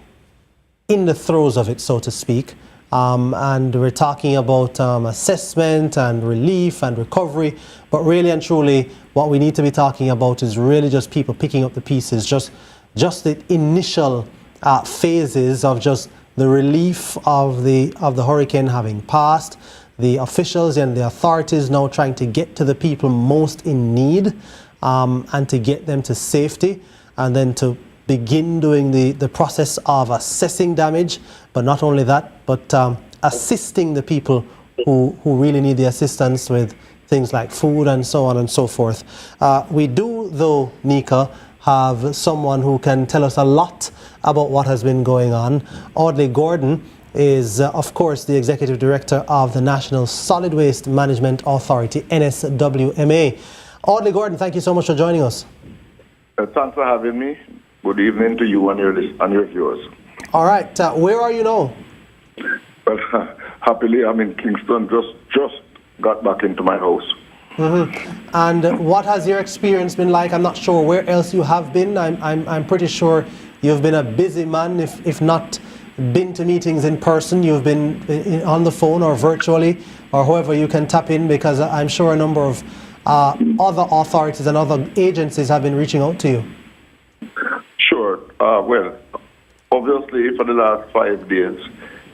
in the throes of it, so to speak. And we're talking about assessment and relief and recovery, but really and truly what we need to be talking about is really just people picking up the pieces, just the initial phases of just the relief of the hurricane having passed, the officials and the authorities now trying to get to the people most in need and to get them to safety, and then to begin doing the process of assessing damage, but not only that, but assisting the people who really need the assistance with things like food and so on and so forth. We do, though, Nika, have someone who can tell us a lot about what has been going on. Audley Gordon is, of course, the Executive Director of the National Solid Waste Management Authority, NSWMA. Audley Gordon, thank you so much for joining us. Thanks for having me. Good evening to you and your viewers. All right, where are you now? Well, happily, I'm in Kingston. Just got back into my house. Mm-hmm. And what has your experience been like? I'm not sure where else you have been. I'm pretty sure you've been a busy man, if not been to meetings in person. You've been on the phone or virtually, or however you can tap in, because I'm sure a number of other authorities and other agencies have been reaching out to you. Sure. Well, obviously, for the last 5 days,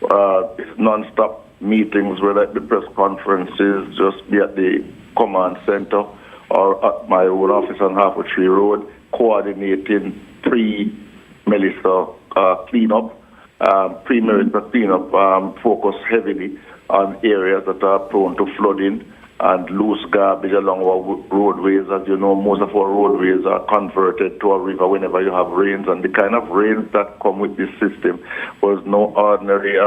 it's non-stop meetings, whether at the press conferences, just be at the command center or at my own office on Halfway Tree Road, coordinating pre-Melissa cleanup, pre-Melissa cleanup, focus heavily on areas that are prone to flooding and loose garbage along our roadways. As you know, most of our roadways are converted to a river whenever you have rains, and the kind of rains that come with this system was no ordinary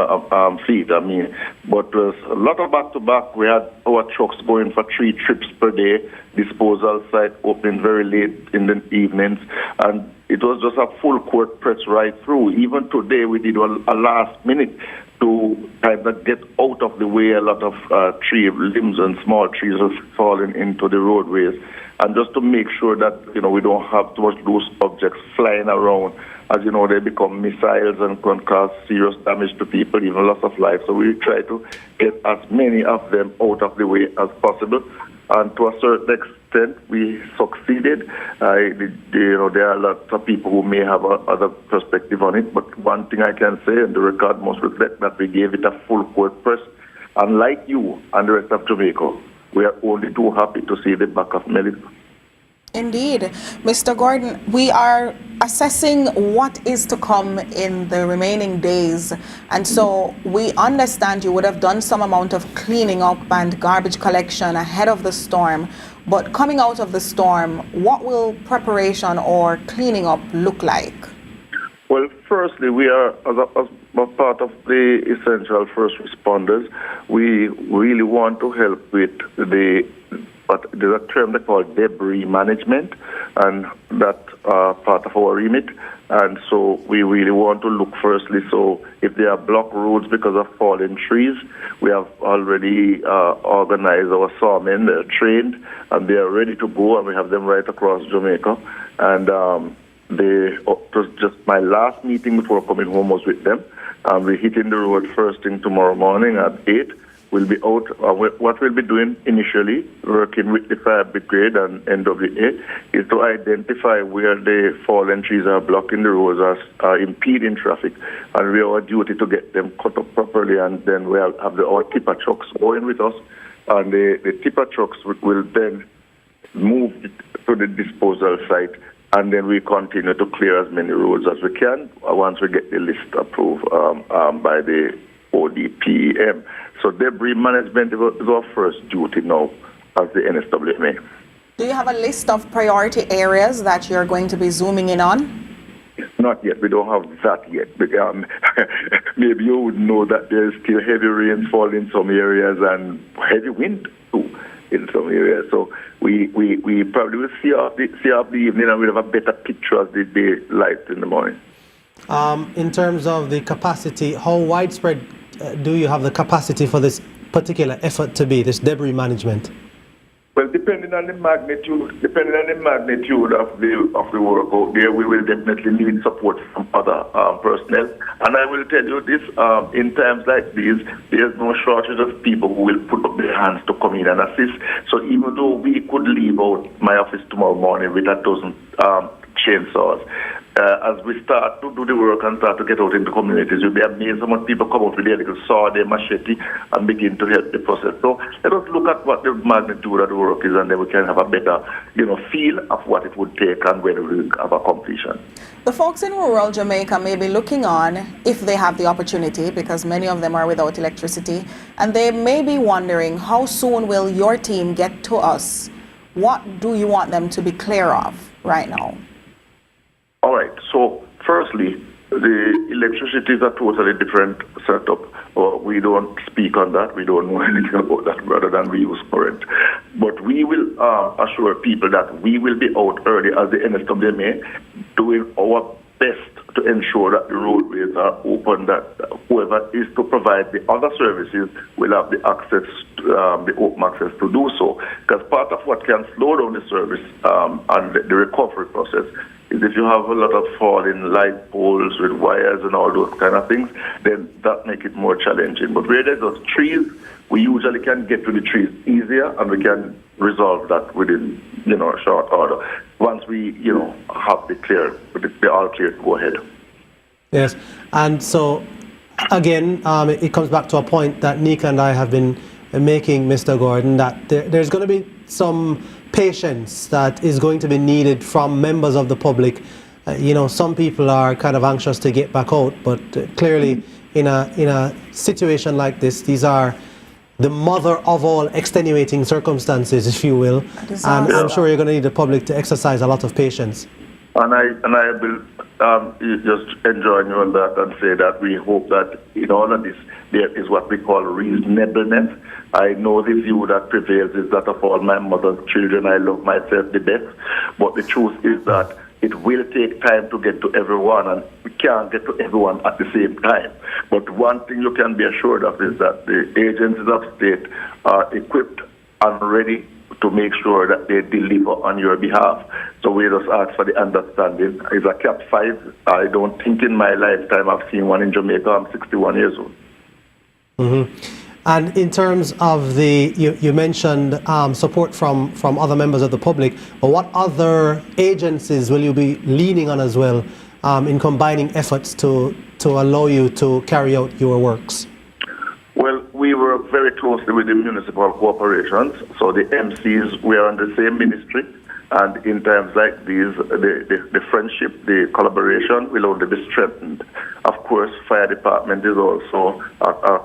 feat. I mean, but there's a lot of back-to-back. We had our trucks going for 3 trips per day, disposal site opening very late in the evenings, and it was just a full court press right through. Even today, we did a last minute to kind of get out of the way a lot of tree limbs and small trees are falling into the roadways, and just to make sure that we don't have too much loose objects flying around. As you know, they become missiles and can cause serious damage to people, even loss of life. So we try to get as many of them out of the way as possible. And to a certain extent, we succeeded. There are lots of people who may have other perspective on it, but one thing I can say, and the record must reflect, that we gave it a full court press. And like you and the rest of Jamaica, we are only too happy to see the back of Melissa. Indeed. Mr. Gordon, we are assessing what is to come in the remaining days. And so we understand you would have done some amount of cleaning up and garbage collection ahead of the storm. But coming out of the storm, what will preparation or cleaning up look like? Well, firstly, we are, as a part of the essential first responders, we really want to help with but there's a term they call debris management, and that's part of our remit. And so we really want to look firstly, so if there are blocked roads because of fallen trees, we have already organized our sawmen. They're trained and they are ready to go, and we have them right across Jamaica. And it was just my last meeting before coming home was with them. We're hitting the road first thing tomorrow morning at 8. We'll be out. What we'll be doing initially, working with the fire brigade and NWA, is to identify where the fallen trees are blocking the roads, are impeding traffic, and we have a duty to get them cut up properly. And then we have our tipper trucks going with us, and the tipper trucks will then move to the disposal site, and then we continue to clear as many roads as we can once we get the list approved by the ODPM. So debris management is our first duty now as the NSWMA. Do you have a list of priority areas that you're going to be zooming in on? Not yet. We don't have that yet. Maybe you would know that there's still heavy rain falling in some areas and heavy wind too in some areas. So we probably will see up the evening, and we'll have a better picture of the day light in the morning. In terms of the capacity, how widespread do you have the capacity for this particular effort to be, this debris management? Well, depending on the magnitude of the work out there, we will definitely need support from other personnel. And I will tell you this: in times like these, there's no shortage of people who will put up their hands to come in and assist. So even though we could leave out my office tomorrow morning with 1,000 chainsaws, as we start to do the work and start to get out into communities, you'll be amazed how much people come out with their little sword, their machete, and begin to help the process. So let us look at what the magnitude of the work is, and then we can have a better, feel of what it would take and when we will have a completion. The folks in rural Jamaica may be looking on, if they have the opportunity, because many of them are without electricity, and they may be wondering, how soon will your team get to us? What do you want them to be clear of right now? All right. So, firstly, the electricity is a totally different setup. We don't speak on that. We don't know anything about that rather than we use current. But we will assure people that we will be out early as the NSWMA doing our best to ensure that the roadways are open, that whoever is to provide the other services will have the access, the open access to do so. Because part of what can slow down the service and the recovery process is if you have a lot of falling light poles with wires and all those kind of things, then that makes it more challenging. But where there's those trees, we usually can get to the trees easier, and we can resolve that within, short order. Once we, have the all clear to go ahead. Yes, and so again, it comes back to a point that Nika and I have been making, Mr. Gordon, that there's going to be some patience that is going to be needed from members of the public. Some people are kind of anxious to get back out, but clearly in a situation like this, these are the mother of all extenuating circumstances, if you will. And I'm sure you're going to need the public to exercise a lot of patience. And I will just enjoin you on that and say that we hope that in all of this, there is what we call reasonableness. I know the view that prevails is that of all my mother's children, I love myself the best. But the truth is that it will take time to get to everyone, and we can't get to everyone at the same time. But one thing you can be assured of is that the agencies of state are equipped and ready to make sure that they deliver on your behalf. So we just ask for the understanding. It's a Cap 5. I don't think in my lifetime I've seen one in Jamaica. I'm 61 years old. Mm-hmm. And in terms of you mentioned support from other members of the public, but what other agencies will you be leaning on as well in combining efforts to allow you to carry out your works? Well, we work very closely with the municipal corporations, so the MCs, we are on the same ministry, and in times like these, the friendship, the collaboration will only be strengthened. Of course, fire department is also a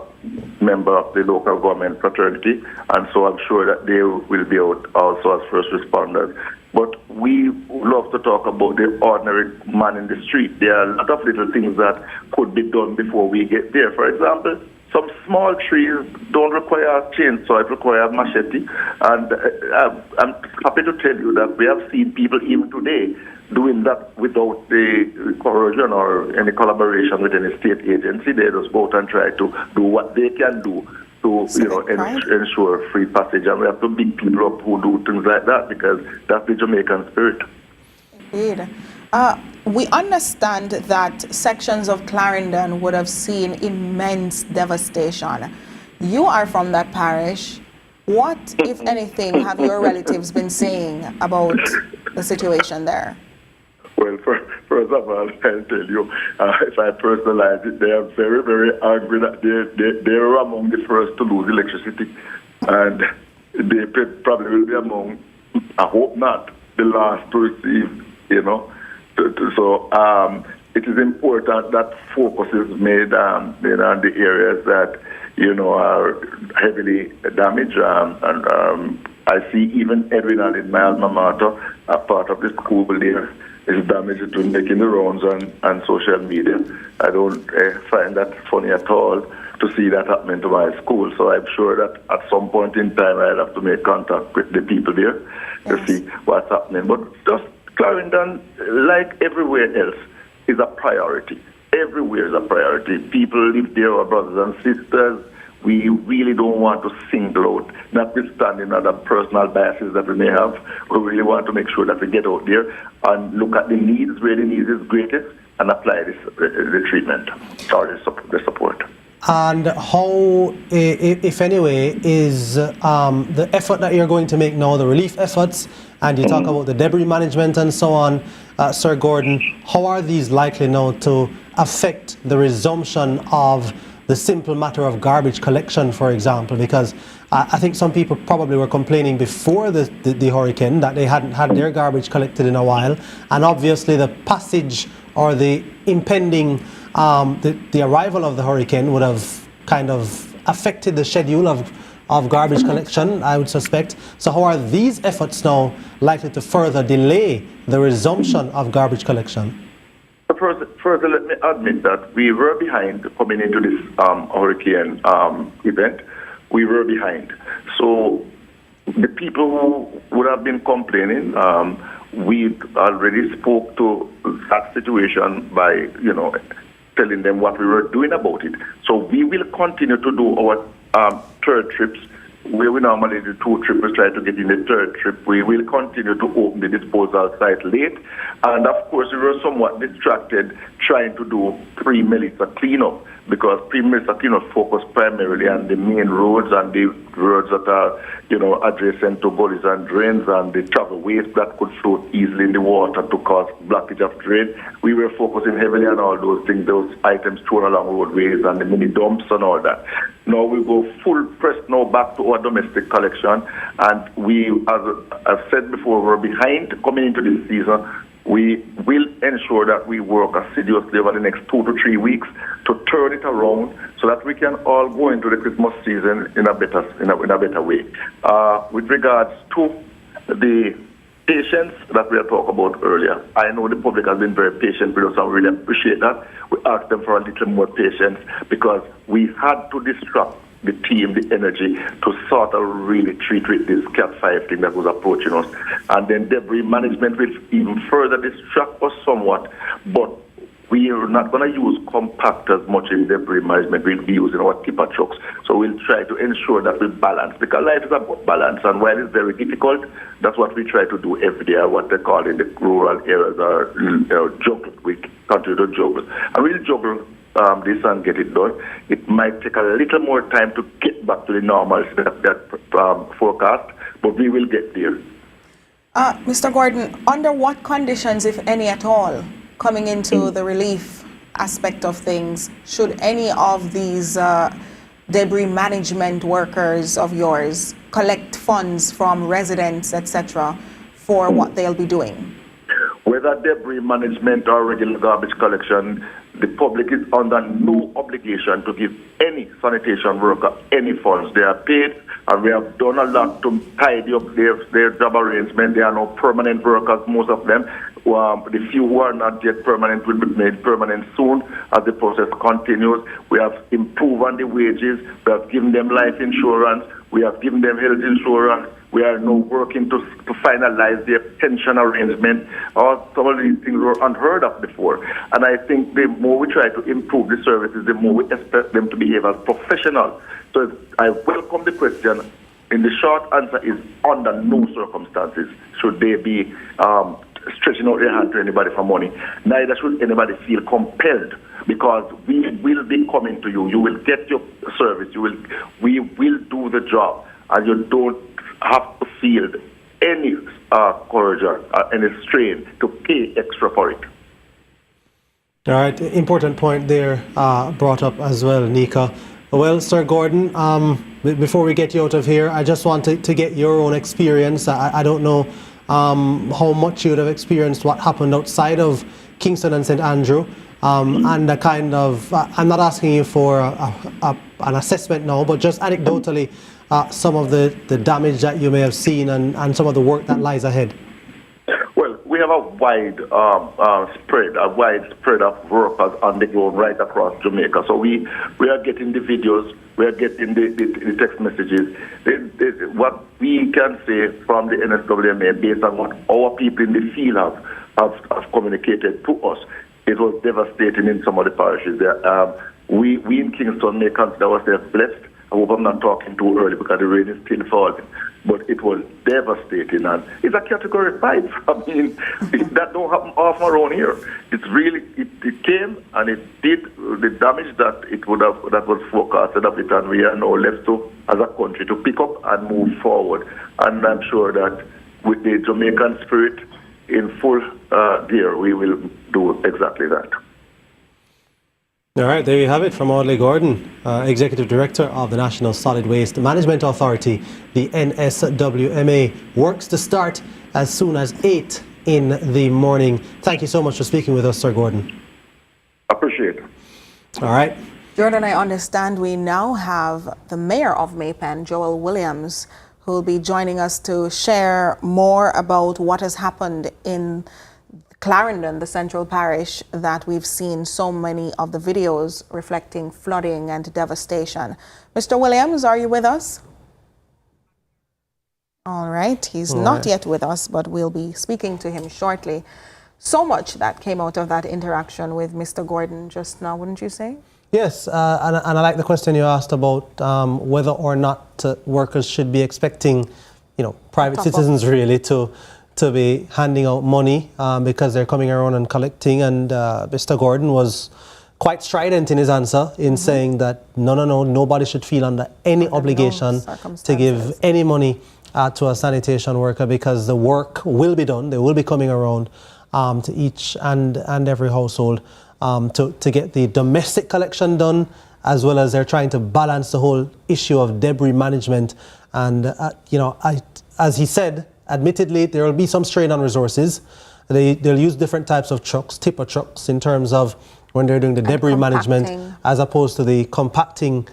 member of the local government fraternity, and so I'm sure that they will be out also as first responders. But we love to talk about the ordinary man in the street. There are a lot of little things that could be done before we get there. For example, some small trees don't require a chainsaw, it requires a machete. And I'm happy to tell you that we have seen people even today doing that without the coercion or any collaboration with any state agency. They just go out and try to do what they can do to ensure free passage. And we have to big people up who do things like that, because that's the Jamaican spirit. Indeed. We understand that sections of Clarendon would have seen immense devastation. You are from that parish. What, if anything, have your relatives been saying about the situation there? Well, first of all, I'll tell you, if I personalize it, they are very, very angry that they were among the first to lose electricity. And they probably will be among, I hope not, the last to receive, So it is important that focus is made on the areas that, are heavily damaged. I see even Edwin and in my alma mater, a part of the school there is damaged to making the rounds on social media. I don't find that funny at all to see that happening to my school. So I'm sure that at some point in time I'll have to make contact with the people there to see what's happening. But just Clarendon, like everywhere else, is a priority. Everywhere is a priority. People live there, our brothers and sisters. We really don't want to single out, notwithstanding other personal biases that we may have. We really want to make sure that we get out there and look at the needs, where the need is greatest, and apply the treatment or the support. And how, if anyway, is the effort that you're going to make now, the relief efforts, and you talk about the debris management and so on, Sir Gordon, how are these likely now to affect the resumption of the simple matter of garbage collection, for example? Because I think some people probably were complaining before the hurricane that they hadn't had their garbage collected in a while, and obviously the passage or the impending the arrival of the hurricane would have kind of affected the schedule of garbage collection, I would suspect. So how are these efforts now likely to further delay the resumption of garbage collection? Further, let me admit that we were behind coming into this hurricane event. We were behind. So the people who would have been complaining, we already spoke to that situation by, telling them what we were doing about it. So we will continue to do our third trips. Where we normally do 2 trips, we try to get in the third trip. We will continue to open the disposal site late. And of course, we were somewhat distracted trying to do pre-Melissa cleanup, because pre-Melissa cleanup focus primarily on the main roads and the roads that are, adjacent to gullies and drains and the travel waste that could float easily in the water to cause blockage of drain. We were focusing heavily on all those things, those items thrown along roadways and the mini dumps and all that. Now we go full press now back to our domestic collection, and we, as I've said before, we're behind coming into this season. We will ensure that we work assiduously over the next 2 to 3 weeks to turn it around so that we can all go into the Christmas season in a better way. With regards to the patience that we had talked about earlier, I know the public has been very patient with us, and we really appreciate that. We asked them for a little more patience because we had to disrupt the team, the energy, to sort of really treat with this Cat 5 thing that was approaching us. And then debris management will even further distract us somewhat, but we are not going to use compactors much in debris management. We'll be using our tipper trucks. So we'll try to ensure that we balance, because life is about balance, and while it's very difficult, that's what we try to do every day, what they call in the rural areas, or juggle. We continue to juggle. And we'll juggle this and get it done. It might take a little more time to get back to the normal forecast, but we will get there. Mr. Gordon, under what conditions, if any at all, coming into the relief aspect of things, should any of these debris management workers of yours collect funds from residents, etc., for what they'll be doing? Whether debris management or regular garbage collection, the public is under no obligation to give any sanitation worker any funds. They are paid, and we have done a lot to tidy up their job arrangement. They are now permanent workers, most of them. The few who are not yet permanent will be made permanent soon as the process continues. We have improved on the wages. We have given them life insurance. We have given them health insurance. We are now working to finalize their pension arrangement. Some of these things were unheard of before. And I think the more we try to improve the services, the more we expect them to behave as professionals. So I welcome the question. And the short answer is, under no circumstances should they be stretching out their hand to anybody for money. Neither should anybody feel compelled, because we will be coming to you. You will get your service. We will do the job, and you don't have to feel any courage or any strain to pay extra for it. All right, important point there brought up as well, Nika. Well, Sir Gordon, before we get you out of here, I just want to get your own experience. I don't know how much you would have experienced what happened outside of Kingston and St. Andrew, and the kind of, I'm not asking you for an assessment now, but just anecdotally, some of the damage that you may have seen and some of the work that lies ahead. Well, we have a wide spread of workers on the ground right across Jamaica. So we are getting the videos, we are getting the text messages. What we can say from the NSWMA, based on what our people in the field have communicated to us, it was devastating in some of the parishes there. We in Kingston may consider ourselves blessed. I hope I'm not talking too early because the rain is still falling. But it was devastating, and it's a category 5. I mean, that don't happen often around here. It's really, it came and it did the damage that was forecasted of it, and we are now left to, as a country, to pick up and move forward. And I'm sure that with the Jamaican spirit in full gear, we will do exactly that. All right, there you have it from Audley Gordon, Executive Director of the National Solid Waste Management Authority, the NSWMA. Works to start as soon as 8 in the morning. Thank you so much for speaking with us, Sir Gordon. Appreciate it. All right. Jordan, I understand we now have the Mayor of Maypen, Joel Williams, who will be joining us to share more about what has happened in Clarendon, the central parish, that we've seen so many of the videos reflecting flooding and devastation. Mr. Williams, are you with us? All right, he's not yet with us, but we'll be speaking to him shortly. So much that came out of that interaction with Mr. Gordon just now, wouldn't you say? Yes, and I like the question you asked about whether or not workers should be expecting, private citizens really to be handing out money because they're coming around and collecting. And Mr. Gordon was quite strident in his answer in saying that no, nobody should feel under any obligation to give any money to a sanitation worker, because the work will be done. They will be coming around to each and every household to get the domestic collection done, as well as they're trying to balance the whole issue of debris management. And, as he said, admittedly, there will be some strain on resources. They'll use different types of trucks, tipper trucks, in terms of when they're doing the debris management, as opposed to the compacting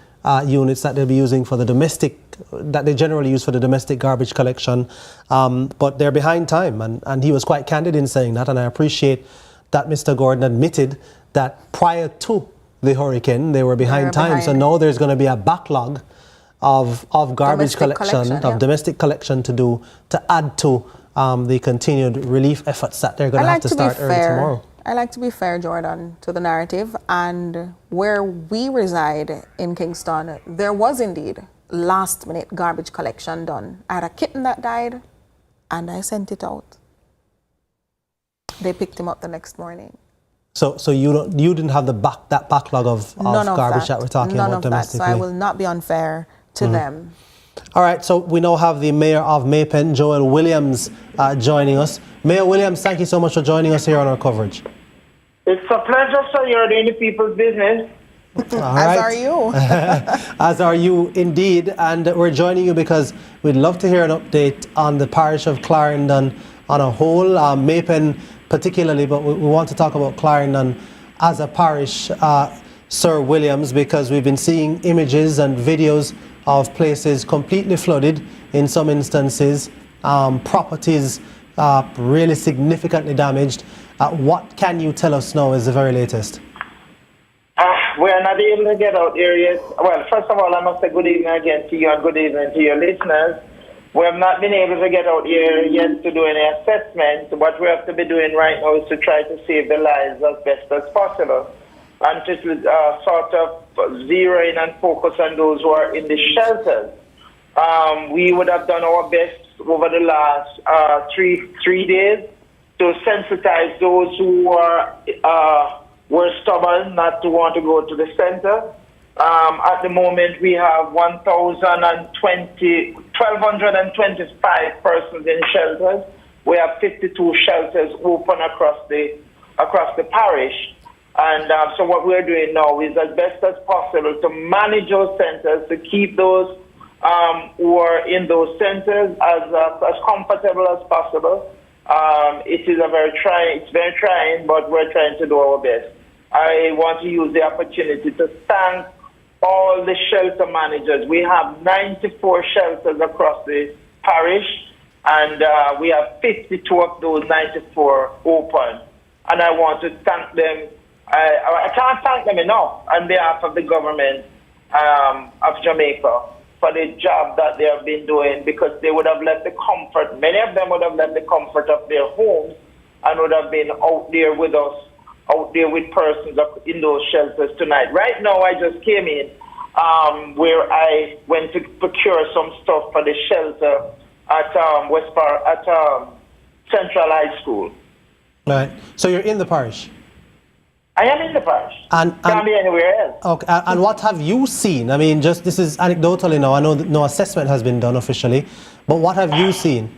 units that they'll be using for the domestic, that they generally use for the domestic garbage collection. But they're behind time, and he was quite candid in saying that, and I appreciate that Mr. Gordon admitted that prior to the hurricane, they were behind time. So now there's going to be a backlog of garbage collection, domestic collection to do, to add to the continued relief efforts that they're going to have to start early tomorrow. I like to be fair, Jordan, to the narrative. And where we reside in Kingston, there was indeed last-minute garbage collection done. I had a kitten that died, and I sent it out. They picked him up the next morning. So you didn't have that backlog of garbage that we're talking about domestically? None of that, so I will not be unfair to them. All right, so we now have the Mayor of Maypen, Joel Williams, joining us. Mayor Williams, thank you so much for joining us here on our coverage. It's a pleasure, sir. You're doing the people's business. As are you. As are you, indeed. And we're joining you because we'd love to hear an update on the parish of Clarendon on a whole, Maypen particularly, but we want to talk about Clarendon as a parish, Sir Williams, because we've been seeing images and videos of places completely flooded in some instances, properties really significantly damaged. What can you tell us now is the very latest? We are not able to get out here yet. Well, first of all, I must say good evening again to you and good evening to your listeners. We have not been able to get out here yet to do any assessment. What we have to be doing right now is to try to save the lives as best as possible, and to sort of zero in and focus on those who are in the shelters. We would have done our best over the last three days to sensitize those who were stubborn not to want to go to the center. At the moment, we have 1,225 persons in shelters. We have 52 shelters open across the parish. And so what we're doing now is as best as possible to manage those centers, to keep those who are in those centers as comfortable as possible. It is very trying, but we're trying to do our best. I want to use the opportunity to thank all the shelter managers. We have 94 shelters across the parish, and we have 52 of those 94 open. And I want to thank them. I can't thank them enough on behalf of the government of Jamaica for the job that they have been doing, because they would have left the comfort, many of them would have left the comfort of their homes and would have been out there with us, out there with persons in those shelters tonight. Right now, I just came in where I went to procure some stuff for the shelter at Central High School. Right. So you're in the parish? I am in the parish. And can't be anywhere else. Okay. And what have you seen? I mean, this is anecdotally now. I know that no assessment has been done officially, but what have you seen?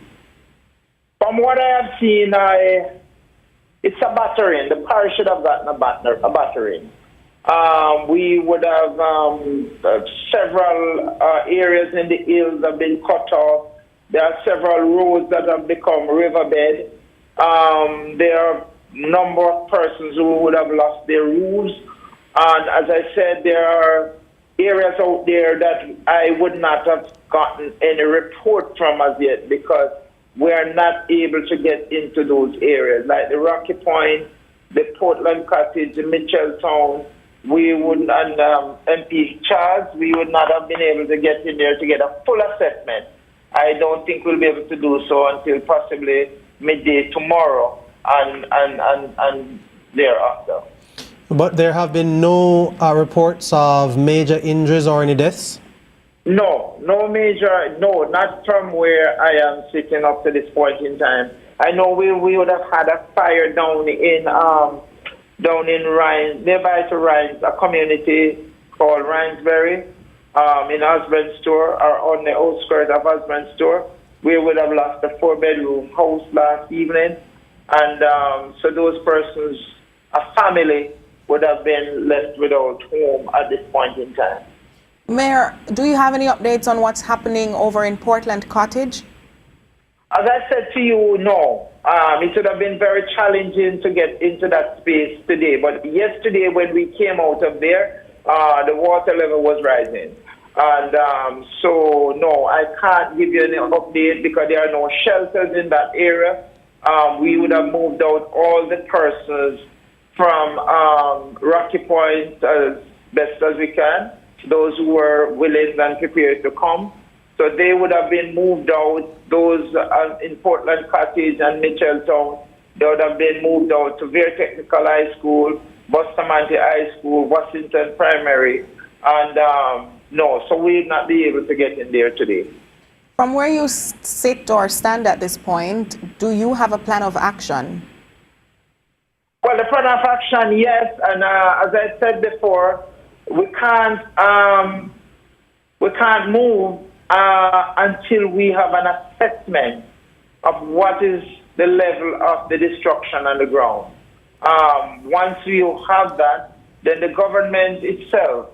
From what I have seen, it's a battering. The parish should have gotten a battering. We would have several areas in the hills have been cut off. There are several roads that have become riverbed. There are a number of persons who would have lost their roofs. And as I said, there are areas out there that I would not have gotten any report from as yet because we are not able to get into those areas, like the Rocky Point, the Portland Cottage, the Mitchelltown. We would, and MP Charles, we would not have been able to get in there to get a full assessment. I don't think we'll be able to do so until possibly midday tomorrow and thereafter. But there have been no reports of major injuries or any deaths? No major, not from where I am sitting up to this point in time. I know we would have had a fire down in Rhines, nearby to Rhines, a community called Rhinesbury, in Husband Store, or on the outskirts of Husband Store. We would have lost a 4-bedroom house last evening. And so those persons, a family, would have been left without home at this point in time. Mayor, do you have any updates on what's happening over in Portland Cottage? As I said to you, no. It would have been very challenging to get into that space today. But yesterday when we came out of there, the water level was rising. And so, no, I can't give you any update because there are no shelters in that area. We would have moved out all the persons from Rocky Point as best as we can, those who were willing and prepared to come. So they would have been moved out. Those in Portland Cottage and Mitchelltown, they would have been moved out to Vere Technical High School, Bustamante High School, Washington Primary, and no, so we would not be able to get in there today. From where you sit or stand at this point, do you have a plan of action? Well, the plan of action, yes, and as I said before, we can't move until we have an assessment of what is the level of the destruction on the ground. Once we have that, then the government itself,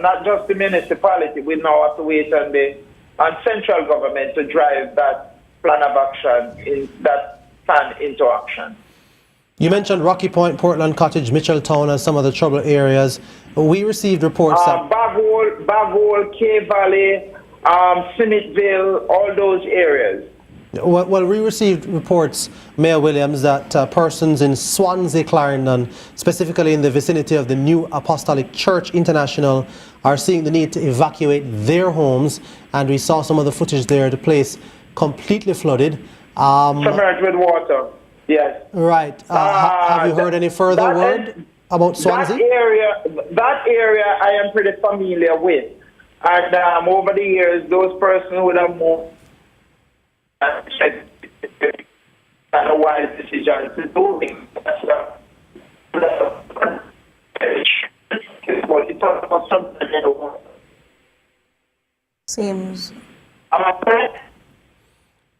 not just the municipality, we now have to wait on central government to drive that plan of action, that plan into action. You mentioned Rocky Point, Portland Cottage, Mitchelltown as some of the trouble areas. We received reports that Bagwell, K Valley, Smithville, all those areas. Well, we received reports, Mayor Williams, that persons in Swansea, Clarendon, specifically in the vicinity of the New Apostolic Church International, are seeing the need to evacuate their homes, and we saw some of the footage there, the place completely flooded. Submerged with water, yes. Right. Have you heard any further word about Swansea? That area I am pretty familiar with. And over the years, those persons would have moved and a wise decision to do it. Seems. Am I correct?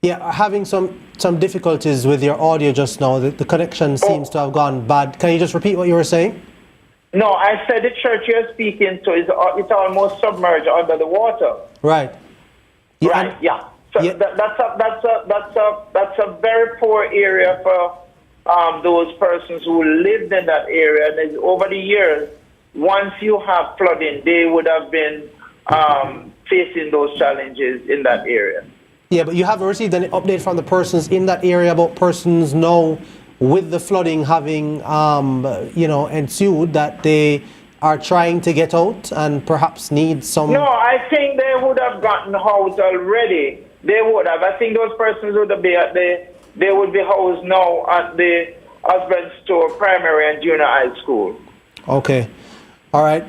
Yeah, having some difficulties with your audio just now. The connection seems to have gone bad. Can you just repeat what you were saying? No, I said the church you're speaking to it's almost submerged under the water. Right. Yeah, right. Yeah. So yeah. That's a very poor area for those persons who lived in that area. And over the years, once you have flooding, they would have been facing those challenges in that area. Yeah, but you haven't received any update from the persons in that area about persons now with the flooding having, ensued, that they are trying to get out and perhaps need some... No, I think they would have gotten housed already. They would have. I think those persons would be they would be housed now at the Husband Store Primary and Junior High School. Okay. All right.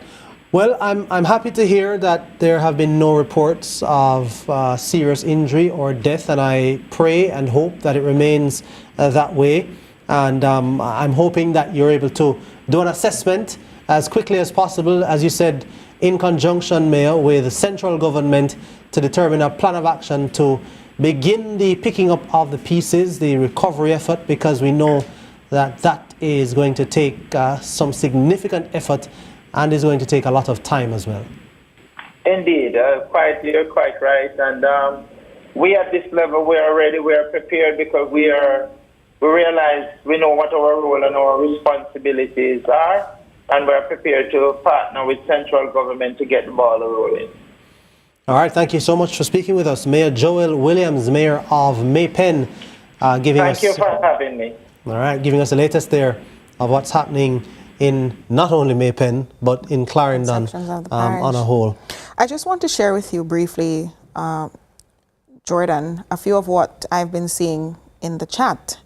Well, I'm happy to hear that there have been no reports of serious injury or death, and I pray and hope that it remains that way. And I'm hoping that you're able to do an assessment as quickly as possible, as you said, in conjunction, Mayor, with the central government to determine a plan of action to begin the picking up of the pieces, the recovery effort, because we know that that is going to take some significant effort and is going to take a lot of time as well. Indeed, you're quite right. And we at this level, we are prepared because we realize we know what our role and our responsibilities are, and we're prepared to partner with central government to get the ball rolling. All right, thank you so much for speaking with us. Mayor Joel Williams, Mayor of Maypen, giving us... Thank you for having me. All right, giving us the latest there of what's happening in not only Maypen, but in Clarendon on a whole. I just want to share with you briefly, Jordan, a few of what I've been seeing in the chat.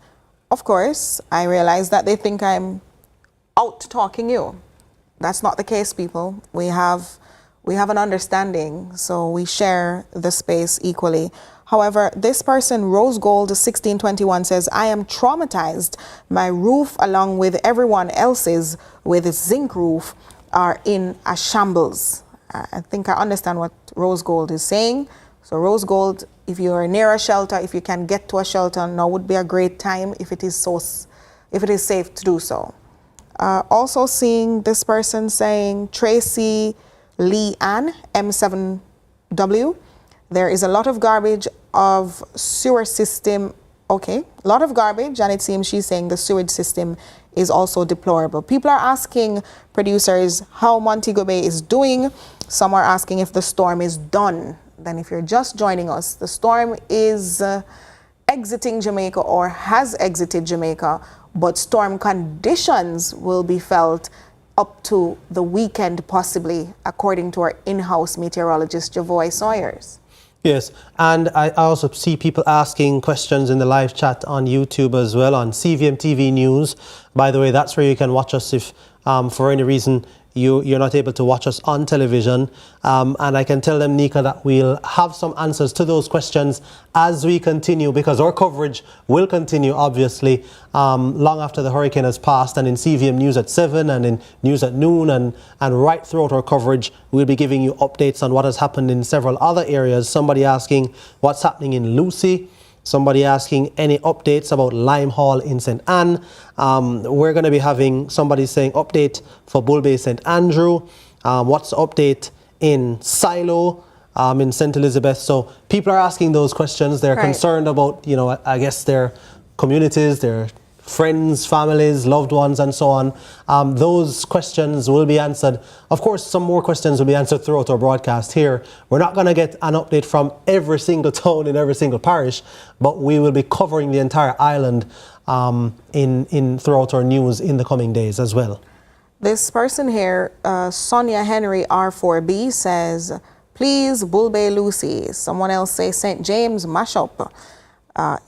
Of course, I realize that they think I'm out talking you. That's not the case, people. We have an understanding, so we share the space equally. However, this person, Rose Gold 1621, says, I am traumatized. My roof, along with everyone else's with a zinc roof, are in a shambles. I think I understand what Rose Gold is saying. So Rose Gold, if you are near a shelter, if you can get to a shelter, now would be a great time if it is safe to do so. Also seeing this person saying, Tracy Lee Ann, M7W, there is a lot of garbage of sewer system. Okay, a lot of garbage, and it seems she's saying the sewage system is also deplorable. People are asking producers how Montego Bay is doing. Some are asking if the storm is done. Then if you're just joining us, the storm is exiting Jamaica or has exited Jamaica, but storm conditions will be felt up to the weekend possibly, according to our in-house meteorologist, Javoy Sawyers. Yes, and I also see people asking questions in the live chat on YouTube as well, on CVM TV News. By the way, that's where you can watch us if for any reason you're not able to watch us on television. And I can tell them, Nika, that we'll have some answers to those questions as we continue, because our coverage will continue, obviously, long after the hurricane has passed, and in CVM News at 7 and in News at noon and right throughout our coverage, we'll be giving you updates on what has happened in several other areas. Somebody asking what's happening in Lucy. Somebody asking any updates about Lime Hall in St. Anne. We're going to be having somebody saying update for Bull Bay St. Andrew. What's the update in Silo, in St. Elizabeth? So people are asking those questions. They're concerned about, I guess their communities, their friends, families, loved ones, and so on. Those questions will be answered. Of course, some more questions will be answered throughout our broadcast here. We're not going to get an update from every single town in every single parish, but we will be covering the entire island in throughout our news in the coming days as well. This person here, Sonia Henry R4B, says, please, Bull Bay Lucy. Someone else say St. James Mashup.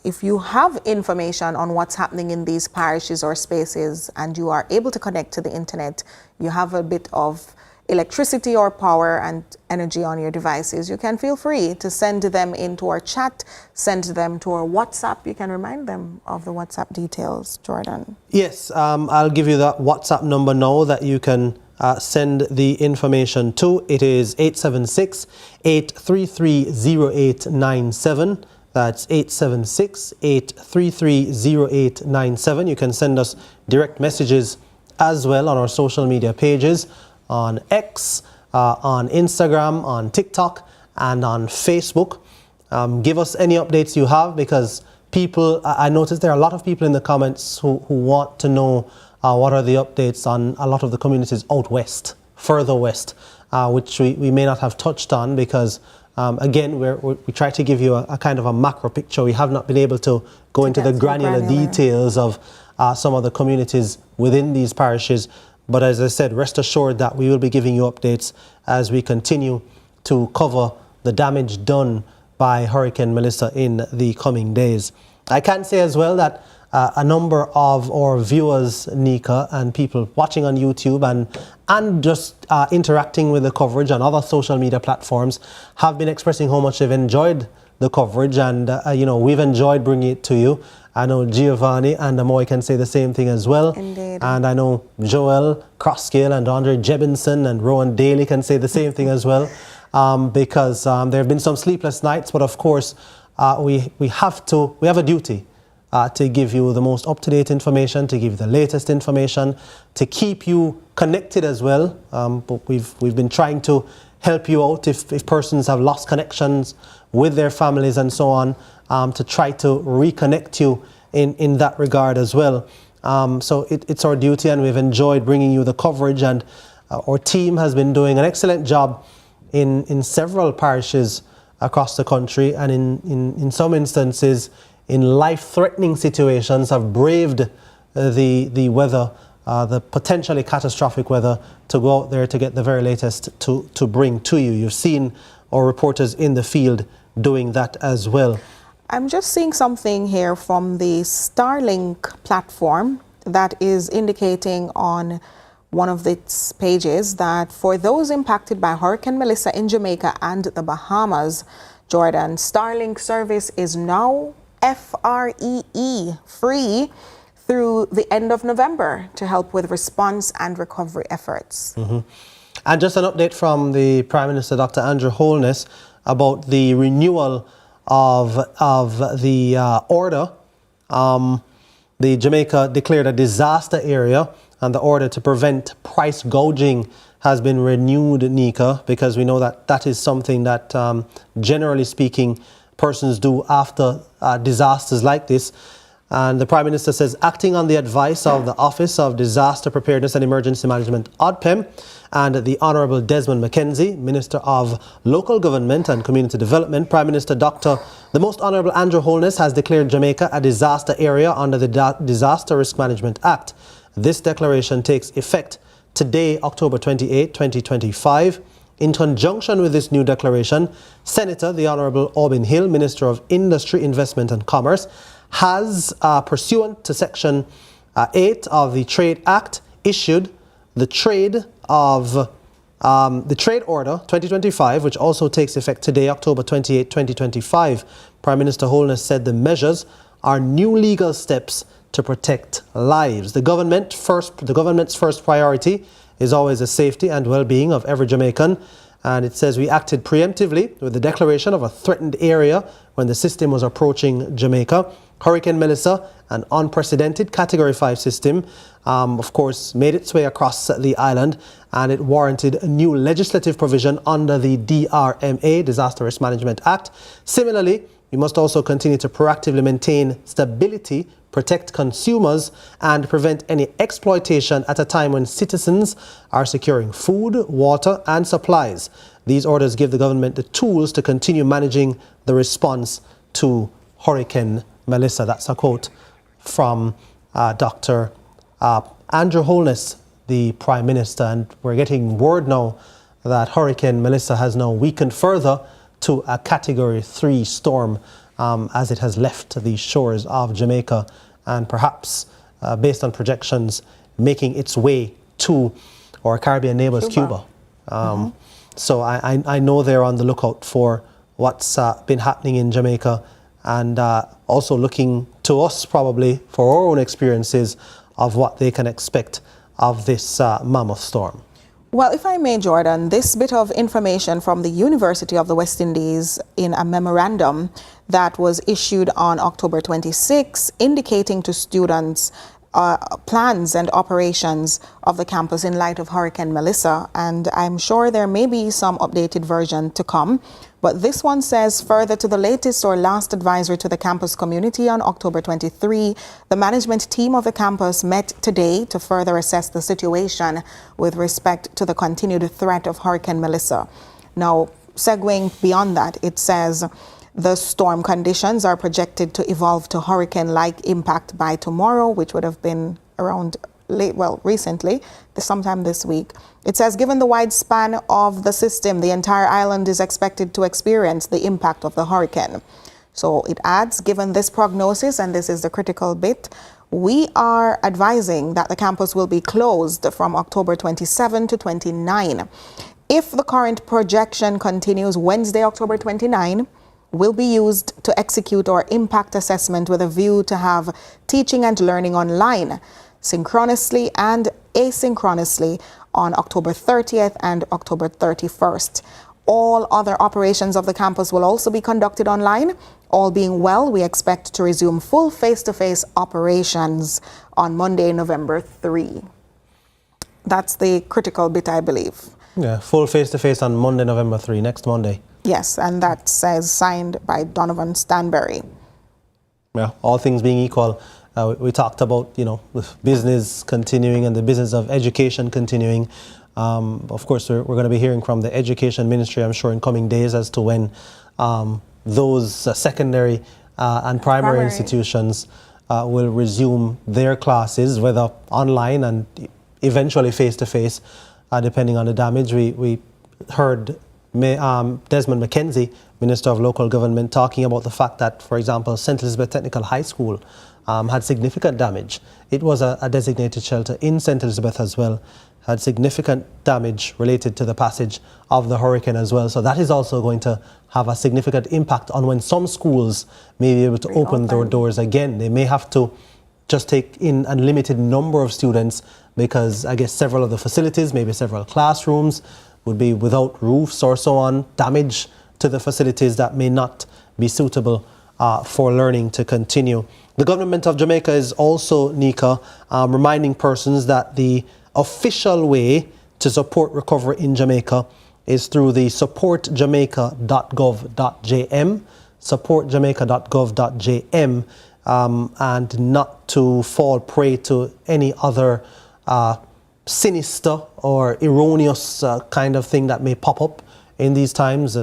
If you have information on what's happening in these parishes or spaces and you are able to connect to the internet, you have a bit of electricity or power and energy on your devices, you can feel free to send them into our chat, send them to our WhatsApp. You can remind them of the WhatsApp details, Jordan. Yes, I'll give you that WhatsApp number now that you can send the information to. It is 876-833-0897. That's 876-833-0897. You can send us direct messages as well on our social media pages, on X, on Instagram, on TikTok, and on Facebook. Give us any updates you have, because people, I noticed there are a lot of people in the comments who want to know what are the updates on a lot of the communities out west, further west, which we may not have touched on because again, we try to give you a kind of a macro picture. We have not been able to go into the granular details of some of the communities within these parishes. But as I said, rest assured that we will be giving you updates as we continue to cover the damage done by Hurricane Melissa in the coming days. I can say as well that a number of our viewers, Nika, and people watching on YouTube and just interacting with the coverage on other social media platforms have been expressing how much they've enjoyed the coverage, and we've enjoyed bringing it to you. I know Giovanni and Amoy can say the same thing as well. Indeed. And I know Joel Crosskill and Andre Jebinson and Rowan Daly can say the same thing as well, because there have been some sleepless nights, but of course we have a duty to give you the most up-to-date information, to give you the latest information, to keep you connected as well. But we've been trying to help you out if persons have lost connections with their families and so on, to try to reconnect you in that regard as well. So it's our duty, and we've enjoyed bringing you the coverage, and our team has been doing an excellent job in several parishes across the country, and in some instances in life-threatening situations have braved the weather, the potentially catastrophic weather, to go out there to get the very latest to bring to you. You've seen our reporters in the field doing that as well. I'm just seeing something here from the Starlink platform that is indicating on one of its pages that for those impacted by Hurricane Melissa in Jamaica and the Bahamas, Jordan, Starlink service is now free through the end of November to help with response and recovery efforts. And just an update from the Prime Minister, Dr. Andrew Holness, about the renewal of the order. The Jamaica declared a disaster area, and the order to prevent price gouging has been renewed, Nika, because we know that is something that, generally speaking, persons do after disasters like this. And the Prime Minister says, acting on the advice of the Office of Disaster Preparedness and Emergency Management, ODPEM, and the Honourable Desmond McKenzie, Minister of Local Government and Community Development, Prime Minister the Most Honourable Andrew Holness has declared Jamaica a disaster area under the Disaster Risk Management Act. This declaration takes effect today, October 28, 2025. In conjunction with this new declaration, Senator the Honourable Aubin Hill, Minister of Industry, Investment and Commerce, has, pursuant to Section 8 of the Trade Act, issued the Trade Order 2025, which also takes effect today, October 28, 2025. Prime Minister Holness said the measures are new legal steps to protect lives. The government's first priority is always the safety and well-being of every Jamaican. And it says we acted preemptively with the declaration of a threatened area when the system was approaching Jamaica. Hurricane Melissa, an unprecedented Category 5 system, of course, made its way across the island, and it warranted a new legislative provision under the DRMA, Disaster Risk Management Act. Similarly, we must also continue to proactively maintain stability, protect consumers, and prevent any exploitation at a time when citizens are securing food, water, and supplies. These orders give the government the tools to continue managing the response to Hurricane Melissa. That's a quote from Dr. Andrew Holness, the Prime Minister. And we're getting word now that Hurricane Melissa has now weakened further to a Category 3 storm as it has left the shores of Jamaica and perhaps, based on projections, making its way to our Caribbean neighbours, Cuba. So I know they're on the lookout for what's been happening in Jamaica, and also looking to us probably for our own experiences of what they can expect of this mammoth storm. Well, if I may, Jordan, this bit of information from the University of the West Indies in a memorandum that was issued on October 26, indicating to students plans and operations of the campus in light of Hurricane Melissa. And I'm sure there may be some updated version to come. But this one says, further to the latest or last advisory to the campus community on October 23, the management team of the campus met today to further assess the situation with respect to the continued threat of Hurricane Melissa. Now, segueing beyond that, it says the storm conditions are projected to evolve to hurricane-like impact by tomorrow, which would have been around recently, sometime this week. It says, given the wide span of the system, the entire island is expected to experience the impact of the hurricane. So it adds, given this prognosis, and this is the critical bit, we are advising that the campus will be closed from October 27 to 29. If the current projection continues, Wednesday, October 29, will be used to execute our impact assessment with a view to have teaching and learning online, synchronously and asynchronously on October 30th and October 31st. all other operations of the campus will also be conducted online. All being well, we expect to resume full face-to-face operations on Monday, November 3. That's the critical bit, I believe. Yeah, full face-to-face on Monday, November 3, next Monday. Yes, and that says signed by Donovan Stanberry. Yeah, all things being equal, we talked about, with business continuing and the business of education continuing. Of course, we're going to be hearing from the Education Ministry, I'm sure, in coming days as to when those secondary and primary institutions will resume their classes, whether online and eventually face-to-face, depending on the damage. We heard Desmond McKenzie, Minister of Local Government, talking about the fact that, for example, St. Elizabeth Technical High School had significant damage. It was a designated shelter in St. Elizabeth as well, had significant damage related to the passage of the hurricane as well. So that is also going to have a significant impact on when some schools may be able to open their doors again. They may have to just take in a limited number of students because I guess several of the facilities, maybe several classrooms, would be without roofs or so on, damage to the facilities that may not be suitable for learning to continue. The government of Jamaica is also, Nika, reminding persons that the official way to support recovery in Jamaica is through the supportjamaica.gov.jm, supportjamaica.gov.jm, and not to fall prey to any other sinister or erroneous kind of thing that may pop up in these times.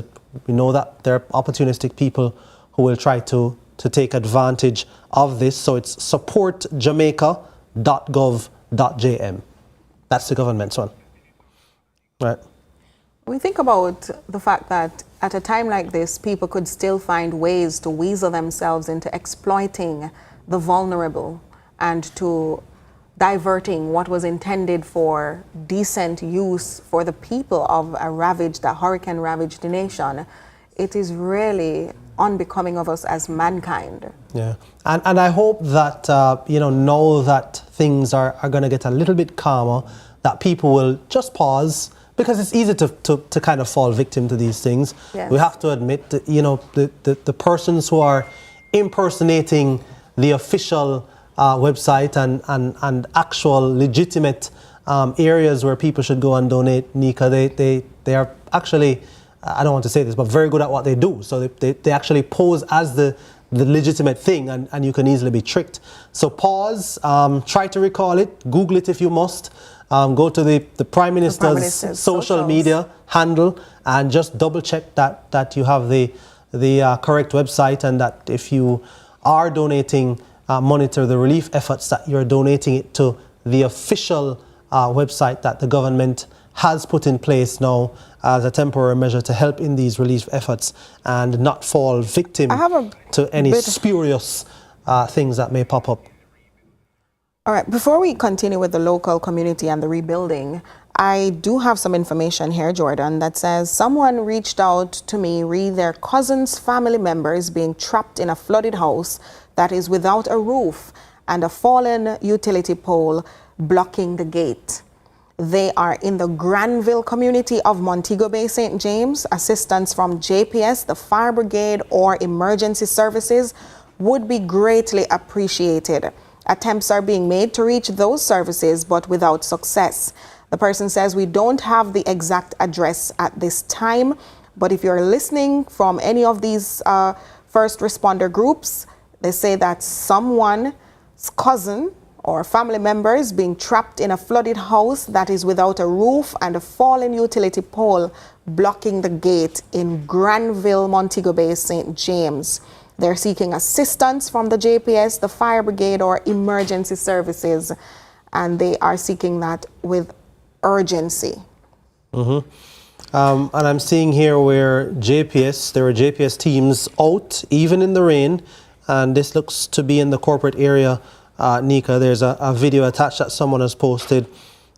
We know that there are opportunistic people who will try to take advantage of this. So it's supportjamaica.gov.jm. That's the government's one. Right. We think about the fact that at a time like this, people could still find ways to weasel themselves into exploiting the vulnerable and to diverting what was intended for decent use for the people of a hurricane-ravaged nation. It is really unbecoming of us as mankind. Yeah, and I hope that, now that things are going to get a little bit calmer, that people will just pause, because it's easy to kind of fall victim to these things. Yes. We have to admit that, the persons who are impersonating the official website and actual legitimate areas where people should go and donate, Nika, they are actually, I don't want to say this, but very good at what they do. So they actually pose as the legitimate thing, and you can easily be tricked. So pause, try to recall it, Google it if you must. Go to the Prime Minister's social media handle and just double check that you have the correct website, and that if you are donating money to the relief efforts, that you're donating it to the official website that the government has put in place now as a temporary measure to help in these relief efforts and not fall victim to any spurious things that may pop up. All right, before we continue with the local community and the rebuilding, I do have some information here, Jordan, that says someone reached out to me, their cousin's family members being trapped in a flooded house that is without a roof and a fallen utility pole blocking the gate. They are in the Granville community of Montego Bay, St. James. Assistance from JPS, the fire brigade, or emergency services would be greatly appreciated. Attempts are being made to reach those services, but without success. The person says, we don't have the exact address at this time, but if you're listening from any of these first responder groups, they say that someone's cousin or family members being trapped in a flooded house that is without a roof and a fallen utility pole blocking the gate in Granville, Montego Bay, St. James. They're seeking assistance from the JPS, the fire brigade, or emergency services, and they are seeking that with urgency. And I'm seeing here where there are JPS teams out, even in the rain, and this looks to be in the corporate area. Nika, there's a video attached that someone has posted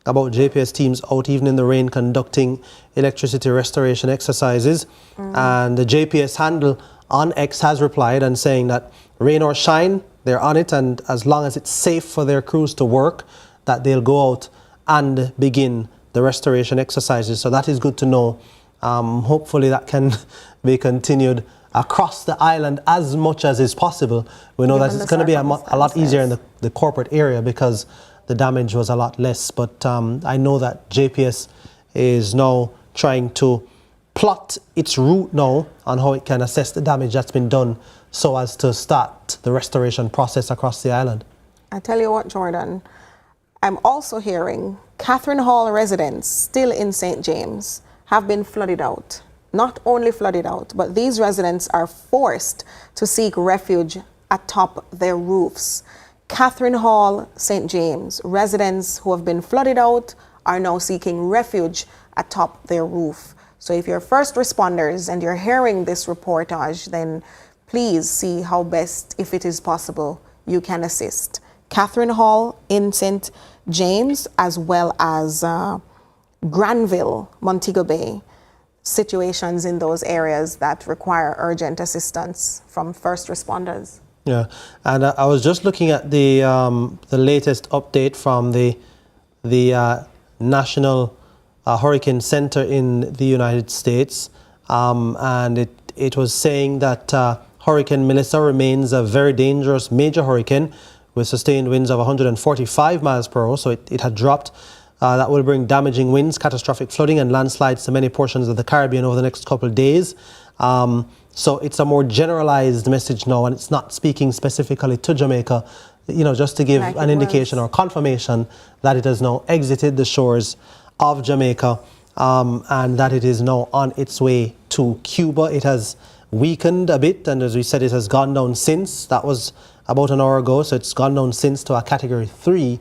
about JPS teams out, even in the rain, conducting electricity restoration exercises. And the JPS handle on X has replied and saying that rain or shine, they're on it, and as long as it's safe for their crews to work, that they'll go out and begin the restoration exercises. So that is good to know Hopefully that can be continued across the island as much as is possible. We know that it's going to be a lot easier in the corporate area because the damage was a lot less. But I know that JPS is now trying to plot its route now on how it can assess the damage that's been done so as to start the restoration process across the island. I tell you what, Jordan, I'm also hearing Catherine Hall residents still in St. James have been flooded out. Not only flooded out, but these residents are forced to seek refuge atop their roofs. Catherine Hall, St. James, residents who have been flooded out are now seeking refuge atop their roof. So if you're first responders and you're hearing this reportage, then please see how best, if it is possible, you can assist. Catherine Hall in St. James, as well as Granville, Montego Bay, situations in those areas that require urgent assistance from first responders. Yeah, and I was just looking at the latest update from the National Hurricane Center in the United States, and it was saying that Hurricane Melissa remains a very dangerous major hurricane with sustained winds of 145 miles per hour, so it had dropped. That will bring damaging winds, catastrophic flooding and landslides to many portions of the Caribbean over the next couple of days. So it's a more generalized message now, and it's not speaking specifically to Jamaica, just to give an indication or confirmation that it has now exited the shores of Jamaica, and that it is now on its way to Cuba. It has weakened a bit, and as we said, it has gone down since. That was about an hour ago, so it's gone down since to a Category 3.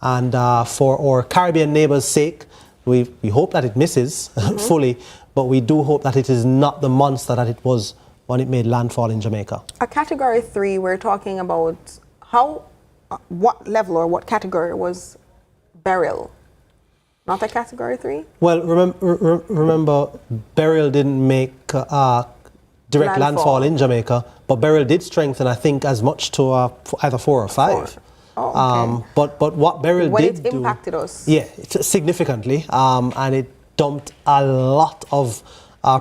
And for our Caribbean neighbors' sake, we hope that it misses fully, but we do hope that it is not the monster that it was when it made landfall in Jamaica. A Category 3, we're talking about what level or what category was Beryl? Not a Category 3? Well, remember, Beryl didn't make direct landfall in Jamaica, but Beryl did strengthen, I think, as much to either 4 or 5. Oh, okay. But what Beryl did it impacted us. Yeah, significantly, and it dumped a lot of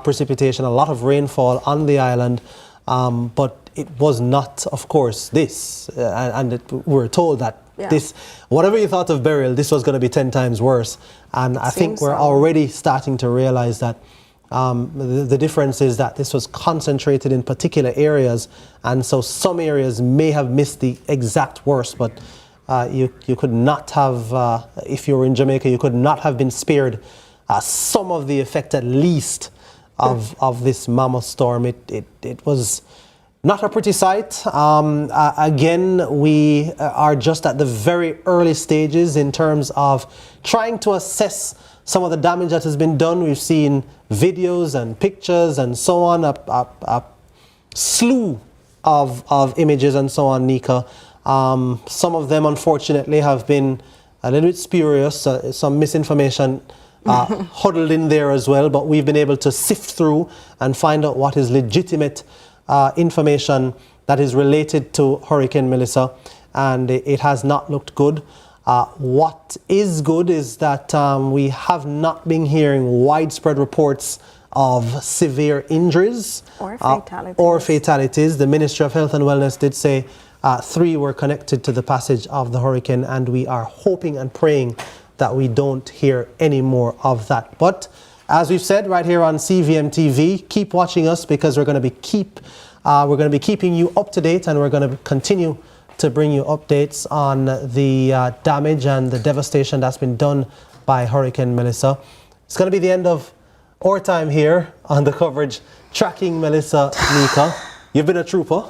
precipitation, a lot of rainfall on the island, but it was not, of course, this. And we're told that this, whatever you thought of Beryl, this was going to be 10 times worse. And I think we're already starting to realize that the difference is that this was concentrated in particular areas, and so some areas may have missed the exact worst, but you could not have, if you were in Jamaica, you could not have been spared some of the effect at least of this mammoth storm. It was not a pretty sight. Again, we are just at the very early stages in terms of trying to assess some of the damage that has been done. We've seen videos and pictures and so on, a slew of images and so on, Nika. Some of them, unfortunately, have been a little bit spurious, some misinformation huddled in there as well, but we've been able to sift through and find out what is legitimate information that is related to Hurricane Melissa, and it has not looked good. What is good is that we have not been hearing widespread reports of severe injuries or fatalities. The Ministry of Health and Wellness did say 3 were connected to the passage of the hurricane, and we are hoping and praying that we don't hear any more of that. But as we've said right here on CVM TV, keep watching us, because we're going to be keeping you up to date, and we're going to continue to bring you updates on the damage and the devastation that's been done by Hurricane Melissa. It's going to be the end of our time here on the coverage tracking Melissa. Nika, you've been a trooper.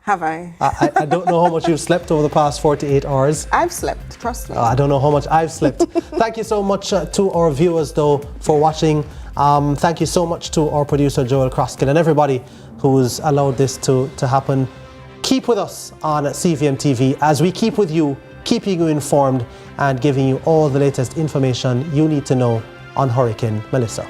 Have I? I don't know how much you've slept over the past 48 hours. I've slept, trust me. I don't know how much I've slept. Thank you so much to our viewers, though, for watching. Thank you so much to our producer, Joel Croskin, and everybody who's allowed this to happen. Keep with us on CVM TV as we keep with you, keeping you informed and giving you all the latest information you need to know on Hurricane Melissa.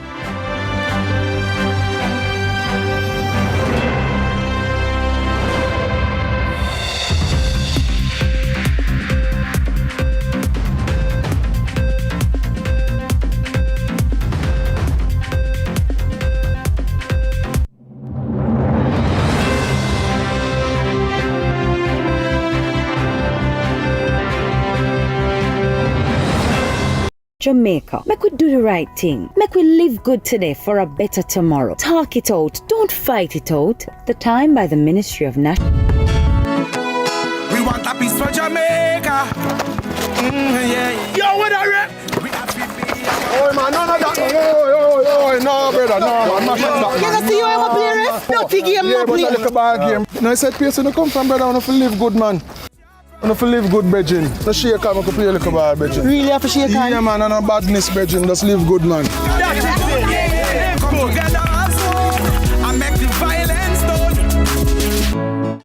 Jamaica. Make we do the right thing. Make we live good today for a better tomorrow. Talk it out. Don't fight it out. The Time by the Ministry of National. We want a peace for Jamaica. Yeah. Yo, what are you? Oh man, no, no, brother, no, man, You man. see you ever play ref? Dirty game, Yeah, but I look a bad game. No, I said, place you come from, brother, I want to live good, man. I want to live good, brethren. No shake on, I can play a little bad, brethren. Really have to shake on? Yeah, man, and no badness, brethren, just live good, man. Come together and make the violence done.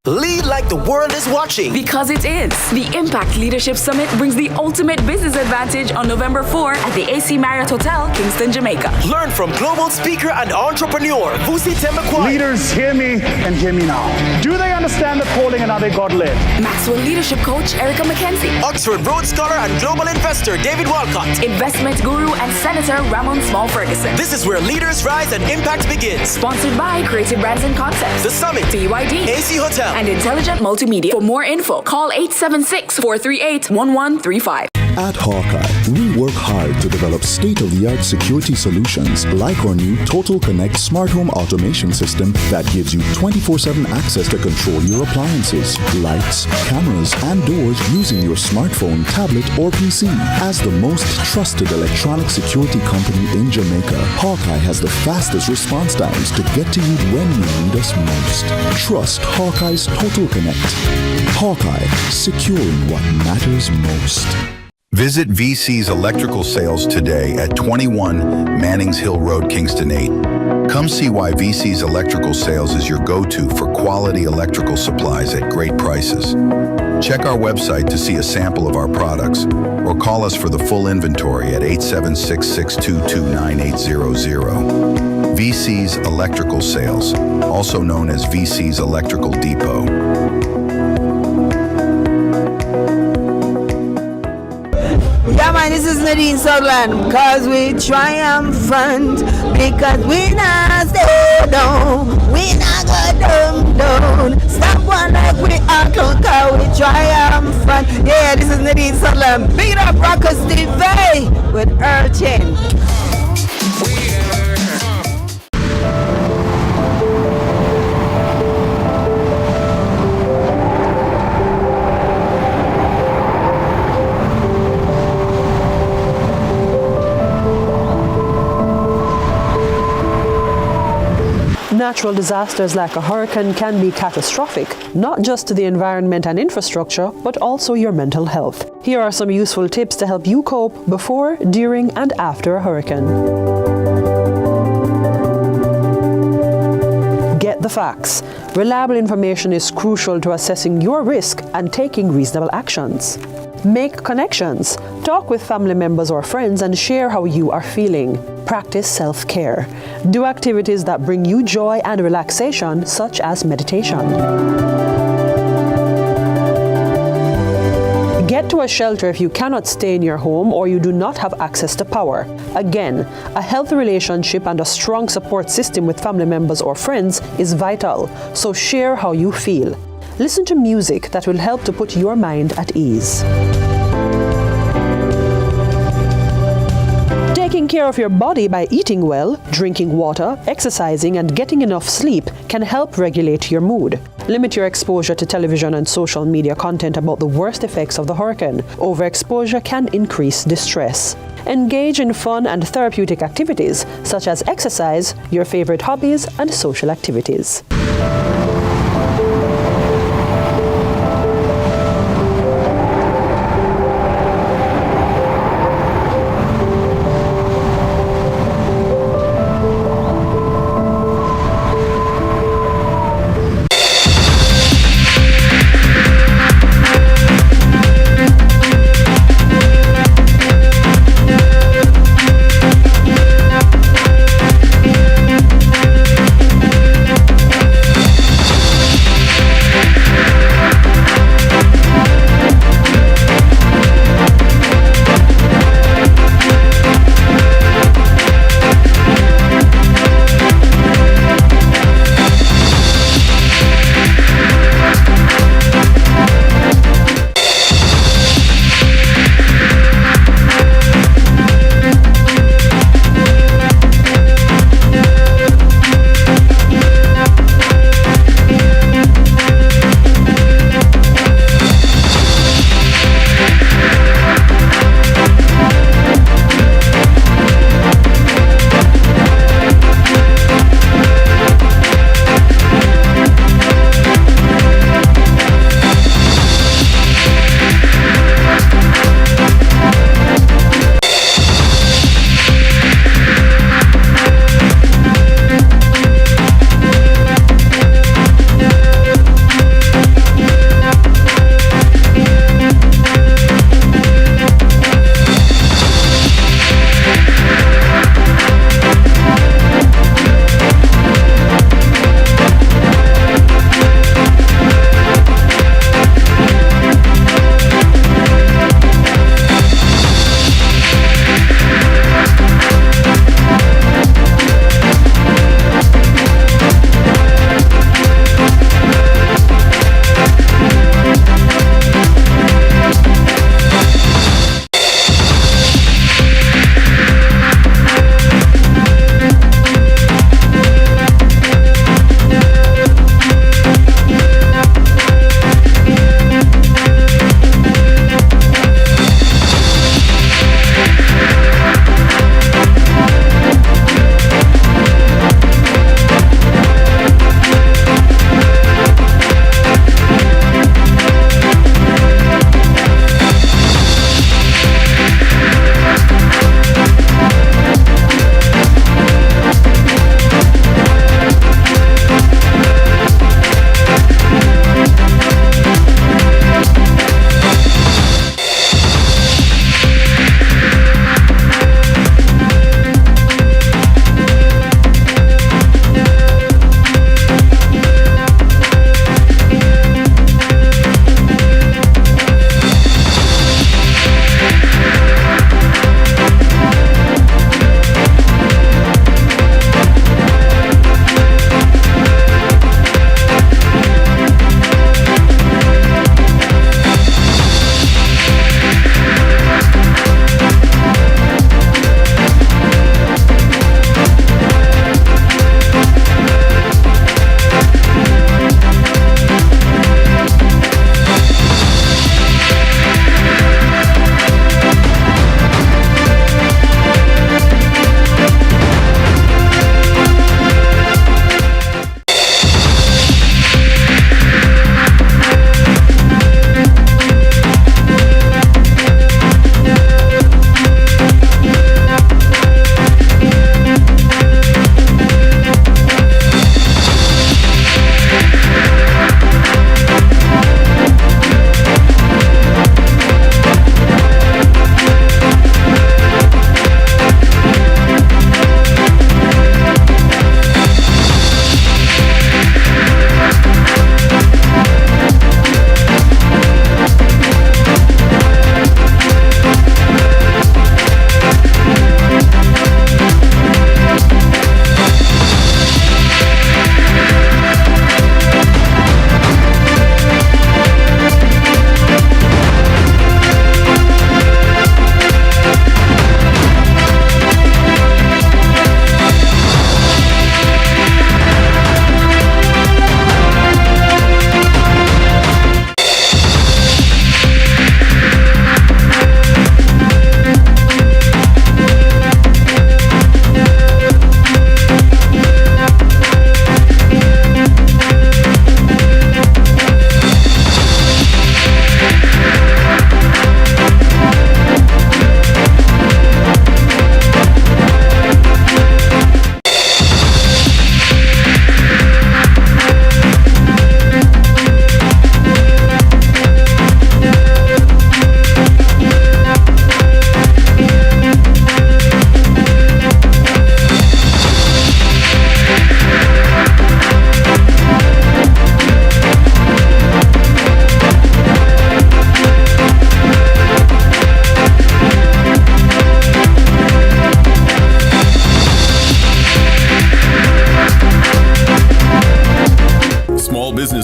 Lead like the world is watching. Because it is. The Impact Leadership Summit brings the ultimate business advantage on November 4 at the AC Marriott Hotel, Kingston, Jamaica. Learn from global speaker and entrepreneur Vusi Temakwai. Leaders, hear me and hear me now. Do they understand the calling and are they God-led? Maxwell Leadership Coach Erica McKenzie. Oxford Rhodes Scholar and global investor David Walcott. Investment guru and Senator Ramon Small Ferguson. This is where leaders rise and impact begins. Sponsored by Creative Brands and Concepts, The Summit, BYD, AC Hotel, and Intelligent Multimedia. For more info, call 876-438-1135. At Hawkeye, we work hard to develop state-of-the-art security solutions like our new Total Connect smart home automation system that gives you 24/7 access to control your appliances, lights, cameras, and doors using your smartphone, tablet, or PC. As the most trusted electronic security company in Jamaica, Hawkeye has the fastest response times to get to you when you need us most. Trust Hawkeye's Total Connect. Hawkeye, securing what matters most. Visit VC's Electrical Sales today at 21 Mannings Hill Road, Kingston 8. Come see why VC's Electrical Sales is your go-to for quality electrical supplies at great prices. Check our website to see a sample of our products or call us for the full inventory at 876-622-9800. VC's Electrical Sales, also known as VC's Electrical Depot. Yeah man, this is Nadine Sutherland, cause we triumphant, because we not stay down, we not go down. Stop one like we are close, cause we triumphant. Yeah, this is Nadine Sutherland, beat up Rockers TV with Urchin. Natural disasters like a hurricane can be catastrophic, not just to the environment and infrastructure, but also your mental health. Here are some useful tips to help you cope before, during, and after a hurricane. Get the facts. Reliable information is crucial to assessing your risk and taking reasonable actions. Make connections. Talk with family members or friends and share how you are feeling. Practice self-care. Do activities that bring you joy and relaxation, such as meditation. Get to a shelter if you cannot stay in your home or you do not have access to power. Again, a healthy relationship and a strong support system with family members or friends is vital, so share how you feel. Listen to music that will help to put your mind at ease. Taking care of your body by eating well, drinking water, exercising, and getting enough sleep can help regulate your mood. Limit your exposure to television and social media content about the worst effects of the hurricane. Overexposure can increase distress. Engage in fun and therapeutic activities, such as exercise, your favorite hobbies, and social activities.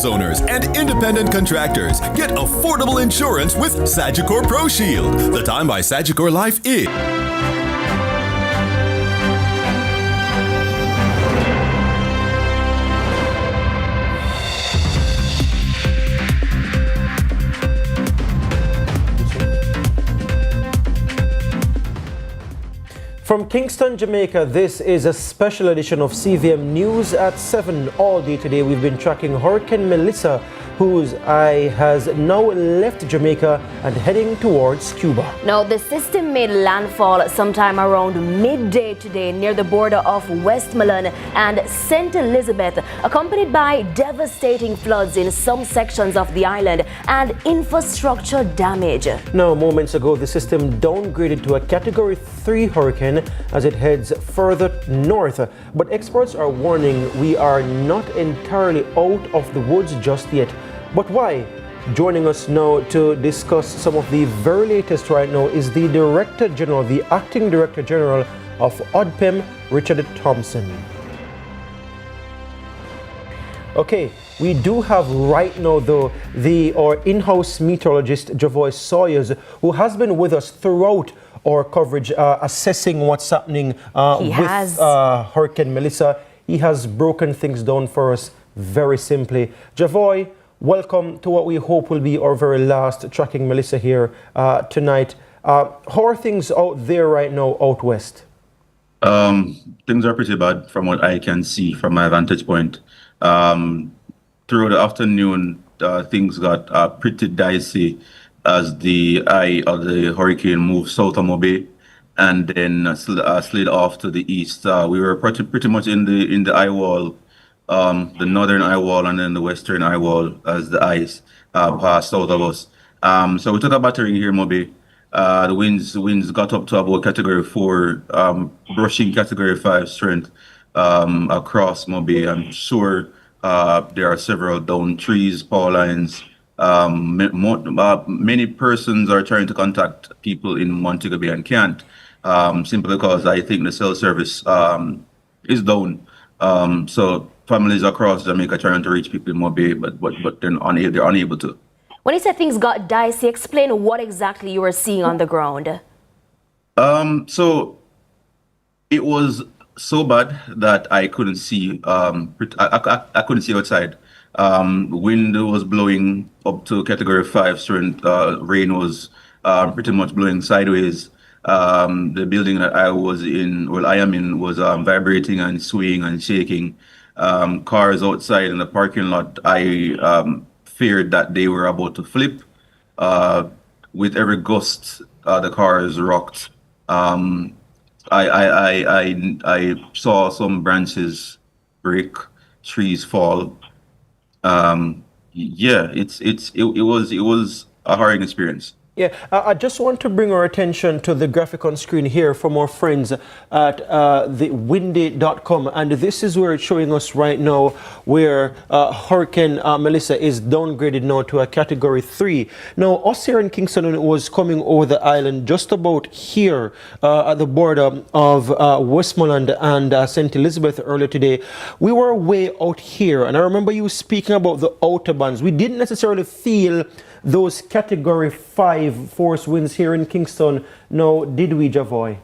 business owners, and independent contractors. Get affordable insurance with Sagicor Pro Shield. The time by Sagicor Life is... From Kingston, Jamaica, this is a special edition of CVM News at 7 all day today. We've been tracking Hurricane Melissa, whose eye has now left Jamaica and heading towards Cuba. Now, the system made landfall sometime around midday today near the border of Westmoreland and St. Elizabeth, accompanied by devastating floods in some sections of the island and infrastructure damage. Now, moments ago, the system downgraded to a Category 3 hurricane as it heads further north. But experts are warning we are not entirely out of the woods just yet. But why? Joining us now to discuss some of the very latest right now is the Director General, the Acting Director General of ODPEM, Richard Thompson. Okay, we do have right now though our in-house meteorologist Javoy Sawyers, who has been with us throughout our coverage, assessing what's happening with Hurricane Melissa. He has broken things down for us very simply. Javoy, welcome to what we hope will be our very last Tracking Melissa here tonight. How are things out there right now out west? Things are pretty bad from what I can see from my vantage point. Through the afternoon, things got pretty dicey as the eye of the hurricane moved south of Mobay and then slid off to the east. We were pretty much in the eye wall, the northern eye wall and then the western eye wall as the ice passed south of us. So we took a battering here in Mobay. The winds got up to about Category 4, brushing Category 5 strength across Mobay. I'm sure there are several downed trees, power lines. Many persons are trying to contact people in Montego Bay and can't, simply because I think the cell service is down. So families across Jamaica trying to reach people in Mobay, but they're unable to. When you say things got dicey, explain what exactly you were seeing on the ground. So it was so bad that I couldn't see. I couldn't see outside. Wind was blowing up to Category 5 strength. Rain was pretty much blowing sideways. The building that I am in, was vibrating and swaying and shaking. Cars outside in the parking lot, I feared that they were about to flip. With every gust, the cars rocked. I saw some branches break, trees fall. Yeah, it was a horrible experience. Yeah, I just want to bring our attention to the graphic on screen here from our friends at the windy.com, and this is where it's showing us right now where Hurricane Melissa is downgraded now to a Category 3. Now, us here in Kingston, when it was coming over the island just about here at the border of Westmoreland and St. Elizabeth earlier today, we were way out here, and I remember you speaking about the autobahns. We didn't necessarily feel those Category 5 force winds here in Kingston. No, did we, Javoy?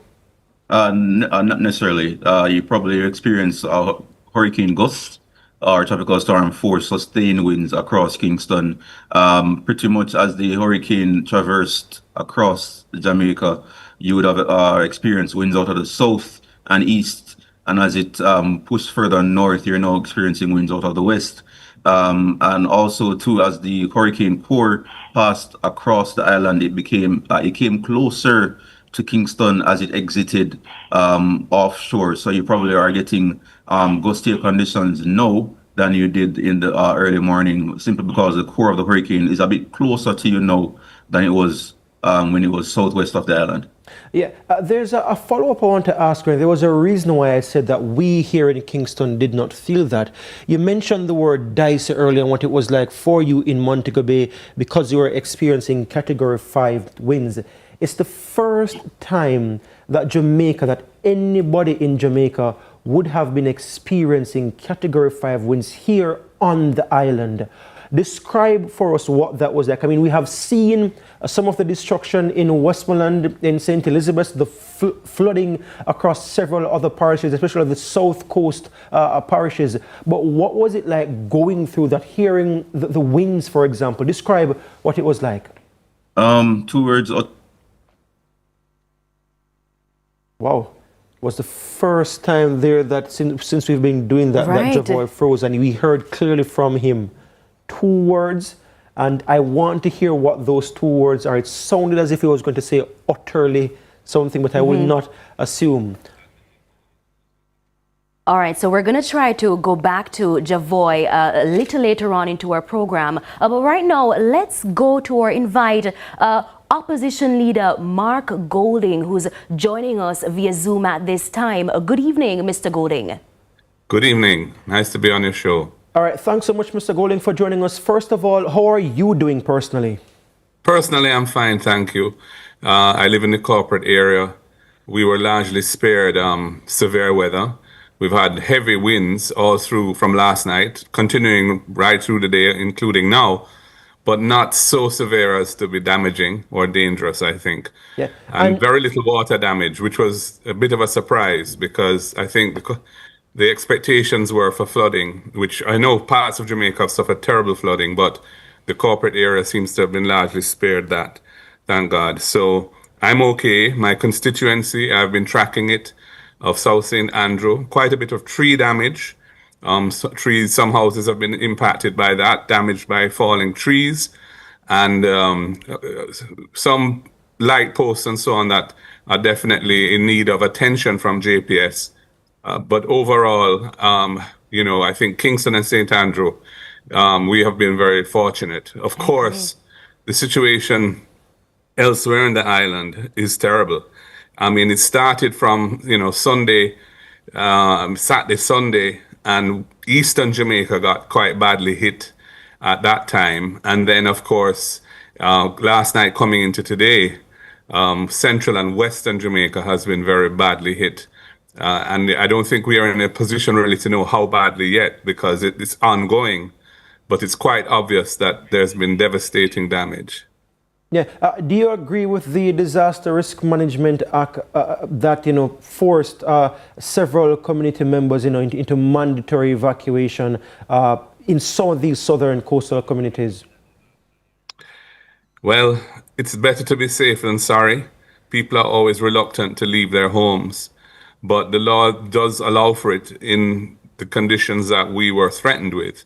Not necessarily. You probably experienced hurricane gusts or tropical storm force sustained winds across Kingston. Pretty much as the hurricane traversed across Jamaica, you would have experienced winds out of the south and east. And as it pushed further north, you're now experiencing winds out of the west. And also too, as the hurricane core passed across the island, it came closer to Kingston as it exited offshore. So you probably are getting gustier conditions now than you did in the early morning, simply because the core of the hurricane is a bit closer to you now than it was when it was southwest of the island. Yeah, there's a follow-up I want to ask. There was a reason why I said that we here in Kingston did not feel that. You mentioned the word dicey earlier and what it was like for you in Montego Bay because you were experiencing Category 5 winds. It's the first time that anybody in Jamaica would have been experiencing Category 5 winds here on the island. Describe for us what that was like. I mean, we have seen some of the destruction in Westmoreland, in St. Elizabeth, the flooding across several other parishes, especially the south coast parishes. But what was it like going through that, hearing the winds, for example? Describe what it was like. 2 words. Wow. Was the first time there that since we've been doing that, Right. that Javoy froze, and we heard clearly from him 2 words, and I want to hear what those 2 words are. It sounded as if he was going to say utterly something, but I will not assume. All right, so we're going to try to go back to Javoy a little later on into our program. But right now, let's go to or invite Opposition Leader Mark Golding, who's joining us via Zoom at this time. Good evening, Mr. Golding. Good evening. Nice to be on your show. All right, thanks so much, Mr. Golding, for joining us. First of all, how are you doing personally? Personally, I'm fine, thank you. I live in the corporate area. We were largely spared severe weather. We've had heavy winds all through from last night, continuing right through the day, including now, but not so severe as to be damaging or dangerous, I think. Yeah. And very little water damage, which was a bit of a surprise because I think the expectations were for flooding, which I know parts of Jamaica have suffered terrible flooding, but the corporate area seems to have been largely spared that, thank God. So I'm okay. My constituency, I've been tracking it, of South St. Andrew, quite a bit of tree damage. Some houses have been impacted by that, damaged by falling trees, and some light posts and so on that are definitely in need of attention from JPS. But overall, I think Kingston and St. Andrew, we have been very fortunate. Of course, the situation elsewhere in the island is terrible. I mean, it started from, Saturday, Sunday, and Eastern Jamaica got quite badly hit at that time. And then, of course, last night coming into today, Central and Western Jamaica has been very badly hit. And I don't think we are in a position really to know how badly yet because it's ongoing, but it's quite obvious that there's been devastating damage. Yeah. Do you agree with the Disaster Risk Management Act that forced several community members into mandatory evacuation in some of these southern coastal communities? Well, it's better to be safe than sorry. People are always reluctant to leave their homes, but the law does allow for it in the conditions that we were threatened with.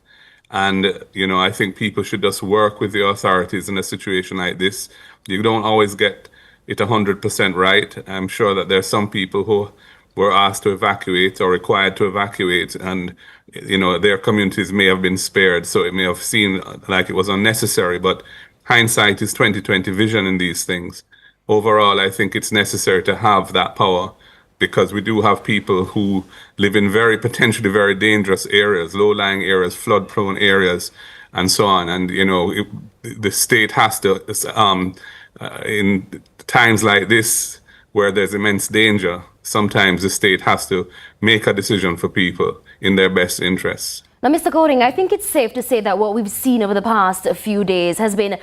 And, I think people should just work with the authorities in a situation like this. You don't always get it 100% right. I'm sure that there's some people who were asked to evacuate or required to evacuate and, their communities may have been spared. So it may have seemed like it was unnecessary, but hindsight is 20/20 vision in these things. Overall, I think it's necessary to have that power because we do have people who live in potentially very dangerous areas, low-lying areas, flood-prone areas, and so on. And, the state has to, in times like this, where there's immense danger, sometimes the state has to make a decision for people in their best interests. Now, Mr. Golding, I think it's safe to say that what we've seen over the past few days has been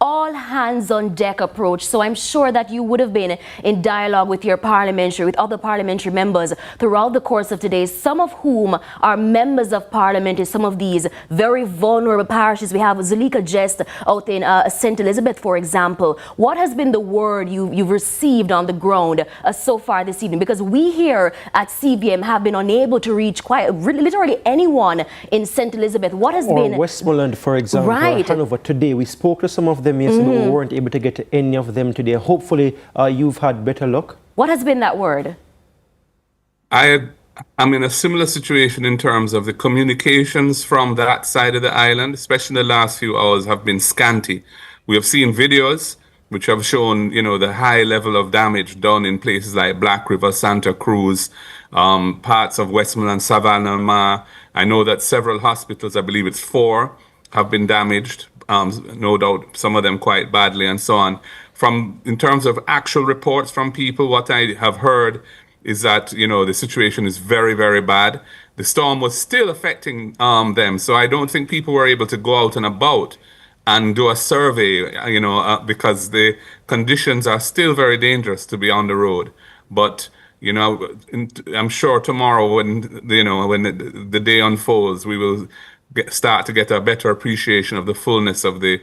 all hands on deck approach. So I'm sure that you would have been in dialogue with other parliamentary members throughout the course of today, some of whom are members of parliament in some of these very vulnerable parishes. We have Zulika Jest out in St. Elizabeth, for example. What has been the word you've received on the ground so far this evening? Because we here at CVM have been unable to reach literally anyone in St. Elizabeth. What has been Westmoreland, for example, right. or Hanover. Today we spoke to some of them yesterday, but we weren't able to get to any of them today. Hopefully you've had better luck. What has been that word? I'm in a similar situation in terms of the communications from that side of the island, especially in the last few hours, have been scanty. We have seen videos which have shown, the high level of damage done in places like Black River, Santa Cruz, parts of Westmoreland, Savannah, Ma. I know that several hospitals, I believe it's 4, have been damaged. No doubt some of them quite badly and so on. In terms of actual reports from people, what I have heard is that, the situation is very, very bad. The storm was still affecting them. So I don't think people were able to go out and about and do a survey, because the conditions are still very dangerous to be on the road. But, I'm sure tomorrow when the day unfolds, we will start to get a better appreciation of the fullness of the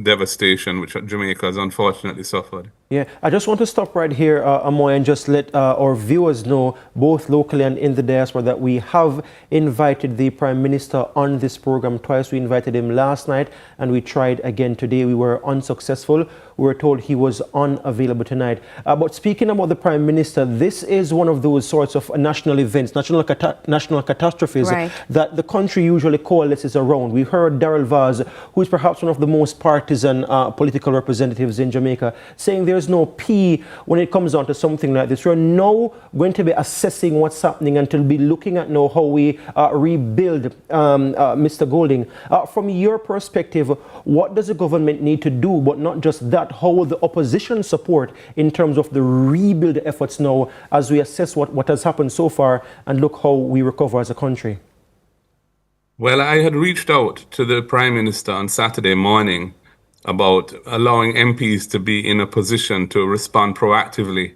devastation which Jamaica has unfortunately suffered. Yeah, I just want to stop right here, Amoy, and just let our viewers know, both locally and in the diaspora, that we have invited the Prime Minister on this program twice. We invited him last night and we tried again today. We were unsuccessful. We were told he was unavailable tonight. But speaking about the Prime Minister, this is one of those sorts of national events, national catastrophes that the country usually coalesces around. We heard Darrell Vaz, who is perhaps one of the most partisan political representatives in Jamaica, saying there's no P when it comes down to something like this. We're now going to be assessing what's happening and to be looking at now how we rebuild, Mr. Golding. From your perspective, what does the government need to do, but not just that, how will the opposition support in terms of the rebuild efforts now as we assess what has happened so far and look how we recover as a country? Well, I had reached out to the Prime Minister on Saturday morning about allowing MPs to be in a position to respond proactively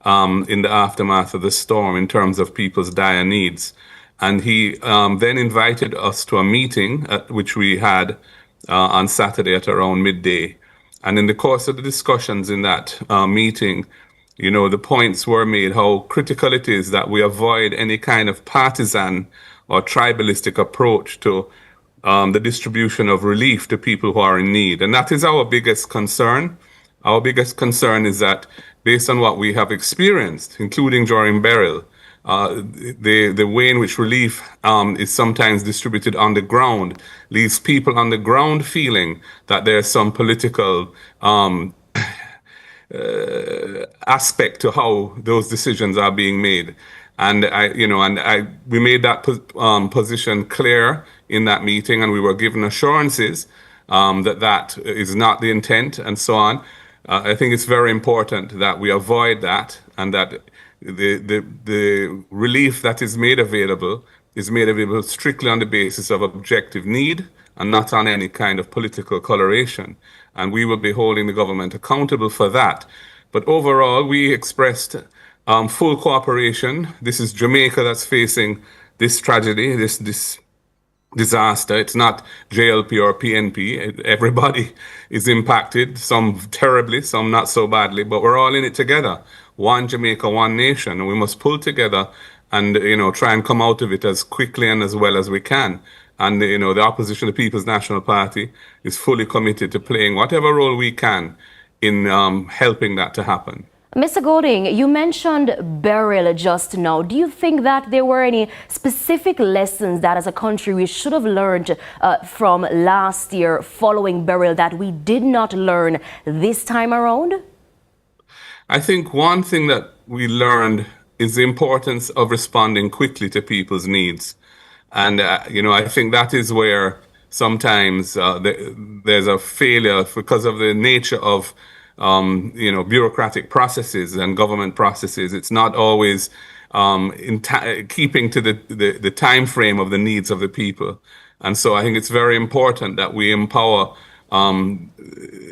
in the aftermath of the storm in terms of people's dire needs. And he then invited us to a meeting, which we had on Saturday at around midday. And in the course of the discussions in that meeting, the points were made how critical it is that we avoid any kind of partisan or tribalistic approach to the distribution of relief to people who are in need. And that is our biggest concern. Our biggest concern is that based on what we have experienced, including during Beryl, the way in which relief is sometimes distributed on the ground leaves people on the ground feeling that there's some political aspect to how those decisions are being made. And we made that position clear in that meeting, and we were given assurances that is not the intent, and so on. I think it's very important that we avoid that, and that the relief that is made available strictly on the basis of objective need and not on any kind of political coloration. And we will be holding the government accountable for that. But overall, we expressed full cooperation. This is Jamaica that's facing this tragedy, this disaster. It's not JLP or PNP. Everybody is impacted, some terribly, some not so badly, but we're all in it together. One Jamaica, one nation, and we must pull together and try and come out of it as quickly and as well as we can. And the opposition, the People's National Party, is fully committed to playing whatever role we can in helping that to happen. Mr. Golding, you mentioned Beryl just now. Do you think that there were any specific lessons that as a country we should have learned from last year following Beryl that we did not learn this time around? I think one thing that we learned is the importance of responding quickly to people's needs. And, I think that is where sometimes there's a failure because of the nature of bureaucratic processes and government processes. It's not always keeping to the time frame of the needs of the people. And so I think it's very important that we empower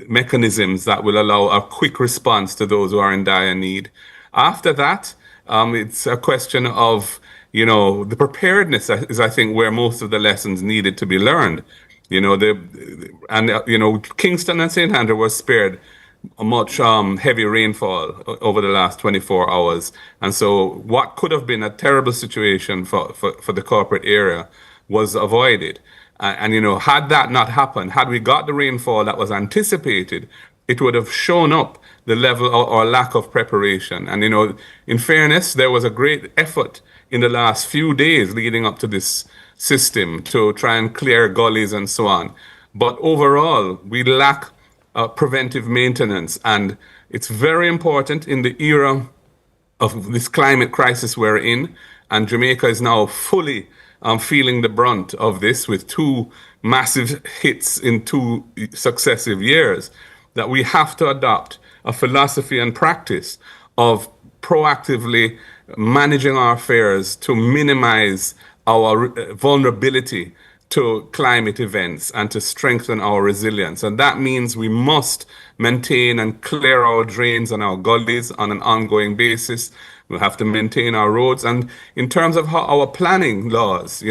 mechanisms that will allow a quick response to those who are in dire need. After that, it's a question of, the preparedness is, I think, where most of the lessons needed to be learned. Kingston and St. Andrew were spared much heavy rainfall over the last 24 hours. And so what could have been a terrible situation for the corporate area was avoided. Had that not happened, had we got the rainfall that was anticipated, it would have shown up the level or lack of preparation. And, in fairness, there was a great effort in the last few days leading up to this system to try and clear gullies and so on. But overall, we lack preventive maintenance. And it's very important in the era of this climate crisis we're in. And Jamaica is now fully feeling the brunt of this with two massive hits in 2 successive years, that we have to adopt a philosophy and practice of proactively managing our affairs to minimize our vulnerability to climate events and to strengthen our resilience. And that means we must maintain and clear our drains and our gullies on an ongoing basis. We have to maintain our roads. And in terms of our planning laws,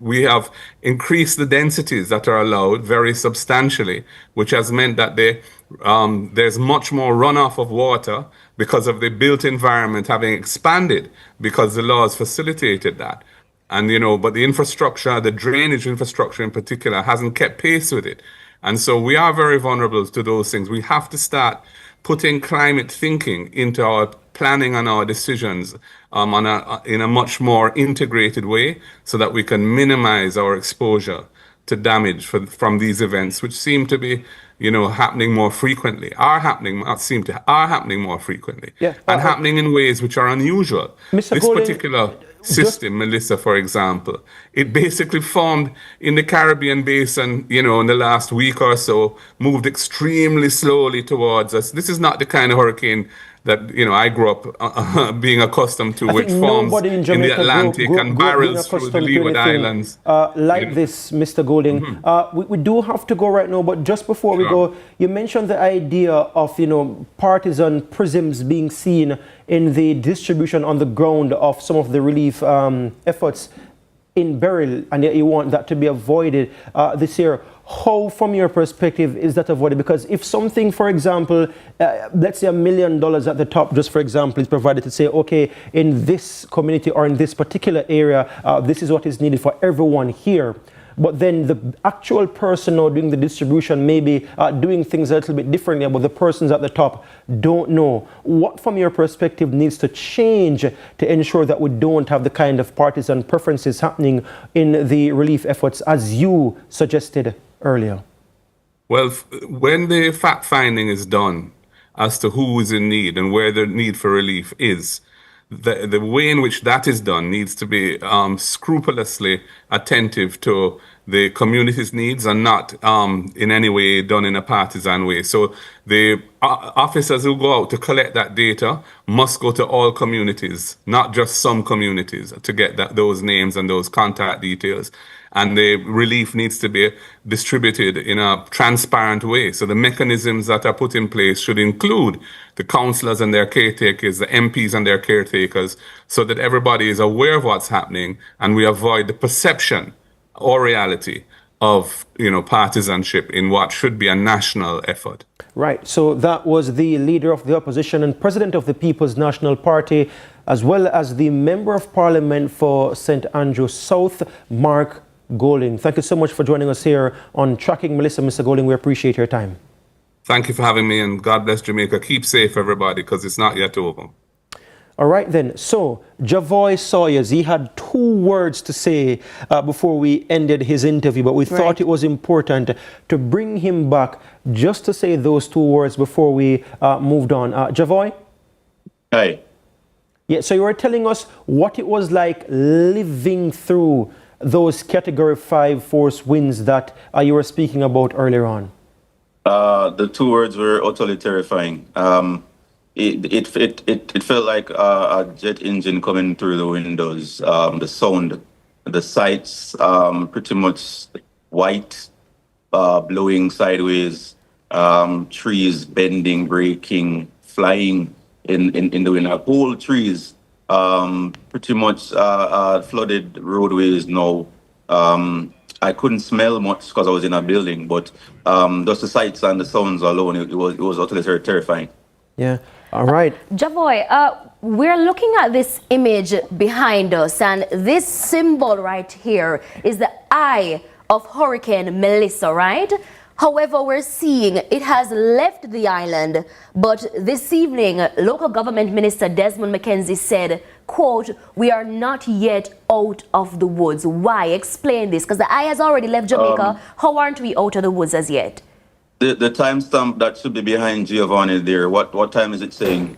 we have increased the densities that are allowed very substantially, which has meant that there's much more runoff of water because of the built environment having expanded because the laws facilitated that. And, but the infrastructure, the drainage infrastructure in particular, hasn't kept pace with it. And so we are very vulnerable to those things. We have to start putting climate thinking into our planning and our decisions in a much more integrated way so that we can minimize our exposure to damage from these events, which seem to be, happening more frequently, are happening more frequently, and happening in ways which are unusual. Mr. This Golden, particular system, Melissa, for example, it basically formed in the Caribbean basin, in the last week or so, moved extremely slowly towards us. This is not the kind of hurricane that, I grew up being accustomed to, which forms in the Atlantic and barrels through the Leeward Islands. This, Mr. Golding. We do have to go right now, but just before we go, you mentioned the idea of, partisan prisms being seen in the distribution on the ground of some of the relief efforts in Beryl, and yet you want that to be avoided this year. How, from your perspective, is that avoided? Because if something, for example, let's say $1 million at the top, just for example, is provided to say, okay, in this community or in this particular area, this is what is needed for everyone here. But then the actual person now doing the distribution may be doing things a little bit differently, but the persons at the top don't know. What, from your perspective, needs to change to ensure that we don't have the kind of partisan preferences happening in the relief efforts, as you suggested earlier? Well, when the fact finding is done as to who is in need and where the need for relief is, the way in which that is done needs to be scrupulously attentive to the community's needs and not in any way done in a partisan way. So the officers who go out to collect that data must go to all communities, not just some communities, to get those names and those contact details. And the relief needs to be distributed in a transparent way. So the mechanisms that are put in place should include the councillors and their caretakers, the MPs and their caretakers, so that everybody is aware of what's happening and we avoid the perception or reality of, partisanship in what should be a national effort. Right. So that was the leader of the opposition and president of the People's National Party, as well as the member of parliament for St. Andrew South, Mark Golding. Thank you so much for joining us here on Tracking Melissa. Mr. Golding, we appreciate your time. Thank you for having me, and God bless Jamaica. Keep safe, everybody, because it's not yet over. All right, then. So, Javoy Sawyers, he had 2 words to say before we ended his interview, but we thought it was important to bring him back just to say those 2 words before we moved on. Javoy? Hi. Yeah, so you were telling us what it was like living through those Category 5 force winds that you were speaking about earlier on. The 2 words were utterly terrifying. It felt like a jet engine coming through the windows. The sound, the sights, pretty much white, blowing sideways, trees bending, breaking, flying in the wind. Whole trees. Pretty much flooded roadways now. I couldn't smell much because I was in a building, but just the sights and the sounds alone, it was utterly terrifying. Yeah. All right. Javoy, we're looking at this image behind us, and this symbol right here is the eye of Hurricane Melissa, right? However, we're seeing it has left the island, but this evening, local government minister Desmond McKenzie said, quote, "We are not yet out of the woods." Why? Explain this, because the eye has already left Jamaica. How aren't we out of the woods as yet? The timestamp that should be behind Giovanni there, what time is it saying?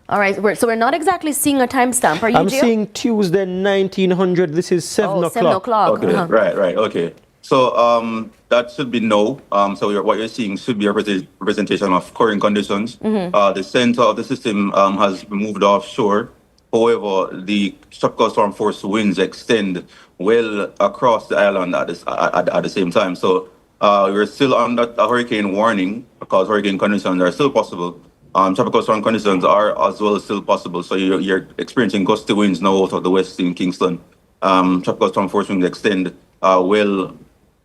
All right, so we're not exactly seeing a timestamp. Are you, I'm seeing Tuesday 1900. This is 7 o'clock. 7 o'clock. Okay, right, okay. So that should be no. So what you're seeing should be a representation of current conditions. The center of the system has moved offshore. However, the tropical storm force winds extend well across the island at the same time. So we're still under a hurricane warning because hurricane conditions are still possible. Tropical storm conditions are as well still possible. So you're experiencing gusty winds now out of the west in Kingston. Tropical storm force winds extend well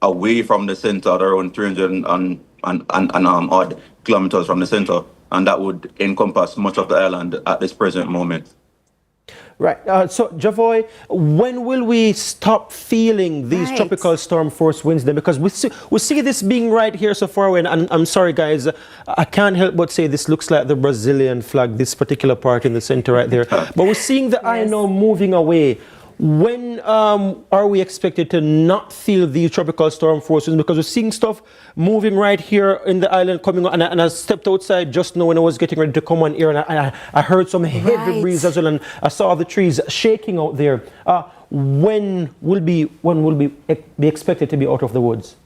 away from the center at around 300 and odd kilometers from the center, and that would encompass much of the island at this present moment. Right. So, Javoy, when will we stop feeling these tropical storm force winds then? Because we see this being right here so far away. And I'm sorry, guys, I can't help but say this looks like the Brazilian flag, this particular part in the center right there. But we're seeing the eye now moving away. When are we expected to not feel these tropical storm forces? Because we're seeing stuff moving right here in the island coming on. And I stepped outside just now when I was getting ready to come on here, and I heard some heavy breeze as well, and I saw the trees shaking out there. When will be be expected to be out of the woods?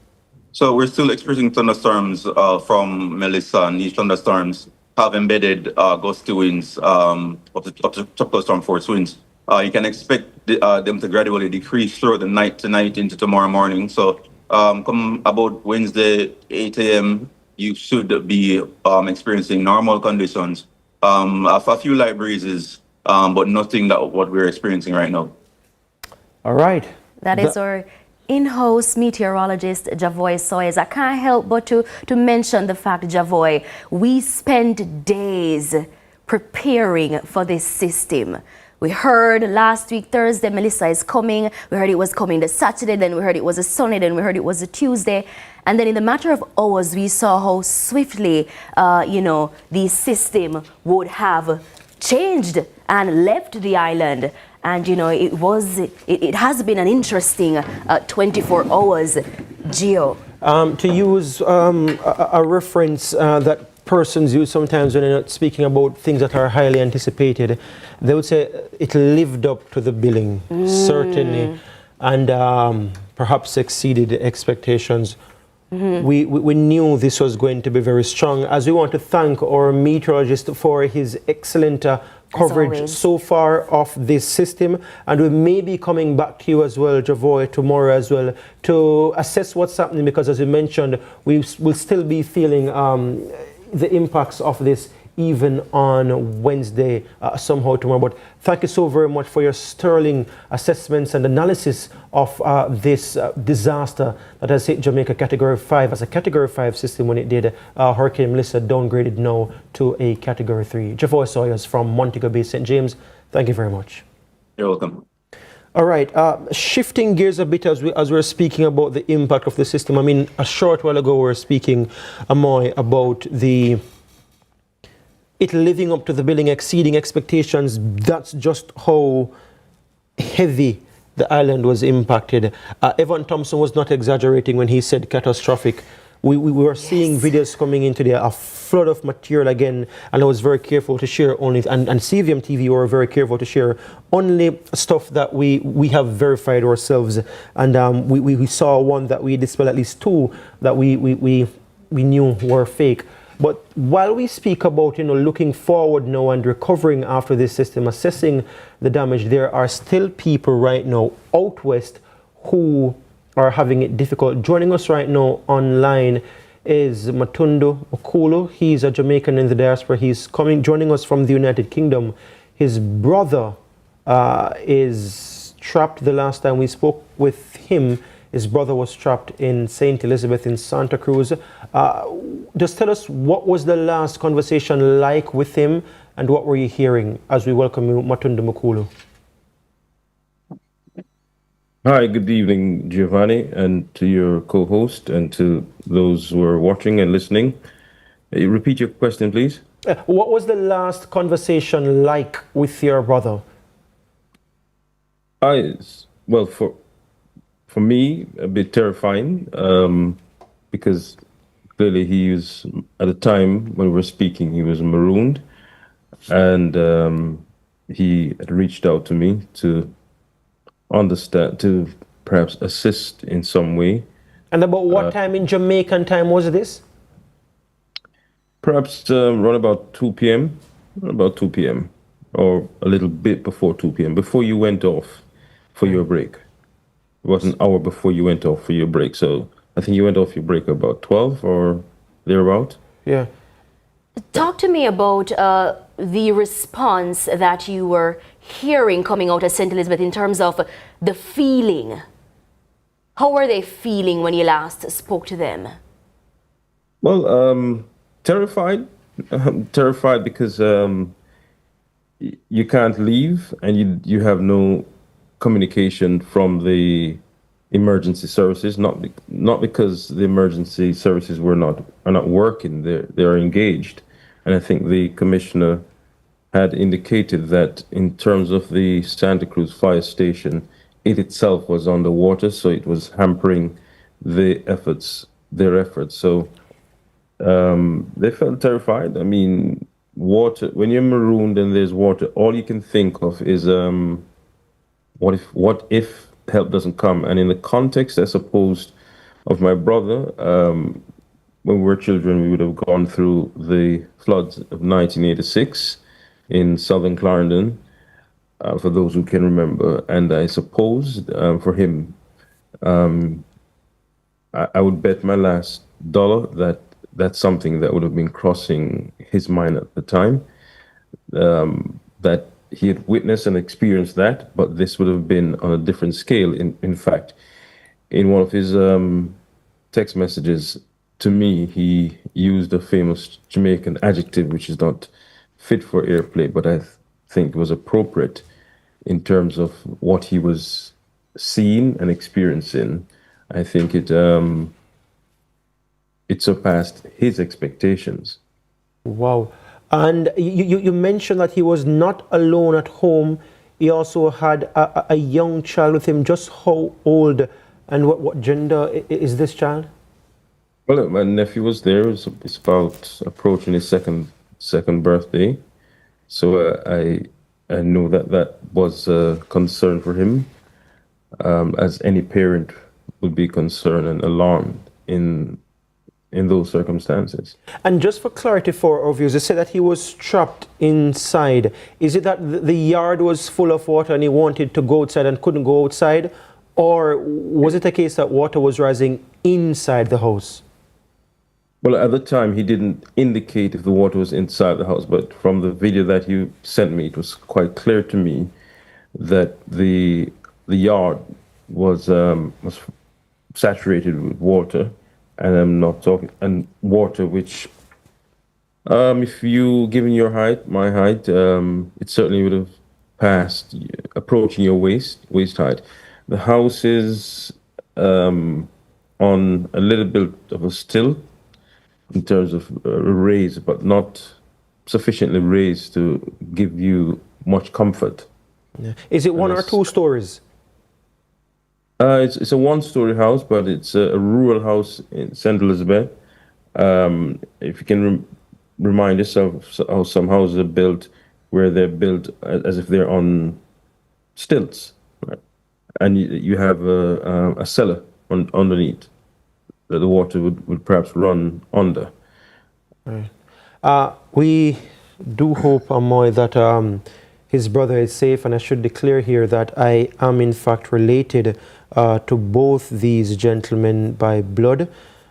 So we're still experiencing thunderstorms from Melissa, and these thunderstorms have embedded gusty winds of the tropical storm force winds. You can expect them to gradually decrease throughout the night tonight into tomorrow morning. So come about Wednesday, 8 a.m., you should be experiencing normal conditions. A few light breezes, but nothing that what we're experiencing right now. All right. That is our in-house meteorologist, Javoy Sawyers. I can't help but to mention the fact, Javoy, we spent days preparing for this system. We heard last week, Thursday, Melissa is coming. We heard it was coming the Saturday, then we heard it was a Sunday, then we heard it was a Tuesday. And then in the matter of hours, we saw how swiftly, the system would have changed and left the island. And, it has been an interesting 24 hours, Gio. To use a reference that persons use sometimes when they're not speaking about things that are highly anticipated, they would say it lived up to the billing, certainly, and perhaps exceeded expectations. We knew this was going to be very strong, as we want to thank our meteorologist for his excellent coverage so far of this system, and we may be coming back to you as well, Javoy, tomorrow as well, to assess what's happening, because as you mentioned, we will still be feeling the impacts of this even on Wednesday, somehow tomorrow. But thank you so very much for your sterling assessments and analysis of this disaster that has hit Jamaica Category 5 as a Category 5 system when it did. Hurricane Melissa downgraded now to a Category 3. Javoy Sawyers from Montego Bay, St. James, thank you very much. You're welcome. All right, shifting gears a bit as we're speaking about the impact of the system. I mean, a short while ago we were speaking, Amoy, about it living up to the billing, exceeding expectations. That's just how heavy the island was impacted. Evan Thompson was not exaggerating when he said catastrophic. We were seeing videos coming in today, a flood of material again, and I was very careful to share only, and CVM TV were very careful to share only stuff that we have verified ourselves. And we saw one that we dispelled, at least two that we knew were fake. But while we speak about, looking forward now and recovering after this system, assessing the damage, there are still people right now out west who are having it difficult. Joining us right now online is Matundu Mukulu. He's a Jamaican in the diaspora. He's joining us from the United Kingdom. His brother is trapped. The last time we spoke with him, his brother was trapped in St. Elizabeth in Santa Cruz. Just tell us, what was the last conversation like with him, and what were you hearing as we welcome you, Matundu Mukulu? Hi, good evening, Giovanni, and to your co-host, and to those who are watching and listening. Repeat your question, please. What was the last conversation like with your brother? Well, for me, a bit terrifying, because clearly he was, at the time when we were speaking, he was marooned, and he had reached out to me to understand, to perhaps assist in some way. And about what time in Jamaican time was this? Perhaps around about 2 p.m. About 2 p.m. or a little bit before 2 p.m. before you went off for your break. It was an hour before you went off for your break. So I think you went off your break about 12 or thereabout. Yeah. Talk to me about the response that you were hearing coming out of St. Elizabeth in terms of the feeling. How were they feeling when you last spoke to them? Well, terrified. Terrified because you can't leave and you have no communication from the emergency services. Not because the emergency services are not working. They're engaged, and I think the commissioner had indicated that in terms of the Santa Cruz fire station, it itself was underwater, so it was hampering their efforts. So they felt terrified. I mean, water. When you're marooned and there's water, all you can think of is what if help doesn't come? And in the context, I suppose, of my brother, when we were children, we would have gone through the floods of 1986 in southern Clarendon, for those who can remember. And I suppose for him, I would bet my last dollar that that's something that would have been crossing his mind at the time, that he had witnessed and experienced that, but this would have been on a different scale. In fact, in one of his text messages to me, he used a famous Jamaican adjective, which is not fit for airplay, but I think was appropriate in terms of what he was seeing and experiencing. I think it surpassed his expectations. Wow. And you mentioned that he was not alone at home. He also had a young child with him. Just how old and what gender is this child? Well, my nephew was there. It's about approaching his second birthday. So I know that was a concern for him, as any parent would be concerned and alarmed in those circumstances. And just for clarity for our viewers, they said that he was trapped inside. Is it that the yard was full of water and he wanted to go outside and couldn't go outside? Or was it a case that water was rising inside the house? Well, at the time, he didn't indicate if the water was inside the house, but from the video that you sent me, it was quite clear to me that the yard was saturated with water. And I'm not talking, and water, which, if you, given your height, my height, it certainly would have passed, approaching your waist height. The house is on a little bit of a still in terms of raised, but not sufficiently raised to give you much comfort. Yeah. Is it one or two stories? It's a one-story house, but it's a rural house in St. Elizabeth. If you can remind yourself how some houses are built, where they're built as if they're on stilts, right? And you have a cellar underneath that the water would perhaps run under. Right. We do hope, Amoy, that his brother is safe, and I should declare here that I am in fact related to both these gentlemen by blood,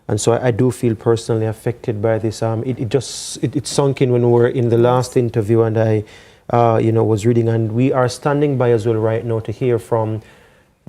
and so I do feel personally affected by this. It sunk in when we were in the last interview, and I was reading, and we are standing by as well right now to hear from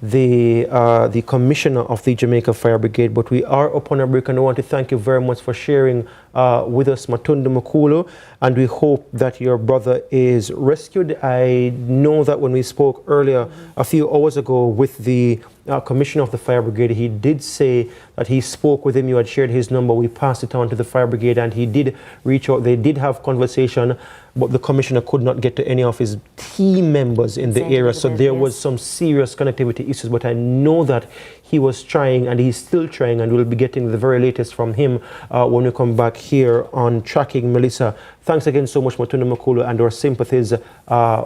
the commissioner of the Jamaica Fire Brigade. But we are upon a break, and I want to thank you very much for sharing with us, Matundu Mukulu, and we hope that your brother is rescued. I know that when we spoke earlier a few hours ago with the commissioner of the Fire Brigade, he did say that he spoke with him. You had shared his number. We passed it on to the Fire Brigade, and he did reach out. They did have conversation, but the commissioner could not get to any of his team members in the area. So there was some serious connectivity issues, but I know that he was trying, and he's still trying, and we'll be getting the very latest from him when we come back here on Tracking Melissa. Thanks again so much, Matundu Mukulu, and our sympathies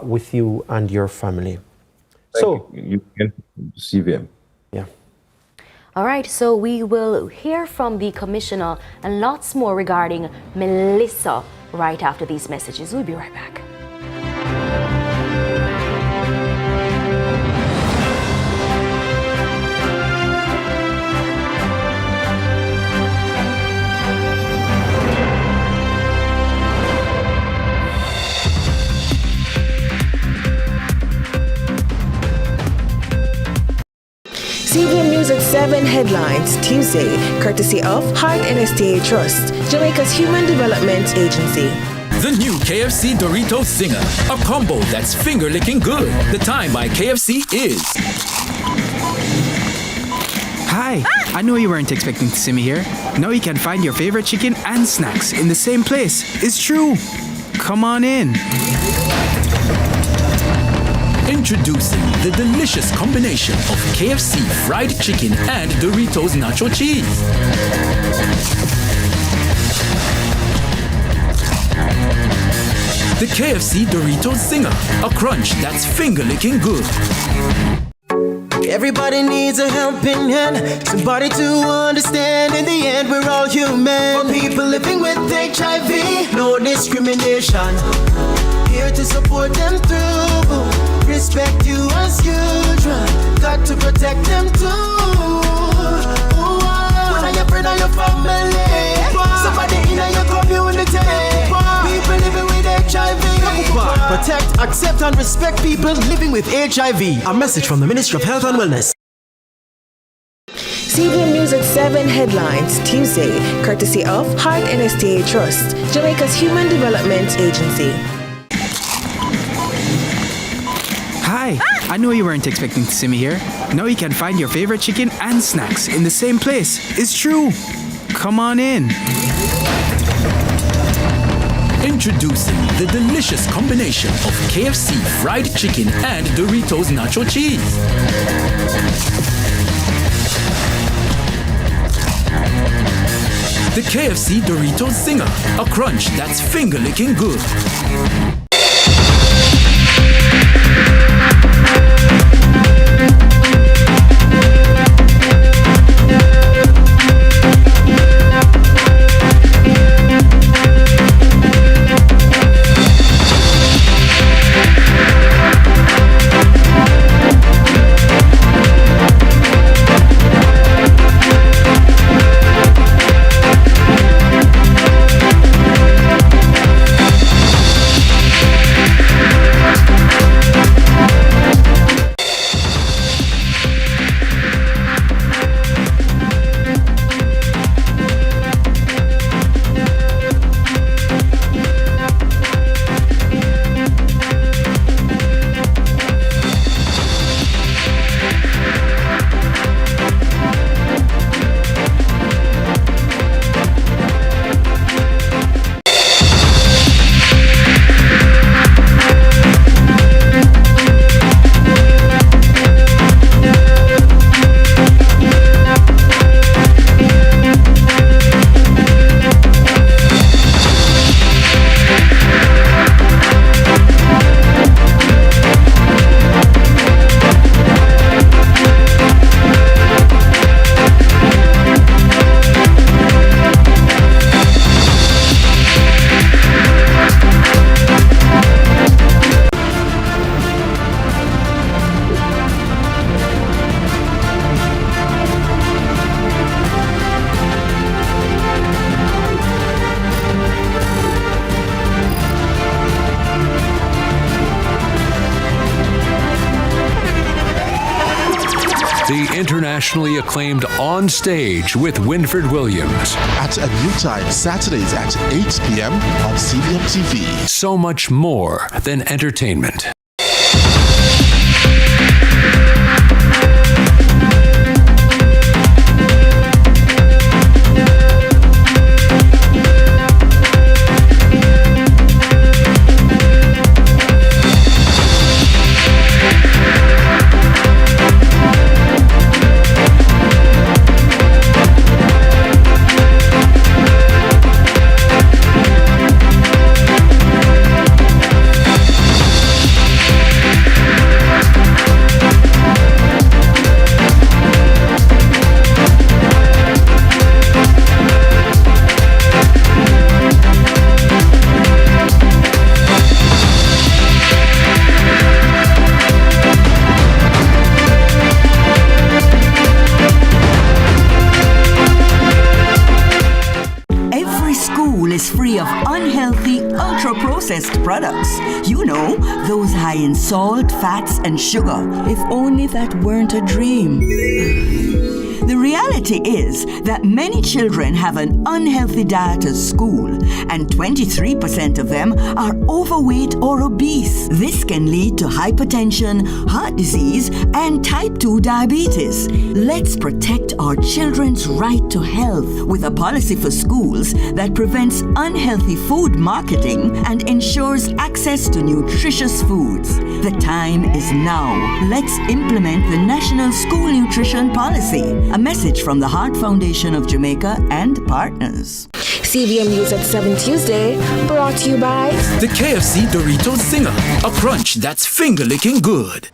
with you and your family. You can CVM. Yeah. All right, so we will hear from the commissioner and lots more regarding Melissa right after these messages. We'll be right back. CVM News at 7 headlines Tuesday, courtesy of Heart NSTA Trust, Jamaica's Human Development Agency. The new KFC Dorito Zinger, a combo that's finger-licking good. The time by KFC is... Hi, I know you weren't expecting to see me here. Now you can find your favorite chicken and snacks in the same place. It's true. Come on in. Introducing the delicious combination of KFC fried chicken and Doritos nacho cheese. The KFC Doritos Zinger, a crunch that's finger-licking good. Everybody needs a helping hand, somebody to understand. In the end, we're all human. For people living with HIV, no discrimination. Here to support them through. Respect you as usual. Got to protect them too. Whether your friend or your family, somebody in your community. People living with HIV. Protect, accept, and respect people living with HIV. A message from the Ministry of Health and Wellness. CVM News at 7 headlines Tuesday, courtesy of Heart NSTA Trust, Jamaica's Human Development Agency. Hi, I know you weren't expecting to see me here. Now you can find your favorite chicken and snacks in the same place. It's true. Come on in. Introducing the delicious combination of KFC fried chicken and Doritos nacho cheese. The KFC Doritos Zinger, a crunch that's finger-licking good. The internationally acclaimed On Stage with Winford Williams. At a new time, Saturdays at 8 p.m. on CVM TV. So much more than entertainment. processed products. You know, those high in salt, fats, and sugar. If only that weren't a dream. The reality is that many children have an unhealthy diet at school, and 23% of them are overweight or obese. This can lead to hypertension, heart disease, and type 2 diabetes. Let's protect our children's right to health with a policy for schools that prevents unhealthy food marketing and ensures access to nutritious foods. The time is now. Let's implement the National School Nutrition Policy. A message from the Heart Foundation of Jamaica and partners. CVM News at 7 Tuesday, brought to you by The KFC Doritos Zinger, a crunch that's finger-licking good.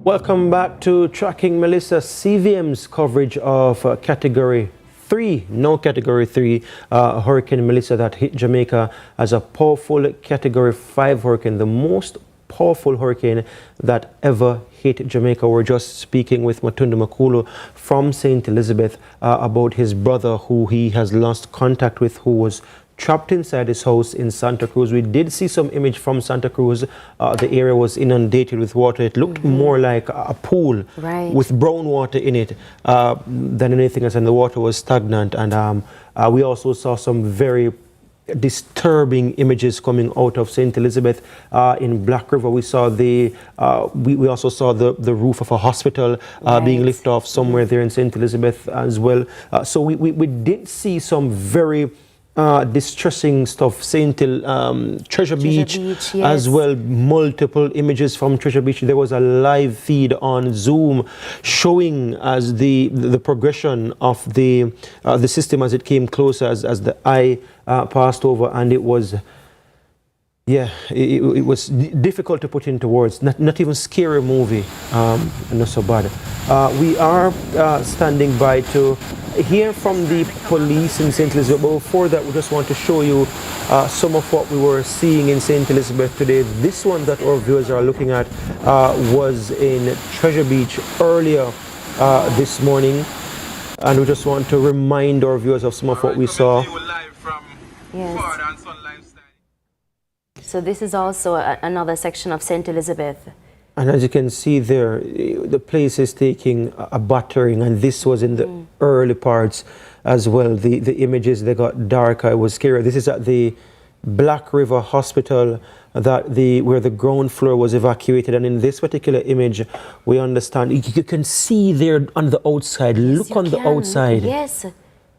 Welcome back to Tracking Melissa. CVM's coverage of Category 3, Category 3, Hurricane Melissa that hit Jamaica as a powerful Category 5 hurricane, the most powerful hurricane that ever hit Jamaica. We're just speaking with Matunda Makulu from St. Elizabeth about his brother who he has lost contact with, who was trapped inside his house in Santa Cruz. We did see some image from Santa Cruz. The area was inundated with water. It looked more like a pool with brown water in it than anything else, and the water was stagnant. And we also saw some very disturbing images coming out of St. Elizabeth in Black River. We saw we also saw the roof of a hospital being lifted off somewhere there in St. Elizabeth as well. So we did see some very distressing stuff. Treasure Beach yes. As well. Multiple images from Treasure Beach. There was a live feed on Zoom showing as the progression of the system as it came closer, as the eye passed over, and it was. Yeah, it was difficult to put into words. Not even scary movie, not so bad. We are standing by to hear from the police in St. Elizabeth. But before that, we just want to show you some of what we were seeing in St. Elizabeth today. This one that our viewers are looking at was in Treasure Beach earlier this morning. And we just want to remind our viewers of some of what we saw. Yes. So this is also another section of St. Elizabeth. And as you can see there, the place is taking a battering, and this was in the early parts as well. The images, they got darker. It was scary. This is at the Black River Hospital where the ground floor was evacuated. And in this particular image, we understand, you can see there on the outside. Yes, look on the outside. Yes,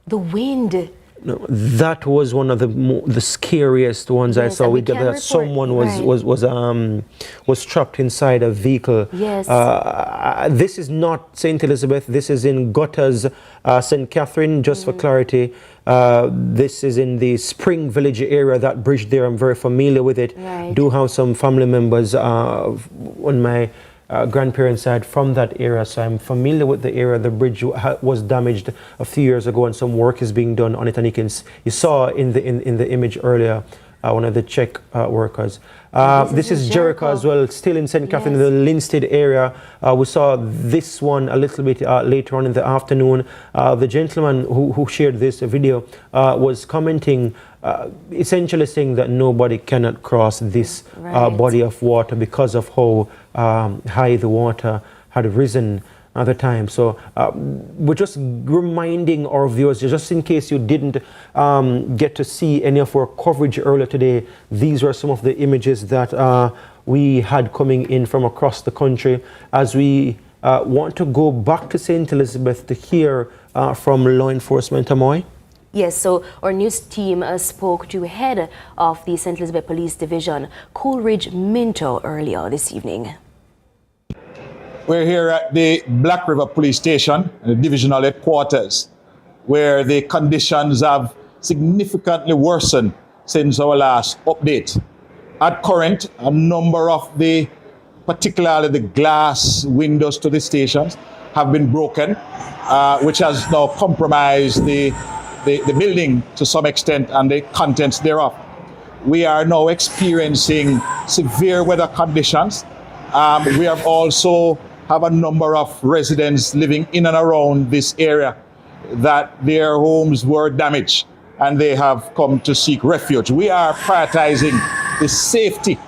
the wind. No, that was one of the scariest ones I saw. We got that someone was trapped inside a vehicle. Yes. This is not St. Elizabeth. This is in Gutters, St. Catherine. Just for clarity, this is in the Spring Village area. That bridge there, I'm very familiar with it. Right. Do have some family members on my grandparents' side from that area, so I'm familiar with the area. The bridge was damaged a few years ago, and some work is being done on it. And you saw in the image earlier one of the Czech workers. This is Jericho as well, still in St. Catherine, in the Linstead area. We saw this one a little bit later on in the afternoon. The gentleman who shared this video was commenting, essentially saying that nobody cannot cross this body of water because of how high the water had risen at the time. So we're just reminding our viewers, just in case you didn't get to see any of our coverage earlier today, these are some of the images that we had coming in from across the country, as we want to go back to St. Elizabeth to hear from law enforcement. Amoy? Yes, so our news team spoke to head of the St. Elizabeth Police Division, Coleridge Minto, earlier this evening. We're here at the Black River Police Station, the divisional headquarters, where the conditions have significantly worsened since our last update. At current, a number of particularly the glass windows to the stations, have been broken, which has now compromised the building to some extent and the contents thereof. We are now experiencing severe weather conditions. We have also have a number of residents living in and around this area that their homes were damaged and they have come to seek refuge. We are prioritizing the safety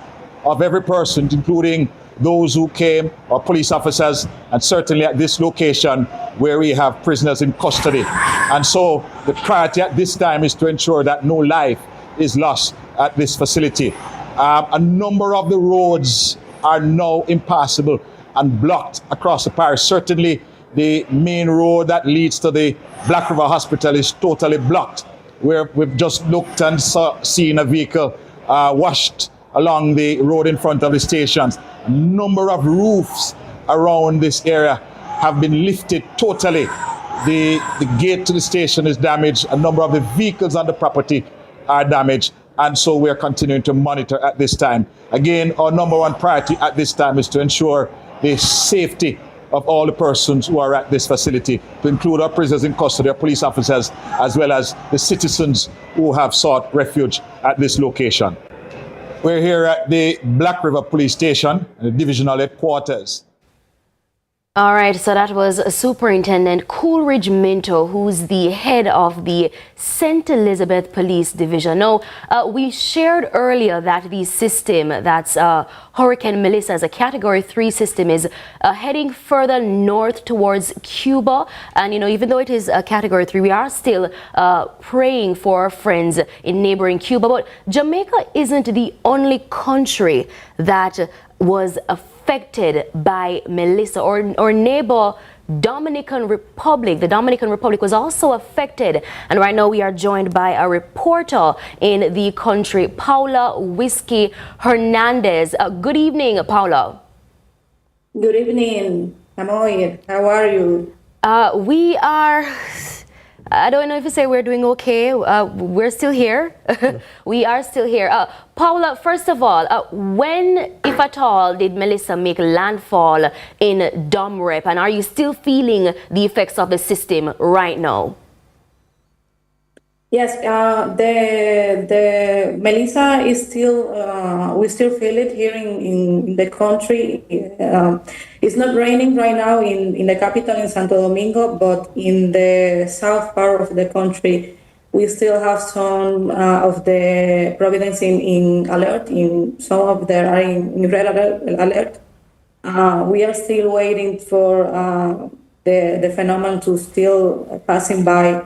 of every person, including those who came, or police officers, and certainly at this location where we have prisoners in custody. And so the priority at this time is to ensure that no life is lost at this facility. A number of the roads are now impassable and blocked across the parish. Certainly the main road that leads to the Black River Hospital is totally blocked, where we've just looked and seen a vehicle washed along the road in front of the stations. A number of roofs around this area have been lifted totally. The gate to the station is damaged. A number of the vehicles on the property are damaged. And so we are continuing to monitor at this time. Again, our number one priority at this time is to ensure the safety of all the persons who are at this facility, to include our prisoners in custody, our police officers, as well as the citizens who have sought refuge at this location. We're here at the Black River Police Station, the divisional headquarters. All right, so that was Superintendent Coolidge Minto, who's the head of the St. Elizabeth Police Division. Now, we shared earlier that the system that's Hurricane Melissa as a Category 3 system is heading further north towards Cuba. And, you know, even though it is a Category 3, we are still praying for our friends in neighboring Cuba. But Jamaica isn't the only country that was affected by Melissa. Or neighbor Dominican Republic. The Dominican Republic was also affected. And right now we are joined by a reporter in the country, Paula Whiskey Hernandez. Good evening, Paula. Good evening, Amoy. How are you? We are... I don't know if you say we're doing okay. We're still here. We are still here. Paula, first of all, when, if at all, did Melissa make landfall in Domrep? And are you still feeling the effects of the system right now? Yes, the Melissa is still, we still feel it here in the country. It's not raining right now in the capital in Santo Domingo, but in the south part of the country, we still have some of the Providence in alert. In some of them are in red alert. We are still waiting for the phenomenon to still passing by.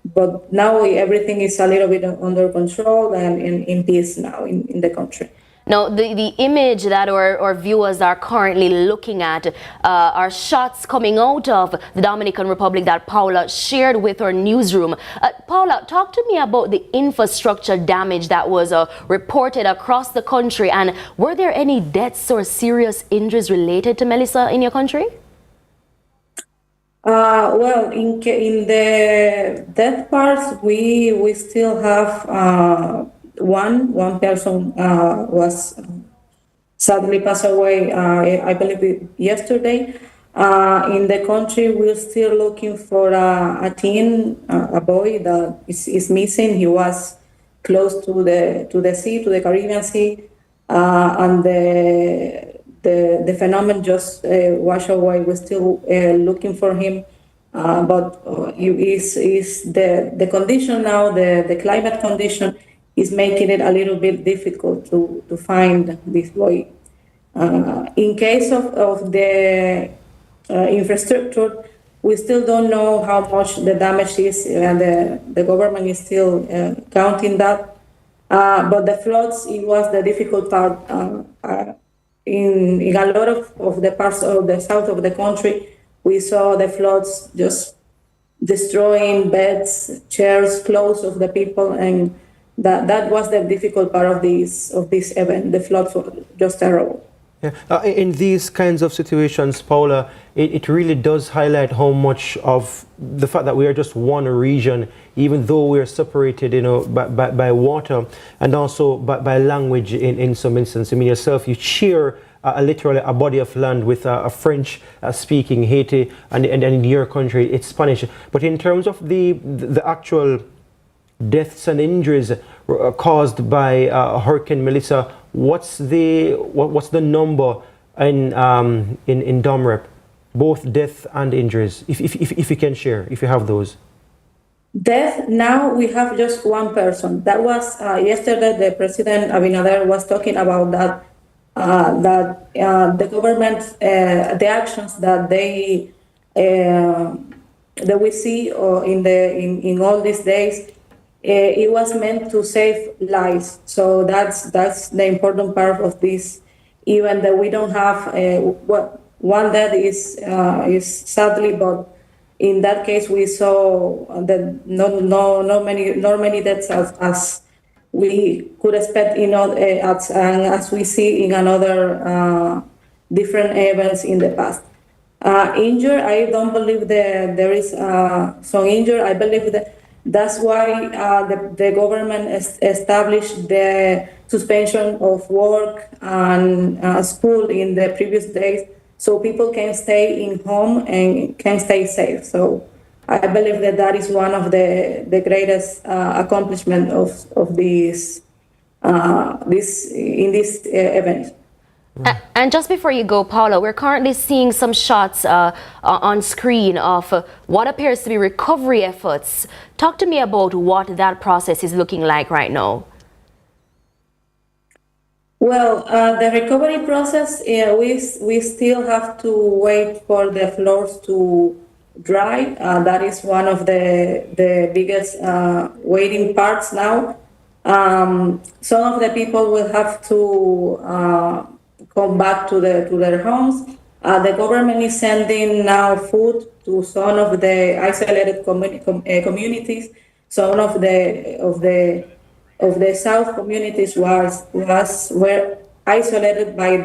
But now everything is a little bit under control and in peace now in the country. Now, the image that our viewers are currently looking at are shots coming out of the Dominican Republic that Paula shared with our newsroom. Paula, talk to me about the infrastructure damage that was reported across the country. And were there any deaths or serious injuries related to Melissa in your country? Well, in the death parts, we still have one person was sadly passed away. I believe yesterday. In the country, we're still looking for a teen, a boy that is missing. He was close to the sea, to the Caribbean Sea, and the phenomenon just washed away. We're still looking for him, but is the condition now, the climate condition is making it a little bit difficult to find this boy. In case of the infrastructure, we still don't know how much the damage is, and the government is still counting that. But the floods, it was the difficult part. In a lot of the parts of the south of the country, we saw the floods just destroying beds, chairs, clothes of the people, and that was the difficult part of this event. The floods were just terrible. Yeah. In these kinds of situations, Paula, it really does highlight how much of the fact that we are just one region, even though we're separated, by water and also by language in some instances. I mean, yourself, you share literally a body of land with a French speaking Haiti, and in your country it's Spanish. But in terms of the actual deaths and injuries caused by Hurricane Melissa, what's the number in Domrep, both death and injuries, if you can share, if you have those? Death, now we have just one person. That was yesterday. The President Abinader was talking about that. The government, the actions that we see in all these days, it was meant to save lives. So that's the important part of this. Even though we don't have one death is sadly, but in that case, we saw that not many deaths as we could expect, as we see in another different events in the past. Injured, I don't believe there is some injured. I believe that's why the government established the suspension of work and school in the previous days, so people can stay in home and can stay safe. So I believe that is one of the greatest accomplishment of this event. And just before you go, Paula, we're currently seeing some shots on screen of what appears to be recovery efforts. Talk to me about what that process is looking like right now. Well, the recovery process, we still have to wait for the floors to dry. That is one of the biggest waiting parts now. Some of the people will have to come back to their homes. The government is sending now food to some of the isolated communities. Some of the South communities were isolated by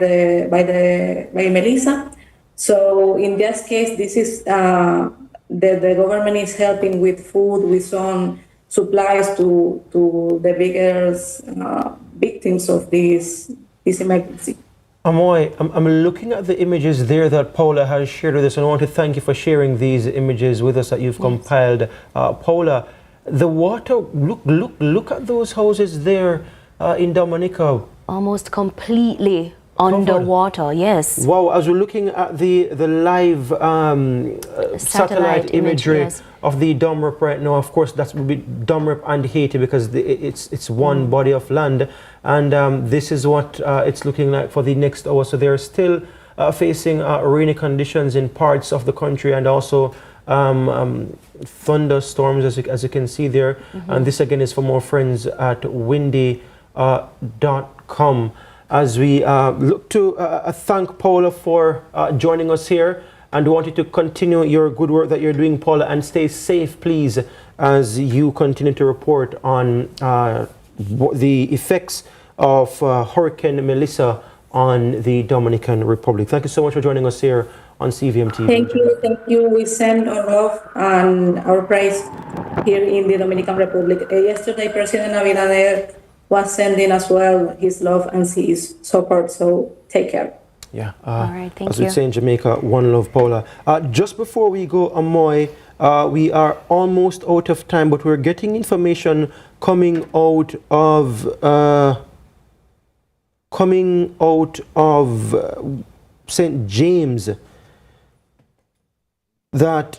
Melissa. So in this case, this is the government is helping with food, with some supplies to the biggest victims of this emergency. Amoy, I'm looking at the images there that Paula has shared with us, and I want to thank you for sharing these images with us that you've compiled. Paula, the water, look at those houses there in Dominica. Almost completely underwater, yes. Wow, as we're looking at the live satellite imagery of the Domrep right now, of course that would be Domrep and Haiti, because it's one body of land, and this is what it's looking like for the next hour. So they're still facing rainy conditions in parts of the country, and also thunderstorms, as you can see there. And this again is for more friends at windy.com. As we look to thank Paula for joining us here, and we want you to continue your good work that you're doing, Paula, and stay safe, please, as you continue to report on the effects of Hurricane Melissa on the Dominican Republic. Thank you so much for joining us here on CVM TV. Thank you. We send our love and our praise here in the Dominican Republic. Yesterday, President Abinader was sending as well his love and his support, so take care. Yeah. All right, thank as you. we say in Jamaica, one love, Paula. Just before we go, Amoy, we are almost out of time, but we're getting information coming out of St. James that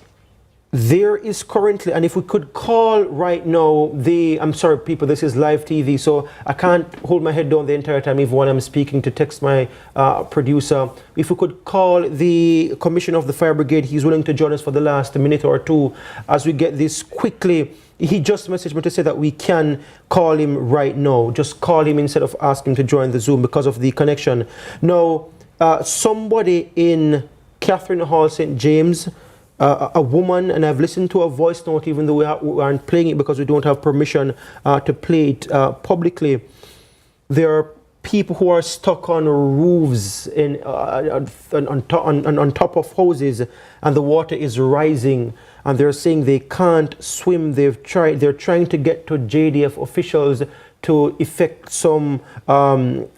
there is currently, and if we could call right now I'm sorry people, this is live TV, so I can't hold my head down the entire time even when I'm speaking, to text my producer. If we could call the Commissioner of the Fire Brigade, he's willing to join us for the last minute or two as we get this quickly. He just messaged me to say that we can call him right now. Just call him instead of asking to join the Zoom because of the connection. Now, somebody in Catherine Hall, St. James, a woman, and I've listened to a voice note even though we aren't playing it because we don't have permission to play it publicly. There are people who are stuck on roofs on top of houses, and the water is rising, and they're saying they can't swim. They're trying to get to JDF officials to effect some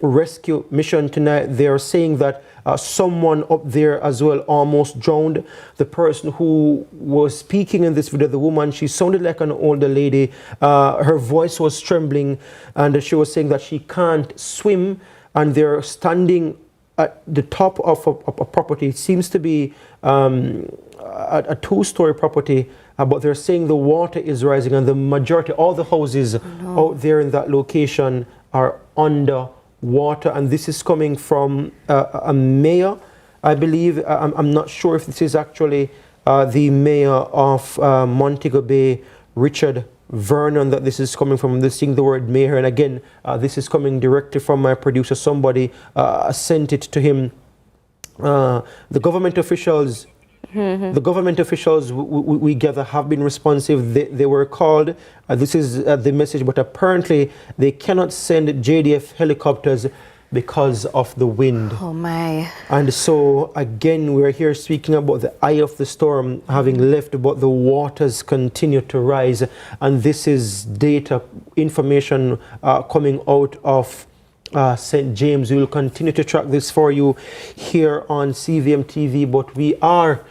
rescue mission tonight. They are saying that someone up there as well almost drowned. The person who was speaking in this video, the woman, she sounded like an older lady. Her voice was trembling, and she was saying that she can't swim, and they're standing at the top of a property. It seems to be a two-story property, but they're saying the water is rising, and the majority, all the houses out there in that location are under water. And this is coming from a mayor, I believe. I'm not sure if this is actually the mayor of Montego Bay, Richard Vernon, that this is coming from. This seeing the word mayor, and again, this is coming directly from my producer. Somebody sent it to him. The government officials. The government officials we gather have been responsive. They were called. This is the message, but apparently they cannot send JDF helicopters because of the wind. Oh my. And so again, we're here speaking about the eye of the storm having left, but the waters continue to rise. And this is data, information coming out of St. James. We will continue to track this for you here on CVM TV, but we are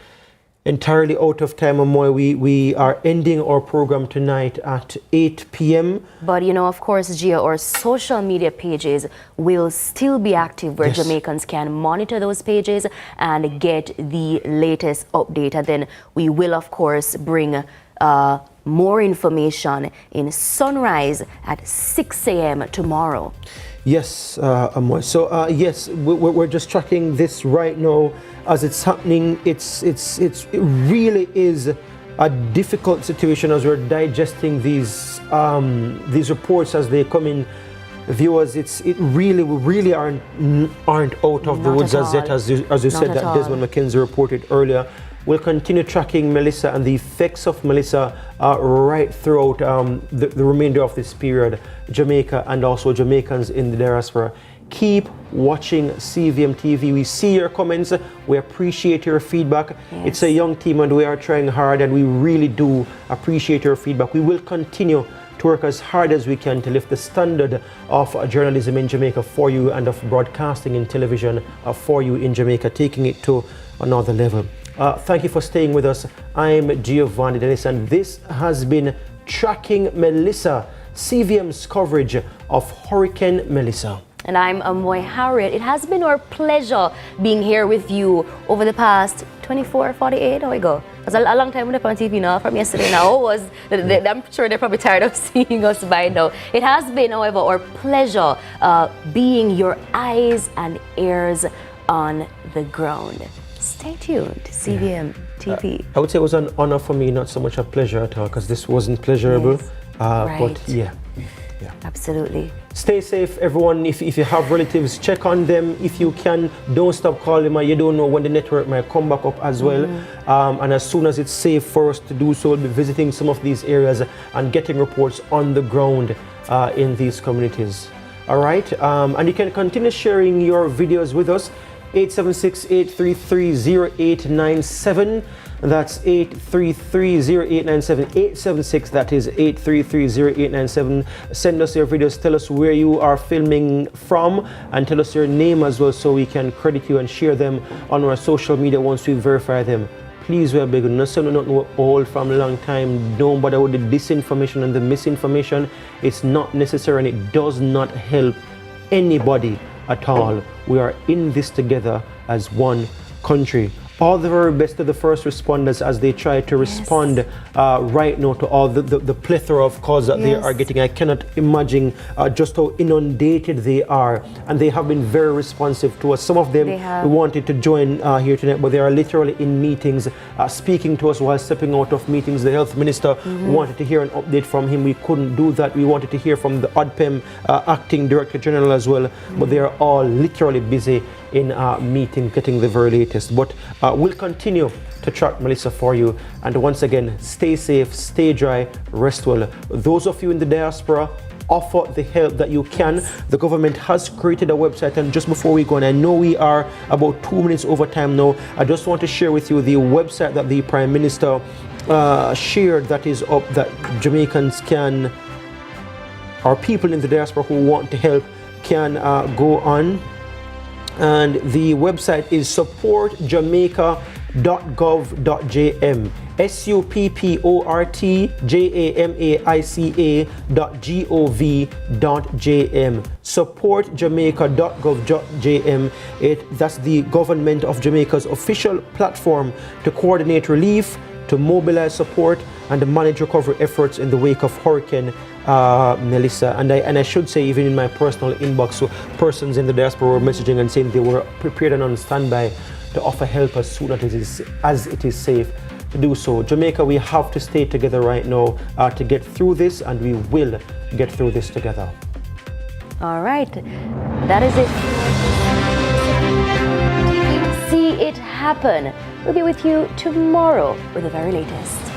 entirely out of time, Amoy. We are ending our program tonight at 8 p.m. But you know, of course, Gia, our social media pages will still be active where Jamaicans can monitor those pages and get the latest update. And then we will, of course, bring more information in Sunrise at 6 a.m. tomorrow. Yes, Amoy. So yes, we're just tracking this right now as it's happening. It really is a difficult situation as we're digesting these reports as they come in. Viewers, we really aren't out of the woods as yet, as you said that Desmond McKenzie reported earlier. We'll continue tracking Melissa and the effects of Melissa right throughout the remainder of this period, Jamaica and also Jamaicans in the diaspora. Keep watching CVM TV. We see your comments. We appreciate your feedback. Yes. It's a young team and we are trying hard, and we really do appreciate your feedback. We will continue to work as hard as we can to lift the standard of journalism in Jamaica for you, and of broadcasting in television for you in Jamaica, taking it to another level. Thank you for staying with us. I'm Giovanni Dennis, and this has been Tracking Melissa, CVM's coverage of Hurricane Melissa. And I'm Amoy Harriet. It has been our pleasure being here with you over the past 24, 48, how we go? It was a long time on TV now, from yesterday now. I'm sure they're probably tired of seeing us by now. It has been, however, our pleasure being your eyes and ears on the ground. Stay tuned to CVM TV. I would say it was an honor for me, not so much a pleasure at all, because this wasn't pleasurable. Yes. But Right. yeah. Absolutely. Stay safe, everyone. If you have relatives, check on them. If you can, don't stop calling them. You don't know when the network might come back up as well. And as soon as it's safe for us to do so, we'll be visiting some of these areas and getting reports on the ground in these communities. All right. And you can continue sharing your videos with us. 876-833-0897. That's 833-0897. 876, that is 833-0897. Send us your videos. Tell us where you are filming from, and tell us your name as well, so we can credit you and share them on our social media once we verify them. Please, we are begging. No, so not know all from a long time. Don't bother with the disinformation and the misinformation. It's not necessary, and it does not help anybody at all. We are in this together as one country. All the very best to the first responders as they try to respond right now to all the plethora of calls that they are getting. I cannot imagine just how inundated they are, and they have been very responsive to us. Some of them wanted to join here tonight, but they are literally in meetings, speaking to us while stepping out of meetings. The health minister wanted to hear an update from him. We couldn't do that. We wanted to hear from the ODPEM acting director general as well, but they are all literally busy in meeting, getting the very latest. But we'll continue to track Melissa for you. And once again, stay safe, stay dry, rest well. Those of you in the diaspora, offer the help that you can. The government has created a website, and just before we go, and I know we are about 2 minutes over time now, I just want to share with you the website that the Prime Minister shared that is up, that Jamaicans can or people in the diaspora who want to help can go on. And the website is supportjamaica.gov.jm. supportjamaica.gov.jm. supportjamaica.gov.jm. That's the government of Jamaica's official platform to coordinate relief, to mobilize support, and to manage recovery efforts in the wake of Hurricane Melissa. And I should say, even in my personal inbox, so persons in the diaspora were messaging and saying they were prepared and on standby to offer help as soon as it is safe to do so. Jamaica, we have to stay together right now to get through this, and we will get through this together. All right, that is it. See it happen. We'll be with you tomorrow with the very latest.